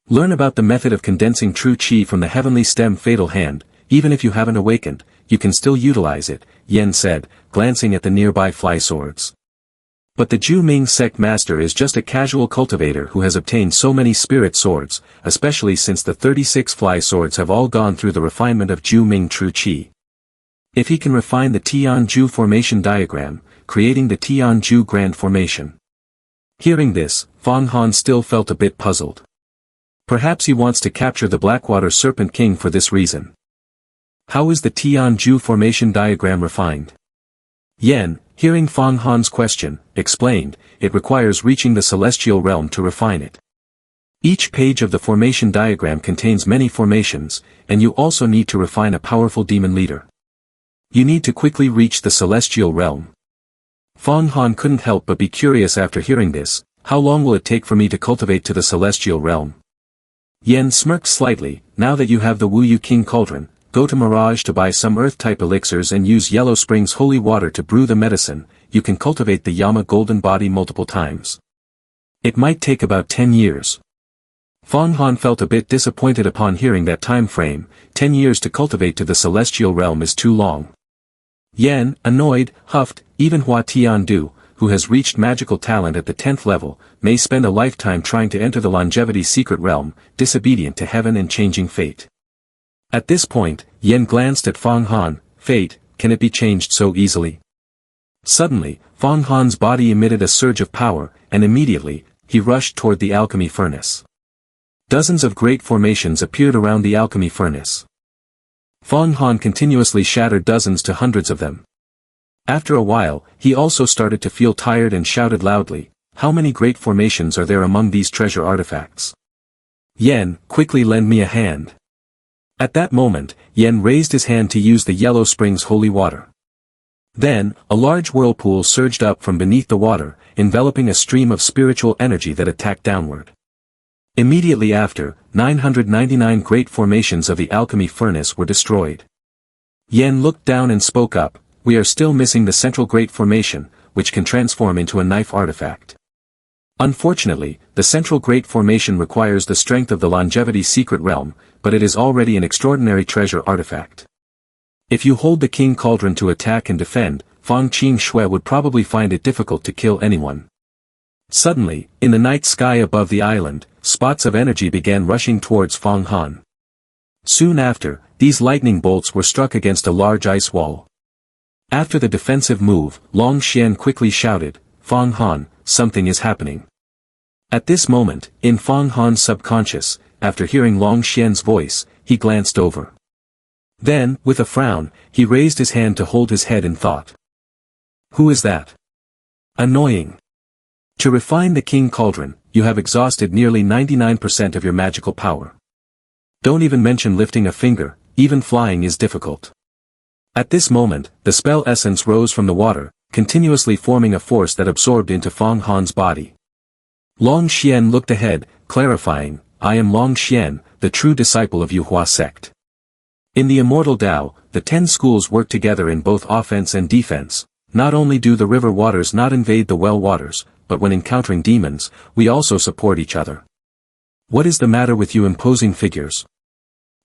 A: Learn about the method of condensing true Qi from the Heavenly Stem Fatal Hand. Even if you haven't awakened, you can still utilize it, Yen said, glancing at the nearby fly swords. But the Ju Ming sect master is just a casual cultivator who has obtained so many spirit swords, especially since the 36 fly swords have all gone through the refinement of Ju Ming True Qi. If he can refine the Tianju formation diagram, creating the Tianju Grand Formation. Hearing this, Fong Han still felt a bit puzzled. Perhaps he wants to capture the Blackwater Serpent King for this reason. How is the Tianju formation diagram refined? Yen, hearing Fong Han's question, explained, it requires reaching the celestial realm to refine it. Each page of the formation diagram contains many formations, and you also need to refine a powerful demon leader. You need to quickly reach the celestial realm. Fong Han couldn't help but be curious after hearing this. How long will it take for me to cultivate to the celestial realm? Yen smirked slightly. Now that you have the Wu Yu King Cauldron, go to Mirage to buy some Earth-type elixirs and use Yellow Springs holy water to brew the medicine. You can cultivate the Yama golden body multiple times. It might take about 10 years. Fong Han felt a bit disappointed upon hearing that time frame. 10 years to cultivate to the celestial realm is too long. Yen, annoyed, huffed. Even Hua Tiandu, who has reached magical talent at the 10th level, may spend a lifetime trying to enter the longevity secret realm, disobedient to heaven and changing fate. At this point, Yen glanced at Fong Han. Fate, can it be changed so easily? Suddenly, Fong Han's body emitted a surge of power, and immediately, he rushed toward the alchemy furnace. Dozens of great formations appeared around the alchemy furnace. Fong Han continuously shattered dozens to hundreds of them. After a while, he also started to feel tired and shouted loudly, how many great formations are there among these treasure artifacts? Yen, quickly lend me a hand. At that moment, Yen raised his hand to use the Yellow Springs holy water. Then, a large whirlpool surged up from beneath the water, enveloping a stream of spiritual energy that attacked downward. Immediately after, 999 great formations of the alchemy furnace were destroyed. Yen looked down and spoke up, "We are still missing the central great formation, which can transform into a knife artifact. Unfortunately, the central great formation requires the strength of the longevity secret realm, but it is already an extraordinary treasure artifact. If you hold the King Cauldron to attack and defend, Fang Qing Shui would probably find it difficult to kill anyone." Suddenly, in the night sky above the island, spots of energy began rushing towards Fang Han. Soon after, these lightning bolts were struck against a large ice wall. After the defensive move, Long Xian quickly shouted, "Fang Han, something is happening." At this moment, in Fang Han's subconscious, after hearing Long Xian's voice, he glanced over. Then, with a frown, he raised his hand to hold his head in thought. Who is that? Annoying. To refine the King Cauldron, you have exhausted nearly 99% of your magical power. Don't even mention lifting a finger, even flying is difficult. At this moment, the spell essence rose from the water, continuously forming a force that absorbed into Fang Han's body. Long Xian looked ahead, clarifying, "I am Long Xian, the true disciple of Yuhua sect." In the Immortal Tao, the 10 schools work together in both offense and defense. Not only do the river waters not invade the well waters, but when encountering demons, we also support each other. What is the matter with you imposing figures?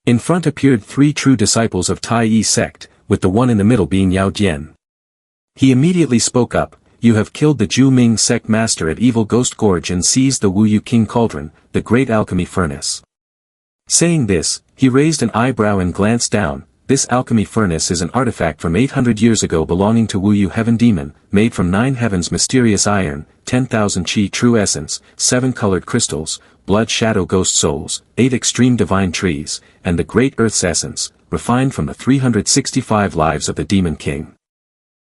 A: In front appeared 3 true disciples of Tai Yi sect, with the one in the middle being Yao Jian. He immediately spoke up, "You have killed the Ju Ming sect master at Evil Ghost Gorge and seized the Wu Yu King Cauldron, the great alchemy furnace." Saying this, he raised an eyebrow and glanced down. This alchemy furnace is an artifact from 800 years ago belonging to Wu Yu Heaven Demon, made from 9 heavens mysterious iron, 10,000 Qi true essence, 7 colored crystals, blood shadow ghost souls, 8 extreme divine trees, and the great earth's essence, refined from the 365 lives of the Demon King.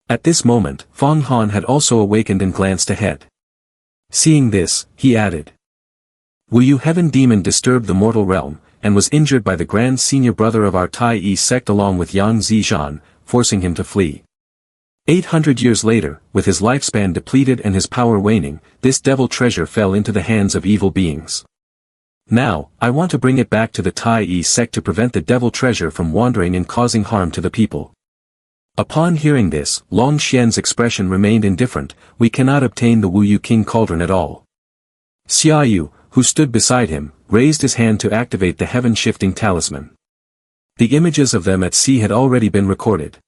A: At this moment, Fang Han had also awakened and glanced ahead. Seeing this, he added, "Wu Yu Heaven Demon disturbed the mortal realm, and was injured by the grand senior brother of our Tai Yi sect along with Yang Zizhan, forcing him to flee. 800 years later, with his lifespan depleted and his power waning, this devil treasure fell into the hands of evil beings. Now, I want to bring it back to the Tai Yi sect to prevent the devil treasure from wandering and causing harm to the people." Upon hearing this, Long Xian's expression remained indifferent. "We cannot obtain the Wu Yu King Cauldron at all." Xia Yu, who stood beside him, raised his hand to activate the heaven-shifting talisman. The images of them at sea had already been recorded.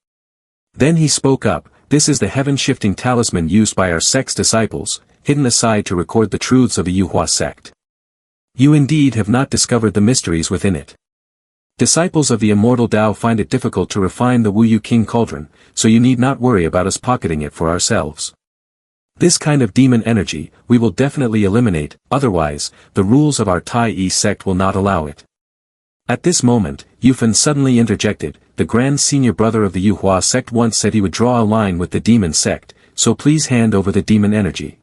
A: Then he spoke up, "This is the heaven-shifting talisman used by our sect's disciples, hidden aside to record the truths of the Yuhua sect. You indeed have not discovered the mysteries within it. Disciples of the Immortal Tao find it difficult to refine the Wu Yu King Cauldron, so you need not worry about us pocketing it for ourselves. This kind of demon energy, we will definitely eliminate, otherwise, the rules of our Tai Yi sect will not allow it." At this moment, Yufan suddenly interjected, "The grand senior brother of the Yuhua sect once said he would draw a line with the demon sect, so please hand over the demon energy.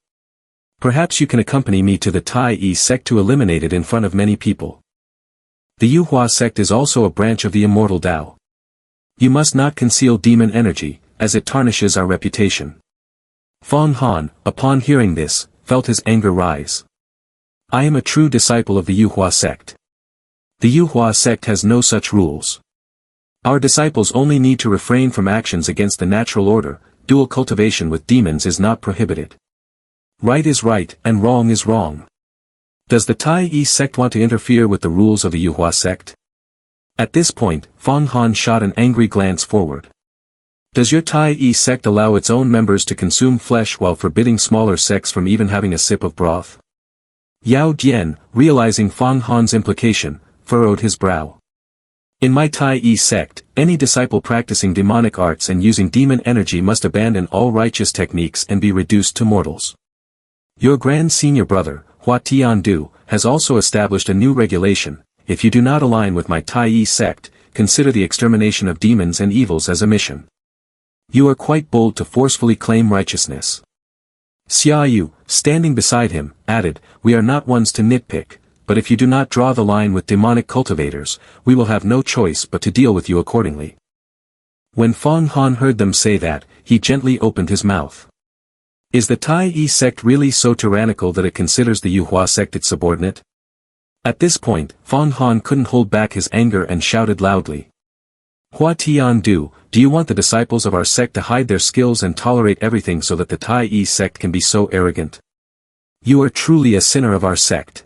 A: Perhaps you can accompany me to the Tai Yi sect to eliminate it in front of many people. The Yuhua sect is also a branch of the Immortal Tao. You must not conceal demon energy, as it tarnishes our reputation." Fang Han, upon hearing this, felt his anger rise. "I am a true disciple of the Yuhua sect. The Yuhua sect has no such rules. Our disciples only need to refrain from actions against the natural order. Dual cultivation with demons is not prohibited. Right is right and wrong is wrong. Does the Tai Yi sect want to interfere with the rules of the Yuhua sect?" At this point, Fang Han shot an angry glance forward. "Does your Tai Yi sect allow its own members to consume flesh while forbidding smaller sects from even having a sip of broth?" Yao Jian, realizing Fang Han's implication, furrowed his brow. "In my Tai Yi sect, any disciple practicing demonic arts and using demon energy must abandon all righteous techniques and be reduced to mortals. Your grand senior brother, Hua Tiandu, has also established a new regulation. If you do not align with my Tai Yi sect, consider the extermination of demons and evils as a mission. You are quite bold to forcefully claim righteousness." Xia Yu, standing beside him, added, "We are not ones to nitpick, but if you do not draw the line with demonic cultivators, we will have no choice but to deal with you accordingly." When Fang Han heard them say that, he gently opened his mouth. Is the Tai Yi sect really so tyrannical that it considers the Yuhua sect its subordinate? At this point, Fong Han couldn't hold back his anger and shouted loudly. Hua Tian do you want the disciples of our sect to hide their skills and tolerate everything so that the Tai Yi sect can be so arrogant? You are truly a sinner of our sect.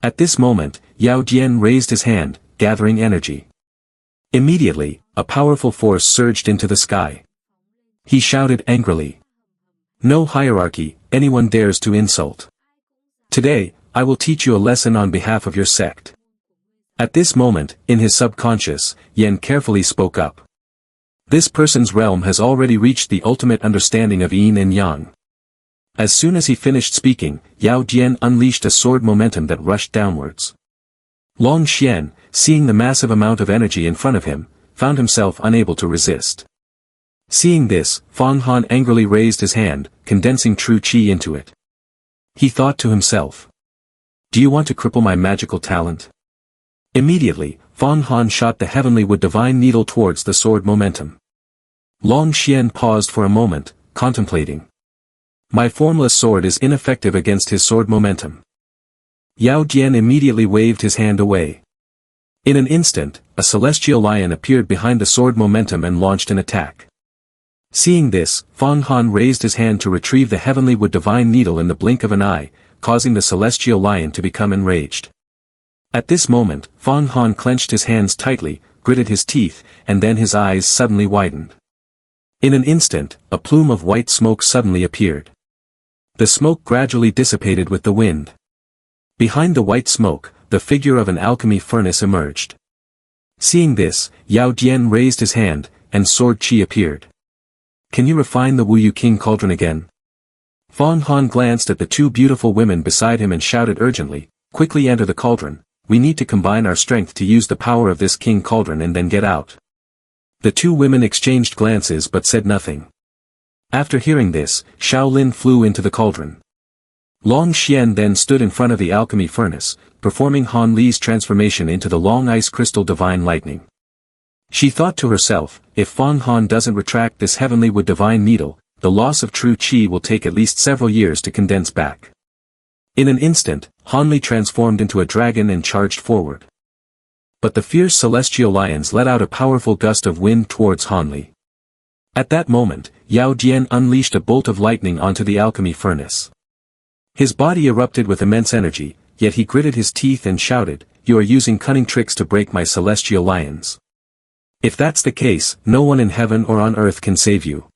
A: At this moment, Yao Jian raised his hand, gathering energy. Immediately, a powerful force surged into the sky. He shouted angrily. No hierarchy, anyone dares to insult. Today, I will teach you a lesson on behalf of your sect. At this moment, in his subconscious, Yen carefully spoke up. This person's realm has already reached the ultimate understanding of yin and yang. As soon as he finished speaking, Yao Jian unleashed a sword momentum that rushed downwards. Long Xian, seeing the massive amount of energy in front of him, found himself unable to resist. Seeing this, Fong Han angrily raised his hand, condensing true qi into it. He thought to himself. Do you want to cripple my magical talent? Immediately, Fong Han shot the heavenly wood divine needle towards the sword momentum. Long Xian paused for a moment, contemplating. My formless sword is ineffective against his sword momentum. Yao Jian immediately waved his hand away. In an instant, a celestial lion appeared behind the sword momentum and launched an attack. Seeing this, Fong Han raised his hand to retrieve the heavenly wood divine needle in the blink of an eye, causing the celestial lion to become enraged. At this moment, Fong Han clenched his hands tightly, gritted his teeth, and then his eyes suddenly widened. In an instant, a plume of white smoke suddenly appeared. The smoke gradually dissipated with the wind. Behind the white smoke, the figure of an alchemy furnace emerged. Seeing this, Yao Jian raised his hand, and sword qi appeared. Can you refine the Wu King cauldron again? Fong Han glanced at the two beautiful women beside him and shouted urgently, quickly enter the cauldron, we need to combine our strength to use the power of this king cauldron and then get out. The two women exchanged glances but said nothing. After hearing this, Shaolin flew into the cauldron. Long Xian then stood in front of the alchemy furnace, performing Han Li's transformation into the long ice crystal divine lightning. She thought to herself, if Fong Han doesn't retract this heavenly wood divine needle, the loss of true qi will take at least several years to condense back. In an instant, Han Li transformed into a dragon and charged forward. But the fierce celestial lions let out a powerful gust of wind towards Han Li. At that moment, Yao Jian unleashed a bolt of lightning onto the alchemy furnace. His body erupted with immense energy, yet he gritted his teeth and shouted, you are using cunning tricks to break my celestial lions. If that's the case, no one in heaven or on earth can save you.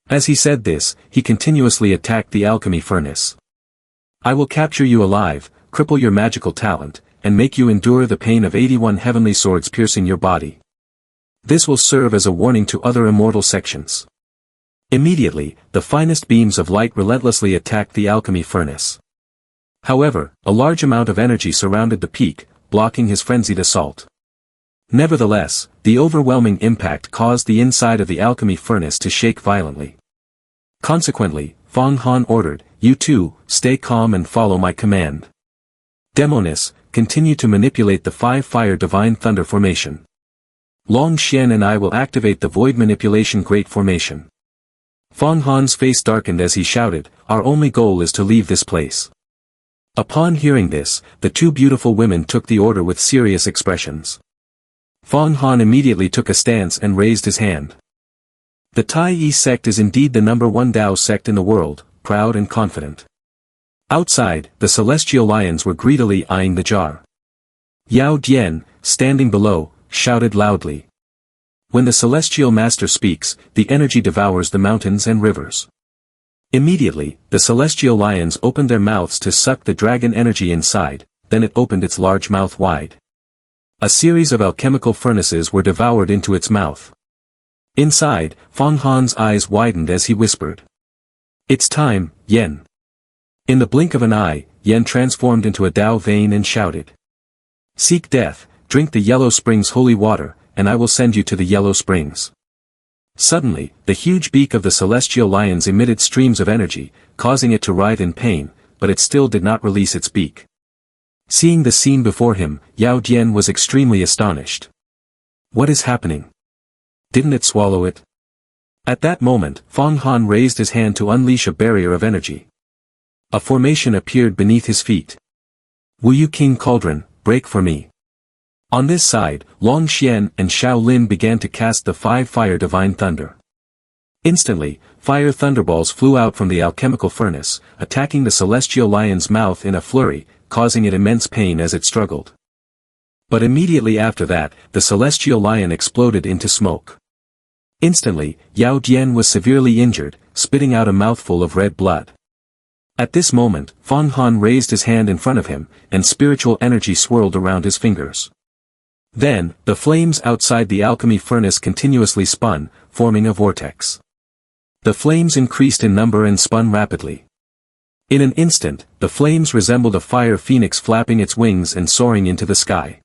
A: As he said this, he continuously attacked the alchemy furnace. I will capture you alive, cripple your magical talent, and make you endure the pain of 81 heavenly swords piercing your body. This will serve as a warning to other immortal sections. Immediately, the finest beams of light relentlessly attacked the alchemy furnace. However, a large amount of energy surrounded the peak, blocking his frenzied assault. Nevertheless, the overwhelming impact caused the inside of the alchemy furnace to shake violently. Consequently, Fong Han ordered, you two, stay calm and follow my command. Demonis, continue to manipulate the 5-fire divine thunder formation. Long Xian and I will activate the void manipulation great formation. Fong Han's face darkened as he shouted, our only goal is to leave this place. Upon hearing this, the two beautiful women took the order with serious expressions. Fong Han immediately took a stance and raised his hand. The Tai Yi sect is indeed the #1 Dao sect in the world, proud and confident. Outside, the celestial lions were greedily eyeing the jar. Yao Jian, standing below, shouted loudly. When the celestial master speaks, the energy devours the mountains and rivers. Immediately, the celestial lions opened their mouths to suck the dragon energy inside, then it opened its large mouth wide. A series of alchemical furnaces were devoured into its mouth. Inside, Fong Han's eyes widened as he whispered. It's time, Yen. In the blink of an eye, Yen transformed into a Dao vein and shouted. Seek death, drink the yellow springs holy water, and I will send you to the yellow springs. Suddenly, the huge beak of the celestial lions emitted streams of energy, causing it to writhe in pain, but it still did not release its beak. Seeing the scene before him, Yao Jian was extremely astonished. What is happening? Didn't it swallow it? At that moment, Fong Han raised his hand to unleash a barrier of energy. A formation appeared beneath his feet. Wu Yu King Cauldron, break for me. On this side, Long Xian and Xiao Lin began to cast the 5 fire divine thunder. Instantly, fire thunderballs flew out from the alchemical furnace, attacking the celestial lion's mouth in a flurry, causing it immense pain as it struggled. But immediately after that, the celestial lion exploded into smoke. Instantly, Yao Dian was severely injured, spitting out a mouthful of red blood. At this moment, Fang Han raised his hand in front of him, and spiritual energy swirled around his fingers. Then, the flames outside the alchemy furnace continuously spun, forming a vortex. The flames increased in number and spun rapidly. In an instant, the flames resembled a fire phoenix flapping its wings and soaring into the sky.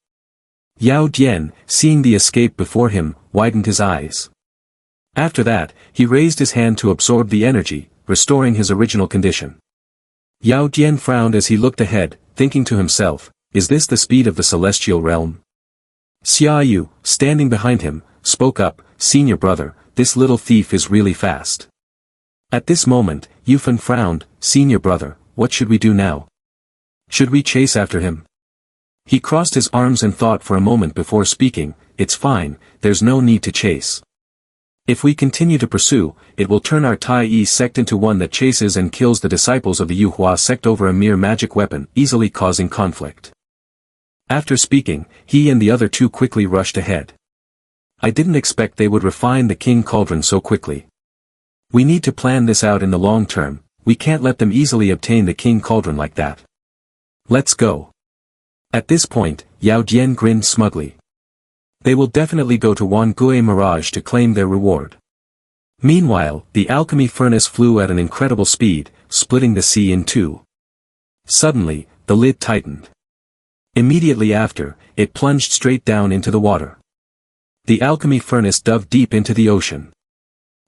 A: Yao Dian, seeing the escape before him, widened his eyes. After that, he raised his hand to absorb the energy, restoring his original condition. Yao Dian frowned as he looked ahead, thinking to himself, is this the speed of the celestial realm? Xia Yu, standing behind him, spoke up, senior brother, this little thief is really fast. At this moment, Yufan frowned, senior brother, what should we do now? Should we chase after him? He crossed his arms and thought for a moment before speaking, it's fine, there's no need to chase. If we continue to pursue, it will turn our Tai Yi sect into one that chases and kills the disciples of the Yu Hua sect over a mere magic weapon, easily causing conflict. After speaking, he and the other two quickly rushed ahead. I didn't expect they would refine the King Cauldron so quickly. We need to plan this out in the long term, we can't let them easily obtain the King Cauldron like that. Let's go. At this point, Yao Dian grinned smugly. They will definitely go to Wangue Mirage to claim their reward. Meanwhile, the alchemy furnace flew at an incredible speed, splitting the sea in two. Suddenly, the lid tightened. Immediately after, it plunged straight down into the water. The alchemy furnace dove deep into the ocean.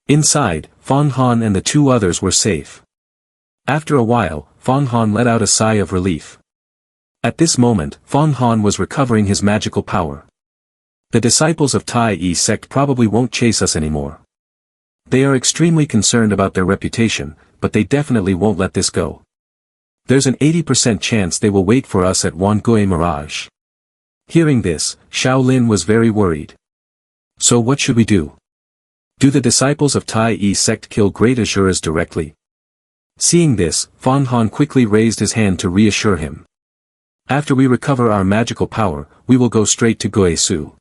A: Inside, Fang Han and the two others were safe. After a while, Fang Han let out a sigh of relief. At this moment, Fang Han was recovering his magical power. The disciples of Tai Yi sect probably won't chase us anymore. They are extremely concerned about their reputation, but they definitely won't let this go. There's an 80% chance they will wait for us at Wangue Mirage. Hearing this, Xiao Lin was very worried. So what should we do? Do the disciples of Tai Yi sect kill Great Asuras directly? Seeing this, Fang Han quickly raised his hand to reassure him. After we recover our magical power, we will go straight to Guisu.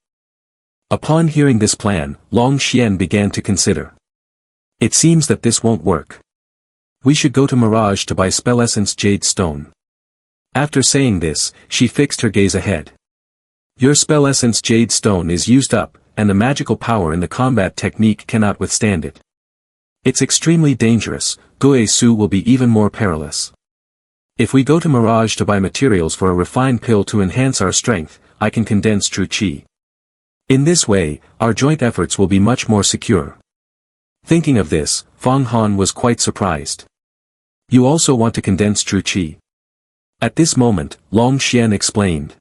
A: Upon hearing this plan, Long Xian began to consider. It seems that this won't work. We should go to Mirage to buy Spell Essence Jade Stone. After saying this, she fixed her gaze ahead. Your Spell Essence Jade Stone is used up, and the magical power in the combat technique cannot withstand it. It's extremely dangerous, Guisu will be even more perilous. If we go to Mirage to buy materials for a refined pill to enhance our strength, I can condense true qi. In this way, our joint efforts will be much more secure. Thinking of this, Fang Han was quite surprised. You also want to condense true qi? At this moment, Long Xian explained.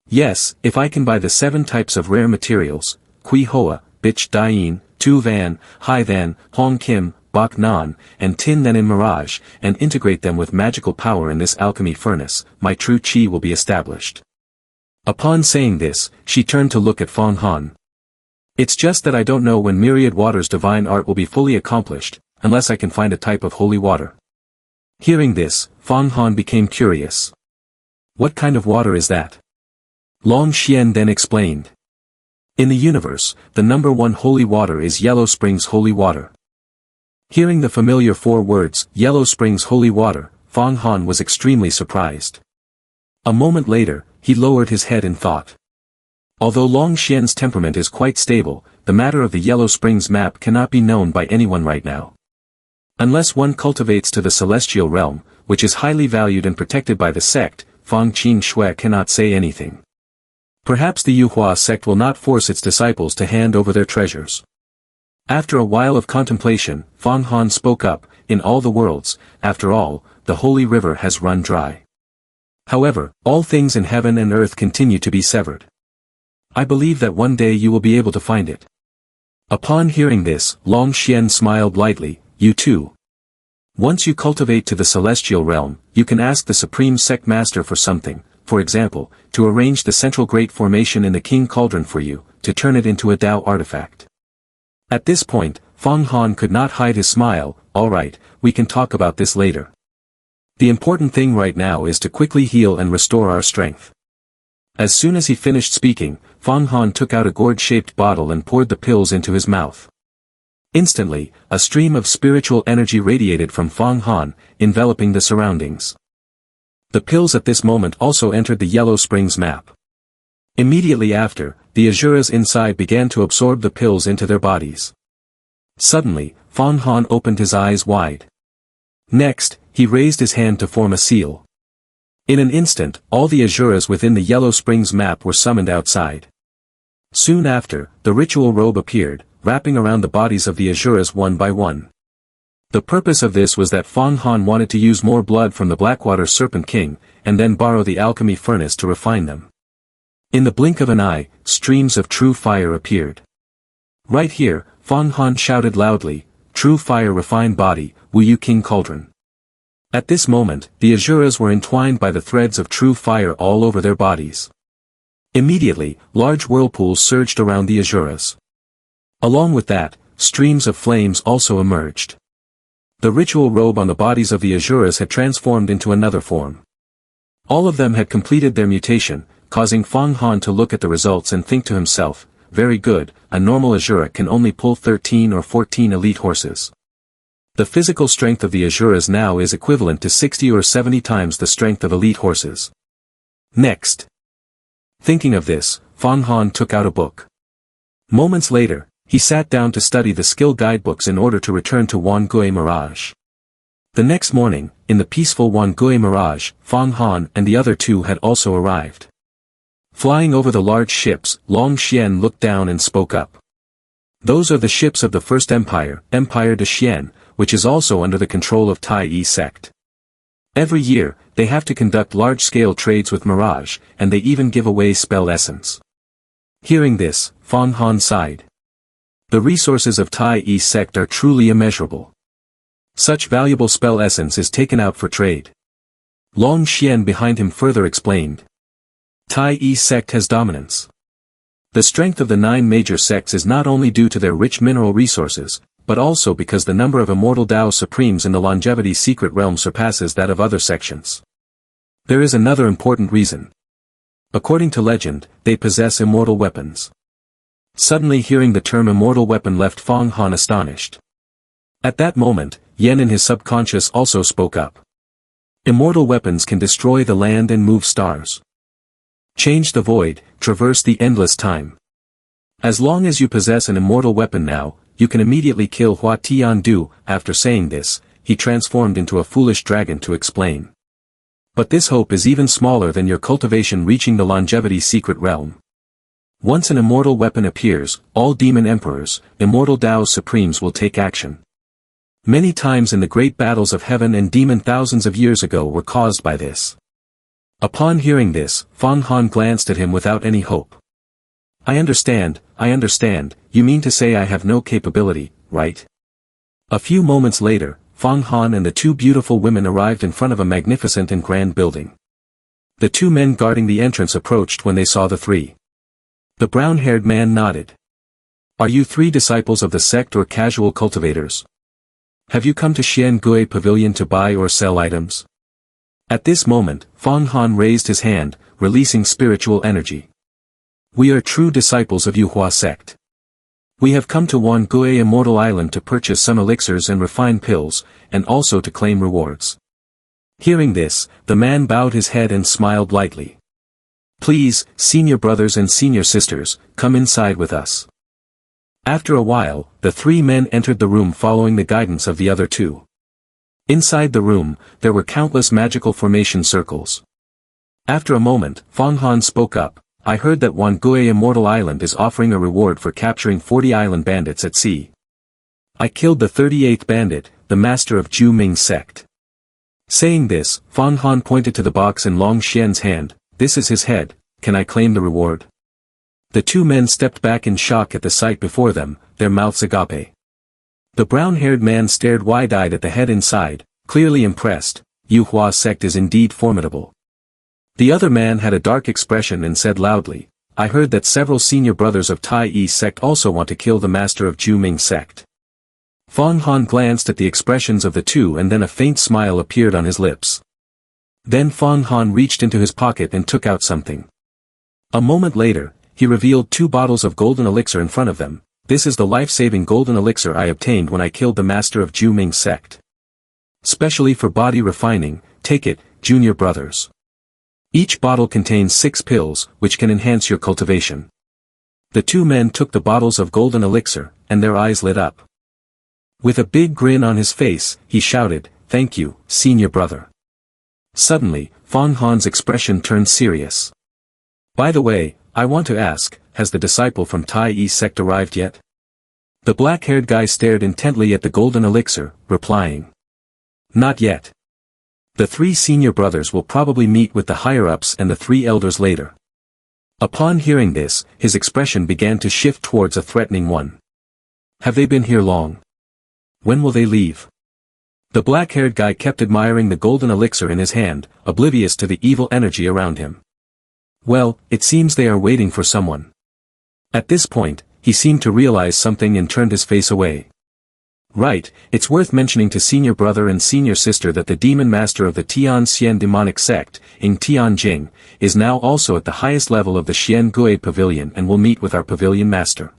A: Yes, if I can buy the 7 types of rare materials, Kui Hoa, Bich Dian, Tu Van, Hai Van, Hong Kim, Bak Nan, and Tin Then in Mirage, and integrate them with magical power in this alchemy furnace, my true qi will be established. Upon saying this, she turned to look at Fang Han. It's just that I don't know when Myriad Water's divine art will be fully accomplished, unless I can find a type of holy water. Hearing this, Fang Han became curious. What kind of water is that? Long Xian then explained. In the universe, the number 1 holy water is Yellow Springs Holy Water. Hearing the familiar 4 words, Yellow Springs Holy Water, Fang Han was extremely surprised. A moment later, he lowered his head in thought. Although Long Xian's temperament is quite stable, the matter of the Yellow Springs map cannot be known by anyone right now. Unless one cultivates to the celestial realm, which is highly valued and protected by the sect, Fang Qing Shui cannot say anything. Perhaps the Yu Hua sect will not force its disciples to hand over their treasures. After a while of contemplation, Fang Han spoke up, in all the worlds, after all, the holy river has run dry. However, all things in heaven and earth continue to be severed. I believe that one day you will be able to find it. Upon hearing this, Long Xian smiled lightly, you too. Once you cultivate to the celestial realm, you can ask the Supreme Sect Master for something, for example, to arrange the central great formation in the King Cauldron for you, to turn it into a Tao artifact. At this point, Fang Han could not hide his smile. Alright, we can talk about this later. The important thing right now is to quickly heal and restore our strength. As soon as he finished speaking, Fang Han took out a gourd-shaped bottle and poured the pills into his mouth. Instantly, a stream of spiritual energy radiated from Fang Han, enveloping the surroundings. The pills at this moment also entered the Yellow Springs map. Immediately after, the Asuras inside began to absorb the pills into their bodies. Suddenly, Fang Han opened his eyes wide. Next, he raised his hand to form a seal. In an instant, all the Asuras within the Yellow Springs map were summoned outside. Soon after, the ritual robe appeared, wrapping around the bodies of the Asuras one by one. The purpose of this was that Fang Han wanted to use more blood from the Blackwater Serpent King, and then borrow the alchemy furnace to refine them. In the blink of an eye, streams of true fire appeared. Right here, Fang Han shouted loudly, "True fire refined body, Wu Yu King Cauldron." At this moment, the Asuras were entwined by the threads of true fire all over their bodies. Immediately, large whirlpools surged around the Asuras. Along with that, streams of flames also emerged. The ritual robe on the bodies of the Asuras had transformed into another form. All of them had completed their mutation, causing Fang Han to look at the results and think to himself, very good, a normal Asura can only pull 13 or 14 elite horses. The physical strength of the Asuras now is equivalent to 60 or 70 times the strength of elite horses. Next. Thinking of this, Fang Han took out a book. Moments later, he sat down to study the skill guidebooks in order to return to Wangui Mirage. The next morning, in the peaceful Wangui Mirage, Fang Han and the other two had also arrived. Flying over the large ships, Long Xian looked down and spoke up. Those are the ships of the First Empire, Empire de Xian, which is also under the control of Tai Yi sect. Every year, they have to conduct large-scale trades with Mirage, and they even give away spell essence. Hearing this, Fang Han sighed. The resources of Tai Yi sect are truly immeasurable. Such valuable spell essence is taken out for trade. Long Xian behind him further explained. Tai Yi sect has dominance. The strength of the 9 major sects is not only due to their rich mineral resources, but also because the number of immortal Dao Supremes in the longevity secret realm surpasses that of other sections. There is another important reason. According to legend, they possess immortal weapons. Suddenly hearing the term immortal weapon left Fang Han astonished. At that moment, Yen in his subconscious also spoke up. Immortal weapons can destroy the land and move stars. Change the void, traverse the endless time. As long as you possess an immortal weapon now, you can immediately kill Hua Tiandu. After saying this, he transformed into a foolish dragon to explain. But this hope is even smaller than your cultivation reaching the longevity secret realm. Once an immortal weapon appears, all demon emperors, immortal Dao Supremes will take action. Many times in the great battles of heaven and demon thousands of years ago were caused by this. Upon hearing this, Fang Han glanced at him without any hope. I understand, you mean to say I have no capability, right? A few moments later, Fang Han and the 2 beautiful women arrived in front of a magnificent and grand building. The 2 men guarding the entrance approached when they saw the 3. The brown-haired man nodded. Are you 3 disciples of the sect or casual cultivators? Have you come to Xian Gui Pavilion to buy or sell items? At this moment, Fang Han raised his hand, releasing spiritual energy. We are true disciples of Yuhua sect. We have come to Wangui Immortal Island to purchase some elixirs and refined pills, and also to claim rewards. Hearing this, the man bowed his head and smiled lightly. Please, senior brothers and senior sisters, come inside with us. After a while, the 3 men entered the room following the guidance of the other 2. Inside the room, there were countless magical formation circles. After a moment, Fang Han spoke up. I heard that Wangui Immortal Island is offering a reward for capturing 40 island bandits at sea. I killed the 38th bandit, the master of Ju Ming's sect. Saying this, Fang Han pointed to the box in Long Xian's hand. This is his head, can I claim the reward? The 2 men stepped back in shock at the sight before them, their mouths agape. The brown-haired man stared wide-eyed at the head inside, clearly impressed. Yuhua sect is indeed formidable. The other man had a dark expression and said loudly, I heard that several senior brothers of Tai Yi sect also want to kill the master of Ju Ming sect. Fang Han glanced at the expressions of the two and then a faint smile appeared on his lips. Then Fang Han reached into his pocket and took out something. A moment later, he revealed 2 bottles of golden elixir in front of them. This is the life-saving golden elixir I obtained when I killed the master of Ju Ming sect. Specially for body refining, take it, junior brothers. Each bottle contains 6 pills, which can enhance your cultivation. The 2 men took the bottles of golden elixir, and their eyes lit up. With a big grin on his face, he shouted, Thank you, senior brother. Suddenly, Fang Han's expression turned serious. By the way, I want to ask, has the disciple from Tai Yi sect arrived yet? The black-haired guy stared intently at the golden elixir, replying. Not yet. The 3 senior brothers will probably meet with the higher-ups and the 3 elders later. Upon hearing this, his expression began to shift towards a threatening one. Have they been here long? When will they leave? The black-haired guy kept admiring the golden elixir in his hand, oblivious to the evil energy around him. Well, it seems they are waiting for someone. At this point, he seemed to realize something and turned his face away. Right, it's worth mentioning to senior brother and senior sister that the demon master of the Tian Xian demonic sect, Ing Tian Jing, is now also at the highest level of the Xian Gui pavilion and will meet with our pavilion master.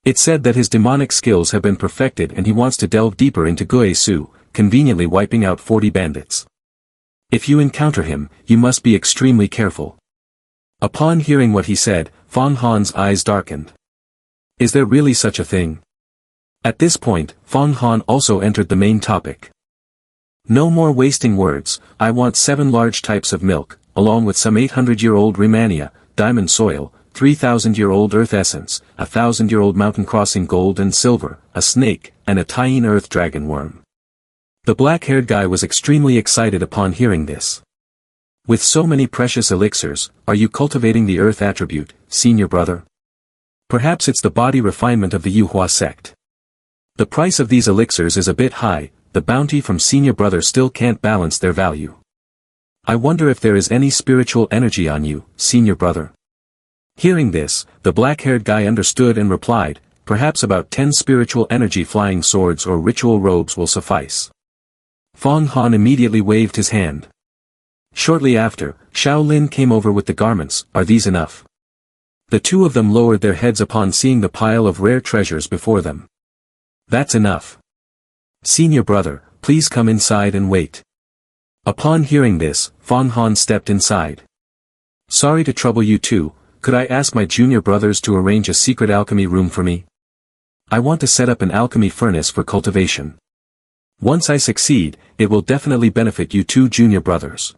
A: It's said that his demonic skills have been perfected and he wants to delve deeper into Gui Su, conveniently wiping out 40 bandits. If you encounter him, you must be extremely careful. Upon hearing what he said, Fang Han's eyes darkened. Is there really such a thing? At this point, Fang Han also entered the main topic. No more wasting words, I want 7 large types of milk, along with some 800-year-old Rehmannia, diamond soil, 3,000-year-old earth essence, 1,000-year-old mountain crossing gold and silver, a snake, and a Taiyin earth dragon worm. The black-haired guy was extremely excited upon hearing this. With so many precious elixirs, are you cultivating the earth attribute, senior brother? Perhaps it's the body refinement of the Yuhua sect. The price of these elixirs is a bit high, the bounty from senior brother still can't balance their value. I wonder if there is any spiritual energy on you, senior brother. Hearing this, the black-haired guy understood and replied, perhaps about 10 spiritual energy flying swords or ritual robes will suffice. Fang Han immediately waved his hand. Shortly after, Shaolin came over with the garments, are these enough? The 2 of them lowered their heads upon seeing the pile of rare treasures before them. That's enough. Senior brother, please come inside and wait. Upon hearing this, Fang Han stepped inside. Sorry to trouble you too, could I ask my junior brothers to arrange a secret alchemy room for me? I want to set up an alchemy furnace for cultivation. Once I succeed, it will definitely benefit you 2 junior brothers.